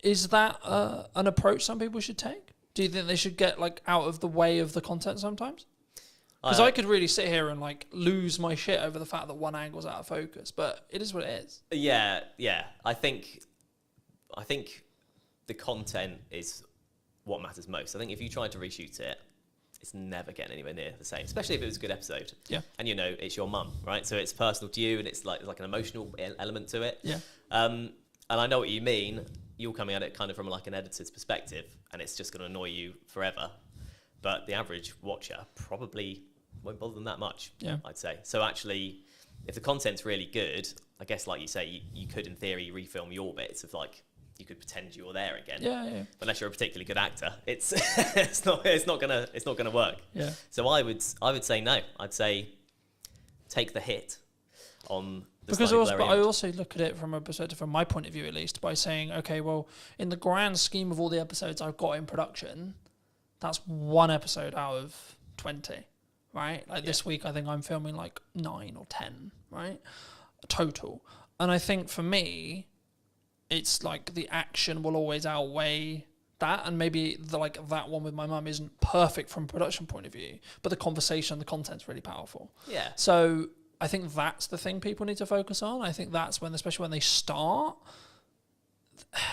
is that an approach some people should take? Do you think they should get like out of the way of the content sometimes? Because I could really sit here and like lose my shit over the fact that one angle's out of focus, but it is what it is. Yeah. I think the content is what matters most. I think if you try to reshoot it, it's never getting anywhere near the same, especially if it was a good episode. Yeah. And you know, it's your mum, right? So it's personal to you, and it's like an emotional element to it. Yeah. And I know what you mean. You're coming at it kind of from like an editor's perspective, and it's just going to annoy you forever. But the average watcher probably won't bother them that much, I'd say. So actually, if the content's really good, I guess like you say, you could in theory refilm your bits of like, you could pretend you're there again. Yeah. But unless you're a particularly good actor, it's it's not gonna work. Yeah. So I would say no. I'd say take the hit on the because slightly blurry I image. also look at it from a perspective, from my point of view at least, by saying, okay, well, in the grand scheme of all the episodes I've got in production, that's one episode out of 20, right? Like this week, I think I'm filming like 9 or 10, right? Total. And I think for me, it's like the action will always outweigh that, and maybe that one with my mum isn't perfect from a production point of view, but the conversation, the content's really powerful. Yeah. So I think that's the thing people need to focus on. I think that's when, especially when they start,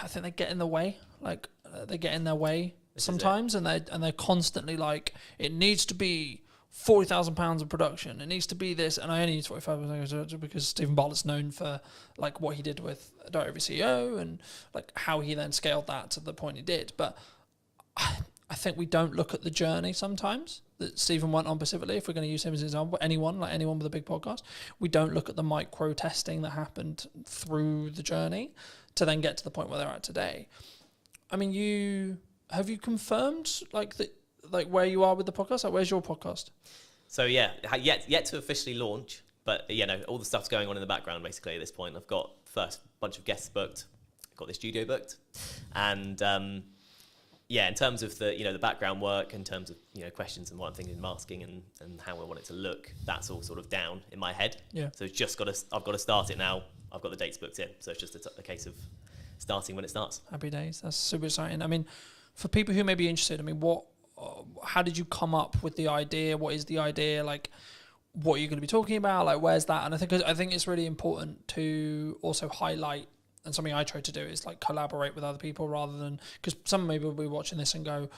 I think they get in the way. Like they get in their way sometimes, and they're constantly like, it needs to be £40,000 of production. It needs to be this, and I only need 45 because Stephen Bartlett's known for like what he did with Direct Every CEO and like how he then scaled that to the point he did. But I think we don't look at the journey sometimes that Stephen went on specifically. If we're going to use him as an example, anyone with a big podcast, we don't look at the micro testing that happened through the journey to then get to the point where they're at today. I mean, have you confirmed like where you are with the podcast? Like, where's your podcast? So yeah, yet to officially launch, but all the stuff's going on in the background basically at this point. I've got first bunch of guests booked, I've got the studio booked, and in terms of the background work, in terms of questions and what I'm thinking in masking and how I want it to look, that's all sort of down in my head. Yeah. So it's I've got to start it now. I've got the dates booked in, so it's just a case of starting when it starts. Happy days. That's super exciting. I mean, for people who may be interested, I mean, how did you come up with the idea? What is the idea? Like, what are you going to be talking about? Like, where's that? And I think it's really important to also highlight, and something I try to do is like collaborate with other people rather than, because some maybe will be watching this and go,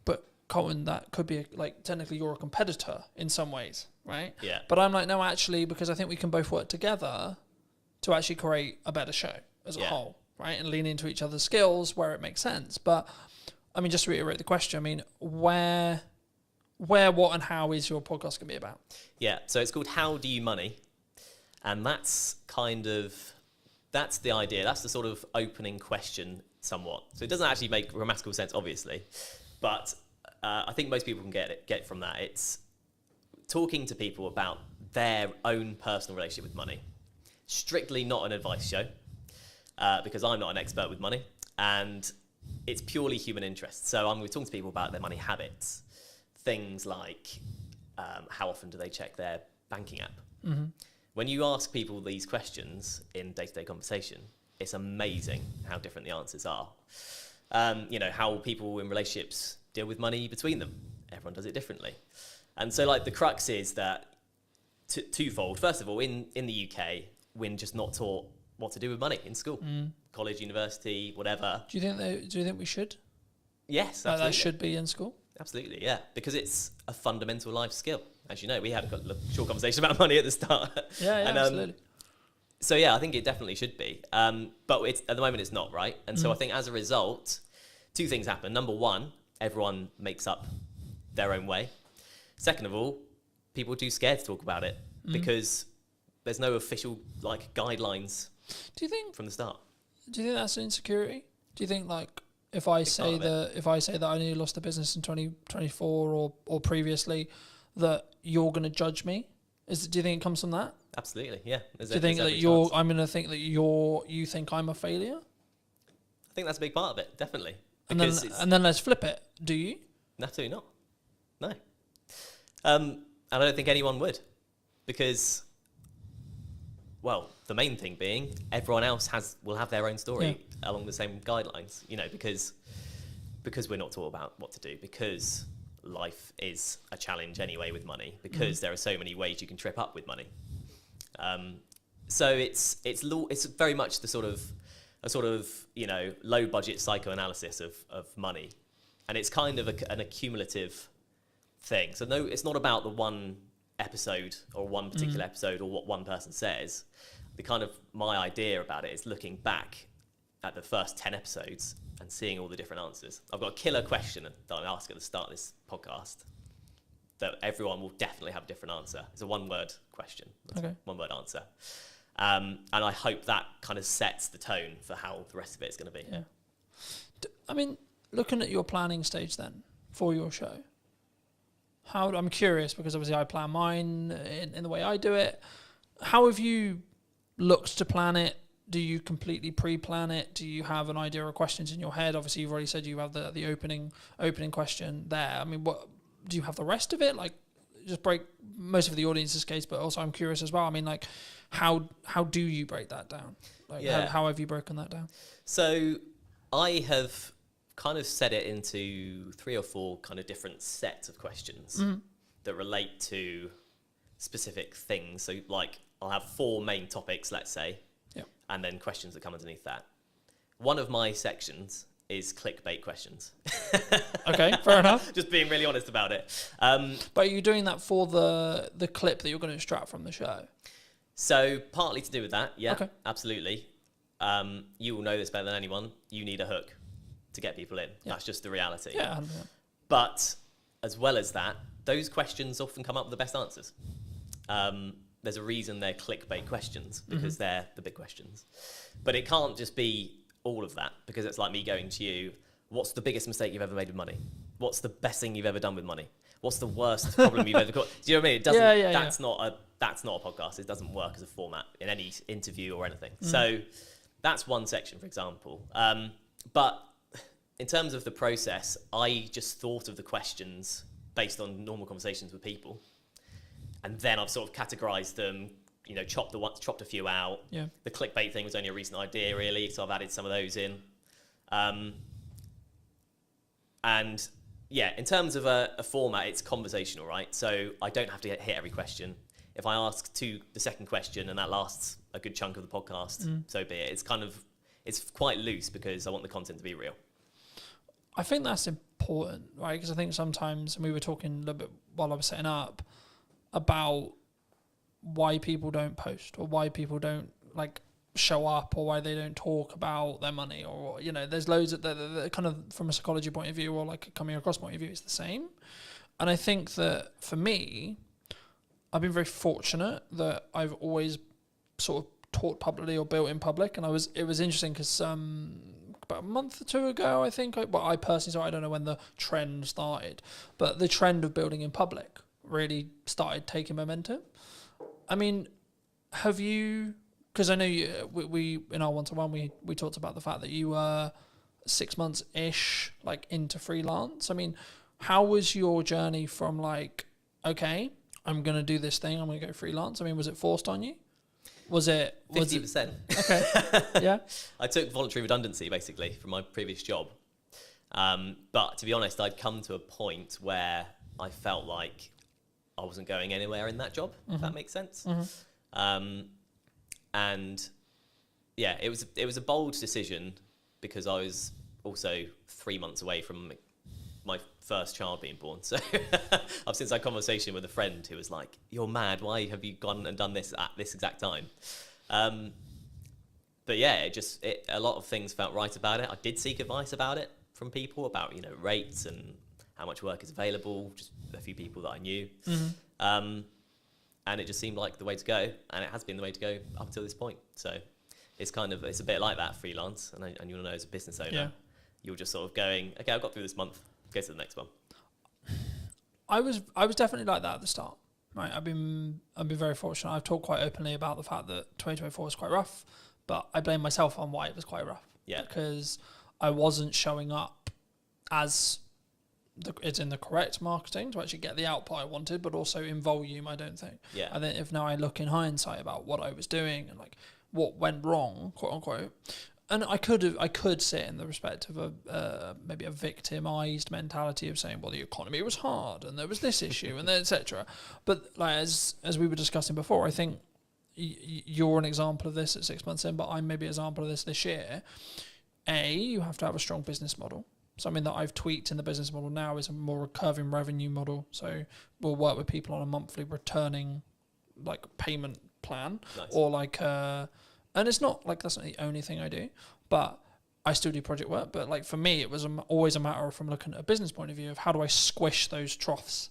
but Colin, that could be like technically you're a competitor in some ways, right? Yeah. But I'm like, no, actually, because I think we can both work together to actually create a better show as a whole, right? And lean into each other's skills where it makes sense. But I mean, just to reiterate the question, I mean, where, what, and how is your podcast going to be about? Yeah, so it's called How Do You Money? And that's the idea. That's the sort of opening question somewhat. So it doesn't actually make grammatical sense, obviously. But I think most people can get from that. It's talking to people about their own personal relationship with money. Strictly not an advice show, because I'm not an expert with money. And it's purely human interest. So we're talking to people about their money habits, things like how often do they check their banking app. Mm-hmm. When you ask people these questions in day-to-day conversation, it's amazing how different the answers are. You know, how people in relationships deal with money between them. Everyone does it differently. And so like the crux is that twofold. First of all, in the UK, we're just not taught what to do with money in school, college, university, whatever. Do you think we should? Yes, That absolutely. should be in school? Absolutely, yeah, because it's a fundamental life skill. As you know, we had a short conversation about money at the start. Yeah, and, absolutely. So yeah, I think it definitely should be. But at the moment it's not, right? And so I think as a result, two things happen. Number one, everyone makes up their own way. Second of all, people are too scared to talk about it because there's no official like guidelines. Do you think from the start? Do you think that's an insecurity? Do you think like if I say that I nearly lost the business in 2024 or previously, that you're going to judge me? Do you think it comes from that? Absolutely, yeah. Do you think that I'm going to think that you think I'm a failure? I think that's a big part of it, definitely. And then let's flip it. Do you? Absolutely not. No. And I don't think anyone would, because, well, the main thing being everyone else will have their own story along the same guidelines. You know, because we're not taught about what to do, because life is a challenge anyway with money, because there are so many ways you can trip up with money. So it's very much a sort of you know, low budget psychoanalysis of money, and it's kind of an accumulative thing. So no, it's not about the one episode or one particular episode or what one person says. My idea about it is looking back at the first 10 episodes and seeing all the different answers. I've got a killer question that I ask at the start of this podcast that everyone will definitely have a different answer. It's a one-word question. Okay. One-word answer. And I hope that kind of sets the tone for how the rest of it is going to be. Yeah. I mean, looking at your planning stage then for your show, I'm curious because obviously I plan mine in the way I do it. How have you looked to plan it? Do you completely pre-plan it? Do you have an idea of questions in your head? Obviously, you've already said you have the opening question there. I mean, what do you have the rest of it? Like, just break most of the audience's case, but also I'm curious as well. I mean, like, how do you break that down? Like, how have you broken that down? So I have kind of set it into 3 or 4 kind of different sets of questions that relate to specific things. So like I'll have 4 main topics, let's say, and then questions that come underneath that. One of my sections is clickbait questions. Okay, fair enough. Just being really honest about it. But are you doing that for the clip that you're going to extract from the show? So partly to do with that, yeah, okay. Absolutely. You will know this better than anyone. You need a hook to get people in. Yeah. That's just the reality. Yeah, 100%. But as well as that, those questions often come up with the best answers. There's a reason they're clickbait questions, because they're the big questions. But it can't just be all of that, because it's like me going to you, what's the biggest mistake you've ever made with money? What's the best thing you've ever done with money? What's the worst problem you've ever got? Do you know what I mean? It doesn't, that's not a podcast. It doesn't work as a format in any interview or anything. So that's one section, for example. But in terms of the process, I just thought of the questions based on normal conversations with people. And then I've sort of categorized them, you know, chopped a few out. Yeah. The clickbait thing was only a recent idea, really, so I've added some of those in. And yeah, in terms of a format, it's conversational, right? So I don't have to hit every question. If I ask the second question and that lasts a good chunk of the podcast, so be it. It's quite loose because I want the content to be real. I think that's important, right? Because I think sometimes, and we were talking a little bit while I was setting up, about why people don't post or why people don't like show up or why they don't talk about their money, or, you know, there's loads of the kind of from a psychology point of view or like a coming across point of view, it's the same. And I think that for me, I've been very fortunate that I've always sort of taught publicly or built in public. And it was interesting because about a month or 2 ago, I think, I personally, so I don't know when the trend started, but the trend of building in public really started taking momentum. I mean, have you, because I know we in our one-to-one, we talked about the fact that you were 6 months ish, like into freelance. I mean, how was your journey from like, okay, I'm going to do this thing, I'm going to go freelance? I mean, was it forced on you? Was it 50%? Okay. Yeah. I took voluntary redundancy basically from my previous job. But to be honest, I'd come to a point where I felt like I wasn't going anywhere in that job, if that makes sense. And yeah, it was a bold decision because I was also 3 months away from my first child being born. So I've since had a conversation with a friend who was like, "You're mad. Why have you gone and done this at this exact time?" But yeah, a lot of things felt right about it. I did seek advice about it from people about, rates and how much work is available, just a few people that I knew. And it just seemed like the way to go, and it has been the way to go up until this point. So it's a bit like that freelance, and you'll know as a business owner, you're just sort of going, okay, I've got through this month, go to the next one. I was definitely like that at the start. Right, I've been very fortunate. I've talked quite openly about the fact that 2024 was quite rough, but I blame myself on why it was quite rough. Yeah, because I wasn't showing up as it's in the correct marketing to actually get the output I wanted, but also in volume, I don't think. Yeah. I think if now I look in hindsight about what I was doing and like what went wrong, quote unquote, and I could sit in the respect of maybe a victimized mentality of saying, well, the economy was hard and there was this issue and then etc. But like as we were discussing before, I think you're an example of this at 6 months in, but I'm maybe an example of this year. You have to have a strong business model. Something that I've tweaked in the business model now is a more recurring revenue model. So we'll work with people on a monthly returning like payment plan. Nice. Or like, and it's not like that's not the only thing I do, but I still do project work. But like for me, it was always a matter of, from looking at a business point of view, of how do I squish those troughs,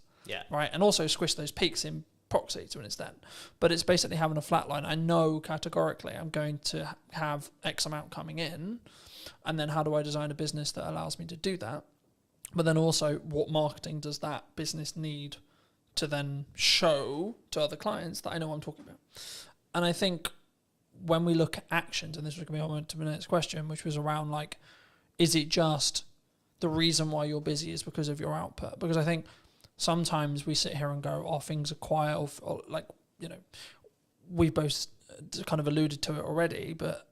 right, and also squish those peaks in proxy to an extent. But it's basically having a flat line. I know categorically I'm going to have X amount coming in, and then how do I design a business that allows me to do that? But then also, what marketing does that business need to then show to other clients that I know what I'm talking about? And I think when we look at actions, and this was going to be on to the next question, which was around like, is it just the reason why you're busy is because of your output? Because I think sometimes we sit here and go, oh, things are quiet, or like, we both kind of alluded to it already, but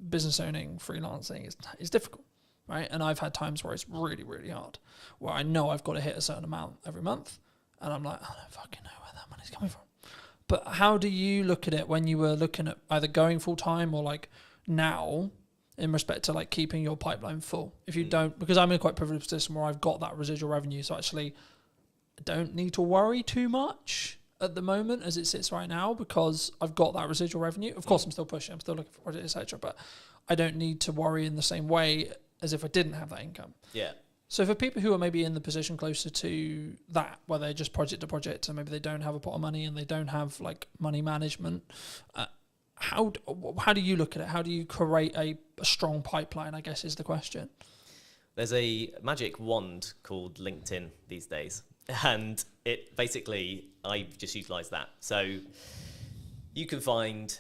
business owning, freelancing is difficult, right? And I've had times where it's really, really hard, where I know I've got to hit a certain amount every month, and I'm like, I don't fucking know where that money's coming from. But how do you look at it when you were looking at either going full time or like now in respect to like keeping your pipeline full? If you don't, because I'm in a quite privileged position where I've got that residual revenue, so actually I don't need to worry too much at the moment as it sits right now, because I've got that residual revenue. Of course, I'm still pushing, I'm still looking for projects, etc. But I don't need to worry in the same way as if I didn't have that income. Yeah. So for people who are maybe in the position closer to that, where they're just project to project, and maybe they don't have a pot of money and they don't have like money management, how do you look at it? How do you create a strong pipeline, I guess is the question. There's a magic wand called LinkedIn these days. And it basically, I've just utilised that. So you can find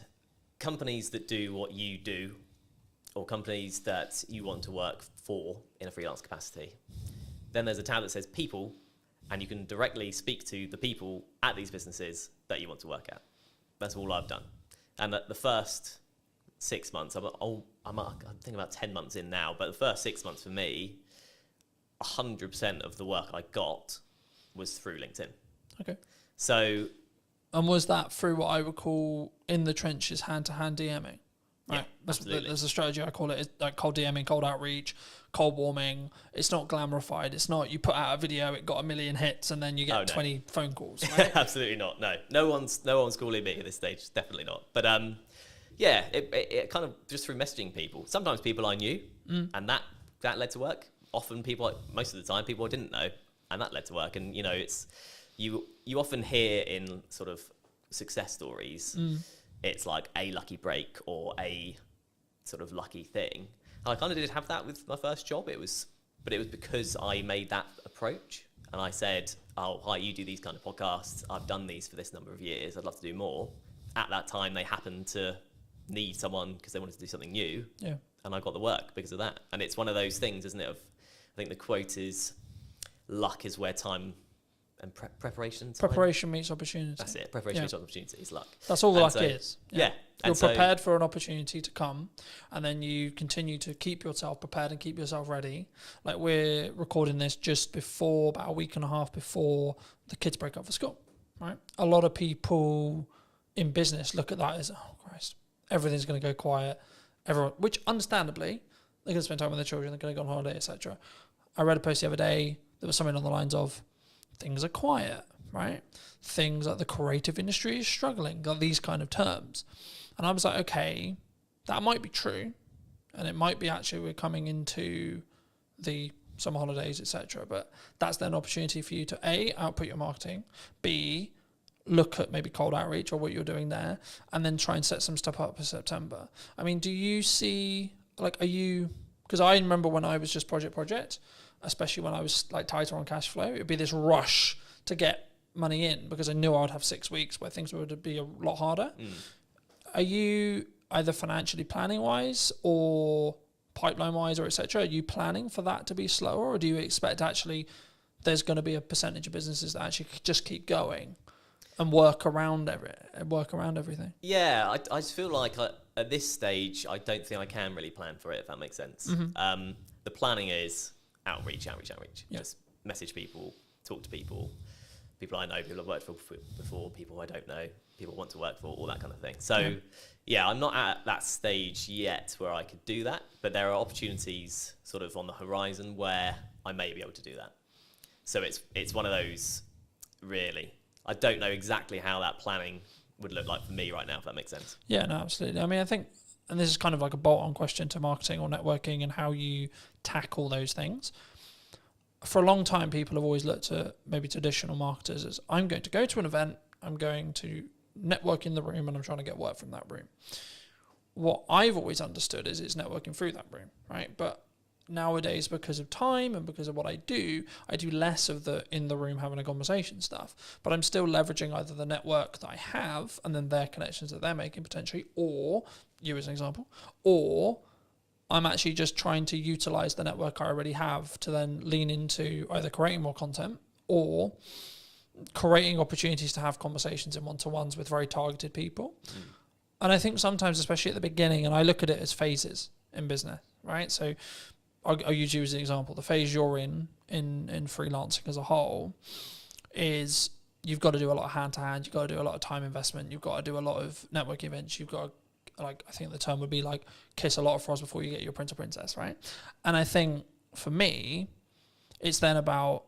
companies that do what you do, or companies that you want to work for in a freelance capacity. Then there's a tab that says people, and you can directly speak to the people at these businesses that you want to work at. That's all I've done. And at the first 6 months, I'm thinking about 10 months in now, but the first 6 months for me, 100% of the work I got was through LinkedIn. Okay. So, and was that through what I would call in the trenches, hand-to-hand DMing? Right. Yeah, absolutely. There's a strategy, I call it, it's like cold DMing, cold outreach, cold warming. It's not glamorified. It's not you put out a video, it got 1 million hits, and then you get 20 phone calls. Right? Absolutely not. No one's calling me at this stage. Definitely not. But yeah, it kind of just through messaging people. Sometimes people I knew, and that led to work. Often most of the time, people I didn't know, and that led to work. And it's you often hear in sort of success stories, it's like a lucky break or a sort of lucky thing. And I kind of did have that with my first job. But it was because I made that approach, and I said, "Oh, hi, you do these kind of podcasts. I've done these for this number of years. I'd love to do more." At that time, they happened to need someone because they wanted to do something new. Yeah. and I got the work because of that. And it's one of those things, isn't it? I think the quote is, luck is where time and preparation. Preparation meets opportunity. That's it. Preparation meets opportunity. It's luck. That's all and luck so, is. Yeah. You're prepared for an opportunity to come, and then you continue to keep yourself prepared and keep yourself ready. Like, we're recording this just before, about a week and a half before the kids break up for school, right? A lot of people in business look at that as, oh Christ, everything's going to go quiet. Everyone, which understandably, they're going to spend time with their children, they're going to go on holiday, etc. I read a post the other day, there was something on the lines of, things are quiet, right? Things like the creative industry is struggling, got these kind of terms. And I was like, okay, that might be true. And it might be actually we're coming into the summer holidays, etc. But that's then an opportunity for you to A, output your marketing, B, look at maybe cold outreach or what you're doing there, and then try and set some stuff up for September. I mean, do you see, like, are you, because I remember when I was just project, especially when I was like tighter on cash flow, it'd be this rush to get money in because I knew I'd have 6 weeks where things would be a lot harder. Are you either financially planning wise or pipeline wise or etc., are you planning for that to be slower, or do you expect actually there's going to be a percentage of businesses that actually just keep going and work around everything? Yeah, I just feel like at this stage I don't think I can really plan for it, if that makes sense. The planning is outreach. Just message people, talk to people I know, people I've worked for before, people I don't know, people I want to work for, all that kind of thing. So yeah, I'm not at that stage yet where I could do that, but there are opportunities sort of on the horizon where I may be able to do that. So it's one of those, really. I don't know exactly how that planning would look like for me right now, if that makes sense. Yeah, no, absolutely. I mean, I think, and this is kind of like a bolt-on question to marketing or networking and how you tackle those things. For a long time, people have always looked at maybe traditional marketers as, I'm going to go to an event, I'm going to network in the room, and I'm trying to get work from that room. What I've always understood is it's networking through that room, right? But nowadays, because of time and because of what I do less of the in the room having a conversation stuff, but I'm still leveraging either the network that I have and then their connections that they're making potentially, or you as an example, or I'm actually just trying to utilize the network I already have to then lean into either creating more content or creating opportunities to have conversations in one-to-ones with very targeted people. And I think sometimes, especially at the beginning, and I look at it as phases in business, right? So I'll use you as an example. The phase you're in freelancing as a whole is you've got to do a lot of hand-to-hand, you've got to do a lot of time investment, you've got to do a lot of network events, you've got to, like, I think the term would be like kiss a lot of frogs before you get your prince or princess, right? And I think for me, it's then about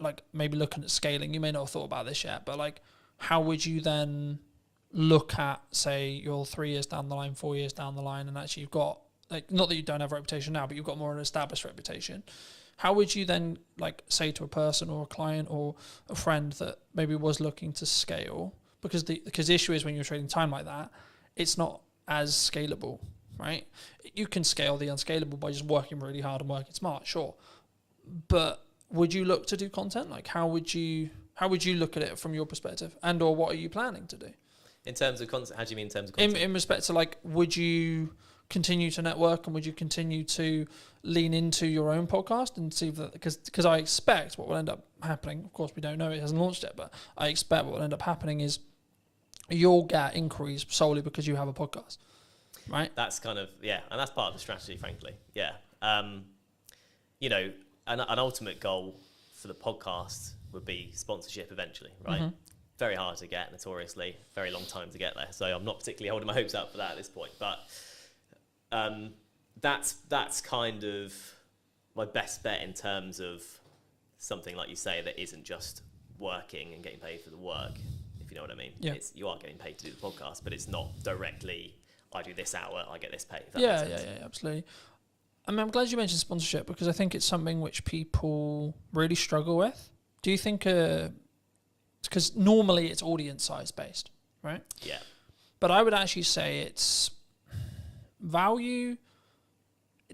like maybe looking at scaling. You may not have thought about this yet, but like, how would you then look at, say, you're 3 years down the line, 4 years down the line, and actually you've got, like, not that you don't have a reputation now, but you've got more of an established reputation. How would you then like say to a person or a client or a friend that maybe was looking to scale? Because the issue is when you're trading time like that, it's not as scalable, right? You can scale the unscalable by just working really hard and working smart, sure. But would you look to do content? Like, how would you look at it from your perspective, and or what are you planning to do? In terms of content, how do you mean in terms of content? In respect to, like, would you continue to network and would you continue to lean into your own podcast and see that, because I expect what will end up happening, of course we don't know, it hasn't launched yet, but I expect what will end up happening is you'll get inquiries solely because you have a podcast, right? That's kind of, yeah, and that's part of the strategy, frankly. Yeah. You know, an ultimate goal for the podcast would be sponsorship eventually, right? Mm-hmm. Very hard to get, notoriously, very long time to get there. So I'm not particularly holding my hopes up for that at this point, but that's kind of my best bet in terms of something like you say that isn't just working and getting paid for the work, if you know what I mean. Yeah. You are getting paid to do the podcast, but it's not directly, I do this hour, I get this pay. Yeah, absolutely. I mean, I'm glad you mentioned sponsorship because I think it's something which people really struggle with. Do you think, because normally it's audience size based, right? Yeah. But I would actually say it's value,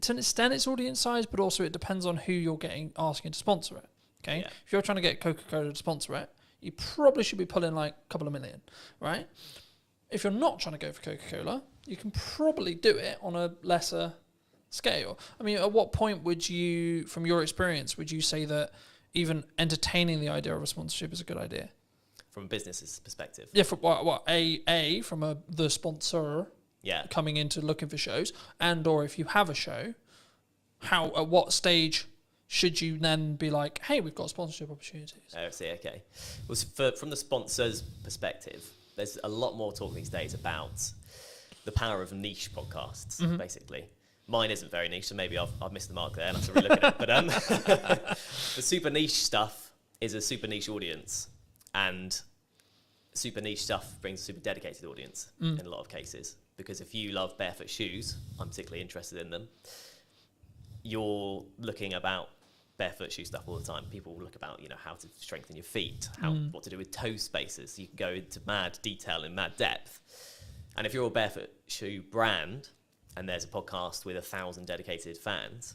to an extent it's audience size, but also it depends on who you're asking to sponsor it. Okay. Yeah. If you're trying to get Coca-Cola to sponsor it, you probably should be pulling like a couple of million, right? If you're not trying to go for Coca-Cola, you can probably do it on a lesser scale. I mean, at what point would you, from your experience, would you say that even entertaining the idea of a sponsorship is a good idea? From a business's perspective. Yeah, from from the sponsor coming into looking for shows, and or if you have a show, at what stage should you then be like, hey, we've got sponsorship opportunities? Oh, I see, okay. Well, from the sponsor's perspective, there's a lot more talk these days about the power of niche podcasts, basically. Mine isn't very niche, so maybe I've missed the mark there and I have to relook at it. But the super niche stuff is a super niche audience, and super niche stuff brings a super dedicated audience in a lot of cases. Because if you love barefoot shoes, I'm particularly interested in them, you're looking about barefoot shoe stuff all the time. People will look about, how to strengthen your feet, what to do with toe spaces. You can go into mad detail and mad depth. And if you're a barefoot shoe brand and there's a podcast with 1,000 dedicated fans,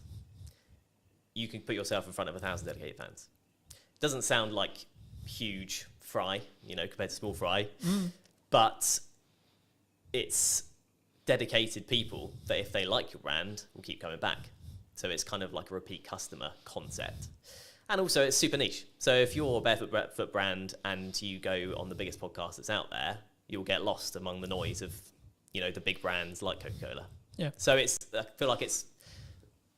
you can put yourself in front of 1,000 dedicated fans. It doesn't sound like huge fry, compared to small fry, but it's dedicated people that if they like your brand will keep coming back. So it's kind of like a repeat customer concept. And also it's super niche. So if you're a barefoot brand and you go on the biggest podcast that's out there, you'll get lost among the noise of, the big brands like Coca-Cola. Yeah. So I feel like it's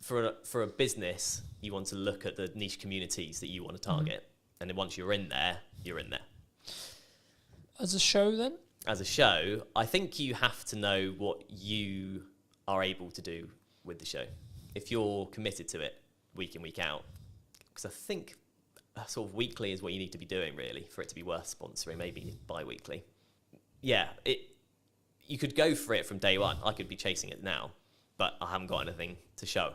for a business, you want to look at the niche communities that you want to target. And then once you're in there, you're in there. As a show then? As a show, I think you have to know what you are able to do with the show. If you're committed to it week in, week out, because I think sort of weekly is what you need to be doing really for it to be worth sponsoring, maybe bi-weekly. Yeah, you could go for it from day one. I could be chasing it now, but I haven't got anything to show.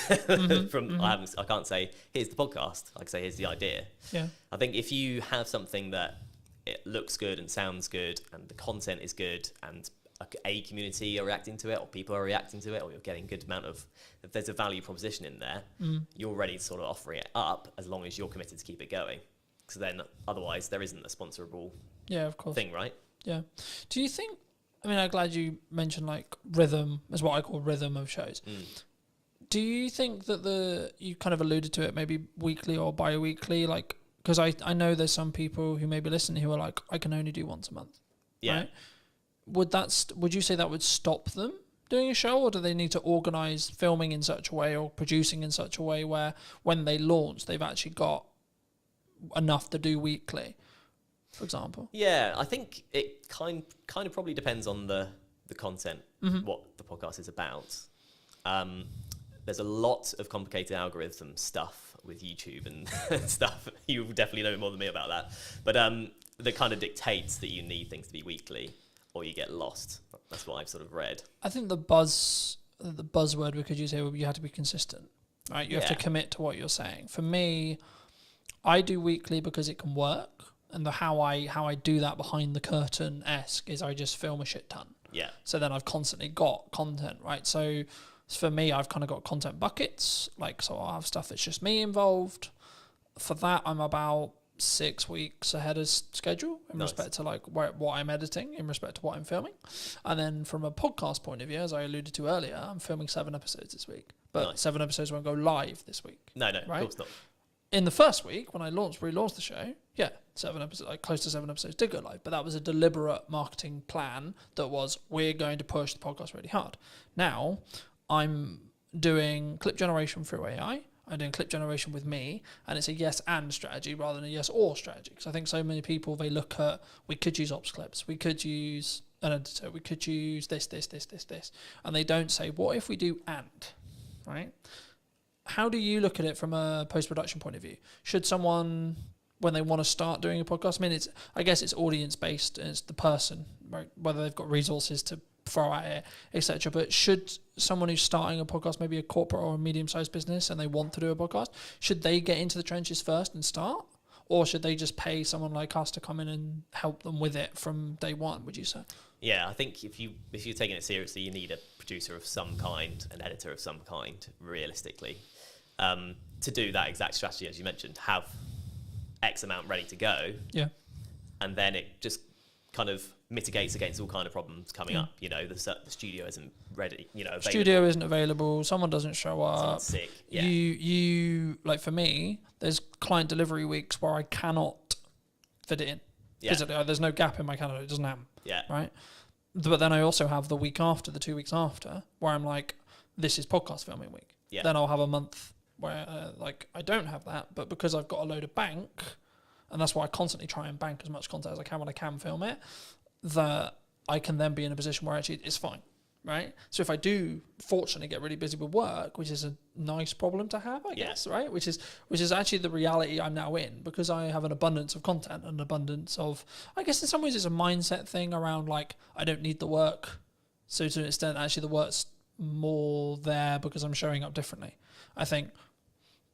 I can't say, here's the podcast. I can say, here's the idea. Yeah. I think if you have something that it looks good and sounds good and the content is good and a community are reacting to it or people are reacting to it or you're getting a good amount of, if there's a value proposition in there, you're ready to sort of offer it up as long as you're committed to keep it going. Because then otherwise there isn't a sponsorable thing, right? Yeah. Do you think, I'm glad you mentioned like rhythm is what I call rhythm of shows. Do you think that you kind of alluded to it, maybe weekly or bi-weekly, like, because I know there's some people who may be listening who are like, I can only do once a month. Yeah. Right? Would you say that would stop them doing a show, or do they need to organise filming in such a way or producing in such a way where when they launch, they've actually got enough to do weekly, for example? Yeah, I think it kind of probably depends on the content, what the podcast is about. There's a lot of complicated algorithm stuff with YouTube and stuff. You definitely know more than me about that. But that kind of dictates that you need things to be weekly or you get lost. That's what I've sort of read. I think the buzzword we could use here would be you have to be consistent, right? You have to commit to what you're saying. For me, I do weekly because it can work. And how I do that behind the curtain-esque is I just film a shit ton. Yeah. So then I've constantly got content, right? So for me, I've kind of got content buckets. Like, so I'll have stuff that's just me involved. For that, I'm about 6 weeks ahead of schedule in respect to like what I'm editing, in respect to what I'm filming. And then from a podcast point of view, as I alluded to earlier, I'm filming 7 episodes this week. But 7 episodes won't go live this week. No, right? Of course not. In the first week, when I relaunched the show, 7 episodes, like close to 7 episodes did go live, but that was a deliberate marketing plan that was, we're going to push the podcast really hard. Now, I'm doing clip generation through AI. I'm doing clip generation with me, and it's a yes and strategy rather than a yes or strategy. Because I think so many people, they look at, we could use ops clips, we could use an editor, we could use this, and they don't say, what if we do and, right? How do you look at it from a post-production point of view? Should someone, when they want to start doing a podcast, I guess it's audience-based, and it's the person, right? Whether they've got resources to throw at it, etc. But should someone who's starting a podcast, maybe a corporate or a medium-sized business, and they want to do a podcast, should they get into the trenches first and start? Or should they just pay someone like us to come in and help them with it from day one, would you say? Yeah, I think if you're taking it seriously, you need a producer of some kind, an editor of some kind, realistically. To do that exact strategy, as you mentioned, have X amount ready to go. Yeah. And then it just kind of mitigates against all kind of problems coming up. You know, the studio isn't ready, you know, available. Studio isn't available, someone doesn't show up, someone's sick. Yeah. You like, for me, there's client delivery weeks where I cannot fit it in. Yeah. Physically, there's no gap in my calendar, it doesn't happen. Yeah. Right? But then I also have the week after, the 2 weeks after, where I'm like, this is podcast filming week. Yeah. Then I'll have a month where like I don't have that, but because I've got a load of bank, and that's why I constantly try and bank as much content as I can when I can film it, that I can then be in a position where actually it's fine, right? So if I do fortunately get really busy with work, which is a nice problem to have, I guess, right? Which is actually the reality I'm now in, because I have an abundance of content, an abundance of, I guess in some ways it's a mindset thing around like, I don't need the work. So to an extent, actually the work's more there because I'm showing up differently, I think.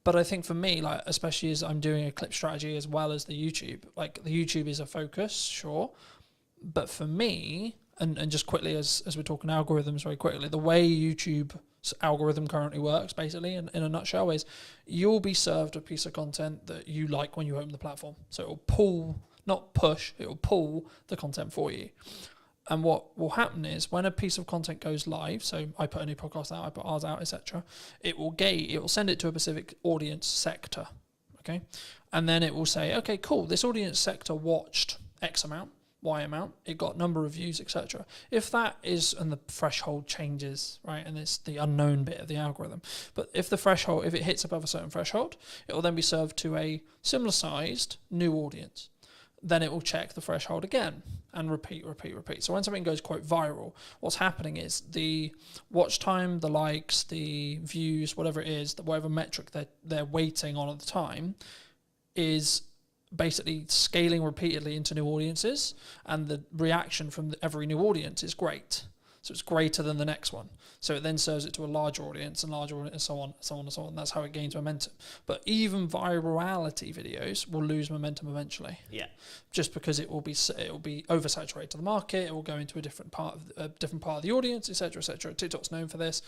But I think for me, like, especially as I'm doing a clip strategy as well as the YouTube, like the YouTube is a focus, sure. But for me, and just quickly, as we're talking algorithms very quickly, the way YouTube's algorithm currently works, basically, in a nutshell, is you'll be served a piece of content that you like when you open the platform. So it'll pull, not push, it'll pull the content for you. And what will happen is when a piece of content goes live, so I put a new podcast out, I put ours out, etc., it will send it to a specific audience sector, okay? And then it will say, okay, cool, this audience sector watched X amount, Y amount, it got number of views, etc. If that is, and the threshold changes, right, and it's the unknown bit of the algorithm, but if the threshold, if it hits above a certain threshold, it will then be served to a similar sized new audience. Then it will check the threshold again and repeat. So when something goes quote viral, what's happening is the watch time, the likes, the views, whatever it is, whatever metric they're waiting on at the time, is basically scaling repeatedly into new audiences, and the reaction from every new audience is great. So it's greater than the next one. So it then serves it to a larger audience and so on. That's how it gains momentum. But even virality videos will lose momentum eventually. Yeah. Just because it will be oversaturated to the market. It will go into a different part of the audience, etc., etc. TikTok's known for this.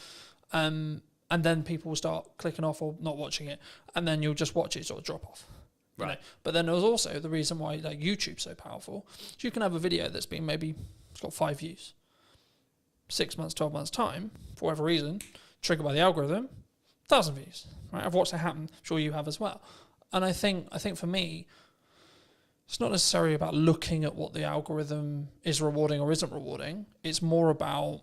And then people will start clicking off or not watching it, and then you'll just watch it sort of drop off. Right. You know? But then there's also the reason why like YouTube's so powerful. Is you can have a video that's been it's got 5 views. 6 months, 12 months time, for whatever reason, triggered by the algorithm, 1,000 views. Right? I've watched it happen. I'm sure you have as well. And I think for me, it's not necessarily about looking at what the algorithm is rewarding or isn't rewarding. It's more about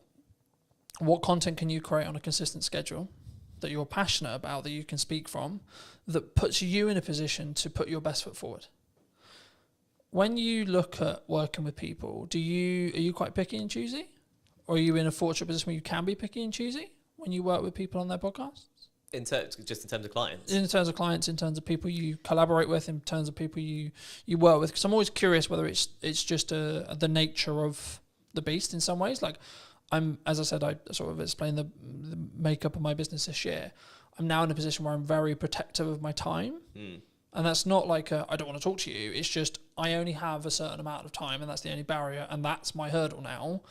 what content can you create on a consistent schedule that you're passionate about, that you can speak from, that puts you in a position to put your best foot forward. When you look at working with people, are you quite picky and choosy? Or are you in a fortunate position where you can be picky and choosy when you work with people on their podcasts? Just in terms of clients? In terms of clients, in terms of people you collaborate with, in terms of people you work with. Because I'm always curious whether it's just the nature of the beast in some ways. Like, as I said, I sort of explained the makeup of my business this year. I'm now in a position where I'm very protective of my time. And that's not like I don't want to talk to you. It's just I only have a certain amount of time, and that's the only barrier, and that's my hurdle now.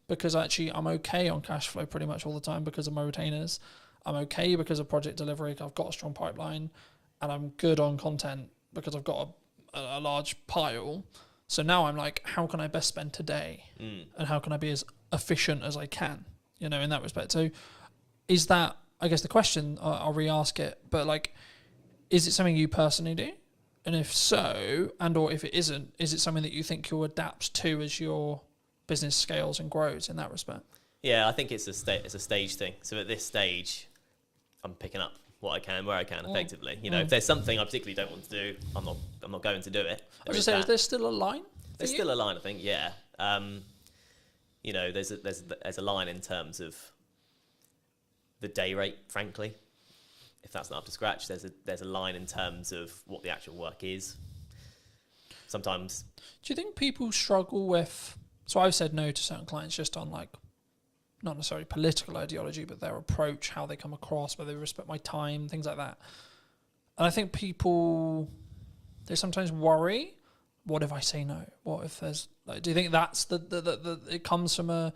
Because actually I'm okay on cash flow pretty much all the time because of my retainers. I'm okay because of project delivery. I've got a strong pipeline, and I'm good on content because I've got a large pile. So now I'm like, how can I best spend today? And how can I be as efficient as I can, in that respect? So is that, I guess the question, I'll re-ask it, but like, is it something you personally do? And if so, or if it isn't, is it something that you think you'll adapt to as your business scales and grows in that respect? Yeah, I think it's a stage thing. So at this stage, I'm picking up what I can, where I can, effectively. If there's something I particularly don't want to do, I'm not going to do it. I was just saying, is there still a line? There's still a line, I think. Yeah. There's a line in terms of the day rate, frankly. If that's not up to scratch, there's a line in terms of what the actual work is. Sometimes. Do you think people struggle with? So I've said no to certain clients just on like, not necessarily political ideology, but their approach, how they come across, whether they respect my time, things like that. And I think people, they sometimes worry, what if I say no? What if there's, like, do you think that's it comes from I'm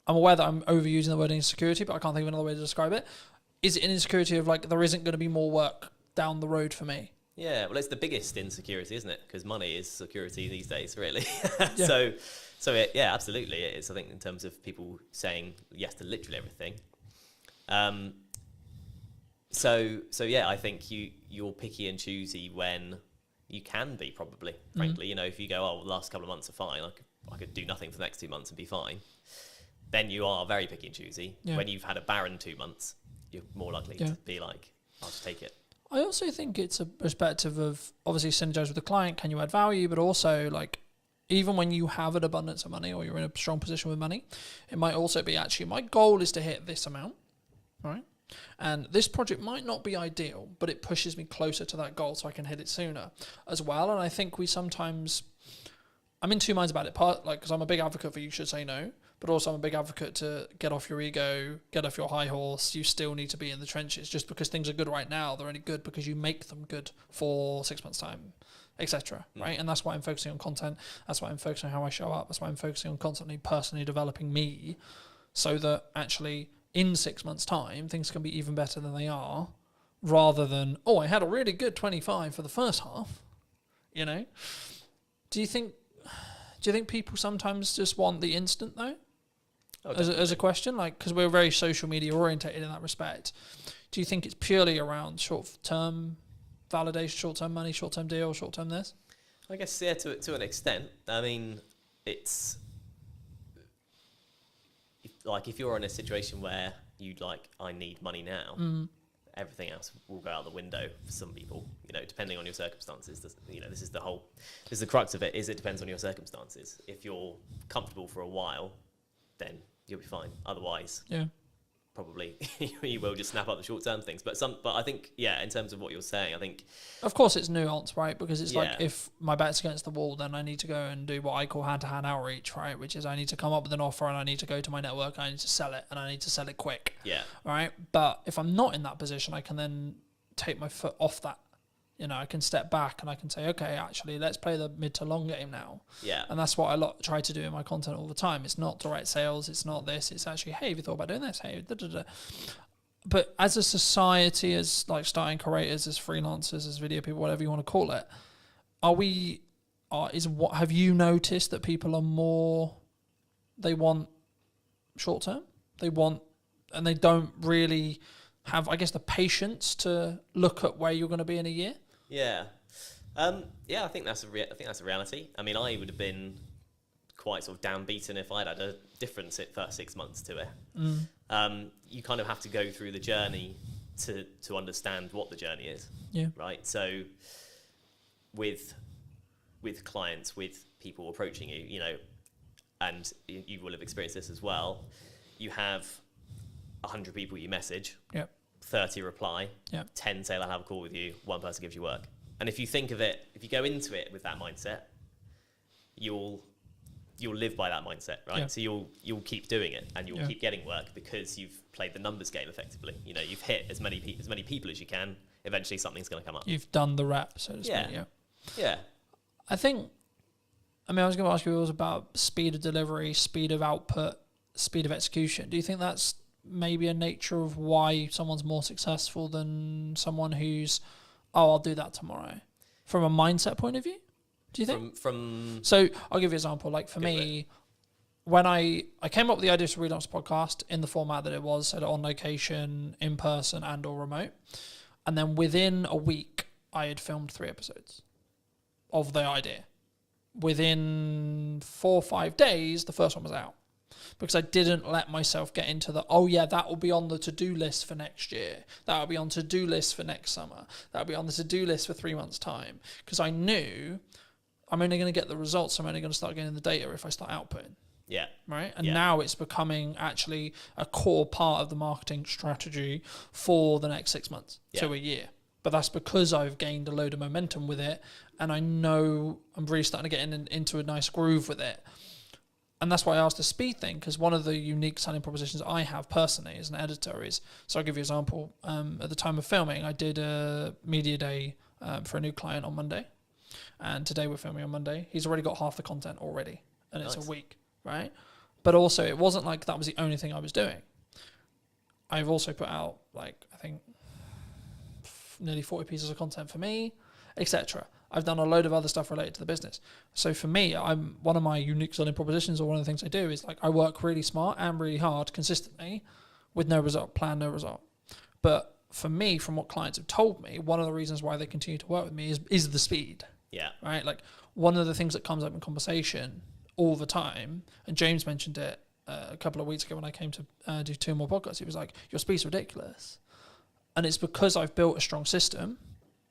aware that I'm overusing the word insecurity, but I can't think of another way to describe it. Is it an insecurity of like, there isn't going to be more work down the road for me? Yeah, well, it's the biggest insecurity, isn't it? Because money is security these days, really. Yeah. Yeah, absolutely, it is. I think in terms of people saying yes to literally everything. Yeah, I think you're picky and choosy when you can be, probably. Frankly, you know, if you go, oh, well, the last couple of months are fine, I could do nothing for the next 2 months and be fine. Then you are very picky and choosy. Yeah. When you've had a barren 2 months, you're more likely to be like, I'll just take it. I also think it's a perspective of obviously synergize with the client. Can you add value? But also, like, even when you have an abundance of money or you're in a strong position with money, it might also be actually my goal is to hit this amount, right? And this project might not be ideal, but it pushes me closer to that goal so I can hit it sooner as well. And I think we sometimes, I'm in two minds about it. Part, like, because I'm a big advocate for you should say no, but also I'm a big advocate to get off your ego, get off your high horse. You still need to be in the trenches. Just because things are good right now, they're only good because you make them good for 6 months' time, etc. Right? And that's why I'm focusing on content. That's why I'm focusing on how I show up. That's why I'm focusing on constantly personally developing me, so that actually in 6 months' time things can be even better than they are, rather than, oh, I had a really good 25 for the first half. You know? Do you think people sometimes just want the instant though? Oh, as a question, like, because we're very social media orientated in that respect. Do you think it's purely around short-term validation, short-term money, short-term deal, short-term this? I guess, yeah, to an extent. I mean, it's if you're in a situation where you'd like, I need money now, everything else will go out the window for some people, you know, depending on your circumstances. You know, this is the crux of it, is it depends on your circumstances. If you're comfortable for a while, then you'll be fine. Otherwise, probably you will just snap up the short-term things. But I think, yeah, in terms of what you're saying, I think, of course it's nuanced, right? Because it's like, if my back's against the wall, then I need to go and do what I call hand-to-hand outreach, right? Which is I need to come up with an offer and I need to go to my network and I need to sell it and I need to sell it quick. Yeah. Right? But if I'm not in that position, I can then take my foot off that. You know, I can step back and I can say, okay, actually, let's play the mid to long game now. Yeah. And that's what I try to do in my content all the time. It's not direct sales. It's not this. It's actually, hey, have you thought about doing this? Hey, da, da, da. But as a society, as like starting creators, as freelancers, as video people, whatever you want to call it, have you noticed that people are more, they want short term? And they don't really have, I guess, the patience to look at where you're going to be in a year? Yeah. I think that's a reality. I mean, I would have been quite sort of downbeaten if I'd had a different first 6 months to it. You kind of have to go through the journey to understand what the journey is. Yeah. Right. So with clients, with people approaching you, you know, and you will have experienced this as well. You have 100 people you message. Yep. 30 reply, yeah. 10 say they'll have a call with you, 1 person gives you work. And if you think of it, if you go into it with that mindset, you'll live by that mindset, right? Yeah. So you'll keep doing it and you'll keep getting work because you've played the numbers game effectively. You know, you've hit as many people as you can. Eventually something's going to come up. You've done the rep, so to speak. Yeah. I was going to ask you, it was about speed of delivery, speed of output, speed of execution. Do you think that's maybe a nature of why someone's more successful than someone who's, I'll do that tomorrow, from a mindset point of view? Do you think? So I'll give you an example. Like for me, when I came up with the idea to relaunch the podcast in the format that it was, so on location, in person, and or remote, and then within a week I had filmed 3 episodes of the idea. Within 4 or 5 days, the first one was out. Because I didn't let myself get into that will be on the to-do list for next year. That will be on to-do list for next summer. That will be on the to-do list for 3 months' time. Because I knew I'm only going to get the results. I'm only going to start getting the data if I start outputting. Yeah. Right? And now it's becoming actually a core part of the marketing strategy for the next 6 months to a year. But that's because I've gained a load of momentum with it. And I know I'm really starting to get into a nice groove with it. And that's why I asked the speed thing, because one of the unique selling propositions I have personally as an editor is, so I'll give you an example. At the time of filming, I did a media day for a new client on Monday. And today we're filming on Monday. He's already got half the content already. And it's a week, right? But also, it wasn't like that was the only thing I was doing. I've also put out, like, I think, nearly 40 pieces of content for me. etc. I've done a load of other stuff related to the business. So for me, one of my unique selling propositions, or one of the things I do, is like I work really smart and really hard consistently with no result, plan no result. But for me, from what clients have told me, one of the reasons why they continue to work with me is the speed. Yeah. Right? Like one of the things that comes up in conversation all the time, and James mentioned it a couple of weeks ago when I came to do 2 more podcasts, he was like, your speed's ridiculous. And it's because I've built a strong system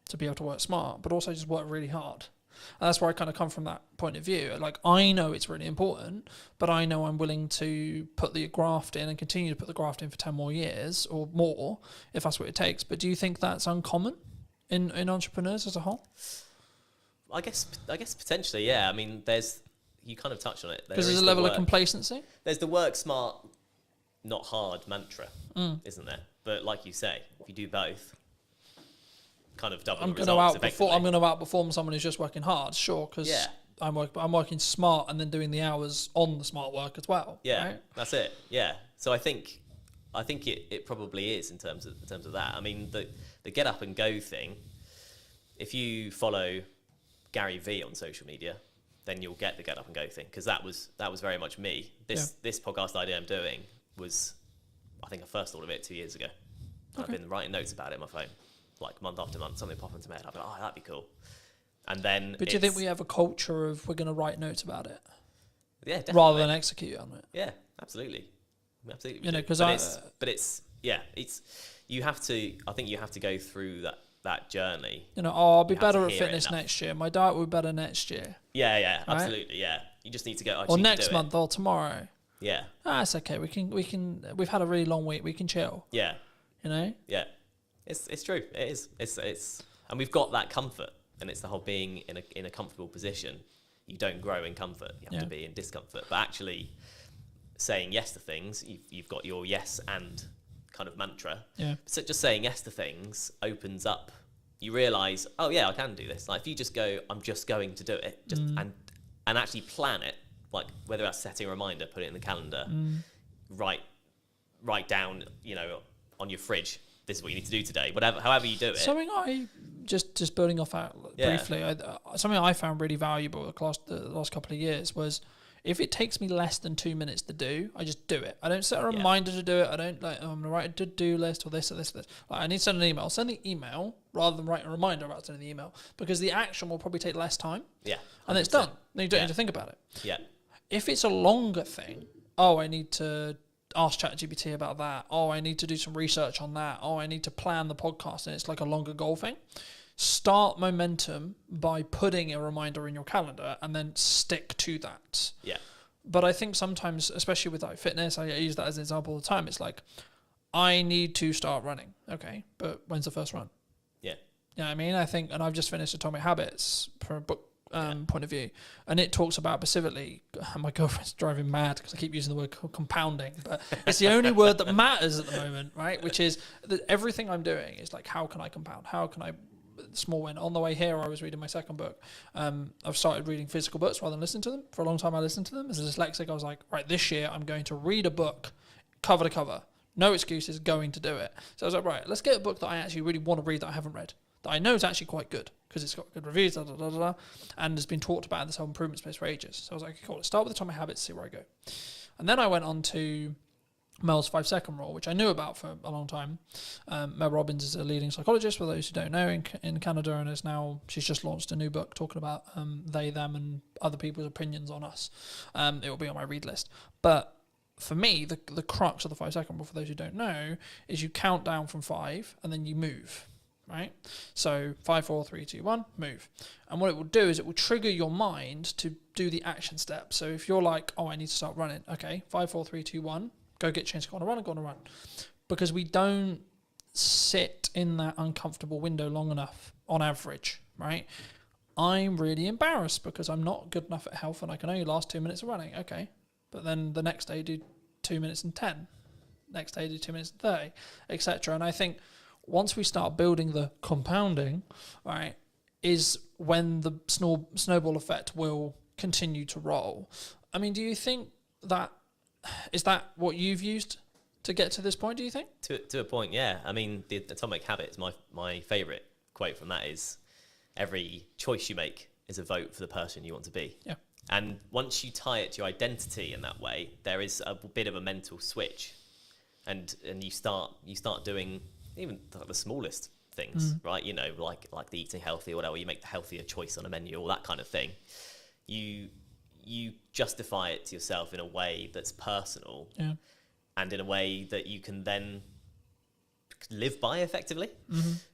to be able to work smart, but also just work really hard. And that's where I kind of come from that point of view. Like, I know it's really important, but I know I'm willing to put the graft in and continue to put the graft in for 10 more years or more, if that's what it takes. But do you think that's uncommon in entrepreneurs as a whole? I guess potentially, yeah. I mean, you kind of touched on it. Because there's a level of complacency. There's the work smart, not hard mantra, isn't there? But like you say, if you do both, kind of double the results effectively. I'm going to outperform someone who's just working hard, sure, because I'm working smart and then doing the hours on the smart work as well. Yeah, right? That's it. Yeah. So I think it probably is in terms of that. I mean, the get up and go thing. If you follow Gary V on social media, then you'll get the get up and go thing, because that was very much me. This podcast idea I'm doing was, I think I first thought of it 2 years ago. Okay. I've been writing notes about it on my phone, like month after month, something pop into my head. I'd be like, oh, that'd be cool. And then, but do you think we have a culture of we're going to write notes about it? Yeah, definitely. Rather than execute on it. Yeah, absolutely. Absolutely. You know, because you have to. I think you have to go through that journey. You know, I'll be better at fitness next year. My diet will be better next year. Yeah, right? Absolutely. Yeah, you just need to go. Or next month, or tomorrow. Yeah. It's okay. We can. We've had a really long week. We can chill. Yeah. You know. Yeah, it's true. It is. It's and we've got that comfort, and it's the whole being in a comfortable position. You don't grow in comfort. You have to be in discomfort. But actually, saying yes to things, you've got your yes and kind of mantra. Yeah. So just saying yes to things opens up. You realise, oh yeah, I can do this. Like if you just go, I'm just going to do it, and actually plan it. Like whether that's setting a reminder, put it in the calendar, write down, on your fridge, this is what you need to do today. However you do it. Something I just building off that briefly. Something I found really valuable the last couple of years was, if it takes me less than 2 minutes to do, I just do it. I don't set a reminder to do it. I don't I'm going to write a to-do list or this or this or this. Like, I need to send an email. I'll send the email rather than write a reminder about sending the email, because the action will probably take less time. Yeah. 100%. And it's done. Then you don't need to think about it. Yeah. If it's a longer thing, I need to ask ChatGPT about that. I need to do some research on that. I need to plan the podcast, and it's like a longer goal thing. Start momentum by putting a reminder in your calendar and then stick to that. Yeah. But I think sometimes, especially with like fitness, I use that as an example all the time. It's like, I need to start running. Okay, but when's the first run? Yeah. You know what I mean? I think, and I've just finished Atomic Habits from a book point of view, and it talks about specifically, my girlfriend's driving mad because I keep using the word compounding, but it's the only word that matters at the moment, right? Which is that everything I'm doing is like, how can I compound? How can I small win? On the way here, I was reading my second book. I've started reading physical books rather than listening to them. For a long time, I listened to them. As a dyslexic, I was like, right, this year I'm going to read a book cover to cover. No excuses, going to do it. So I was like, right, let's get a book that I actually really want to read that I haven't read, that I know is actually quite good because it's got good reviews, and has been talked about in this whole improvement space for ages. So I was like, okay, cool, let's start with Atomic Habits, see where I go. And then I went on to Mel's 5-second rule, which I knew about for a long time. Mel Robbins is a leading psychologist, for those who don't know, in Canada, and she's just launched a new book talking about they, them, and other people's opinions on us. It will be on my read list. But for me, the crux of the 5-second rule, for those who don't know, is you count down from 5 and then you move, right? So 5, 4, 3, 2, 1, move. And what it will do is it will trigger your mind to do the action step. So if you're like, I need to start running, okay, 5, 4, 3, 2, 1, go get changed, go on a run. Because we don't sit in that uncomfortable window long enough on average, right? I'm really embarrassed because I'm not good enough at health and I can only last 2 minutes of running. Okay. But then the next day do 2 minutes and 10. Next day do 2 minutes and 30, etc. And I think once we start building the compounding, right, is when the snowball effect will continue to roll. I mean, do you think that, is that what you've used to get to this point, do you think? To a point, yeah. I mean, the Atomic Habits, my favourite quote from that is, every choice you make is a vote for the person you want to be. Yeah. And once you tie it to your identity in that way, there is a bit of a mental switch, and you start doing even the smallest things, right? You know, like the eating healthy or whatever. You make the healthier choice on a menu, all that kind of thing. You justify it to yourself in a way that's personal, and in a way that you can then live by effectively.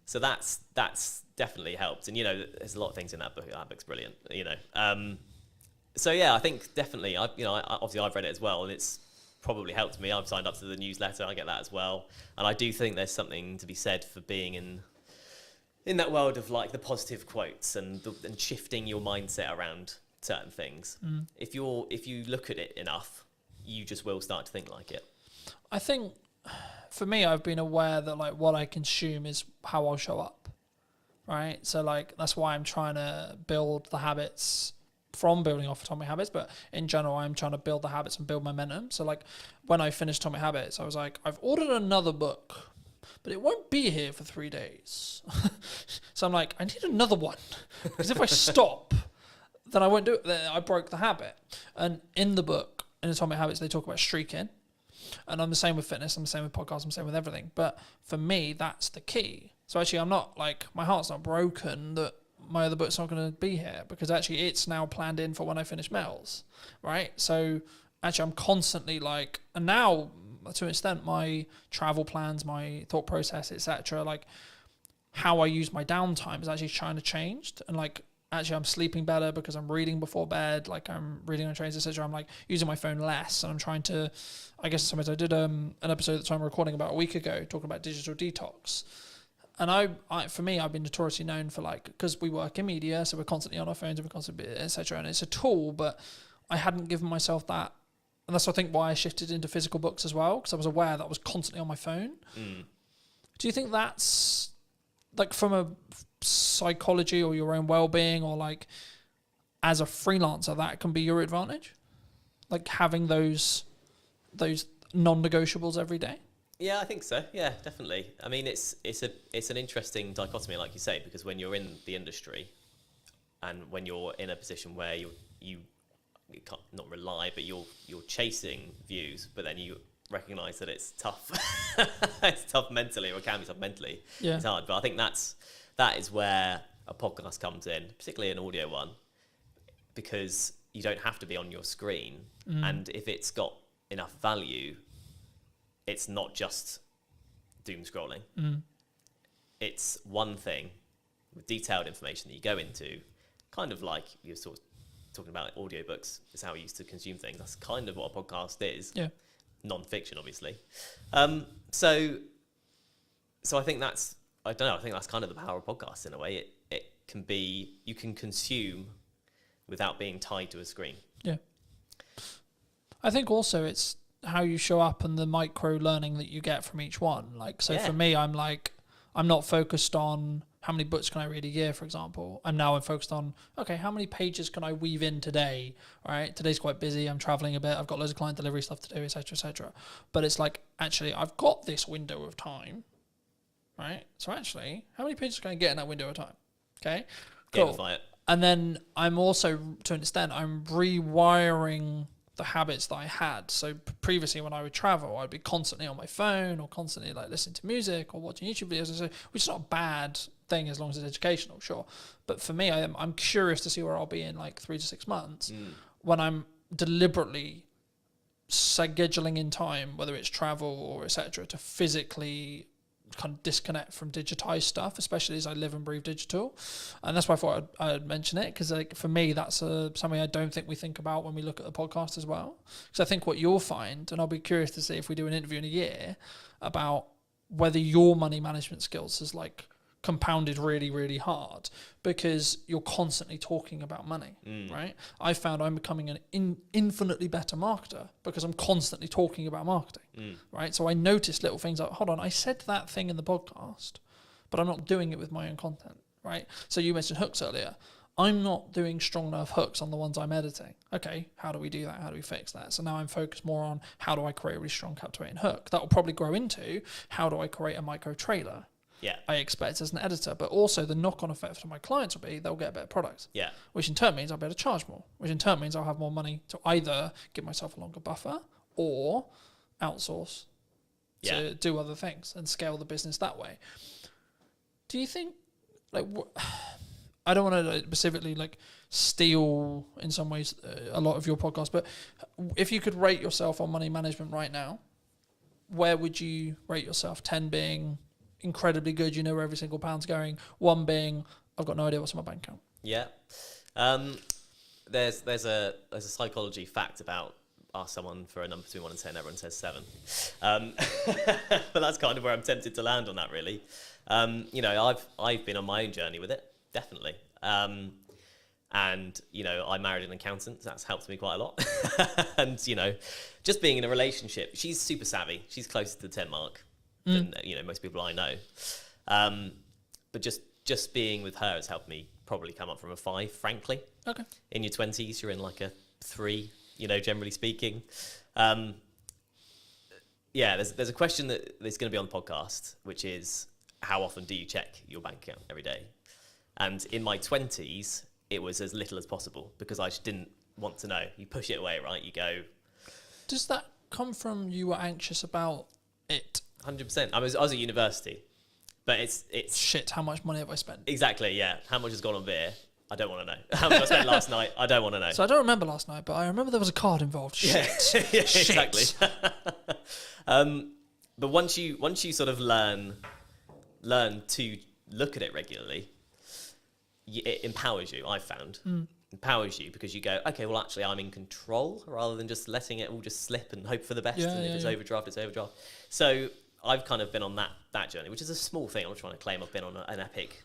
So that's definitely helped. And you know, there's a lot of things in that book. That book's brilliant. You know. So yeah, I think definitely. Obviously I've read it as well, and it's probably helped me. I've signed up to the newsletter. I get that as well, and I do think there's something to be said for being in that world of like the positive quotes and shifting your mindset around certain things. If you look at it enough, you just will start to think like it. I think for me, I've been aware that like what I consume is how I'll show up, right? So like that's why I'm trying to build the habits from building off Atomic Habits, but in general, I'm trying to build the habits and build momentum. So like when I finished Atomic Habits, I was like, I've ordered another book, but it won't be here for 3 days. So I'm like, I need another one, because if I stop, then I won't do it. Then I broke the habit. And in the book, in Atomic Habits, they talk about streaking. And I'm the same with fitness, I'm the same with podcasts, I'm the same with everything. But for me, that's the key. So actually, I'm not like, my heart's not broken that my other book's not going to be here, because actually it's now planned in for when I finish Mel's, right? So actually I'm constantly like, and now to an extent, my travel plans, my thought process, etc., like how I use my downtime is actually trying to change. And like, actually I'm sleeping better because I'm reading before bed, like I'm reading on trains, etc. I'm like using my phone less, and I'm trying to, I guess sometimes I did an episode that I'm recording about a week ago talking about digital detox. And I for me, I've been notoriously known for like, because we work in media, so we're constantly on our phones and we're constantly, etc. And it's a tool, but I hadn't given myself that. And that's, I think, why I shifted into physical books as well, because I was aware that I was constantly on my phone. Do you think that's like from a psychology or your own well-being, or like as a freelancer, that can be your advantage? Like having those non-negotiables every day? Yeah, I think so. Yeah, definitely. I mean, it's an interesting dichotomy, like you say, because when you're in the industry and when you're in a position where you can't not rely, but you're chasing views, but then you recognise that it's tough. It's tough mentally, or it can be tough mentally. Yeah. It's hard, but I think that is where a podcast comes in, particularly an audio one, because you don't have to be on your screen, and if it's got enough value, it's not just doom scrolling. It's one thing with detailed information that you go into, kind of like you're sort of talking about audiobooks is how we used to consume things. That's kind of what a podcast is. Yeah. Non-fiction, obviously. So I think that's, I don't know, I think that's kind of the power of podcasts in a way. It can be, you can consume without being tied to a screen. Yeah. I think also it's how you show up and the micro learning that you get from each one. Like, so for me, I'm like, I'm not focused on how many books can I read a year, for example. I'm focused on, okay, how many pages can I weave in today? All right, today's quite busy. I'm traveling a bit. I've got loads of client delivery stuff to do, etc., etc. But it's like, actually, I've got this window of time, right? So actually, how many pages can I get in that window of time? Okay, cool. Gamify it. And then I'm also, to an extent, I'm rewiring the habits that I had. So previously when I would travel, I'd be constantly on my phone or constantly like listening to music or watching YouTube videos, which is not a bad thing as long as it's educational, sure. But for me, I'm curious to see where I'll be in like 3 to 6 months when I'm deliberately scheduling in time, whether it's travel or etc., to physically kind of disconnect from digitized stuff, especially as I live and breathe digital. And that's why I thought I'd mention it, because like for me, that's something I don't think we think about when we look at the podcast as well. Because I think what you'll find, and I'll be curious to see if we do an interview in a year about whether your money management skills is like compounded really, really hard, because you're constantly talking about money, right? I found I'm becoming an infinitely better marketer because I'm constantly talking about marketing, right? So I notice little things like, hold on, I said that thing in the podcast, but I'm not doing it with my own content, right? So you mentioned hooks earlier. I'm not doing strong enough hooks on the ones I'm editing. Okay, how do we do that? How do we fix that? So now I'm focused more on how do I create a really strong captivating hook. That will probably grow into how do I create a micro trailer, Yeah. I expect as an editor, but also the knock-on effect for my clients will be they'll get a better product. Yeah. Which in turn means I'll be able to charge more, which in turn means I'll have more money to either give myself a longer buffer or outsource to do other things and scale the business that way. Do you think, like, I don't want to specifically like steal in some ways a lot of your podcast, but if you could rate yourself on money management right now, where would you rate yourself? 10 being incredibly good, you know where every single pound's going. 1 being, I've got no idea what's in my bank account. Yeah. There's a psychology fact about ask someone for a number between 1 and 10, everyone says 7. But that's kind of where I'm tempted to land on that, really. You know, I've been on my own journey with it, definitely. And, you know, I married an accountant, so that's helped me quite a lot. And, you know, just being in a relationship, she's super savvy. She's closer to the 10 mark than, you know, most people I know. But just being with her has helped me probably come up from a 5, frankly. Okay. In your 20s, you're in like a 3, you know, generally speaking. Yeah, there's a question that's going to be on the podcast, which is, how often do you check your bank account every day? And in my 20s, it was as little as possible because I just didn't want to know. You push it away, right? You go... Does that come from you were anxious about it? 100%. I was at university, but it's... Shit, how much money have I spent? Exactly, yeah. How much has gone on beer? I don't want to know. How much I spent last night? I don't want to know. So I don't remember last night, but I remember there was a card involved. Shit. Yeah, Shit. Exactly. But once you sort of learn to look at it regularly, it empowers you, I've found. Empowers you because you go, okay, well, actually, I'm in control rather than just letting it all just slip and hope for the best. And if it's overdraft, it's overdraft. So I've kind of been on that journey, which is a small thing. I'm not trying to claim I've been on an epic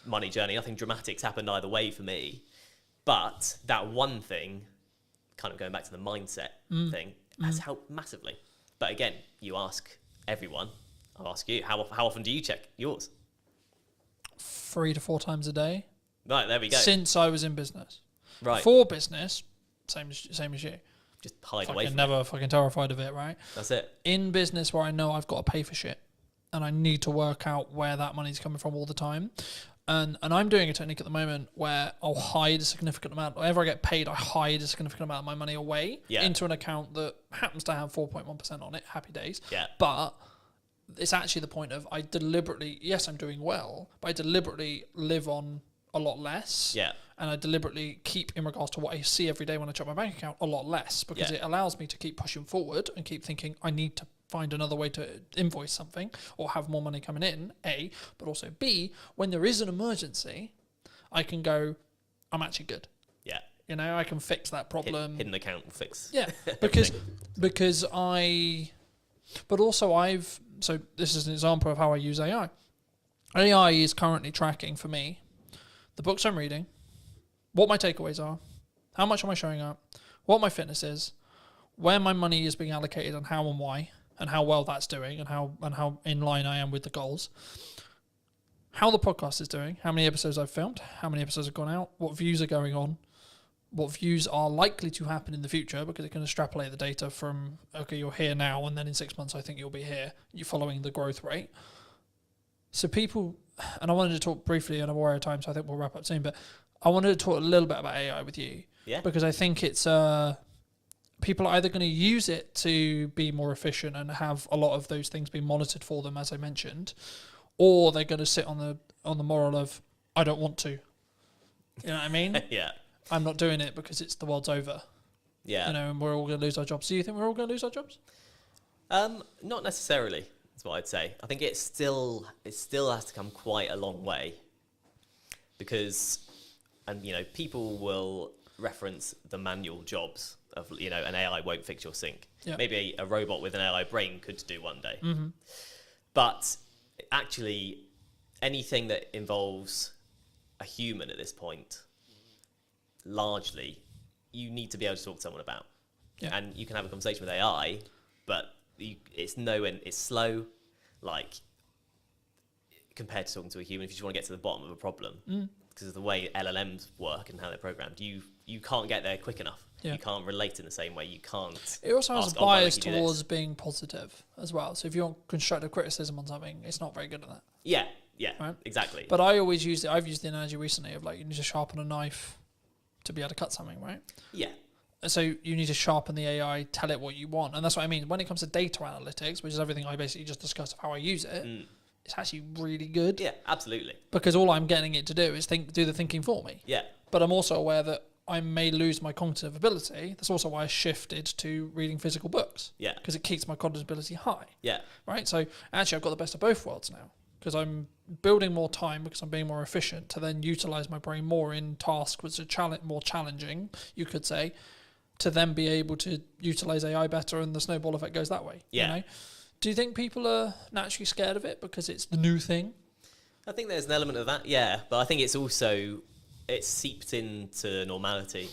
money journey. Nothing dramatic's happened either way for me. But that one thing, kind of going back to the mindset thing, has helped massively. But again, you ask everyone, I'll ask you, how often do you check yours? 3 to 4 times a day. Right, there we go. Since I was in business. Right. For business, same as you. Just hide fucking away from never it. fucking terrified of it, right? That's it. In business where I know I've got to pay for shit and I need to work out where that money's coming from all the time. And I'm doing a technique at the moment where I'll hide a significant amount. Whenever I get paid, I hide a significant amount of my money away into an account that happens to have 4.1% on it. Happy days. Yeah. But it's actually the point of I deliberately, yes, I'm doing well, but I deliberately live on a lot less. Yeah. And I deliberately keep, in regards to what I see every day when I check my bank account, a lot less because it allows me to keep pushing forward and keep thinking I need to find another way to invoice something or have more money coming in, A, but also B, when there is an emergency, I can go, I'm actually good. Yeah. You know, I can fix that problem. Hidden account will fix. Yeah, so this is an example of how I use AI. AI is currently tracking for me the books I'm reading, what my takeaways are, how much am I showing up, what my fitness is, where my money is being allocated and how and why, and how well that's doing and how in line I am with the goals, how the podcast is doing, how many episodes I've filmed, how many episodes have gone out, what views are going on, what views are likely to happen in the future because it can extrapolate the data from, okay, you're here now and then in 6 months I think you'll be here. You're following the growth rate. So people, and I wanted to talk briefly, and I'm aware of time, so I think we'll wrap up soon, but I wanted to talk a little bit about AI with you. Yeah. Because I think it's, people are either going to use it to be more efficient and have a lot of those things being monitored for them, as I mentioned, or they're going to sit on the moral of, I don't want to. You know what I mean? Yeah. I'm not doing it because it's the world's over. Yeah. You know, and we're all going to lose our jobs. Do you think we're all going to lose our jobs? Not necessarily, is what I'd say. I think it still has to come quite a long way because, and you know, people will reference the manual jobs of, you know, an AI won't fix your sink. Yeah. Maybe a robot with an AI brain could do one day. Mm-hmm. But actually, anything that involves a human at this point, largely, you need to be able to talk to someone about. Yeah. And you can have a conversation with AI, but it's slow, like, compared to talking to a human. If you just want to get to the bottom of a problem, because of the way LLMs work and how they're programmed, you can't get there quick enough. Yeah. You can't relate in the same way. You can't. It also has ask, a "Oh, why don't bias you do this?" towards being positive as well. So if you want constructive criticism on something, it's not very good at that. Yeah, yeah, Right. exactly. But I always use I've used the analogy recently of like you need to sharpen a knife to be able to cut something, right? Yeah. So you need to sharpen the AI, tell it what you want. And that's what I mean. When it comes to data analytics, which is everything I basically just discussed of how I use it, it's actually really good. Yeah, absolutely. Because all I'm getting it to do is do the thinking for me. Yeah. But I'm also aware that I may lose my cognitive ability. That's also why I shifted to reading physical books. Yeah. Because it keeps my cognitive ability high. Yeah. Right? So actually I've got the best of both worlds now. Because I'm building more time because I'm being more efficient to then utilize my brain more in tasks which are more challenging, you could say, to then be able to utilize AI better, and the snowball effect goes that way. Yeah. You know? Do you think people are naturally scared of it because it's the new thing? I think there's an element of that, yeah. But I think it's also, it's seeped into normality